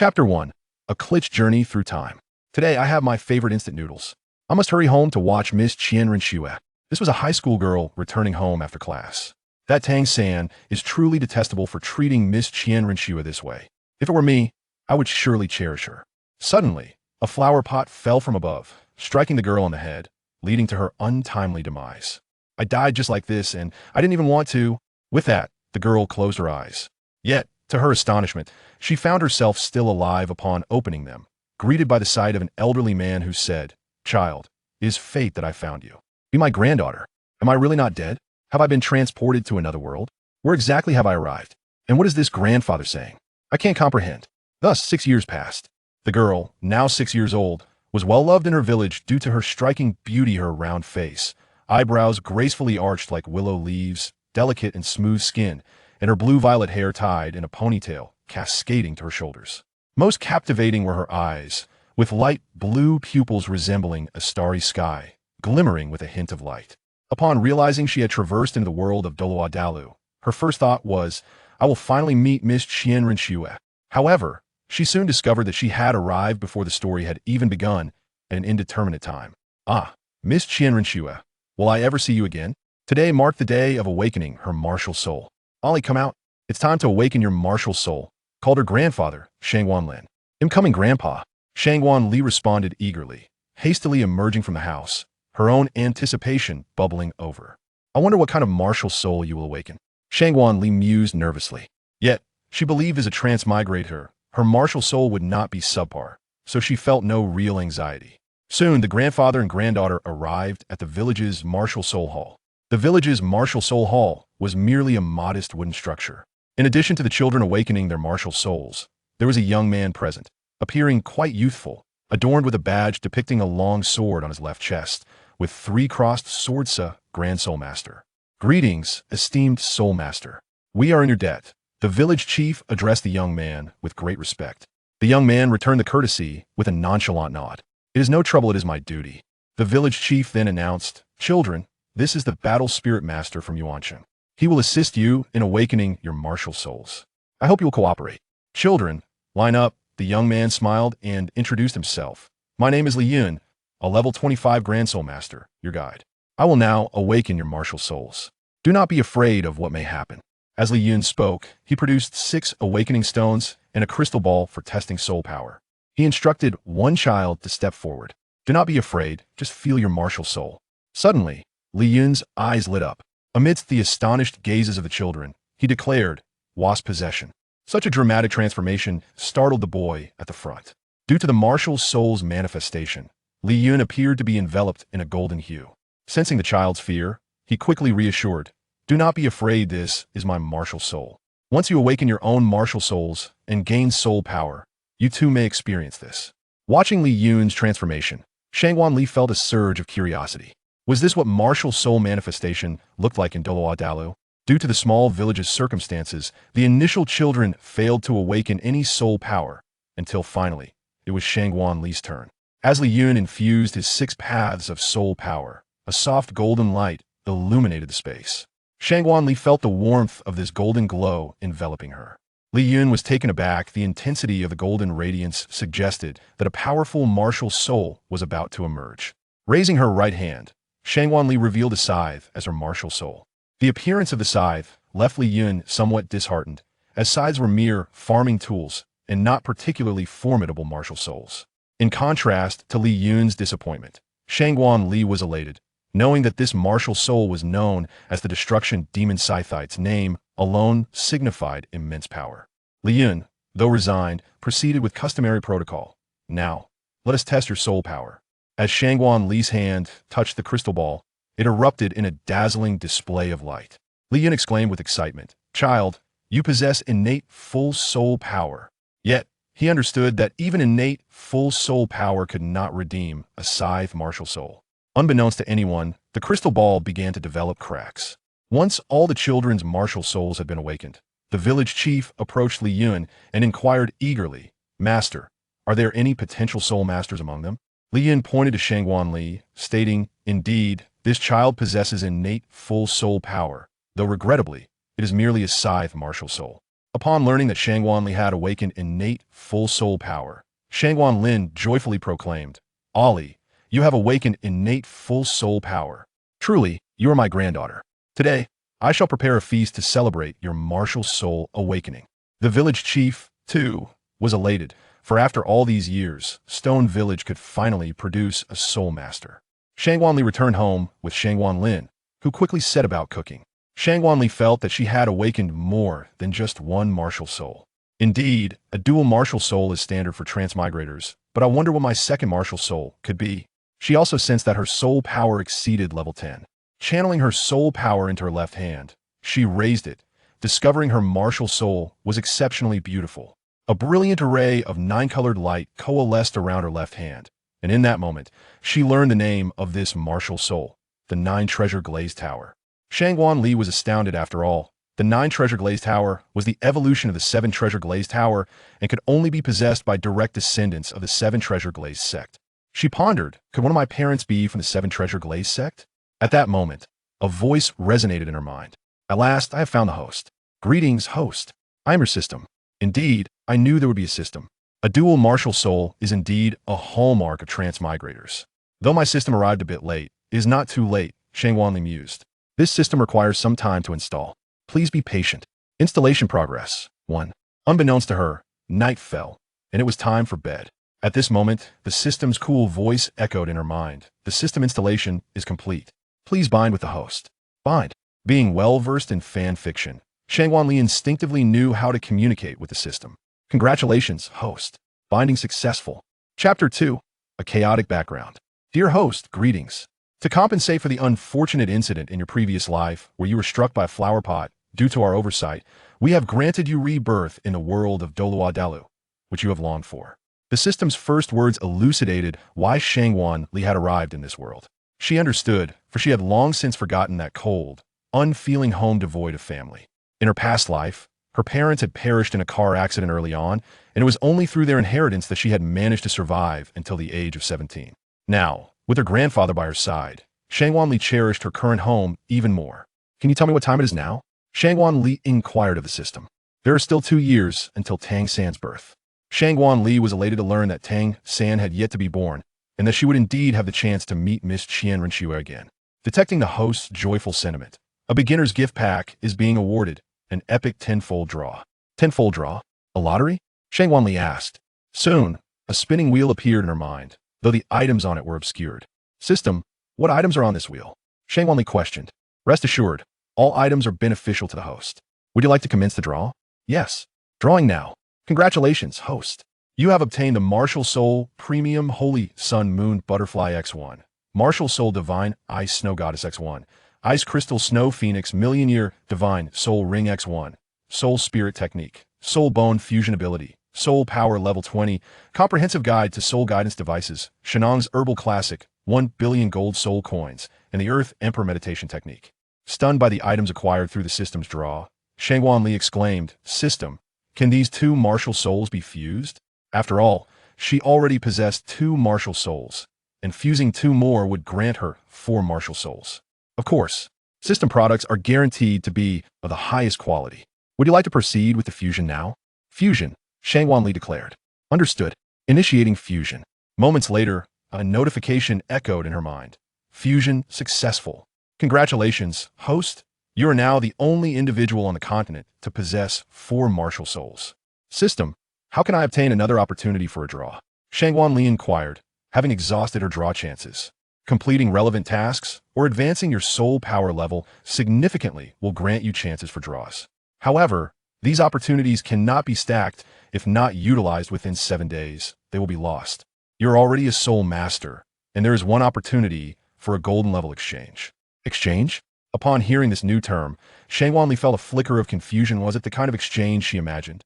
Chapter 1. A Glitch Journey Through Time. Today I have my favorite instant noodles. I must hurry home to watch Miss Qianrenxue. This was a high school girl returning home after class. That Tang San is truly detestable for treating Miss Qianrenxue this way. If it were me, I would surely cherish her. Suddenly, a flower pot fell from above, striking the girl on the head, leading to her untimely demise. I died just like this, and I didn't even want to. With that, the girl closed her eyes. Yet, to her astonishment, she found herself still alive upon opening them, greeted by the sight of an elderly man who said, "Child, it is fate that I found you. Be my granddaughter. Am I really not dead? Have I been transported to another world? Where exactly have I arrived? And what is this grandfather saying? I can't comprehend." Thus 6 years passed. The girl, now 6 years old, was well loved in her village due to her striking beauty, her round face, eyebrows gracefully arched like willow leaves, delicate and smooth skin, and her blue-violet hair tied in a ponytail, cascading to her shoulders. Most captivating were her eyes, with light blue pupils resembling a starry sky, glimmering with a hint of light. Upon realizing she had traversed into the world of Douluo, her first thought was, "I will finally meet Miss Qianrenxue." However, she soon discovered that she had arrived before the story had even begun at an indeterminate time. "Ah, Miss Qianrenxue, will I ever see you again?" Today marked the day of awakening her martial soul. "Ollie, come out. It's time to awaken your martial soul," called her grandfather, Shangguan. "I'm coming, Grandpa." Shangguan Li responded eagerly, hastily emerging from the house, her own anticipation bubbling over. "I wonder what kind of martial soul you will awaken." Shangguan Li mused nervously. Yet, she believed as a transmigrator, her martial soul would not be subpar, so she felt no real anxiety. Soon, the grandfather and granddaughter arrived at the village's martial soul hall. The village's martial soul hall was merely a modest wooden structure. In addition to the children awakening their martial souls, there was a young man present, appearing quite youthful, adorned with a badge depicting a long sword on his left chest, with 3 crossed swords. Grand Soul Master. "Greetings, esteemed Soul Master. We are in your debt." The village chief addressed the young man with great respect. The young man returned the courtesy with a nonchalant nod. "It is no trouble, it is my duty." The village chief then announced, "Children, this is the battle spirit master from Yuancheng. He will assist you in awakening your martial souls. I hope you will cooperate." "Children, line up." The young man smiled and introduced himself. "My name is Li Yun, a level 25 Grand Soul Master, your guide. I will now awaken your martial souls. Do not be afraid of what may happen." As Li Yun spoke, he produced 6 awakening stones and a crystal ball for testing soul power. He instructed one child to step forward. "Do not be afraid, just feel your martial soul." Suddenly, Li Yun's eyes lit up. Amidst the astonished gazes of the children, he declared, "Wasp possession." Such a dramatic transformation startled the boy at the front. Due to the martial soul's manifestation, Li Yun appeared to be enveloped in a golden hue. Sensing the child's fear, he quickly reassured, "Do not be afraid, this is my martial soul. Once you awaken your own martial souls and gain soul power, you too may experience this." Watching Li Yun's transformation, Shangguan Li felt a surge of curiosity. Was this what martial soul manifestation looked like in Douluo? Due to the small village's circumstances, the initial children failed to awaken any soul power, until finally, it was Shangguan Li's turn. As Li Yun infused his 6 paths of soul power, a soft golden light illuminated the space. Shangguan Li felt the warmth of this golden glow enveloping her. Li Yun was taken aback. The intensity of the golden radiance suggested that a powerful martial soul was about to emerge. Raising her right hand, Shangguan Li revealed a scythe as her martial soul. The appearance of the scythe left Li Yun somewhat disheartened, as scythes were mere farming tools and not particularly formidable martial souls. In contrast to Li Yun's disappointment, Shangguan Li was elated, knowing that this martial soul was known as the destruction Demon Scythe's name alone signified immense power. Li Yun, though resigned, proceeded with customary protocol. "Now, let us test your soul power." As Shangguan Li's hand touched the crystal ball, it erupted in a dazzling display of light. Li Yun exclaimed with excitement, "Child, you possess innate full soul power." Yet, he understood that even innate full soul power could not redeem a scythe martial soul. Unbeknownst to anyone, the crystal ball began to develop cracks. Once all the children's martial souls had been awakened, the village chief approached Li Yun and inquired eagerly, "Master, are there any potential soul masters among them?" Li Yun pointed to Shangguan Li, stating, "Indeed, this child possesses innate full soul power, though regrettably, it is merely a scythe martial soul." Upon learning that Shangguan Li had awakened innate full soul power, Shangguan Lin joyfully proclaimed, "Ali, you have awakened innate full soul power. Truly, you are my granddaughter. Today, I shall prepare a feast to celebrate your martial soul awakening." The village chief, too, was elated, for after all these years, Stone Village could finally produce a soul master. Shangguan Li returned home with Shangguan Lin, who quickly set about cooking. Shangguan Li felt that she had awakened more than just one martial soul. Indeed, a dual martial soul is standard for transmigrators, but I wonder what my second martial soul could be. She also sensed that her soul power exceeded level 10. Channeling her soul power into her left hand, she raised it, discovering her martial soul was exceptionally beautiful. A brilliant array of 9-colored light coalesced around her left hand, and in that moment, she learned the name of this martial soul, the Nine Treasures Glazed Tower. Shangguan Li was astounded after all. The Nine Treasures Glazed Tower was the evolution of the 7 Treasure Glazed Tower and could only be possessed by direct descendants of the 7 Treasure Glazed sect. She pondered, could one of my parents be from the 7 Treasure Glazed sect? At that moment, a voice resonated in her mind. At last, I have found the host. Greetings, host. I am your system. Indeed, I knew there would be a system. A dual martial soul is indeed a hallmark of transmigrators. Though my system arrived a bit late, it is not too late, Shangguan Li mused. This system requires some time to install. Please be patient. Installation progress. 1. Unbeknownst to her, night fell, and it was time for bed. At this moment, the system's cool voice echoed in her mind. The system installation is complete. Please bind with the host. Bind. Being well-versed in fan fiction, Shangguan Li instinctively knew how to communicate with the system. Congratulations, host. Binding successful. Chapter 2. A chaotic background. Dear host, greetings. To compensate for the unfortunate incident in your previous life where you were struck by a flowerpot, due to our oversight, we have granted you rebirth in the world of Douluo, which you have longed for. The system's first words elucidated why Shangguan Li had arrived in this world. She understood, for she had long since forgotten that cold, unfeeling home devoid of family. In her past life, her parents had perished in a car accident early on, and it was only through their inheritance that she had managed to survive until the age of 17. Now, with her grandfather by her side, Shangguan Li cherished her current home even more. Can you tell me what time it is now? Shangguan Li inquired of the system. There are still 2 years until Tang San's birth. Shangguan Li was elated to learn that Tang San had yet to be born, and that she would indeed have the chance to meet Miss Qianrenxue again. Detecting the host's joyful sentiment, a beginner's gift pack is being awarded, an epic tenfold draw. Tenfold draw? A lottery? Shangguan Li asked. Soon, a spinning wheel appeared in her mind, though the items on it were obscured. System, what items are on this wheel? Shangguan Li questioned. Rest assured, all items are beneficial to the host. Would you like to commence the draw? Yes. Drawing now. Congratulations, host. You have obtained the Martial Soul Premium Holy Sun Moon Butterfly X1, Martial Soul Divine Ice Snow Goddess X1, Ice Crystal Snow Phoenix Million Year Divine Soul Ring X1, Soul Spirit Technique, Soul Bone Fusion Ability, Soul Power Level 20, Comprehensive Guide to Soul Guidance Devices, Shenong's Herbal Classic, 1 billion gold soul coins, and the Earth Emperor Meditation Technique. Stunned by the items acquired through the system's draw, Shangguan Li exclaimed, System, can these 2 martial souls be fused? After all, she already possessed 2 martial souls, and fusing 2 more would grant her 4 martial souls. Of course, system products are guaranteed to be of the highest quality. Would you like to proceed with the fusion now? Fusion, Shangguan Li declared. Understood. Initiating fusion. Moments later, a notification echoed in her mind. Fusion successful. Congratulations, host. You are now the only individual on the continent to possess 4 martial souls. System, how can I obtain another opportunity for a draw? Shangguan Li inquired, having exhausted her draw chances. Completing relevant tasks or advancing your soul power level significantly will grant you chances for draws. However, these opportunities cannot be stacked if not utilized within 7 days. They will be lost. You're already a soul master, and there is one opportunity for a golden level exchange. Exchange? Upon hearing this new term, Shangguan Li felt a flicker of confusion. Was it the kind of exchange she imagined?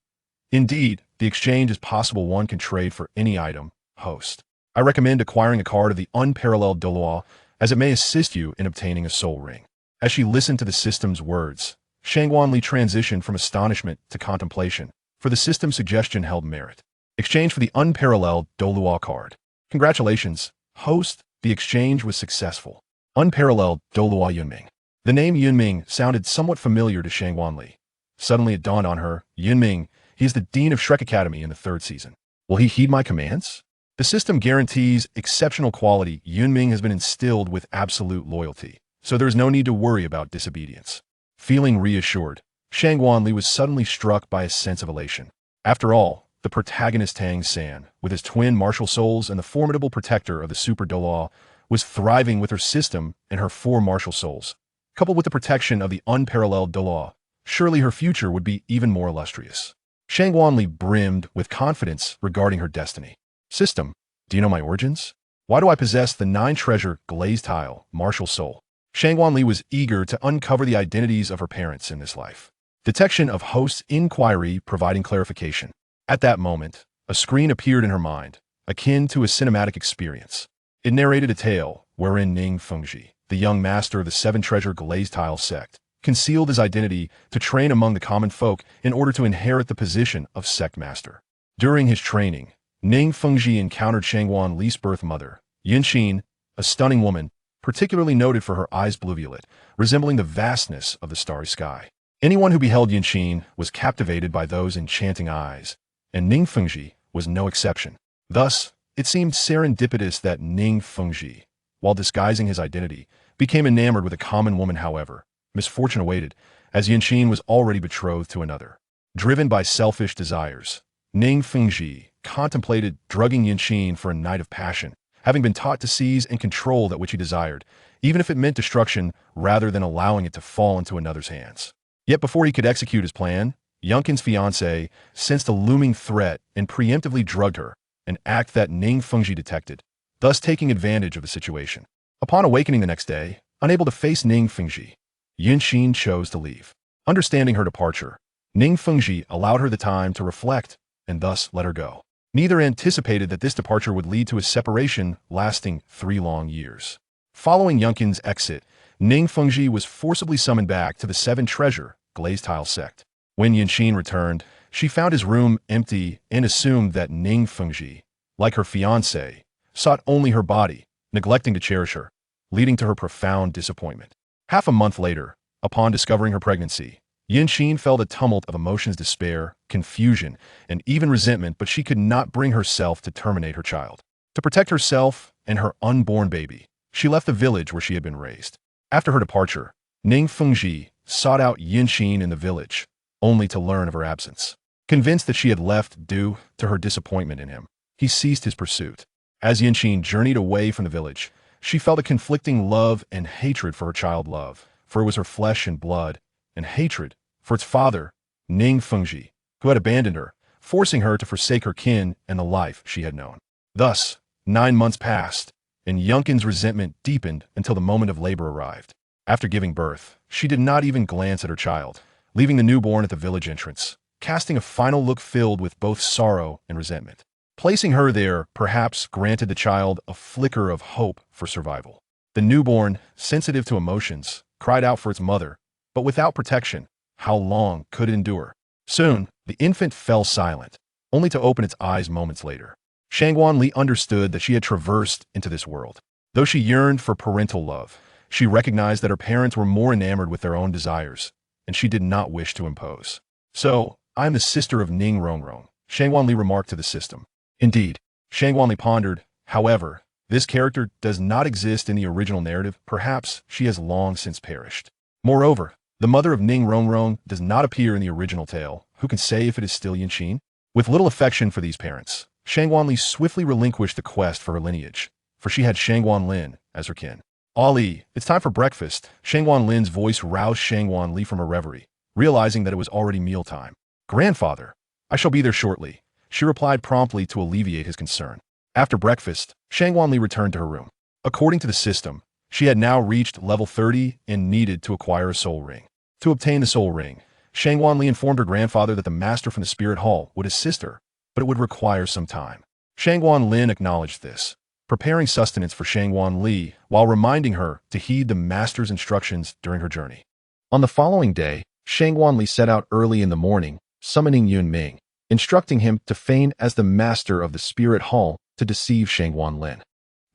Indeed, the exchange is possible. One can trade for any item. Host, I recommend acquiring a card of the unparalleled Douluo, as it may assist you in obtaining a soul ring. As she listened to the system's words, Shangguan Li transitioned from astonishment to contemplation, for the system's suggestion held merit. Exchange for the unparalleled Douluo card. Congratulations, host. The exchange was successful. Unparalleled Douluo Yunming. The name Yunming sounded somewhat familiar to Shangguan Li. Suddenly it dawned on her, Yunming, he is the Dean of Shrek Academy in the 3rd season. Will he heed my commands? The system guarantees exceptional quality. Yunming has been instilled with absolute loyalty, so there is no need to worry about disobedience. Feeling reassured, Shangguanli was suddenly struck by a sense of elation. After all, the protagonist Tang San, with his twin martial souls and the formidable protector of the Super Douluo, was thriving with her system and her 4 martial souls. Coupled with the protection of the unparalleled Douluo, surely her future would be even more illustrious. Shangguanli brimmed with confidence regarding her destiny. System, do you know my origins? Why do I possess the 9 Treasure Glazed Tile martial soul? Shangguanli was eager to uncover the identities of her parents in this life. Detection of host's inquiry providing clarification. At that moment, a screen appeared in her mind, akin to a cinematic experience. It narrated a tale wherein Ning Fengji, the young master of the 7 Treasure Glazed Tile sect, concealed his identity to train among the common folk in order to inherit the position of sect master. During his training, Ning Fengji encountered Shangguanli's birth mother, Yunxin, a stunning woman, particularly noted for her eyes blue violet, resembling the vastness of the starry sky. Anyone who beheld Yunxin was captivated by those enchanting eyes, and Ning Fengji was no exception. Thus, it seemed serendipitous that Ning Fengji, while disguising his identity, became enamored with a common woman. However, misfortune awaited, as Yunxin was already betrothed to another. Driven by selfish desires, Ning Fengji contemplated drugging Yunxin for a night of passion, having been taught to seize and control that which he desired, even if it meant destruction rather than allowing it to fall into another's hands. Yet before he could execute his plan, Yunkin's fiancé sensed a looming threat and preemptively drugged her, an act that Ning Fengji detected, thus taking advantage of the situation. Upon awakening the next day, unable to face Ning Fengji, Yunxin chose to leave. Understanding her departure, Ning Fengji allowed her the time to reflect and thus let her go. Neither anticipated that this departure would lead to a separation lasting 3 long years. Following Yunkin's exit, Ning Fengji was forcibly summoned back to the 7 Treasure Glazed Tile sect. When Yunxin returned, she found his room empty and assumed that Ning Fengji, like her fiancé, sought only her body, neglecting to cherish her, leading to her profound disappointment. Half a month later, upon discovering her pregnancy, Yunxin felt a tumult of emotions: despair, confusion, and even resentment, but she could not bring herself to terminate her child. To protect herself and her unborn baby, she left the village where she had been raised. After her departure, Ning Fengji sought out Yunxin in the village, only to learn of her absence. Convinced that she had left due to her disappointment in him, he ceased his pursuit. As Yunxin journeyed away from the village, she felt a conflicting love and hatred for her child. Love, for it was her flesh and blood, and hatred for its father, Ning Fengji, who had abandoned her, forcing her to forsake her kin and the life she had known. Thus, 9 months passed, and Yunkin's resentment deepened until the moment of labor arrived. After giving birth, she did not even glance at her child, leaving the newborn at the village entrance, casting a final look filled with both sorrow and resentment. Placing her there perhaps granted the child a flicker of hope for survival. The newborn, sensitive to emotions, cried out for its mother, but without protection, how long could it endure? Soon, the infant fell silent, only to open its eyes moments later. Shangguanli understood that she had traversed into this world. Though she yearned for parental love, she recognized that her parents were more enamored with their own desires, and she did not wish to impose. So, I am the sister of Ning Rongrong, Shangguanli remarked to the system. Indeed, Shangguanli pondered, however, this character does not exist in the original narrative. Perhaps she has long since perished. Moreover, the mother of Ning Rongrong does not appear in the original tale. Who can say if it is still Yunxin? With little affection for these parents, Shangguanli swiftly relinquished the quest for her lineage, for she had Shangguanlin as her kin. Ali, it's time for breakfast. Shangguanlin's voice roused Shangguanli from her reverie, realizing that it was already mealtime. Grandfather, I shall be there shortly, she replied promptly to alleviate his concern. After breakfast, Shangguanli returned to her room. According to the system, she had now reached level 30 and needed to acquire a soul ring. To obtain the soul ring, Shangguanli informed her grandfather that the master from the spirit hall would assist her, but it would require some time. Shangguanlin acknowledged this, preparing sustenance for Shangguanli while reminding her to heed the master's instructions during her journey. On the following day, Shangguanli set out early in the morning, summoning Yunming, instructing him to feign as the master of the spirit hall to deceive Shangguanlin.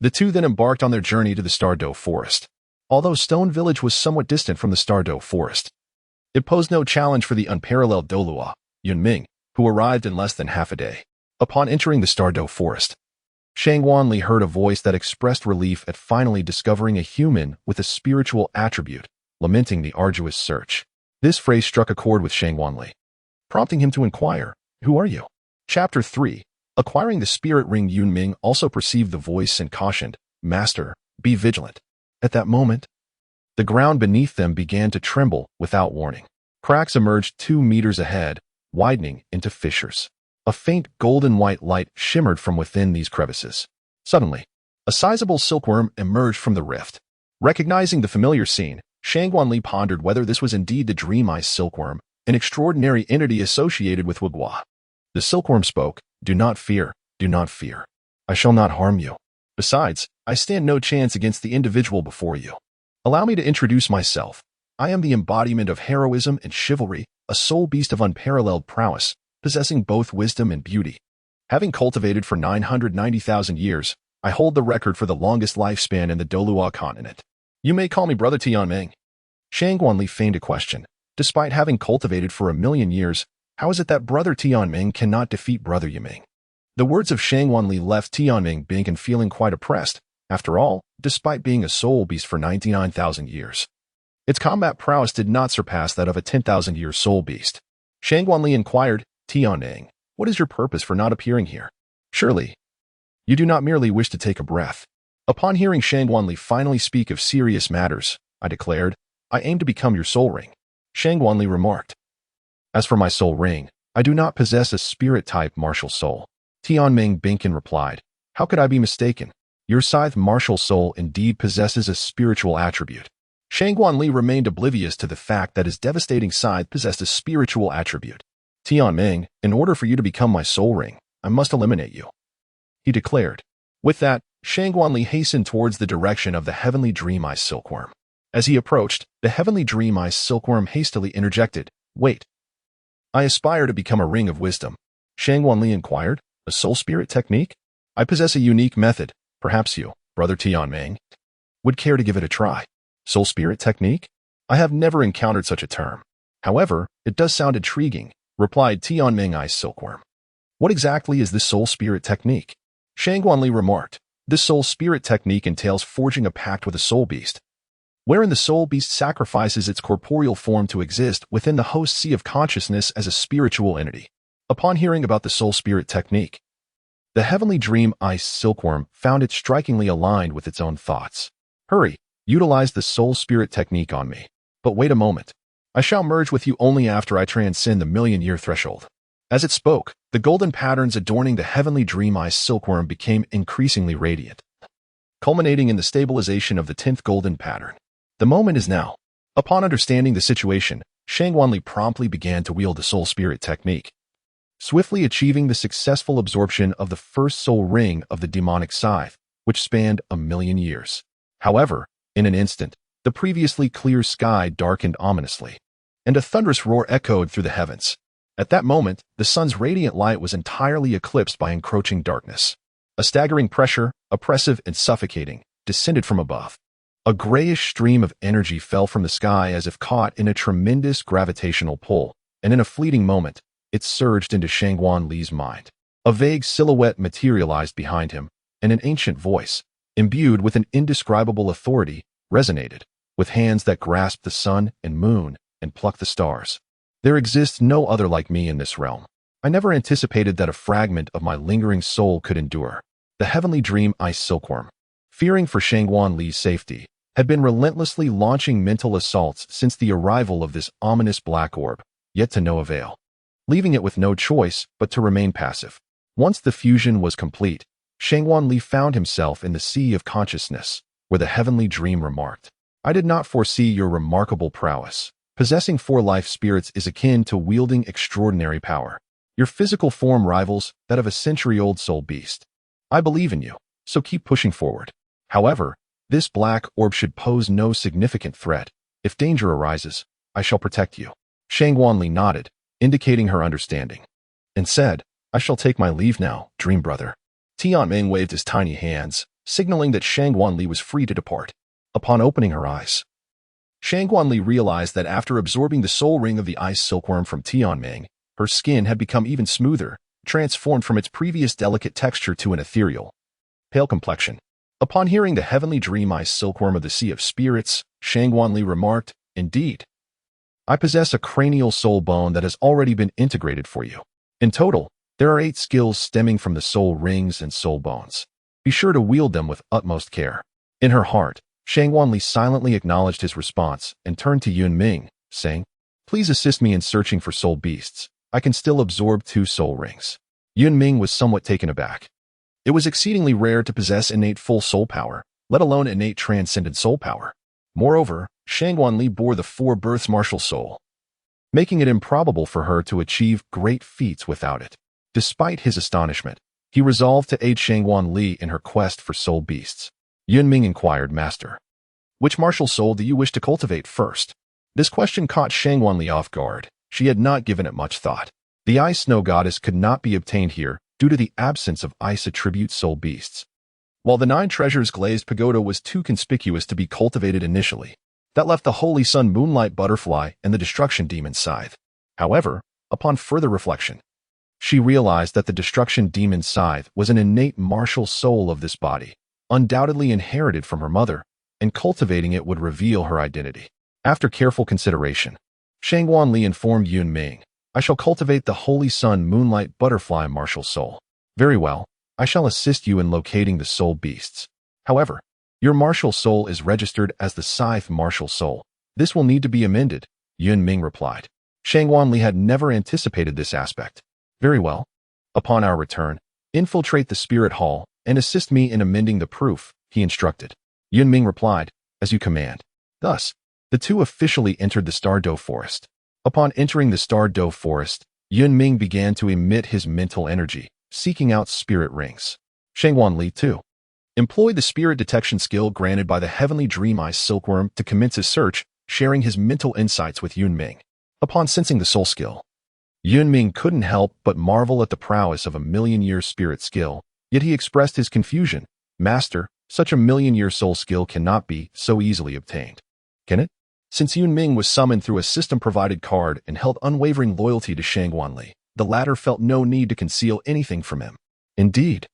The two then embarked on their journey to the Stardow Forest. Although Stone Village was somewhat distant from the Stardow Forest, It posed no challenge for the unparalleled Douluo Yunming, who arrived in less than half a day. Upon entering the Stardow Forest, Shangwanli heard a voice that expressed relief at finally discovering a human with a spiritual attribute, lamenting the arduous search. This phrase struck a chord with Shangwanli, prompting him to inquire, "Who are you?" Chapter 3. Acquiring the spirit ring. Yunming also perceived the voice and cautioned, "Master, be vigilant." At that moment, the ground beneath them began to tremble without warning. Cracks emerged 2 meters ahead, widening into fissures. A faint golden-white light shimmered from within these crevices. Suddenly, a sizable silkworm emerged from the rift. Recognizing the familiar scene, Shangwanli pondered whether this was indeed the demise silkworm, an extraordinary entity associated with Wugua. The silkworm spoke, do not fear. I shall not harm you. Besides, I stand no chance against the individual before you. Allow me to introduce myself. I am the embodiment of heroism and chivalry, a soul beast of unparalleled prowess, possessing both wisdom and beauty. Having cultivated for 990,000 years, I hold the record for the longest lifespan in the Douluo Continent. You may call me Brother Tianming. Shangwanli feigned a question. Despite having cultivated for 1,000,000 years, how is it that Brother Tianming cannot defeat Brother Yiming? The words of Shangwanli left Tianming big and feeling quite oppressed. After all, despite being a soul beast for 99,000 years, its combat prowess did not surpass that of a 10,000-year soul beast. Shangwanli inquired, Tianming, what is your purpose for not appearing here? Surely, you do not merely wish to take a breath. Upon hearing Shangwanli finally speak of serious matters, I declared, I aim to become your soul ring. Shangwanli remarked, as for my soul ring, I do not possess a spirit-type martial soul. Tianming Binkin replied, how could I be mistaken? Your scythe martial soul indeed possesses a spiritual attribute. Shangwanli remained oblivious to the fact that his devastating scythe possessed a spiritual attribute. Tianming, in order for you to become my soul ring, I must eliminate you, he declared. With that, Shangwanli hastened towards the direction of the heavenly demise silkworm. As he approached, the heavenly demise silkworm hastily interjected, wait. I aspire to become a ring of wisdom. Shangwanli inquired, a soul spirit technique? I possess a unique method. Perhaps you, Brother Tianming, would care to give it a try. Soul spirit technique? I have never encountered such a term. However, it does sound intriguing, replied Tianming Ice Silkworm. What exactly is this soul spirit technique? Shangwanli remarked, this soul spirit technique entails forging a pact with a soul beast, wherein the soul beast sacrifices its corporeal form to exist within the host sea of consciousness as a spiritual entity. Upon hearing about the soul spirit technique, the heavenly dream ice silkworm found it strikingly aligned with its own thoughts. Hurry, utilize the soul spirit technique on me. But wait a moment. I shall merge with you only after I transcend the 1,000,000-year threshold. As it spoke, the golden patterns adorning the heavenly dream ice silkworm became increasingly radiant, culminating in the stabilization of the 10th golden pattern. The moment is now. Upon understanding the situation, Shangwanli promptly began to wield the soul spirit technique, swiftly achieving the successful absorption of the first soul ring of the demonic scythe, which spanned 1,000,000 years. However, in an instant, the previously clear sky darkened ominously, and a thunderous roar echoed through the heavens. At that moment, the sun's radiant light was entirely eclipsed by encroaching darkness. A staggering pressure, oppressive and suffocating, descended from above. A grayish stream of energy fell from the sky as if caught in a tremendous gravitational pull, and in a fleeting moment, it surged into Shangwanli's mind. A vague silhouette materialized behind him, and an ancient voice, imbued with an indescribable authority, resonated, with hands that grasped the sun and moon and plucked the stars. There exists no other like me in this realm. I never anticipated that a fragment of my lingering soul could endure. The heavenly dream ice silkworm, fearing for Shangwanli's safety, had been relentlessly launching mental assaults since the arrival of this ominous black orb, yet to no avail, leaving it with no choice but to remain passive. Once the fusion was complete, Shangwanli found himself in the sea of consciousness, where the heavenly dream remarked, I did not foresee your remarkable prowess. Possessing 4 life spirits is akin to wielding extraordinary power. Your physical form rivals that of a century-old soul beast. I believe in you, so keep pushing forward. However, this black orb should pose no significant threat. If danger arises, I shall protect you. Shangwanli nodded, indicating her understanding, and said, I shall take my leave now, dream brother. Tianming waved his tiny hands, signaling that Shangwanli was free to depart. Upon opening her eyes, Shangguanli realized that after absorbing the soul ring of the ice silkworm from Tianming, her skin had become even smoother, transformed from its previous delicate texture to an ethereal, pale complexion. Upon hearing the heavenly dream ice silkworm of the Sea of Spirits, Shangguanli remarked, "Indeed, I possess a cranial soul bone that has already been integrated for you. In total, there are 8 skills stemming from the soul rings and soul bones. Be sure to wield them with utmost care." In her heart, Shangguanli silently acknowledged his response and turned to Yunming, saying, "Please assist me in searching for soul beasts. I can still absorb 2 soul rings." Yunming was somewhat taken aback. It was exceedingly rare to possess innate full soul power, let alone innate transcendent soul power. Moreover, Shangguanli bore the 4 births martial soul, making it improbable for her to achieve great feats without it. Despite his astonishment, he resolved to aid Shangguanli in her quest for soul beasts. Yunming inquired, "Master, which martial soul do you wish to cultivate first?" This question caught Shangguanli off guard. She had not given it much thought. The ice snow goddess could not be obtained here due to the absence of ice attribute soul beasts, while the 9 Treasures Glazed Pagoda was too conspicuous to be cultivated initially. That left the Holy Sun Moonlight Butterfly and the Destruction Demon Scythe. However, upon further reflection, she realized that the Destruction Demon Scythe was an innate martial soul of this body, undoubtedly inherited from her mother, and cultivating it would reveal her identity. After careful consideration, Shangguanli informed Yunming, "I shall cultivate the Holy Sun Moonlight Butterfly martial soul." "Very well, I shall assist you in locating the soul beasts. However, your martial soul is registered as the Scythe martial soul. This will need to be amended," Yunming replied. Shangguanli had never anticipated this aspect. "Very well. Upon our return, infiltrate the spirit hall and assist me in amending the proof," he instructed. Yunming replied, "As you command." Thus, the two officially entered the Star Dough Forest. Upon entering the Star Dough Forest, Yunming began to emit his mental energy, seeking out spirit rings. Shangguanli, too, employed the spirit detection skill granted by the heavenly dream ice silkworm to commence his search, sharing his mental insights with Yunming. Upon sensing the soul skill, Yunming couldn't help but marvel at the prowess of a million-year spirit skill, yet he expressed his confusion. "Master, such a million-year soul skill cannot be so easily obtained. Can it?" Since Yunming was summoned through a system-provided card and held unwavering loyalty to Shangguanli, the latter felt no need to conceal anything from him. Indeed,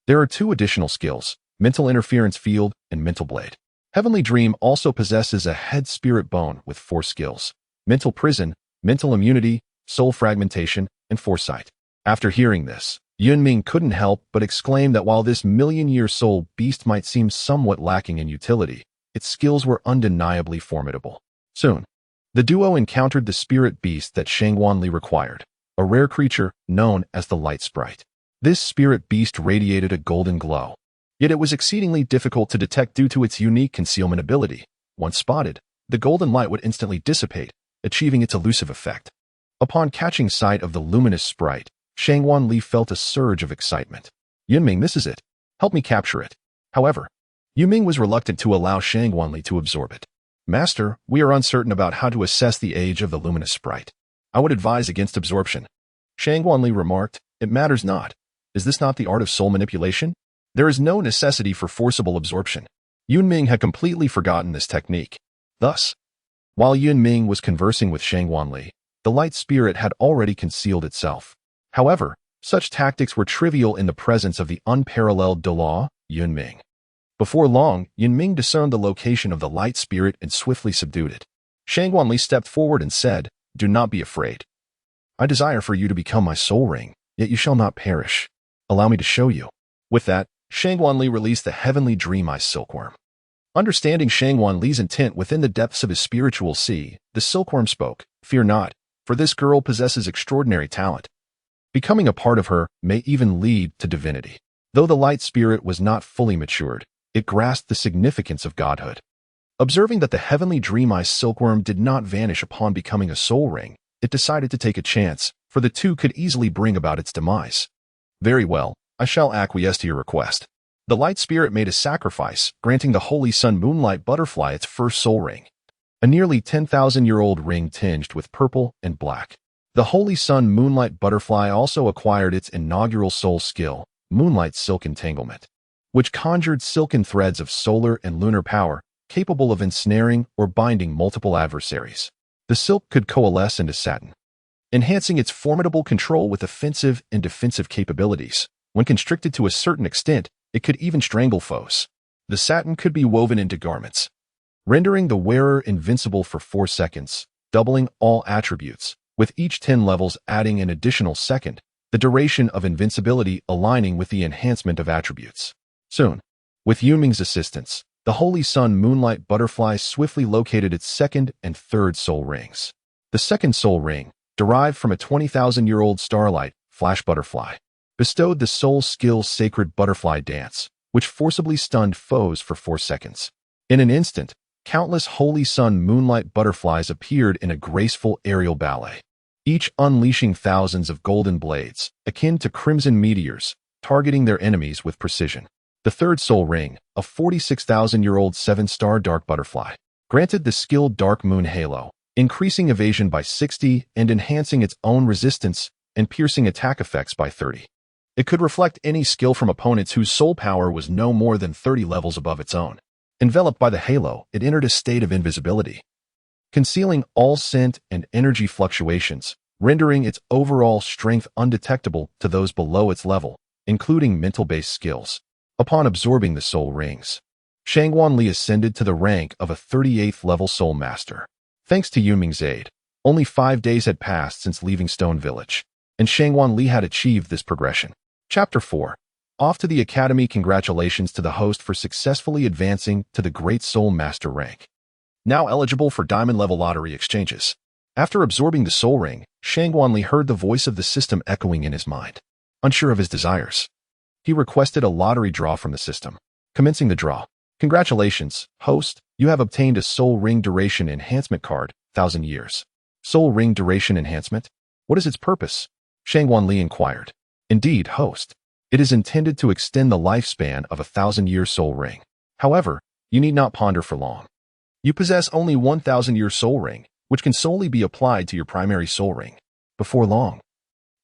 there are 2 additional skills, Mental Interference Field and Mental Blade. Heavenly Dream also possesses a head spirit bone with 4 skills, Mental Prison, Mental Immunity, Soul Fragmentation, and Foresight. After hearing this, Yunming couldn't help but exclaim that while this million-year soul beast might seem somewhat lacking in utility, its skills were undeniably formidable. Soon, the duo encountered the spirit beast that Shangguanli required, a rare creature known as the Light Sprite. This spirit beast radiated a golden glow, yet it was exceedingly difficult to detect due to its unique concealment ability. Once spotted, the golden light would instantly dissipate, achieving its elusive effect. Upon catching sight of the luminous sprite, Shangguanli felt a surge of excitement. "Yunming, this is it. Help me capture it." However, Yunming was reluctant to allow Shangguanli to absorb it. "Master, we are uncertain about how to assess the age of the luminous sprite. I would advise against absorption." Shangguanli remarked, "It matters not. Is this not the art of soul manipulation? There is no necessity for forcible absorption." Yunming had completely forgotten this technique. Thus, while Yunming was conversing with Shangguanli, the light spirit had already concealed itself. However, such tactics were trivial in the presence of the unparalleled Douluo, Yunming. Before long, Yunming discerned the location of the light spirit and swiftly subdued it. Shangguanli stepped forward and said, "Do not be afraid. I desire for you to become my soul ring, yet you shall not perish. Allow me to show you." With that, Shangguanli released the heavenly dream ice silkworm. Understanding Shangguanli's intent within the depths of his spiritual sea, the silkworm spoke, "Fear not, for this girl possesses extraordinary talent. Becoming a part of her may even lead to divinity." Though the light spirit was not fully matured, it grasped the significance of godhood. Observing that the heavenly dream ice silkworm did not vanish upon becoming a soul ring, it decided to take a chance, for the two could easily bring about its demise. "Very well, I shall acquiesce to your request." The light spirit made a sacrifice, granting the Holy Sun Moonlight Butterfly its first soul ring, a nearly 10,000-year-old ring tinged with purple and black. The Holy Sun Moonlight Butterfly also acquired its inaugural soul skill, Moonlight Silk Entanglement, which conjured silken threads of solar and lunar power, capable of ensnaring or binding multiple adversaries. The silk could coalesce into satin, enhancing its formidable control with offensive and defensive capabilities. When constricted to a certain extent, it could even strangle foes. The satin could be woven into garments, rendering the wearer invincible for 4 seconds, doubling all attributes, with each 10 levels adding an additional second, the duration of invincibility aligning with the enhancement of attributes. Soon, with Yunming's assistance, the Holy Sun Moonlight Butterfly swiftly located its second and third soul rings. The second soul ring, derived from a 20,000-year-old starlight, flash butterfly, bestowed the soul skill Sacred Butterfly Dance, which forcibly stunned foes for 4 seconds. In an instant, countless Holy Sun Moonlight Butterflies appeared in a graceful aerial ballet, each unleashing thousands of golden blades, akin to crimson meteors, targeting their enemies with precision. The third soul ring, a 46,000-year-old 7-star dark butterfly, granted the skill Dark Moon Halo, increasing evasion by 60 and enhancing its own resistance and piercing attack effects by 30. It could reflect any skill from opponents whose soul power was no more than 30 levels above its own. Enveloped by the halo, it entered a state of invisibility, concealing all scent and energy fluctuations, rendering its overall strength undetectable to those below its level, including mental-based skills. Upon absorbing the soul rings, Shangwanli ascended to the rank of a 38th level soul master. Thanks to Yunming's aid, only 5 days had passed since leaving Stone Village, and Shangwanli had achieved this progression. Chapter 4. Off to the Academy. Congratulations to the host for successfully advancing to the Great Soul Master rank. Now eligible for Diamond level lottery exchanges. After absorbing the soul ring, Shangwanli heard the voice of the system echoing in his mind. Unsure of his desires, he requested a lottery draw from the system. Commencing the draw. Congratulations, host, you have obtained a Soul Ring Duration Enhancement card, 1,000 years. Soul Ring Duration Enhancement? What is its purpose? Shangwanli inquired. Indeed, host. It is intended to extend the lifespan of a 1,000-year soul ring. However, you need not ponder for long. You possess only 1,000-year soul ring, which can solely be applied to your primary soul ring. Before long,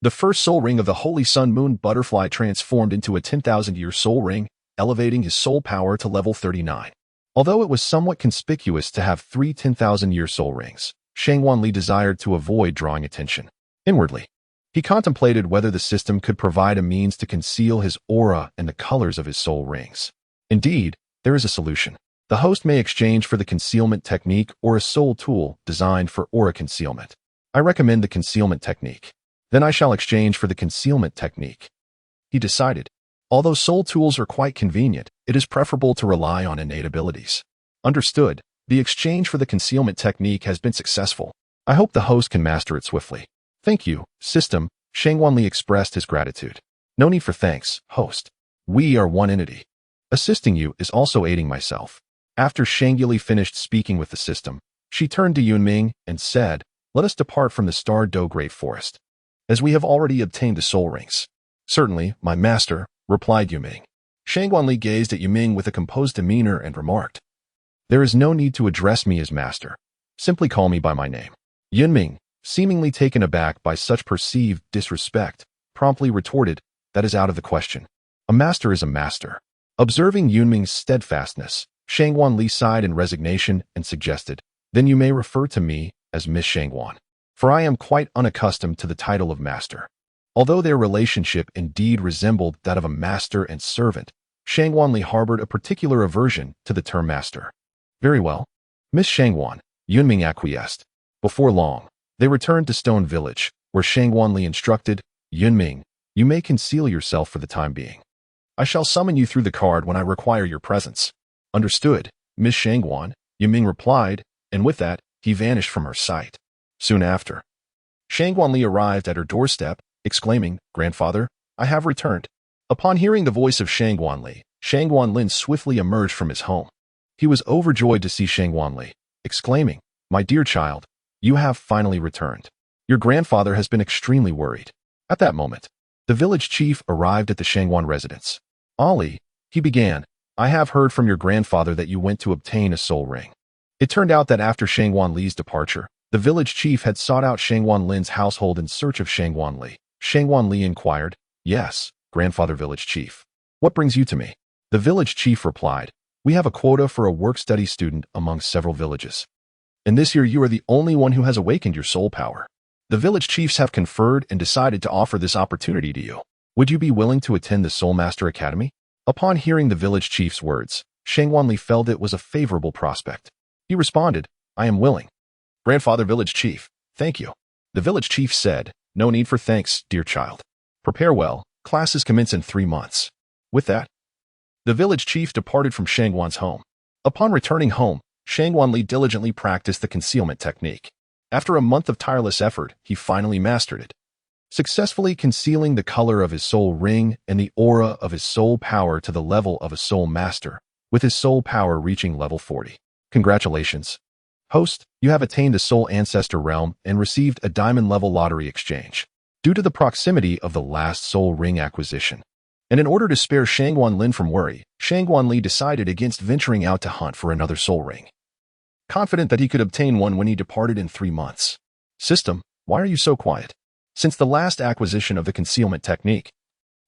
the first soul ring of the Holy Sun Moon Butterfly transformed into a 10,000-year soul ring, elevating his soul power to level 39. Although it was somewhat conspicuous to have 3 10,000-year soul rings, Shangwanli desired to avoid drawing attention. Inwardly, he contemplated whether the system could provide a means to conceal his aura and the colors of his soul rings. Indeed, there is a solution. The host may exchange for the concealment technique or a soul tool designed for aura concealment. I recommend the concealment technique. Then I shall exchange for the concealment technique. He decided. Although soul tools are quite convenient, it is preferable to rely on innate abilities. Understood. The exchange for the concealment technique has been successful. I hope the host can master it swiftly. Thank you, system. Shangwanli expressed his gratitude. No need for thanks, host. We are one entity. Assisting you is also aiding myself. After Shanguli finished speaking with the system, she turned to Yunming and said, let us depart from the Star Do Great Forest, as we have already obtained the soul rings. Certainly, my master, replied Yunming. Shangwanli gazed at Yunming with a composed demeanor and remarked, there is no need to address me as master. Simply call me by my name. Yunming, seemingly taken aback by such perceived disrespect, promptly retorted, that is out of the question. A master is a master. Observing Yunming's steadfastness, Shangwanli sighed in resignation and suggested, then you may refer to me as Miss Shangwan, for I am quite unaccustomed to the title of master. Although their relationship indeed resembled that of a master and servant, Shangwanli harbored a particular aversion to the term master. Very well. Miss Shangwan, Yunming acquiesced. Before long, they returned to Stone Village, where Shangwanli instructed, Yunming, you may conceal yourself for the time being. I shall summon you through the card when I require your presence. Understood, Miss Shangwan, Yunming replied, and with that, he vanished from her sight. Soon after, Shangwanli arrived at her doorstep, exclaiming, Grandfather, I have returned. Upon hearing the voice of Shangwanli, Shangwanlin swiftly emerged from his home. He was overjoyed to see Shangwanli, exclaiming, my dear child, you have finally returned. Your grandfather has been extremely worried. At that moment, the village chief arrived at the Shangwan residence. Ali, he began, I have heard from your grandfather that you went to obtain a soul ring. It turned out that after Shangwanli's departure, the village chief had sought out Shangwanlin's household in search of Shangwanli. Shangwanli inquired, yes, grandfather village chief. What brings you to me? The village chief replied, We have a quota for a work-study student among several villages. And this year you are the only one who has awakened your soul power. The village chiefs have conferred and decided to offer this opportunity to you. Would you be willing to attend the Soul Master Academy? Upon hearing the village chief's words, Qianrenxue felt it was a favorable prospect. He responded, I am willing. Grandfather Village Chief, thank you. The village chief said, no need for thanks, dear child. Prepare well, classes commence in 3 months. With that, the village chief departed from Qianrenxue's home. Upon returning home, Qianrenxue diligently practiced the concealment technique. After a month of tireless effort, he finally mastered it, successfully concealing the color of his soul ring and the aura of his soul power to the level of a soul master, with his soul power reaching level 40. Congratulations. Host, you have attained the soul ancestor realm and received a diamond-level lottery exchange, due to the proximity of the last soul ring acquisition. And in order to spare Qianrenxue from worry, Qianrenxue decided against venturing out to hunt for another soul ring, confident that he could obtain one when he departed in 3 months. System, why are you so quiet? Since the last acquisition of the concealment technique,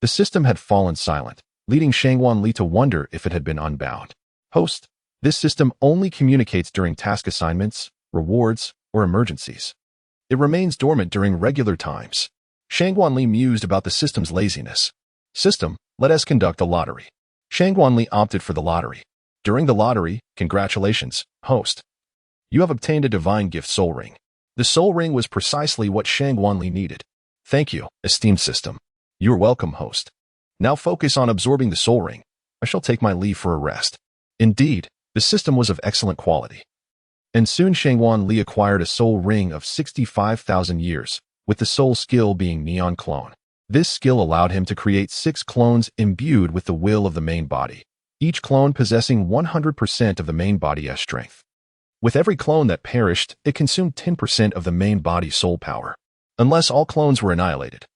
the system had fallen silent, leading Qianrenxue to wonder if it had been unbound. Host, this system only communicates during task assignments, rewards, or emergencies. It remains dormant during regular times. Qianrenxue mused about the system's laziness. System, let us conduct a lottery. Qianrenxue opted for the lottery. During the lottery, congratulations, host. You have obtained a divine gift soul ring. The soul ring was precisely what Qianrenxue needed. Thank you, esteemed system. You are welcome, host. Now focus on absorbing the soul ring. I shall take my leave for a rest. Indeed, the system was of excellent quality. And soon Qianrenxue acquired a soul ring of 65,000 years, with the soul skill being Neon Clone. This skill allowed him to create 6 clones imbued with the will of the main body, each clone possessing 100% of the main body's strength. With every clone that perished, it consumed 10% of the main body's soul power. Unless all clones were annihilated,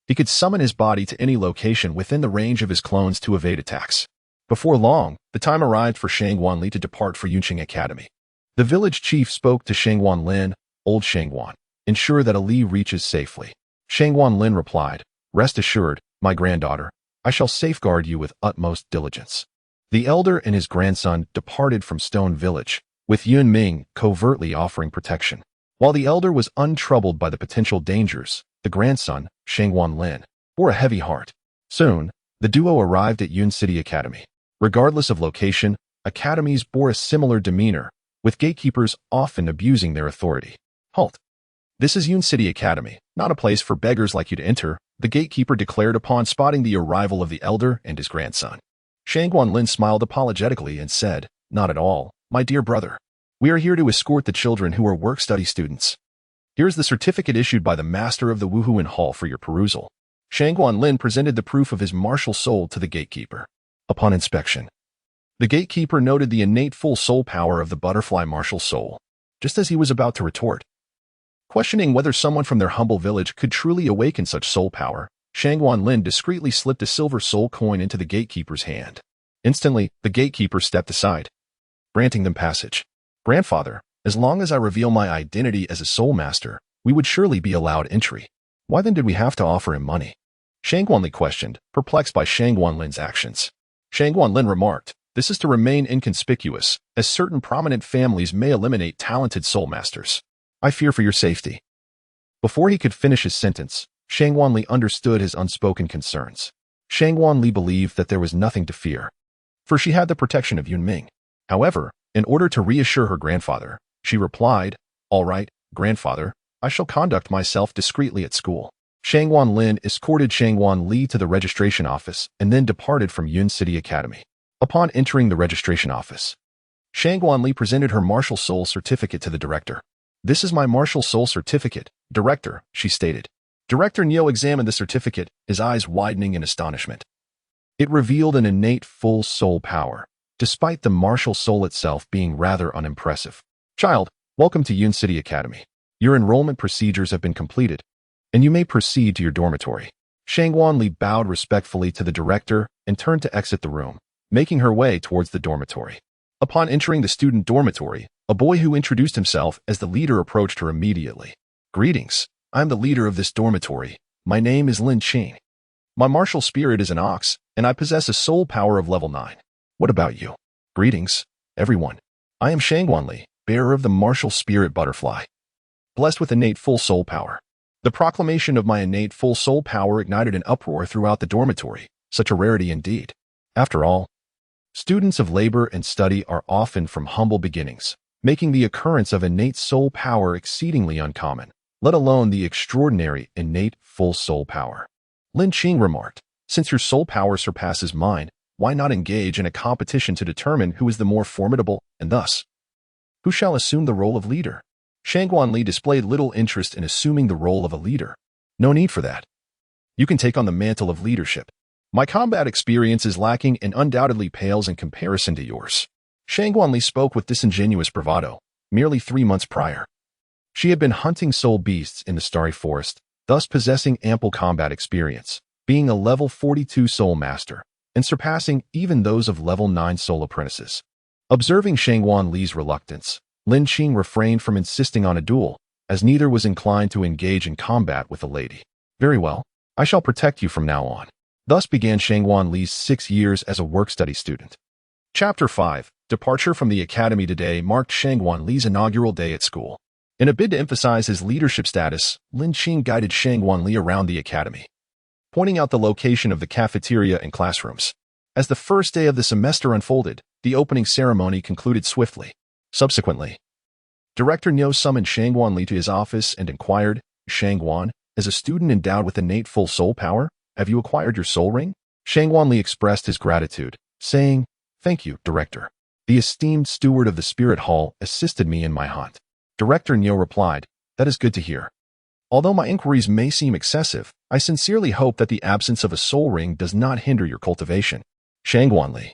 he could summon his body to any location within the range of his clones to evade attacks. Before long, the time arrived for Qianrenxue to depart for Yunqing Academy. The village chief spoke to Qianrenxue, old Qianrenxue, ensure that Ali reaches safely. Qianrenxue replied, rest assured, my granddaughter, I shall safeguard you with utmost diligence. The elder and his grandson departed from Stone Village, with Yun Ming covertly offering protection. While the elder was untroubled by the potential dangers, the grandson, Qianrenxue, bore a heavy heart. Soon, the duo arrived at Yun City Academy. Regardless of location, academies bore a similar demeanor, with gatekeepers often abusing their authority. Halt. This is Yun City Academy, not a place for beggars like you to enter, the gatekeeper declared upon spotting the arrival of the elder and his grandson. Qianrenxue smiled apologetically and said, not at all, my dear brother. We are here to escort the children who are work-study students. Here's the certificate issued by the master of the Wuhuan Hall for your perusal. Qianrenxue presented the proof of his martial soul to the gatekeeper. Upon inspection, the gatekeeper noted the innate full soul power of the butterfly martial soul, just as he was about to retort. Questioning whether someone from their humble village could truly awaken such soul power, Qianrenxue discreetly slipped a silver soul coin into the gatekeeper's hand. Instantly, the gatekeeper stepped aside, granting them passage. Grandfather, as long as I reveal my identity as a soul master, we would surely be allowed entry. Why then did we have to offer him money? Qianrenxue questioned, perplexed by Qianrenxue's actions. Qianrenxue remarked, this is to remain inconspicuous, as certain prominent families may eliminate talented soul masters. I fear for your safety. Before he could finish his sentence, Qianrenxue understood his unspoken concerns. Qianrenxue believed that there was nothing to fear, for she had the protection of Yun Ming. However, in order to reassure her grandfather, she replied, all right, grandfather, I shall conduct myself discreetly at school. Qianrenxue escorted Qianrenxue to the registration office and then departed from Yun City Academy. Upon entering the registration office, Qianrenxue presented her martial soul certificate to the director. This is my martial soul certificate, director, she stated. Director Neo examined the certificate, his eyes widening in astonishment. It revealed an innate full soul power, despite the martial soul itself being rather unimpressive. Child, welcome to Yun City Academy. Your enrollment procedures have been completed, and you may proceed to your dormitory. Qianrenxue bowed respectfully to the director and turned to exit the room, making her way towards the dormitory. Upon entering the student dormitory, a boy who introduced himself as the leader approached her immediately. Greetings, I'm the leader of this dormitory. My name is Lin Qing. My martial spirit is an ox, and I possess a soul power of level 9. What about you? Greetings, everyone. I am Qianrenxue, bearer of the martial spirit butterfly, blessed with innate full soul power. The proclamation of my innate full soul power ignited an uproar throughout the dormitory, such a rarity indeed. After all, students of labor and study are often from humble beginnings, making the occurrence of innate soul power exceedingly uncommon, let alone the extraordinary innate full soul power. Lin Qing remarked, since your soul power surpasses mine, why not engage in a competition to determine who is the more formidable, and thus, who shall assume the role of leader? Qianrenxue displayed little interest in assuming the role of a leader. No need for that. You can take on the mantle of leadership. My combat experience is lacking and undoubtedly pales in comparison to yours. Qianrenxue spoke with disingenuous bravado, merely 3 months prior. She had been hunting soul beasts in the starry forest, thus possessing ample combat experience, being a level 42 soul master, and surpassing even those of level 9 soul apprentices. Observing Qianrenxue's reluctance, Lin Qing refrained from insisting on a duel, as neither was inclined to engage in combat with a lady. Very well, I shall protect you from now on. Thus began Qianrenxue's 6 years as a work-study student. Chapter 5, Departure from the Academy. Today marked Qianrenxue's inaugural day at school. In a bid to emphasize his leadership status, Lin Qing guided Qianrenxue around the academy, pointing out the location of the cafeteria and classrooms. As the first day of the semester unfolded, the opening ceremony concluded swiftly. Subsequently, Director Niu summoned Qianrenxue to his office and inquired, Qianrenxue, as a student endowed with innate full soul power, have you acquired your soul ring? Qianrenxue expressed his gratitude, saying, Thank you, Director. The esteemed steward of the Spirit Hall assisted me in my hunt. Director Niu replied, That is good to hear. Although my inquiries may seem excessive, I sincerely hope that the absence of a soul ring does not hinder your cultivation. Qianrenxue,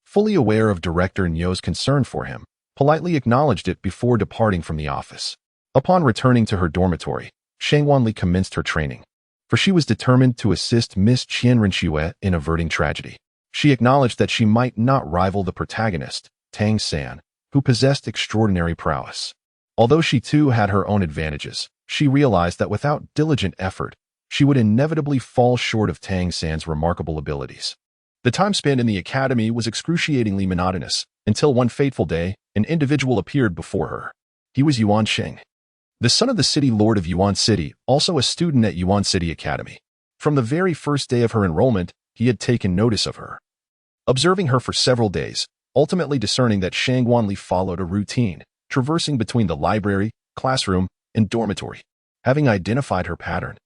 fully aware of Director Niu's concern for him, politely acknowledged it before departing from the office. Upon returning to her dormitory, Qianrenxue commenced her training, for she was determined to assist Miss Qianrenxue in averting tragedy. She acknowledged that she might not rival the protagonist, Tang San, who possessed extraordinary prowess. Although she too had her own advantages, she realized that without diligent effort, she would inevitably fall short of Tang San's remarkable abilities. The time spent in the academy was excruciatingly monotonous, until one fateful day, an individual appeared before her. He was Yuan Xing, the son of the city lord of Yuan City, also a student at Yuan City Academy. From the very first day of her enrollment, he had taken notice of her, observing her for several days, ultimately discerning that Qianrenxue followed a routine, traversing between the library, classroom, and dormitory. Having identified her pattern,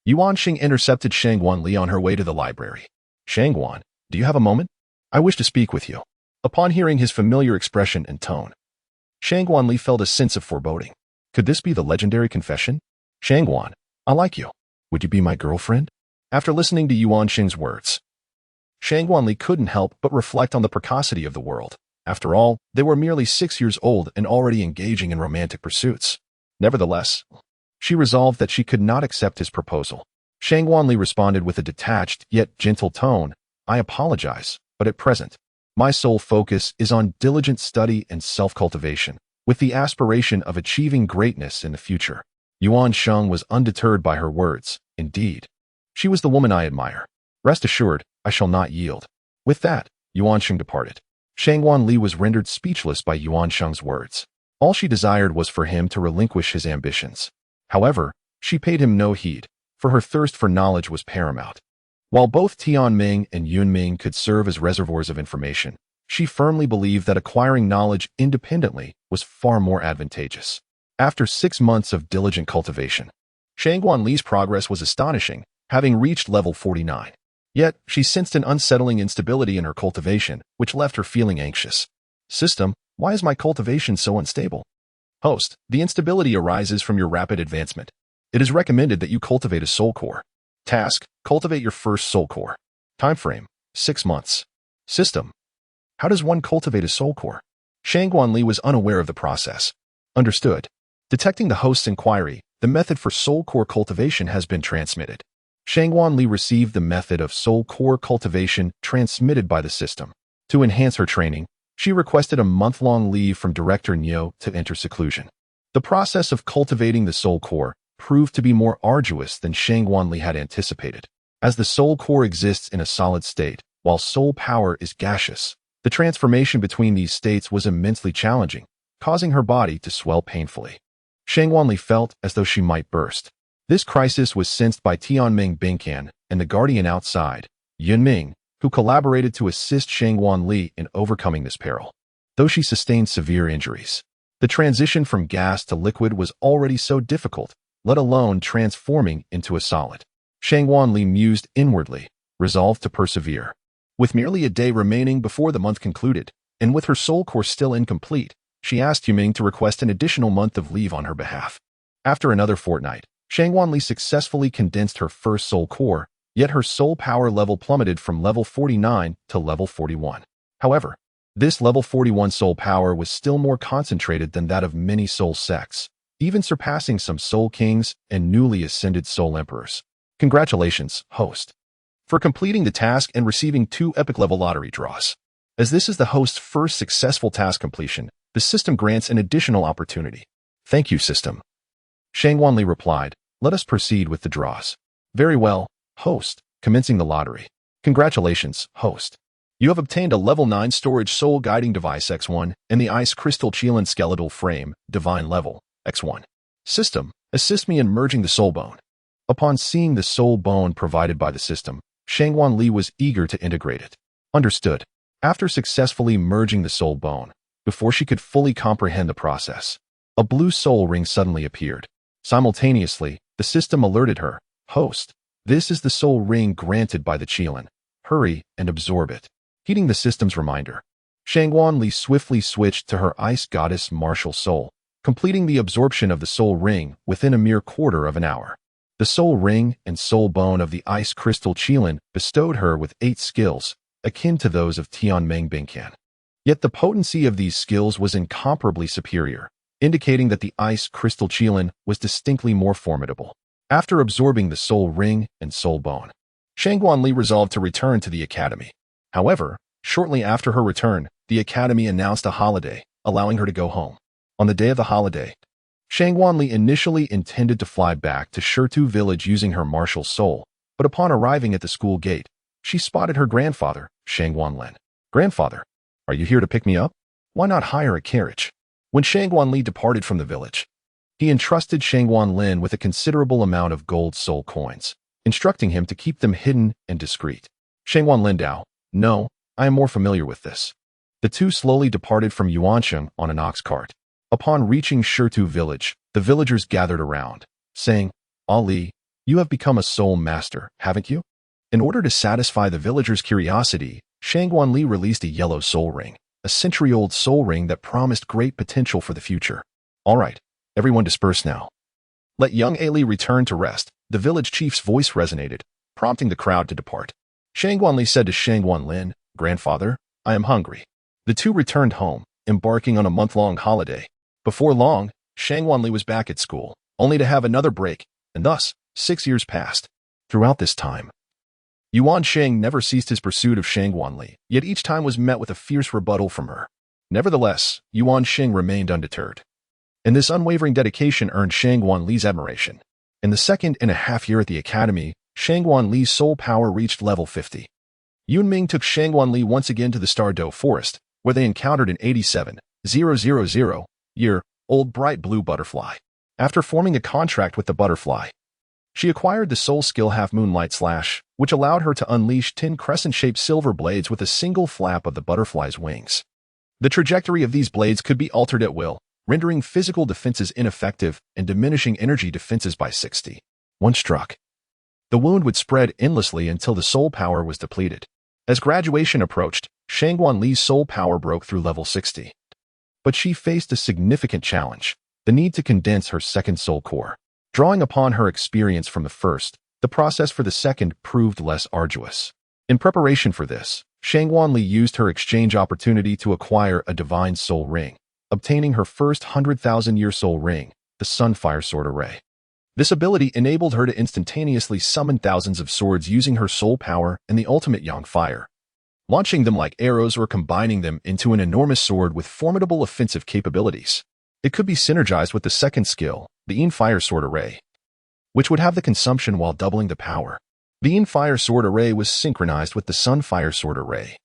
Yuan Xing intercepted Qianrenxue on her way to the library. Qianrenxue, do you have a moment? I wish to speak with you. Upon hearing his familiar expression and tone, Qianrenxue felt a sense of foreboding. Could this be the legendary confession? Qianrenxue, I like you. Would you be my girlfriend? After listening to Yuan Xing's words, Qianrenxue couldn't help but reflect on the precocity of the world. After all, they were merely 6 years old and already engaging in romantic pursuits. Nevertheless, she resolved that she could not accept his proposal. Qianrenxue responded with a detached yet gentle tone, I apologize, but at present, my sole focus is on diligent study and self-cultivation, with the aspiration of achieving greatness in the future. Yuan Xing was undeterred by her words. Indeed, she was the woman I admire. Rest assured, I shall not yield. With that, Yuan Xing departed. Qianrenxue was rendered speechless by Yuan Xing's words. All she desired was for him to relinquish his ambitions. However, she paid him no heed, for her thirst for knowledge was paramount. While both Tianming and Yunming could serve as reservoirs of information, she firmly believed that acquiring knowledge independently was far more advantageous. After 6 months of diligent cultivation, Qianrenxue's progress was astonishing, having reached level 49. Yet, she sensed an unsettling instability in her cultivation, which left her feeling anxious. System, why is my cultivation so unstable? Host, the instability arises from your rapid advancement. It is recommended that you cultivate a soul core. Task, cultivate your first soul core. Time frame, 6 months. System, how does one cultivate a soul core? Qianrenxue was unaware of the process. Understood. Detecting the host's inquiry, the method for soul core cultivation has been transmitted. Qianrenxue received the method of soul core cultivation transmitted by the system. To enhance her training, she requested a month-long leave from Director Niu to enter seclusion. The process of cultivating the soul core proved to be more arduous than Qianrenxue had anticipated. As the soul core exists in a solid state, while soul power is gaseous, The transformation between these states was immensely challenging, causing her body to swell painfully. Shangwanli felt as though she might burst. This crisis was sensed by Tianming Bingcan and the guardian outside, Yunming, who collaborated to assist Shangwanli in overcoming this peril. Though she sustained severe injuries, the transition from gas to liquid was already so difficult, let alone transforming into a solid. Shangwanli mused inwardly, resolved to persevere. With merely a day remaining before the month concluded, and with her soul core still incomplete, she asked Yuming to request an additional month of leave on her behalf. After another fortnight, Shangwanli successfully condensed her first soul core, yet her soul power level plummeted from level 49 to level 41. However, this level 41 soul power was still more concentrated than that of many soul sects, even surpassing some soul kings and newly ascended soul emperors. Congratulations, host, for completing the task and receiving 2 epic level lottery draws. As this is the host's first successful task completion, the system grants an additional opportunity. Thank you, system. Shangwanli replied, let us proceed with the draws. Very well, host, commencing the lottery. Congratulations, host. You have obtained a level 9 storage soul guiding device X1 and the ice crystal Qilin skeletal frame, divine level, X1. System, assist me in merging the soul bone. Upon seeing the soul bone provided by the system, Shangwanli was eager to integrate it. Understood. After successfully merging the soul bone, before she could fully comprehend the process, a blue soul ring suddenly appeared. Simultaneously, the system alerted her, host, this is the soul ring granted by the Qilin. Hurry and absorb it. Heeding the system's reminder, Shangwanli swiftly switched to her ice goddess martial soul, completing the absorption of the soul ring within a mere quarter of an hour. The soul ring and soul bone of the ice crystal Qilin bestowed her with 8 skills, akin to those of Tianming Bingcan. Yet the potency of these skills was incomparably superior, indicating that the ice crystal Qilin was distinctly more formidable. After absorbing the soul ring and soul bone, Shangwanli resolved to return to the academy. However, shortly after her return, the academy announced a holiday, allowing her to go home. On the day of the holiday, Shangwanli initially intended to fly back to Shirtu village using her martial soul, but upon arriving at the school gate, she spotted her grandfather, Shangwanlin. Grandfather, are you here to pick me up? Why not hire a carriage? When Shangwanli departed from the village, he entrusted Shangwanlin with a considerable amount of gold soul coins, instructing him to keep them hidden and discreet. Shangwanlin Dao, no, I am more familiar with this. The two slowly departed from Yuansheng on an ox cart. Upon reaching Shirtu village, the villagers gathered around, saying, Ali, you have become a soul master, haven't you? In order to satisfy the villagers' curiosity, Shangwanli released a yellow soul ring, a century-old soul ring that promised great potential for the future. All right, everyone disperse now. Let young Ali return to rest, the village chief's voice resonated, prompting the crowd to depart. Shangwanli said to Shangwanlin, Grandfather, I am hungry. The two returned home, embarking on a month-long holiday. Before long, Shangwanli was back at school, only to have another break, and thus, 6 years passed. Throughout this time, Yuan Sheng never ceased his pursuit of Shangwanli, yet each time was met with a fierce rebuttal from her. Nevertheless, Yuan Sheng remained undeterred. And this unwavering dedication earned Shangwanli's admiration. In the 2.5 year at the academy, Shangwanli's soul power reached level 50. Yunming took Shangwanli once again to the Stardow Forest, where they encountered an 87,000-year-old bright blue butterfly. After forming a contract with the butterfly, she acquired the soul skill Half-Moonlight Slash, which allowed her to unleash 10 crescent-shaped silver blades with a single flap of the butterfly's wings. The trajectory of these blades could be altered at will, rendering physical defenses ineffective and diminishing energy defenses by 60. Once struck, the wound would spread endlessly until the soul power was depleted. As graduation approached, Shangwanli's soul power broke through level 60. But she faced a significant challenge, the need to condense her second soul core. Drawing upon her experience from the first, the process for the second proved less arduous. In preparation for this, Shangwanli used her exchange opportunity to acquire a divine soul ring, obtaining her first 100,000-year soul ring, the Sunfire Sword Array. This ability enabled her to instantaneously summon thousands of swords using her soul power and the ultimate Yang Fire, launching them like arrows or combining them into an enormous sword with formidable offensive capabilities. It could be synergized with the second skill, the Fire Sword Array, which would have the consumption while doubling the power. The Fire Sword Array was synchronized with the Sunfire Sword Array,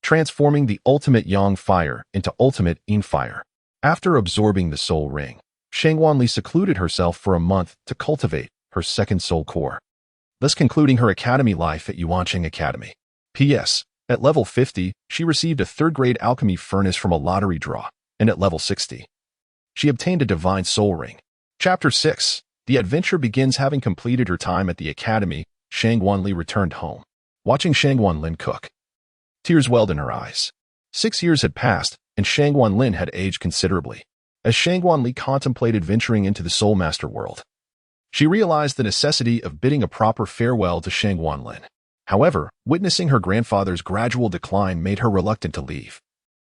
transforming the ultimate yang fire into ultimate yin fire. After absorbing the soul ring, Shangwanli secluded herself for a month to cultivate her second soul core, thus concluding her academy life at Yuanqing Academy. P.S. At level 50, she received a third-grade alchemy furnace from a lottery draw, and at level 60, she obtained a divine soul ring. Chapter 6. The adventure begins. Having completed her time at the academy, Shangwanli returned home. Watching Shangwanlin cook, tears welled in her eyes. 6 years had passed, and Shangwanlin had aged considerably. As Shangwanli contemplated venturing into the Soul Master world, she realized the necessity of bidding a proper farewell to Shangwanlin. However, witnessing her grandfather's gradual decline made her reluctant to leave,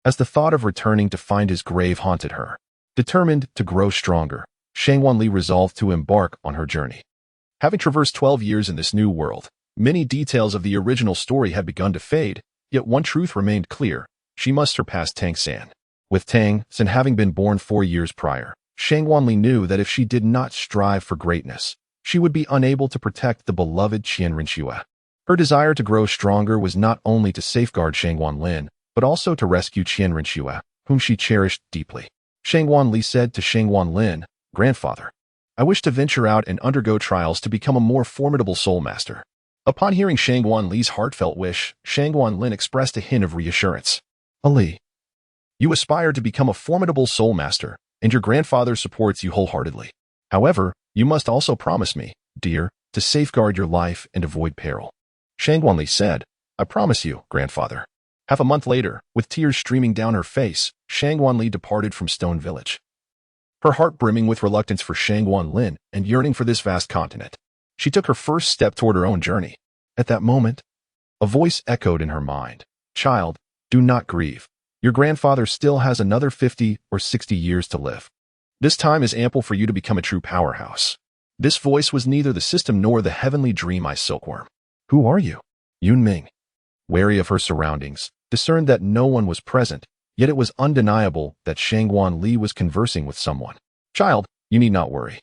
as the thought of returning to find his grave haunted her. Determined to grow stronger, Shangwanli resolved to embark on her journey. Having traversed 12 years in this new world, many details of the original story had begun to fade, yet one truth remained clear: she must surpass Tang San. With Tang San having been born 4 years prior, Shangwanli knew that if she did not strive for greatness, she would be unable to protect the beloved Qianrenxue. Her desire to grow stronger was not only to safeguard Shangwanlin, but also to rescue Qianrenxue, whom she cherished deeply. Shangwanli said to Shangwanlin, "Grandfather, I wish to venture out and undergo trials to become a more formidable soul master." Upon hearing Shangwanli's heartfelt wish, Shangwanlin expressed a hint of reassurance. "Ali, you aspire to become a formidable soul master, and your grandfather supports you wholeheartedly. However, you must also promise me, dear, to safeguard your life and avoid peril." Shangwanli said, "I promise you, grandfather." Half a month later, with tears streaming down her face, Shangwanli departed from Stone Village, her heart brimming with reluctance for Shangwanlin and yearning for this vast continent. She took her first step toward her own journey. At that moment, a voice echoed in her mind. "Child, do not grieve. Your grandfather still has another 50 or 60 years to live. This time is ample for you to become a true powerhouse." This voice was neither the system nor the heavenly dream-eye silkworm. "Who are you?" Yunming, wary of her surroundings, discerned that no one was present, yet it was undeniable that Shangwanli was conversing with someone. "Child, you need not worry.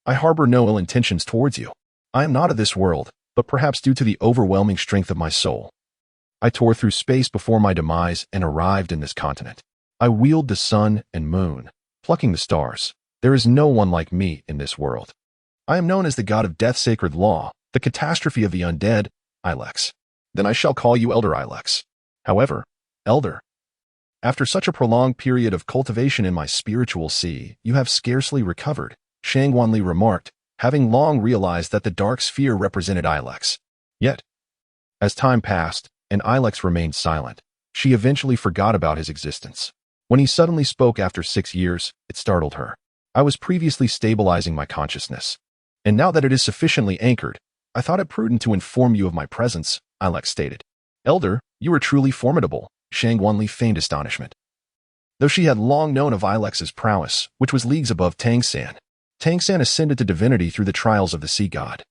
I harbor no ill intentions towards you. I am not of this world, but perhaps due to the overwhelming strength of my soul, I tore through space before my demise and arrived in this continent. I wield the sun and moon, plucking the stars. There is no one like me in this world. I am known as the god of death, sacred law, the catastrophe of the undead, Ilex. Then I shall call you Elder Ilex. However, Elder, after such a prolonged period of cultivation in my spiritual sea, you have scarcely recovered," Shangwanli remarked, having long realized that the dark sphere represented Ilex. Yet, as time passed, and Ilex remained silent, she eventually forgot about his existence. When he suddenly spoke after 6 years, it startled her. "I was previously stabilizing my consciousness, and now that it is sufficiently anchored, I thought it prudent to inform you of my presence," Ilex stated. "Elder, you are truly formidable," Shangwanli feigned astonishment. Though she had long known of Ilex's prowess, which was leagues above Tang San ascended to divinity through the trials of the sea god,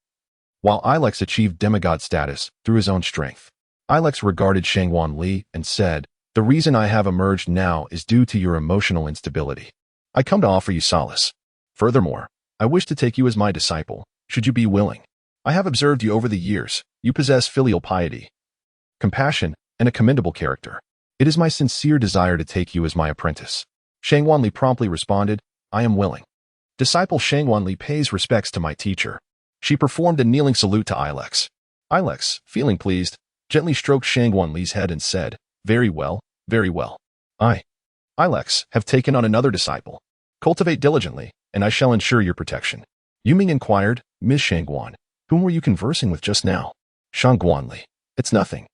while Ilex achieved demigod status through his own strength. Ilex regarded Shangwanli and said, "The reason I have emerged now is due to your emotional instability. I come to offer you solace. Furthermore, I wish to take you as my disciple, should you be willing. I have observed you over the years. You possess filial piety, compassion, and a commendable character. It is my sincere desire to take you as my apprentice." Shangwanli promptly responded, "I am willing." Disciple Shangwanli pays respects to my teacher. She performed a kneeling salute to Ilex. Ilex, feeling pleased, gently stroked Shangwanli's head and said, "Very well, very well. Ilex, have taken on another disciple. Cultivate diligently, and I shall ensure your protection." Yuming inquired, "Miss Shangwan, whom were you conversing with just now?" Shangwanli, "It's nothing.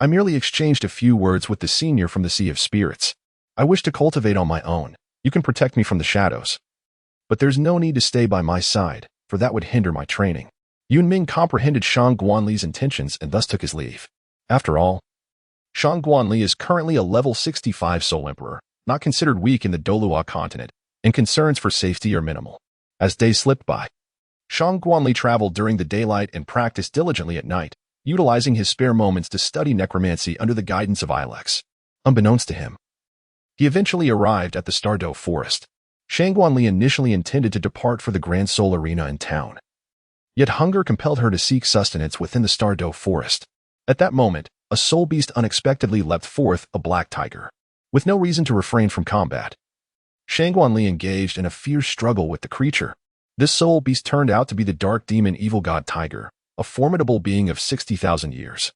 I merely exchanged a few words with the senior from the Sea of Spirits. I wish to cultivate on my own. You can protect me from the shadows, but there's no need to stay by my side, for that would hinder my training." Yunming comprehended Shangwanli's intentions and thus took his leave. After all, Shangwanli is currently a level 65 Soul Emperor, not considered weak in the Douluo Continent, and concerns for safety are minimal. As days slipped by, Shangwanli traveled during the daylight and practiced diligently at night, utilizing his spare moments to study necromancy under the guidance of Ilex. Unbeknownst to him, he eventually arrived at the Stardow Forest. Shangwanli initially intended to depart for the Grand Soul Arena in town. Yet hunger compelled her to seek sustenance within the Stardow Forest. At that moment, a soul beast unexpectedly leapt forth, a black tiger. With no reason to refrain from combat, Shangguanli engaged in a fierce struggle with the creature. This soul beast turned out to be the dark demon evil god tiger, a formidable being of 60,000 years.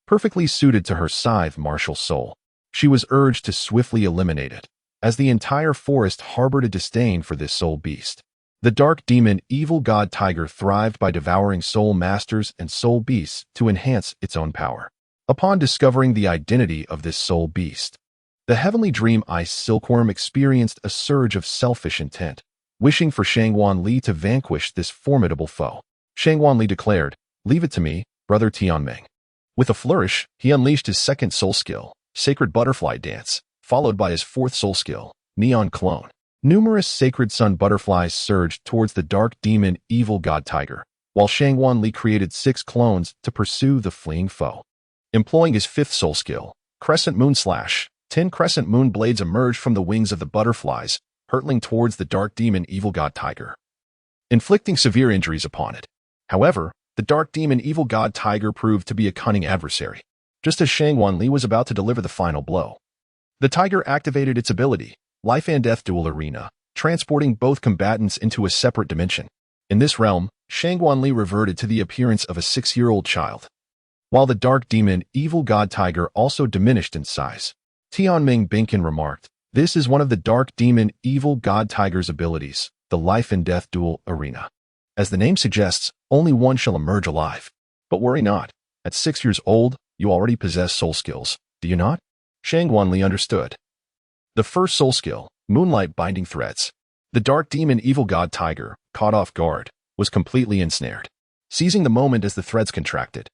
Perfectly suited to her scythe martial soul, she was urged to swiftly eliminate it, as the entire forest harbored a disdain for this soul beast. The dark demon evil god tiger thrived by devouring soul masters and soul beasts to enhance its own power. Upon discovering the identity of this soul beast, the heavenly dream ice silkworm experienced a surge of selfish intent, wishing for Shangguanli to vanquish this formidable foe. Shangguanli declared, "Leave it to me, brother Tianming." With a flourish, he unleashed his second soul skill, Sacred Butterfly Dance, followed by his fourth soul skill, Neon Clone. Numerous sacred sun butterflies surged towards the dark demon evil god tiger, while Shangguanli created 6 clones to pursue the fleeing foe. Employing his fifth soul skill, Crescent Moon Slash, 10 crescent moon blades emerged from the wings of the butterflies, hurtling towards the dark demon evil god tiger, inflicting severe injuries upon it. However, the dark demon evil god tiger proved to be a cunning adversary. Just as Shangguanli was about to deliver the final blow, the tiger activated its ability, Life and Death Dual Arena, transporting both combatants into a separate dimension. In this realm, Shangguanli reverted to the appearance of a 6-year-old child, while the dark demon evil god tiger also diminished in size. Tianming Binkin remarked, "This is one of the dark demon evil god tiger's abilities, the Life and Death Dual Arena. As the name suggests, only one shall emerge alive. But worry not, at 6 years old, you already possess soul skills, do you not?" Shangguanli understood. The first soul skill, Moonlight Binding Threads. The dark demon evil god tiger, caught off guard, was completely ensnared, seizing the moment as the threads contracted.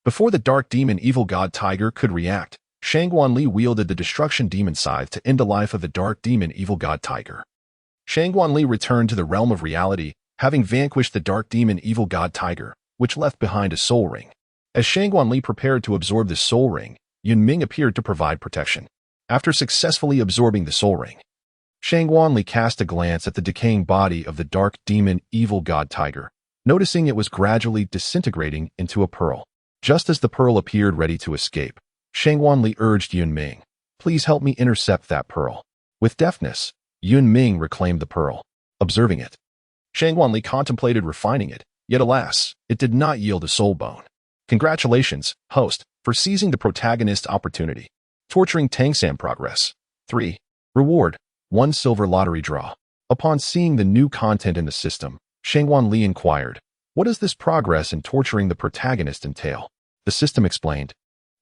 Before the dark demon evil god tiger could react, Shangguanli wielded the destruction Demon Scythe to end the life of the dark demon evil god tiger. Shangguanli returned to the realm of reality, having vanquished the dark demon evil god tiger, which left behind a soul ring. As Shangguanli prepared to absorb the soul ring, Yunming appeared to provide protection. After successfully absorbing the soul ring, Shangguanli cast a glance at the decaying body of the dark demon evil god tiger, noticing it was gradually disintegrating into a pearl. Just as the pearl appeared ready to escape, Shangguanli urged Yunming, "Please help me intercept that pearl." With deftness, Yunming reclaimed the pearl. Observing it, Shangguanli contemplated refining it, yet alas, it did not yield a soul bone. Congratulations, host, for seizing the protagonist's opportunity. Torturing Tang San progress. 3. Reward, 1 silver lottery draw. Upon seeing the new content in the system, Shangguanli inquired, "What does this progress in torturing the protagonist entail?" The system explained,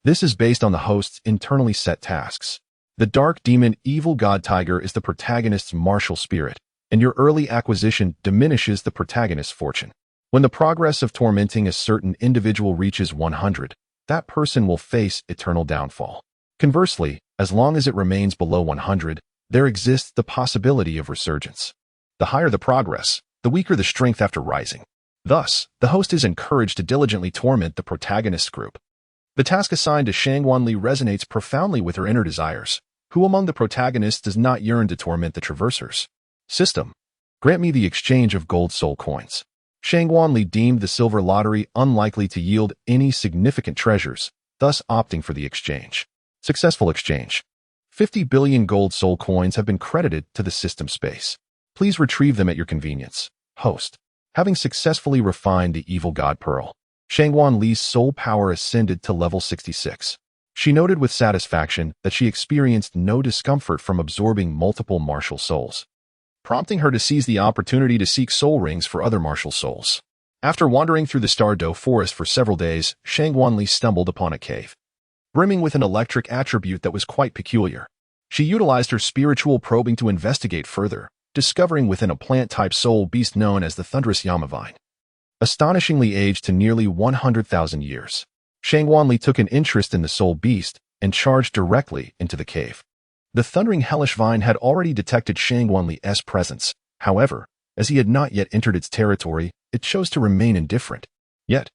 "This is based on the host's internally set tasks. The dark demon evil god tiger is the protagonist's martial spirit, and your early acquisition diminishes the protagonist's fortune. When the progress of tormenting a certain individual reaches 100, that person will face eternal downfall. Conversely, as long as it remains below 100, there exists the possibility of resurgence. The higher the progress, the weaker the strength after rising. Thus, the host is encouraged to diligently torment the protagonist's group." The task assigned to Shangguanli resonates profoundly with her inner desires. Who among the protagonists does not yearn to torment the traversers? System, grant me the exchange of gold soul coins. Shangguanli deemed the silver lottery unlikely to yield any significant treasures, thus opting for the exchange. Successful exchange. 50 billion gold soul coins have been credited to the system space. Please retrieve them at your convenience. Host, having successfully refined the evil god pearl, Shangguanli's soul power ascended to level 66. She noted with satisfaction that she experienced no discomfort from absorbing multiple martial souls, prompting her to seize the opportunity to seek soul rings for other martial souls. After wandering through the Stardow forest for several days, Shangguanli stumbled upon a cave, brimming with an electric attribute that was quite peculiar. She utilized her spiritual probing to investigate further, discovering within a plant-type soul beast known as the thunderous Yamavine, astonishingly aged to nearly 100,000 years. Shangguanli took an interest in the soul beast and charged directly into the cave. The thundering hellish vine had already detected Shangguanli's presence. However, as he had not yet entered its territory, it chose to remain indifferent. Yet,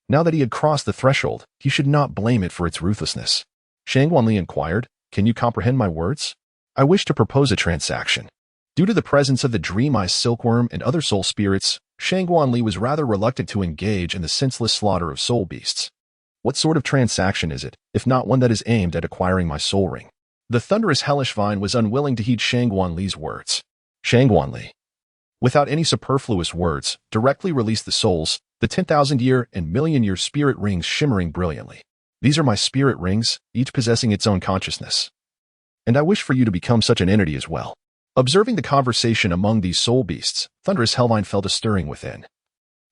now that he had crossed the threshold, he should not blame it for its ruthlessness. Shangguanli inquired, "Can you comprehend my words? I wish to propose a transaction." Due to the presence of the dream-eye silkworm and other soul spirits, Shangguanli was rather reluctant to engage in the senseless slaughter of soul beasts. What sort of transaction is it, if not one that is aimed at acquiring my soul ring? The thunderous hellish vine was unwilling to heed Shangguanli's words. Shangguanli, without any superfluous words, directly released the souls, the 10,000-year and million-year spirit rings shimmering brilliantly. These are my spirit rings, each possessing its own consciousness. And I wish for you to become such an entity as well. Observing the conversation among these soul beasts, thunderous hellvine felt a stirring within.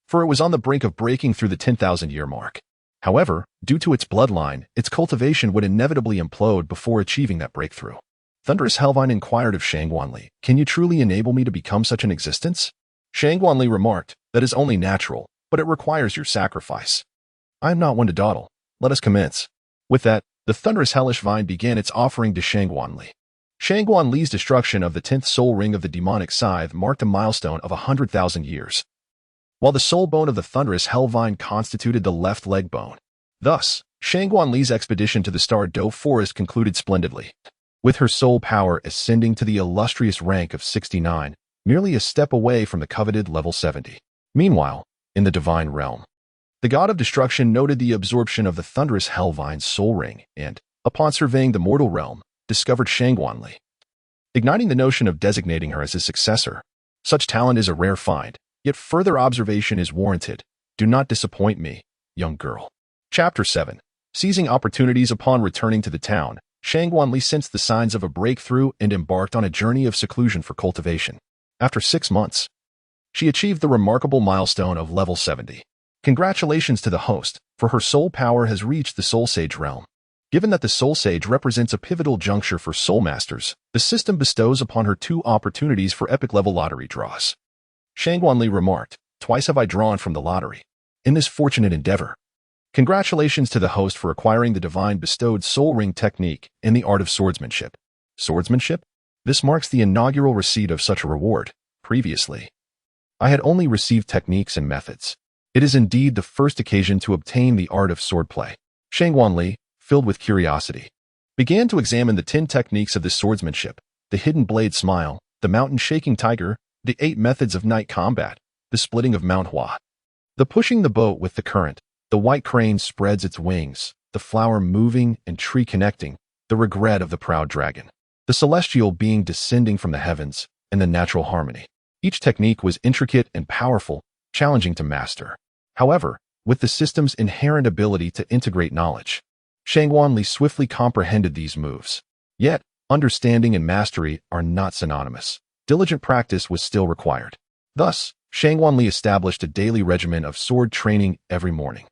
For it was on the brink of breaking through the 10,000-year mark. However, due to its bloodline, its cultivation would inevitably implode before achieving that breakthrough. Thunderous hellvine inquired of Shangguanli, "Can you truly enable me to become such an existence?" Shangguanli remarked, "That is only natural, but it requires your sacrifice. I am not one to dawdle. Let us commence." With that, the thunderous hellish vine began its offering to Shangguanli. Shangguanli's destruction of the 10th soul ring of the demonic scythe marked a milestone of 100,000 years, while the soul bone of the thunderous hellvine constituted the left leg bone. Thus, Shangguanli's expedition to the Star Doe Forest concluded splendidly, with her soul power ascending to the illustrious rank of 69, merely a step away from the coveted level 70. Meanwhile, in the divine realm, the god of destruction noted the absorption of the thunderous hellvine's soul ring and, upon surveying the mortal realm, discovered Shangguanli, igniting the notion of designating her as his successor. Such talent is a rare find, yet further observation is warranted. Do not disappoint me, young girl. Chapter 7. Seizing opportunities upon returning to the town, Shangguanli sensed the signs of a breakthrough and embarked on a journey of seclusion for cultivation. After 6 months, she achieved the remarkable milestone of level 70. Congratulations to the host, for her soul power has reached the Soul Sage realm. Given that the Soul Sage represents a pivotal juncture for soul masters, the system bestows upon her 2 opportunities for epic level lottery draws. Shangguanli remarked, "Twice have I drawn from the lottery in this fortunate endeavor. Congratulations to the host for acquiring the divine bestowed soul ring technique in the art of swordsmanship." Swordsmanship? This marks the inaugural receipt of such a reward. Previously, I had only received techniques and methods. It is indeed the first occasion to obtain the art of swordplay. Shangguanli, filled with curiosity, began to examine the 10 techniques of this swordsmanship: the hidden blade smile, the mountain shaking tiger, the 8 methods of night combat, the splitting of Mount Hua, the pushing the boat with the current, the white crane spreads its wings, the flower moving and tree connecting, the regret of the proud dragon, the celestial being descending from the heavens, and the natural harmony. Each technique was intricate and powerful, challenging to master. However, with the system's inherent ability to integrate knowledge, Shangguanli swiftly comprehended these moves. Yet, understanding and mastery are not synonymous. Diligent practice was still required. Thus, Shangguanli established a daily regimen of sword training every morning.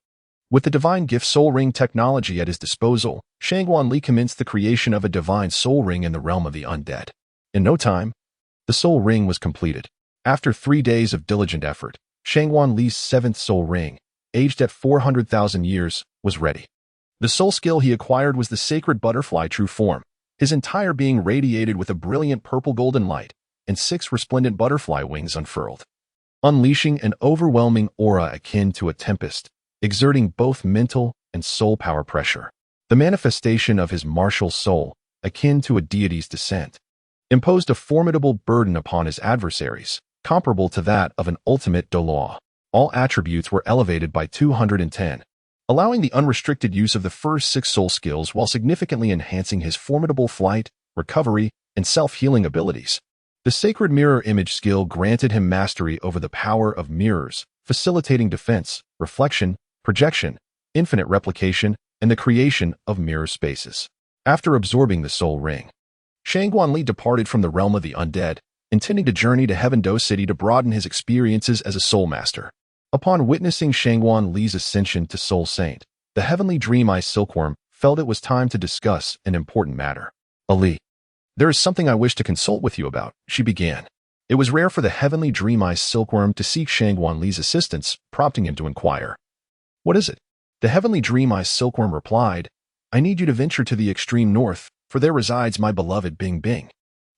With the divine gift soul ring technology at his disposal, Shangguanli commenced the creation of a divine soul ring in the realm of the undead. In no time, the soul ring was completed. After 3 days of diligent effort, Shangguanli's 7th soul ring, aged at 400,000 years, was ready. The soul skill he acquired was the sacred butterfly true form. His entire being radiated with a brilliant purple-golden light, and 6 resplendent butterfly wings unfurled, unleashing an overwhelming aura akin to a tempest, exerting both mental and soul power pressure. The manifestation of his martial soul, akin to a deity's descent, imposed a formidable burden upon his adversaries, comparable to that of an ultimate Douluo. All attributes were elevated by 210, allowing the unrestricted use of the first 6 soul skills while significantly enhancing his formidable flight, recovery, and self-healing abilities. The sacred mirror image skill granted him mastery over the power of mirrors, facilitating defense, reflection, projection, infinite replication, and the creation of mirror spaces. After absorbing the soul ring, Shangguanli departed from the realm of the undead, intending to journey to Heaven Do City to broaden his experiences as a soul master. Upon witnessing Shangguanli's ascension to Soul Saint, the heavenly dream-eye silkworm felt it was time to discuss an important matter. "Ali, there is something I wish to consult with you about," she began. It was rare for the heavenly dream-eye silkworm to seek Shangguanli's assistance, prompting him to inquire, "What is it?" The heavenly dream-eye silkworm replied, "I need you to venture to the extreme north, for there resides my beloved Bing Bing.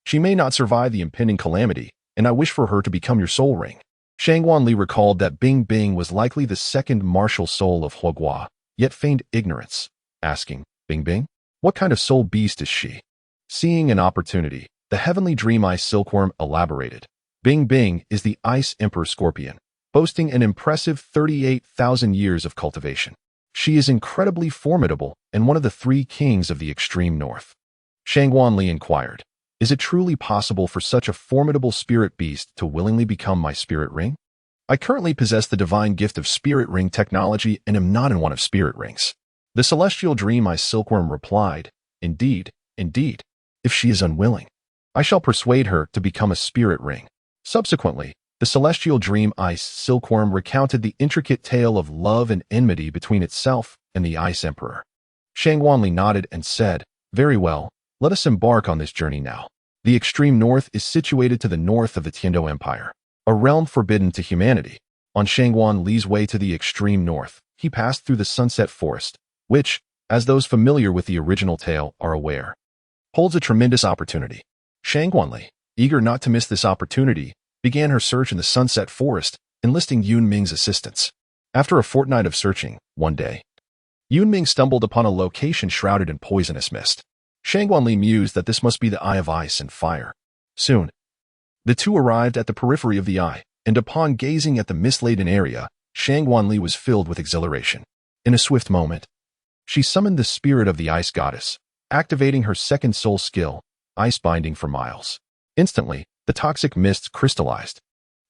She may not survive the impending calamity, and I wish for her to become your soul ring." Shangguanli recalled that Bing Bing was likely the 2nd martial soul of Huogua, yet feigned ignorance, asking, "Bing Bing? What kind of soul beast is she?" Seeing an opportunity, the heavenly dream-eye silkworm elaborated. Bing Bing is the Ice Emperor Scorpion, boasting an impressive 38,000 years of cultivation. She is incredibly formidable and one of the three kings of the extreme north. Shangguanli inquired, is it truly possible for such a formidable spirit beast to willingly become my spirit ring? I currently possess the divine gift of spirit ring technology and am not in one of spirit rings. The celestial dream eye silkworm replied, indeed, indeed. If she is unwilling, I shall persuade her to become a spirit ring. Subsequently, the celestial dream ice silkworm recounted the intricate tale of love and enmity between itself and the Ice Emperor. Shangguanli nodded and said, very well, let us embark on this journey now. The extreme north is situated to the north of the Tiando Empire, a realm forbidden to humanity. On Shangguanli's way to the extreme north, he passed through the Sunset Forest, which, as those familiar with the original tale are aware, holds a tremendous opportunity. Shangguanli, eager not to miss this opportunity, began her search in the Sunset Forest, enlisting Yunming's assistance. After a fortnight of searching, one day, Yunming stumbled upon a location shrouded in poisonous mist. Shangguanli mused that this must be the Eye of Ice and Fire. Soon, the two arrived at the periphery of the eye, and upon gazing at the mist-laden area, Shangguanli was filled with exhilaration. In a swift moment, she summoned the spirit of the ice goddess, activating her second soul skill, ice binding for miles. Instantly, the toxic mists crystallized,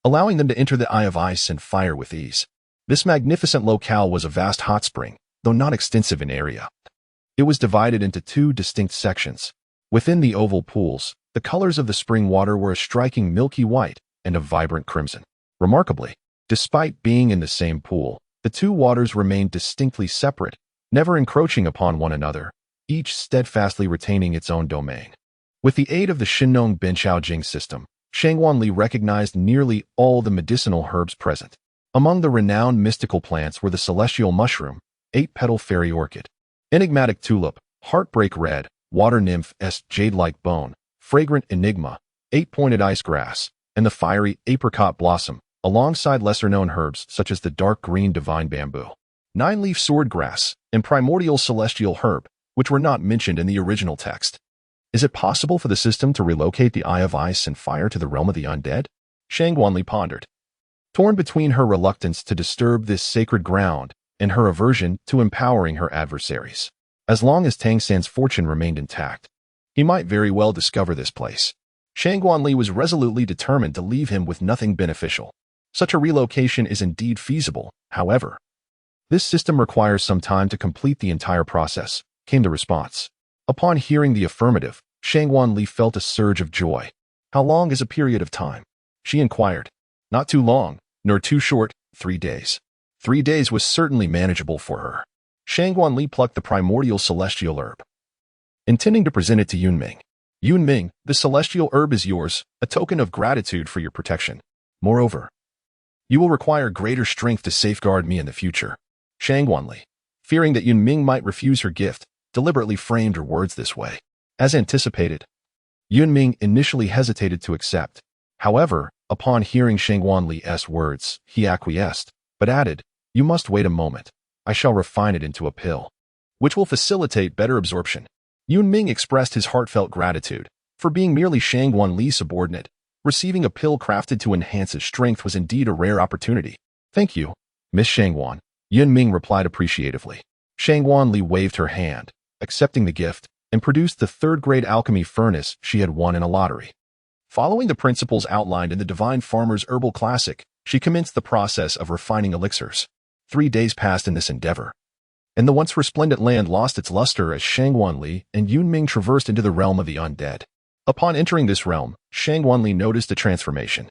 allowing them to enter the Eye of Ice and Fire with ease. This magnificent locale was a vast hot spring, though not extensive in area. It was divided into two distinct sections. Within the oval pools, the colors of the spring water were a striking milky white and a vibrant crimson. Remarkably, despite being in the same pool, the two waters remained distinctly separate, never encroaching upon one another, each steadfastly retaining its own domain. With the aid of the Shinnong Benchao Jing system, Shangguanli recognized nearly all the medicinal herbs present. Among the renowned mystical plants were the celestial mushroom, 8-petal fairy orchid, enigmatic tulip, heartbreak red, water nymph s jade-like bone, fragrant enigma, 8-pointed ice grass, and the fiery apricot blossom, alongside lesser-known herbs such as the dark green divine bamboo, 9-leaf swordgrass, and primordial celestial herb, which were not mentioned in the original text. Is it possible for the system to relocate the Eye of Ice and Fire to the realm of the undead? Shangguanli pondered, torn between her reluctance to disturb this sacred ground and her aversion to empowering her adversaries. As long as Tang San's fortune remained intact, he might very well discover this place. Shangguanli was resolutely determined to leave him with nothing beneficial. Such a relocation is indeed feasible, however. This system requires some time to complete the entire process, came the response. Upon hearing the affirmative, Shangguanli felt a surge of joy. How long is a period of time? She inquired. Not too long, nor too short, 3 days. 3 days was certainly manageable for her. Shangguanli plucked the primordial celestial herb, intending to present it to Yunming. Yunming, the celestial herb is yours, a token of gratitude for your protection. Moreover, you will require greater strength to safeguard me in the future. Shangguanli, fearing that Yunming might refuse her gift, deliberately framed her words this way. As anticipated, Yunming initially hesitated to accept. However, upon hearing Shangguanli's words, he acquiesced, but added, you must wait a moment. I shall refine it into a pill, which will facilitate better absorption. Yunming expressed his heartfelt gratitude. For being merely Shangguanli's subordinate, receiving a pill crafted to enhance his strength was indeed a rare opportunity. Thank you, Miss Shangguan, Yunming replied appreciatively. Shangguanli waved her hand, accepting the gift, and produced the third-grade alchemy furnace she had won in a lottery. Following the principles outlined in the Divine Farmer's Herbal Classic, she commenced the process of refining elixirs. 3 days passed in this endeavor, and the once resplendent land lost its luster as Shangguanli and Yunming traversed into the realm of the undead. Upon entering this realm, Shangguanli noticed a transformation.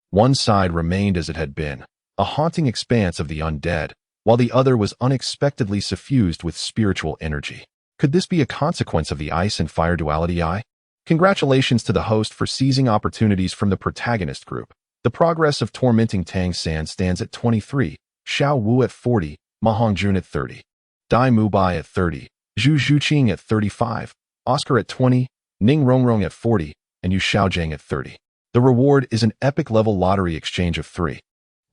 One side remained as it had been, a haunting expanse of the undead, while the other was unexpectedly suffused with spiritual energy. Could this be a consequence of the ice and fire duality eye? Congratulations to the host for seizing opportunities from the protagonist group. The progress of tormenting Tang San stands at 23, Xiao Wu at 40, Ma Hongjun at 30, Dai Mubai at 30, Zhu Zhuqing at 35, Oscar at 20, Ning Rongrong at 40, and Yu Xiaojiang at 30. The reward is an epic level lottery exchange of 3.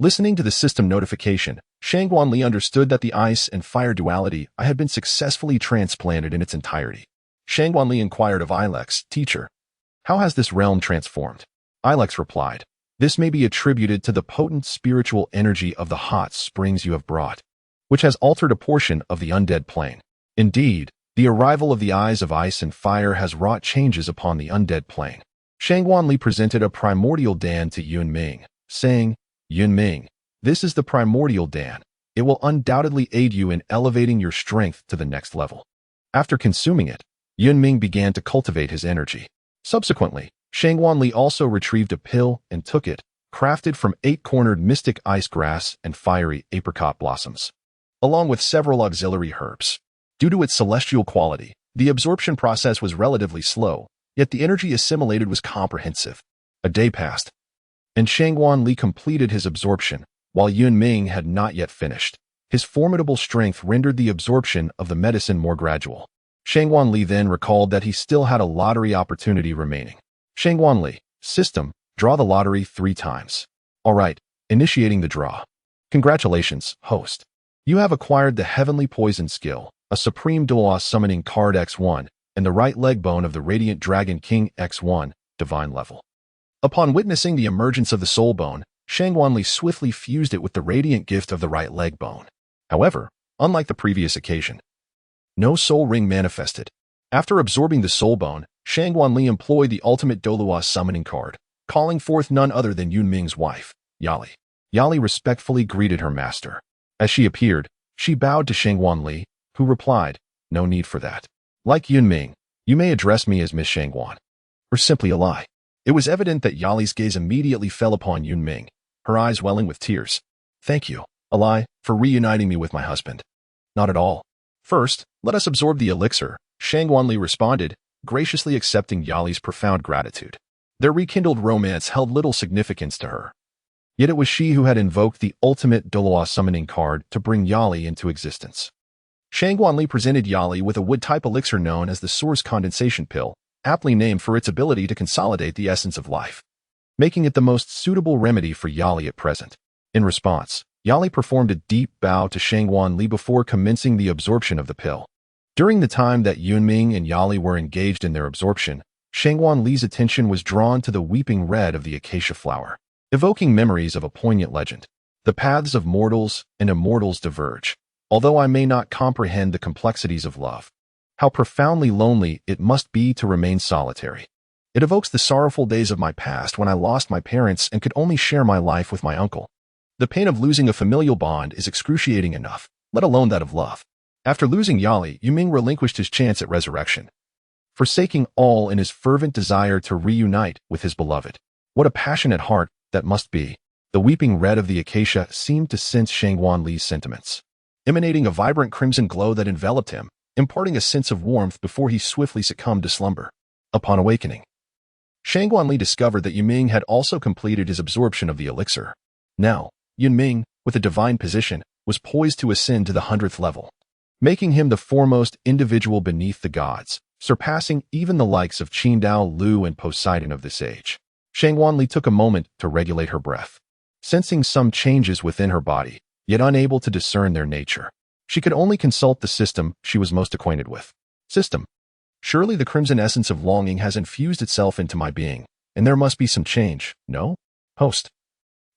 Listening to the system notification, Shangguanli understood that the ice and fire duality had been successfully transplanted in its entirety. Shangguanli inquired of Ilex, teacher, how has this realm transformed? Ilex replied, this may be attributed to the potent spiritual energy of the hot springs you have brought. which has altered a portion of the undead plane. Indeed, the arrival of the Eyes of Ice and Fire has wrought changes upon the undead plane. Shangguanli presented a primordial Dan to Yunming, saying, Yunming, this is the primordial Dan. It will undoubtedly aid you in elevating your strength to the next level. After consuming it, Yunming began to cultivate his energy. Subsequently, Shangguanli also retrieved a pill and took it, crafted from 8-cornered mystic ice grass and fiery apricot blossoms, along with several auxiliary herbs. Due to its celestial quality, the absorption process was relatively slow, yet the energy assimilated was comprehensive. A day passed, and Shangguanli completed his absorption, while Yunming had not yet finished. His formidable strength rendered the absorption of the medicine more gradual. Shangguanli then recalled that he still had a lottery opportunity remaining. Shangguanli, system, draw the lottery 3 times. Alright, initiating the draw. Congratulations, host. You have acquired the Heavenly Poison skill, a Supreme Duo Summoning Card X1, and the right leg bone of the Radiant Dragon King X1, Divine level. Upon witnessing the emergence of the soul bone, Shangguanli swiftly fused it with the radiant gift of the right leg bone. However, unlike the previous occasion, no soul ring manifested. After absorbing the soul bone, Shangguanli employed the ultimate Douluo summoning card, calling forth none other than Yunming's wife, Yali. Yali respectfully greeted her master. As she appeared, she bowed to Shangguanli, who replied, no need for that. Like Yunming, you may address me as Miss Shangguan, or simply Alai. It was evident that Yali's gaze immediately fell upon Yunming, her eyes welling with tears. Thank you, Alai, for reuniting me with my husband. Not at all. First, let us absorb the elixir, Shangguanli responded, graciously accepting Yali's profound gratitude. Their rekindled romance held little significance to her. Yet it was she who had invoked the ultimate Douluo summoning card to bring Yali into existence. Shangguanli presented Yali with a wood-type elixir known as the Source Condensation Pill, aptly named for its ability to consolidate the essence of life, making it the most suitable remedy for Yali at present. In response, Yali performed a deep bow to Shangguanli before commencing the absorption of the pill. During the time that Yunming and Yali were engaged in their absorption, Shangguanli's attention was drawn to the weeping red of the acacia flower, evoking memories of a poignant legend. The paths of mortals and immortals diverge. Although I may not comprehend the complexities of love, how profoundly lonely it must be to remain solitary. It evokes the sorrowful days of my past when I lost my parents and could only share my life with my uncle. The pain of losing a familial bond is excruciating enough, let alone that of love. After losing Yali, Yunming relinquished his chance at resurrection, forsaking all in his fervent desire to reunite with his beloved. What a passionate heart that must be. The weeping red of the acacia seemed to sense Shangguanli's sentiments, emanating a vibrant crimson glow that enveloped him, imparting a sense of warmth before he swiftly succumbed to slumber. Upon awakening, Shangguanli discovered that Yunming had also completed his absorption of the elixir. Now, Yunming, with a divine position, was poised to ascend to the 100th level, making him the foremost individual beneath the gods, surpassing even the likes of Qingdao, Lu, and Poseidon of this age. Shangguanli took a moment to regulate her breath, sensing some changes within her body, yet unable to discern their nature. She could only consult the system she was most acquainted with. System. Surely the crimson essence of longing has infused itself into my being, and there must be some change, no? Host.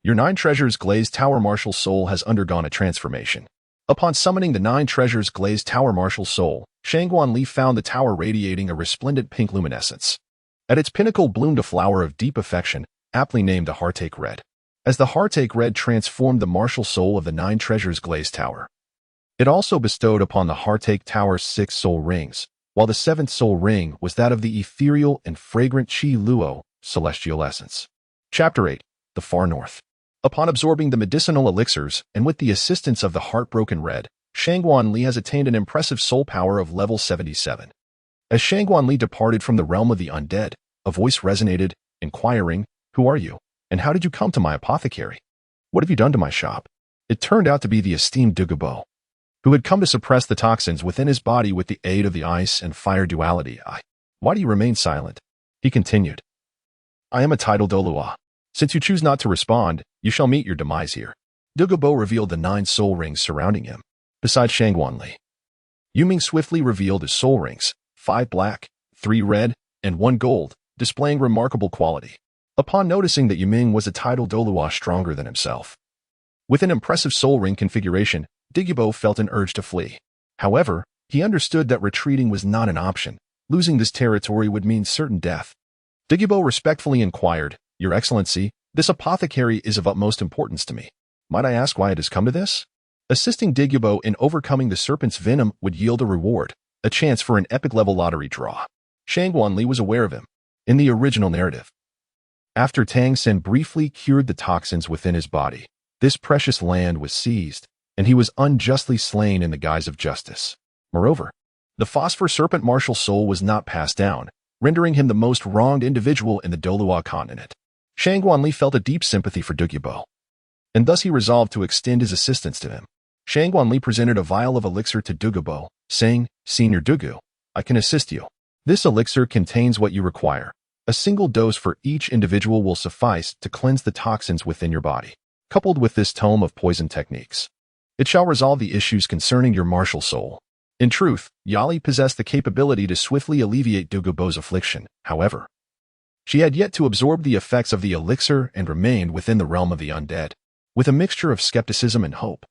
Your Nine Treasures Glazed Tower Martial Soul has undergone a transformation. Upon summoning the Nine Treasures Glazed Tower Martial Soul, Shangguanli found the tower radiating a resplendent pink luminescence. At its pinnacle bloomed a flower of deep affection, aptly named the Heartache Red. As the Heartache Red transformed the martial soul of the Nine Treasures Glazed Tower, it also bestowed upon the Heartache Tower 6 soul rings, while the 7th soul ring was that of the ethereal and fragrant Qi Luo, celestial essence. Chapter 8. The Far North. Upon absorbing the medicinal elixirs, and with the assistance of the Heartbroken Red, Shangguanli has attained an impressive soul power of level 77. As Shangguanli departed from the realm of the undead, a voice resonated, inquiring, "Who are you? And how did you come to my apothecary? What have you done to my shop?" It turned out to be the esteemed Dugu, who had come to suppress the toxins within his body with the aid of the ice and fire duality. Why do you remain silent? He continued. I am a titled Douluo. Since you choose not to respond, you shall meet your demise here. Dugu revealed the 9 soul rings surrounding him. Besides Shangguanli, Yunming swiftly revealed his soul rings, 5 black, 3 red, and 1 gold, displaying remarkable quality. Upon noticing that Yunming was a titled Douluo stronger than himself, with an impressive soul ring configuration, Dugu felt an urge to flee. However, he understood that retreating was not an option. Losing this territory would mean certain death. Dugu respectfully inquired, "Your Excellency, this apothecary is of utmost importance to me. Might I ask why it has come to this?" Assisting Dugu in overcoming the serpent's venom would yield a reward, a chance for an epic-level lottery draw. Shangguanli was aware of him. In the original narrative, after Tang San briefly cured the toxins within his body, this precious land was seized, and he was unjustly slain in the guise of justice. Moreover, the phosphor serpent martial soul was not passed down, rendering him the most wronged individual in the Douluo Continent. Shangguanli felt a deep sympathy for Dugu, and thus he resolved to extend his assistance to him. Shangguanli presented a vial of elixir to Dugu, saying, "Senior Dugu, I can assist you. This elixir contains what you require. A single dose for each individual will suffice to cleanse the toxins within your body. Coupled with this tome of poison techniques, it shall resolve the issues concerning your martial soul." In truth, Yali possessed the capability to swiftly alleviate Dugu's affliction. However, she had yet to absorb the effects of the elixir and remained within the realm of the undead. With a mixture of skepticism and hope,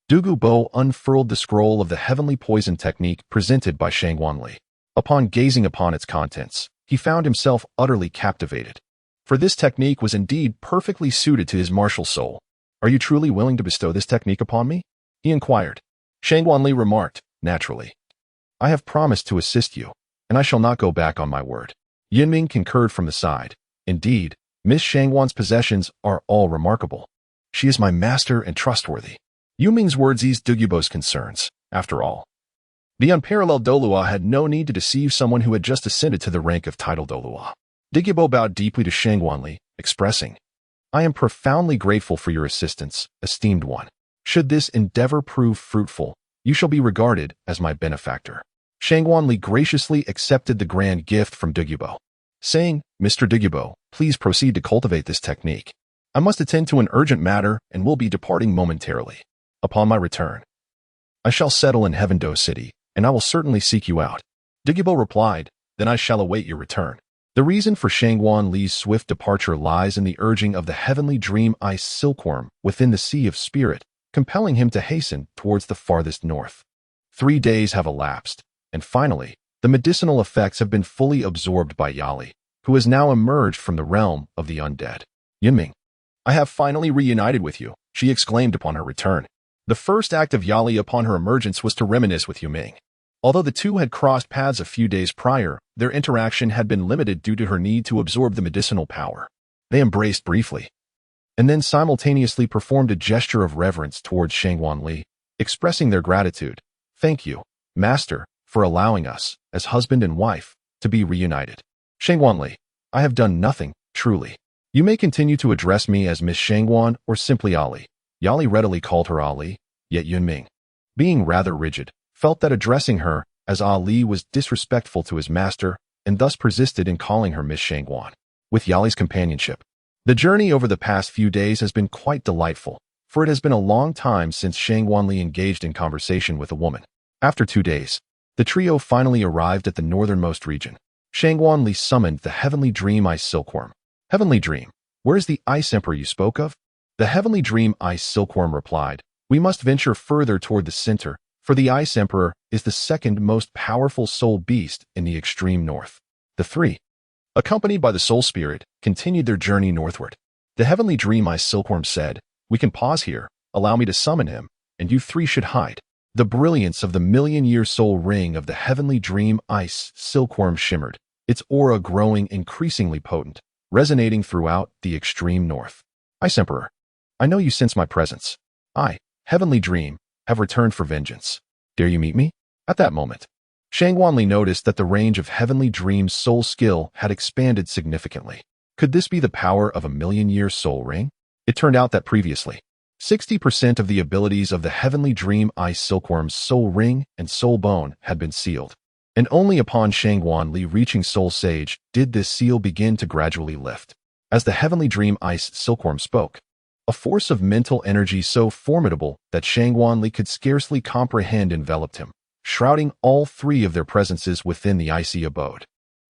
Dugu unfurled the scroll of the heavenly poison technique presented by Shangguanli. Upon gazing upon its contents, he found himself utterly captivated. For this technique was indeed perfectly suited to his martial soul. "Are you truly willing to bestow this technique upon me?" he inquired. Shangguanli remarked, "Naturally. I have promised to assist you, and I shall not go back on my word." Yunming concurred from the side. "Indeed, Miss Shangguan's possessions are all remarkable. She is my master and trustworthy." Yuming's words eased Dugu's concerns. After all, the unparalleled Douluo had no need to deceive someone who had just ascended to the rank of title Douluo. Dugu bowed deeply to Shangguanli, expressing, "I am profoundly grateful for your assistance, esteemed one. Should this endeavor prove fruitful, you shall be regarded as my benefactor." Shangguanli graciously accepted the grand gift from Dugu, saying, "Mr. Dugu, please proceed to cultivate this technique. I must attend to an urgent matter and will be departing momentarily. Upon my return, I shall settle in Heavendo City, and I will certainly seek you out." Dugu replied, "Then I shall await your return." The reason for Shangguanli's swift departure lies in the urging of the heavenly dream ice silkworm within the Sea of Spirit, compelling him to hasten towards the farthest north. 3 days have elapsed, and finally, the medicinal effects have been fully absorbed by Yali, who has now emerged from the realm of the undead. "Yunming, I have finally reunited with you," she exclaimed upon her return. The first act of Yali upon her emergence was to reminisce with Yunming. Although the two had crossed paths a few days prior, their interaction had been limited due to her need to absorb the medicinal power. They embraced briefly, and then simultaneously performed a gesture of reverence towards Shangguanli, expressing their gratitude. "Thank you, Master, for allowing us, as husband and wife, to be reunited." "Shangguanli, I have done nothing, truly. You may continue to address me as Miss Shangguan or simply Ali." Yali readily called her Ali, yet Yunming, being rather rigid, felt that addressing her as Ali was disrespectful to his master and thus persisted in calling her Miss Shangguan. With Yali's companionship, the journey over the past few days has been quite delightful, for it has been a long time since Shangguanli engaged in conversation with a woman. After 2 days, the trio finally arrived at the northernmost region. Shangguanli summoned the heavenly dream ice silkworm. "Heavenly dream, where is the ice emperor you spoke of?" The heavenly dream ice silkworm replied, "We must venture further toward the center, for the ice emperor is the second most powerful soul beast in the extreme north." The three, accompanied by the soul spirit, continued their journey northward. The heavenly dream ice silkworm said, "We can pause here, allow me to summon him, and you three should hide." The brilliance of the million-year soul ring of the heavenly dream ice silkworm shimmered, its aura growing increasingly potent, resonating throughout the extreme north. "Ice Emperor, I know you sense my presence. I, Heavenly Dream, have returned for vengeance. Dare you meet me?" At that moment, Shangguanli noticed that the range of Heavenly Dream's soul skill had expanded significantly. Could this be the power of a million-year soul ring? It turned out that previously, 60% of the abilities of the Heavenly Dream Ice Silkworm's soul ring and soul bone had been sealed, and only upon Shangguanli reaching Soul Sage did this seal begin to gradually lift. As the Heavenly Dream Ice Silkworm spoke, a force of mental energy so formidable that Shangguanli could scarcely comprehend enveloped him, shrouding all three of their presences within the icy abode.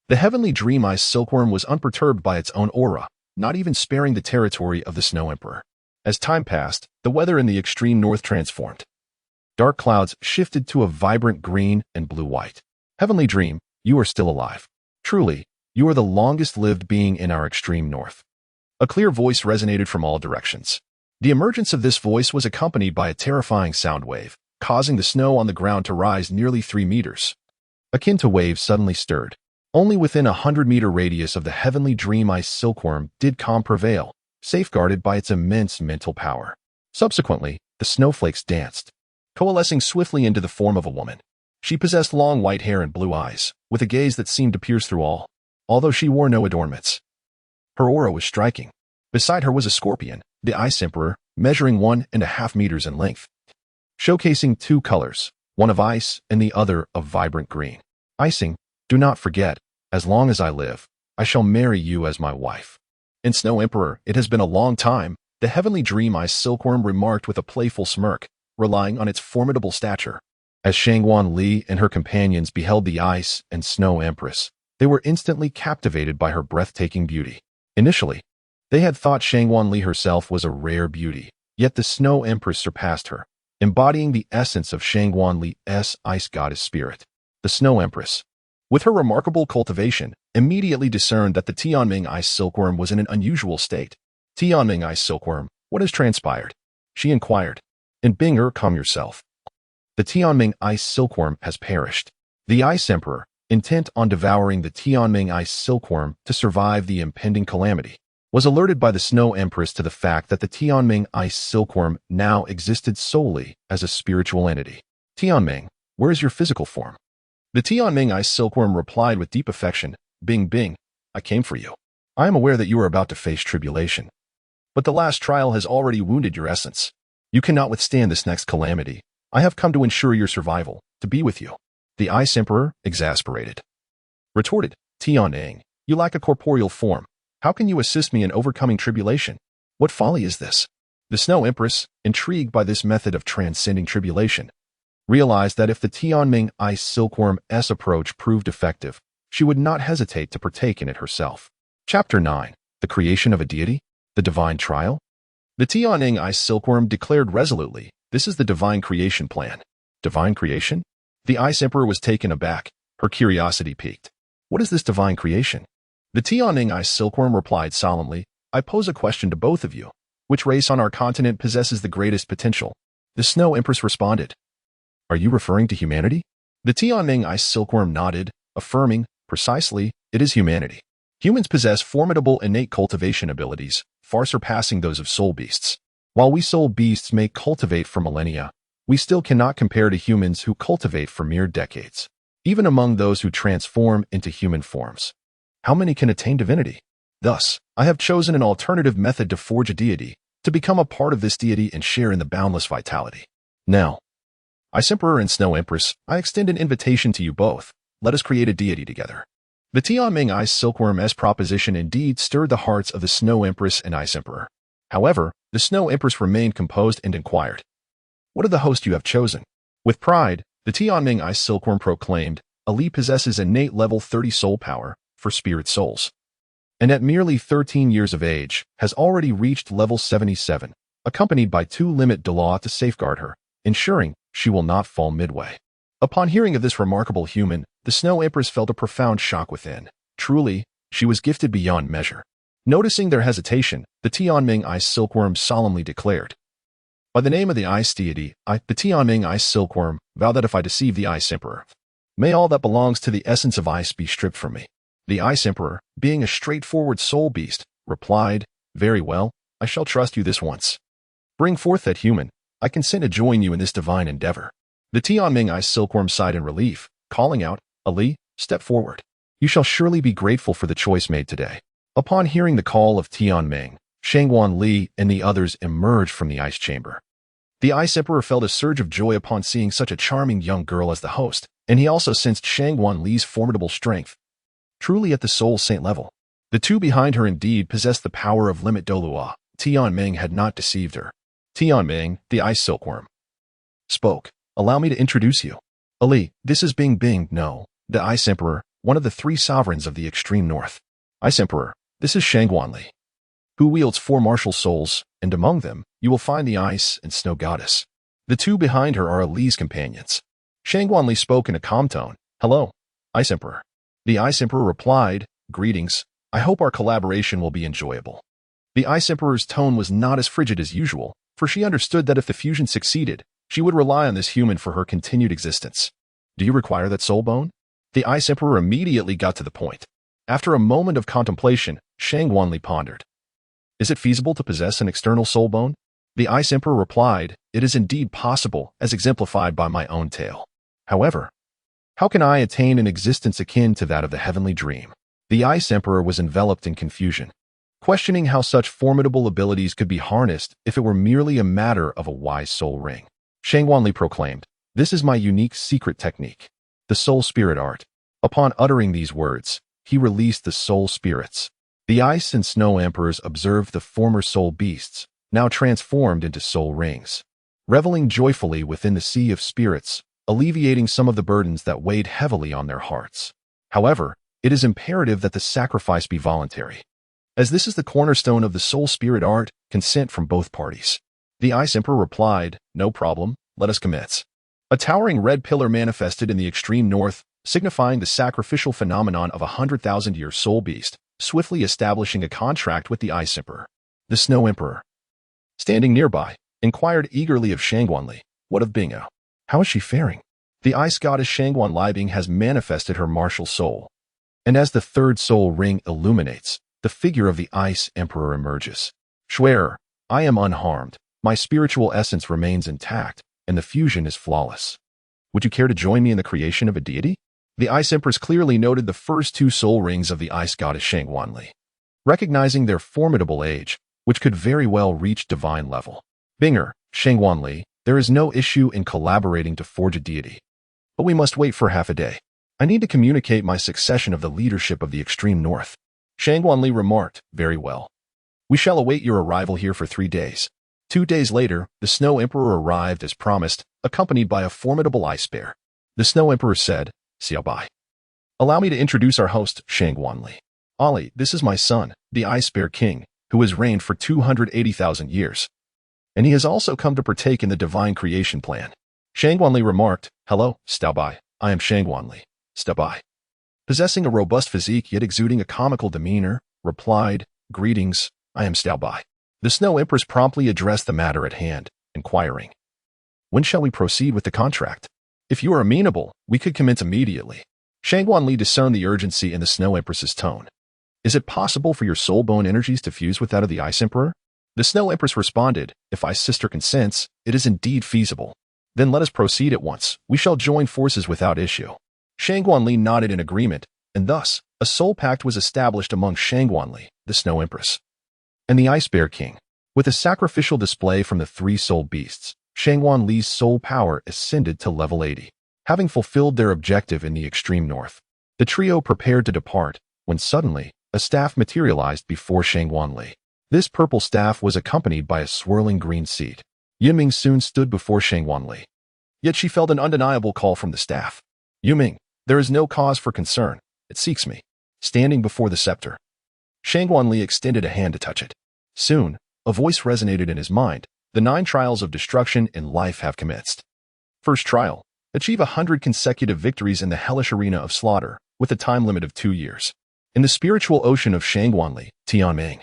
The Heavenly Dream Ice Silkworm was unperturbed by its own aura, not even sparing the territory of the Snow Emperor. As time passed, the weather in the extreme north transformed. Dark clouds shifted to a vibrant green and blue-white. Heavenly dream, you are still alive. Truly, you are the longest-lived being in our extreme north. A clear voice resonated from all directions. The emergence of this voice was accompanied by a terrifying sound wave, causing the snow on the ground to rise nearly 3 meters. Akin to waves suddenly stirred. Only within a 100-meter radius of the heavenly dream ice silkworm did calm prevail, safeguarded by its immense mental power. Subsequently, the snowflakes danced, coalescing swiftly into the form of a woman. She possessed long white hair and blue eyes, with a gaze that seemed to pierce through all, although she wore no adornments. Her aura was striking. Beside her was a scorpion, the Ice Emperor, measuring 1.5 meters in length, showcasing 2 colors, one of ice and the other of vibrant green. Icing, do not forget, as long as I live, I shall marry you as my wife. In Snow Emperor, it has been a long time, the heavenly dream ice silkworm remarked with a playful smirk, relying on its formidable stature. As Shangwan Li and her companions beheld the Ice and Snow Empress, they were instantly captivated by her breathtaking beauty. Initially, they had thought Shangwan Li herself was a rare beauty, yet the Snow Empress surpassed her, embodying the essence of Shangwan Li's ice goddess spirit. The Snow Empress, with her remarkable cultivation, immediately discerned that the Tianming ice silkworm was in an unusual state. Tianming ice silkworm, what has transpired? She inquired. In Binger, calm yourself. The Tianming ice silkworm has perished. The Ice Emperor, intent on devouring the Tianming ice silkworm to survive the impending calamity, was alerted by the Snow Empress to the fact that the Tianming ice silkworm now existed solely as a spiritual entity. Tianming, where is your physical form? The Tianming ice silkworm replied with deep affection, Bing Bing, I came for you. I am aware that you are about to face tribulation. But the last trial has already wounded your essence. You cannot withstand this next calamity. I have come to ensure your survival, to be with you. The Ice Emperor, exasperated, retorted, Tianming, you lack a corporeal form. How can you assist me in overcoming tribulation? What folly is this? The Snow Empress, intrigued by this method of transcending tribulation, realized that if the Tianming ice silkworm's approach proved effective, she would not hesitate to partake in it herself. Chapter 9. The Creation of a Deity? The Divine Trial? The Tianming ice silkworm declared resolutely, this is the divine creation plan. Divine creation? The Ice Emperor was taken aback, her curiosity piqued. What is this divine creation? The Tianming ice silkworm replied solemnly, I pose a question to both of you. Which race on our continent possesses the greatest potential? The Snow Empress responded. Are you referring to humanity? The Tianming ice silkworm nodded, affirming, precisely, it is humanity. Humans possess formidable innate cultivation abilities, far surpassing those of soul beasts. While we soul beasts may cultivate for millennia, we still cannot compare to humans who cultivate for mere decades. Even among those who transform into human forms, how many can attain divinity? Thus, I have chosen an alternative method to forge a deity, to become a part of this deity and share in the boundless vitality. Now, Ice Emperor and Snow Empress, I extend an invitation to you both. Let us create a deity together. The Tianming ice silkworm's proposition indeed stirred the hearts of the Snow Empress and Ice Emperor. However, the Snow Empress remained composed and inquired, what of the host you have chosen? With pride, the Tianming ice silkworm proclaimed, Ali possesses innate level 30 soul power for spirit souls, and at merely 13 years of age, has already reached level 77, accompanied by 2 limit Douluo to safeguard her, ensuring she will not fall midway. Upon hearing of this remarkable human, the Snow Empress felt a profound shock within. Truly, she was gifted beyond measure. Noticing their hesitation, the Tianming ice silkworm solemnly declared, by the name of the ice deity, I, the Tianming ice silkworm, vow that if I deceive the Ice Emperor, may all that belongs to the essence of ice be stripped from me. The Ice Emperor, being a straightforward soul beast, replied, very well, I shall trust you this once. Bring forth that human. I consent to join you in this divine endeavor. The Tianming ice silkworm sighed in relief, calling out, Ali, step forward. You shall surely be grateful for the choice made today. Upon hearing the call of Tianming, Shangwan Li and the others emerged from the ice chamber. The Ice Emperor felt a surge of joy upon seeing such a charming young girl as the host, and he also sensed Shangwan Li's formidable strength. Truly at the soul saint level. The two behind her indeed possessed the power of limit Douluo. Tianming had not deceived her. Tianming, the ice silkworm, spoke. Allow me to introduce you. Ali, this is Bing Bing, no, the Ice Emperor, one of the 3 sovereigns of the extreme north. Ice Emperor, this is Shangwan Li, who wields 4 martial souls, and among them, you will find the Ice and Snow Goddess. The two behind her are Li's companions. Shangguanli spoke in a calm tone. Hello, Ice Emperor. The Ice Emperor replied, Greetings. I hope our collaboration will be enjoyable. The Ice Emperor's tone was not as frigid as usual, for she understood that if the fusion succeeded, she would rely on this human for her continued existence. Do you require that soul bone? The Ice Emperor immediately got to the point. After a moment of contemplation, Shangguanli pondered. Is it feasible to possess an external soul bone? The Ice Emperor replied, It is indeed possible, as exemplified by my own tale. However, how can I attain an existence akin to that of the heavenly dream? The Ice Emperor was enveloped in confusion, questioning how such formidable abilities could be harnessed if it were merely a matter of a wise soul ring. Shangguanli proclaimed, This is my unique secret technique, the soul spirit art. Upon uttering these words, he released the soul spirits. The Ice and Snow Emperors observed the former soul beasts, now transformed into soul rings, reveling joyfully within the sea of spirits, alleviating some of the burdens that weighed heavily on their hearts. However, it is imperative that the sacrifice be voluntary. As this is the cornerstone of the soul spirit art, consent from both parties. The Ice Emperor replied, No problem, let us commence. A towering red pillar manifested in the extreme north, signifying the sacrificial phenomenon of a 100,000-year soul beast, swiftly establishing a contract with the Ice Emperor. The Snow Emperor, standing nearby, inquired eagerly of Shangguanli, What of Bingo? How is she faring? The ice goddess Shangguanli Bing has manifested her martial soul. And as the third soul ring illuminates, the figure of the Ice Emperor emerges. Swear, I am unharmed, my spiritual essence remains intact, and the fusion is flawless. Would you care to join me in the creation of a deity? The Ice Empress clearly noted the first two soul rings of the ice goddess Shangguanli, recognizing their formidable age, which could very well reach divine level. Binger, Shangguanli, there is no issue in collaborating to forge a deity. But we must wait for half a day. I need to communicate my succession of the leadership of the extreme north. Shangguanli remarked, Very well. We shall await your arrival here for 3 days. 2 days later, the Snow Emperor arrived as promised, accompanied by a formidable ice bear. The Snow Emperor said, Xiaobai. Allow me to introduce our host, Shangguanli. Ali, this is my son, the Ice Bear King, who has reigned for 280,000 years. And he has also come to partake in the divine creation plan. Shangguanli remarked, Hello, Xiaobai, I am Shangguanli, Xiaobai. Possessing a robust physique yet exuding a comical demeanor, replied, Greetings, I am Xiaobai. The Snow Empress promptly addressed the matter at hand, inquiring, When shall we proceed with the contract? If you are amenable, we could commence immediately. Shangguanli discerned the urgency in the Snow Empress's tone. Is it possible for your soul bone energies to fuse with that of the Ice Emperor? The Snow Empress responded, If Ice Sister consents, it is indeed feasible. Then let us proceed at once. We shall join forces without issue. Shangguanli nodded in agreement, and thus, a soul pact was established among Shangguanli, the Snow Empress, and the Ice Bear King. With a sacrificial display from the 3 soul beasts, Shangguanli's soul power ascended to level 80. Having fulfilled their objective in the extreme north, the trio prepared to depart, when suddenly, a staff materialized before Shangguanli. This purple staff was accompanied by a swirling green seed. Yiming soon stood before Shangguanli. Yet she felt an undeniable call from the staff. Yiming, there is no cause for concern. It seeks me. Standing before the scepter, Shangguanli extended a hand to touch it. Soon, a voice resonated in his mind. The 9 trials of destruction in life have commenced. First trial. Achieve 100 consecutive victories in the hellish arena of slaughter, with a time limit of 2 years. In the spiritual ocean of Shangguanli, Tianming,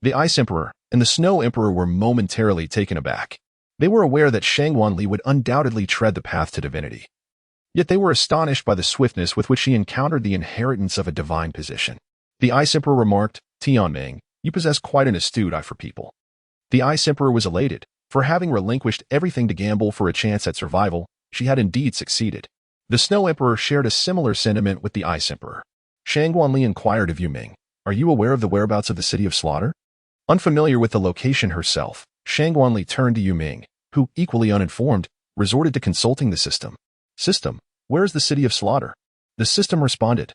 the Ice Emperor and the Snow Emperor were momentarily taken aback. They were aware that Shangguanli would undoubtedly tread the path to divinity. Yet they were astonished by the swiftness with which she encountered the inheritance of a divine position. The Ice Emperor remarked, Tianming, you possess quite an astute eye for people. The Ice Emperor was elated, for having relinquished everything to gamble for a chance at survival, she had indeed succeeded. The Snow Emperor shared a similar sentiment with the Ice Emperor. Shangguanli inquired of Yiming, Are you aware of the whereabouts of the City of Slaughter? Unfamiliar with the location herself, Shangguanli turned to Yiming, who, equally uninformed, resorted to consulting the system. System, where is the City of Slaughter? The system responded,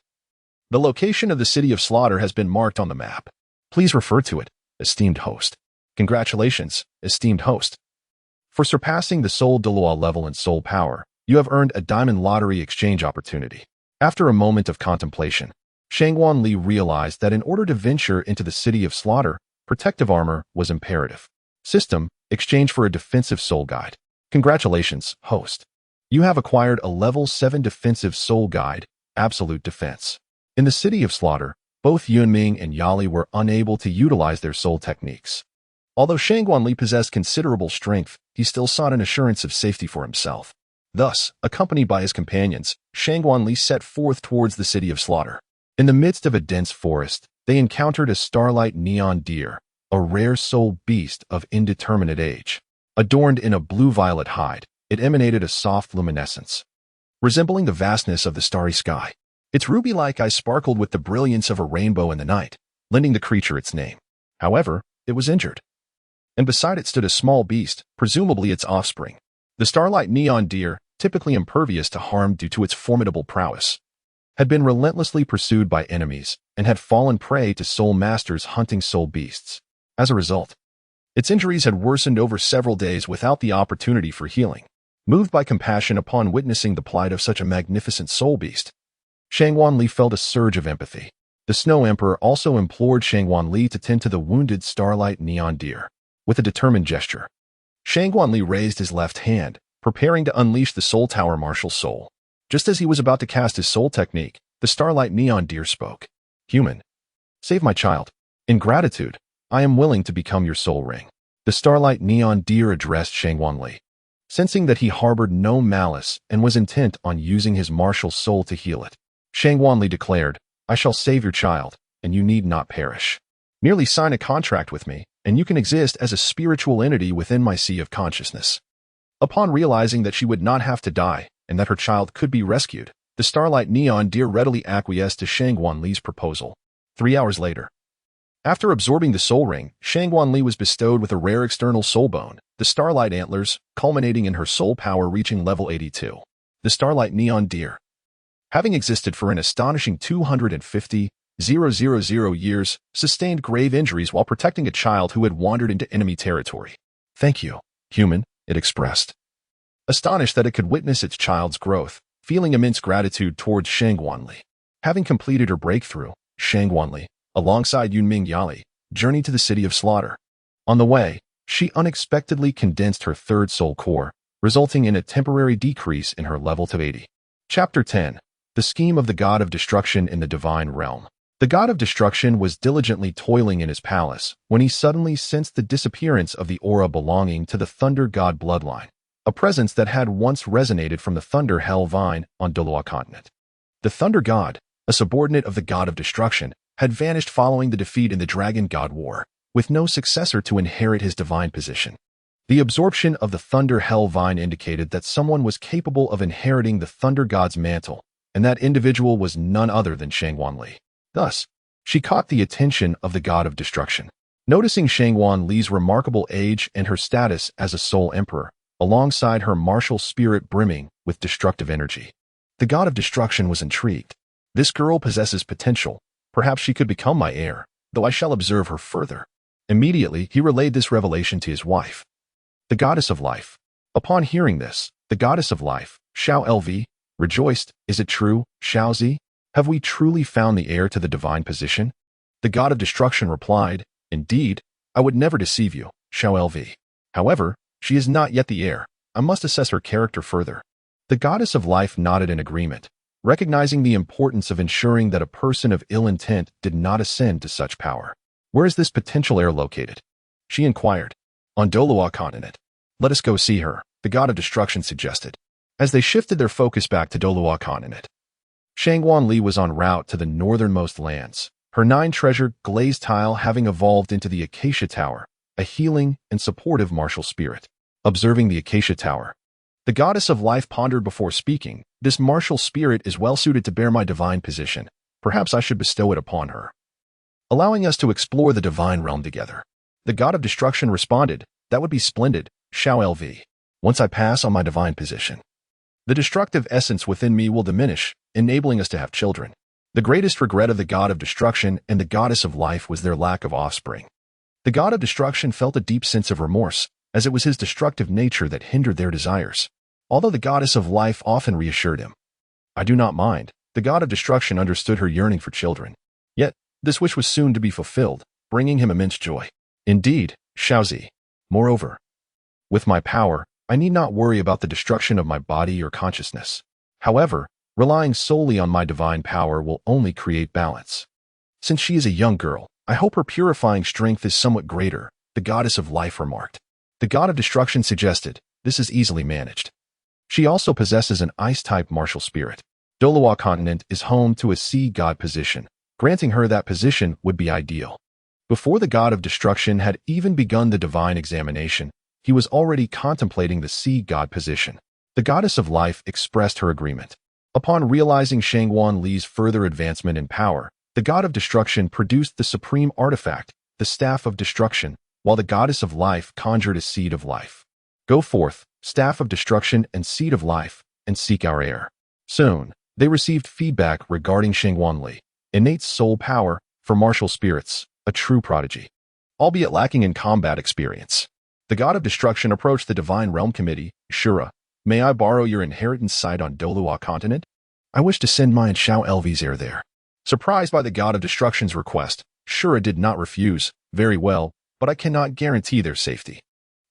The location of the City of Slaughter has been marked on the map. Please refer to it, esteemed host. Congratulations, esteemed host. For surpassing the soul Douluo level in soul power, you have earned a diamond lottery exchange opportunity. After a moment of contemplation, Shangguanli realized that in order to venture into the City of Slaughter, protective armor was imperative. System, exchange for a defensive soul guide. Congratulations, host. You have acquired a level 7 defensive soul guide, absolute defense. In the City of Slaughter, both Yunming and Yali were unable to utilize their soul techniques. Although Shangguanli possessed considerable strength, he still sought an assurance of safety for himself. Thus, accompanied by his companions, Shangguanli set forth towards the City of Slaughter. In the midst of a dense forest, they encountered a starlight neon deer, a rare soul beast of indeterminate age. Adorned in a blue-violet hide, it emanated a soft luminescence, resembling the vastness of the starry sky. Its ruby-like eyes sparkled with the brilliance of a rainbow in the night, lending the creature its name. However, it was injured, and beside it stood a small beast, presumably its offspring. The starlight neon deer, typically impervious to harm due to its formidable prowess, had been relentlessly pursued by enemies and had fallen prey to soul masters hunting soul beasts. As a result, its injuries had worsened over several days without the opportunity for healing. Moved by compassion upon witnessing the plight of such a magnificent soul beast, Shangguanli felt a surge of empathy. The Snow Emperor also implored Shangguanli to tend to the wounded starlight neon deer. With a determined gesture, Shangguanli raised his left hand, preparing to unleash the Soul Tower Martial Soul. Just as he was about to cast his soul technique, the starlight neon deer spoke. Human, save my child. In gratitude, I am willing to become your soul ring. The starlight neon deer addressed Shangguanli, sensing that he harbored no malice and was intent on using his martial soul to heal it. Shangguanli declared, I shall save your child, and you need not perish. Merely sign a contract with me, and you can exist as a spiritual entity within my sea of consciousness. Upon realizing that she would not have to die, and that her child could be rescued, the starlight neon deer readily acquiesced to Shangguanli's proposal. 3 hours later, after absorbing the soul ring, Shangguanli was bestowed with a rare external soul bone, the starlight antlers, culminating in her soul power reaching level 82. The starlight neon deer, having existed for an astonishing 250,000 years, sustained grave injuries while protecting a child who had wandered into enemy territory. Thank you, human, it expressed. Astonished that it could witness its child's growth, feeling immense gratitude towards Shangguanli. Having completed her breakthrough, Shangguanli, alongside Yunming Yali, journeyed to the City of Slaughter. On the way, she unexpectedly condensed her third soul core, resulting in a temporary decrease in her level to 80. Chapter 10. The Scheme of the God of Destruction in the Divine Realm. The God of Destruction was diligently toiling in his palace when he suddenly sensed the disappearance of the aura belonging to the Thunder God bloodline, a presence that had once resonated from the Thunder Hell Vine on Douluo Continent. The Thunder God, a subordinate of the God of Destruction, had vanished following the defeat in the Dragon God War, with no successor to inherit his divine position. The absorption of the Thunder Hell Vine indicated that someone was capable of inheriting the Thunder God's mantle, and that individual was none other than Shangguanli. Thus, she caught the attention of the God of Destruction. Noticing Shangguanli's remarkable age and her status as a Soul Emperor, alongside her martial spirit brimming with destructive energy, the God of Destruction was intrigued. This girl possesses potential. Perhaps she could become my heir, though I shall observe her further. Immediately, he relayed this revelation to his wife, the Goddess of Life. Upon hearing this, the Goddess of Life, Xiao LV, rejoiced. Is it true, Xiao Zi? Have we truly found the heir to the divine position? The God of Destruction replied, Indeed, I would never deceive you, Xiao LV. However, she is not yet the heir. I must assess her character further. The Goddess of Life nodded in agreement, recognizing the importance of ensuring that a person of ill intent did not ascend to such power. Where is this potential heir located? She inquired. On Douluo Continent. Let us go see her, the God of Destruction suggested. As they shifted their focus back to Douluo Continent, Shangguanli was en route to the northernmost lands, her 9 treasure glazed tile having evolved into the Acacia Tower, a healing and supportive martial spirit. Observing the Acacia Tower, the Goddess of Life pondered before speaking. This martial spirit is well suited to bear my divine position. Perhaps I should bestow it upon her, allowing us to explore the divine realm together. The God of Destruction responded, That would be splendid, Xiao LV. Once I pass on my divine position, the destructive essence within me will diminish, enabling us to have children. The greatest regret of the God of Destruction and the Goddess of Life was their lack of offspring. The God of Destruction felt a deep sense of remorse, as it was his destructive nature that hindered their desires. Although the Goddess of Life often reassured him, I do not mind, the God of Destruction understood her yearning for children. Yet, this wish was soon to be fulfilled, bringing him immense joy. Indeed, Xiaozi. Moreover, with my power, I need not worry about the destruction of my body or consciousness. However, relying solely on my divine power will only create balance. Since she is a young girl, I hope her purifying strength is somewhat greater, the goddess of life remarked. The god of destruction suggested, this is easily managed. She also possesses an ice-type martial spirit. Douluo Continent is home to a sea god position. Granting her that position would be ideal. Before the god of destruction had even begun the divine examination, he was already contemplating the sea god position. The goddess of life expressed her agreement. Upon realizing Shangguan Li's further advancement in power, the god of destruction produced the supreme artifact, the staff of destruction, while the goddess of life conjured a seed of life. Go forth, staff of destruction and seed of life, and seek our heir. Soon, they received feedback regarding Shangguan Li. Innate soul power, for martial spirits, a true prodigy. Albeit lacking in combat experience. The god of destruction approached the Divine Realm Committee. Shura, may I borrow your inheritance site on Douluo Continent? I wish to send my Xiao Elvi's heir there. Surprised by the god of destruction's request, Shura did not refuse. Very well, but I cannot guarantee their safety.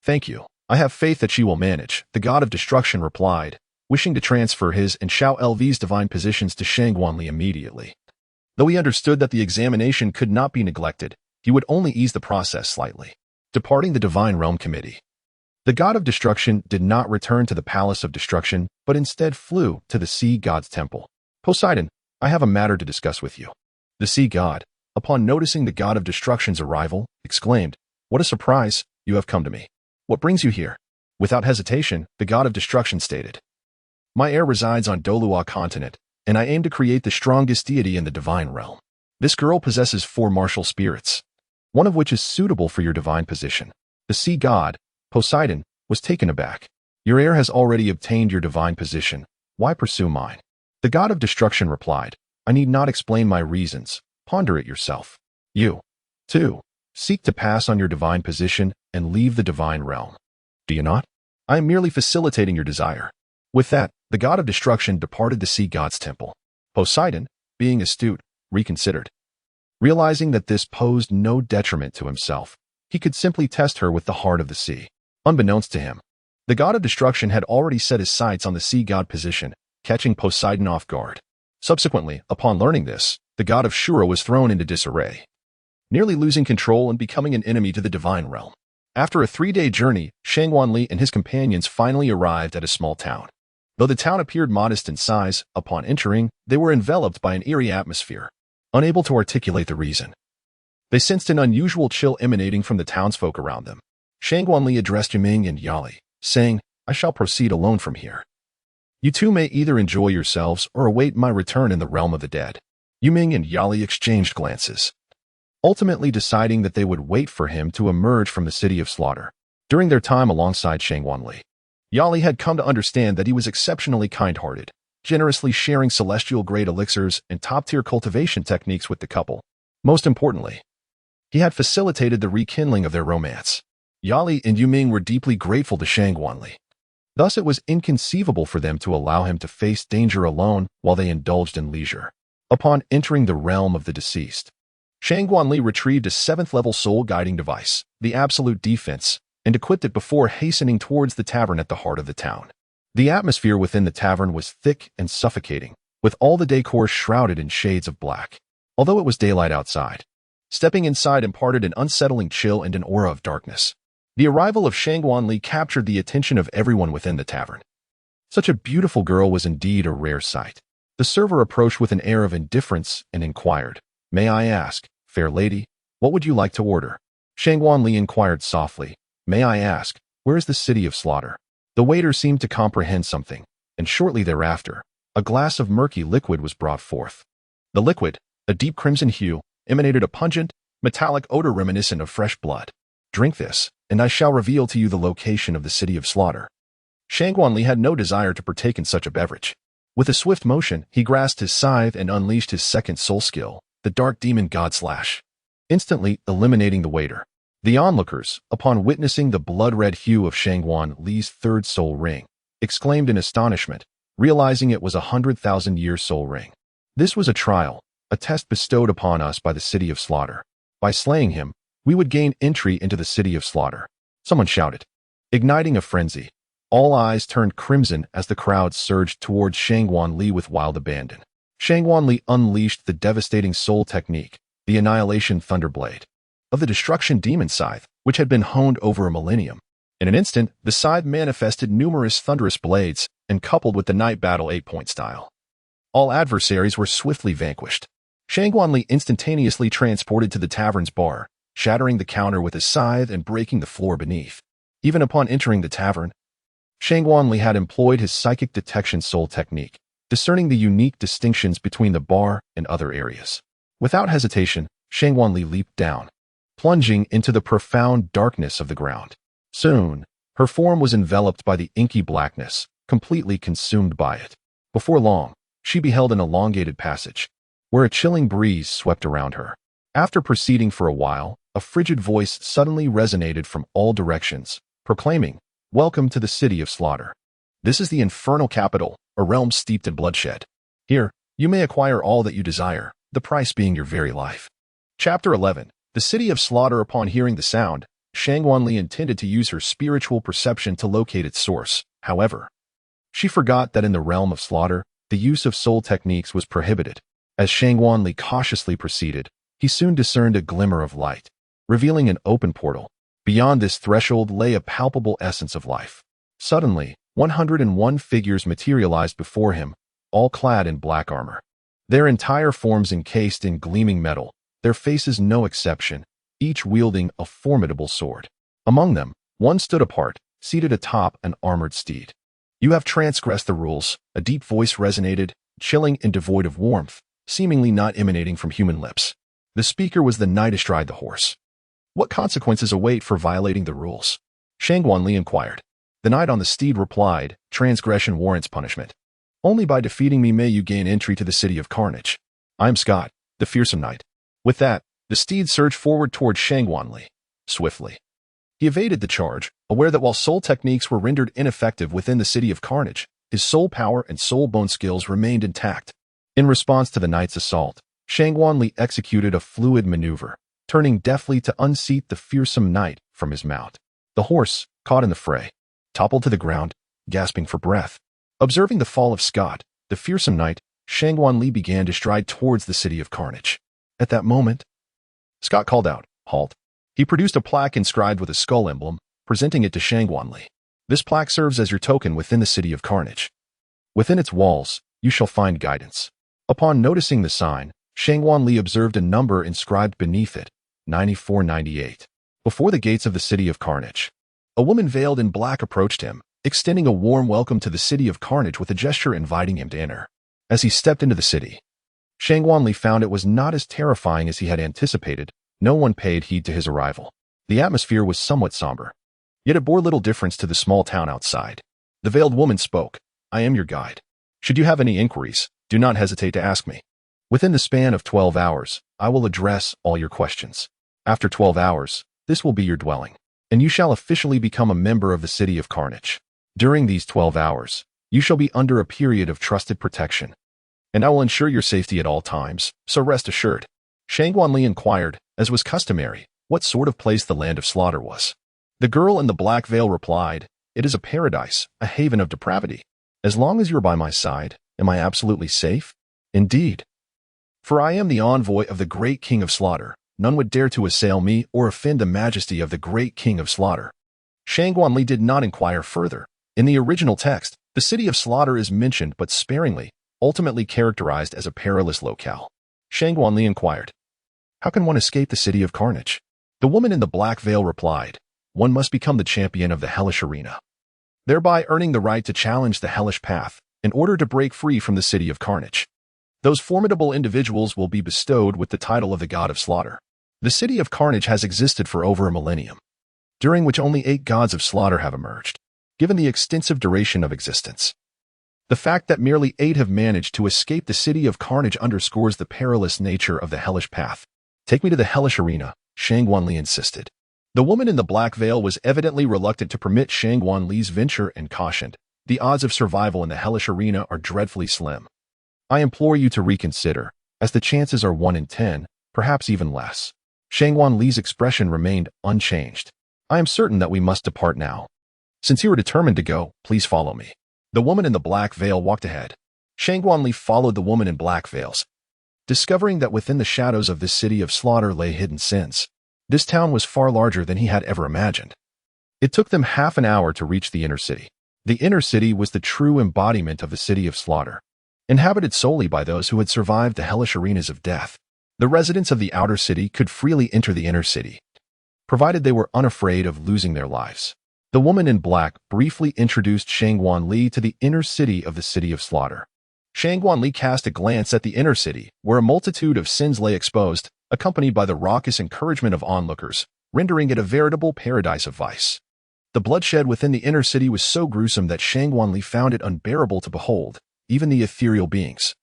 Thank you. I have faith that she will manage, the god of destruction replied, wishing to transfer his and Xiao Elvi's divine positions to Shangguan Li immediately. Though he understood that the examination could not be neglected, he would only ease the process slightly. Departing the Divine Realm Committee. The god of destruction did not return to the Palace of Destruction, but instead flew to the Sea God's temple. Poseidon, I have a matter to discuss with you. The Sea God, upon noticing the god of destruction's arrival, exclaimed, What a surprise, you have come to me. What brings you here? Without hesitation, the god of destruction stated, My heir resides on Douluo Continent, and I aim to create the strongest deity in the divine realm. This girl possesses 4 martial spirits, one of which is suitable for your divine position. The sea god, Poseidon, was taken aback. Your heir has already obtained your divine position. Why pursue mine? The god of destruction replied, I need not explain my reasons. Ponder it yourself. You, too, seek to pass on your divine position and leave the divine realm. Do you not? I am merely facilitating your desire. With that, the god of destruction departed the sea god's temple. Poseidon, being astute, reconsidered. Realizing that this posed no detriment to himself, he could simply test her with the heart of the sea. Unbeknownst to him, the god of destruction had already set his sights on the sea god position, catching Poseidon off guard. Subsequently, upon learning this, the god of Shura was thrown into disarray, nearly losing control and becoming an enemy to the divine realm. After a 3-day journey, Shangguan Li and his companions finally arrived at a small town. Though the town appeared modest in size, upon entering, they were enveloped by an eerie atmosphere. Unable to articulate the reason, they sensed an unusual chill emanating from the townsfolk around them. Shangguan Li addressed Yiming and Yali, saying, I shall proceed alone from here. You two may either enjoy yourselves or await my return in the realm of the dead. Yiming and Yali exchanged glances, ultimately deciding that they would wait for him to emerge from the city of slaughter. During their time alongside Shangguan Li, Yali had come to understand that he was exceptionally kind-hearted, generously sharing celestial-grade elixirs and top-tier cultivation techniques with the couple. Most importantly, he had facilitated the rekindling of their romance. Yali and Yiming were deeply grateful to Shangguan Li. Thus, it was inconceivable for them to allow him to face danger alone while they indulged in leisure. Upon entering the realm of the deceased, Shangguan Li retrieved a 7th-level soul-guiding device, the Absolute Defense, and equipped it before hastening towards the tavern at the heart of the town. The atmosphere within the tavern was thick and suffocating, with all the decor shrouded in shades of black. Although it was daylight outside, stepping inside imparted an unsettling chill and an aura of darkness. The arrival of Shangguan Li captured the attention of everyone within the tavern. Such a beautiful girl was indeed a rare sight. The server approached with an air of indifference and inquired, May I ask, fair lady, what would you like to order? Shangguan Li inquired softly, May I ask, where is the city of slaughter? The waiter seemed to comprehend something, and shortly thereafter, a glass of murky liquid was brought forth. The liquid, a deep crimson hue, emanated a pungent, metallic odor reminiscent of fresh blood. Drink this, and I shall reveal to you the location of the city of slaughter. Shangguan Li had no desire to partake in such a beverage. With a swift motion, he grasped his scythe and unleashed his second soul skill, the Dark Demon God Slash, instantly eliminating the waiter. The onlookers, upon witnessing the blood-red hue of Shangguan Li's 3rd soul ring, exclaimed in astonishment, realizing it was a 100,000-year soul ring. This was a trial, a test bestowed upon us by the city of slaughter. By slaying him, we would gain entry into the city of slaughter. Someone shouted, igniting a frenzy. All eyes turned crimson as the crowd surged towards Shangguan with wild abandon. Shangguan unleashed the devastating soul technique, the Annihilation Thunderblade, of the Destruction Demon Scythe, which had been honed over a millennium. In an instant, the scythe manifested numerous thunderous blades, and coupled with the night battle 8-point style. All adversaries were swiftly vanquished. Shangguan instantaneously transported to the tavern's bar, shattering the counter with his scythe and breaking the floor beneath. Even upon entering the tavern, Shangguan had employed his psychic detection soul technique, discerning the unique distinctions between the bar and other areas. Without hesitation, Shangguan leaped down, plunging into the profound darkness of the ground. Soon, her form was enveloped by the inky blackness, completely consumed by it. Before long, she beheld an elongated passage, where a chilling breeze swept around her. After proceeding for a while, a frigid voice suddenly resonated from all directions, proclaiming, "Welcome to the city of slaughter. This is the infernal capital, a realm steeped in bloodshed. Here, you may acquire all that you desire, the price being your very life." Chapter 11. The City of Slaughter. Upon hearing the sound, Shangguan intended to use her spiritual perception to locate its source. However, she forgot that in the realm of slaughter, the use of soul techniques was prohibited. As Shangguan cautiously proceeded, he soon discerned a glimmer of light, revealing an open portal. Beyond this threshold lay a palpable essence of life. Suddenly, 101 figures materialized before him, all clad in black armor. Their entire forms encased in gleaming metal, their faces no exception, each wielding a formidable sword. Among them, one stood apart, seated atop an armored steed. "You have transgressed the rules," a deep voice resonated, chilling and devoid of warmth, seemingly not emanating from human lips. The speaker was the knight astride the horse. "What consequences await for violating the rules?" Shangguan inquired. The knight on the steed replied, "Transgression warrants punishment. Only by defeating me may you gain entry to the City of Carnage. I am Scott, the fearsome knight." With that, the steed surged forward towards Shangguan swiftly. He evaded the charge, aware that while soul techniques were rendered ineffective within the City of Carnage, his soul power and soul bone skills remained intact. In response to the knight's assault, Shangguan executed a fluid maneuver, turning deftly to unseat the fearsome knight from his mount. The horse, caught in the fray, toppled to the ground, gasping for breath. Observing the fall of Scott, the fearsome knight, Shangguan began to stride towards the City of Carnage. At that moment, Scott called out, "Halt." He produced a plaque inscribed with a skull emblem, presenting it to Shangguan. "This plaque serves as your token within the City of Carnage. Within its walls, you shall find guidance." Upon noticing the sign, Shangguan observed a number inscribed beneath it, 9498. Before the gates of the City of Carnage, a woman veiled in black approached him, extending a warm welcome to the City of Carnage with a gesture inviting him to enter. As he stepped into the city, Shangguan found it was not as terrifying as he had anticipated. No one paid heed to his arrival. The atmosphere was somewhat somber, yet it bore little difference to the small town outside. The veiled woman spoke, "I am your guide. Should you have any inquiries, do not hesitate to ask me. Within the span of 12 hours, I will address all your questions. After 12 hours, this will be your dwelling, and you shall officially become a member of the City of Carnage. During these 12 hours, you shall be under a period of trusted protection, and I will ensure your safety at all times, so rest assured." Shangguan inquired, as was customary, what sort of place the land of slaughter was. The girl in the black veil replied, "It is a paradise, a haven of depravity. As long as you are by my side, am I absolutely safe? Indeed. For I am the envoy of the great King of Slaughter. None would dare to assail me or offend the majesty of the great King of Slaughter." Shangguan did not inquire further. In the original text, the City of Slaughter is mentioned but sparingly, ultimately characterized as a perilous locale. Shangguan inquired, "How can one escape the City of Carnage?" The woman in the black veil replied, "One must become the champion of the hellish arena, thereby earning the right to challenge the hellish path in order to break free from the City of Carnage. Those formidable individuals will be bestowed with the title of the God of Slaughter. The City of Carnage has existed for over a millennium, during which only 8 gods of slaughter have emerged, given the extensive duration of existence. The fact that merely 8 have managed to escape the City of Carnage underscores the perilous nature of the hellish path. Take me to the hellish arena, Shangguan insisted. The woman in the black veil was evidently reluctant to permit Shangguan's venture and cautioned, "The odds of survival in the hellish arena are dreadfully slim. I implore you to reconsider, as the chances are 1 in 10, perhaps even less." Shangguan's expression remained unchanged. "I am certain that we must depart now. Since you are determined to go, please follow me. The woman in the black veil walked ahead. Shangguanli followed the woman in black veils, discovering that within the shadows of this city of slaughter lay hidden sins. This town was far larger than he had ever imagined. It took them half an hour to reach the inner city. The inner city was the true embodiment of the city of slaughter, inhabited solely by those who had survived the hellish arenas of death. The residents of the outer city could freely enter the inner city, provided they were unafraid of losing their lives. The woman in black briefly introduced Shangguanli to the inner city of the city of slaughter. Shangguanli cast a glance at the inner city, where a multitude of sins lay exposed, accompanied by the raucous encouragement of onlookers, rendering it a veritable paradise of vice. The bloodshed within the inner city was so gruesome that Shangguanli found it unbearable to behold. Even the ethereal beings,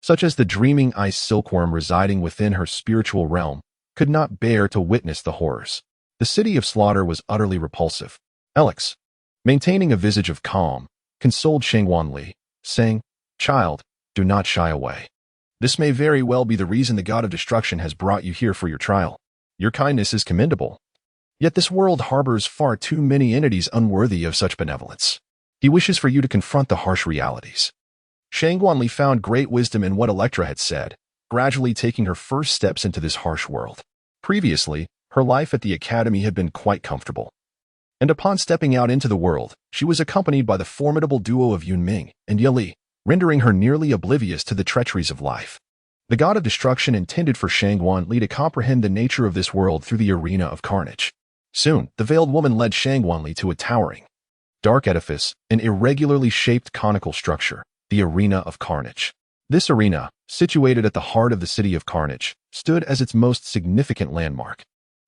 such as the dreaming ice silkworm residing within her spiritual realm, could not bear to witness the horrors. The city of slaughter was utterly repulsive. Elix, maintaining a visage of calm, consoled Shangguanli, saying, "Child, do not shy away. This may very well be the reason the god of destruction has brought you here for your trial. Your kindness is commendable. Yet this world harbors far too many entities unworthy of such benevolence. He wishes for you to confront the harsh realities." Shangguanli found great wisdom in what Electra had said, gradually taking her first steps into this harsh world. Previously, her life at the academy had been quite comfortable. And upon stepping out into the world, she was accompanied by the formidable duo of Yunming and Yali, rendering her nearly oblivious to the treacheries of life. The god of destruction intended for Shangguanli to comprehend the nature of this world through the arena of carnage. Soon, the veiled woman led Shangguanli to a towering, dark edifice, an irregularly shaped conical structure, the arena of carnage. This arena, situated at the heart of the city of carnage, stood as its most significant landmark.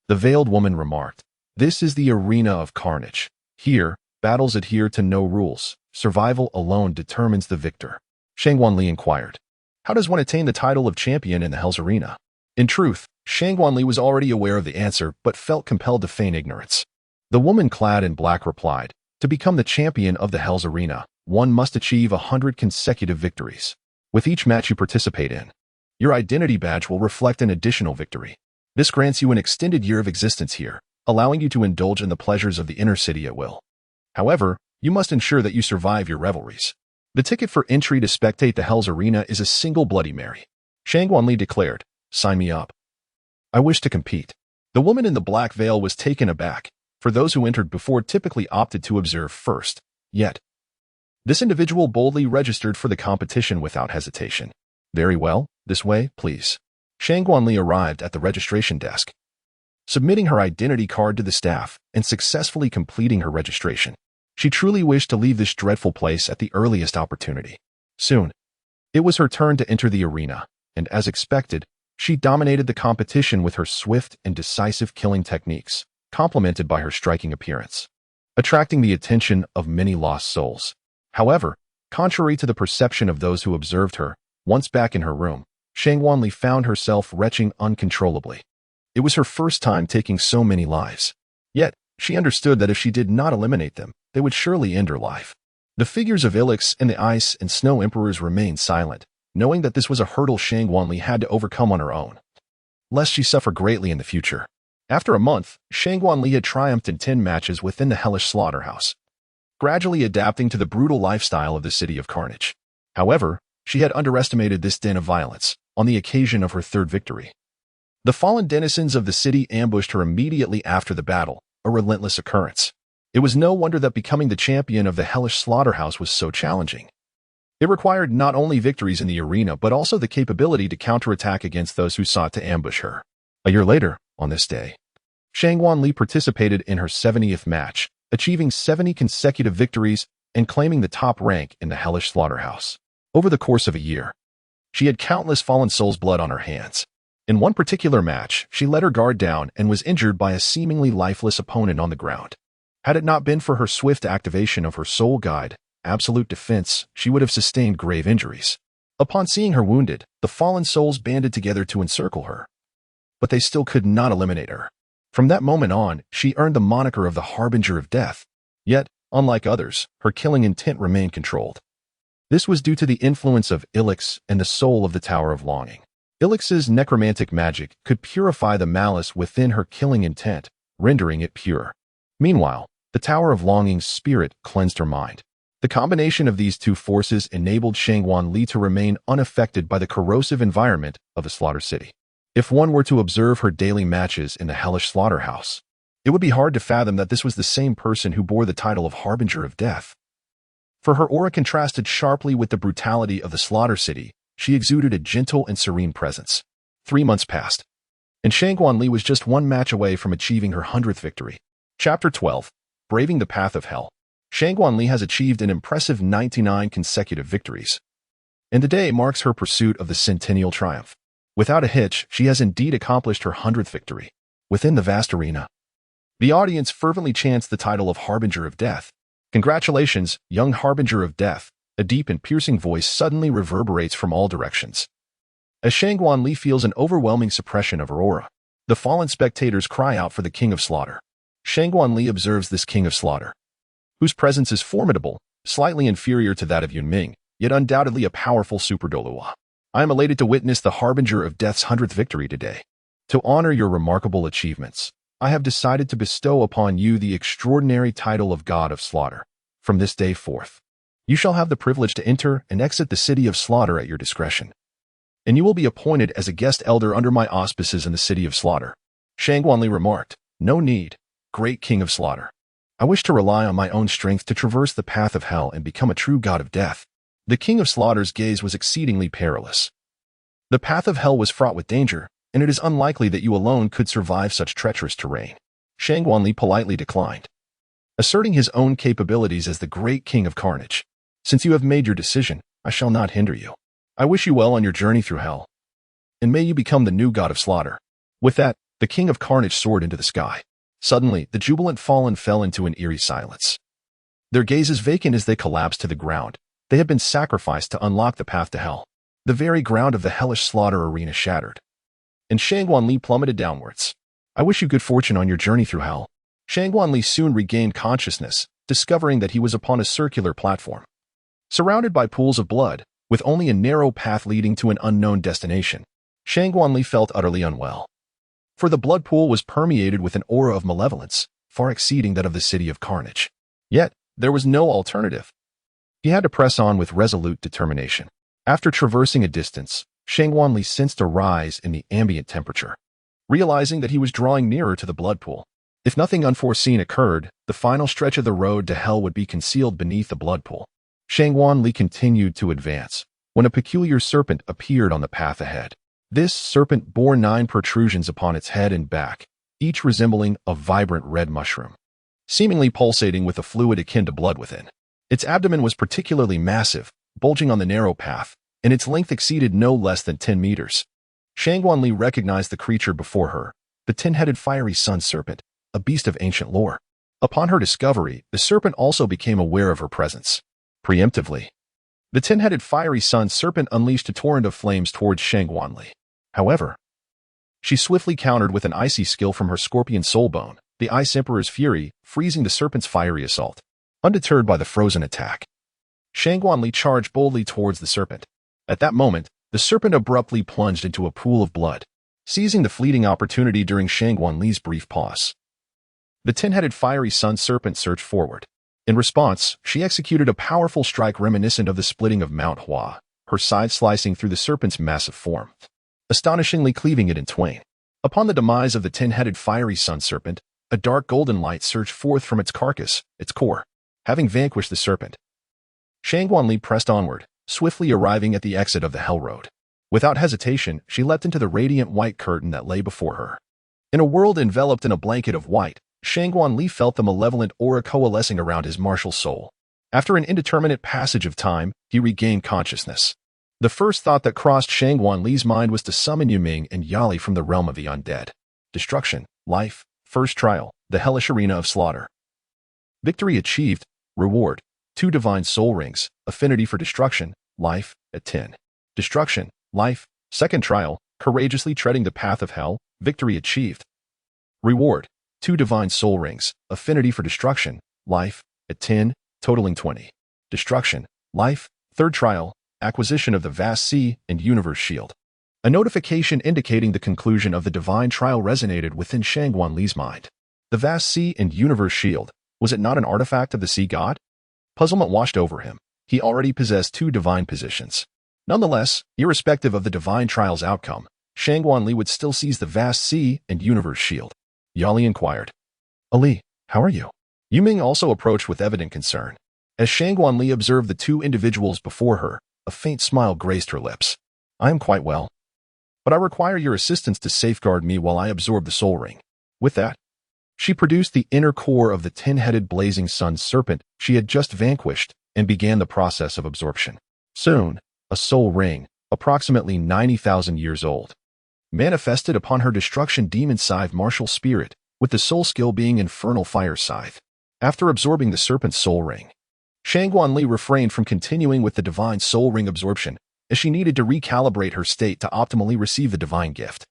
The veiled woman remarked, "This is the arena of carnage. Here, battles adhere to no rules. Survival alone determines the victor." Shangguanli inquired, "How does one attain the title of champion in the Hell's arena?" In truth, Shangguanli was already aware of the answer but felt compelled to feign ignorance. The woman clad in black replied, "To become the champion of the Hell's arena, one must achieve 100 consecutive victories. With each match you participate in, your identity badge will reflect an additional victory. This grants you an extended year of existence here, allowing you to indulge in the pleasures of the inner city at will. However, you must ensure that you survive your revelries. The ticket for entry to spectate the Hell's arena is a single Bloody Mary." Shangguanli declared, "Sign me up. I wish to compete." The woman in the black veil was taken aback, for those who entered before typically opted to observe first. Yet, this individual boldly registered for the competition without hesitation. "Very well, this way, please." Shangguanli arrived at the registration desk, submitting her identity card to the staff and successfully completing her registration. She truly wished to leave this dreadful place at the earliest opportunity. Soon, it was her turn to enter the arena, and as expected, she dominated the competition with her swift and decisive killing techniques, complemented by her striking appearance, attracting the attention of many lost souls. However, contrary to the perception of those who observed her, once back in her room, Shangguanli found herself retching uncontrollably. It was her first time taking so many lives. Yet, she understood that if she did not eliminate them, they would surely end her life. The figures of Ilix and the Ice and Snow Emperors remained silent, knowing that this was a hurdle Shangguanli had to overcome on her own, lest she suffer greatly in the future. After a month, Shangguanli had triumphed in 10 matches within the hellish slaughterhouse, gradually adapting to the brutal lifestyle of the city of carnage. However, she had underestimated this den of violence on the occasion of her third victory. The fallen denizens of the city ambushed her immediately after the battle, a relentless occurrence. It was no wonder that becoming the champion of the hellish slaughterhouse was so challenging. It required not only victories in the arena but also the capability to counterattack against those who sought to ambush her. A year later, on this day, Shangguanli participated in her 70th match, achieving 70 consecutive victories and claiming the top rank in the hellish slaughterhouse. Over the course of a year, she had countless fallen souls' blood on her hands. In one particular match, she let her guard down and was injured by a seemingly lifeless opponent on the ground. Had it not been for her swift activation of her soul guide, absolute defense, she would have sustained grave injuries. Upon seeing her wounded, the fallen souls banded together to encircle her. But they still could not eliminate her. From that moment on, she earned the moniker of the Harbinger of Death. Yet, unlike others, her killing intent remained controlled. This was due to the influence of Ilix and the soul of the Tower of Longing. Ilix's necromantic magic could purify the malice within her killing intent, rendering it pure. Meanwhile, The Tower of Longing's spirit cleansed her mind. The combination of these two forces enabled Shangguan to remain unaffected by the corrosive environment of the Slaughter City. If one were to observe her daily matches in the hellish slaughterhouse, it would be hard to fathom that this was the same person who bore the title of Harbinger of Death. For her aura contrasted sharply with the brutality of the Slaughter City, she exuded a gentle and serene presence. 3 months passed, and Shangguan was just one match away from achieving her 100th victory. Chapter 12. Braving the Path of Hell. Shangguan has achieved an impressive 99 consecutive victories, and today marks her pursuit of the centennial triumph. Without a hitch, she has indeed accomplished her 100th victory. Within the vast arena, the audience fervently chants the title of Harbinger of Death. Congratulations, young Harbinger of Death. A deep and piercing voice suddenly reverberates from all directions. As Shangguan feels an overwhelming suppression of her aura, the fallen spectators cry out for the King of Slaughter. Shangguan observes this King of Slaughter, whose presence is formidable, slightly inferior to that of Yunming, yet undoubtedly a powerful super Douluo. I am elated to witness the Harbinger of Death's 100th victory today. To honor your remarkable achievements, I have decided to bestow upon you the extraordinary title of God of Slaughter. From this day forth, you shall have the privilege to enter and exit the city of Slaughter at your discretion, and you will be appointed as a guest elder under my auspices in the city of Slaughter. Shangguan remarked, No need, great King of Slaughter. I wish to rely on my own strength to traverse the path of hell and become a true god of death. The King of Slaughter's gaze was exceedingly perilous. The path of hell was fraught with danger, and it is unlikely that you alone could survive such treacherous terrain. Shangguan politely declined, asserting his own capabilities as the great King of Carnage. Since you have made your decision, I shall not hinder you. I wish you well on your journey through hell, and may you become the new god of slaughter. With that, the King of Carnage soared into the sky. Suddenly, the jubilant fallen fell into an eerie silence. Their gazes vacant as they collapsed to the ground. They had been sacrificed to unlock the path to hell. The very ground of the hellish slaughter arena shattered, and Shangguan plummeted downwards. I wish you good fortune on your journey through hell. Shangguan soon regained consciousness, discovering that he was upon a circular platform, surrounded by pools of blood, with only a narrow path leading to an unknown destination. Shangguan felt utterly unwell, for the blood pool was permeated with an aura of malevolence, far exceeding that of the city of Carnage. Yet, there was no alternative. He had to press on with resolute determination. After traversing a distance, Shangguan sensed a rise in the ambient temperature. Realizing that he was drawing nearer to the blood pool, if nothing unforeseen occurred, the final stretch of the road to hell would be concealed beneath the blood pool. Shangguan continued to advance, when a peculiar serpent appeared on the path ahead. This serpent bore 9 protrusions upon its head and back, each resembling a vibrant red mushroom, seemingly pulsating with a fluid akin to blood within. Its abdomen was particularly massive, bulging on the narrow path, and its length exceeded no less than 10 meters. Shangguan recognized the creature before her, the 10-headed fiery sun serpent, a beast of ancient lore. Upon her discovery, the serpent also became aware of her presence. Preemptively, the 10-headed fiery sun serpent unleashed a torrent of flames towards Shangguan. However, she swiftly countered with an icy skill from her scorpion soulbone, the Ice Emperor's Fury, freezing the serpent's fiery assault. Undeterred by the frozen attack, Shangguan charged boldly towards the serpent. At that moment, the serpent abruptly plunged into a pool of blood, seizing the fleeting opportunity during Shangguan brief pause. The 10-headed fiery sun serpent surged forward. In response, she executed a powerful strike reminiscent of the splitting of Mount Hua, her side slicing through the serpent's massive form, astonishingly cleaving it in twain. Upon the demise of the 10-headed fiery sun serpent, a dark golden light surged forth from its carcass, its core. Having vanquished the serpent, Shangguan pressed onward, swiftly arriving at the exit of the Hell Road. Without hesitation, she leapt into the radiant white curtain that lay before her. In a world enveloped in a blanket of white, Shangguan felt the malevolent aura coalescing around his martial soul. After an indeterminate passage of time, he regained consciousness. The first thought that crossed Shangguan mind was to summon Yuming and Yali from the realm of the undead. Destruction, life, first trial, the hellish arena of slaughter. Victory achieved, reward, 2 divine soul rings, affinity for destruction, life, at 10. Destruction, life, second trial, courageously treading the path of hell, victory achieved. Reward, 2 divine soul rings, affinity for destruction, life, at 10, totaling 20. Destruction, life, third trial, acquisition of the vast sea and universe shield. A notification indicating the conclusion of the divine trial resonated within Shangguan mind. The vast sea and universe shield, Was it not an artifact of the sea god? Puzzlement washed over him. He already possessed 2 divine positions. Nonetheless, irrespective of the divine trial's outcome, Shangguanli would still seize the vast sea and universe shield. Yali inquired. Ali, how are you? Yuming also approached with evident concern. As Shangguanli observed the 2 individuals before her, a faint smile graced her lips. I am quite well. But I require your assistance to safeguard me while I absorb the soul ring. With that, she produced the inner core of the 10-headed blazing sun serpent she had just vanquished and began the process of absorption. Soon, a soul ring, approximately 90,000 years old, manifested upon her destruction Demon Scythe martial spirit, with the soul skill being Infernal Fire Scythe. After absorbing the serpent's soul ring, Shangguanli refrained from continuing with the divine soul ring absorption, as she needed to recalibrate her state to optimally receive the divine gift.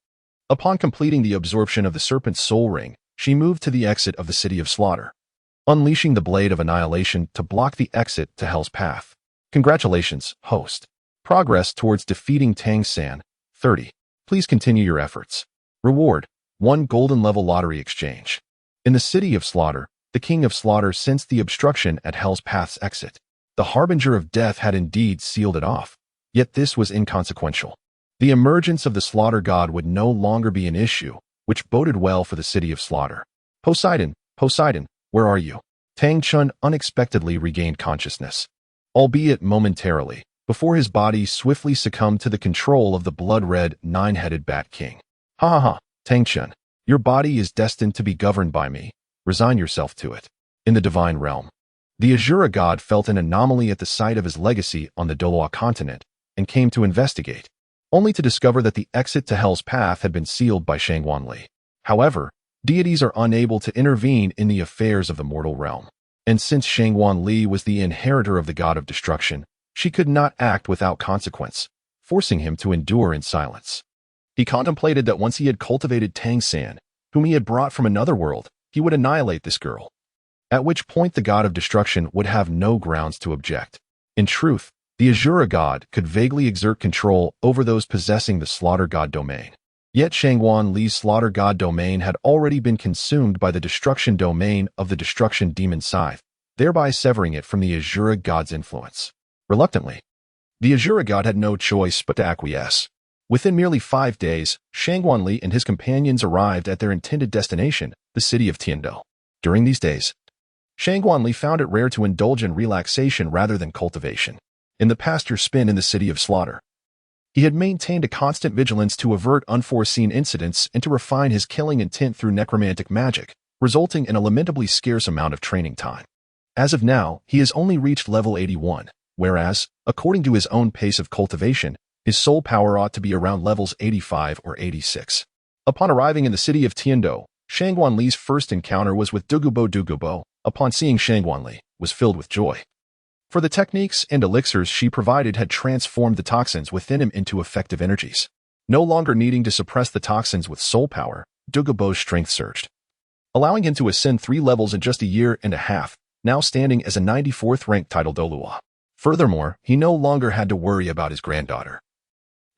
Upon completing the absorption of the serpent's soul ring, she moved to the exit of the City of Slaughter, unleashing the Blade of Annihilation to block the exit to Hell's Path. Congratulations, host. Progress towards defeating Tang San, 30. Please continue your efforts. Reward, 1 golden level lottery exchange. In the City of Slaughter, the King of Slaughter sensed the obstruction at Hell's Path's exit. The Harbinger of Death had indeed sealed it off, yet this was inconsequential. The emergence of the Slaughter God would no longer be an issue, which boded well for the City of Slaughter. Poseidon, where are you? Tang Chun unexpectedly regained consciousness, albeit momentarily, before his body swiftly succumbed to the control of the blood-red, 9-headed Bat King. Ha, Tang Chun, your body is destined to be governed by me. Resign yourself to it. In the divine realm, the Azura God felt an anomaly at the sight of his legacy on the Douluo Continent and came to investigate, only to discover that the exit to Hell's Path had been sealed by Shangguanli. However, deities are unable to intervene in the affairs of the mortal realm, and since Shangguanli was the inheritor of the God of Destruction, she could not act without consequence, forcing him to endure in silence. He contemplated that once he had cultivated Tang San, whom he had brought from another world, he would annihilate this girl, at which point the God of Destruction would have no grounds to object. In truth, the Azura God could vaguely exert control over those possessing the Slaughter God domain. Yet Shangguanli's Slaughter God domain had already been consumed by the destruction domain of the Destruction Demon Scythe, thereby severing it from the Azura God's influence. Reluctantly, the Azura God had no choice but to acquiesce. Within merely 5 days, Shangguanli and his companions arrived at their intended destination, the city of Tiando. During these days, Shangguanli found it rare to indulge in relaxation rather than cultivation. In the past year spent in the City of Slaughter, he had maintained a constant vigilance to avert unforeseen incidents and to refine his killing intent through necromantic magic, resulting in a lamentably scarce amount of training time. As of now, he has only reached level 81, whereas, according to his own pace of cultivation, his soul power ought to be around levels 85 or 86. Upon arriving in the city of Tiando, Shangguanli's first encounter was with Dugu. Upon seeing Shangguanli, was filled with joy. For the techniques and elixirs she provided had transformed the toxins within him into effective energies. No longer needing to suppress the toxins with soul power, Dugubo's strength surged, allowing him to ascend 3 levels in just a year and a half, now standing as a 94th ranked title Douluo. Furthermore, he no longer had to worry about his granddaughter,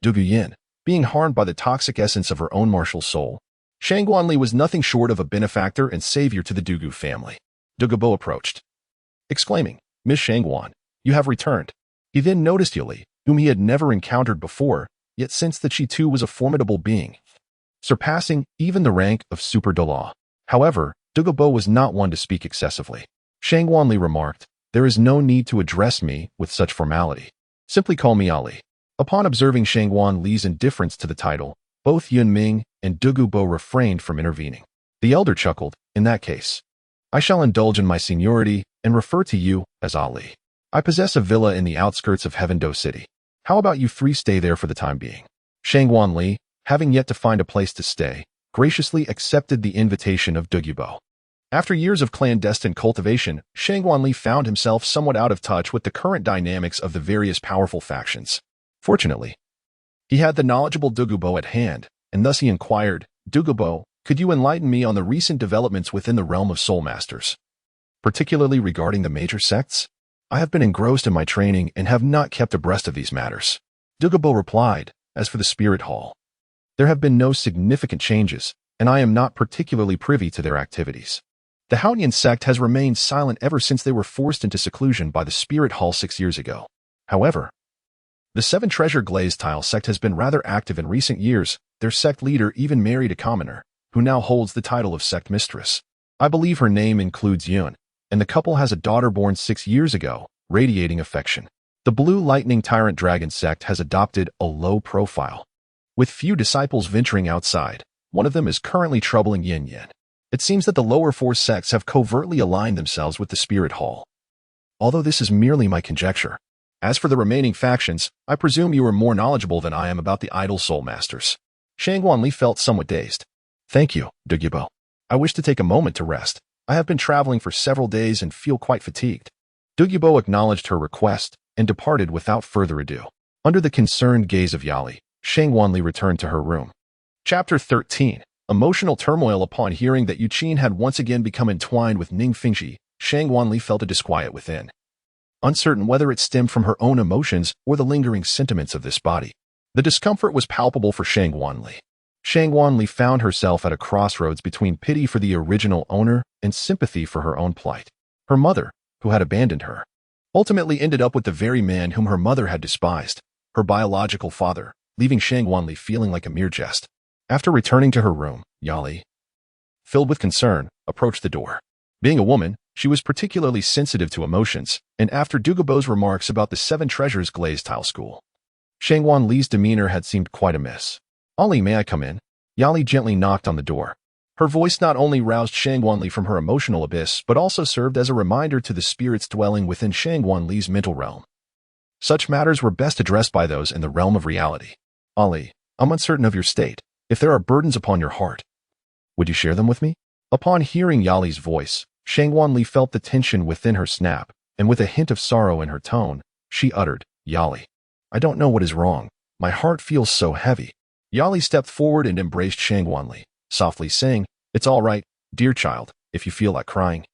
Dugu Yin, being harmed by the toxic essence of her own martial soul. Shangguanli was nothing short of a benefactor and savior to the Dugu family. Dugubo approached, exclaiming, Miss Shangguan, you have returned. He then noticed Yuli, whom he had never encountered before, yet sensed that she too was a formidable being, surpassing even the rank of Super Douluo. However, Dugubo was not one to speak excessively. Shangguanli remarked, there is no need to address me with such formality. Simply call me Ali. Upon observing Shangguanli's indifference to the title, both Yunming and Dugubo refrained from intervening. The elder chuckled, in that case, I shall indulge in my seniority and refer to you as Ali. I possess a villa in the outskirts of Heavendo City. How about you 3 stay there for the time being? Shangguanli, having yet to find a place to stay, graciously accepted the invitation of Dugubo. After years of clandestine cultivation, Shangguanli found himself somewhat out of touch with the current dynamics of the various powerful factions. Fortunately, he had the knowledgeable Dugubo at hand, and thus he inquired, Dugubo, could you enlighten me on the recent developments within the realm of soul masters, particularly regarding the major sects? I have been engrossed in my training and have not kept abreast of these matters. Dugubo replied, as for the Spirit Hall, there have been no significant changes, and I am not particularly privy to their activities. The Haonian sect has remained silent ever since they were forced into seclusion by the Spirit Hall 6 years ago. However, the Seven Treasure Glazed Tile sect has been rather active in recent years. Their sect leader even married a commoner, who now holds the title of sect mistress. I believe her name includes Yun, and the couple has a daughter born 6 years ago, radiating affection. The Blue Lightning Tyrant Dragon sect has adopted a low profile, with few disciples venturing outside. One of them is currently troubling Yin Yin. It seems that the lower 4 sects have covertly aligned themselves with the Spirit Hall. Although this is merely my conjecture. As for the remaining factions, I presume you are more knowledgeable than I am about the idol soul masters. Shang Wanli felt somewhat dazed. Thank you, Dugu. I wish to take a moment to rest. I have been traveling for several days and feel quite fatigued. Dugu acknowledged her request and departed without further ado. Under the concerned gaze of Yali, Shang Wanli returned to her room. Chapter 13. Emotional turmoil. Upon hearing that Yuqin had once again become entwined with Ning Fengji, Shang Wanli felt a disquiet within, uncertain whether it stemmed from her own emotions or the lingering sentiments of this body. The discomfort was palpable for Shang Wanli. Shang Wanli found herself at a crossroads between pity for the original owner and sympathy for her own plight. Her mother, who had abandoned her, ultimately ended up with the very man whom her mother had despised, her biological father, leaving Shang Wanli feeling like a mere jest. After returning to her room, Yali, filled with concern, approached the door. Being a woman, she was particularly sensitive to emotions, and after Dugubo's remarks about the Seven Treasures Glazed Tile School, Shang Wanli's demeanor had seemed quite amiss. Ali, may I come in? Yali gently knocked on the door. Her voice not only roused Shang Wanli from her emotional abyss, but also served as a reminder to the spirits dwelling within Shang Wanli's mental realm. Such matters were best addressed by those in the realm of reality. Ali, I'm uncertain of your state. If there are burdens upon your heart, would you share them with me? Upon hearing Yali's voice, Shang Wanli felt the tension within her snap, and with a hint of sorrow in her tone, she uttered, Yali, I don't know what is wrong. My heart feels so heavy. Yali stepped forward and embraced Shang Wanli, softly saying, It's all right, dear child, if you feel like crying,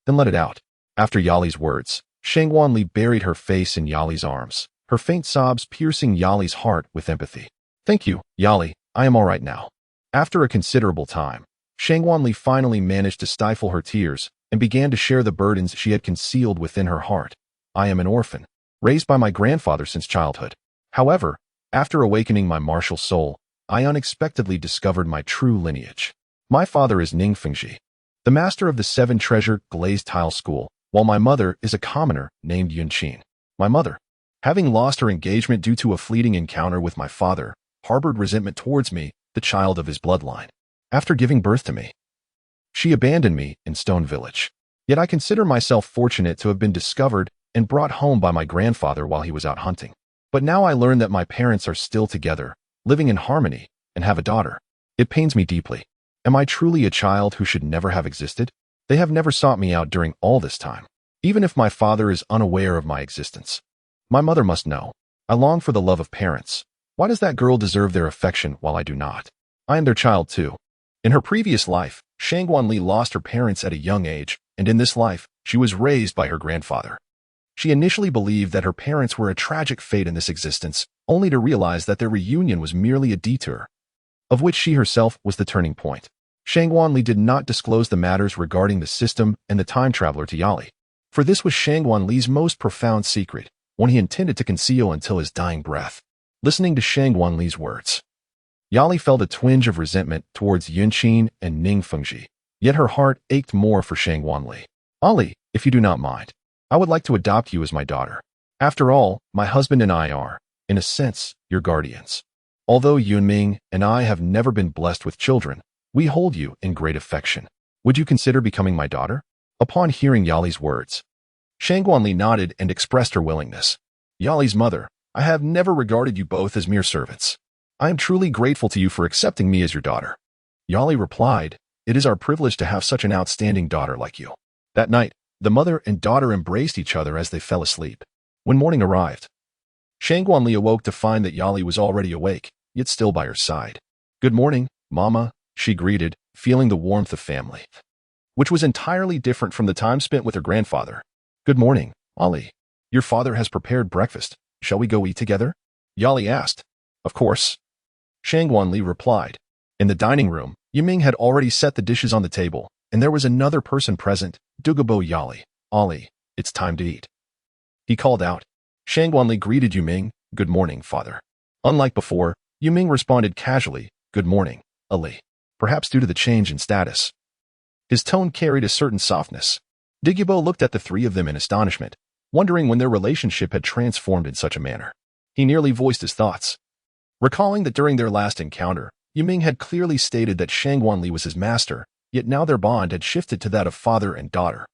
then let it out. After Yali's words, Shang Wanli buried her face in Yali's arms, her faint sobs piercing Yali's heart with empathy. Thank you, Yali, I am all right now. After a considerable time, Shang Wanli finally managed to stifle her tears and began to share the burdens she had concealed within her heart. I am an orphan, raised by my grandfather since childhood. However, after awakening my martial soul, I unexpectedly discovered my true lineage. My father is Ning Fengji, the master of the Seven Treasure Glazed Tile School, while my mother is a commoner named Yunqin. My mother, having lost her engagement due to a fleeting encounter with my father, harbored resentment towards me, the child of his bloodline. After giving birth to me, she abandoned me in Stone Village. Yet I consider myself fortunate to have been discovered and brought home by my grandfather while he was out hunting. But now I learn that my parents are still together, living in harmony, and have a daughter. It pains me deeply. Am I truly a child who should never have existed? They have never sought me out during all this time, even if my father is unaware of my existence. My mother must know. I long for the love of parents. Why does that girl deserve their affection while I do not? I am their child too. In her previous life, Shang Wanli lost her parents at a young age, and in this life, she was raised by her grandfather. She initially believed that her parents were a tragic fate in this existence, only to realize that their reunion was merely a detour, of which she herself was the turning point. Shang Wanli did not disclose the matters regarding the system and the time traveler to Yali, for this was Shang Wanli's most profound secret, one he intended to conceal until his dying breath. Listening to Shang Wanli's words, Yali felt a twinge of resentment towards Yunqin and Ning Fengji, yet her heart ached more for Shang Wanli. Ali, if you do not mind, I would like to adopt you as my daughter. After all, my husband and I are, in a sense, your guardians. Although Yunming and I have never been blessed with children, we hold you in great affection. Would you consider becoming my daughter? Upon hearing Yali's words, Shang Wanli nodded and expressed her willingness. Yali's mother, I have never regarded you both as mere servants. I am truly grateful to you for accepting me as your daughter. Yali replied, It is our privilege to have such an outstanding daughter like you. That night, the mother and daughter embraced each other as they fell asleep. When morning arrived, Shang Wanli awoke to find that Yali was already awake, yet still by her side. Good morning, Mama, she greeted, feeling the warmth of family, which was entirely different from the time spent with her grandfather. Good morning, Ali. Your father has prepared breakfast. Shall we go eat together? Yali asked. Of course. Shang Wanli replied. In the dining room, Yiming had already set the dishes on the table, and there was another person present, Dugu Yali. "Ollie, it's time to eat," he called out. Shangguanli greeted Yuming, "Good morning, father." Unlike before, Yuming responded casually, "Good morning, Ali," perhaps due to the change in status. His tone carried a certain softness. Dugu looked at the three of them in astonishment, wondering when their relationship had transformed in such a manner. He nearly voiced his thoughts, recalling that during their last encounter, Yuming had clearly stated that Shangguanli was his master, yet now their bond had shifted to that of father and daughter.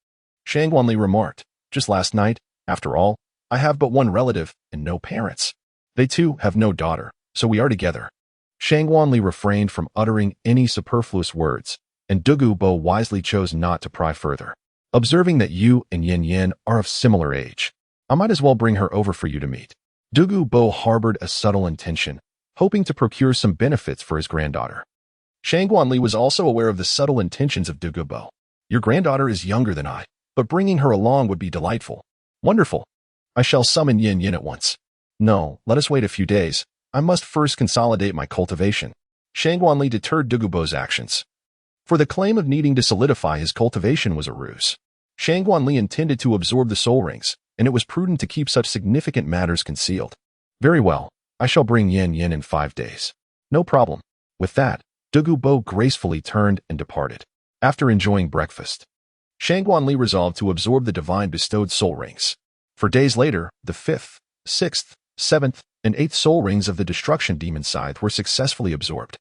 Shangguanli remarked, "Just last night, after all, I have but one relative and no parents. They too have no daughter, so we are together." Shangguanli refrained from uttering any superfluous words, and Dugu wisely chose not to pry further. "Observing that you and Yin Yin are of similar age, I might as well bring her over for you to meet." Dugu harbored a subtle intention, hoping to procure some benefits for his granddaughter. Shangguanli was also aware of the subtle intentions of Dugu. "Your granddaughter is younger than I, but bringing her along would be delightful." "Wonderful. I shall summon Yin Yin at once." "No, let us wait a few days. I must first consolidate my cultivation." Shangguanli deterred Dugu's actions, for the claim of needing to solidify his cultivation was a ruse. Shangguanli intended to absorb the soul rings, and it was prudent to keep such significant matters concealed. "Very well, I shall bring Yin Yin in 5 days." "No problem." With that, Dugu gracefully turned and departed. After enjoying breakfast, Shangguanli resolved to absorb the divine bestowed soul rings. For days later, the 5th, 6th, 7th, and 8th soul rings of the destruction Demon Scythe were successfully absorbed.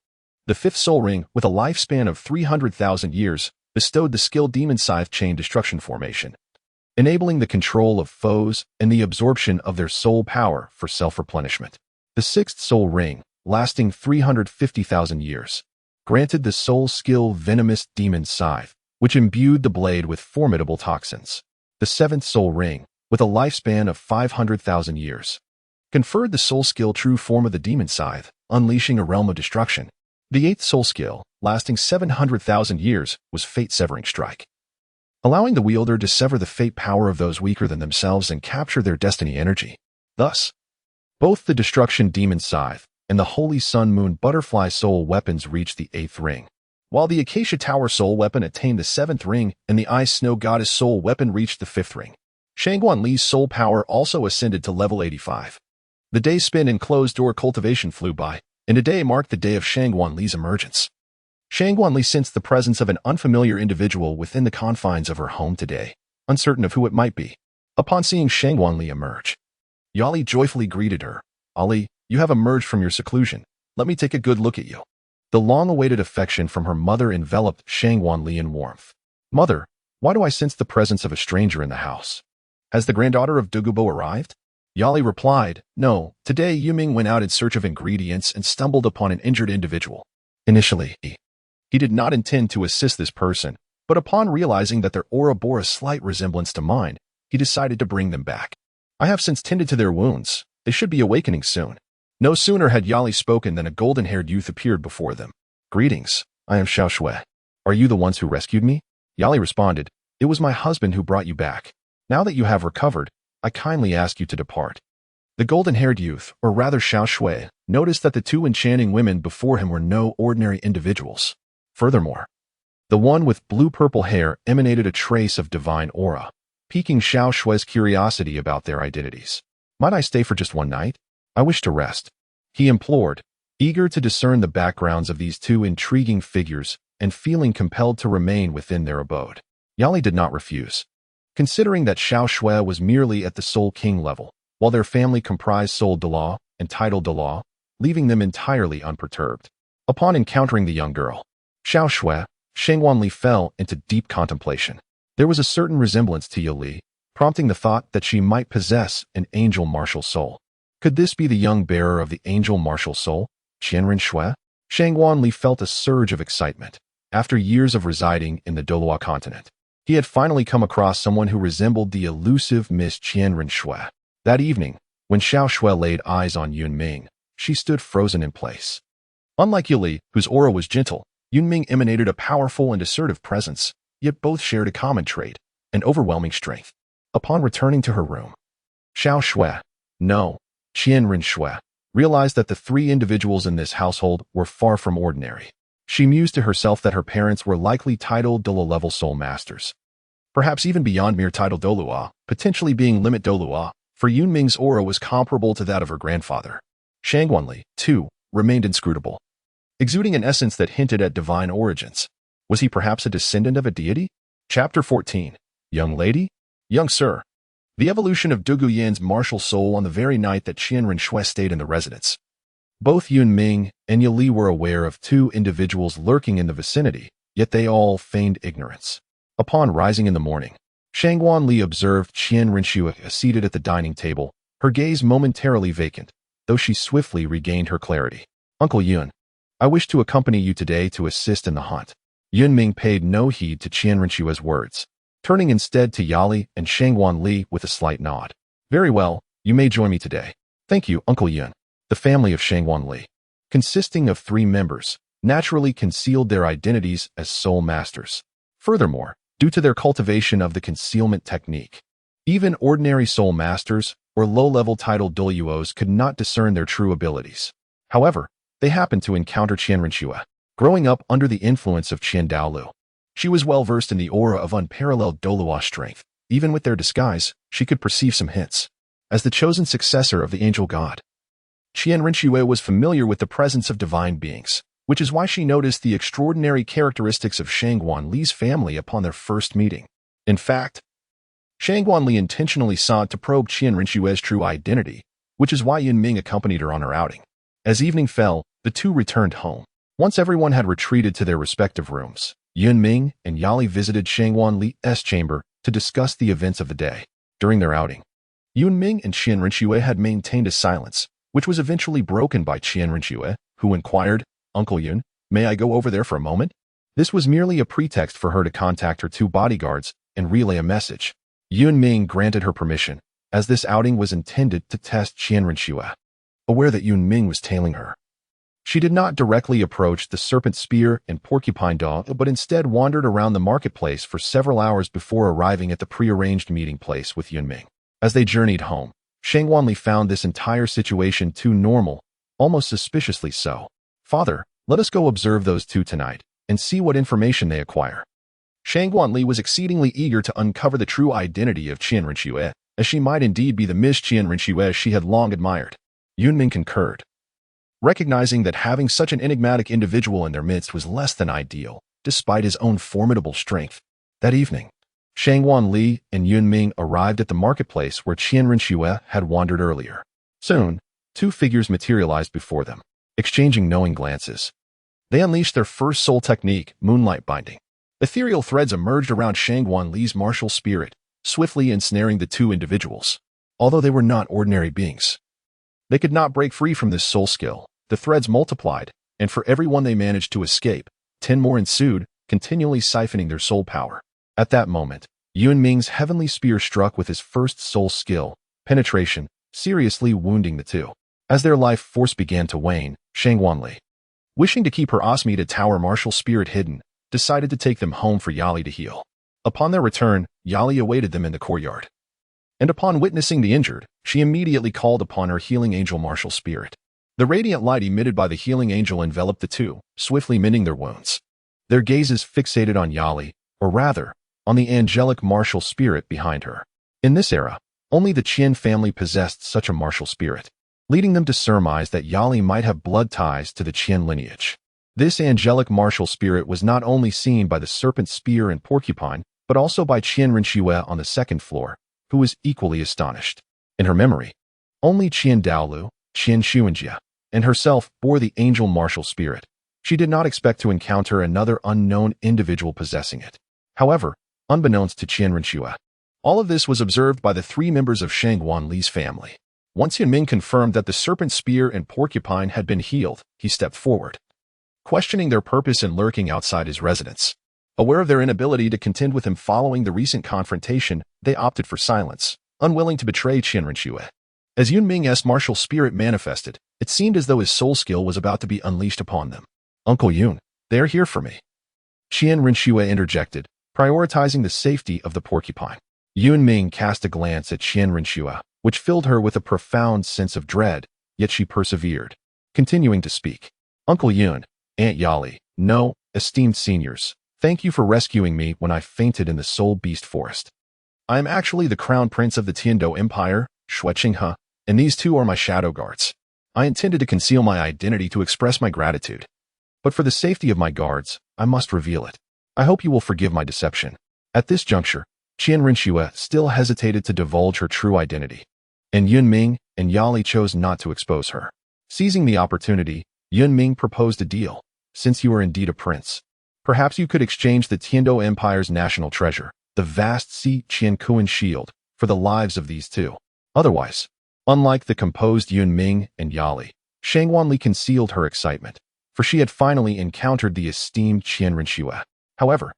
The 5th soul ring, with a lifespan of 300,000 years, bestowed the skill Demon Scythe chain destruction formation, enabling the control of foes and the absorption of their soul power for self-replenishment. The 6th soul ring, lasting 350,000 years, granted the soul skill Venomous Demon Scythe, which imbued the blade with formidable toxins. The 7th soul ring, with a lifespan of 500,000 years, conferred the soul skill True Form of the Demon Scythe, unleashing a realm of destruction. The 8th soul skill, lasting 700,000 years, was Fate-Severing Strike, allowing the wielder to sever the fate power of those weaker than themselves and capture their destiny energy. Thus, both the Destruction Demon Scythe and the Holy Sun Moon Butterfly soul weapons reached the 8th ring, while the Acacia Tower soul weapon attained the 7th ring and the Ice Snow Goddess soul weapon reached the 5th ring. Shangguanli's soul power also ascended to level 85. The days spent in closed-door cultivation flew by, and today marked the day of Shangguanli's emergence. Shangguanli sensed the presence of an unfamiliar individual within the confines of her home today, uncertain of who it might be. Upon seeing Shangguanli emerge, Yali joyfully greeted her. "Ali, you have emerged from your seclusion. Let me take a good look at you." The long-awaited affection from her mother enveloped Shangguanli in warmth. "Mother, why do I sense the presence of a stranger in the house? Has the granddaughter of Dugu arrived?" Yali replied, "No, today Yuming went out in search of ingredients and stumbled upon an injured individual. Initially, he did not intend to assist this person, but upon realizing that their aura bore a slight resemblance to mine, he decided to bring them back. I have since tended to their wounds. They should be awakening soon." No sooner had Yali spoken than a golden-haired youth appeared before them. "Greetings, I am Xiaoshui. Are you the ones who rescued me?" Yali responded, "It was my husband who brought you back. Now that you have recovered, I kindly ask you to depart." The golden-haired youth, or rather Xiaoshui, noticed that the two enchanting women before him were no ordinary individuals. Furthermore, the one with blue-purple hair emanated a trace of divine aura, piquing Xiaoshui's curiosity about their identities. "Might I stay for just one night? I wish to rest," he implored, eager to discern the backgrounds of these two intriguing figures and feeling compelled to remain within their abode. Yali did not refuse, considering that Xiaoshui was merely at the Soul King level, while their family comprised Soul Douluo and title Douluo, leaving them entirely unperturbed. Upon encountering the young girl, Shangguanli fell into deep contemplation. There was a certain resemblance to Yali, prompting the thought that she might possess an angel martial soul. Could this be the young bearer of the angel martial soul, Qianrenxue? Shangguanli felt a surge of excitement. After years of residing in the Douluo Continent, he had finally come across someone who resembled the elusive Miss Qianrenxue. That evening, when Xiaoshui laid eyes on Yunming, she stood frozen in place. Unlike Yali, whose aura was gentle, Yunming emanated a powerful and assertive presence, yet both shared a common trait, an overwhelming strength. Upon returning to her room, Xiaoshui, no, Qianrenxue, realized that the three individuals in this household were far from ordinary. She mused to herself that her parents were likely titled Douluo-level soul masters. Perhaps even beyond mere title Douluo, potentially being limit Douluo, for Yunming's aura was comparable to that of her grandfather. Shangguanli, too, remained inscrutable, exuding an essence that hinted at divine origins. Was he perhaps a descendant of a deity? Chapter 14. Young lady? Young sir. The evolution of Dugu Yan's martial soul on the very night that Qianrenxue stayed in the residence. Both Yunming and Yali were aware of two individuals lurking in the vicinity, yet they all feigned ignorance. Upon rising in the morning, Shangguanli observed Qianrenxue seated at the dining table, her gaze momentarily vacant, though she swiftly regained her clarity. Uncle Yun, I wish to accompany you today to assist in the hunt. Yunming paid no heed to Qianrenxue's words, turning instead to Yali and Shangguanli with a slight nod. Very well, you may join me today. Thank you, Uncle Yun. The family of Shangguanli, consisting of 3 members, naturally concealed their identities as soul masters. Furthermore, due to their cultivation of the concealment technique, even ordinary soul masters or low-level titled Douluos could not discern their true abilities. However, they happened to encounter Qianrenxue, growing up under the influence of Qian Douluo. She was well versed in the aura of unparalleled Douluo strength. Even with their disguise, she could perceive some hints. As the chosen successor of the angel god, Qianrenxue was familiar with the presence of divine beings, which is why she noticed the extraordinary characteristics of Shangguanli's family upon their first meeting. In fact, Shangguanli intentionally sought to probe Qianrenxue's true identity, which is why Yunming accompanied her on her outing. As evening fell, the two returned home. Once everyone had retreated to their respective rooms, Yunming and Yali visited Shangguanli's chamber to discuss the events of the day. During their outing, Yunming and Qianrenxue had maintained a silence, which was eventually broken by Qianrenxue, who inquired, Uncle Yun, may I go over there for a moment? This was merely a pretext for her to contact her 2 bodyguards and relay a message. Yunming granted her permission, as this outing was intended to test Qianrenxue. Aware that Yunming was tailing her, she did not directly approach the serpent spear and porcupine dog, but instead wandered around the marketplace for several hours before arriving at the prearranged meeting place with Yunming. As they journeyed home, Shangguanli found this entire situation too normal, almost suspiciously so. Father, let us go observe those 2 tonight, and see what information they acquire. Shangguanli was exceedingly eager to uncover the true identity of Qianrenxue, as she might indeed be the Miss Qianrenxue she had long admired. Yunming concurred, recognizing that having such an enigmatic individual in their midst was less than ideal, despite his own formidable strength. That evening, Shangguanli and Yunming arrived at the marketplace where Qianrenxue had wandered earlier. Soon, 2 figures materialized before them, exchanging knowing glances. They unleashed their first soul technique, moonlight binding. Ethereal threads emerged around Shangguanli's martial spirit, swiftly ensnaring the 2 individuals. Although they were not ordinary beings, they could not break free from this soul skill. The threads multiplied, and for every one they managed to escape, 10 more ensued, continually siphoning their soul power. At that moment, Yunming's heavenly spear struck with his first soul skill, penetration, seriously wounding the 2. As their life force began to wane, Shangguanli, wishing to keep her Osmita Tower martial spirit hidden, decided to take them home for Yali to heal. Upon their return, Yali awaited them in the courtyard. And upon witnessing the injured, she immediately called upon her healing angel martial spirit. The radiant light emitted by the healing angel enveloped the 2, swiftly mending their wounds. Their gazes fixated on Yali, or rather, on the angelic martial spirit behind her. In this era, only the Qian family possessed such a martial spirit, leading them to surmise that Yali might have blood ties to the Qian lineage. This angelic martial spirit was not only seen by the serpent spear and porcupine, but also by Qianrenxue on the 2nd floor, who was equally astonished. In her memory, only Qian Douluo, Qian Qianrenxue, and herself bore the angel martial spirit. She did not expect to encounter another unknown individual possessing it. However, unbeknownst to Qianrenxue, all of this was observed by the 3 members of Shangguanli's family. Once Yunming confirmed that the serpent spear and porcupine had been healed, he stepped forward, questioning their purpose in lurking outside his residence. Aware of their inability to contend with him following the recent confrontation, they opted for silence, unwilling to betray Qianrenxue. As Yunming's martial spirit manifested, it seemed as though his soul skill was about to be unleashed upon them. Uncle Yun, they are here for me. Qianrenxue interjected, prioritizing the safety of the porcupine. Yunming cast a glance at Qianrenxue, which filled her with a profound sense of dread, yet she persevered, continuing to speak. Uncle Yun, Aunt Yali, No, esteemed seniors. Thank you for rescuing me when I fainted in the Soul Beast Forest. I am actually the Crown Prince of the Tiando Empire, Shui Qinghe, and these two are my shadow guards. I intended to conceal my identity to express my gratitude. But for the safety of my guards, I must reveal it. I hope you will forgive my deception. At this juncture, Qianrenxue still hesitated to divulge her true identity, and Yunming and Yali chose not to expose her. Seizing the opportunity, Yunming proposed a deal. Since you are indeed a prince, perhaps you could exchange the Tiando Empire's national treasure, the vast Si Qiankuan shield, for the lives of these two. Otherwise, unlike the composed Yunming and Yali, Shangwanli concealed her excitement, for she had finally encountered the esteemed Qianrenxue. However,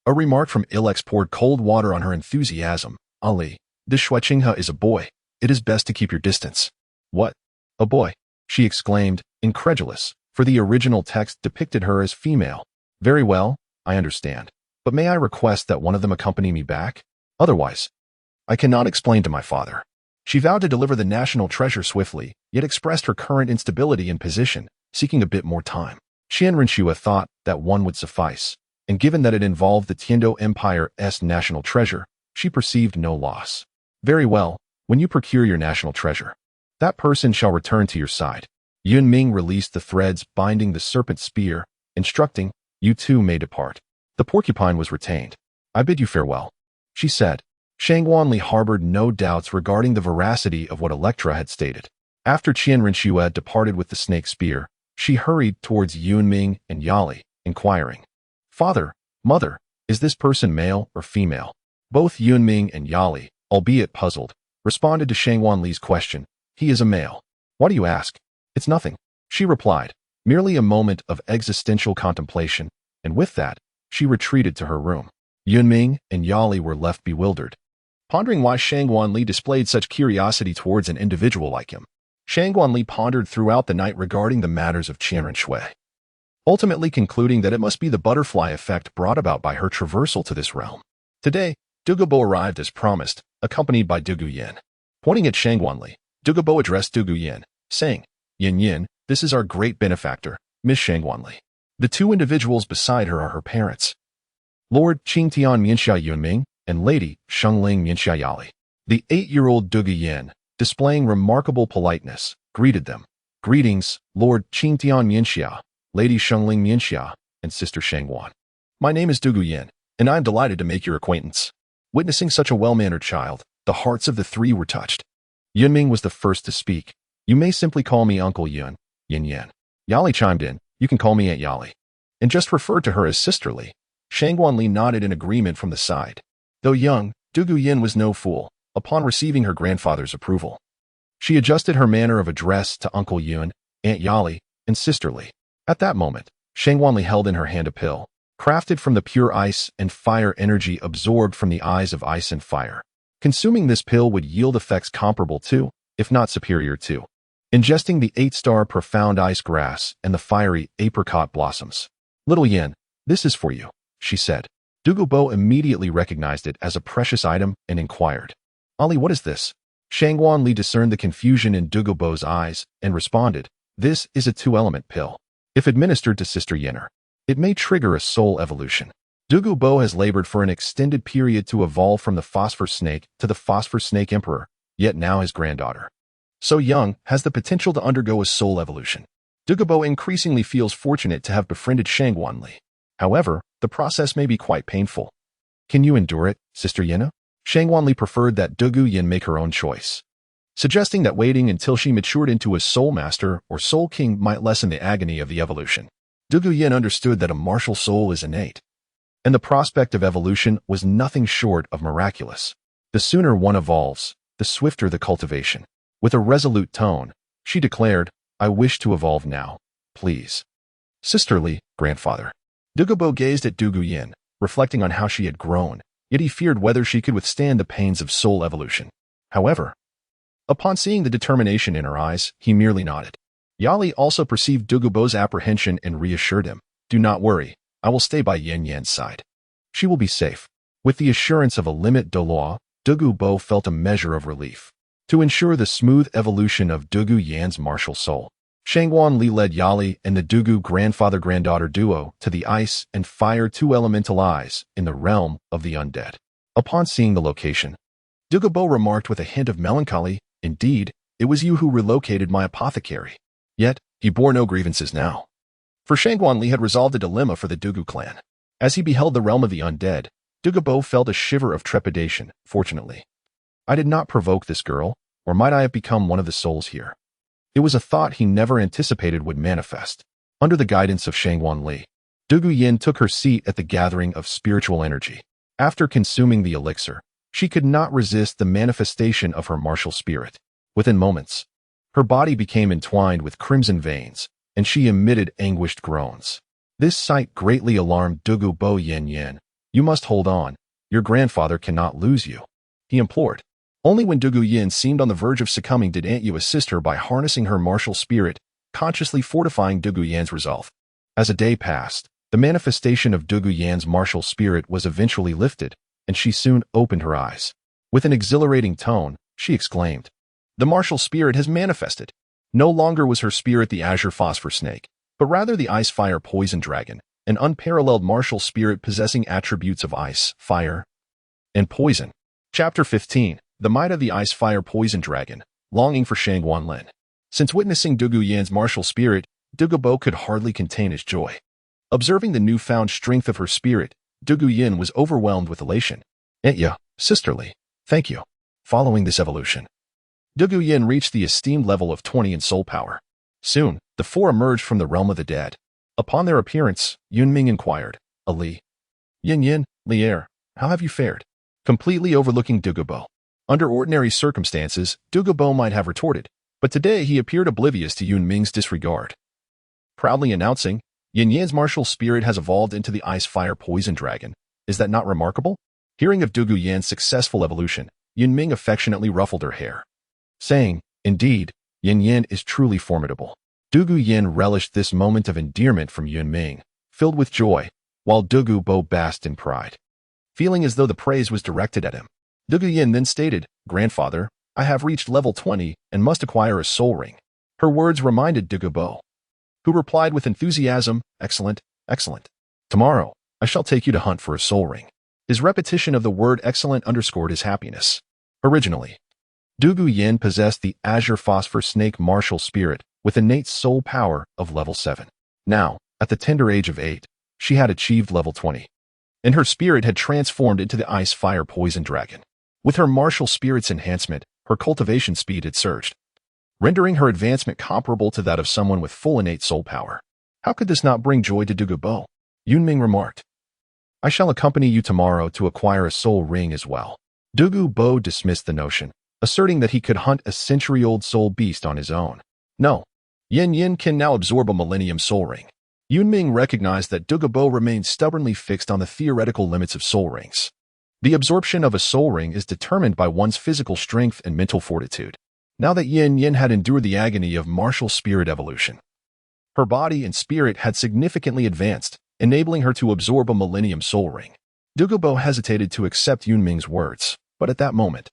a remark from Ilex poured cold water on her enthusiasm. Ali, this Shui Qinghe is a boy. It is best to keep your distance. What? A boy? She exclaimed, incredulous, for the original text depicted her as female. Very well, I understand. But may I request that one of them accompany me back? Otherwise, I cannot explain to my father. She vowed to deliver the national treasure swiftly, yet expressed her current instability in position, seeking a bit more time. Qianrenxue thought that one would suffice, and given that it involved the Tiando Empire's national treasure, she perceived no loss. Very well, when you procure your national treasure, that person shall return to your side. Yunming released the threads binding the serpent spear, instructing, you two may depart. The porcupine was retained. I bid you farewell, she said. Shangwanli harbored no doubts regarding the veracity of what Electra had stated. After Qianrenxue departed with the snake spear, she hurried towards Yunming and Yali, inquiring, Father, Mother, is this person male or female? Both Yunming and Yali, albeit puzzled, responded to Shangwanli's question. He is a male. Why do you ask? It's nothing, she replied, merely a moment of existential contemplation, and with that, she retreated to her room. Yunming and Yali were left bewildered, pondering why Shangwanli displayed such curiosity towards an individual like him. Shangwanli pondered throughout the night regarding the matters of Qianrenxue, ultimately concluding that it must be the butterfly effect brought about by her traversal to this realm. Today, Dugu arrived as promised, accompanied by Dugu Yin. Pointing at Shangwanli, Dugu addressed Dugu Yin, saying, Yin Yin, this is our great benefactor, Miss Shangwanli. The two individuals beside her are her parents, Lord Qingtian Mianxia Yunming and Lady Shengling Mianxia Yali. The 8-year-old Dugu Yin, displaying remarkable politeness, greeted them. Greetings, Lord Qingtian Mianxia, Lady Shengling Mianxia, and Sister Shangwan. My name is Dugu Yin, and I am delighted to make your acquaintance. Witnessing such a well-mannered child, the hearts of the three were touched. Yunming was the first to speak. You may simply call me Uncle Yun, Yin Yin. Yali chimed in, you can call me Aunt Yali, and just referred to her as sisterly. Shangwanli nodded in agreement from the side. Though young, Dugu Yin was no fool. Upon receiving her grandfather's approval, she adjusted her manner of address to Uncle Yun, Aunt Yali, and sisterly. At that moment, Shangwanli held in her hand a pill, crafted from the pure ice and fire energy absorbed from the eyes of ice and fire. Consuming this pill would yield effects comparable to, if not superior to, ingesting the 8-star profound ice grass and the fiery apricot blossoms. Little Yin, this is for you, she said. Dugu immediately recognized it as a precious item and inquired, Ali, what is this? Shangwanli discerned the confusion in Dugu eyes and responded, this is a 2-element pill. If administered to Sister Yinner, it may trigger a soul evolution. Dugu has labored for an extended period to evolve from the Phosphor Snake to the Phosphor Snake Emperor, yet now his granddaughter, so young, has the potential to undergo a soul evolution. Dugu increasingly feels fortunate to have befriended Shangwanli. However, the process may be quite painful. Can you endure it, Sister Yinner? Shangwanli preferred that Dugu Yin make her own choice, suggesting that waiting until she matured into a soul master or soul king might lessen the agony of the evolution. Dugu Yin understood that a martial soul is innate, and the prospect of evolution was nothing short of miraculous. The sooner one evolves, the swifter the cultivation. With a resolute tone, she declared, I wish to evolve now, please. Sisterly, grandfather. Dugu gazed at Dugu Yin, reflecting on how she had grown, yet he feared whether she could withstand the pains of soul evolution. However, upon seeing the determination in her eyes, he merely nodded. Yali also perceived Dugu's apprehension and reassured him, do not worry, I will stay by Yin Yan's side. She will be safe. With the assurance of a limit de law, Dugu felt a measure of relief. To ensure the smooth evolution of Dugu Yan's martial soul, Shangguan led Yali and the Dugu grandfather-granddaughter duo to the ice and fire two elemental eyes in the realm of the undead. Upon seeing the location, Dugu remarked with a hint of melancholy, "Indeed, it was you who relocated my apothecary." Yet, he bore no grievances now. For Shangguan had resolved a dilemma for the Dugu clan. As he beheld the realm of the undead, Dugu felt a shiver of trepidation. Fortunately, I did not provoke this girl, or might I have become one of the souls here? It was a thought he never anticipated would manifest. Under the guidance of Shangguan, Dugu took her seat at the gathering of spiritual energy. After consuming the elixir, she could not resist the manifestation of her martial spirit. Within moments, her body became entwined with crimson veins, and she emitted anguished groans. This sight greatly alarmed Dugu Yin. "You must hold on. Your grandfather cannot lose you," he implored. Only when Dugu seemed on the verge of succumbing did Aunt Yu assist her by harnessing her martial spirit, consciously fortifying Dugu resolve. As a day passed, the manifestation of Dugu martial spirit was eventually lifted, and she soon opened her eyes. With an exhilarating tone, she exclaimed, "The martial spirit has manifested." No longer was her spirit the azure phosphor snake, but rather the ice-fire poison dragon, an unparalleled martial spirit possessing attributes of ice, fire, and poison. Chapter 15. The Might of the Ice-Fire Poison Dragon, Longing for Shangguan. Since witnessing Dugu martial spirit, Dugu could hardly contain his joy. Observing the newfound strength of her spirit, Dugu was overwhelmed with elation. "Aunt Yu, sisterly, thank you." Following this evolution, Dugu reached the esteemed level of 20 in soul power. Soon, the four emerged from the realm of the dead. Upon their appearance, Yunming inquired, "Ali, Yin, Lier, how have you fared?" Completely overlooking Dugu. Under ordinary circumstances, Dugu might have retorted, but today he appeared oblivious to Yunming's disregard. Proudly announcing, "Yin's martial spirit has evolved into the ice-fire poison dragon. Is that not remarkable?" Hearing of Dugu successful evolution, Yunming affectionately ruffled her hair, saying, "Indeed, Yin is truly formidable." Dugu relished this moment of endearment from Yunming, filled with joy, while Dugu basked in pride, feeling as though the praise was directed at him. Dugu then stated, "Grandfather, I have reached level 20 and must acquire a soul ring." Her words reminded Dugu, who replied with enthusiasm, "Excellent, excellent. Tomorrow, I shall take you to hunt for a soul ring." His repetition of the word excellent underscored his happiness. Originally, Dugu possessed the azure phosphor snake martial spirit with innate soul power of level 7. Now, at the tender age of 8, she had achieved level 20, and her spirit had transformed into the ice-fire poison dragon. With her martial spirit's enhancement, her cultivation speed had surged, rendering her advancement comparable to that of someone with full innate soul power. "How could this not bring joy to Dugu?" Yunming remarked. "I shall accompany you tomorrow to acquire a soul ring as well." Dugu dismissed the notion, asserting that he could hunt a century-old soul beast on his own. No, Yin can now absorb a millennium soul ring. Yunming recognized that Dugu remained stubbornly fixed on the theoretical limits of soul rings. The absorption of a soul ring is determined by one's physical strength and mental fortitude. Now that Yin had endured the agony of martial spirit evolution, her body and spirit had significantly advanced, enabling her to absorb a millennium soul ring. Dugu hesitated to accept Yunming's words, but at that moment,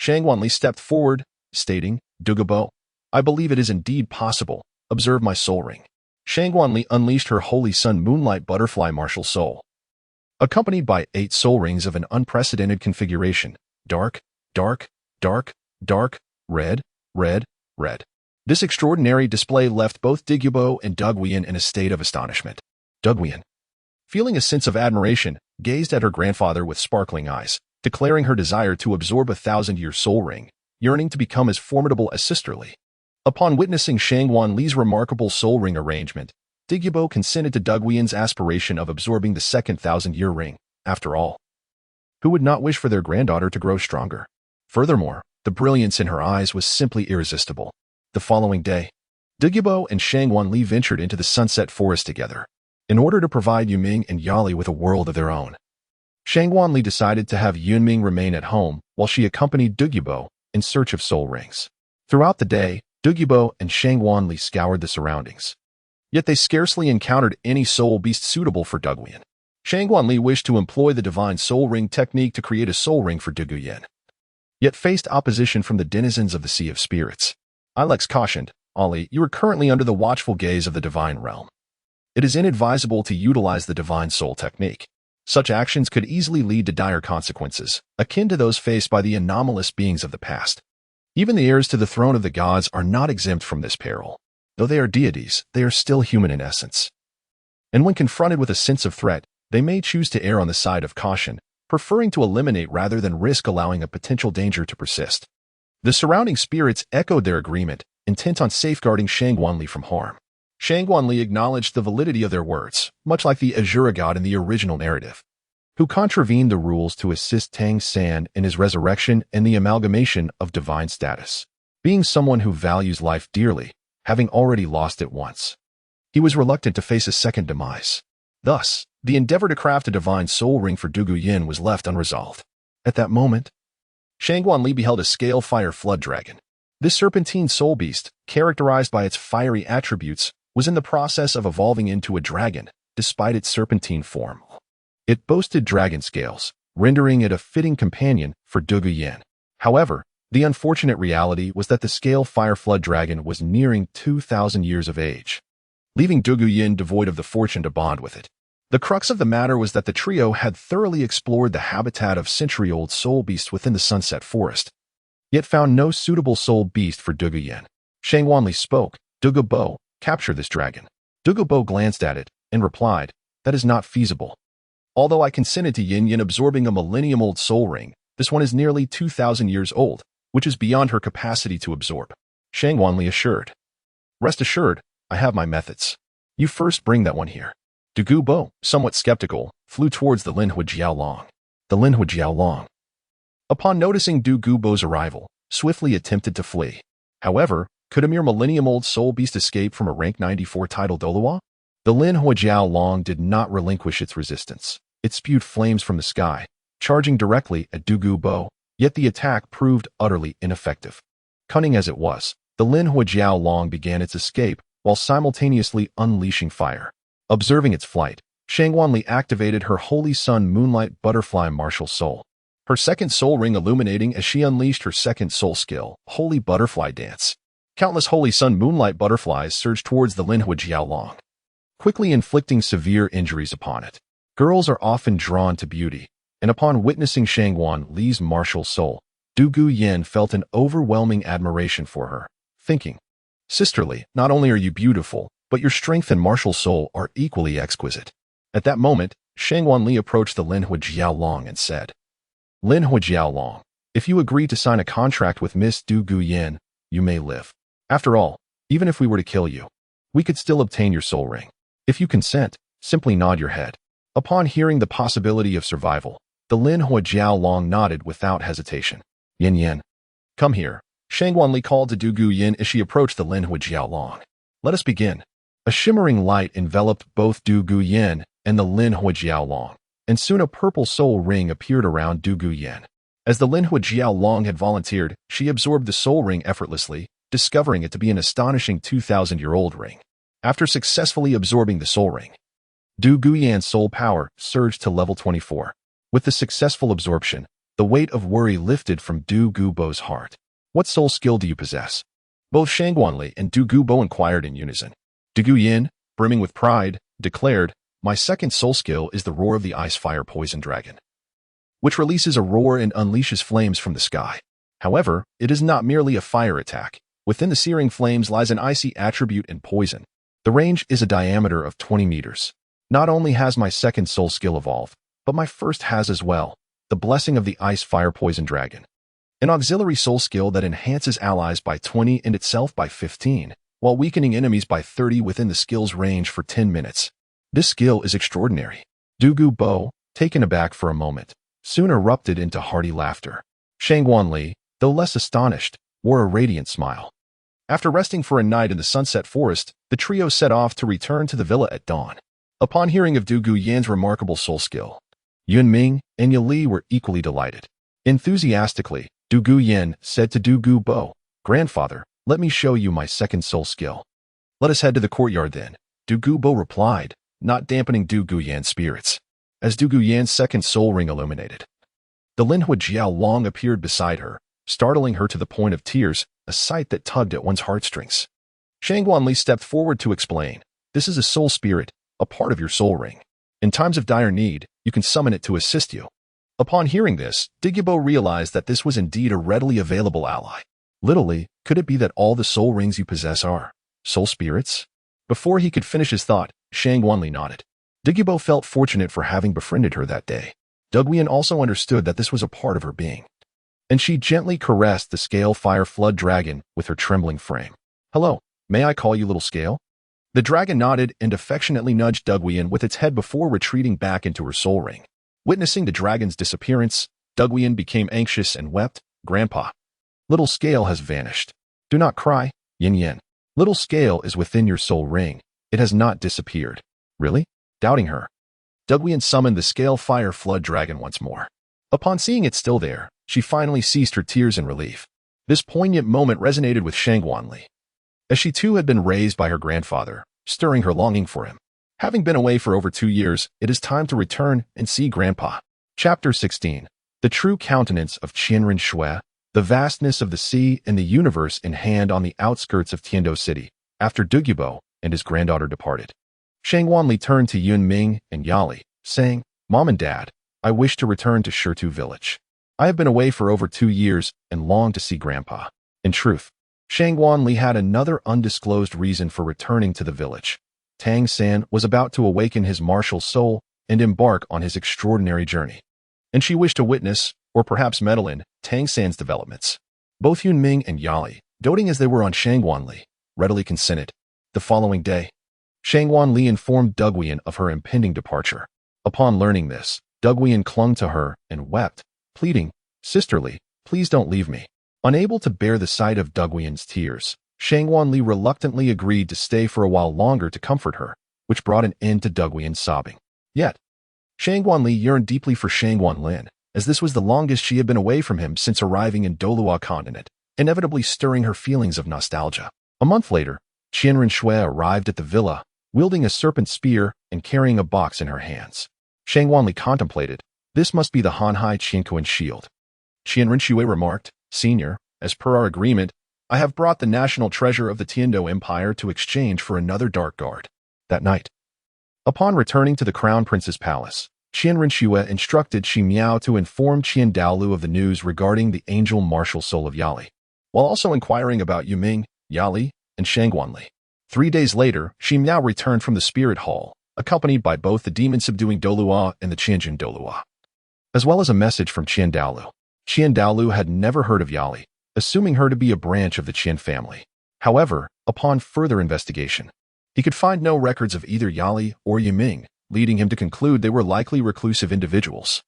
Shangguan stepped forward, stating, "Dugu, I believe it is indeed possible. Observe my soul ring." Shangguan unleashed her holy sun moonlight butterfly martial soul, accompanied by 8 soul rings of an unprecedented configuration: dark, dark, dark, dark, red, red, red. This extraordinary display left both Dugu and Dugu in a state of astonishment. Dugu, feeling a sense of admiration, gazed at her grandfather with sparkling eyes, declaring her desire to absorb a 1,000-year soul ring, yearning to become as formidable as sisterly. Upon witnessing Shangguan remarkable soul ring arrangement, Dugu consented to Dugu's aspiration of absorbing the second 1,000-year ring. After all, who would not wish for their granddaughter to grow stronger? Furthermore, the brilliance in her eyes was simply irresistible. The following day, Dugu and Shangguan ventured into the sunset forest together, in order to provide Yunming and Yali with a world of their own. Shangguan decided to have Yunming remain at home while she accompanied Dugu in search of soul rings. Throughout the day, Dugu and Shangguan scoured the surroundings. Yet they scarcely encountered any soul beast suitable for Dugu. Shangguan wished to employ the divine soul ring technique to create a soul ring for Dugu, yet faced opposition from the denizens of the Sea of Spirits. Ilex cautioned, Ali, you are currently under the watchful gaze of the divine realm. It is inadvisable to utilize the divine soul technique. Such actions could easily lead to dire consequences, akin to those faced by the anomalous beings of the past. Even the heirs to the throne of the gods are not exempt from this peril. Though they are deities, they are still human in essence. And when confronted with a sense of threat, they may choose to err on the side of caution, preferring to eliminate rather than risk allowing a potential danger to persist. The surrounding spirits echoed their agreement, intent on safeguarding Shangguanli from harm. Shangguanli acknowledged the validity of their words, much like the Azure God in the original narrative, who contravened the rules to assist Tang San in his resurrection and the amalgamation of divine status. Being someone who values life dearly, having already lost it once, he was reluctant to face a second demise. Thus, the endeavor to craft a divine soul ring for Dugu Yin was left unresolved. At that moment, Shangguanli beheld a scale fire flood dragon. This serpentine soul beast, characterized by its fiery attributes, was in the process of evolving into a dragon, despite its serpentine form. It boasted dragon scales, rendering it a fitting companion for Dugu Yin. However, the unfortunate reality was that the scale fire flood dragon was nearing 2,000 years of age, leaving Dugu Yin devoid of the fortune to bond with it. The crux of the matter was that the trio had thoroughly explored the habitat of century-old soul beasts within the Sunset Forest, yet found no suitable soul beast for Dugu Yin. Shangguanli spoke, "Dugu Bo, capture this dragon." Dugu Bo glanced at it and replied, "That is not feasible. Although I consented to Yin Yin absorbing a millennium-old soul ring, this one is nearly 2,000 years old, which is beyond her capacity to absorb." Shangguanli assured, "Rest assured, I have my methods. You first bring that one here." Dugu Bo, somewhat skeptical, flew towards the Linhui Jiaolong. The Linhui Jiaolong, upon noticing Dugu Bo's arrival, swiftly attempted to flee. However, could a mere millennium-old soul beast escape from a rank 94 title Douluo? The Linhui Jiaolong did not relinquish its resistance. It spewed flames from the sky, charging directly at Dugu Bo, yet the attack proved utterly ineffective. Cunning as it was, the Linhui Jiaolong began its escape while simultaneously unleashing fire. Observing its flight, Shangguanli activated her Holy Sun Moonlight Butterfly Martial Soul, her second soul ring illuminating as she unleashed her second soul skill, Holy Butterfly Dance. Countless Holy Sun Moonlight Butterflies surged towards the Linhui Jiaolong, quickly inflicting severe injuries upon it. Girls are often drawn to beauty, and upon witnessing Shangguanli's martial soul, Dugu Yin felt an overwhelming admiration for her, thinking, "Sisterly, not only are you beautiful, but your strength and martial soul are equally exquisite." At that moment, Shangguanli approached the Linhui Jiaolong and said, "Linhui Jiaolong, if you agree to sign a contract with Miss Dugu Yin, you may live. After all, even if we were to kill you, we could still obtain your soul ring. If you consent, simply nod your head." Upon hearing the possibility of survival, the Linhui Jiaolong nodded without hesitation. "Yin Yin, come here," Shangguanli called to Dugu Yin as she approached the Linhui Jiaolong. "Let us begin." A shimmering light enveloped both Dugu Yin and the Linhui Jiaolong, and soon a purple soul ring appeared around Dugu Yin. As the Linhui Jiaolong had volunteered, she absorbed the soul ring effortlessly, discovering it to be an astonishing 2,000-year-old ring. After successfully absorbing the soul ring, Dugu Yin's soul power surged to level 24. With the successful absorption, the weight of worry lifted from Dugu Bo's heart. "What soul skill do you possess?" Both Shangguanli and Dugu Bo inquired in unison. Dugu Yin, brimming with pride, declared, "My second soul skill is the Roar of the Ice Fire Poison Dragon, which releases a roar and unleashes flames from the sky. However, it is not merely a fire attack. Within the searing flames lies an icy attribute and poison. The range is a diameter of 20 meters. Not only has my second soul skill evolved, but my first has as well, the Blessing of the Ice Fire Poison Dragon, an auxiliary soul skill that enhances allies by 20 and itself by 15, while weakening enemies by 30 within the skill's range for 10 minutes. This skill is extraordinary." Dugu Bo, taken aback for a moment, soon erupted into hearty laughter. Shangguanli, though less astonished, wore a radiant smile. After resting for a night in the Sunset Forest, the trio set off to return to the villa at dawn. Upon hearing of Dugu Yin's remarkable soul skill, Yun Ming and Yali were equally delighted. Enthusiastically, Dugu Yin said to Dugu Bo, "Grandfather, let me show you my second soul skill." "Let us head to the courtyard then," Dugu Bo replied, not dampening Dugu Yin's spirits. As Dugu Yin's second soul ring illuminated, the Linhui Jiaolong appeared beside her, startling her to the point of tears, a sight that tugged at one's heartstrings. Shang Guanli stepped forward to explain. This is a soul spirit, a part of your soul ring. In times of dire need, you can summon it to assist you. Upon hearing this, Dugu realized that this was indeed a readily available ally. Literally, could it be that all the soul rings you possess are soul spirits? Before he could finish his thought, Shang Guanli nodded. Dugu felt fortunate for having befriended her that day. Duguian also understood that this was a part of her being, and she gently caressed the scale fire flood dragon with her trembling frame. Hello, may I call you little scale? The dragon nodded and affectionately nudged Duguian with its head before retreating back into her soul ring. Witnessing the dragon's disappearance, Duguian became anxious and wept. Grandpa, little scale has vanished. Do not cry, Yin Yin. Little scale is within your soul ring. It has not disappeared. Really? Doubting her, Duguian summoned the scale fire flood dragon once more. Upon seeing it still there, she finally ceased her tears in relief. This poignant moment resonated with Shang Guanli, as she too had been raised by her grandfather, stirring her longing for him. Having been away for over 2 years, it is time to return and see Grandpa. Chapter 16. The true countenance of Qianrenxue, the vastness of the sea and the universe in hand on the outskirts of Tiando City, after Dugu and his granddaughter departed. Shang Guanli turned to Yun Ming and Yali, saying, Mom and Dad, I wish to return to Shitu village. I have been away for over 2 years and long to see Grandpa. In truth, Shang Guanli had another undisclosed reason for returning to the village. Tang San was about to awaken his martial soul and embark on his extraordinary journey, and she wished to witness, or perhaps meddle in, Tang San's developments. Both Yun Ming and Yali, doting as they were on Shang Guanli, readily consented. The following day, Shang Guanli informed Duguian of her impending departure. Upon learning this, Duguian clung to her and wept, pleading, Sisterly, please don't leave me. Unable to bear the sight of Duguian's tears, Shang Guanli reluctantly agreed to stay for a while longer to comfort her, which brought an end to Duguian's sobbing. Yet, Shang Guanli yearned deeply for Shang Guanlin, as this was the longest she had been away from him since arriving in Douluo Continent, inevitably stirring her feelings of nostalgia. A month later, Qianrenxue arrived at the villa, wielding a serpent spear and carrying a box in her hands. Shang Guanli contemplated. This must be the Hanhai Qianquan shield. Qianrenxue remarked, Senior, as per our agreement, I have brought the national treasure of the Tiando Empire to exchange for another dark guard. That night, upon returning to the Crown Prince's palace, Qianrenxue instructed Xi Miao to inform Qian Daolu of the news regarding the angel martial soul of Yali, while also inquiring about Yuming, Yali, and Shang Guanli. 3 days later, Xi Miao returned from the spirit hall, accompanied by both the demon-subduing Douluo and the Qianjin Douluo, as well as a message from Qian Daolu. Qian Daolu had never heard of Yali, assuming her to be a branch of the Qian family. However, upon further investigation, he could find no records of either Yali or Yuming, leading him to conclude they were likely reclusive individuals.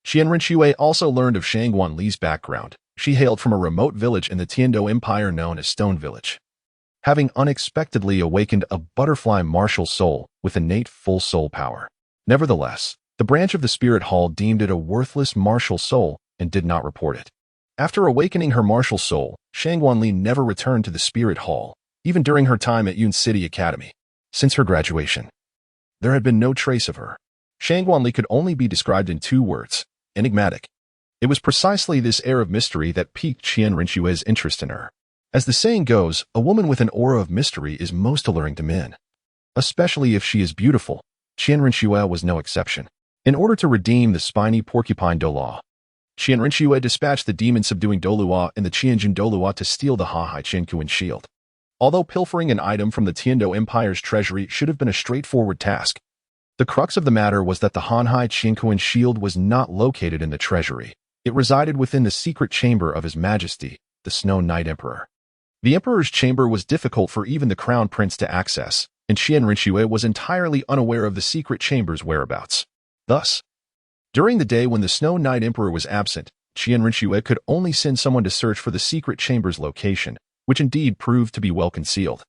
Qianrenxue also learned of Shang Guanli's background. She hailed from a remote village in the Tiando Empire known as Stone Village, having unexpectedly awakened a butterfly martial soul with innate full soul power. Nevertheless, the branch of the spirit hall deemed it a worthless martial soul and did not report it. After awakening her martial soul, Shang Guanli never returned to the spirit hall, even during her time at Yun City Academy. Since her graduation, there had been no trace of her. Shang Guanli could only be described in 2 words, enigmatic. It was precisely this air of mystery that piqued Qianrenxue's interest in her. As the saying goes, a woman with an aura of mystery is most alluring to men, especially if she is beautiful. Qianrenxue was no exception. In order to redeem the spiny porcupine Douluo, Qianrenxue dispatched the demon-subduing Douluo and the Qianjin Douluo to steal the Hanhai Qianquan shield. Although pilfering an item from the Tiando Empire's treasury should have been a straightforward task, the crux of the matter was that the Hanhai Qianquan shield was not located in the treasury. It resided within the secret chamber of His Majesty, the Snow Knight Emperor. The Emperor's chamber was difficult for even the Crown Prince to access, and Qianrenxue was entirely unaware of the secret chamber's whereabouts. Thus, during the day when the Snow Knight Emperor was absent, Qianrenxue could only send someone to search for the secret chamber's location, which indeed proved to be well concealed,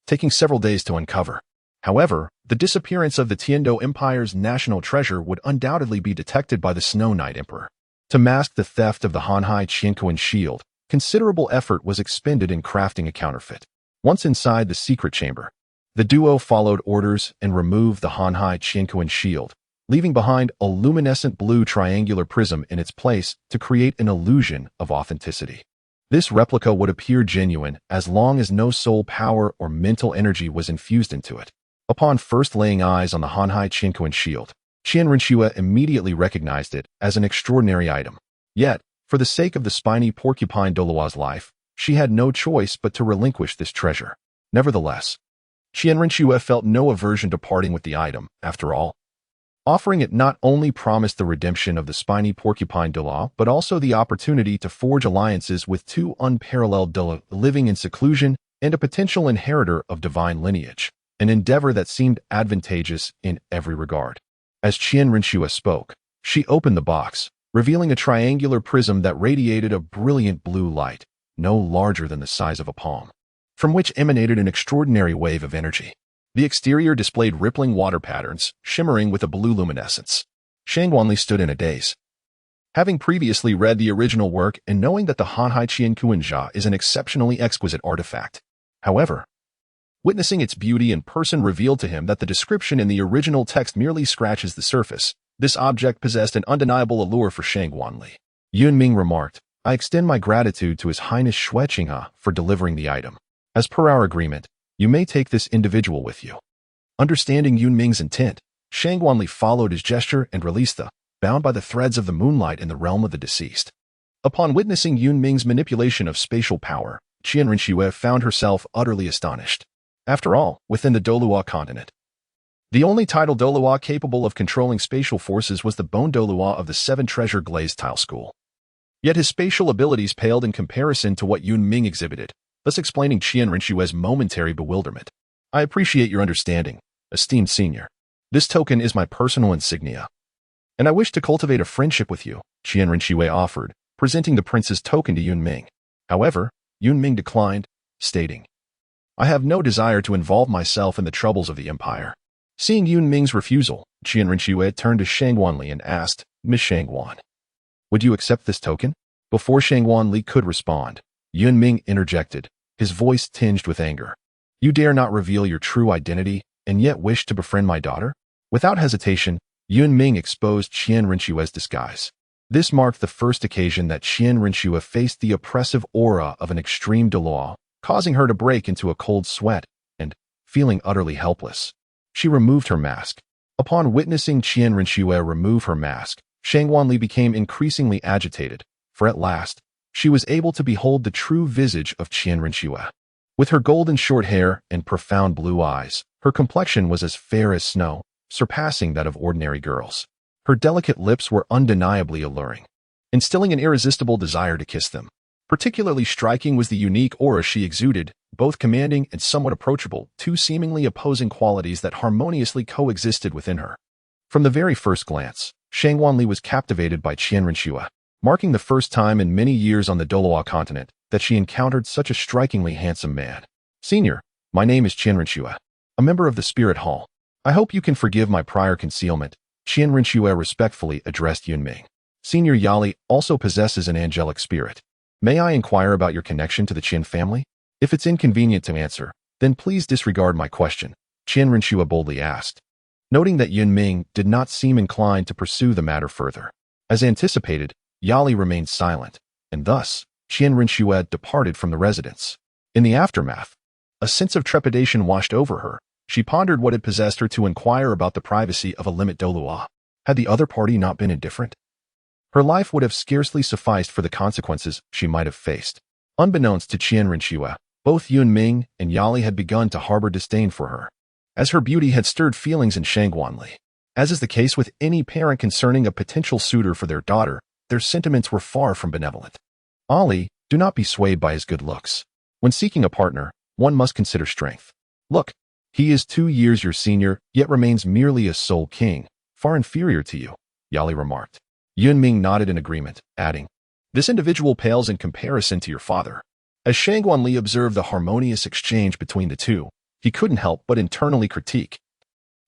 taking several days to uncover. However, the disappearance of the Tiando Empire's national treasure would undoubtedly be detected by the Snow Knight Emperor. To mask the theft of the Hanhai Qianquan shield, considerable effort was expended in crafting a counterfeit. Once inside the secret chamber, the duo followed orders and removed the Hanhai Qianquan shield, leaving behind a luminescent blue triangular prism in its place to create an illusion of authenticity. This replica would appear genuine as long as no soul power or mental energy was infused into it. Upon first laying eyes on the Hanhai Qinquan shield, Qianrenxue immediately recognized it as an extraordinary item. Yet, for the sake of the spiny porcupine Douluo's life, she had no choice but to relinquish this treasure. Nevertheless, Qianrenxue felt no aversion to parting with the item, after all. Offering it not only promised the redemption of the spiny porcupine Douluo, but also the opportunity to forge alliances with two unparalleled Douluo living in seclusion and a potential inheritor of divine lineage, an endeavor that seemed advantageous in every regard. As Qianrenxue spoke, she opened the box, revealing a triangular prism that radiated a brilliant blue light, no larger than the size of a palm, from which emanated an extraordinary wave of energy. The exterior displayed rippling water patterns, shimmering with a blue luminescence. Shangwanli stood in a daze. Having previously read the original work and knowing that the Hanhai Qianquan is an exceptionally exquisite artifact. However, witnessing its beauty in person revealed to him that the description in the original text merely scratches the surface. This object possessed an undeniable allure for Shangwanli. Yunming remarked, "I extend my gratitude to His Highness Xue Qinghe for delivering the item. As per our agreement, you may take this individual with you." Understanding Yunming's intent, Shangwanli followed his gesture and released the, bound by the threads of the moonlight in the realm of the deceased. Upon witnessing Yunming's manipulation of spatial power, Qianrenxue found herself utterly astonished. After all, within the Douluo Continent, the only title Douluo capable of controlling spatial forces was the Bone Douluo of the Seven Treasure Glazed Tile School. Yet his spatial abilities paled in comparison to what Yunming exhibited, thus explaining Qianrenxue's momentary bewilderment. "I appreciate your understanding, esteemed senior. This token is my personal insignia, and I wish to cultivate a friendship with you," Qianrenxue offered, presenting the prince's token to Yunming. However, Yunming declined, stating, "I have no desire to involve myself in the troubles of the empire." Seeing Yunming's refusal, Qianrenxue turned to Shangwanli and asked, "Miss Shangwan, would you accept this token?" Before Shangwanli could respond, Yunming interjected, his voice tinged with anger. "You dare not reveal your true identity and yet wish to befriend my daughter?" Without hesitation, Yunming exposed Qianrenxue's disguise. This marked the first occasion that Qianrenxue faced the oppressive aura of an extreme Douluo, causing her to break into a cold sweat and, feeling utterly helpless, she removed her mask. Upon witnessing Qianrenxue remove her mask, Shangwanli became increasingly agitated, for at last, she was able to behold the true visage of Qianrenxue. With her golden short hair and profound blue eyes, her complexion was as fair as snow, surpassing that of ordinary girls. Her delicate lips were undeniably alluring, instilling an irresistible desire to kiss them. Particularly striking was the unique aura she exuded, both commanding and somewhat approachable, two seemingly opposing qualities that harmoniously coexisted within her. From the very first glance, Shangwanli was captivated by Qianrenxue, marking the first time in many years on the Douluo Continent that she encountered such a strikingly handsome man. "Senior, my name is Qianrenxue, a member of the Spirit Hall. I hope you can forgive my prior concealment," Qianrenxue respectfully addressed Yunming. "Senior Yali also possesses an angelic spirit. May I inquire about your connection to the Qin family? If it's inconvenient to answer, then please disregard my question," Qianrenxue boldly asked, noting that Yunming did not seem inclined to pursue the matter further. As anticipated, Yali remained silent, and thus, Qianrenxue departed from the residence. In the aftermath, a sense of trepidation washed over her. She pondered what had possessed her to inquire about the privacy of a limit Douluo. Had the other party not been indifferent? Her life would have scarcely sufficed for the consequences she might have faced. Unbeknownst to Qianrenxue, both Yunming and Yali had begun to harbor disdain for her, as her beauty had stirred feelings in Shangwanli. As is the case with any parent concerning a potential suitor for their daughter, their sentiments were far from benevolent. "Ali, do not be swayed by his good looks. When seeking a partner, one must consider strength. Look, he is 2 years your senior, yet remains merely a soul king, far inferior to you," Yali remarked. Yunming nodded in agreement, adding, "This individual pales in comparison to your father." As Shangwanli observed the harmonious exchange between the two, he couldn't help but internally critique.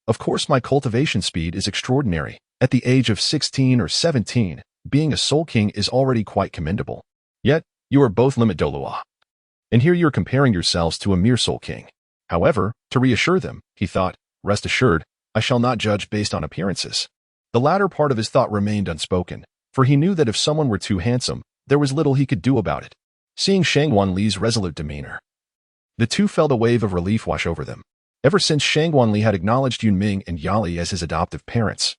"Of course my cultivation speed is extraordinary. At the age of 16 or 17, being a soul king is already quite commendable. Yet, you are both limit Douluo. And here you're comparing yourselves to a mere soul king." However, to reassure them, he thought, "Rest assured, I shall not judge based on appearances." The latter part of his thought remained unspoken, for he knew that if someone were too handsome, there was little he could do about it. Seeing Shang Wanli's resolute demeanor, the two felt a wave of relief wash over them. Ever since Shang Wanli had acknowledged Yunming and Yali as his adoptive parents,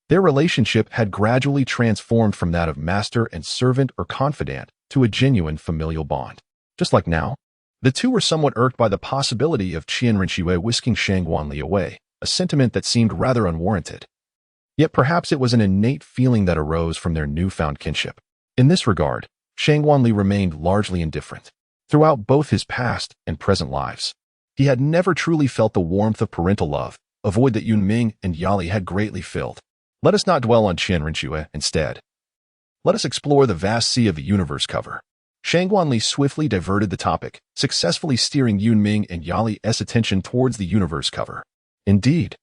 their relationship had gradually transformed from that of master and servant or confidant to a genuine familial bond. Just like now, the two were somewhat irked by the possibility of Qianrenxue whisking Shang Wanli away, a sentiment that seemed rather unwarranted. Yet perhaps it was an innate feeling that arose from their newfound kinship. In this regard, Shang Wanli remained largely indifferent. Throughout both his past and present lives, he had never truly felt the warmth of parental love, a void that Yunming and Yali had greatly filled. Let us not dwell on Qianrenxue instead. Let us explore the vast sea of the universe cover. Shang Wanli swiftly diverted the topic, successfully steering Yunming and Yali's attention towards the universe cover. Indeed,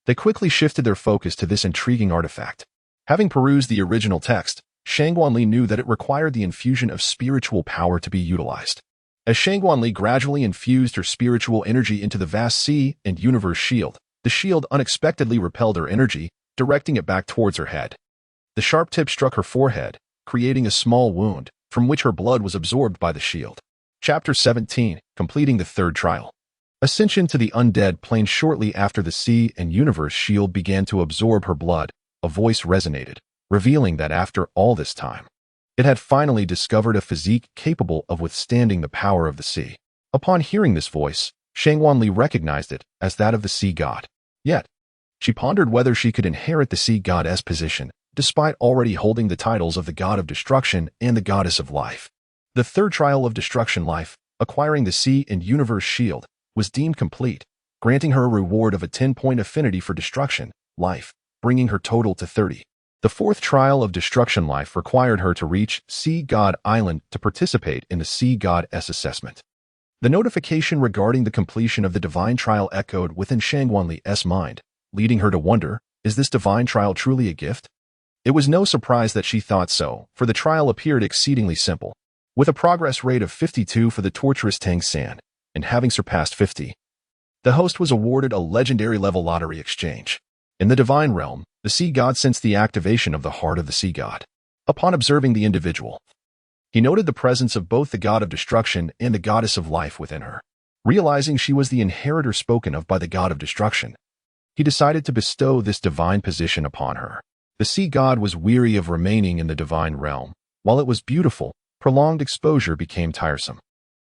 they quickly shifted their focus to this intriguing artifact. Having perused the original text, Shang Wanli knew that it required the infusion of spiritual power to be utilized. As Shang Wanli gradually infused her spiritual energy into the vast sea and universe shield, the shield unexpectedly repelled her energy, directing it back towards her head. The sharp tip struck her forehead, creating a small wound, from which her blood was absorbed by the shield. Chapter 17, completing the third trial. Ascension to the undead plane. Shortly after the sea and universe shield began to absorb her blood, a voice resonated, revealing that after all this time, it had finally discovered a physique capable of withstanding the power of the sea. Upon hearing this voice, Shang Wanli recognized it as that of the sea god. Yet, she pondered whether she could inherit the sea god's position, despite already holding the titles of the god of destruction and the goddess of life. The third trial of destruction life, acquiring the sea and universe shield, was deemed complete, granting her a reward of a 10-point affinity for destruction life, bringing her total to 30. The fourth trial of destruction life required her to reach Sea God Island to participate in the Sea God's assessment. The notification regarding the completion of the divine trial echoed within Shang Wanli's mind, leading her to wonder, is this divine trial truly a gift? It was no surprise that she thought so, for the trial appeared exceedingly simple. With a progress rate of 52 for the torturous Tang San, and having surpassed 50, the host was awarded a legendary level lottery exchange. In the divine realm, the sea god sensed the activation of the heart of the sea god. Upon observing the individual, he noted the presence of both the god of destruction and the goddess of life within her. Realizing she was the inheritor spoken of by the god of destruction, he decided to bestow this divine position upon her. The sea god was weary of remaining in the divine realm. While it was beautiful, prolonged exposure became tiresome.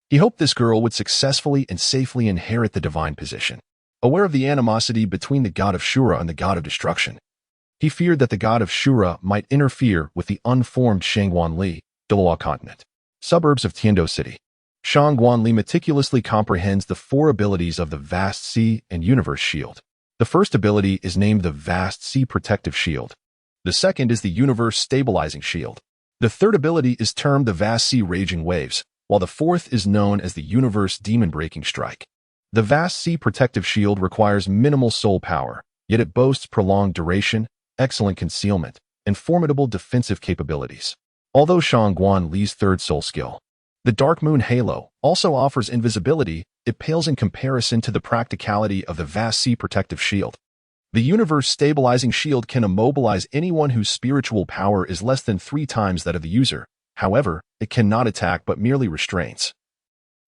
He hoped this girl would successfully and safely inherit the divine position. Aware of the animosity between the god of Shura and the god of destruction, he feared that the god of Shura might interfere with the unformed Shang Wanli, Douluo Continent, suburbs of Tiando City. Shang Wanli meticulously comprehends the four abilities of the vast sea and universe shield. The first ability is named the Vast Sea Protective Shield. The second is the Universe Stabilizing Shield. The third ability is termed the Vast Sea Raging Waves, while the fourth is known as the Universe Demon Breaking Strike. The Vast Sea Protective Shield requires minimal soul power, yet it boasts prolonged duration, excellent concealment, and formidable defensive capabilities. Although Shang Wanli's third soul skill, the Dark Moon Halo, also offers invisibility, it pales in comparison to the practicality of the Vast Sea Protective Shield. The Universe Stabilizing Shield can immobilize anyone whose spiritual power is less than 3 times that of the user. However, it cannot attack but merely restrains,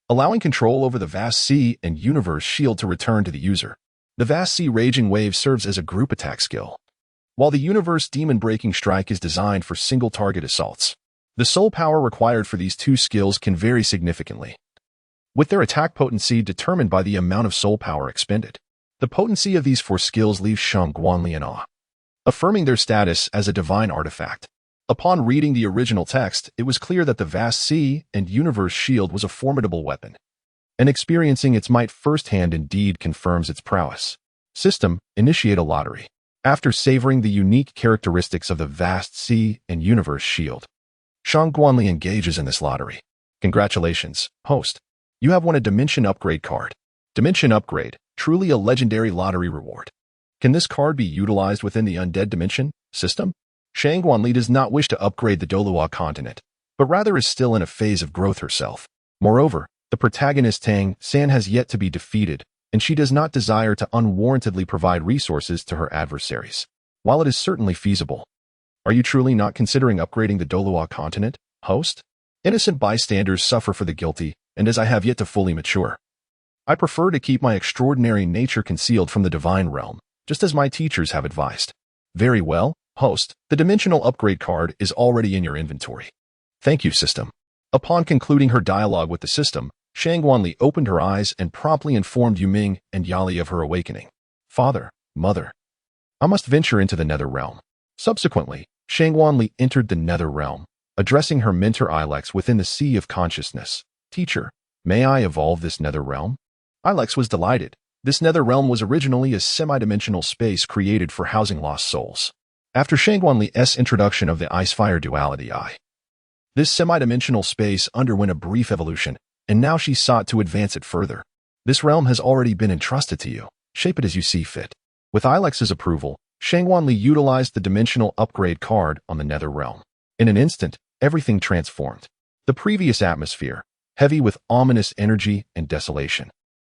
allowing control over the Vast Sea and Universe Shield to return to the user. The Vast Sea Raging Wave serves as a group attack skill, while the Universe Demon Breaking Strike is designed for single-target assaults. The soul power required for these two skills can vary significantly, with their attack potency determined by the amount of soul power expended. The potency of these 4 skills leaves Shang Wanli in awe, affirming their status as a divine artifact. Upon reading the original text, it was clear that the Vast Sea and Universe Shield was a formidable weapon, and experiencing its might firsthand indeed confirms its prowess. System, initiate a lottery. After savoring the unique characteristics of the Vast Sea and Universe Shield, Shang Wanli engages in this lottery. Congratulations, host. You have won a Dimension Upgrade card. Dimension Upgrade, truly a legendary lottery reward. Can this card be utilized within the Undead Dimension system? Shang Wanli does not wish to upgrade the Douluo Continent, but rather is still in a phase of growth herself. Moreover, the protagonist Tang San has yet to be defeated, and she does not desire to unwarrantedly provide resources to her adversaries. While it is certainly feasible, are you truly not considering upgrading the Douluo Continent, host? Innocent bystanders suffer for the guilty, and as I have yet to fully mature, I prefer to keep my extraordinary nature concealed from the divine realm, just as my teachers have advised. Very well, host, the dimensional upgrade card is already in your inventory. Thank you, system. Upon concluding her dialogue with the system, Shangguanli opened her eyes and promptly informed Yuming and Yali of her awakening. Father, mother, I must venture into the nether realm. Subsequently, Shangguanli entered the nether realm, addressing her mentor Ilex within the sea of consciousness. Teacher, may I evolve this nether realm? Ilex was delighted. This nether realm was originally a semi-dimensional space created for housing lost souls. After Shangguanli's introduction of the ice-fire duality I, this semi-dimensional space underwent a brief evolution, and now she sought to advance it further. This realm has already been entrusted to you. Shape it as you see fit. With Ilex's approval, Shangguanli utilized the dimensional upgrade card on the nether realm. In an instant, everything transformed. The previous atmosphere, heavy with ominous energy and desolation,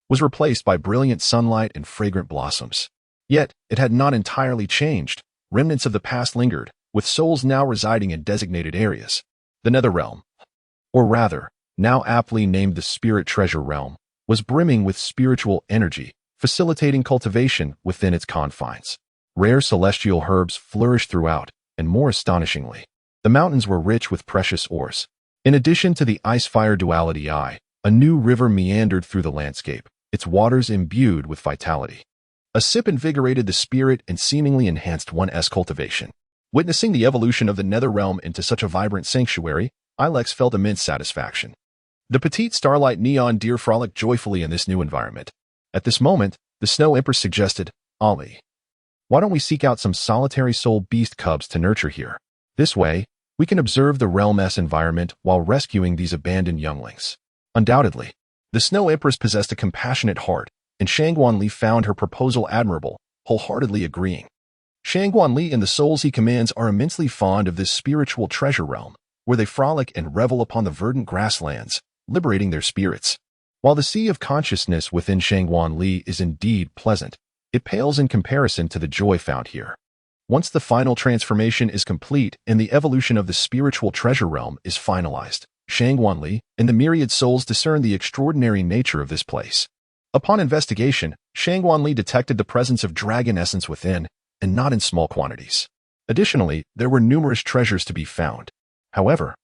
was replaced by brilliant sunlight and fragrant blossoms. Yet, it had not entirely changed. Remnants of the past lingered, with souls now residing in designated areas. The nether realm, or rather, now aptly named the spirit treasure realm, was brimming with spiritual energy, facilitating cultivation within its confines. Rare celestial herbs flourished throughout, and more astonishingly, the mountains were rich with precious ores. In addition to the ice-fire duality I, a new river meandered through the landscape, its waters imbued with vitality. A sip invigorated the spirit and seemingly enhanced one's cultivation. Witnessing the evolution of the nether realm into such a vibrant sanctuary, Ilex felt immense satisfaction. The petite starlight neon deer frolicked joyfully in this new environment. At this moment, the Snow Empress suggested, Ali, why don't we seek out some solitary soul beast cubs to nurture here? This way, we can observe the realm's environment while rescuing these abandoned younglings. Undoubtedly, the Snow Empress possessed a compassionate heart, and Shangguanli found her proposal admirable, wholeheartedly agreeing. Shangguanli and the souls he commands are immensely fond of this spiritual treasure realm, where they frolic and revel upon the verdant grasslands, liberating their spirits. While the sea of consciousness within Shangguanli is indeed pleasant, it pales in comparison to the joy found here. Once the final transformation is complete and the evolution of the spiritual treasure realm is finalized, Shangguanli and the myriad souls discern the extraordinary nature of this place. Upon investigation, Shangguanli detected the presence of dragon essence within, and not in small quantities. Additionally, there were numerous treasures to be found. However,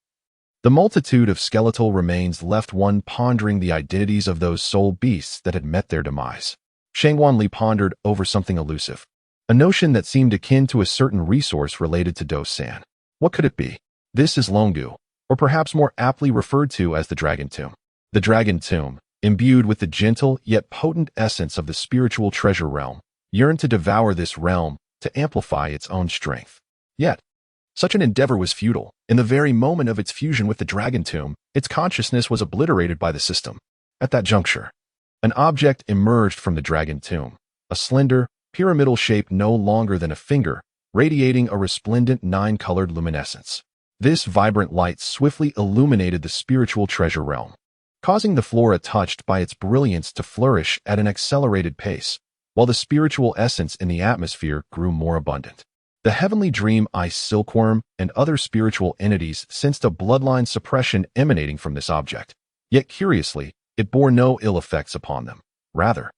the multitude of skeletal remains left one pondering the identities of those soul beasts that had met their demise. Shangguanli pondered over something elusive, a notion that seemed akin to a certain resource related to Douluo San. What could it be? This is Longu, or perhaps more aptly referred to as the Dragon Tomb. The Dragon Tomb, imbued with the gentle yet potent essence of the spiritual treasure realm, yearned to devour this realm to amplify its own strength. Yet, such an endeavor was futile. In the very moment of its fusion with the Dragon Tomb, its consciousness was obliterated by the system. At that juncture, an object emerged from the Dragon Tomb, a slender, pyramidal shape no longer than a finger, radiating a resplendent nine-colored luminescence. This vibrant light swiftly illuminated the spiritual treasure realm, causing the flora touched by its brilliance to flourish at an accelerated pace, while the spiritual essence in the atmosphere grew more abundant. The heavenly dream ice silkworm and other spiritual entities sensed a bloodline suppression emanating from this object. Yet curiously, it bore no ill effects upon them. Rather,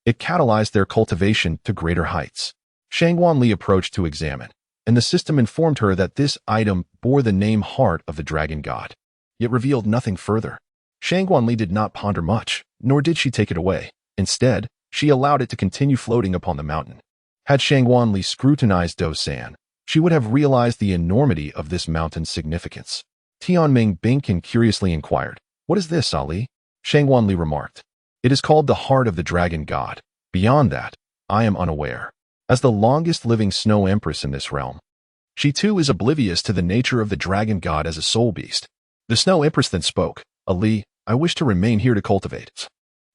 it catalyzed their cultivation to greater heights. Shangguanli approached to examine, and the system informed her that this item bore the name Heart of the Dragon God, yet revealed nothing further. Shangguanli did not ponder much, nor did she take it away. Instead, she allowed it to continue floating upon the mountain. Had Shangguanli scrutinized Douluo San, she would have realized the enormity of this mountain's significance. Tianming Binkin curiously inquired, "What is this, Ali?" Shangguanli remarked, "It is called the Heart of the Dragon God. Beyond that, I am unaware." As the longest living Snow Empress in this realm, she too is oblivious to the nature of the Dragon God as a soul beast. The Snow Empress then spoke, "Ali, I wish to remain here to cultivate.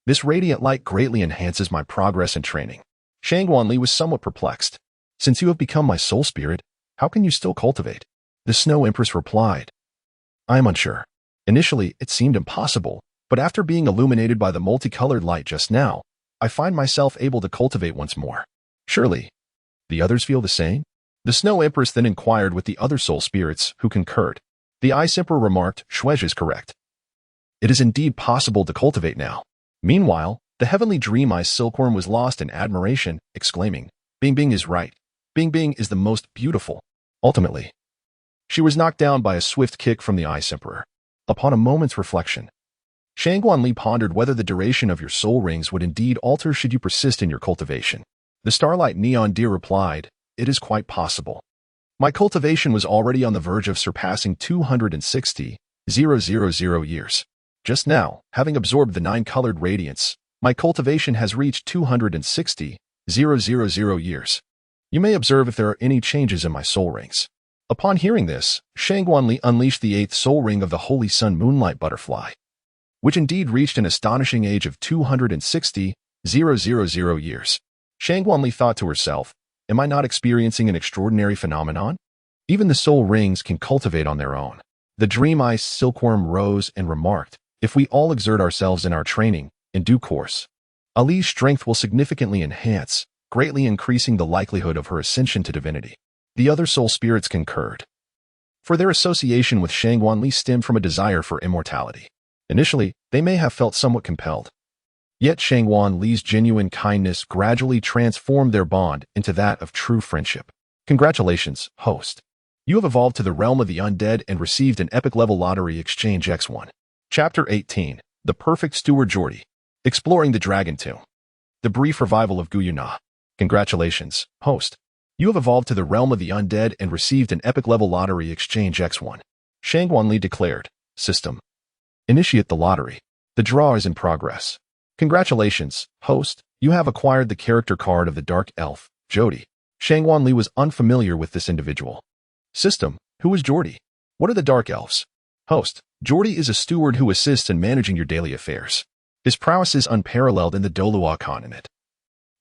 This radiant light greatly enhances my progress and training." Shangguanli was somewhat perplexed. "Since you have become my soul spirit, how can you still cultivate?" The Snow Empress replied, "I am unsure. Initially, it seemed impossible, but after being illuminated by the multicolored light just now, I find myself able to cultivate once more. Surely, the others feel the same?" The Snow Empress then inquired with the other soul spirits, who concurred. The Ice Emperor remarked, Shuej is correct. It is indeed possible to cultivate now. Meanwhile, the heavenly dream-eyed silkworm was lost in admiration, exclaiming, Bing Bing is right. Bing Bing is the most beautiful. Ultimately, she was knocked down by a swift kick from the Ice Emperor. Upon a moment's reflection, Shangguanli pondered whether the duration of your soul rings would indeed alter should you persist in your cultivation. The Starlight Neon Deer replied, It is quite possible. My cultivation was already on the verge of surpassing 260,000 years. Just now, having absorbed the 9-colored radiance, my cultivation has reached 260,000 years. You may observe if there are any changes in my soul rings. Upon hearing this, Shangguanli unleashed the 8th soul ring of the Holy Sun Moonlight Butterfly, which indeed reached an astonishing age of 260,000 years. Shangguanli thought to herself, Am I not experiencing an extraordinary phenomenon? Even the soul rings can cultivate on their own. The dream-eyed silkworm rose and remarked, If we all exert ourselves in our training, in due course, Ali's strength will significantly enhance, greatly increasing the likelihood of her ascension to divinity. The other soul spirits concurred, for their association with Shangguanli stemmed from a desire for immortality. Initially, they may have felt somewhat compelled. Yet Shangguanli's genuine kindness gradually transformed their bond into that of true friendship. Congratulations, host. You have evolved to the realm of the undead and received an epic-level lottery exchange X1. Chapter 18, The Perfect Steward Jordi. Exploring the Dragon Tomb. The brief revival of Guyuna. Congratulations, host. You have evolved to the realm of the undead and received an epic-level lottery exchange X1. Shangguanli declared, System. Initiate the lottery. The draw is in progress. Congratulations, host. You have acquired the character card of the Dark Elf, Jodi. Shangguanli was unfamiliar with this individual. System. Who is Jordi? What are the Dark Elves? Host. Jordi is a steward who assists in managing your daily affairs. His prowess is unparalleled in the Douluo Continent,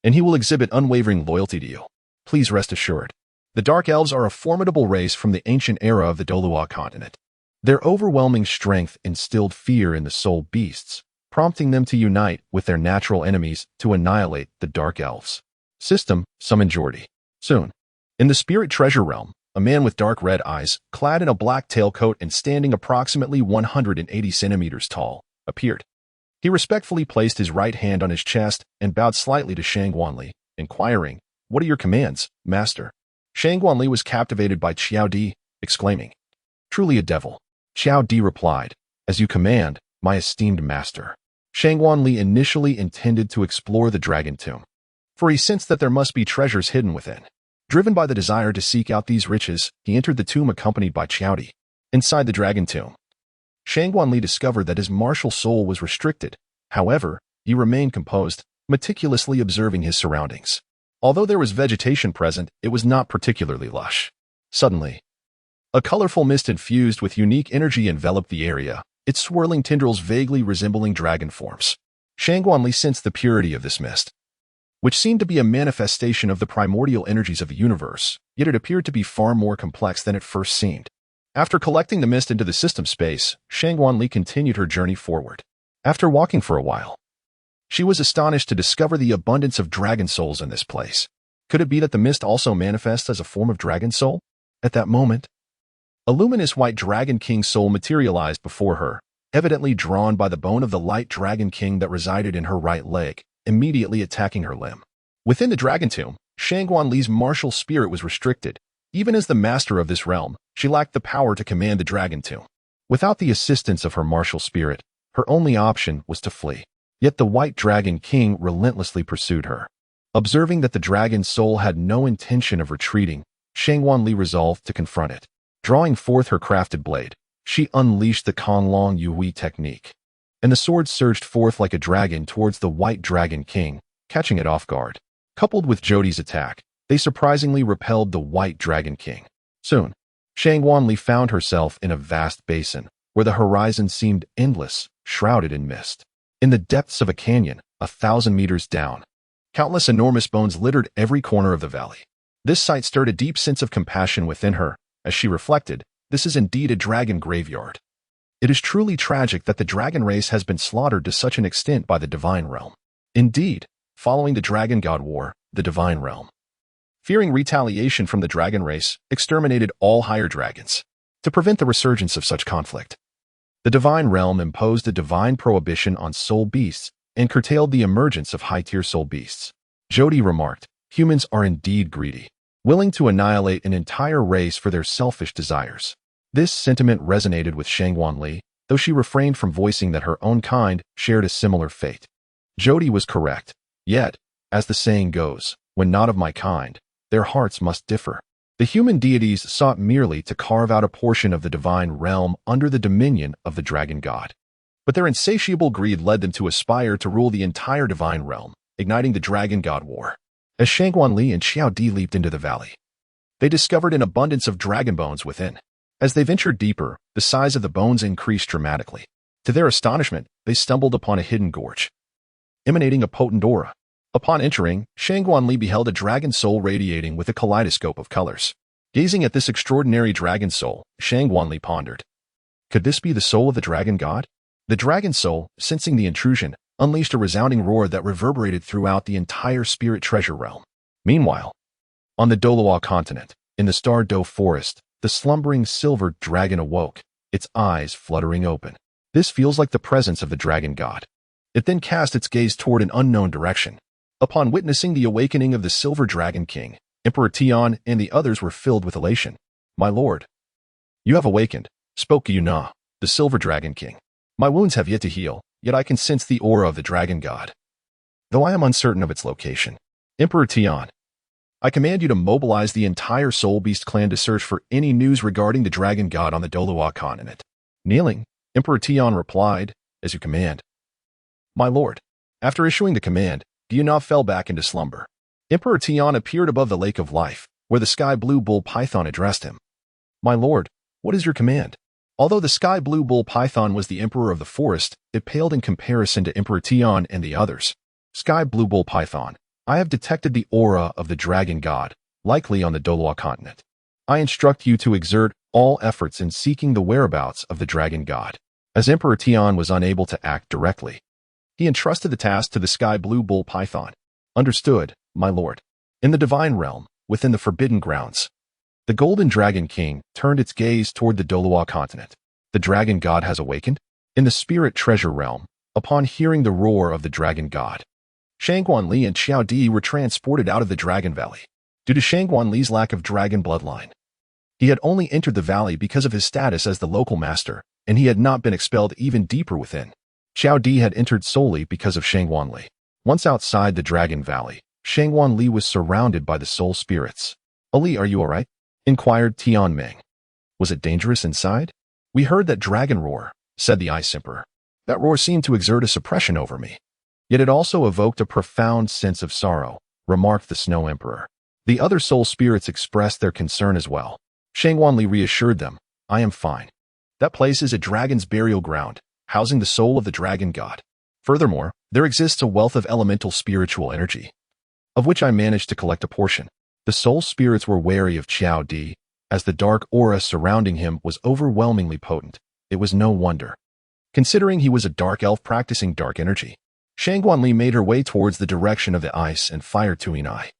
and he will exhibit unwavering loyalty to you. Please rest assured. The Dark Elves are a formidable race from the ancient era of the Douluo Continent. Their overwhelming strength instilled fear in the soul beasts, prompting them to unite with their natural enemies to annihilate the Dark Elves. System. Summon Jordi. Soon. In the Spirit Treasure Realm, a man with dark red eyes, clad in a black tailcoat and standing approximately 180 centimeters tall, appeared. He respectfully placed his right hand on his chest and bowed slightly to Shangguanli, inquiring, What are your commands, master? Shangguanli was captivated by Qiao Di, exclaiming, Truly a devil. Qiao Di replied, As you command, my esteemed master. Shangguanli initially intended to explore the Dragon Tomb, for he sensed that there must be treasures hidden within. Driven by the desire to seek out these riches, he entered the tomb accompanied by Qiao Di. Inside the Dragon Tomb, Shangguanli discovered that his martial soul was restricted. However, he remained composed, meticulously observing his surroundings. Although there was vegetation present, it was not particularly lush. Suddenly, a colorful mist infused with unique energy enveloped the area, its swirling tendrils vaguely resembling dragon forms. Shangguanli sensed the purity of this mist, which seemed to be a manifestation of the primordial energies of the universe, yet it appeared to be far more complex than it first seemed. After collecting the mist into the system space, Shangguanli continued her journey forward. After walking for a while, she was astonished to discover the abundance of dragon souls in this place. Could it be that the mist also manifests as a form of dragon soul? At that moment, a luminous white dragon king soul materialized before her, evidently drawn by the bone of the light dragon king that resided in her right leg, immediately attacking her limb. Within the Dragon Tomb, Shangguanli's martial spirit was restricted. Even as the master of this realm, she lacked the power to command the Dragon Tomb. Without the assistance of her martial spirit, her only option was to flee. Yet the White Dragon King relentlessly pursued her. Observing that the dragon's soul had no intention of retreating, Shangguanli resolved to confront it. Drawing forth her crafted blade, she unleashed the Conglong Yui technique, and the sword surged forth like a dragon towards the White Dragon King, catching it off guard. Coupled with Jodi's attack, they surprisingly repelled the White Dragon King. Soon, Shangguanli found herself in a vast basin, where the horizon seemed endless, shrouded in mist. In the depths of a canyon, 1,000 meters down, countless enormous bones littered every corner of the valley. This sight stirred a deep sense of compassion within her, as she reflected, this is indeed a dragon graveyard. It is truly tragic that the dragon race has been slaughtered to such an extent by the divine realm. Indeed, following the Dragon God War, the divine realm, fearing retaliation from the dragon race, exterminated all higher dragons. to prevent the resurgence of such conflict. The divine realm imposed a divine prohibition on soul beasts and curtailed the emergence of high-tier soul beasts. Jody remarked, "Humans are indeed greedy, willing to annihilate an entire race for their selfish desires." This sentiment resonated with Qianrenxue, though she refrained from voicing that her own kind shared a similar fate. Jody was correct. Yet, as the saying goes, when not of my kind, their hearts must differ. The human deities sought merely to carve out a portion of the divine realm under the dominion of the dragon god. But their insatiable greed led them to aspire to rule the entire divine realm, igniting the dragon god war. As Qianrenxue and Xiao Di leaped into the valley, they discovered an abundance of dragon bones within. As they ventured deeper, the size of the bones increased dramatically. To their astonishment, they stumbled upon a hidden gorge, emanating a potent aura. Upon entering, Qianrenxue beheld a dragon soul radiating with a kaleidoscope of colors. Gazing at this extraordinary dragon soul, Qianrenxue pondered. Could this be the soul of the dragon god? The dragon soul, sensing the intrusion, unleashed a resounding roar that reverberated throughout the entire spirit treasure realm. Meanwhile, on the Douluo Continent, in the Star Doe Forest, the slumbering silver dragon awoke, its eyes fluttering open. This feels like the presence of the dragon god. It then cast its gaze toward an unknown direction. Upon witnessing the awakening of the Silver Dragon King, Emperor Tian and the others were filled with elation. "My lord, you have awakened," spoke Yuna, the Silver Dragon King. "My wounds have yet to heal, yet I can sense the aura of the dragon god, though I am uncertain of its location. Emperor Tian, I command you to mobilize the entire Soul Beast clan to search for any news regarding the dragon god on the Douluo Continent." Kneeling, Emperor Tian replied, "As you command." "My lord." After issuing the command, Yuna fell back into slumber. Emperor Tian appeared above the Lake of Life, where the sky blue bull python addressed him. "My lord, what is your command?" Although the sky blue bull python was the emperor of the forest, it paled in comparison to Emperor Tian and the others. "Sky blue bull python, I have detected the aura of the dragon god, likely on the Douluo Continent. I instruct you to exert all efforts in seeking the whereabouts of the dragon god." As Emperor Tian was unable to act directly, he entrusted the task to the sky blue bull python. "Understood, my lord." In the divine realm, within the forbidden grounds, the golden dragon king turned its gaze toward the Douluo Continent. The dragon god has awakened? In the spirit treasure realm, upon hearing the roar of the dragon god, Qianrenxue and Xiao Di were transported out of the Dragon Valley. Due to Qianrenxue's lack of dragon bloodline, he had only entered the valley because of his status as the local master, and he had not been expelled even deeper within. Xiao Di had entered solely because of Qianrenxue. Once outside the Dragon Valley, Qianrenxue was surrounded by the soul spirits. "Ali, are you alright?" inquired Tianming. "Was it dangerous inside?" "We heard that dragon roar," said the Ice Emperor. "That roar seemed to exert a suppression over me. Yet it also evoked a profound sense of sorrow," remarked the Snow Emperor. The other soul spirits expressed their concern as well. Qianrenxue reassured them, "I am fine. That place is a dragon's burial ground, housing the soul of the dragon god. Furthermore, there exists a wealth of elemental spiritual energy, of which I managed to collect a portion." The soul spirits were wary of Xiao Di, as the dark aura surrounding him was overwhelmingly potent. It was no wonder, considering he was a dark elf practicing dark energy. Qianrenxue made her way towards the direction of the ice and fire Tuinai,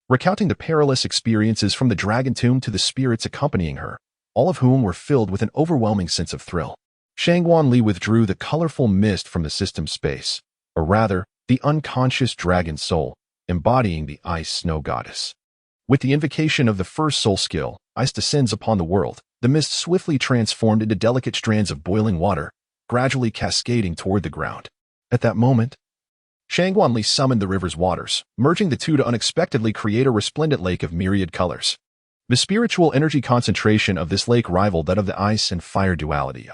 recounting the perilous experiences from the dragon tomb to the spirits accompanying her, all of whom were filled with an overwhelming sense of thrill. Qianrenxue withdrew the colorful mist from the system space, or rather, the unconscious dragon soul, embodying the ice snow goddess. With the invocation of the first soul skill, ice descends upon the world. The mist swiftly transformed into delicate strands of boiling water, gradually cascading toward the ground. At that moment, Qianrenxue summoned the river's waters, merging the two to unexpectedly create a resplendent lake of myriad colors. The spiritual energy concentration of this lake rivaled that of the ice and fire duality.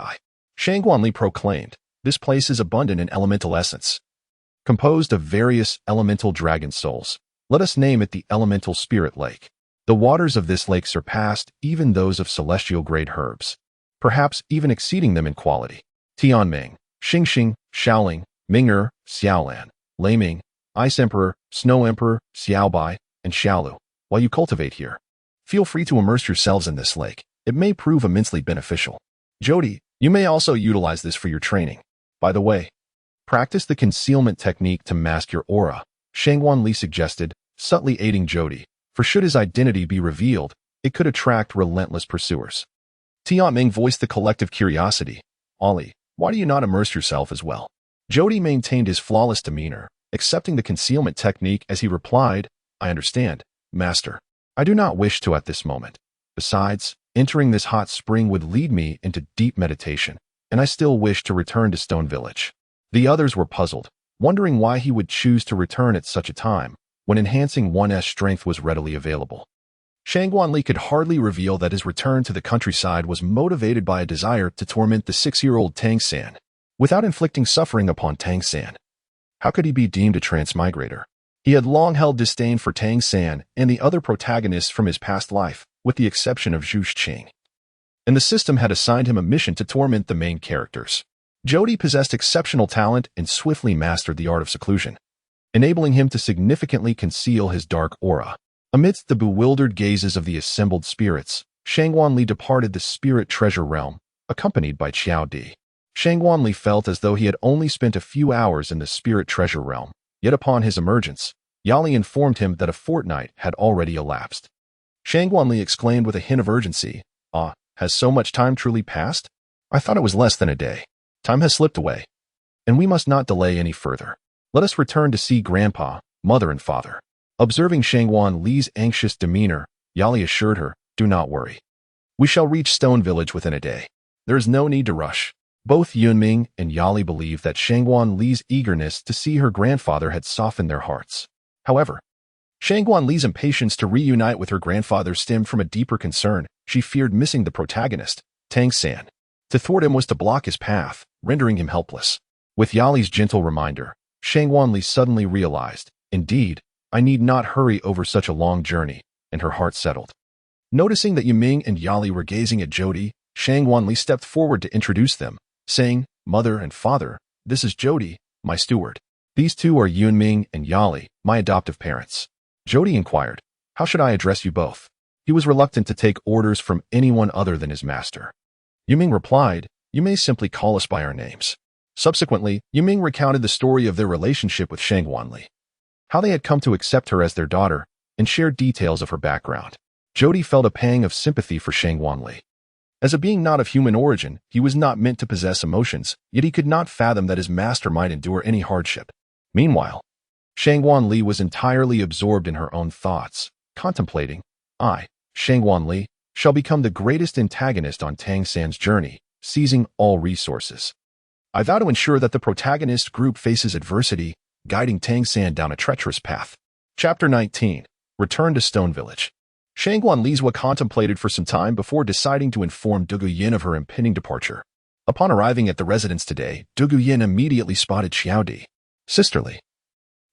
Qianrenxue proclaimed, "This place is abundant in elemental essence, composed of various elemental dragon souls. Let us name it the Elemental Spirit Lake." The waters of this lake surpassed even those of celestial-grade herbs, perhaps even exceeding them in quality. Tianming, Xingxing, Xiaoling, Ming'er, Xiaolan, Laming, Ice Emperor, Snow Emperor, Xiaobai, and Xiaolu. While you cultivate here, feel free to immerse yourselves in this lake. It may prove immensely beneficial. Jody, you may also utilize this for your training. By the way, practice the concealment technique to mask your aura, Qianrenxue suggested, subtly aiding Jody, for should his identity be revealed, it could attract relentless pursuers. Tian Ming voiced the collective curiosity. Ollie, why do you not immerse yourself as well? Jody maintained his flawless demeanor, accepting the concealment technique as he replied, I understand, Master. I do not wish to at this moment. Besides, entering this hot spring would lead me into deep meditation, and I still wish to return to Stone Village. The others were puzzled, wondering why he would choose to return at such a time, when enhancing one's strength was readily available. Shangguanli could hardly reveal that his return to the countryside was motivated by a desire to torment the 6-year-old Tang San, without inflicting suffering upon Tang San. How could he be deemed a transmigrator? He had long held disdain for Tang San and the other protagonists from his past life, with the exception of Zhu Qing. And the system had assigned him a mission to torment the main characters. Jody possessed exceptional talent and swiftly mastered the art of seclusion, enabling him to significantly conceal his dark aura. Amidst the bewildered gazes of the assembled spirits, Shangguanli departed the spirit treasure realm, accompanied by Qiao Di. Shangguanli felt as though he had only spent a few hours in the spirit treasure realm, yet upon his emergence, Yali informed him that a fortnight had already elapsed. Shangguanli exclaimed with a hint of urgency, Ah, has so much time truly passed? I thought it was less than a day. Time has slipped away. And we must not delay any further. Let us return to see Grandpa, Mother and Father. Observing Shangguanli's anxious demeanor, Yali assured her, Do not worry. We shall reach Stone Village within a day. There is no need to rush. Both Yunming and Yali believed that Shangguanli's eagerness to see her grandfather had softened their hearts. However, Shangguanli's impatience to reunite with her grandfather stemmed from a deeper concern. She feared missing the protagonist, Tang San. To thwart him was to block his path, rendering him helpless. With Yali's gentle reminder, Shangguanli suddenly realized, indeed, I need not hurry over such a long journey, and her heart settled. Noticing that Yuming and Yali were gazing at Jody, Shangguanli stepped forward to introduce them, saying, Mother and Father, this is Jody, my steward. These two are Yunming and Yali, my adoptive parents. Jody inquired, How should I address you both? He was reluctant to take orders from anyone other than his master. Yuming replied, You may simply call us by our names. Subsequently, Yuming recounted the story of their relationship with Shangguanli, how they had come to accept her as their daughter, and shared details of her background. Jody felt a pang of sympathy for Shangguanli. As a being not of human origin, he was not meant to possess emotions, yet he could not fathom that his master might endure any hardship. Meanwhile, Shangguanli was entirely absorbed in her own thoughts, contemplating, I, Shangguanli, shall become the greatest antagonist on Tang San's journey, seizing all resources. I vow to ensure that the protagonist group faces adversity, guiding Tang San down a treacherous path. Chapter 19. Return to Stone Village. Shangguanli contemplated for some time before deciding to inform Dugu Yin of her impending departure. Upon arriving at the residence today, Dugu Yin immediately spotted Qiao Di. Sisterly.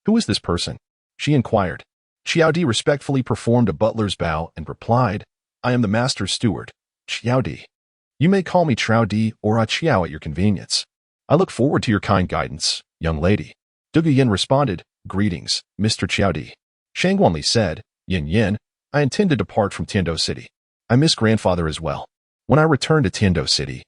Who is this person? She inquired. Qiao Di respectfully performed a butler's bow and replied, I am the master's steward, Qiao Di. You may call me Trao Di or Qiao at your convenience. I look forward to your kind guidance, young lady. Dugu Yin responded, Greetings, Mr. Qiao Di. Shangguanli said, Yin Yin, I intend to depart from Tiando City. I miss grandfather as well. When I return to Tiando City,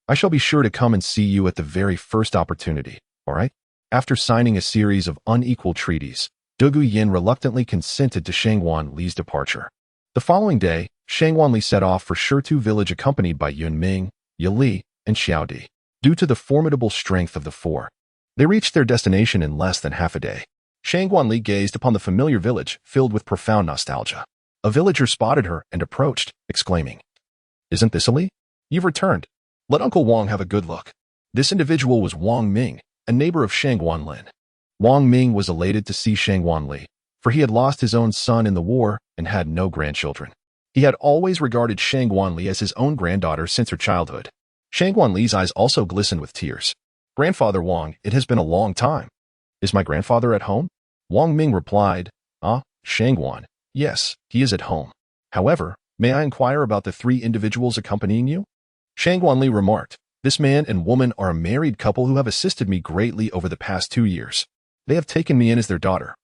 I shall be sure to come and see you at the very first opportunity, all right? After signing a series of unequal treaties, Dugu Yin reluctantly consented to Shangguanli's departure. The following day, Shangguanli set off for Shirtu village accompanied by Yunming, Yali, and Qiao Di. Due to the formidable strength of the four, they reached their destination in less than half a day. Shangguanli gazed upon the familiar village, filled with profound nostalgia. A villager spotted her and approached, exclaiming, Isn't this Ali? You've returned. Let Uncle Wang have a good look. This individual was Wang Ming, a neighbor of Shangguanlin. Wang Ming was elated to see Shangguanli, for he had lost his own son in the war and had no grandchildren. He had always regarded Shangguanli as his own granddaughter since her childhood. Shangguanli's eyes also glistened with tears. Grandfather Wang, it has been a long time. Is my grandfather at home? Wang Ming replied, Shangguan, yes, he is at home. However, may I inquire about the 3 individuals accompanying you? Shangguanli remarked, This man and woman are a married couple who have assisted me greatly over the past 2 years. They have taken me in as their daughter.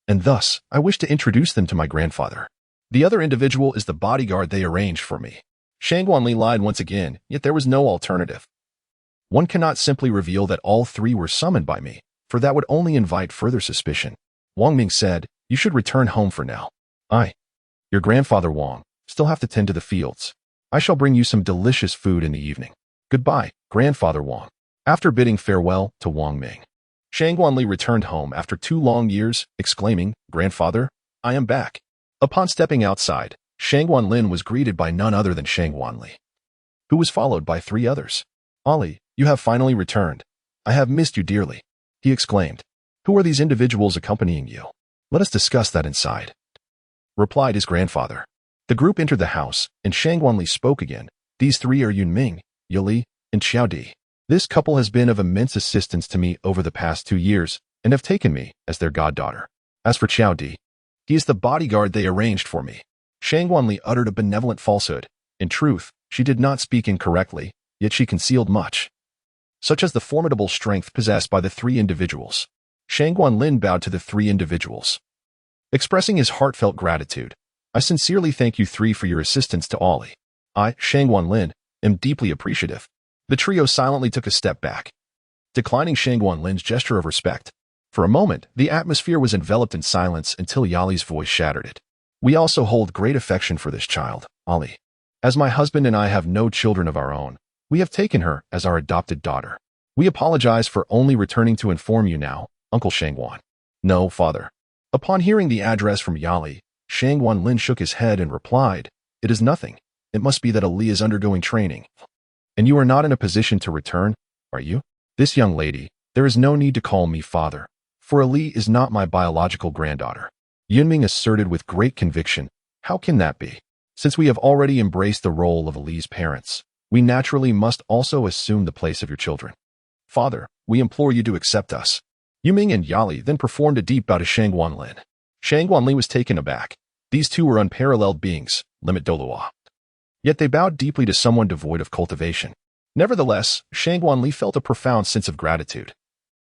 And thus, I wish to introduce them to my grandfather. The other individual is the bodyguard they arranged for me. Shangguanli lied once again, yet there was no alternative. One cannot simply reveal that all 3 were summoned by me, for that would only invite further suspicion. Wang Ming said, You should return home for now. Your grandfather Wang, still have to tend to the fields. I shall bring you some delicious food in the evening. Goodbye, Grandfather Wang. After bidding farewell to Wang Ming, Shang Guanli returned home after 2 long years, exclaiming, "Grandfather, I am back." Upon stepping outside, Shang Guanlin was greeted by none other than Shang Guanli, who was followed by 3 others. "Ali, you have finally returned. I have missed you dearly," he exclaimed. "Who are these individuals accompanying you? Let us discuss that inside," replied his grandfather. The group entered the house, and Shang Guanli spoke again. "These 3 are Yun Ming, Yuli, and Xiao Di. This couple has been of immense assistance to me over the past 2 years and have taken me as their goddaughter. As for Xiao Di, he is the bodyguard they arranged for me." Shang Guanli uttered a benevolent falsehood. In truth, she did not speak incorrectly, yet she concealed much, such as the formidable strength possessed by the 3 individuals. Shang Guanlin bowed to the 3 individuals, expressing his heartfelt gratitude. "I sincerely thank you 3 for your assistance to Ali. I, Shang Guanlin, am deeply appreciative." The trio silently took a step back, declining Shang Guanlin's gesture of respect. For a moment, the atmosphere was enveloped in silence until Yali's voice shattered it. "We also hold great affection for this child, Ali. As my husband and I have no children of our own, we have taken her as our adopted daughter. We apologize for only returning to inform you now, Uncle Shang Guan." "No, father." Upon hearing the address from Yali, Shang Guanlin shook his head and replied, "It is nothing. It must be that Ali is undergoing training. And you are not in a position to return, are you?" "This young lady, there is no need to call me father, for Ali is not my biological granddaughter," Yunming asserted with great conviction. "How can that be? Since we have already embraced the role of Ali's parents, we naturally must also assume the place of your children. Father, we implore you to accept us." Yuming and Yali then performed a deep bow to Shang Guanlin. Shang Guanli was taken aback. These 2 were unparalleled beings, limit Douluo. Yet they bowed deeply to someone devoid of cultivation. Nevertheless, Shang Guanli felt a profound sense of gratitude.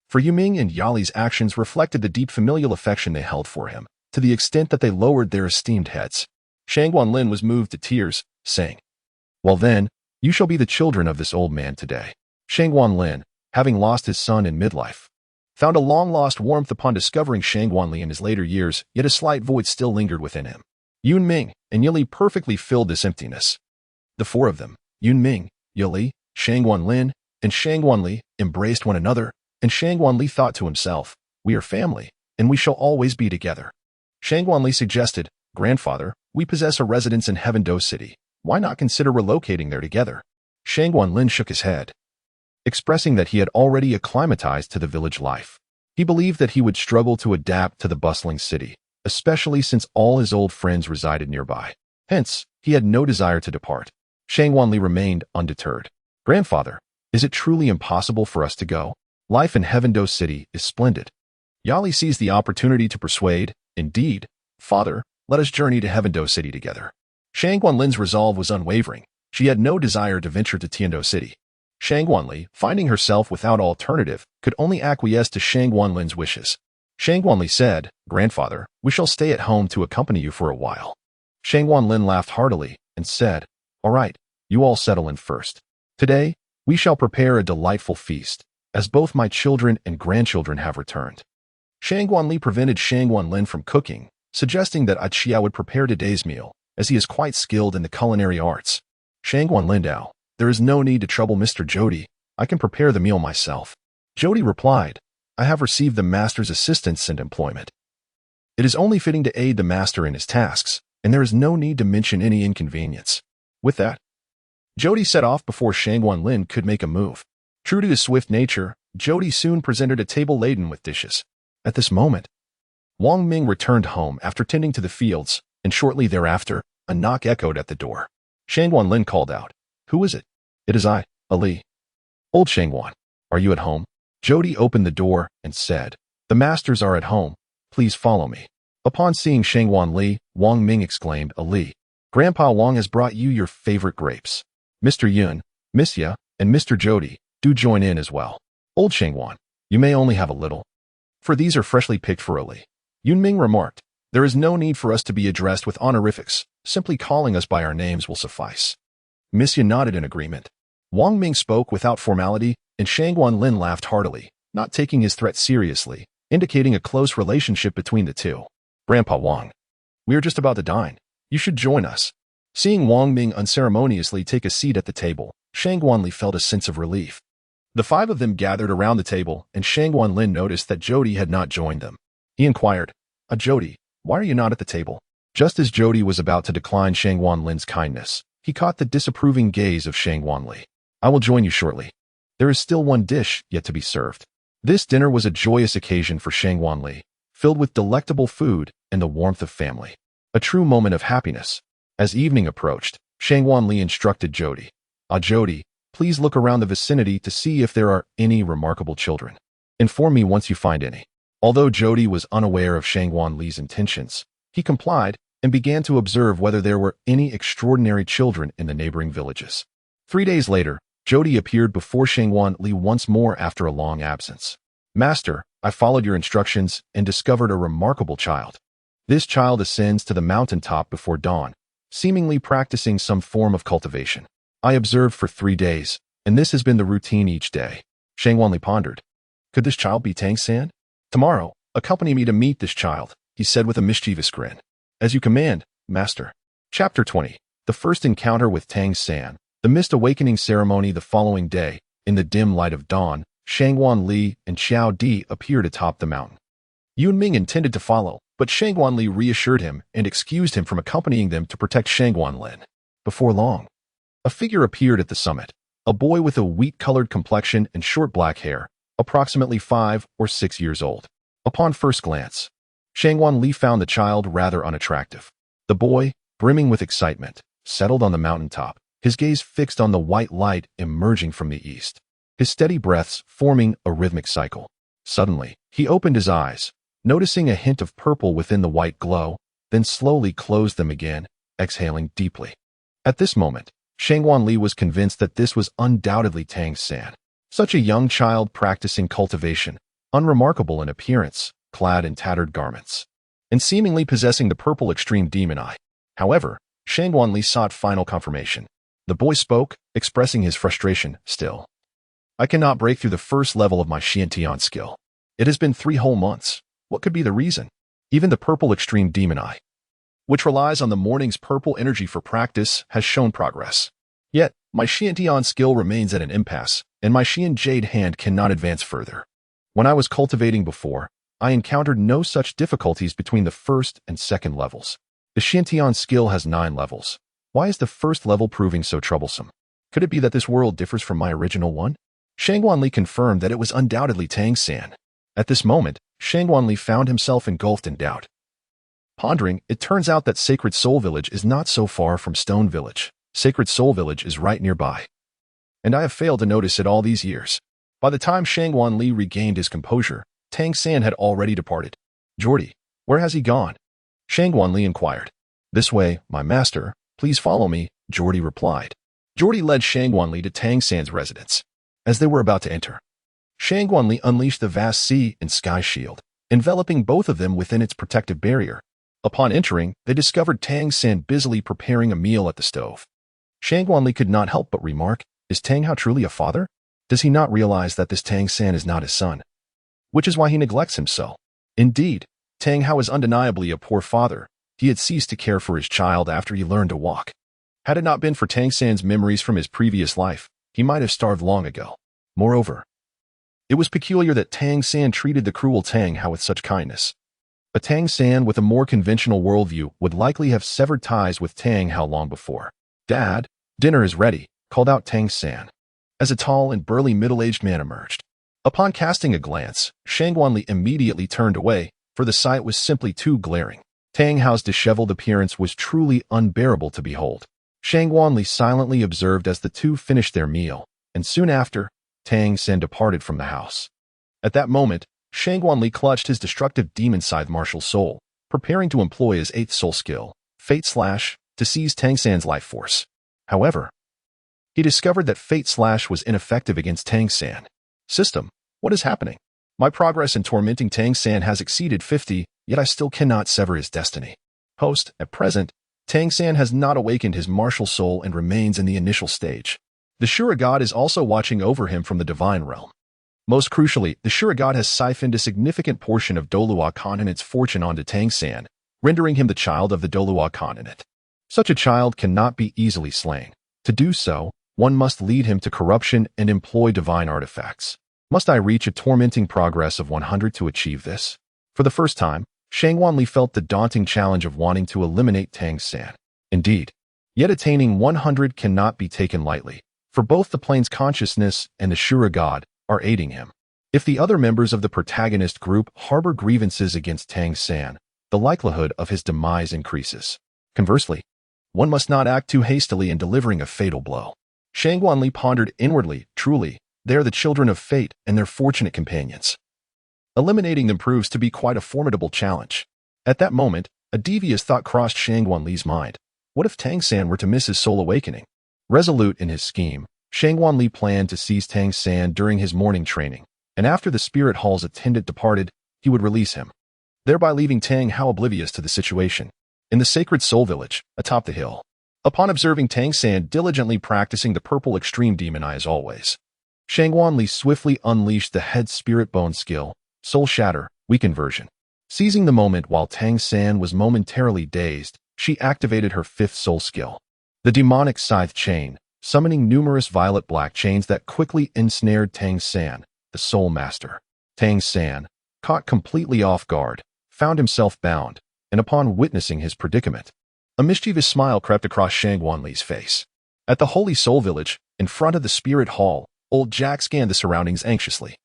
For Yuming and Yali's actions reflected the deep familial affection they held for him, to the extent that they lowered their esteemed heads. Shang Guanlin was moved to tears, saying, "Well then, you shall be the children of this old man today." Shang Guanlin, having lost his son in midlife, found a long-lost warmth upon discovering Shang Guanli in his later years, yet a slight void still lingered within him. Yun Ming and Yuli perfectly filled this emptiness. The 4 of them, Yun Ming, Yuli, Shang Guanlin, and Shang Guanli, embraced one another, and Shang Guanli thought to himself, "We are family, and we shall always be together." Shang Guanli suggested, "Grandfather, we possess a residence in Heaven-Do City. Why not consider relocating there together?" Shang Guanlin shook his head, expressing that he had already acclimatized to the village life. He believed that he would struggle to adapt to the bustling city, especially since all his old friends resided nearby. Hence, he had no desire to depart. Shang Guanli remained undeterred. "Grandfather, is it truly impossible for us to go? Life in Heaven-Do City is splendid." Yali seized the opportunity to persuade, "Indeed, father, let us journey to Heaven-Do City together." Shang Guanlin's resolve was unwavering. She had no desire to venture to Tiando City. Shang Guanli, finding herself without alternative, could only acquiesce to Shang Guanlin's wishes. Shang Guanli said, "Grandfather, we shall stay at home to accompany you for a while." Shang Guanlin laughed heartily and said, "All right, you all settle in first. Today, we shall prepare a delightful feast, as both my children and grandchildren have returned." Shang Guanli prevented Shang Guanlin from cooking, suggesting that Achia would prepare today's meal, as he is quite skilled in the culinary arts. Shang Guanlin Dao, "There is no need to trouble Mr. Jody. I can prepare the meal myself." Jody replied, "I have received the master's assistance and employment. It is only fitting to aid the master in his tasks, and there is no need to mention any inconvenience." With that, Jody set off before Shang Guanlin could make a move. True to his swift nature, Jody soon presented a table laden with dishes. At this moment, Wang Ming returned home after tending to the fields, and shortly thereafter, a knock echoed at the door. Shang Guanlin called out, "Who is it?" "It is I, Ali." "Old Shang Guan, are you at home?" Jody opened the door and said, "The masters are at home. Please follow me." Upon seeing Shang Guanli, Wang Ming exclaimed, "Ali, Grandpa Wang has brought you your favorite grapes. Mr. Yun, Miss Ya, and Mr. Jody, do join in as well. Old Shang Guan, you may only have a little, for these are freshly picked for Ali." Yun Ming remarked, "There is no need for us to be addressed with honorifics. Simply calling us by our names will suffice." Miss Ya nodded in agreement. Wang Ming spoke without formality, and Shang Guanlin laughed heartily, not taking his threat seriously, indicating a close relationship between the two. "Grandpa Wang, we are just about to dine. You should join us." Seeing Wang Ming unceremoniously take a seat at the table, Shang Guanli felt a sense of relief. The five of them gathered around the table, and Shang Guanlin noticed that Jody had not joined them. He inquired, Jody, why are you not at the table? Just as Jody was about to decline Shang Guanlin's kindness, he caught the disapproving gaze of Shang Guanli. I will join you shortly. There is still one dish yet to be served. This dinner was a joyous occasion for Shang Guanli, filled with delectable food and the warmth of family. A true moment of happiness. As evening approached, Shang Guanli instructed Jody, Jody, please look around the vicinity to see if there are any remarkable children. Inform me once you find any. Although Jody was unaware of Shang Guanli's intentions, he complied and began to observe whether there were any extraordinary children in the neighboring villages. 3 days later, Jody appeared before Shang Guanli once more after a long absence. Master, I followed your instructions and discovered a remarkable child. This child ascends to the mountaintop before dawn, seemingly practicing some form of cultivation. I observed for 3 days, and this has been the routine each day. Shang Guanli pondered. Could this child be Tang San? Tomorrow, accompany me to meet this child, he said with a mischievous grin. As you command, Master. Chapter 20. The first encounter with Tang San. The mist awakening ceremony the following day. In the dim light of dawn, Shang Guanli and Xiao Di appeared atop the mountain. Yun Ming intended to follow, but Shang Guanli reassured him and excused him from accompanying them to protect Shang Guanlin. Before long, a figure appeared at the summit, a boy with a wheat-colored complexion and short black hair, approximately 5 or 6 years old. Upon first glance, Shang Guanli found the child rather unattractive. The boy, brimming with excitement, settled on the mountaintop, his gaze fixed on the white light emerging from the east, his steady breaths forming a rhythmic cycle. Suddenly, he opened his eyes, noticing a hint of purple within the white glow, then slowly closed them again, exhaling deeply. At this moment, Shang Guanli was convinced that this was undoubtedly Tang San. Such a young child practicing cultivation, unremarkable in appearance, clad in tattered garments, and seemingly possessing the purple extreme demon eye. However, Shang Guanli sought final confirmation. The boy spoke, expressing his frustration. Still, I cannot break through the first level of my Xiantian skill. It has been 3 whole months. What could be the reason? Even the purple extreme demon eye, which relies on the morning's purple energy for practice, has shown progress. Yet, my Xiantian skill remains at an impasse, and my Xian Jade hand cannot advance further. When I was cultivating before, I encountered no such difficulties between the first and second levels. The Xiantian skill has 9 levels. Why is the first level proving so troublesome? Could it be that this world differs from my original one? Shang Guanli confirmed that it was undoubtedly Tang San. At this moment, Shang Guanli found himself engulfed in doubt. Pondering, it turns out that Sacred Soul Village is not so far from Stone Village. Sacred Soul Village is right nearby. And I have failed to notice it all these years. By the time Shang Guanli regained his composure, Tang San had already departed. Jordy, where has he gone? Shang Guanli inquired. This way, my master. Please follow me, Jordy replied. Jordy led Shang Guanli to Tang San's residence. As they were about to enter, Shang Guanli unleashed the vast sea and sky shield, enveloping both of them within its protective barrier. Upon entering, they discovered Tang San busily preparing a meal at the stove. Shang Guanli could not help but remark, is Tang Hao truly a father? Does he not realize that this Tang San is not his son? Which is why he neglects him so. Indeed, Tang Hao is undeniably a poor father. He had ceased to care for his child after he learned to walk. Had it not been for Tang San's memories from his previous life, he might have starved long ago. Moreover, it was peculiar that Tang San treated the cruel Tang Hao with such kindness. A Tang San with a more conventional worldview would likely have severed ties with Tang Hao long before. Dad, dinner is ready, called out Tang San, as a tall and burly middle-aged man emerged. Upon casting a glance, Shang Guanli immediately turned away, for the sight was simply too glaring. Tang Hao's disheveled appearance was truly unbearable to behold. Shang Guanli silently observed as the two finished their meal, and soon after, Tang San departed from the house. At that moment, Shang Guanli clutched his destructive Demon Scythe martial soul, preparing to employ his 8th soul skill, Fate Slash, to seize Tang San's life force. However, he discovered that Fate Slash was ineffective against Tang San. System, what is happening? My progress in tormenting Tang San has exceeded 50, yet I still cannot sever his destiny. Host, at present, Tang San has not awakened his martial soul and remains in the initial stage. The Shura God is also watching over him from the divine realm. Most crucially, the Shura God has siphoned a significant portion of Douluo Continent's fortune onto Tang San, rendering him the child of the Douluo Continent. Such a child cannot be easily slain. To do so, one must lead him to corruption and employ divine artifacts. Must I reach a tormenting progress of 100 to achieve this? For the first time, Qianrenxue felt the daunting challenge of wanting to eliminate Tang San. Indeed, yet attaining 100 cannot be taken lightly, for both the plane's consciousness and the Shura God are aiding him. If the other members of the protagonist group harbor grievances against Tang San, the likelihood of his demise increases. Conversely, one must not act too hastily in delivering a fatal blow. Qianrenxue pondered inwardly, truly, they are the children of fate and their fortunate companions. Eliminating them proves to be quite a formidable challenge. At that moment, a devious thought crossed Qianrenxue's mind. What if Tang San were to miss his soul awakening? Resolute in his scheme, Qianrenxue planned to seize Tang San during his morning training, and after the spirit hall's attendant departed, he would release him, thereby leaving Tang Hao oblivious to the situation. In the sacred soul village, atop the hill, upon observing Tang San diligently practicing the purple extreme demon eye as always, Qianrenxue swiftly unleashed the head spirit bone skill, Soul Shatter, weakened version. Seizing the moment while Tang San was momentarily dazed, she activated her fifth soul skill, the demonic scythe chain, summoning numerous violet-black chains that quickly ensnared Tang San, the soul master. Tang San, caught completely off guard, found himself bound, and upon witnessing his predicament, a mischievous smile crept across Qianrenxue's face. At the Holy Soul Village, in front of the spirit hall, old Jack scanned the surroundings anxiously.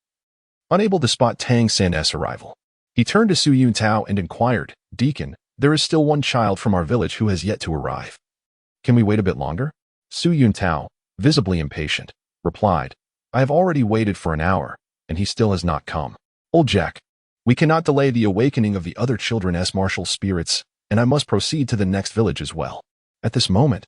Unable to spot Tang San's arrival, he turned to Su Yuntao and inquired, "Deacon, there is still one child from our village who has yet to arrive. Can we wait a bit longer?" Su Yuntao, visibly impatient, replied, "I have already waited for an hour, and he still has not come. Old Jack, we cannot delay the awakening of the other children's martial spirits, and I must proceed to the next village as well." At this moment,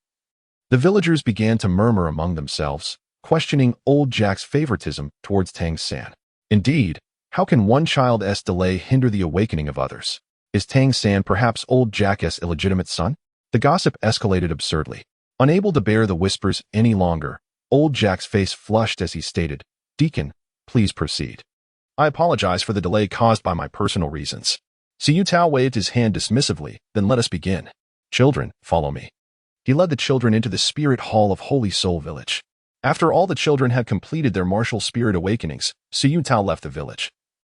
the villagers began to murmur among themselves, questioning old Jack's favoritism towards Tang San. Indeed, how can one child's delay hinder the awakening of others? Is Tang San perhaps old Jack's illegitimate son? The gossip escalated absurdly. Unable to bear the whispers any longer, old Jack's face flushed as he stated, "Deacon, please proceed. I apologize for the delay caused by my personal reasons." Su Tao waved his hand dismissively, "Then let us begin. Children, follow me." He led the children into the spirit hall of Holy Soul Village. After all the children had completed their martial spirit awakenings, Su Tao left the village,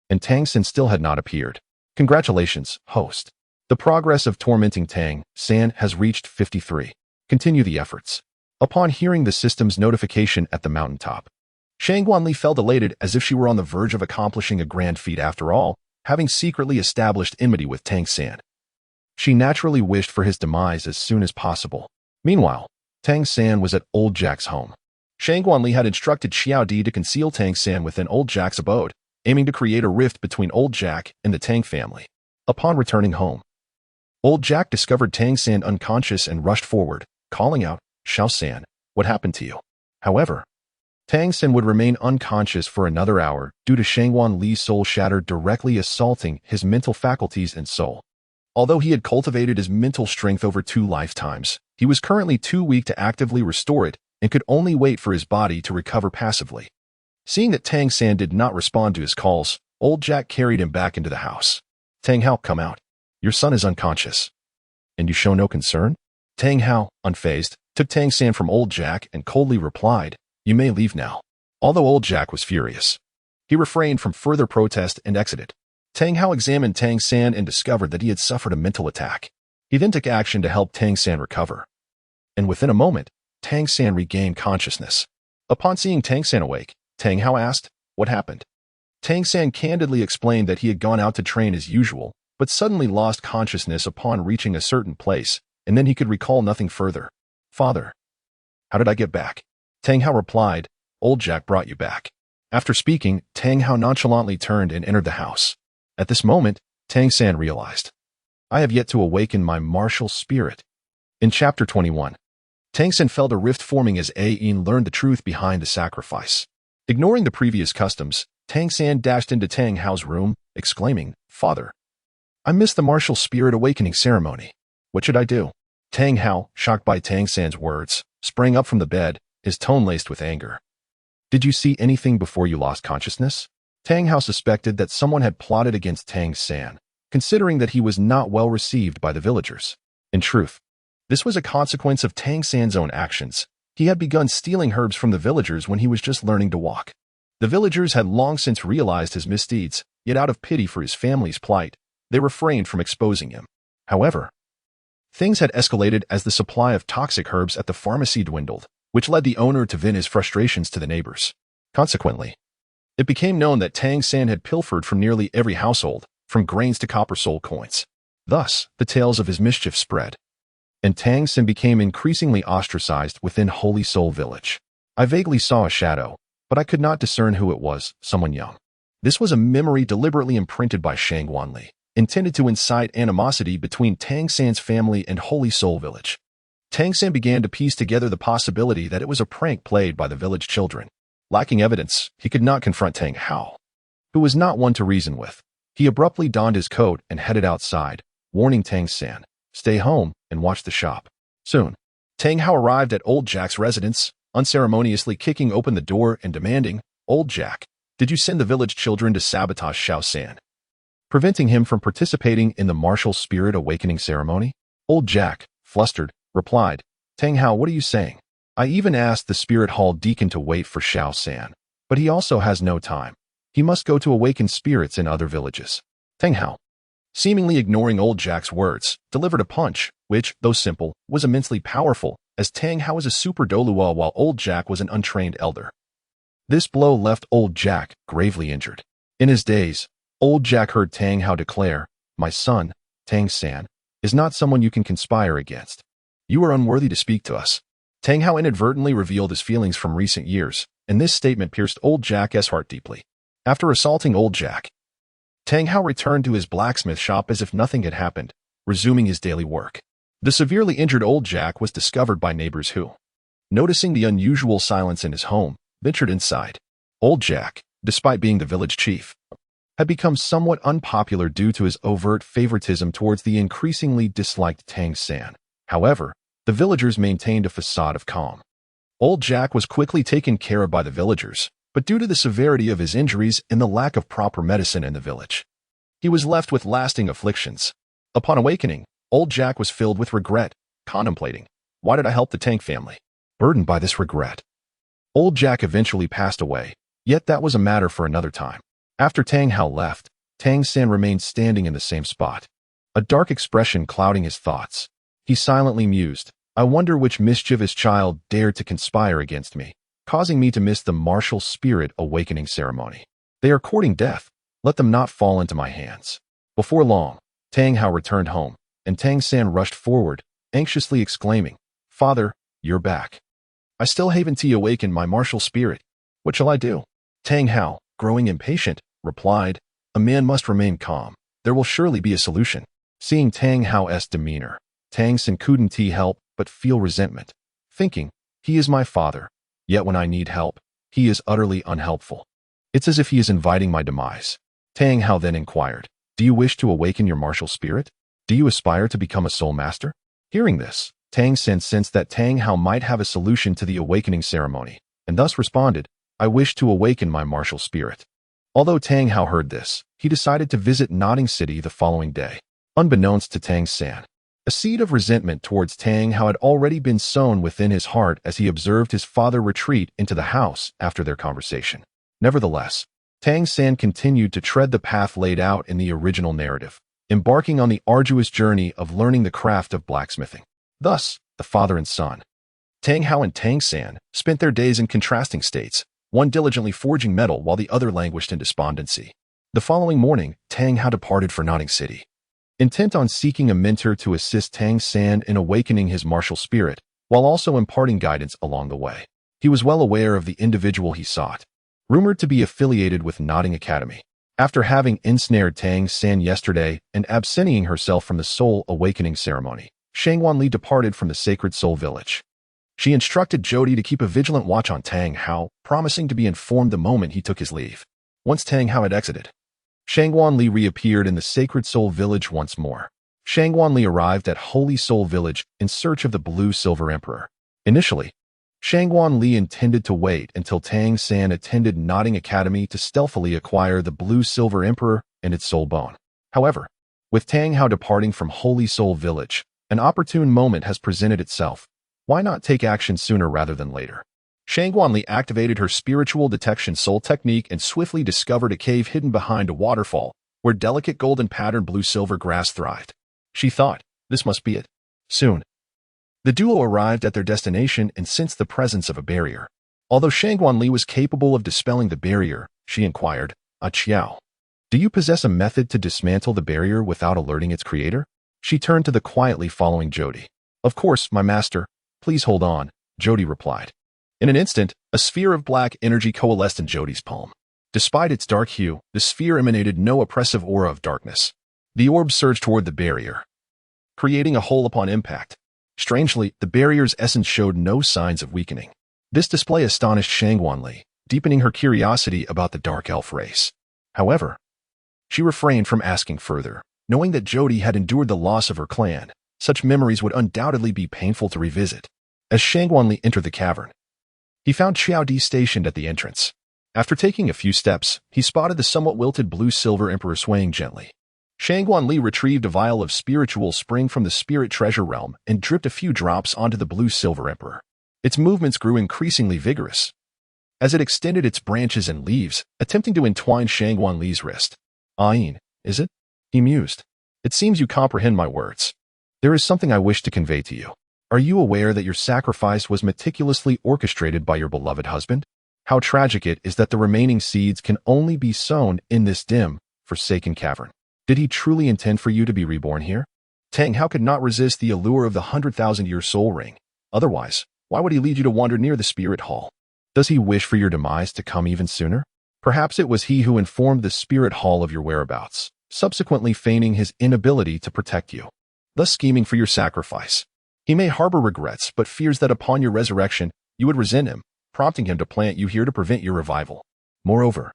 and Tang San still had not appeared. "Congratulations, host. The progress of tormenting Tang San has reached 53. Continue the efforts." Upon hearing the system's notification at the mountaintop, Qianrenxue felt elated as if she were on the verge of accomplishing a grand feat after all, having secretly established enmity with Tang San. She naturally wished for his demise as soon as possible. Meanwhile, Tang San was at old Jack's home. Qianrenxue had instructed Xiao Di to conceal Tang San within old Jack's abode, aiming to create a rift between old Jack and the Tang family. Upon returning home, old Jack discovered Tang San unconscious and rushed forward, calling out, "Xiao San, what happened to you?" However, Tang San would remain unconscious for another hour due to Qianrenxue's soul shatter directly assaulting his mental faculties and soul. Although he had cultivated his mental strength over 2 lifetimes, he was currently too weak to actively restore it and could only wait for his body to recover passively. Seeing that Tang San did not respond to his calls, old Jack carried him back into the house. "Tang Hao, come out. Your son is unconscious. And you show no concern?" Tang Hao, unfazed, took Tang San from old Jack and coldly replied, "You may leave now." Although old Jack was furious, he refrained from further protest and exited. Tang Hao examined Tang San and discovered that he had suffered a mental attack. He then took action to help Tang San recover. And within a moment, Tang San regained consciousness. Upon seeing Tang San awake, Tang Hao asked, "What happened?" Tang San candidly explained that he had gone out to train as usual, but suddenly lost consciousness upon reaching a certain place, and then he could recall nothing further. "Father, how did I get back?" Tang Hao replied, "Old Jack brought you back." After speaking, Tang Hao nonchalantly turned and entered the house. At this moment, Tang San realized, "I have yet to awaken my martial spirit." In Chapter 21, Tang San felt a rift forming as Ain learned the truth behind the sacrifice. Ignoring the previous customs, Tang San dashed into Tang Hao's room, exclaiming, "Father, I missed the martial spirit awakening ceremony. What should I do?" Tang Hao, shocked by Tang San's words, sprang up from the bed, his tone laced with anger. "Did you see anything before you lost consciousness?" Tang Hao suspected that someone had plotted against Tang San, considering that he was not well received by the villagers. In truth, This was a consequence of Tang San's own actions. He had begun stealing herbs from the villagers when he was just learning to walk. The villagers had long since realized his misdeeds, yet out of pity for his family's plight, they refrained from exposing him. However, things had escalated as the supply of toxic herbs at the pharmacy dwindled, which led the owner to vent his frustrations to the neighbors. Consequently, it became known that Tang San had pilfered from nearly every household, from grains to copper soul coins. Thus, the tales of his mischief spread, and Tang San became increasingly ostracized within Holy Soul Village. I vaguely saw a shadow, but I could not discern who it was, someone young. This was a memory deliberately imprinted by Shangguanli, intended to incite animosity between Tang San's family and Holy Soul Village. Tang San began to piece together the possibility that it was a prank played by the village children. Lacking evidence, he could not confront Tang Hao, who was not one to reason with. He abruptly donned his coat and headed outside, warning Tang San, "Stay home and watch the shop." Soon, Tang Hao arrived at Old Jack's residence, unceremoniously kicking open the door and demanding, "Old Jack, did you send the village children to sabotage Xiao San, preventing him from participating in the martial spirit awakening ceremony?" Old Jack, flustered, replied, "Tang Hao, what are you saying? I even asked the spirit hall deacon to wait for Xiao San, but he also has no time. He must go to awaken spirits in other villages." Tang Hao, seemingly ignoring Old Jack's words, delivered a punch, which, though simple, was immensely powerful, as Tang Hao was a super Douluo while Old Jack was an untrained elder. This blow left Old Jack gravely injured. In his daze, Old Jack heard Tang Hao declare, "My son, Tang San, is not someone you can conspire against. You are unworthy to speak to us." Tang Hao inadvertently revealed his feelings from recent years, and this statement pierced Old Jack's heart deeply. After assaulting Old Jack, Tang Hao returned to his blacksmith shop as if nothing had happened, resuming his daily work. The severely injured Old Jack was discovered by neighbors who, noticing the unusual silence in his home, ventured inside. Old Jack, despite being the village chief, had become somewhat unpopular due to his overt favoritism towards the increasingly disliked Tang San. However, the villagers maintained a facade of calm. Old Jack was quickly taken care of by the villagers, but due to the severity of his injuries and the lack of proper medicine in the village, he was left with lasting afflictions. Upon awakening, Old Jack was filled with regret, contemplating, "Why did I help the Tang family?" Burdened by this regret, Old Jack eventually passed away, yet that was a matter for another time. After Tang Hao left, Tang San remained standing in the same spot, a dark expression clouding his thoughts. He silently mused, "I wonder which mischievous child dared to conspire against me, causing me to miss the martial spirit awakening ceremony. They are courting death. Let them not fall into my hands." Before long, Tang Hao returned home, and Tang San rushed forward, anxiously exclaiming, "Father, you're back. I still haven't awakened my martial spirit. What shall I do?" Tang Hao, growing impatient, replied, "A man must remain calm. There will surely be a solution." Seeing Tang Hao's demeanor, Tang San couldn't help but feel resentment, thinking, "He is my father, yet when I need help, he is utterly unhelpful. It's as if he is inviting my demise." Tang Hao then inquired, "Do you wish to awaken your martial spirit? Do you aspire to become a soul master?" Hearing this, Tang San sensed that Tang Hao might have a solution to the awakening ceremony, and thus responded, "I wish to awaken my martial spirit." Although Tang Hao heard this, he decided to visit Notting City the following day. Unbeknownst to Tang San, a seed of resentment towards Tang Hao had already been sown within his heart as he observed his father retreat into the house after their conversation. Nevertheless, Tang San continued to tread the path laid out in the original narrative, embarking on the arduous journey of learning the craft of blacksmithing. Thus, the father and son, Tang Hao and Tang San, spent their days in contrasting states, one diligently forging metal while the other languished in despondency. The following morning, Tang Hao departed for Notting City, intent on seeking a mentor to assist Tang San in awakening his martial spirit, while also imparting guidance along the way. He was well aware of the individual he sought, rumored to be affiliated with Notting Academy. After having ensnared Tang San yesterday and absenting herself from the soul awakening ceremony, Shangguanli departed from the sacred soul village. She instructed Jody to keep a vigilant watch on Tang Hao, promising to be informed the moment he took his leave. Once Tang Hao had exited, Shangguanli reappeared in the sacred soul village once more. Shangguanli arrived at Holy Soul Village in search of the Blue Silver Emperor. Initially, Shangguanli intended to wait until Tang San attended Notting Academy to stealthily acquire the Blue Silver Emperor and its soul bone. However, with Tang Hao departing from Holy Soul Village, An opportune moment has presented itself. Why not take action sooner rather than later? Shangguanli activated her spiritual detection soul technique and swiftly discovered a cave hidden behind a waterfall, where delicate golden patterned blue-silver grass thrived. She thought, this must be it. Soon. The duo arrived at their destination and sensed the presence of a barrier. Although Shangguanli was capable of dispelling the barrier, she inquired, Qiao, do you possess a method to dismantle the barrier without alerting its creator? She turned to the quietly following Jodi. Of course, my master. Please hold on, Jodi replied. In an instant, a sphere of black energy coalesced in Jodi's palm. Despite its dark hue, the sphere emanated no oppressive aura of darkness. The orb surged toward the barrier, creating a hole upon impact. Strangely, the barrier's essence showed no signs of weakening. This display astonished Shangguanli, deepening her curiosity about the dark elf race. However, she refrained from asking further, knowing that Jodi had endured the loss of her clan. Such memories would undoubtedly be painful to revisit. As Shangguanli entered the cavern, he found Qiao Di stationed at the entrance. After taking a few steps, he spotted the somewhat wilted blue-silver emperor swaying gently. Shangguanli retrieved a vial of spiritual spring from the spirit treasure realm and dripped a few drops onto the blue-silver emperor. Its movements grew increasingly vigorous as it extended its branches and leaves, attempting to entwine Shangguanli's wrist. Ayin, is it? He mused. It seems you comprehend my words. There is something I wish to convey to you. Are you aware that your sacrifice was meticulously orchestrated by your beloved husband? How tragic it is that the remaining seeds can only be sown in this dim, forsaken cavern. Did he truly intend for you to be reborn here? Tang Hao could not resist the allure of the 100,000-year soul ring. Otherwise, why would he lead you to wander near the spirit hall? Does he wish for your demise to come even sooner? Perhaps it was he who informed the spirit hall of your whereabouts, subsequently feigning his inability to protect you, thus scheming for your sacrifice. He may harbor regrets, but fears that upon your resurrection, you would resent him, prompting him to plant you here to prevent your revival. Moreover,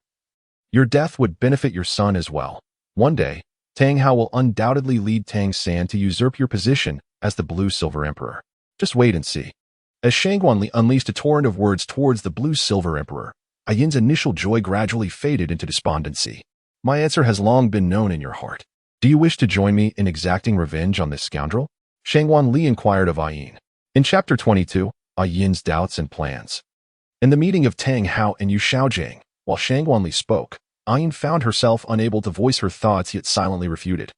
your death would benefit your son as well. One day, Tang Hao will undoubtedly lead Tang San to usurp your position as the blue-silver emperor. Just wait and see. As Shangguanli unleashed a torrent of words towards the blue-silver emperor, Ayin's initial joy gradually faded into despondency. My answer has long been known in your heart. Do you wish to join me in exacting revenge on this scoundrel? Shangguanli inquired of Ayin. In Chapter 22, Ayin's doubts and plans. In the meeting of Tang Hao and Yu Xiaojiang, while Shangguanli spoke, Ayin found herself unable to voice her thoughts yet silently refuted.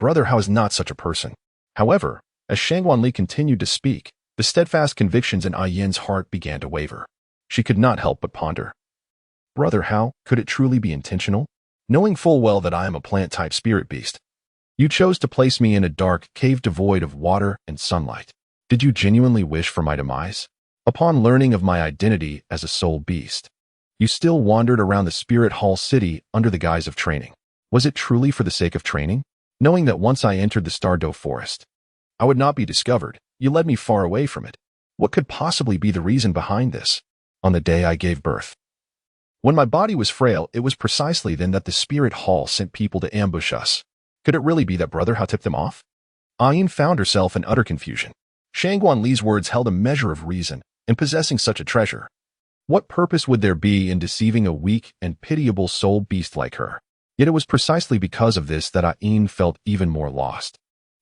Brother Hao is not such a person. However, as Shangguanli continued to speak, the steadfast convictions in Ayin's heart began to waver. She could not help but ponder. Brother Hao, could it truly be intentional? Knowing full well that I am a plant-type spirit beast, you chose to place me in a dark cave devoid of water and sunlight. Did you genuinely wish for my demise? Upon learning of my identity as a soul beast, you still wandered around the spirit hall city under the guise of training. Was it truly for the sake of training? Knowing that once I entered the Stardow forest, I would not be discovered, you led me far away from it. What could possibly be the reason behind this? On the day I gave birth, when my body was frail, it was precisely then that the spirit hall sent people to ambush us. Could it really be that Brother Hao tipped them off? Ayin found herself in utter confusion. Shangguanli's words held a measure of reason in possessing such a treasure. What purpose would there be in deceiving a weak and pitiable soul beast like her? Yet it was precisely because of this that Ayin felt even more lost,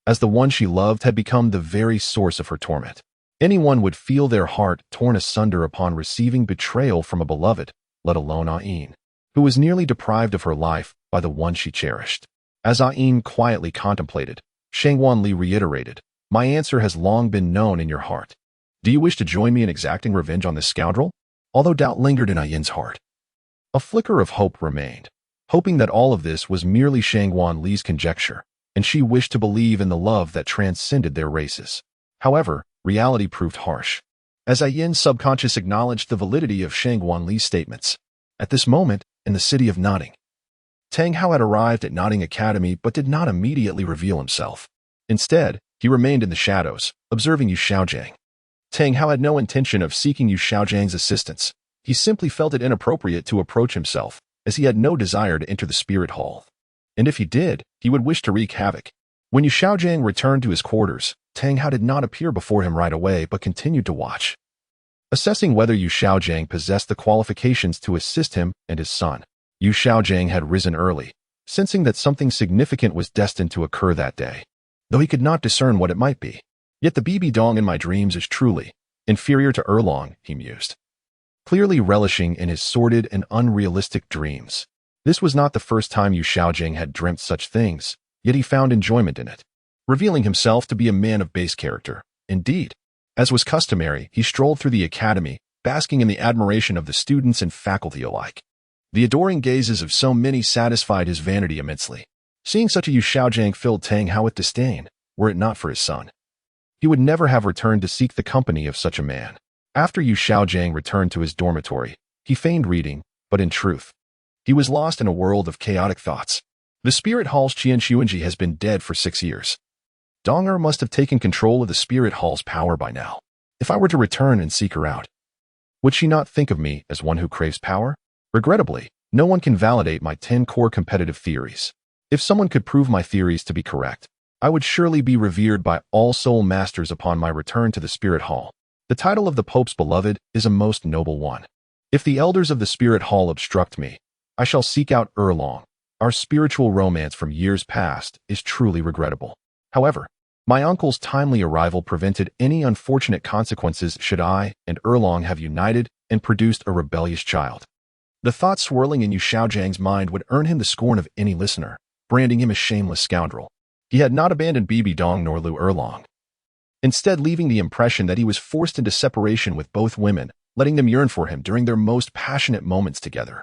as the one she loved had become the very source of her torment. Anyone would feel their heart torn asunder upon receiving betrayal from a beloved, let alone Ayin, who was nearly deprived of her life by the one she cherished. As Ayin quietly contemplated, Shangguanli reiterated, my answer has long been known in your heart. Do you wish to join me in exacting revenge on this scoundrel? Although doubt lingered in Ayin's heart, a flicker of hope remained, hoping that all of this was merely Shangguanli's conjecture, and she wished to believe in the love that transcended their races. However, reality proved harsh, as Ayin's subconscious acknowledged the validity of Shangguanli's statements. At this moment, in the city of Notting, Tang Hao had arrived at Notting Academy but did not immediately reveal himself. Instead, he remained in the shadows, observing Yu Xiaojiang. Tang Hao had no intention of seeking Yu Xiaojiang's assistance. He simply felt it inappropriate to approach himself, as he had no desire to enter the spirit hall. And if he did, he would wish to wreak havoc. When Yu Xiaojiang returned to his quarters, Tang Hao did not appear before him right away but continued to watch, assessing whether Yu Xiaojiang possessed the qualifications to assist him and his son. Yu Xiaojiang had risen early, sensing that something significant was destined to occur that day. though he could not discern what it might be. Yet the BB Dong in my dreams is truly inferior to Enrolling, he mused, clearly relishing in his sordid and unrealistic dreams. This was not the first time Yu Xiaojing had dreamt such things, yet he found enjoyment in it, revealing himself to be a man of base character. Indeed, as was customary, he strolled through the academy, basking in the admiration of the students and faculty alike. The adoring gazes of so many satisfied his vanity immensely. Seeing such a Yu Xiaojing filled Tang Hao with disdain, were it not for his son. He would never have returned to seek the company of such a man. After Yu Xiaojing returned to his dormitory, he feigned reading, but in truth, he was lost in a world of chaotic thoughts. The spirit hall's Qianrenxue has been dead for 6 years. Donger must have taken control of the spirit hall's power by now. If I were to return and seek her out, would she not think of me as one who craves power? Regrettably, no one can validate my 10 core competitive theories. If someone could prove my theories to be correct, I would surely be revered by all soul masters upon my return to the spirit hall. The title of the Pope's beloved is a most noble one. If the elders of the spirit hall obstruct me, I shall seek out Enrolling. Our spiritual romance from years past is truly regrettable. However, my uncle's timely arrival prevented any unfortunate consequences should I and Enrolling have united and produced a rebellious child. The thought swirling in Yu Xiaojing's mind would earn him the scorn of any listener, branding him a shameless scoundrel. He had not abandoned BB Dong nor Lu Enrolling, instead leaving the impression that he was forced into separation with both women, letting them yearn for him during their most passionate moments together,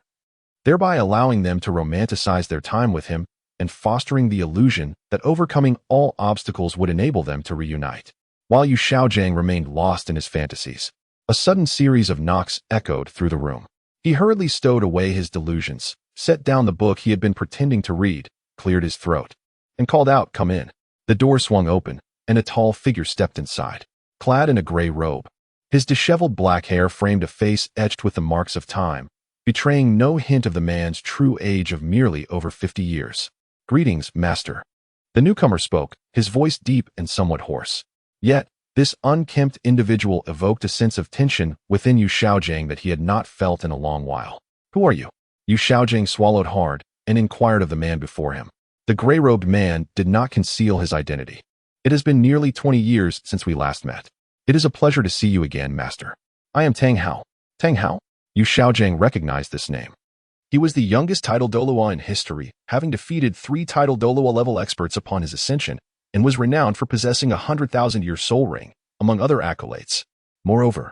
thereby allowing them to romanticize their time with him and fostering the illusion that overcoming all obstacles would enable them to reunite. While Yu Xiaojing remained lost in his fantasies, a sudden series of knocks echoed through the room. He hurriedly stowed away his delusions, set down the book he had been pretending to read, cleared his throat, and called out, "Come in." The door swung open, and a tall figure stepped inside, clad in a gray robe. His disheveled black hair framed a face etched with the marks of time, betraying no hint of the man's true age of merely over 50 years. "Greetings, master." The newcomer spoke, his voice deep and somewhat hoarse. Yet, this unkempt individual evoked a sense of tension within Yu Xiaojing that he had not felt in a long while. "Who are you?" Yu Xiaojing swallowed hard and inquired of the man before him. The gray-robed man did not conceal his identity. "It has been nearly 20 years since we last met. It is a pleasure to see you again, master. I am Tang Hao." Tang Hao? Yu Xiaojing recognized this name. He was the youngest title Douluo in history, having defeated 3 title Douluo level experts upon his ascension, and was renowned for possessing a 100,000-year soul ring, among other accolades. Moreover,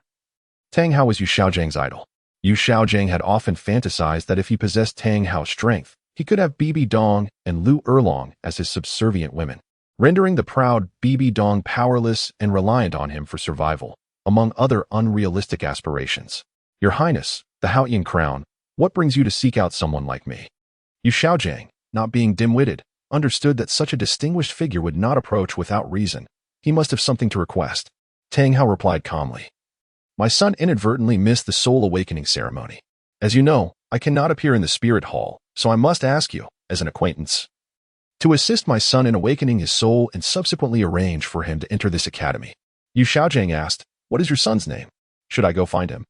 Tang Hao was Yu Xiaojing's idol. Yu Xiaojing had often fantasized that if he possessed Tang Hao's strength, he could have BB Dong and Lu Enrolling as his subservient women, rendering the proud BB Dong powerless and reliant on him for survival, among other unrealistic aspirations. "Your Highness, the Haotian crown, what brings you to seek out someone like me?" Yu Xiaojing, not being dim-witted, understood that such a distinguished figure would not approach without reason. He must have something to request. Tang Hao replied calmly, "My son inadvertently missed the soul awakening ceremony. As you know, I cannot appear in the spirit hall, so I must ask you, as an acquaintance, to assist my son in awakening his soul and subsequently arrange for him to enter this academy." Yu Xiaojing asked, "What is your son's name? Should I go find him?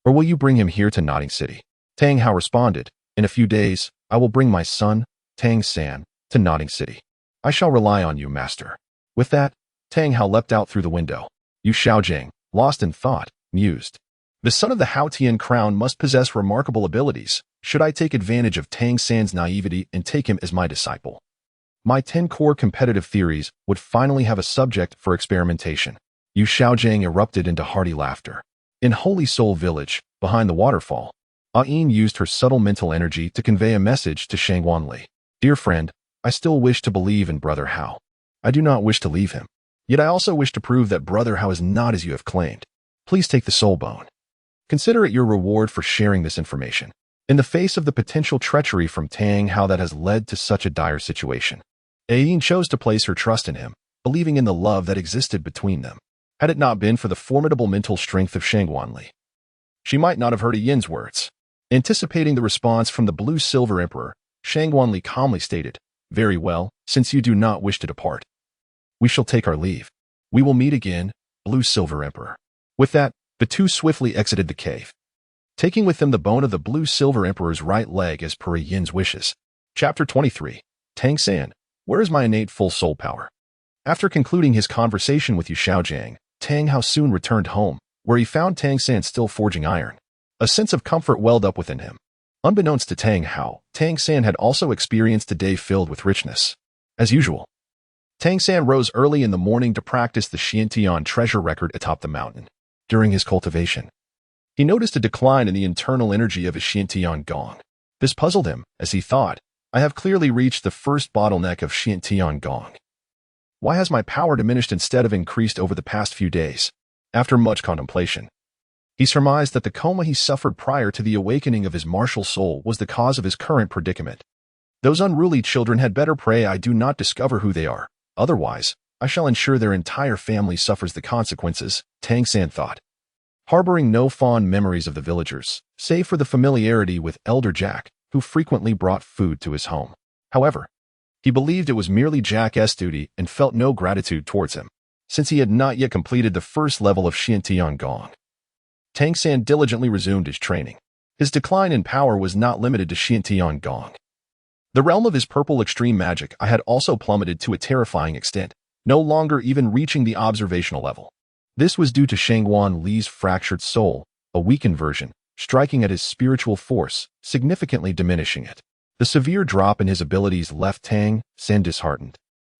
Or will you bring him here to Notting City?" Tang Hao responded, "In a few days, I will bring my son, Tang San, to Notting City. I shall rely on you, master." With that, Tang Hao leapt out through the window. Yu Xiaojing, lost in thought, mused, "The son of the Haotian crown must possess remarkable abilities. Should I take advantage of Tang San's naivety and take him as my disciple, my 10 core competitive theories would finally have a subject for experimentation." Yu Xiaojing erupted into hearty laughter. In Holy Soul Village, behind the waterfall, Ayin used her subtle mental energy to convey a message to Shangwanli. "Dear friend, I still wish to believe in Brother Hao. I do not wish to leave him. Yet I also wish to prove that Brother Hao is not as you have claimed. Please take the soul bone. Consider it your reward for sharing this information." In the face of the potential treachery from Tang Hao that has led to such a dire situation, Ayin chose to place her trust in him, believing in the love that existed between them. Had it not been for the formidable mental strength of Shangwanli, she might not have heard Ayin's words. Anticipating the response from the Blue-Silver Emperor, Shangwanli calmly stated, "Very well, since you do not wish to depart, we shall take our leave. We will meet again, Blue-Silver Emperor." With that, the two swiftly exited the cave, taking with them the bone of the Blue-Silver Emperor's right leg as per Yin's wishes. Chapter 23. Tang San, where is my innate full soul power? After concluding his conversation with Yu Xiaojiang, Tang Hao soon returned home, where he found Tang San still forging iron. A sense of comfort welled up within him. Unbeknownst to Tang Hao, Tang San had also experienced a day filled with richness. As usual, Tang San rose early in the morning to practice the Xiantian treasure record atop the mountain. During his cultivation, he noticed a decline in the internal energy of his Xiantian gong. This puzzled him, as he thought, I have clearly reached the first bottleneck of Xiantian gong. Why has my power diminished instead of increased over the past few days? After much contemplation, he surmised that the coma he suffered prior to the awakening of his martial soul was the cause of his current predicament. Those unruly children had better pray I do not discover who they are. Otherwise, I shall ensure their entire family suffers the consequences, Tang San thought. Harboring no fond memories of the villagers, save for the familiarity with Elder Jack, who frequently brought food to his home. However, he believed it was merely Jack's duty and felt no gratitude towards him, since he had not yet completed the first level of Xiantian Gong. Tang San diligently resumed his training. His decline in power was not limited to Xiantian Gong. The realm of his purple extreme magic I had also plummeted to a terrifying extent, no longer even reaching the observational level. This was due to Shangguan Li's fractured soul, a weakened version, striking at his spiritual force, significantly diminishing it. The severe drop in his abilities left Tang San disheartened.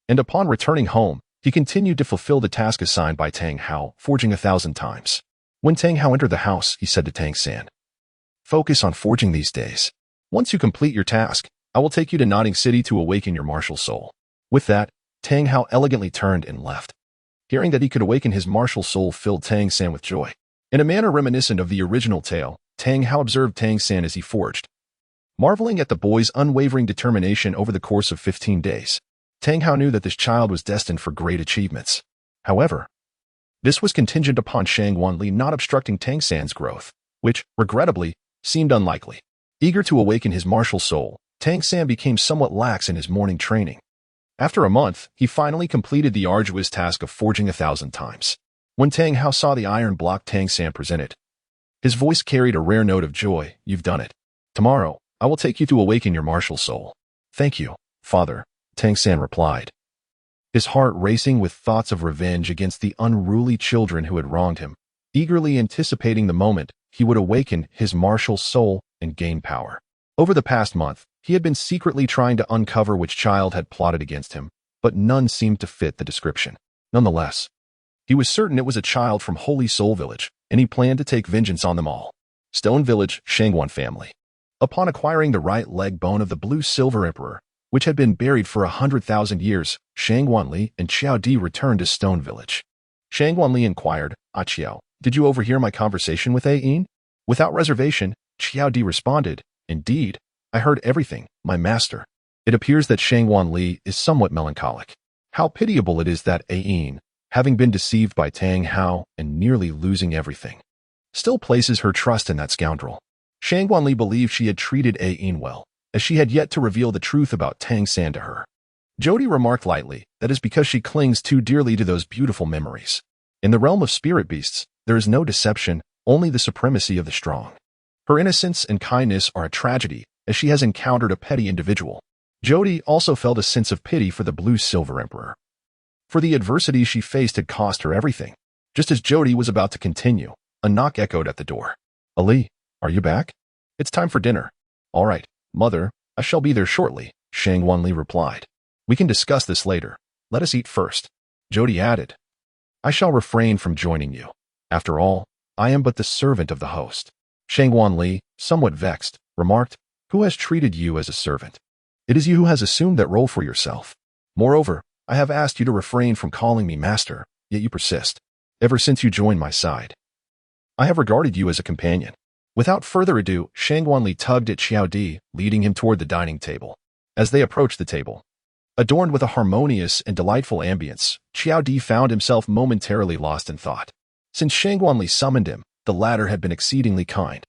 And upon returning home, he continued to fulfill the task assigned by Tang Hao, forging 1,000 times. When Tang Hao entered the house, he said to Tang San, "Focus on forging these days. Once you complete your task, I will take you to Notting City to awaken your martial soul." With that, Tang Hao elegantly turned and left. Hearing that he could awaken his martial soul filled Tang San with joy. In a manner reminiscent of the original tale, Tang Hao observed Tang San as he forged. Marveling at the boy's unwavering determination over the course of 15 days, Tang Hao knew that this child was destined for great achievements. However, this was contingent upon Shangguan Li not obstructing Tang San's growth, which, regrettably, seemed unlikely. Eager to awaken his martial soul, Tang San became somewhat lax in his morning training. After a month, he finally completed the arduous task of forging 1,000 times. When Tang Hao saw the iron block Tang San presented, his voice carried a rare note of joy. "You've done it. Tomorrow, I will take you to awaken your martial soul." "Thank you, Father," Tang San replied, his heart racing with thoughts of revenge against the unruly children who had wronged him, eagerly anticipating the moment he would awaken his martial soul and gain power. Over the past month, he had been secretly trying to uncover which child had plotted against him, but none seemed to fit the description. Nonetheless, he was certain it was a child from Holy Soul Village, and he planned to take vengeance on them all. Stone Village, Shangguan family. Upon acquiring the right leg bone of the Blue Silver Emperor, which had been buried for 100,000 years, Shangguan Li and Qiao Di returned to Stone Village. Shangguan Li inquired, "Ah Qiao, did you overhear my conversation with Ayin?" Without reservation, Qiao Di responded, "Indeed, I heard everything, my master." It appears that Shangguan Li is somewhat melancholic. How pitiable it is that Ayin, having been deceived by Tang Hao and nearly losing everything, still places her trust in that scoundrel. Shangguan Li believed she had treated Ayin well, as she had yet to reveal the truth about Tang San to her. Jody remarked lightly that is because she clings too dearly to those beautiful memories. In the realm of spirit beasts, there is no deception, only the supremacy of the strong. Her innocence and kindness are a tragedy, as she has encountered a petty individual. Jody also felt a sense of pity for the Blue Silver Emperor. For the adversity she faced had cost her everything. Just as Jody was about to continue, a knock echoed at the door. "Ali, are you back? It's time for dinner." "All right, Mother, I shall be there shortly," Shangguan Li replied. "We can discuss this later. Let us eat first." Jody added, "I shall refrain from joining you. After all, I am but the servant of the host." Shangguan Li, somewhat vexed, remarked, "Who has treated you as a servant? It is you who has assumed that role for yourself. Moreover, I have asked you to refrain from calling me master, yet you persist. Ever since you joined my side, I have regarded you as a companion." Without further ado, Shangguan Li tugged at Qiao Di, leading him toward the dining table. As they approached the table, adorned with a harmonious and delightful ambience, Qiao Di found himself momentarily lost in thought. Since Shangguan Li summoned him, the latter had been exceedingly kind,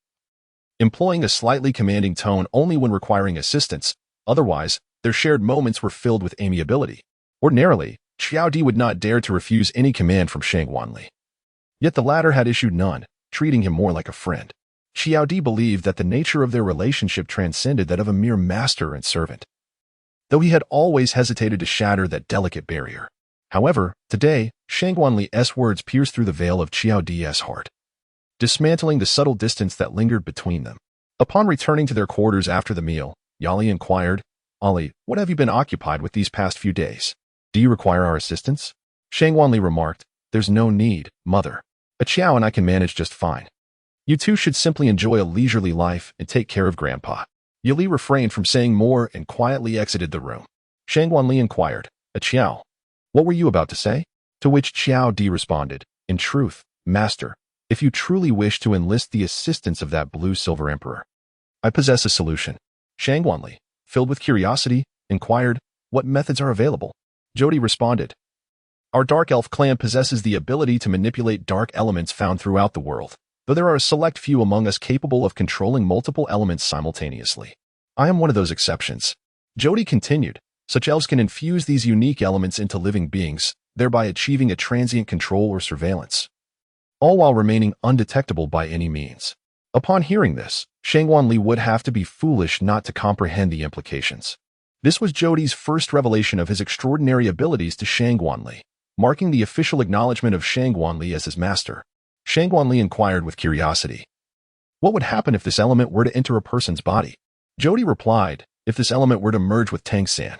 employing a slightly commanding tone only when requiring assistance. Otherwise, their shared moments were filled with amiability. Ordinarily, Qiao Di would not dare to refuse any command from Shangguan Li. Yet the latter had issued none, treating him more like a friend. Qiao Di believed that the nature of their relationship transcended that of a mere master and servant, though he had always hesitated to shatter that delicate barrier. However, today, Shangguanli's words pierced through the veil of Qiao Di's heart, dismantling the subtle distance that lingered between them. Upon returning to their quarters after the meal, Yali inquired, "Ali, what have you been occupied with these past few days? Do you require our assistance?" Shangguanli remarked, "There's no need, mother. A Qiao and I can manage just fine. You two should simply enjoy a leisurely life and take care of Grandpa." Yali refrained from saying more and quietly exited the room. Shangguanli inquired, "A Qiao, what were you about to say?" To which Qiao Di responded, "In truth, Master, if you truly wish to enlist the assistance of that blue-silver emperor, I possess a solution." Shangguanli, filled with curiosity, inquired, "What methods are available?" Jody responded, "Our Dark Elf clan possesses the ability to manipulate dark elements found throughout the world, though there are a select few among us capable of controlling multiple elements simultaneously. I am one of those exceptions." Jody continued, "Such elves can infuse these unique elements into living beings, thereby achieving a transient control or surveillance, all while remaining undetectable by any means." Upon hearing this, Shangguanli would have to be foolish not to comprehend the implications. This was Jody's first revelation of his extraordinary abilities to Shangguanli, marking the official acknowledgement of Shangguanli as his master. Shangguanli inquired with curiosity, "What would happen if this element were to enter a person's body?" Jody replied, "If this element were to merge with Tang San,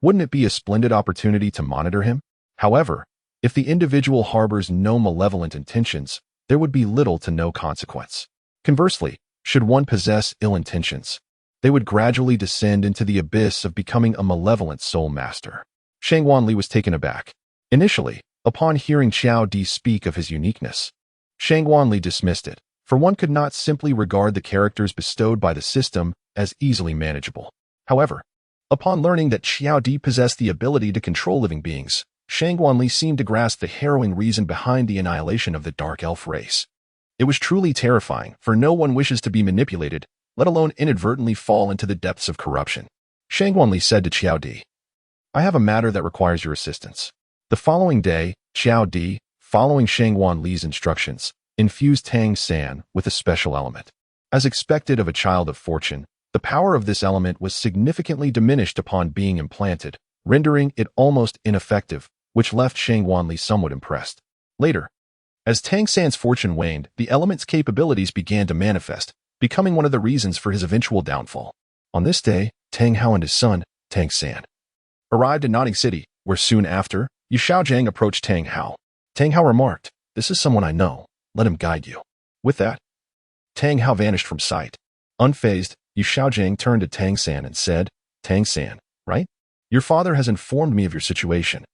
wouldn't it be a splendid opportunity to monitor him? However, if the individual harbors no malevolent intentions, there would be little to no consequence. Conversely, should one possess ill intentions, they would gradually descend into the abyss of becoming a malevolent soul master." Shangguanli was taken aback. Initially, upon hearing Qiao Di speak of his uniqueness, Shangguanli dismissed it, for one could not simply regard the characters bestowed by the system as easily manageable. However, upon learning that Qiao Di possessed the ability to control living beings, Shangguanli seemed to grasp the harrowing reason behind the annihilation of the Dark Elf race. It was truly terrifying, for no one wishes to be manipulated, let alone inadvertently fall into the depths of corruption. Shangguanli said to Qiao Di, "I have a matter that requires your assistance." The following day, Qiao Di, following Shangguanli's instructions, infused Tang San with a special element. As expected of a child of fortune, the power of this element was significantly diminished upon being implanted, rendering it almost ineffective, which left Shangguanli somewhat impressed. Later, as Tang San's fortune waned, the element's capabilities began to manifest, becoming one of the reasons for his eventual downfall. On this day, Tang Hao and his son, Tang San, arrived in Notting City, where soon after, Yu Xiaojiang approached Tang Hao. Tang Hao remarked, "This is someone I know. Let him guide you." With that, Tang Hao vanished from sight. Unfazed, Yu Xiaojiang turned to Tang San and said, "Tang San, right? Your father has informed me of your situation.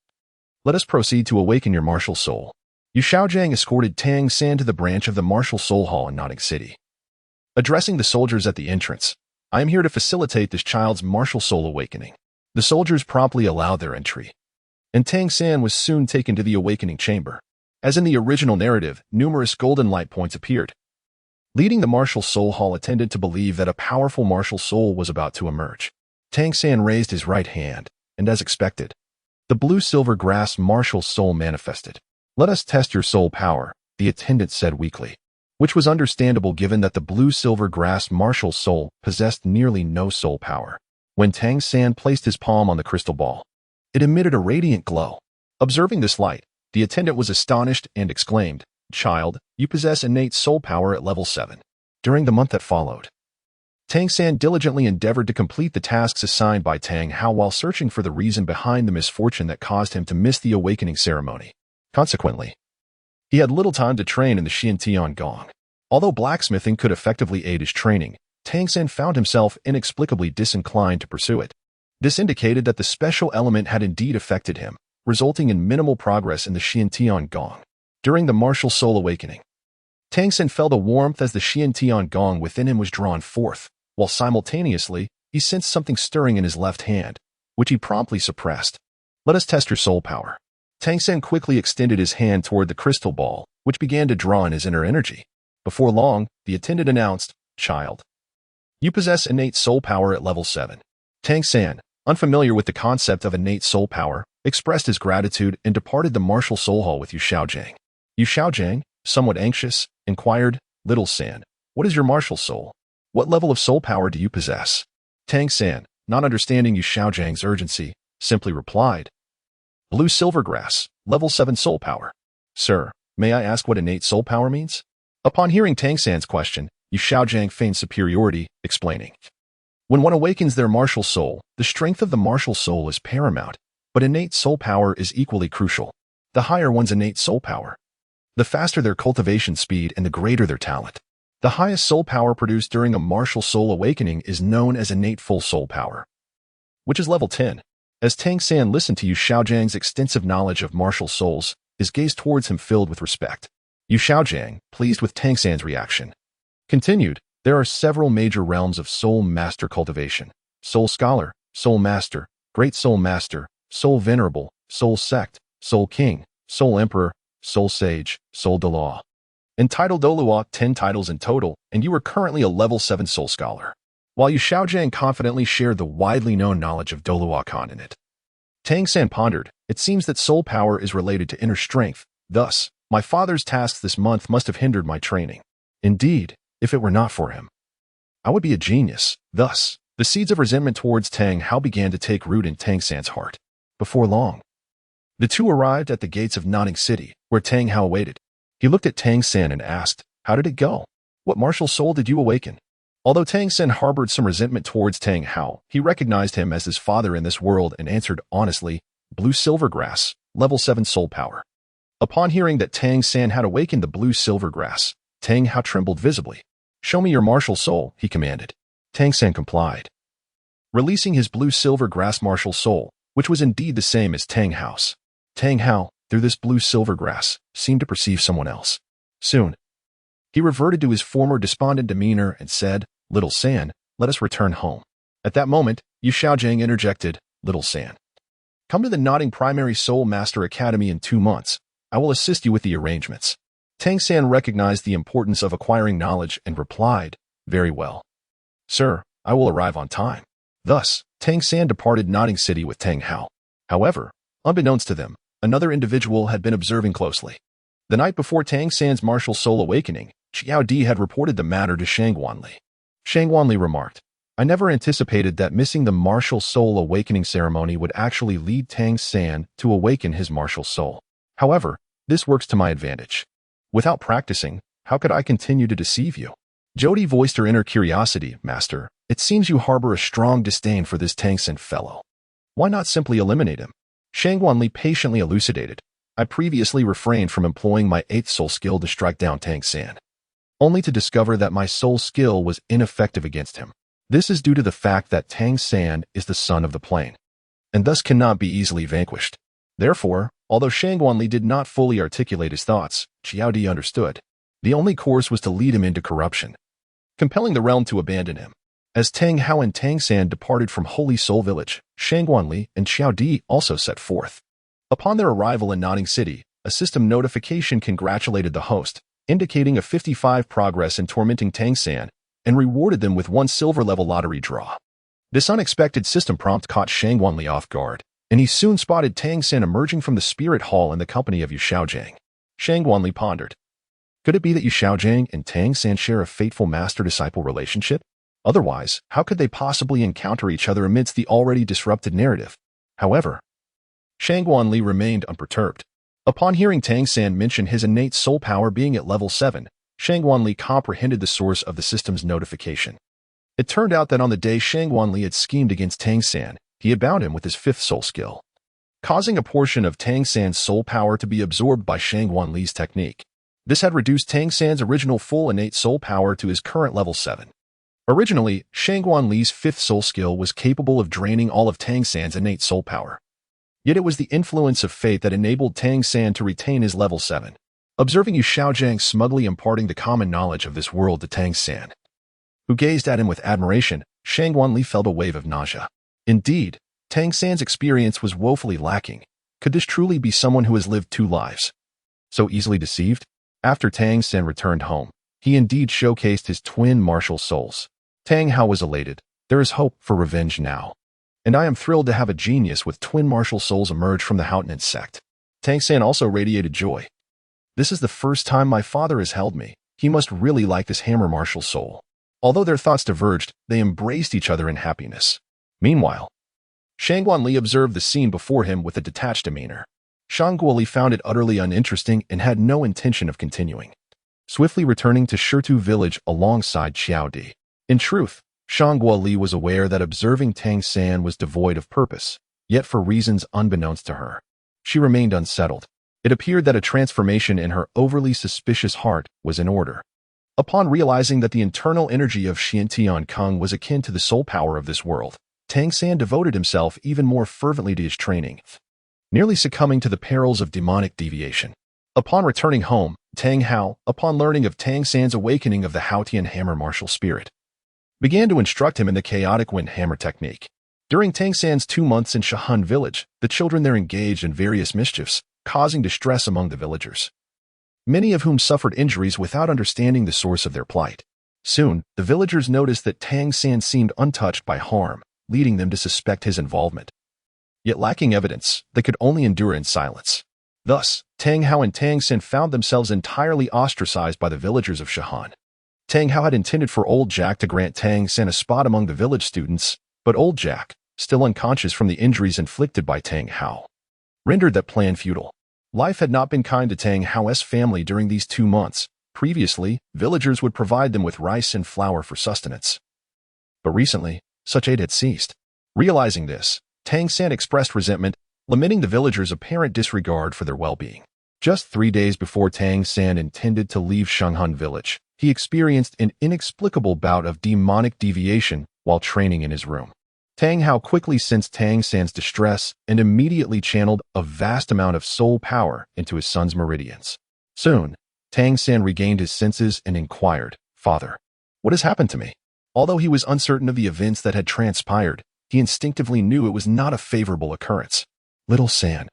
Let us proceed to awaken your martial soul." Yu Xiaojiang escorted Tang San to the branch of the Martial Soul Hall in Notting City. Addressing the soldiers at the entrance, "I am here to facilitate this child's martial soul awakening." The soldiers promptly allowed their entry, and Tang San was soon taken to the awakening chamber. As in the original narrative, numerous golden light points appeared, leading the Martial Soul Hall attendant to believe that a powerful martial soul was about to emerge. Tang San raised his right hand, and as expected, the blue-silver grass martial soul manifested. "Let us test your soul power," the attendant said weakly, which was understandable given that the blue-silver grass martial soul possessed nearly no soul power. When Tang San placed his palm on the crystal ball, it emitted a radiant glow. Observing this light, the attendant was astonished and exclaimed, "Child, you possess innate soul power at level 7. During the month that followed, Tang San diligently endeavored to complete the tasks assigned by Tang Hao while searching for the reason behind the misfortune that caused him to miss the awakening ceremony. Consequently, he had little time to train in the Xiantian Gong. Although blacksmithing could effectively aid his training, Tang San found himself inexplicably disinclined to pursue it. This indicated that the special element had indeed affected him, resulting in minimal progress in the Xiantian Gong. During the martial soul awakening, Tang San felt a warmth as the Xiantian Gong within him was drawn forth, while simultaneously, he sensed something stirring in his left hand, which he promptly suppressed. "Let us test your soul power." Tang San quickly extended his hand toward the crystal ball, which began to draw in his inner energy. Before long, the attendant announced, "Child, you possess innate soul power at level 7. Tang San, unfamiliar with the concept of innate soul power, expressed his gratitude and departed the martial soul hall with Yu Xiaojiang. Yu Xiaojiang, somewhat anxious, inquired, "Little San, what is your martial soul? What level of soul power do you possess?" Tang San, not understanding Yu Xiaojiang's urgency, simply replied, Blue silvergrass, level 7 soul power. Sir, may I ask what innate soul power means? Upon hearing Tang San's question, Yu Xiaojiang feigned superiority, explaining. When one awakens their martial soul, the strength of the martial soul is paramount, but innate soul power is equally crucial. The higher one's innate soul power, the faster their cultivation speed and the greater their talent. The highest soul power produced during a martial soul awakening is known as innate full soul power, which is level 10. As Tang San listened to Yu Xiaojiang's extensive knowledge of martial souls, his gaze towards him filled with respect. Yu Xiaojiang, pleased with Tang San's reaction, continued, there are several major realms of soul master cultivation: soul scholar, soul master, great soul master, soul venerable, soul sect, soul king, soul emperor, soul sage, soul de law. Entitled Douluo, 10 titles in total, and you are currently a level 7 soul scholar. While Yu Xiaojiang confidently shared the widely known knowledge of Douluo Continent, Tang San pondered, it seems that soul power is related to inner strength. Thus, my father's tasks this month must have hindered my training. Indeed, if it were not for him, I would be a genius. Thus, the seeds of resentment towards Tang Hao began to take root in Tang San's heart. Before long, the two arrived at the gates of Nodding City, where Tang Hao awaited. He looked at Tang San and asked, how did it go? What martial soul did you awaken? Although Tang San harbored some resentment towards Tang Hao, he recognized him as his father in this world and answered honestly, blue silvergrass, level 7 soul power. Upon hearing that Tang San had awakened the blue silvergrass, Tang Hao trembled visibly. Show me your martial soul, he commanded. Tang San complied, releasing his blue silvergrass martial soul, which was indeed the same as Tang Hao's. Tang Hao, through this blue silvergrass, seemed to perceive someone else. Soon, he reverted to his former despondent demeanor and said, Little San, let us return home. At that moment, Yu Xiaojiang interjected, Little San, come to the Nodding Primary Soul Master Academy in 2 months. I will assist you with the arrangements. Tang San recognized the importance of acquiring knowledge and replied, very well. Sir, I will arrive on time. Thus, Tang San departed Nodding City with Tang Hao. However, unbeknownst to them, another individual had been observing closely. The night before Tang San's martial soul awakening, Xiao Di had reported the matter to Shang Wanli. Shang Wanli remarked, I never anticipated that missing the martial soul awakening ceremony would actually lead Tang San to awaken his martial soul. However, this works to my advantage. Without practicing, how could I continue to deceive you? Jodi voiced her inner curiosity, Master. It seems you harbor a strong disdain for this Tang San fellow. Why not simply eliminate him? Shang Wanli patiently elucidated. I previously refrained from employing my 8th soul skill to strike down Tang San, only to discover that my soul skill was ineffective against him. This is due to the fact that Tang San is the son of the plane, and thus cannot be easily vanquished. Therefore, although Shang Wanli did not fully articulate his thoughts, Xiao Di understood. The only course was to lead him into corruption, compelling the realm to abandon him. As Tang Hao and Tang San departed from Holy Soul Village, Shang Wanli and Xiao Di also set forth. Upon their arrival in Nodding City, a system notification congratulated the host, indicating a 55 progress in tormenting Tang San, and rewarded them with 1 silver-level lottery draw. This unexpected system prompt caught Shang Wanli off guard, and he soon spotted Tang San emerging from the spirit hall in the company of Yu Xiaojiang. Shang Wanli pondered. Could it be that Yu Xiaojiang and Tang San share a fateful master-disciple relationship? Otherwise, how could they possibly encounter each other amidst the already disrupted narrative? However, Shang Wanli remained unperturbed. Upon hearing Tang San mention his innate soul power being at level 7, Shang Wanli comprehended the source of the system's notification. It turned out that on the day Shang Wanli had schemed against Tang San, he had bound him with his 5th soul skill, causing a portion of Tang San's soul power to be absorbed by Shang Wanli's technique. This had reduced Tang San's original full innate soul power to his current level 7. Originally, Shang Wanli's 5th soul skill was capable of draining all of Tang San's innate soul power. Yet it was the influence of fate that enabled Tang San to retain his level 7. Observing Yu Xiaojiang smugly imparting the common knowledge of this world to Tang San, who gazed at him with admiration, Shang Wanli felt a wave of nausea. Indeed, Tang San's experience was woefully lacking. Could this truly be someone who has lived 2 lives? So easily deceived? After Tang San returned home, he indeed showcased his twin martial souls. Tang Hao was elated. There is hope for revenge now. And I am thrilled to have a genius with twin martial souls emerge from the Houtenant sect. Tang San also radiated joy. This is the first time my father has held me. He must really like this hammer martial soul. Although their thoughts diverged, they embraced each other in happiness. Meanwhile, Shangguanli observed the scene before him with a detached demeanor. Shangguanli found it utterly uninteresting and had no intention of continuing, swiftly returning to Shirtu village alongside Xiao Di. In truth, Shangguanli was aware that observing Tang San was devoid of purpose, yet for reasons unbeknownst to her, she remained unsettled. It appeared that a transformation in her overly suspicious heart was in order. Upon realizing that the internal energy of Xiantian Kung was akin to the soul power of this world, Tang San devoted himself even more fervently to his training, nearly succumbing to the perils of demonic deviation. Upon returning home, Tang Hao, upon learning of Tang San's awakening of the Haotian hammer martial spirit, began to instruct him in the chaotic wind hammer technique. During Tang San's 2 months in Shahan village, the children there engaged in various mischiefs, causing distress among the villagers, many of whom suffered injuries without understanding the source of their plight. Soon, the villagers noticed that Tang San seemed untouched by harm, leading them to suspect his involvement. Yet lacking evidence, they could only endure in silence. Thus, Tang Hao and Tang San found themselves entirely ostracized by the villagers of Shahan. Tang Hao had intended for old Jack to grant Tang San a spot among the village students, but old Jack, still unconscious from the injuries inflicted by Tang Hao, rendered that plan futile. Life had not been kind to Tang Hao's family during these 2 months. Previously, villagers would provide them with rice and flour for sustenance. But recently, such aid had ceased. Realizing this, Tang San expressed resentment, lamenting the villagers' apparent disregard for their well-being. Just 3 days before Tang San intended to leave Shanghan village, he experienced an inexplicable bout of demonic deviation while training in his room. Tang Hao quickly sensed Tang San's distress and immediately channeled a vast amount of soul power into his son's meridians. Soon, Tang San regained his senses and inquired, "Father, what has happened to me?" Although he was uncertain of the events that had transpired, he instinctively knew it was not a favorable occurrence. "Little San,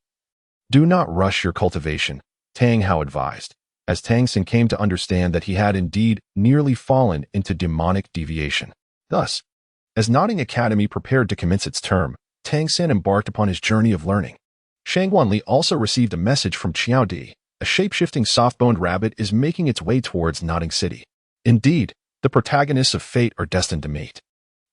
do not rush your cultivation," Tang Hao advised, as Tang San came to understand that he had indeed nearly fallen into demonic deviation. Thus, as Nodding Academy prepared to commence its term, Tang San embarked upon his journey of learning. Shangguanli also received a message from Qiao Di. A shape-shifting soft-boned rabbit is making its way towards Nodding City. Indeed, the protagonists of fate are destined to meet.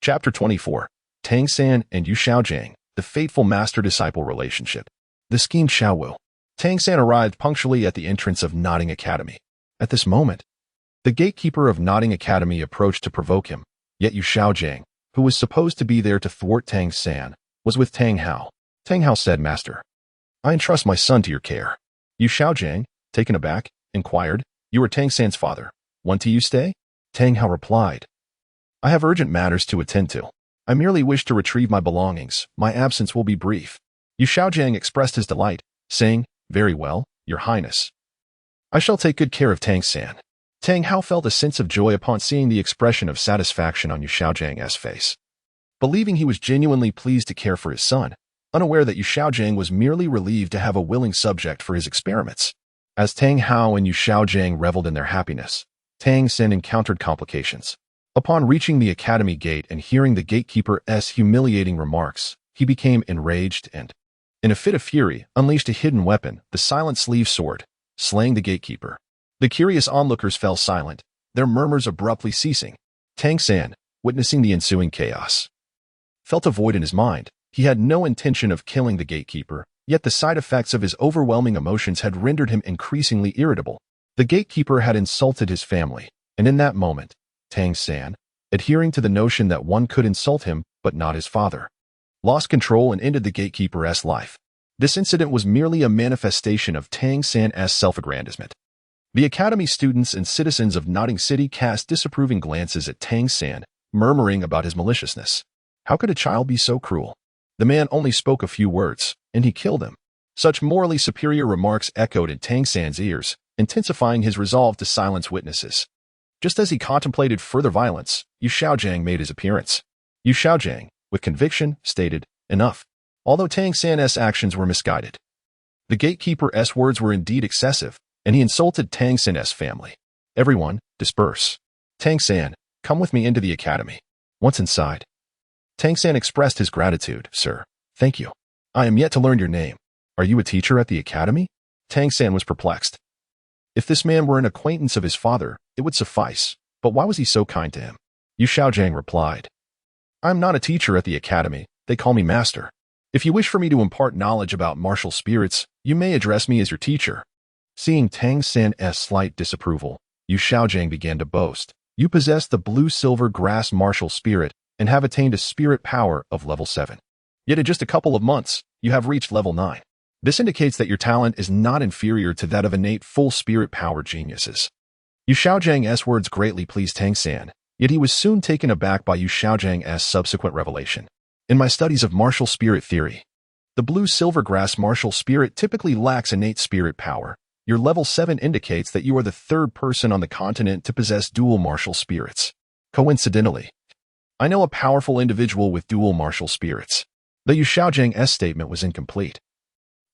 Chapter 24. Tang San and Yu Xiaojiang, the fateful master-disciple relationship. The schemed Xiaowu. Tang San arrived punctually at the entrance of Nodding Academy. At this moment, the gatekeeper of Nodding Academy approached to provoke him, yet Yu Xiaojiang, who was supposed to be there to thwart Tang San, was with Tang Hao. Tang Hao said, "Master, I entrust my son to your care." Yu Xiaojiang, taken aback, inquired, "You are Tang San's father. Want you stay?" Tang Hao replied, "I have urgent matters to attend to. I merely wish to retrieve my belongings. My absence will be brief." Yu Xiaojiang expressed his delight, saying, "Very well, Your Highness. I shall take good care of Tang San." Tang Hao felt a sense of joy upon seeing the expression of satisfaction on Yu Xiaojiang's face. Believing he was genuinely pleased to care for his son, unaware that Yu Xiaojiang was merely relieved to have a willing subject for his experiments. As Tang Hao and Yu Xiaojiang reveled in their happiness, Tang San encountered complications. Upon reaching the academy gate and hearing the gatekeeper's humiliating remarks, he became enraged and, in a fit of fury, unleashed a hidden weapon, the silent sleeve sword, slaying the gatekeeper. The curious onlookers fell silent, their murmurs abruptly ceasing. Tang San, witnessing the ensuing chaos, felt a void in his mind. He had no intention of killing the gatekeeper, yet the side effects of his overwhelming emotions had rendered him increasingly irritable. The gatekeeper had insulted his family, and in that moment, Tang San, adhering to the notion that one could insult him but not his father, lost control and ended the gatekeeper's life. This incident was merely a manifestation of Tang San's self-aggrandizement. The academy students and citizens of Nodding City cast disapproving glances at Tang San, murmuring about his maliciousness. How could a child be so cruel? The man only spoke a few words, and he killed him. Such morally superior remarks echoed in Tang San's ears, intensifying his resolve to silence witnesses. Just as he contemplated further violence, Yu Xiaojiang made his appearance. Yu Xiaojiang, with conviction, stated, "Enough." Although Tang San's actions were misguided, the gatekeeper's words were indeed excessive, and he insulted Tang San's family. "Everyone, disperse. Tang San, come with me into the academy." Once inside, Tang San expressed his gratitude. "Sir, thank you. I am yet to learn your name. Are you a teacher at the academy?" Tang San was perplexed. If this man were an acquaintance of his father, it would suffice, but why was he so kind to him? Yu Xiaojiang replied, "I am not a teacher at the academy. They call me master." If you wish for me to impart knowledge about martial spirits, you may address me as your teacher." Seeing Tang San's slight disapproval, Yu Xiaojiang began to boast. "You possess the blue-silver grass martial spirit and have attained a spirit power of level 7. Yet in just a couple of months, you have reached level 9. This indicates that your talent is not inferior to that of innate full spirit power geniuses." Yu Xiaojiang's words greatly pleased Tang San, yet he was soon taken aback by Yu Xiaojiang's subsequent revelation. "In my studies of martial spirit theory, the blue-silver grass martial spirit typically lacks innate spirit power. Your level 7 indicates that you are the third person on the continent to possess dual martial spirits. Coincidentally, I know a powerful individual with dual martial spirits." The Yu Xiaojiang's statement was incomplete.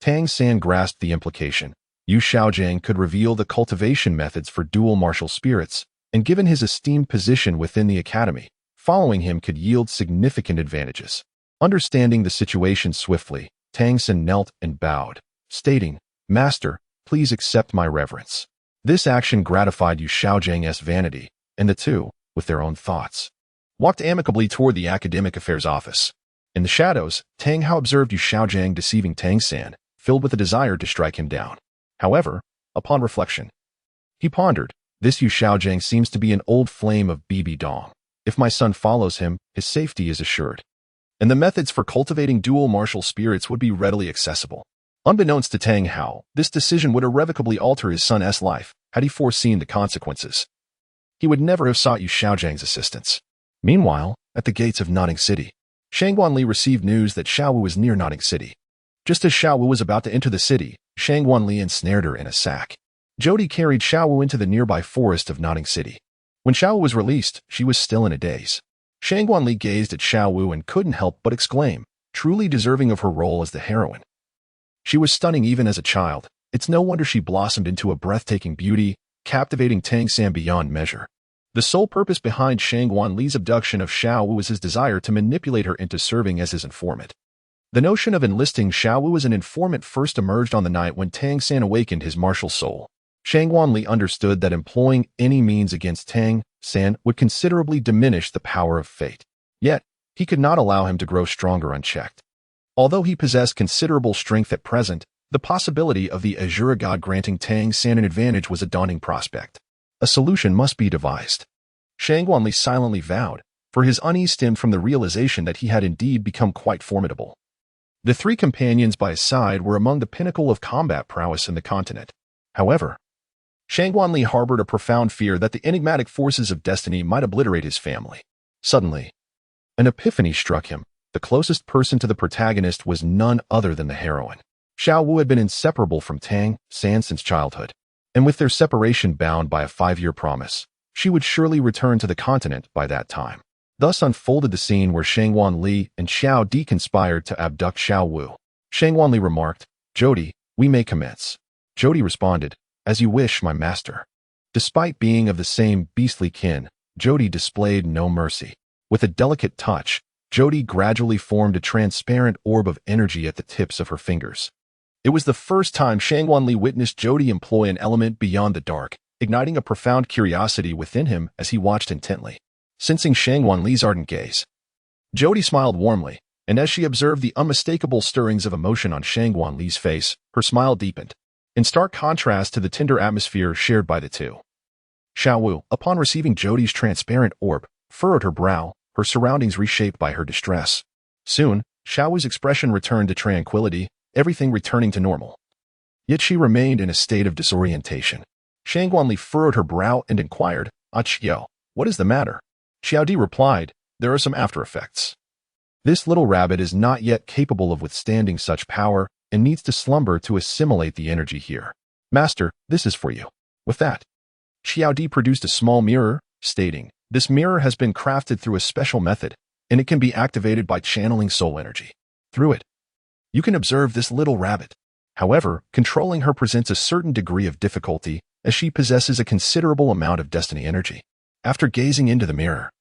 Tang San grasped the implication. Yu Xiaojiang could reveal the cultivation methods for dual martial spirits, and given his esteemed position within the academy, following him could yield significant advantages. Understanding the situation swiftly, Tang San knelt and bowed, stating, "Master, please accept my reverence." This action gratified Yu Xiaojiang's vanity, and the two, with their own thoughts, walked amicably toward the academic affairs office. In the shadows, Tang Hao observed Yu Xiaojiang deceiving Tang San, filled with a desire to strike him down. However, upon reflection, he pondered, "This Yu Xiaojiang seems to be an old flame of Bibi Dong. If my son follows him, his safety is assured. And the methods for cultivating dual martial spirits would be readily accessible." Unbeknownst to Tang Hao, this decision would irrevocably alter his son's life had he foreseen the consequences. He would never have sought Yu Xiaojiang's assistance. Meanwhile, at the gates of Notting City, Shangguanli received news that Xiaowu was near Notting City. Just as Xiaowu was about to enter the city, Shangguanli ensnared her in a sack. Jody carried Xiaowu into the nearby forest of Notting City. When Xiaowu was released, she was still in a daze. Shangguanli gazed at Xiaowu and couldn't help but exclaim, truly deserving of her role as the heroine. She was stunning even as a child. It's no wonder she blossomed into a breathtaking beauty, captivating Tang San beyond measure. The sole purpose behind Shangguanli's abduction of Xiaowu was his desire to manipulate her into serving as his informant. The notion of enlisting Xiaowu as an informant first emerged on the night when Tang San awakened his martial soul. Shangguanli understood that employing any means against Tang San would considerably diminish the power of fate. Yet, he could not allow him to grow stronger unchecked. Although he possessed considerable strength at present, the possibility of the Azure God granting Tang San an advantage was a daunting prospect. A solution must be devised. Shangguanli silently vowed, for his unease stemmed from the realization that he had indeed become quite formidable. The three companions by his side were among the pinnacle of combat prowess in the continent. However, Shangguanli harbored a profound fear that the enigmatic forces of destiny might obliterate his family. Suddenly, an epiphany struck him. The closest person to the protagonist was none other than the heroine. Xiaowu had been inseparable from Tang San since childhood, and with their separation bound by a 5-year promise, she would surely return to the continent by that time. Thus unfolded the scene where Shangguanli and Xiao Di conspired to abduct Xiaowu. Shangguanli remarked, "Jody, we may commence." Jody responded, "As you wish, my master." Despite being of the same beastly kin, Jody displayed no mercy. With a delicate touch, Jody gradually formed a transparent orb of energy at the tips of her fingers. It was the first time Shangguanli witnessed Jody employ an element beyond the dark, igniting a profound curiosity within him as he watched intently. Sensing Shangguanli's ardent gaze, Jody smiled warmly, and as she observed the unmistakable stirrings of emotion on Shangguanli's face, her smile deepened, in stark contrast to the tender atmosphere shared by the two. Xiaowu, upon receiving Jody's transparent orb, furrowed her brow, her surroundings reshaped by her distress. Soon, Xiaowu's expression returned to tranquility, everything returning to normal. Yet she remained in a state of disorientation. Shangguanli furrowed her brow and inquired, "Ah Qiao, what is the matter?" Xiao Di replied, "There are some after effects. This little rabbit is not yet capable of withstanding such power and needs to slumber to assimilate the energy here. Master, this is for you." With that, Xiao Di produced a small mirror, stating, "This mirror has been crafted through a special method, and it can be activated by channeling soul energy. Through it, you can observe this little rabbit. However, controlling her presents a certain degree of difficulty, as she possesses a considerable amount of destiny energy." After gazing into the mirror,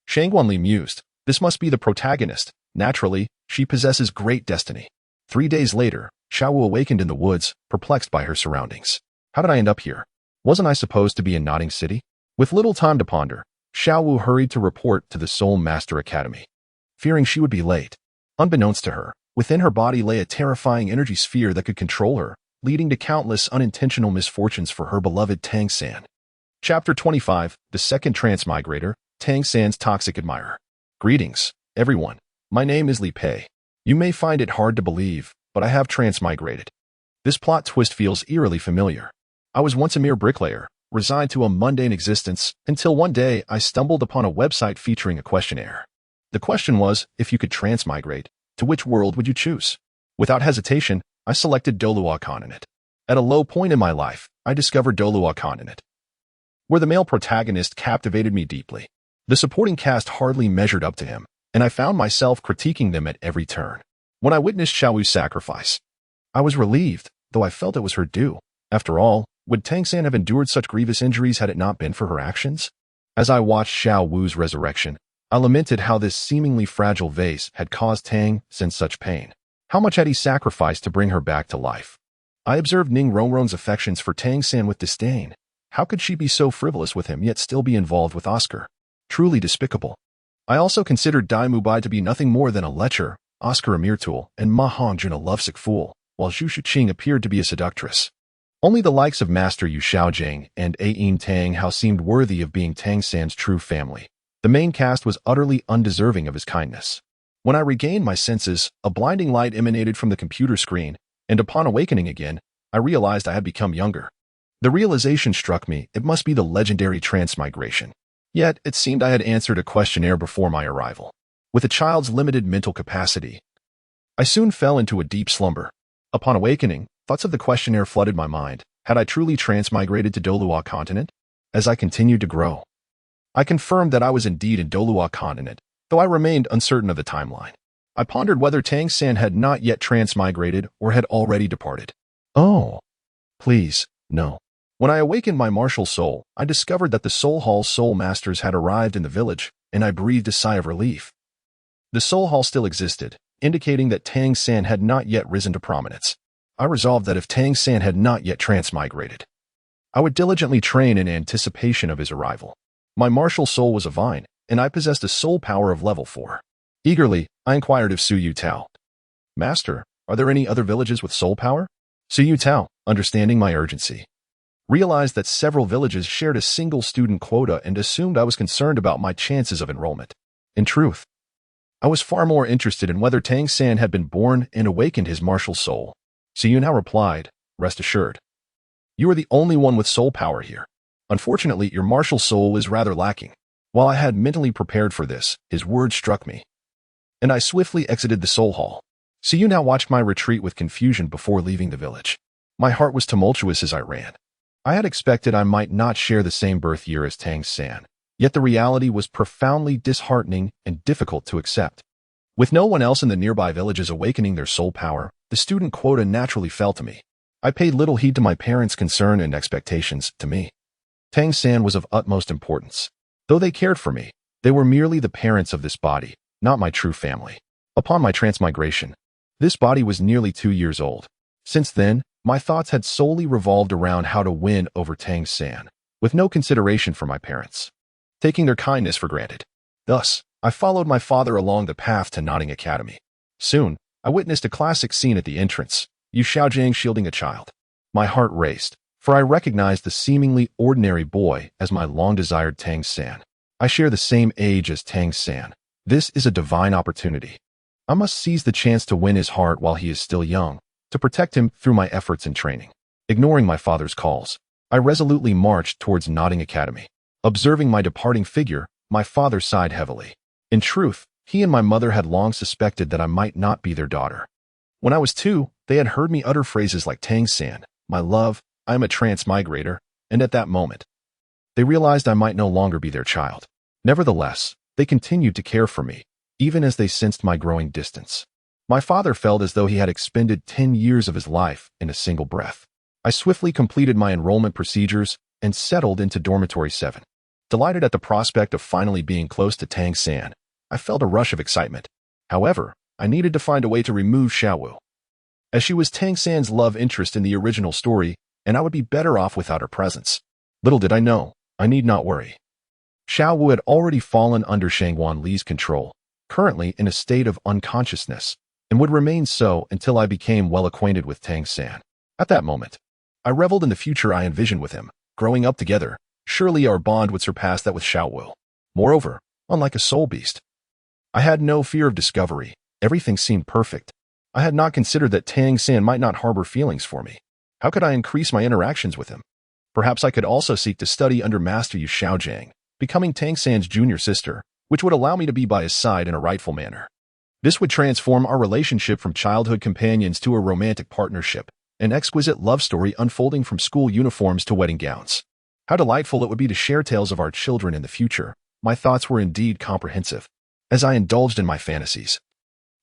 Shangguanli mused, "This must be the protagonist. Naturally, she possesses great destiny." 3 days later, Xiaowu awakened in the woods, perplexed by her surroundings. How did I end up here? Wasn't I supposed to be in Notting City? With little time to ponder, Xiaowu hurried to report to the Soul Master Academy, fearing she would be late. Unbeknownst to her, Within her body lay a terrifying energy sphere that could control her, leading to countless unintentional misfortunes for her beloved Tang San. Chapter 25, The Second Transmigrator, Tang San's Toxic Admirer. Greetings, everyone. My name is Li Pei. You may find it hard to believe, but I have transmigrated. This plot twist feels eerily familiar. I was once a mere bricklayer, resigned to a mundane existence, until one day I stumbled upon a website featuring a questionnaire. The question was, if you could transmigrate, to which world would you choose? Without hesitation, I selected Douluo Continent. At a low point in my life, I discovered Douluo Continent, where the male protagonist captivated me deeply. The supporting cast hardly measured up to him, and I found myself critiquing them at every turn. When I witnessed Xiaowu's sacrifice, I was relieved, though I felt it was her due. After all, would Tang San have endured such grievous injuries had it not been for her actions? As I watched Xiaowu's resurrection, I lamented how this seemingly fragile vase had caused Tang San such pain. How much had he sacrificed to bring her back to life? I observed Ning Rongrong's affections for Tang San with disdain. How could she be so frivolous with him yet still be involved with Oscar? Truly despicable. I also considered Dai Mubai to be nothing more than a lecher, Oscar a mere tool, and Ma Hongjun a lovesick fool, while Zhu Shuqing appeared to be a seductress. Only the likes of Master Yu Xiaojing and Ain Tang Hao seemed worthy of being Tang San's true family. The main cast was utterly undeserving of his kindness. When I regained my senses, a blinding light emanated from the computer screen, and upon awakening again, I realized I had become younger. The realization struck me it must be the legendary transmigration. Yet, it seemed I had answered a questionnaire before my arrival. With a child's limited mental capacity, I soon fell into a deep slumber. Upon awakening, thoughts of the questionnaire flooded my mind. Had I truly transmigrated to Douluo Continent? As I continued to grow, I confirmed that I was indeed in Douluo Continent, though I remained uncertain of the timeline. I pondered whether Tang San had not yet transmigrated or had already departed. Oh, please, no. When I awakened my martial soul, I discovered that the Soul Hall's soul masters had arrived in the village, and I breathed a sigh of relief. The Soul Hall still existed, indicating that Tang San had not yet risen to prominence. I resolved that if Tang San had not yet transmigrated, I would diligently train in anticipation of his arrival. My martial soul was a vine, and I possessed a soul power of level 4. Eagerly, I inquired of Su Yu Tao. Master, are there any other villages with soul power? Su Yu Tao, understanding my urgency, realized that several villages shared a single student quota and assumed I was concerned about my chances of enrollment. In truth, I was far more interested in whether Tang San had been born and awakened his martial soul. Su Yu now replied, rest assured. You are the only one with soul power here. Unfortunately, your martial soul is rather lacking. While I had mentally prepared for this, his words struck me, and I swiftly exited the Soul Hall. Su Yu now watched my retreat with confusion before leaving the village. My heart was tumultuous as I ran. I had expected I might not share the same birth year as Tang San, yet the reality was profoundly disheartening and difficult to accept. With no one else in the nearby villages awakening their soul power, the student quota naturally fell to me. I paid little heed to my parents' concern and expectations to me. Tang San was of utmost importance. Though they cared for me, they were merely the parents of this body, not my true family. Upon my transmigration, this body was nearly 2 years old. Since then, my thoughts had solely revolved around how to win over Tang San, with no consideration for my parents, taking their kindness for granted. Thus, I followed my father along the path to Notting Academy. Soon, I witnessed a classic scene at the entrance, Yu Xiaojing shielding a child. My heart raced, for I recognized the seemingly ordinary boy as my long-desired Tang San. I share the same age as Tang San. This is a divine opportunity. I must seize the chance to win his heart while he is still young, to protect him through my efforts and training. Ignoring my father's calls, I resolutely marched towards Notting Academy. Observing my departing figure, my father sighed heavily. In truth, he and my mother had long suspected that I might not be their daughter. When I was 2, they had heard me utter phrases like Tang San, my love, I am a transmigrator, and at that moment, they realized I might no longer be their child. Nevertheless, they continued to care for me, even as they sensed my growing distance. My father felt as though he had expended 10 years of his life in a single breath. I swiftly completed my enrollment procedures and settled into Dormitory 7. Delighted at the prospect of finally being close to Tang San, I felt a rush of excitement. However, I needed to find a way to remove Xiaowu, as she was Tang San's love interest in the original story, and I would be better off without her presence. Little did I know, I need not worry. Xiaowu had already fallen under Shangwan Li's control, currently in a state of unconsciousness. and would remain so until I became well acquainted with Tang San. At that moment, I reveled in the future I envisioned with him. Growing up together, surely our bond would surpass that with Xiaowu. Moreover, unlike a soul beast, I had no fear of discovery. Everything seemed perfect. I had not considered that Tang San might not harbor feelings for me. How could I increase my interactions with him? Perhaps I could also seek to study under Master Yu Xiaojiang, becoming Tang San's junior sister, which would allow me to be by his side in a rightful manner. This would transform our relationship from childhood companions to a romantic partnership, an exquisite love story unfolding from school uniforms to wedding gowns. How delightful it would be to share tales of our children in the future. My thoughts were indeed comprehensive. As I indulged in my fantasies,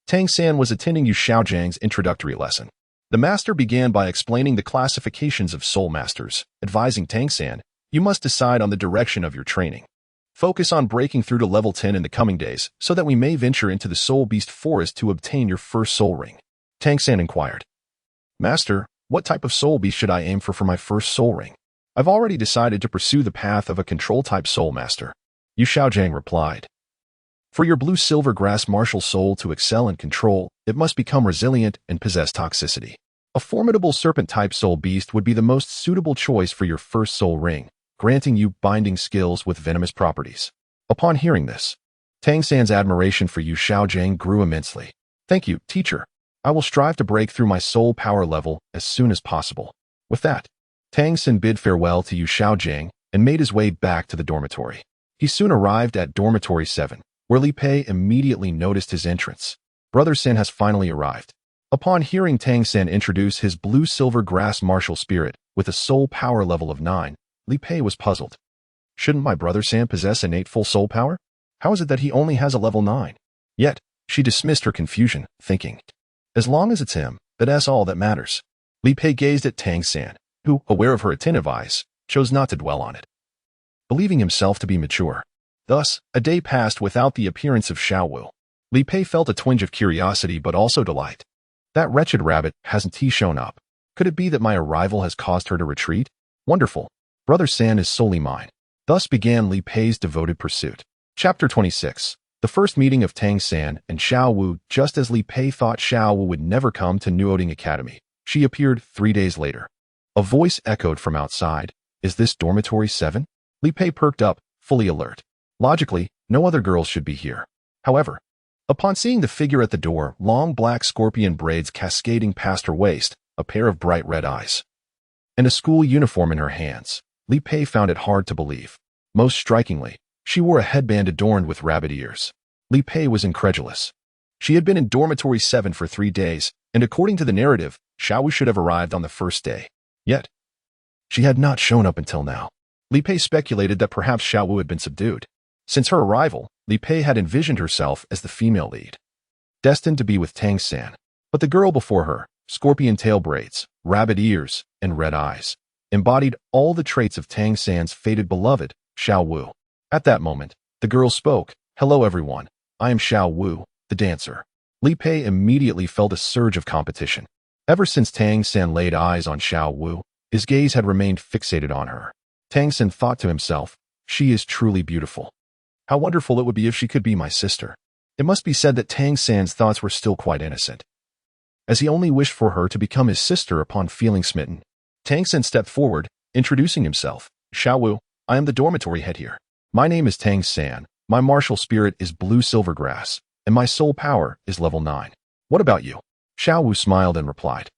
Tang San was attending Yu Xiaojiang's introductory lesson. The master began by explaining the classifications of soul masters, advising Tang San, you must decide on the direction of your training. Focus on breaking through to level 10 in the coming days so that we may venture into the soul beast forest to obtain your first soul ring. Tang San inquired. Master, what type of soul beast should I aim for my first soul ring? I've already decided to pursue the path of a control-type soul master. Yu Xiaojiang replied. For your blue-silver grass martial soul to excel in control, it must become resilient and possess toxicity. A formidable serpent-type soul beast would be the most suitable choice for your first soul ring, granting you binding skills with venomous properties. Upon hearing this, Tang San's admiration for Yu Xiaojiang grew immensely. Thank you, teacher. I will strive to break through my soul power level as soon as possible. With that, Tang San bid farewell to Yu Xiaojiang and made his way back to the dormitory. He soon arrived at Dormitory 7, where Li Pei immediately noticed his entrance. Brother San has finally arrived. Upon hearing Tang San introduce his blue-silver grass martial spirit with a soul power level of 9, Li Pei was puzzled. Shouldn't my brother San possess innate full soul power? How is it that he only has a level 9? Yet, she dismissed her confusion, thinking, as long as it's him, that's all that matters. Li Pei gazed at Tang San, who, aware of her attentive eyes, chose not to dwell on it. Believing himself to be mature. Thus, a day passed without the appearance of Xiaowu. Li Pei felt a twinge of curiosity but also delight. That wretched rabbit, hasn't he shown up? Could it be that my arrival has caused her to retreat? Wonderful. Brother San is solely mine. Thus began Li Pei's devoted pursuit. Chapter 26. The first meeting of Tang San and Xiaowu. Just as Li Pei thought Xiaowu would never come to Nuoding Academy, she appeared 3 days later. A voice echoed from outside. Is this Dormitory 7? Li Pei perked up, fully alert. Logically, no other girls should be here. However, upon seeing the figure at the door, long black scorpion braids cascading past her waist, a pair of bright red eyes, and a school uniform in her hands, Li Pei found it hard to believe. Most strikingly, she wore a headband adorned with rabbit ears. Li Pei was incredulous. She had been in Dormitory 7 for 3 days, and according to the narrative, Xiaowu should have arrived on the first day. Yet, she had not shown up until now. Li Pei speculated that perhaps Xiaowu had been subdued. Since her arrival, Li Pei had envisioned herself as the female lead, destined to be with Tang San. But the girl before her, scorpion tail braids, rabbit ears, and red eyes, embodied all the traits of Tang San's fated beloved, Xiaowu. At that moment, the girl spoke. Hello everyone, I am Xiaowu, the dancer. Li Pei immediately felt a surge of competition. Ever since Tang San laid eyes on Xiaowu, his gaze had remained fixated on her. Tang San thought to himself, she is truly beautiful. How wonderful it would be if she could be my sister. It must be said that Tang San's thoughts were still quite innocent, as he only wished for her to become his sister upon feeling smitten. Tang San stepped forward, introducing himself. Xiaowu, I am the dormitory head here. My name is Tang San, my martial spirit is blue silver grass, and my soul power is level 9. What about you? Xiaowu smiled and replied.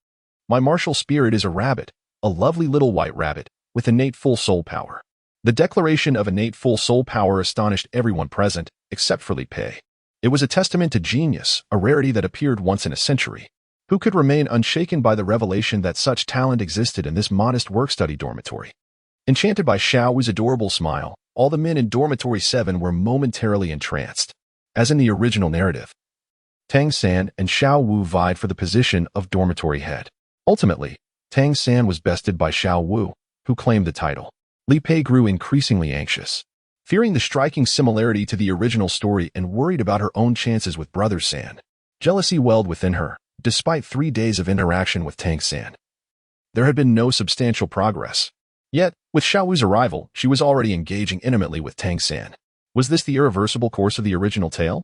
My martial spirit is a rabbit, a lovely little white rabbit, with innate full soul power. The declaration of innate full soul power astonished everyone present, except for Li Pei. It was a testament to genius, a rarity that appeared once in a century. Who could remain unshaken by the revelation that such talent existed in this modest work-study dormitory? Enchanted by Xiaowu's adorable smile, all the men in Dormitory 7 were momentarily entranced. As in the original narrative, Tang San and Xiaowu vied for the position of dormitory head. Ultimately, Tang San was bested by Xiaowu, who claimed the title. Li Pei grew increasingly anxious, fearing the striking similarity to the original story and worried about her own chances with Brother San. Jealousy welled within her, despite 3 days of interaction with Tang San. There had been no substantial progress. Yet, with Xiaowu's arrival, she was already engaging intimately with Tang San. Was this the irreversible course of the original tale?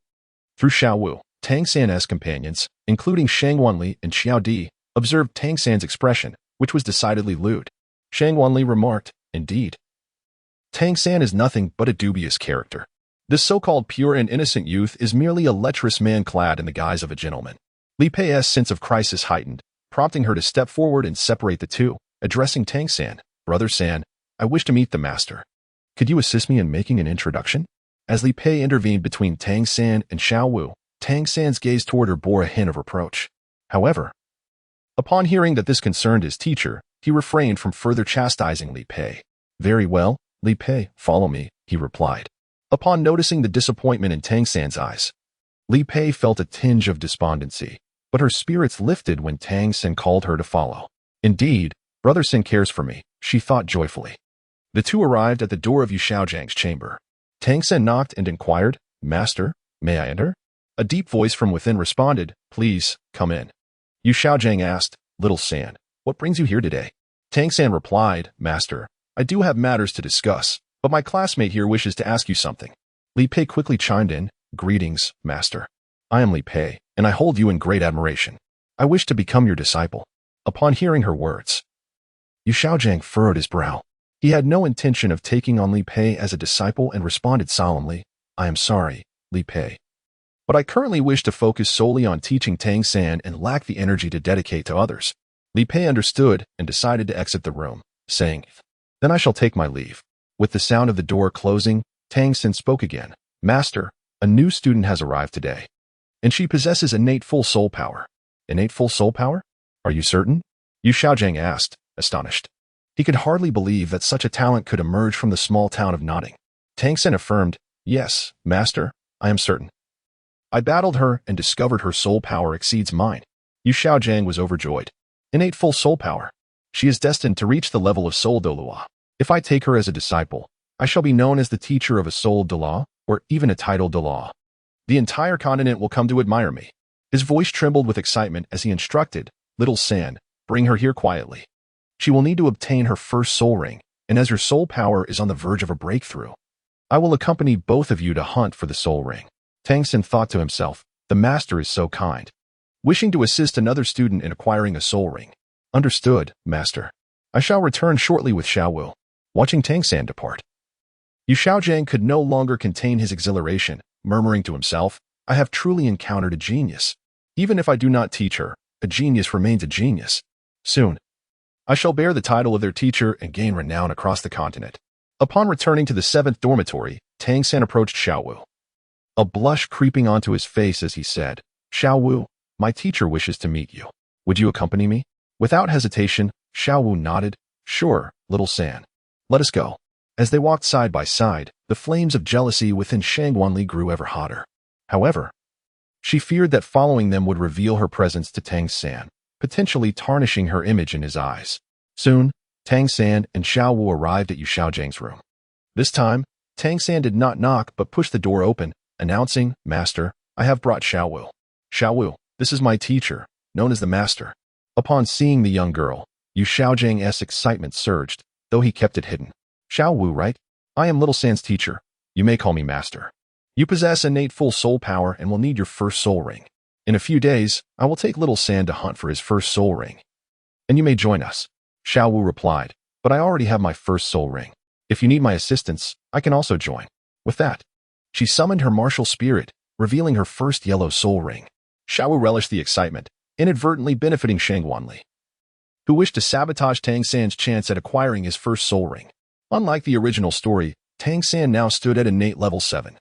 Through Xiaowu, Tang San's companions, including Shang Wanli and Xiao Di, observed Tang San's expression, which was decidedly lewd. Shang Wanli remarked, "Indeed. Tang San is nothing but a dubious character. This so-called pure and innocent youth is merely a lecherous man clad in the guise of a gentleman." Li Pei's sense of crisis heightened, prompting her to step forward and separate the two, addressing Tang San. "Brother San, I wish to meet the master. Could you assist me in making an introduction?" As Li Pei intervened between Tang San and Xiao Wu, Tang San's gaze toward her bore a hint of reproach. However, upon hearing that this concerned his teacher, he refrained from further chastising Li Pei. "Very well, Li Pei, follow me," he replied. Upon noticing the disappointment in Tang San's eyes, Li Pei felt a tinge of despondency, but her spirits lifted when Tang San called her to follow. "Indeed, Brother San cares for me," she thought joyfully. The two arrived at the door of Yu Xiaozhang's chamber. Tang San knocked and inquired, "Master, may I enter?" A deep voice from within responded, "Please, come in." Yu Xiaozhang asked, "Little San, what brings you here today?" Tang San replied, "Master, I do have matters to discuss, but my classmate here wishes to ask you something." Li Pei quickly chimed in, "Greetings, Master. I am Li Pei, and I hold you in great admiration. I wish to become your disciple." Upon hearing her words, Yu Xiaozhang furrowed his brow. He had no intention of taking on Li Pei as a disciple and responded solemnly, "I am sorry, Li Pei, but I currently wish to focus solely on teaching Tang San and lack the energy to dedicate to others." Li Pei understood and decided to exit the room, saying, "Then I shall take my leave." With the sound of the door closing, Tang San spoke again, "Master, a new student has arrived today, and she possesses innate full soul power." "Innate full soul power? Are you certain?" Yu Xiaozhang asked, astonished. He could hardly believe that such a talent could emerge from the small town of Notting. Tang San affirmed, "Yes, Master, I am certain. I battled her and discovered her soul power exceeds mine." Yu Xiaozhang was overjoyed. Innate full soul power. She is destined to reach the level of soul Douluo. If I take her as a disciple, I shall be known as the teacher of a soul Douluo, or even a title Douluo. The entire continent will come to admire me. His voice trembled with excitement as he instructed, "Little San, bring her here quietly. She will need to obtain her first soul ring, and as her soul power is on the verge of a breakthrough, I will accompany both of you to hunt for the soul ring." Tang San thought to himself, "The master is so kind, wishing to assist another student in acquiring a soul ring." "Understood, Master. I shall return shortly with Xiao Wu." Watching Tang San depart, Yu Xiaozhang could no longer contain his exhilaration, murmuring to himself, "I have truly encountered a genius. Even if I do not teach her, a genius remains a genius. Soon, I shall bear the title of their teacher and gain renown across the continent." Upon returning to the 7th dormitory, Tang San approached Xiao Wu, a blush creeping onto his face as he said, "Xiao Wu, my teacher wishes to meet you. Would you accompany me?" Without hesitation, Xiao Wu nodded, "Sure, Little San. Let us go." As they walked side by side, the flames of jealousy within Shang Wanli grew ever hotter. However, she feared that following them would reveal her presence to Tang San, potentially tarnishing her image in his eyes. Soon, Tang San and Xiao Wu arrived at Yu Xiaozhang's room. This time, Tang San did not knock but pushed the door open, announcing, "Master, I have brought Xiao Wu. Xiao Wu, this is my teacher, known as the Master." Upon seeing the young girl, Yu Xiaozhang's excitement surged, though he kept it hidden. "Xiao Wu, right? I am Little San's teacher. You may call me Master. You possess innate full soul power and will need your first soul ring. In a few days, I will take Little San to hunt for his first soul ring, and you may join us." Xiao Wu replied, "But I already have my first soul ring. If you need my assistance, I can also join." With that, she summoned her martial spirit, revealing her first yellow soul ring. Xiao Wu relished the excitement, inadvertently benefiting Shang Wanli, who wished to sabotage Tang San's chance at acquiring his first soul ring. Unlike the original story, Tang San now stood at innate level 7.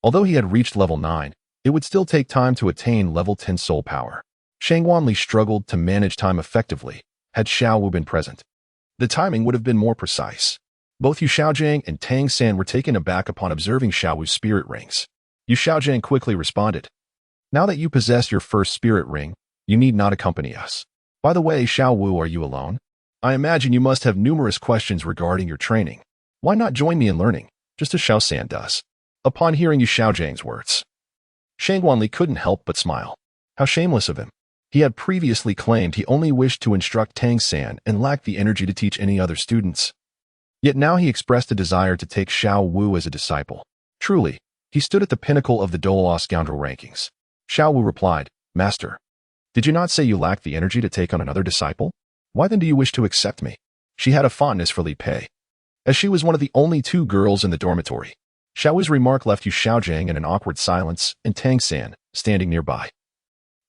Although he had reached level 9, it would still take time to attain level 10 soul power. Shang Wanli struggled to manage time effectively. Had Xiao Wu been present, the timing would have been more precise. Both Yu Xiaozhang and Tang San were taken aback upon observing Xiao Wu's spirit rings. Yu Xiaozhang quickly responded, "Now that you possess your first spirit ring, you need not accompany us. By the way, Xiao Wu, are you alone? I imagine you must have numerous questions regarding your training. Why not join me in learning, just as Xiao San does?" Upon hearing Yu Xiaozhang's words, Shang Wanli couldn't help but smile. How shameless of him. He had previously claimed he only wished to instruct Tang San and lacked the energy to teach any other students. Yet now he expressed a desire to take Xiao Wu as a disciple. Truly, he stood at the pinnacle of the Douluo scoundrel rankings. Xiao Wu replied, Master, did you not say you lacked the energy to take on another disciple? Why then do you wish to accept me? She had a fondness for Li Pei, as she was one of the only 2 girls in the dormitory. Xiao Wu's remark left Yu Xiaojing in an awkward silence, and Tang San, standing nearby,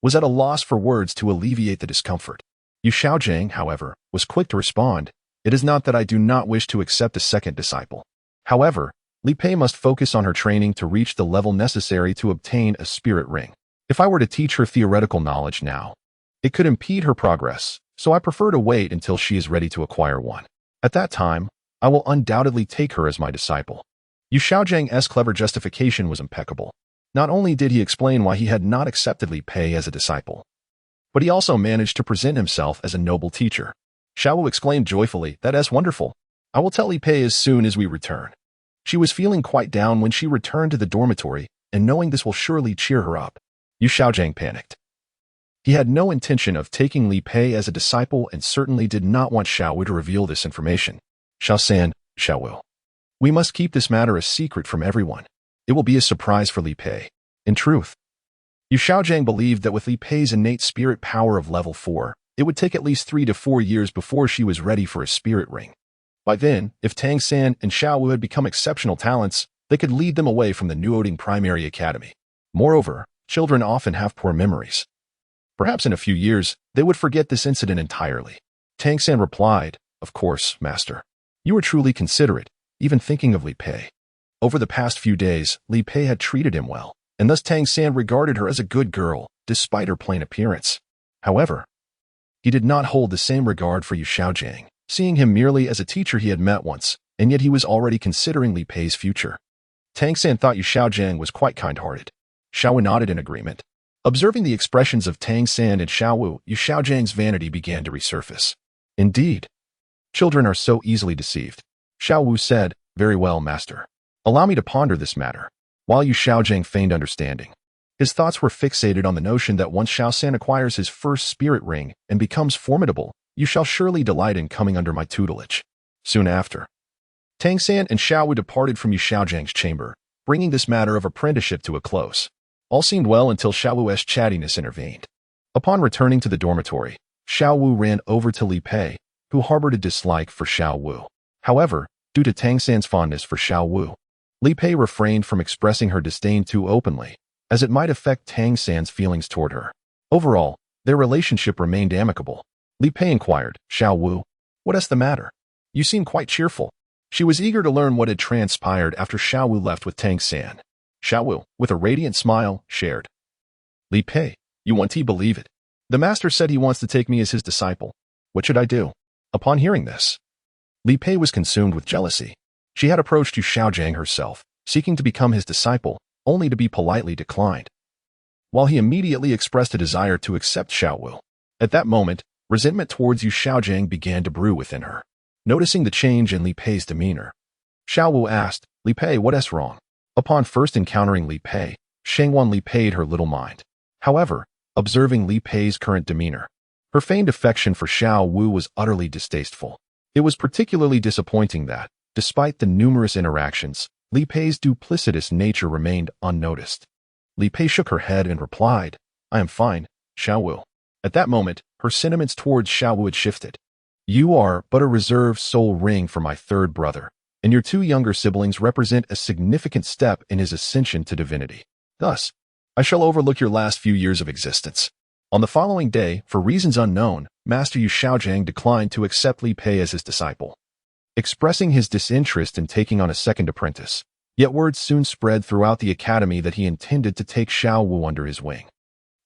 was at a loss for words to alleviate the discomfort. Yu Xiaojing, however, was quick to respond, It is not that I do not wish to accept a second disciple. However, Li Pei must focus on her training to reach the level necessary to obtain a spirit ring. If I were to teach her theoretical knowledge now, it could impede her progress, so I prefer to wait until she is ready to acquire one. At that time, I will undoubtedly take her as my disciple. Yu Xiaojing's clever justification was impeccable. Not only did he explain why he had not accepted Li Pei as a disciple, but he also managed to present himself as a noble teacher. Xiao Wu exclaimed joyfully, That is wonderful. I will tell Li Pei as soon as we return. She was feeling quite down when she returned to the dormitory, and knowing this will surely cheer her up. Yu Xiaojing panicked. He had no intention of taking Li Pei as a disciple and certainly did not want Xiao Wu to reveal this information. Xiao San, Xiao Wu, we must keep this matter a secret from everyone. It will be a surprise for Li Pei. In truth, Yu Xiaojing believed that with Li Pei's innate spirit power of level 4, it would take at least 3 to 4 years before she was ready for a spirit ring. By then, if Tang San and Xiao Wu had become exceptional talents, they could lead them away from the Nuoding Primary Academy. Moreover, children often have poor memories. Perhaps in a few years, they would forget this incident entirely. Tang San replied, Of course, Master. You are truly considerate, even thinking of Li Pei. Over the past few days, Li Pei had treated him well, and thus Tang San regarded her as a good girl, despite her plain appearance. However, he did not hold the same regard for Yu Xiaojing, seeing him merely as a teacher he had met once, and yet he was already considering Li Pei's future. Tang San thought Yu Xiaojing was quite kind-hearted. Xiao Wu nodded in agreement. Observing the expressions of Tang San and Xiao Wu, Yu Xiaojing's vanity began to resurface. Indeed, children are so easily deceived. Xiao Wu said, Very well, Master. Allow me to ponder this matter. While Yu Xiaojing feigned understanding, his thoughts were fixated on the notion that once Xiao San acquires his first spirit ring and becomes formidable, you shall surely delight in coming under my tutelage. Soon after, Tang San and Xiao Wu departed from Yu Xiaojing's chamber, bringing this matter of apprenticeship to a close. All seemed well until Xiao Wu's chattiness intervened. Upon returning to the dormitory, Xiao Wu ran over to Li Pei, who harbored a dislike for Xiao Wu. However, due to Tang San's fondness for Xiao Wu, Li Pei refrained from expressing her disdain too openly, as it might affect Tang San's feelings toward her. Overall, their relationship remained amicable. Li Pei inquired, Xiao Wu, what is the matter? You seem quite cheerful. She was eager to learn what had transpired after Xiao Wu left with Tang San. Xiao Wu, with a radiant smile, shared. Li Pei, you won't believe it. The master said he wants to take me as his disciple. What should I do? Upon hearing this, Li Pei was consumed with jealousy. She had approached Yu Xiaojing herself, seeking to become his disciple, only to be politely declined. While he immediately expressed a desire to accept Xiao Wu, at that moment, resentment towards Yu Xiaojing began to brew within her. Noticing the change in Li Pei's demeanor, Xiao Wu asked, Li Pei, what is wrong? Upon first encountering Li Pei, Shengwan Li paid her little mind. However, observing Li Pei's current demeanor, her feigned affection for Xiao Wu was utterly distasteful. It was particularly disappointing that, despite the numerous interactions, Li Pei's duplicitous nature remained unnoticed. Li Pei shook her head and replied, I am fine, Xiao Wu. At that moment, her sentiments towards Xiao Wu had shifted. You are but a reserved soul ring for my third brother, and your 2 younger siblings represent a significant step in his ascension to divinity. Thus, I shall overlook your last few years of existence. On the following day, for reasons unknown, Master Yu Xiaojing declined to accept Li Pei as his disciple, expressing his disinterest in taking on a second apprentice. Yet word soon spread throughout the academy that he intended to take Xiao Wu under his wing.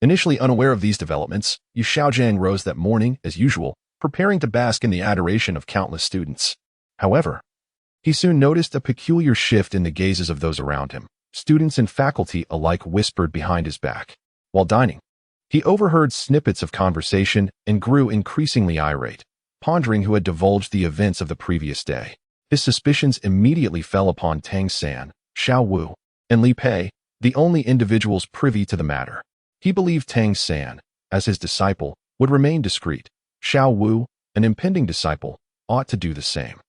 Initially unaware of these developments, Yu Xiaojing rose that morning, as usual, preparing to bask in the adoration of countless students. However, he soon noticed a peculiar shift in the gazes of those around him. Students and faculty alike whispered behind his back. While dining, he overheard snippets of conversation and grew increasingly irate, pondering who had divulged the events of the previous day. His suspicions immediately fell upon Tang San, Xiao Wu, and Li Pei, the only individuals privy to the matter. He believed Tang San, as his disciple, would remain discreet. Xiao Wu, an impending disciple, ought to do the same.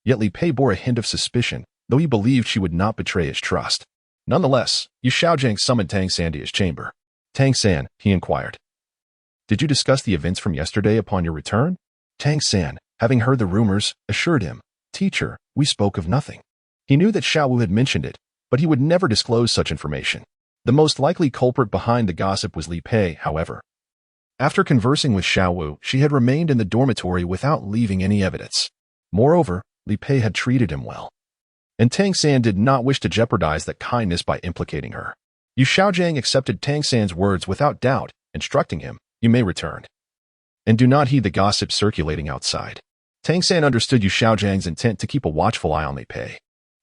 Yet Li Pei bore a hint of suspicion, though he believed she would not betray his trust. Nonetheless, Yu Xiaojing summoned Tang San to his chamber. Tang San, he inquired. Did you discuss the events from yesterday upon your return? Tang San, having heard the rumors, assured him, Teacher, we spoke of nothing. He knew that Xiaowu had mentioned it, but he would never disclose such information. The most likely culprit behind the gossip was Li Pei, however. After conversing with Xiaowu, she had remained in the dormitory without leaving any evidence. Moreover, Li Pei had treated him well. And Tang San did not wish to jeopardize that kindness by implicating her. Yu Xiaojiang accepted Tang San's words without doubt, instructing him, You may return. And do not heed the gossip circulating outside. Tang San understood Yu Xiaojiang's intent to keep a watchful eye on Li Pei.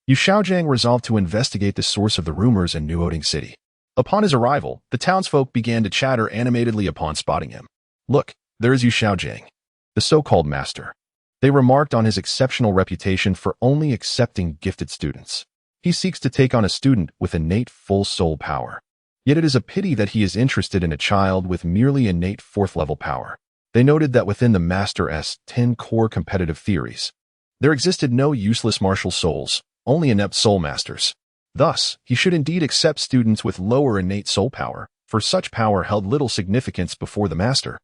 Yu Xiaojiang resolved to investigate the source of the rumors in Nuoding City. Upon his arrival, the townsfolk began to chatter animatedly upon spotting him. Look, there is Yu Xiaojiang, the so-called master. They remarked on his exceptional reputation for only accepting gifted students. He seeks to take on a student with innate full soul power. Yet it is a pity that he is interested in a child with merely innate fourth-level power. They noted that within the Master's 10 core competitive theories, there existed no useless martial souls, only inept soul masters. Thus, he should indeed accept students with lower innate soul power, for such power held little significance before the master.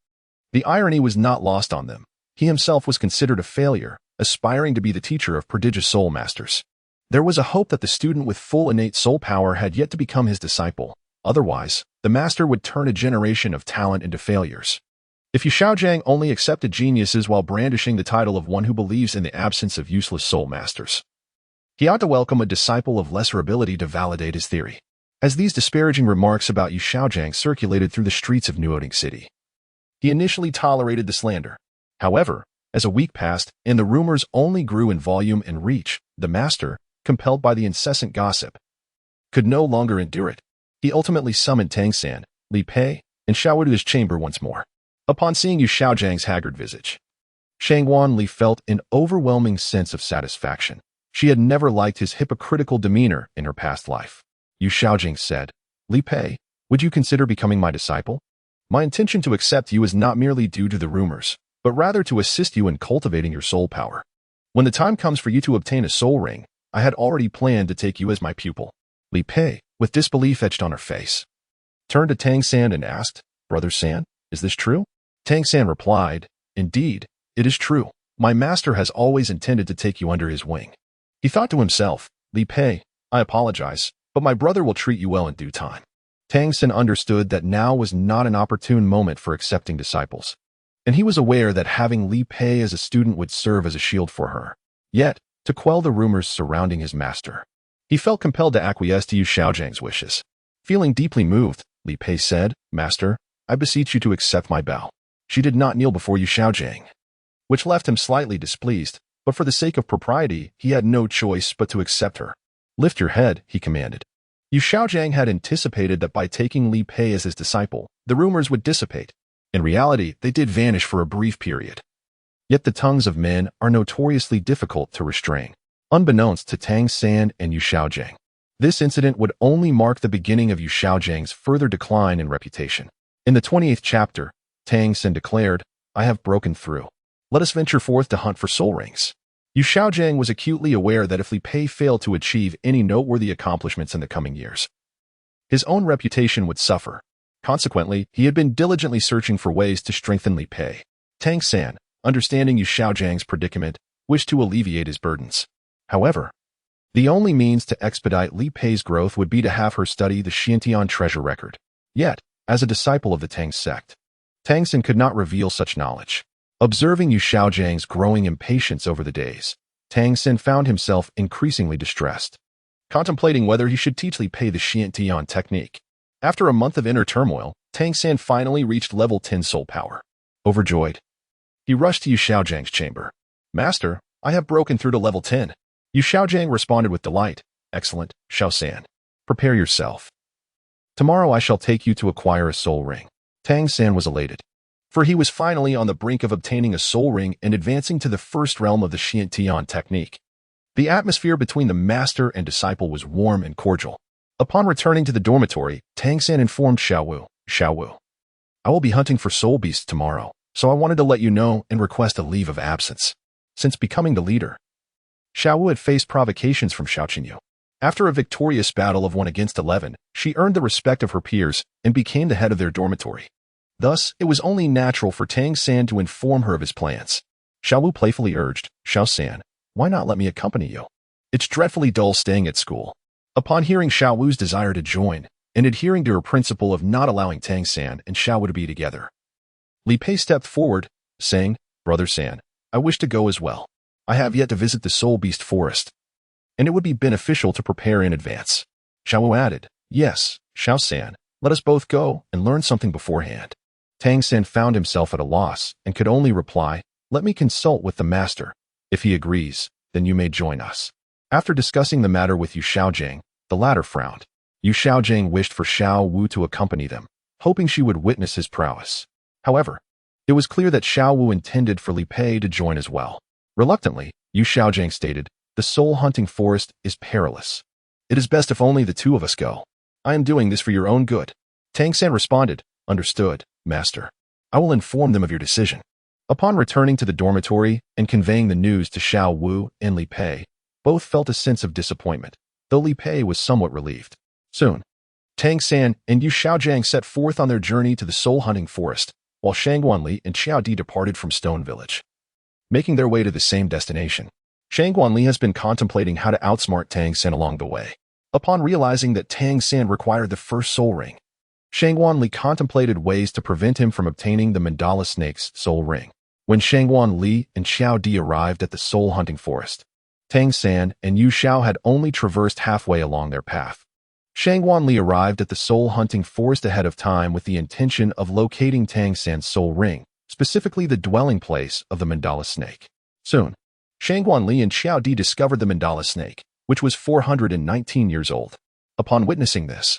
The irony was not lost on them. He himself was considered a failure, aspiring to be the teacher of prodigious soul masters. There was a hope that the student with full innate soul power had yet to become his disciple. Otherwise, the master would turn a generation of talent into failures. If Yu Xiaojiang only accepted geniuses while brandishing the title of one who believes in the absence of useless soul masters, he ought to welcome a disciple of lesser ability to validate his theory. As these disparaging remarks about Yu Xiaojiang circulated through the streets of Nuoding City, he initially tolerated the slander. However, as a week passed and the rumors only grew in volume and reach, the master, compelled by the incessant gossip, could no longer endure it. He ultimately summoned Tang San, Li Pei, and Xiaowu to his chamber once more. Upon seeing Yu Xiaojiang's haggard visage, Shangwan Li felt an overwhelming sense of satisfaction. She had never liked his hypocritical demeanor in her past life. Yu Xiaojiang said, Li Pei, would you consider becoming my disciple? My intention to accept you is not merely due to the rumors, but rather to assist you in cultivating your soul power. When the time comes for you to obtain a soul ring, I had already planned to take you as my pupil. Li Pei, with disbelief etched on her face, turned to Tang San and asked, Brother San, is this true? Tang San replied, Indeed, it is true. My master has always intended to take you under his wing. He thought to himself, Li Pei, I apologize, but my brother will treat you well in due time. Tang San understood that now was not an opportune moment for accepting disciples, and he was aware that having Li Pei as a student would serve as a shield for her. Yet, to quell the rumors surrounding his master, he felt compelled to acquiesce to Yu Xiaojiang's wishes. Feeling deeply moved, Li Pei said, Master, I beseech you to accept my bow. She did not kneel before Yu Xiaojiang, which left him slightly displeased, but for the sake of propriety, he had no choice but to accept her. Lift your head, he commanded. Yu Xiaojiang had anticipated that by taking Li Pei as his disciple, the rumors would dissipate. In reality, they did vanish for a brief period. Yet the tongues of men are notoriously difficult to restrain. Unbeknownst to Tang San and Yu Xiaojiang, this incident would only mark the beginning of Yu Xiaojiang's further decline in reputation. In the 28th chapter, Tang San declared, I have broken through. Let us venture forth to hunt for soul rings. Yu Xiaojiang was acutely aware that if Li Pei failed to achieve any noteworthy accomplishments in the coming years, his own reputation would suffer. Consequently, he had been diligently searching for ways to strengthen Li Pei. Tang San, understanding Yu Xiaojiang's predicament, wished to alleviate his burdens. However, the only means to expedite Li Pei's growth would be to have her study the Xiantian treasure record. Yet, as a disciple of the Tang sect, Tang San could not reveal such knowledge. Observing Yu Xiaojiang's growing impatience over the days, Tang San found himself increasingly distressed, contemplating whether he should teach Li Pei the Xiantian technique. After a month of inner turmoil, Tang San finally reached level 10 soul power. Overjoyed, he rushed to Yu Xiaojiang's chamber. Master, I have broken through to level 10. Yu Xiaojiang responded with delight. Excellent, Xiao San. Prepare yourself. Tomorrow I shall take you to acquire a soul ring. Tang San was elated, for he was finally on the brink of obtaining a soul ring and advancing to the first realm of the Xiantian technique. The atmosphere between the master and disciple was warm and cordial. Upon returning to the dormitory, Tang San informed Xiaowu, I will be hunting for soul beasts tomorrow, so I wanted to let you know and request a leave of absence. Since becoming the leader, Xiaowu had faced provocations from Xiao Qinyu. After a victorious battle of 1 against 11, she earned the respect of her peers and became the head of their dormitory. Thus, it was only natural for Tang San to inform her of his plans. Xiao Wu playfully urged, "Xiao San, why not let me accompany you? It's dreadfully dull staying at school." Upon hearing Xiao Wu's desire to join, and adhering to her principle of not allowing Tang San and Xiao Wu to be together, Li Pei stepped forward, saying, "Brother San, I wish to go as well. I have yet to visit the Soul Beast Forest, and it would be beneficial to prepare in advance." Xiao Wu added, "Yes, Xiao San, let us both go and learn something beforehand." Tang San found himself at a loss and could only reply, "Let me consult with the master. If he agrees, then you may join us." After discussing the matter with Yu Xiaojing, the latter frowned. Yu Xiaojing wished for Xiao Wu to accompany them, hoping she would witness his prowess. However, it was clear that Xiao Wu intended for Li Pei to join as well. Reluctantly, Yu Xiaojing stated, "The soul-hunting forest is perilous. It is best if only the two of us go. I am doing this for your own good." Tang San responded, "Understood, master. I will inform them of your decision." Upon returning to the dormitory and conveying the news to Xiao Wu and Li Pei, both felt a sense of disappointment, though Li Pei was somewhat relieved. Soon, Tang San and Yu Xiaojing set forth on their journey to the soul-hunting forest, while Shangguanli and Xiao Di departed from Stone Village. Making their way to the same destination, Shangguanli has been contemplating how to outsmart Tang San along the way. Upon realizing that Tang San required the first soul ring, Shangguanli contemplated ways to prevent him from obtaining the mandala snake's soul ring. When Shangguanli and Xiao Di arrived at the soul-hunting forest, Tang San and Yu Xiao had only traversed halfway along their path. Shangguanli arrived at the soul-hunting forest ahead of time with the intention of locating Tang San's soul ring, specifically the dwelling place of the mandala snake. Soon, Shangguanli and Xiao Di discovered the mandala snake, which was 419 years old. Upon witnessing this,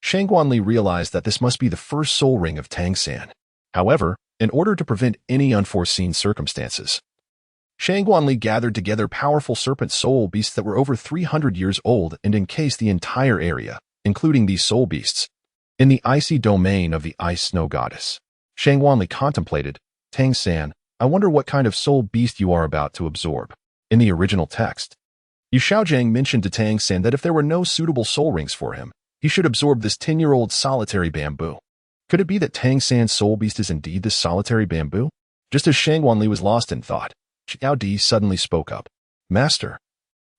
Shangguanli realized that this must be the first soul ring of Tang San. However, in order to prevent any unforeseen circumstances, Shangguanli gathered together powerful serpent soul beasts that were over 300 years old and encased the entire area, including these soul beasts, in the icy domain of the ice snow goddess. Shangguanli contemplated, "Tang San, I wonder what kind of soul beast you are about to absorb." In the original text, Yu Xiaojing mentioned to Tang San that if there were no suitable soul rings for him, he should absorb this 10-year-old solitary bamboo. Could it be that Tang San's soul beast is indeed this solitary bamboo? Just as Shangguanli was lost in thought, Xiao Di suddenly spoke up. "Master,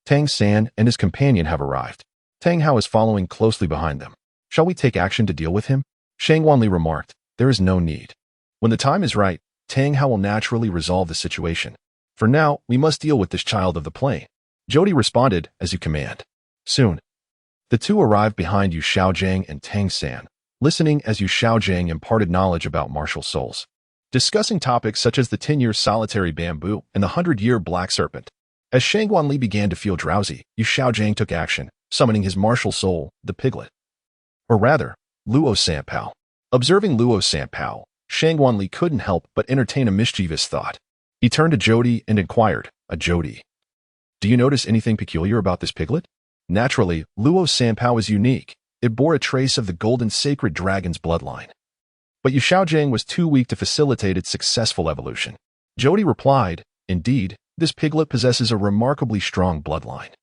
Tang San and his companion have arrived. Tang Hao is following closely behind them. Shall we take action to deal with him?" Shangguanli remarked, "There is no need. When the time is right, Tang Hao will naturally resolve the situation. For now, we must deal with this child of the plain." Jody responded, "As you command." Soon, the two arrived behind Yu Xiaojing and Tang San, listening as Yu Xiaojing imparted knowledge about martial souls, discussing topics such as the 10-year solitary bamboo and the 100-year black serpent. As Shangguanli began to feel drowsy, Yu Xiaojing took action, summoning his martial soul, the piglet. Or rather, Luo Sanpao. Observing Luo Sanpao, Shangguanli couldn't help but entertain a mischievous thought. He turned to Jody and inquired, Jody, do you notice anything peculiar about this piglet?" Naturally, Luo Sanpao is unique. It bore a trace of the golden sacred dragon's bloodline. But Yu Xiaojing was too weak to facilitate its successful evolution. Jody replied, "Indeed, this piglet possesses a remarkably strong bloodline.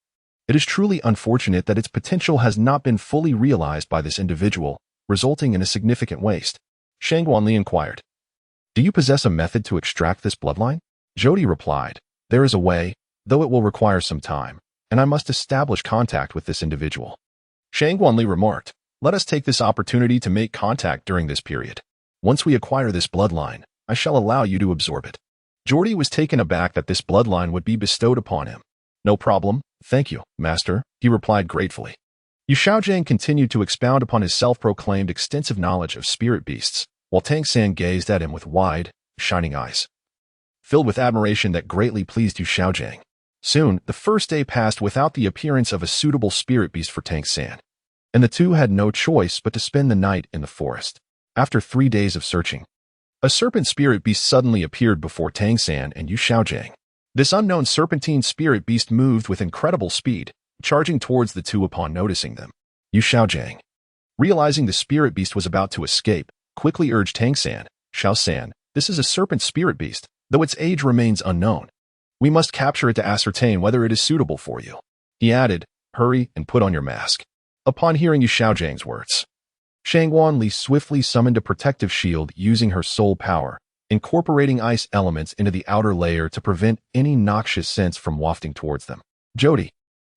It is truly unfortunate that its potential has not been fully realized by this individual, resulting in a significant waste." Shangguanli inquired, "Do you possess a method to extract this bloodline?" Jody replied, "There is a way, though it will require some time, and I must establish contact with this individual." Shangguanli remarked, "Let us take this opportunity to make contact during this period. Once we acquire this bloodline, I shall allow you to absorb it." Jordy was taken aback that this bloodline would be bestowed upon him. "No problem, thank you, master," he replied gratefully. Yu Xiaojing continued to expound upon his self-proclaimed extensive knowledge of spirit beasts, while Tang San gazed at him with wide, shining eyes, filled with admiration that greatly pleased Yu Xiaojing. Soon, the first day passed without the appearance of a suitable spirit beast for Tang San, and the two had no choice but to spend the night in the forest. After 3 days of searching, a serpent spirit beast suddenly appeared before Tang San and Yu Xiaojing. This unknown serpentine spirit beast moved with incredible speed, charging towards the two upon noticing them. Yu Xiaojing, realizing the spirit beast was about to escape, quickly urged Tang San, "Xiao San, this is a serpent spirit beast, though its age remains unknown. We must capture it to ascertain whether it is suitable for you." He added, Hurry and put on your mask. Upon hearing Yu Xiaozhang's words, Shangguanli swiftly summoned a protective shield using her soul power, incorporating ice elements into the outer layer to prevent any noxious scents from wafting towards them. Jody,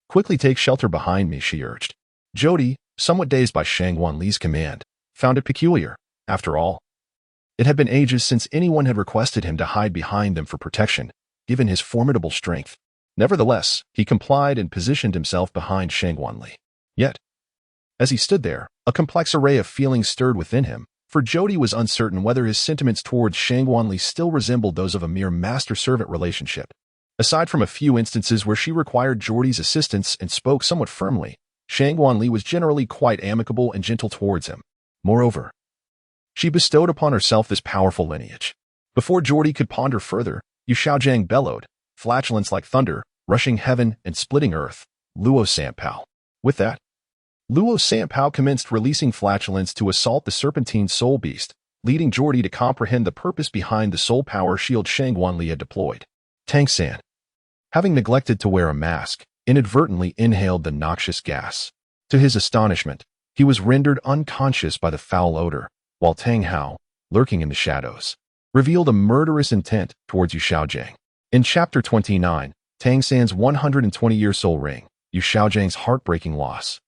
quickly take shelter behind me, she urged. Jody, somewhat dazed by Shangguanli's command, found it peculiar. After all, it had been ages since anyone had requested him to hide behind them for protection, given his formidable strength. Nevertheless, he complied and positioned himself behind Shangguanli. Yet, as he stood there, a complex array of feelings stirred within him, for Jody was uncertain whether his sentiments towards Shangguanli still resembled those of a mere master-servant relationship. Aside from a few instances where she required Jody's assistance and spoke somewhat firmly, Shangguanli was generally quite amicable and gentle towards him. Moreover, she bestowed upon herself this powerful lineage. Before Jody could ponder further, Yu Xiaozhang bellowed, flatulence like thunder, rushing heaven and splitting earth, Luo Sanpao. With that, Luo Sanpao commenced releasing flatulence to assault the serpentine soul beast, leading Jody to comprehend the purpose behind the soul power shield Shangguanli had deployed. Tang San, having neglected to wear a mask, inadvertently inhaled the noxious gas. To his astonishment, he was rendered unconscious by the foul odor, while Tang Hao, lurking in the shadows, revealed a murderous intent towards Yu Xiaozhang. In Chapter 29, Tang San's 120-year soul ring, Yu Xiaozhang's heartbreaking loss.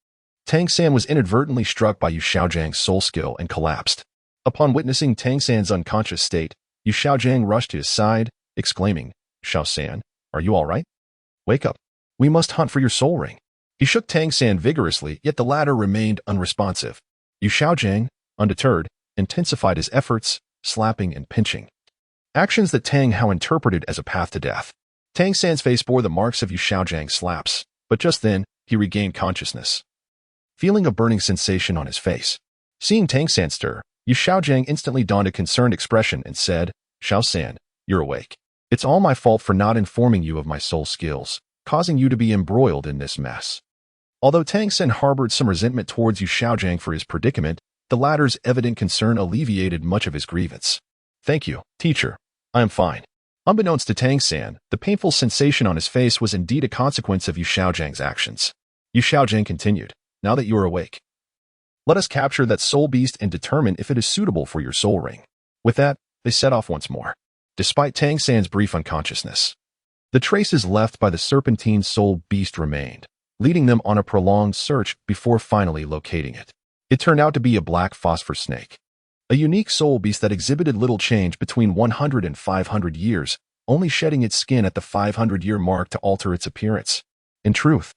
Tang San was inadvertently struck by Yu Xiaozhang's soul skill and collapsed. Upon witnessing Tang San's unconscious state, Yu Xiaozhang rushed to his side, exclaiming, Xiao San, are you all right? Wake up. We must hunt for your soul ring. He shook Tang San vigorously, yet the latter remained unresponsive. Yu Xiaozhang, undeterred, intensified his efforts, slapping and pinching. Actions that Tang Hao interpreted as a path to death. Tang San's face bore the marks of Yu Xiaozhang's slaps, but just then, he regained consciousness, feeling a burning sensation on his face. Seeing Tang San stir, Yu Xiaozhang instantly donned a concerned expression and said, Xiao San, you're awake. It's all my fault for not informing you of my soul skills, causing you to be embroiled in this mess. Although Tang San harbored some resentment towards Yu Xiaozhang for his predicament, the latter's evident concern alleviated much of his grievance. Thank you, teacher. I am fine. Unbeknownst to Tang San, the painful sensation on his face was indeed a consequence of Yu Xiaozhang's actions. Yu Xiaozhang continued, now that you are awake, let us capture that soul beast and determine if it is suitable for your soul ring. With that, they set off once more. Despite Tang San's brief unconsciousness, the traces left by the serpentine soul beast remained, leading them on a prolonged search before finally locating it. It turned out to be a black phosphor snake, a unique soul beast that exhibited little change between 100 and 500 years, only shedding its skin at the 500-year mark to alter its appearance. In truth,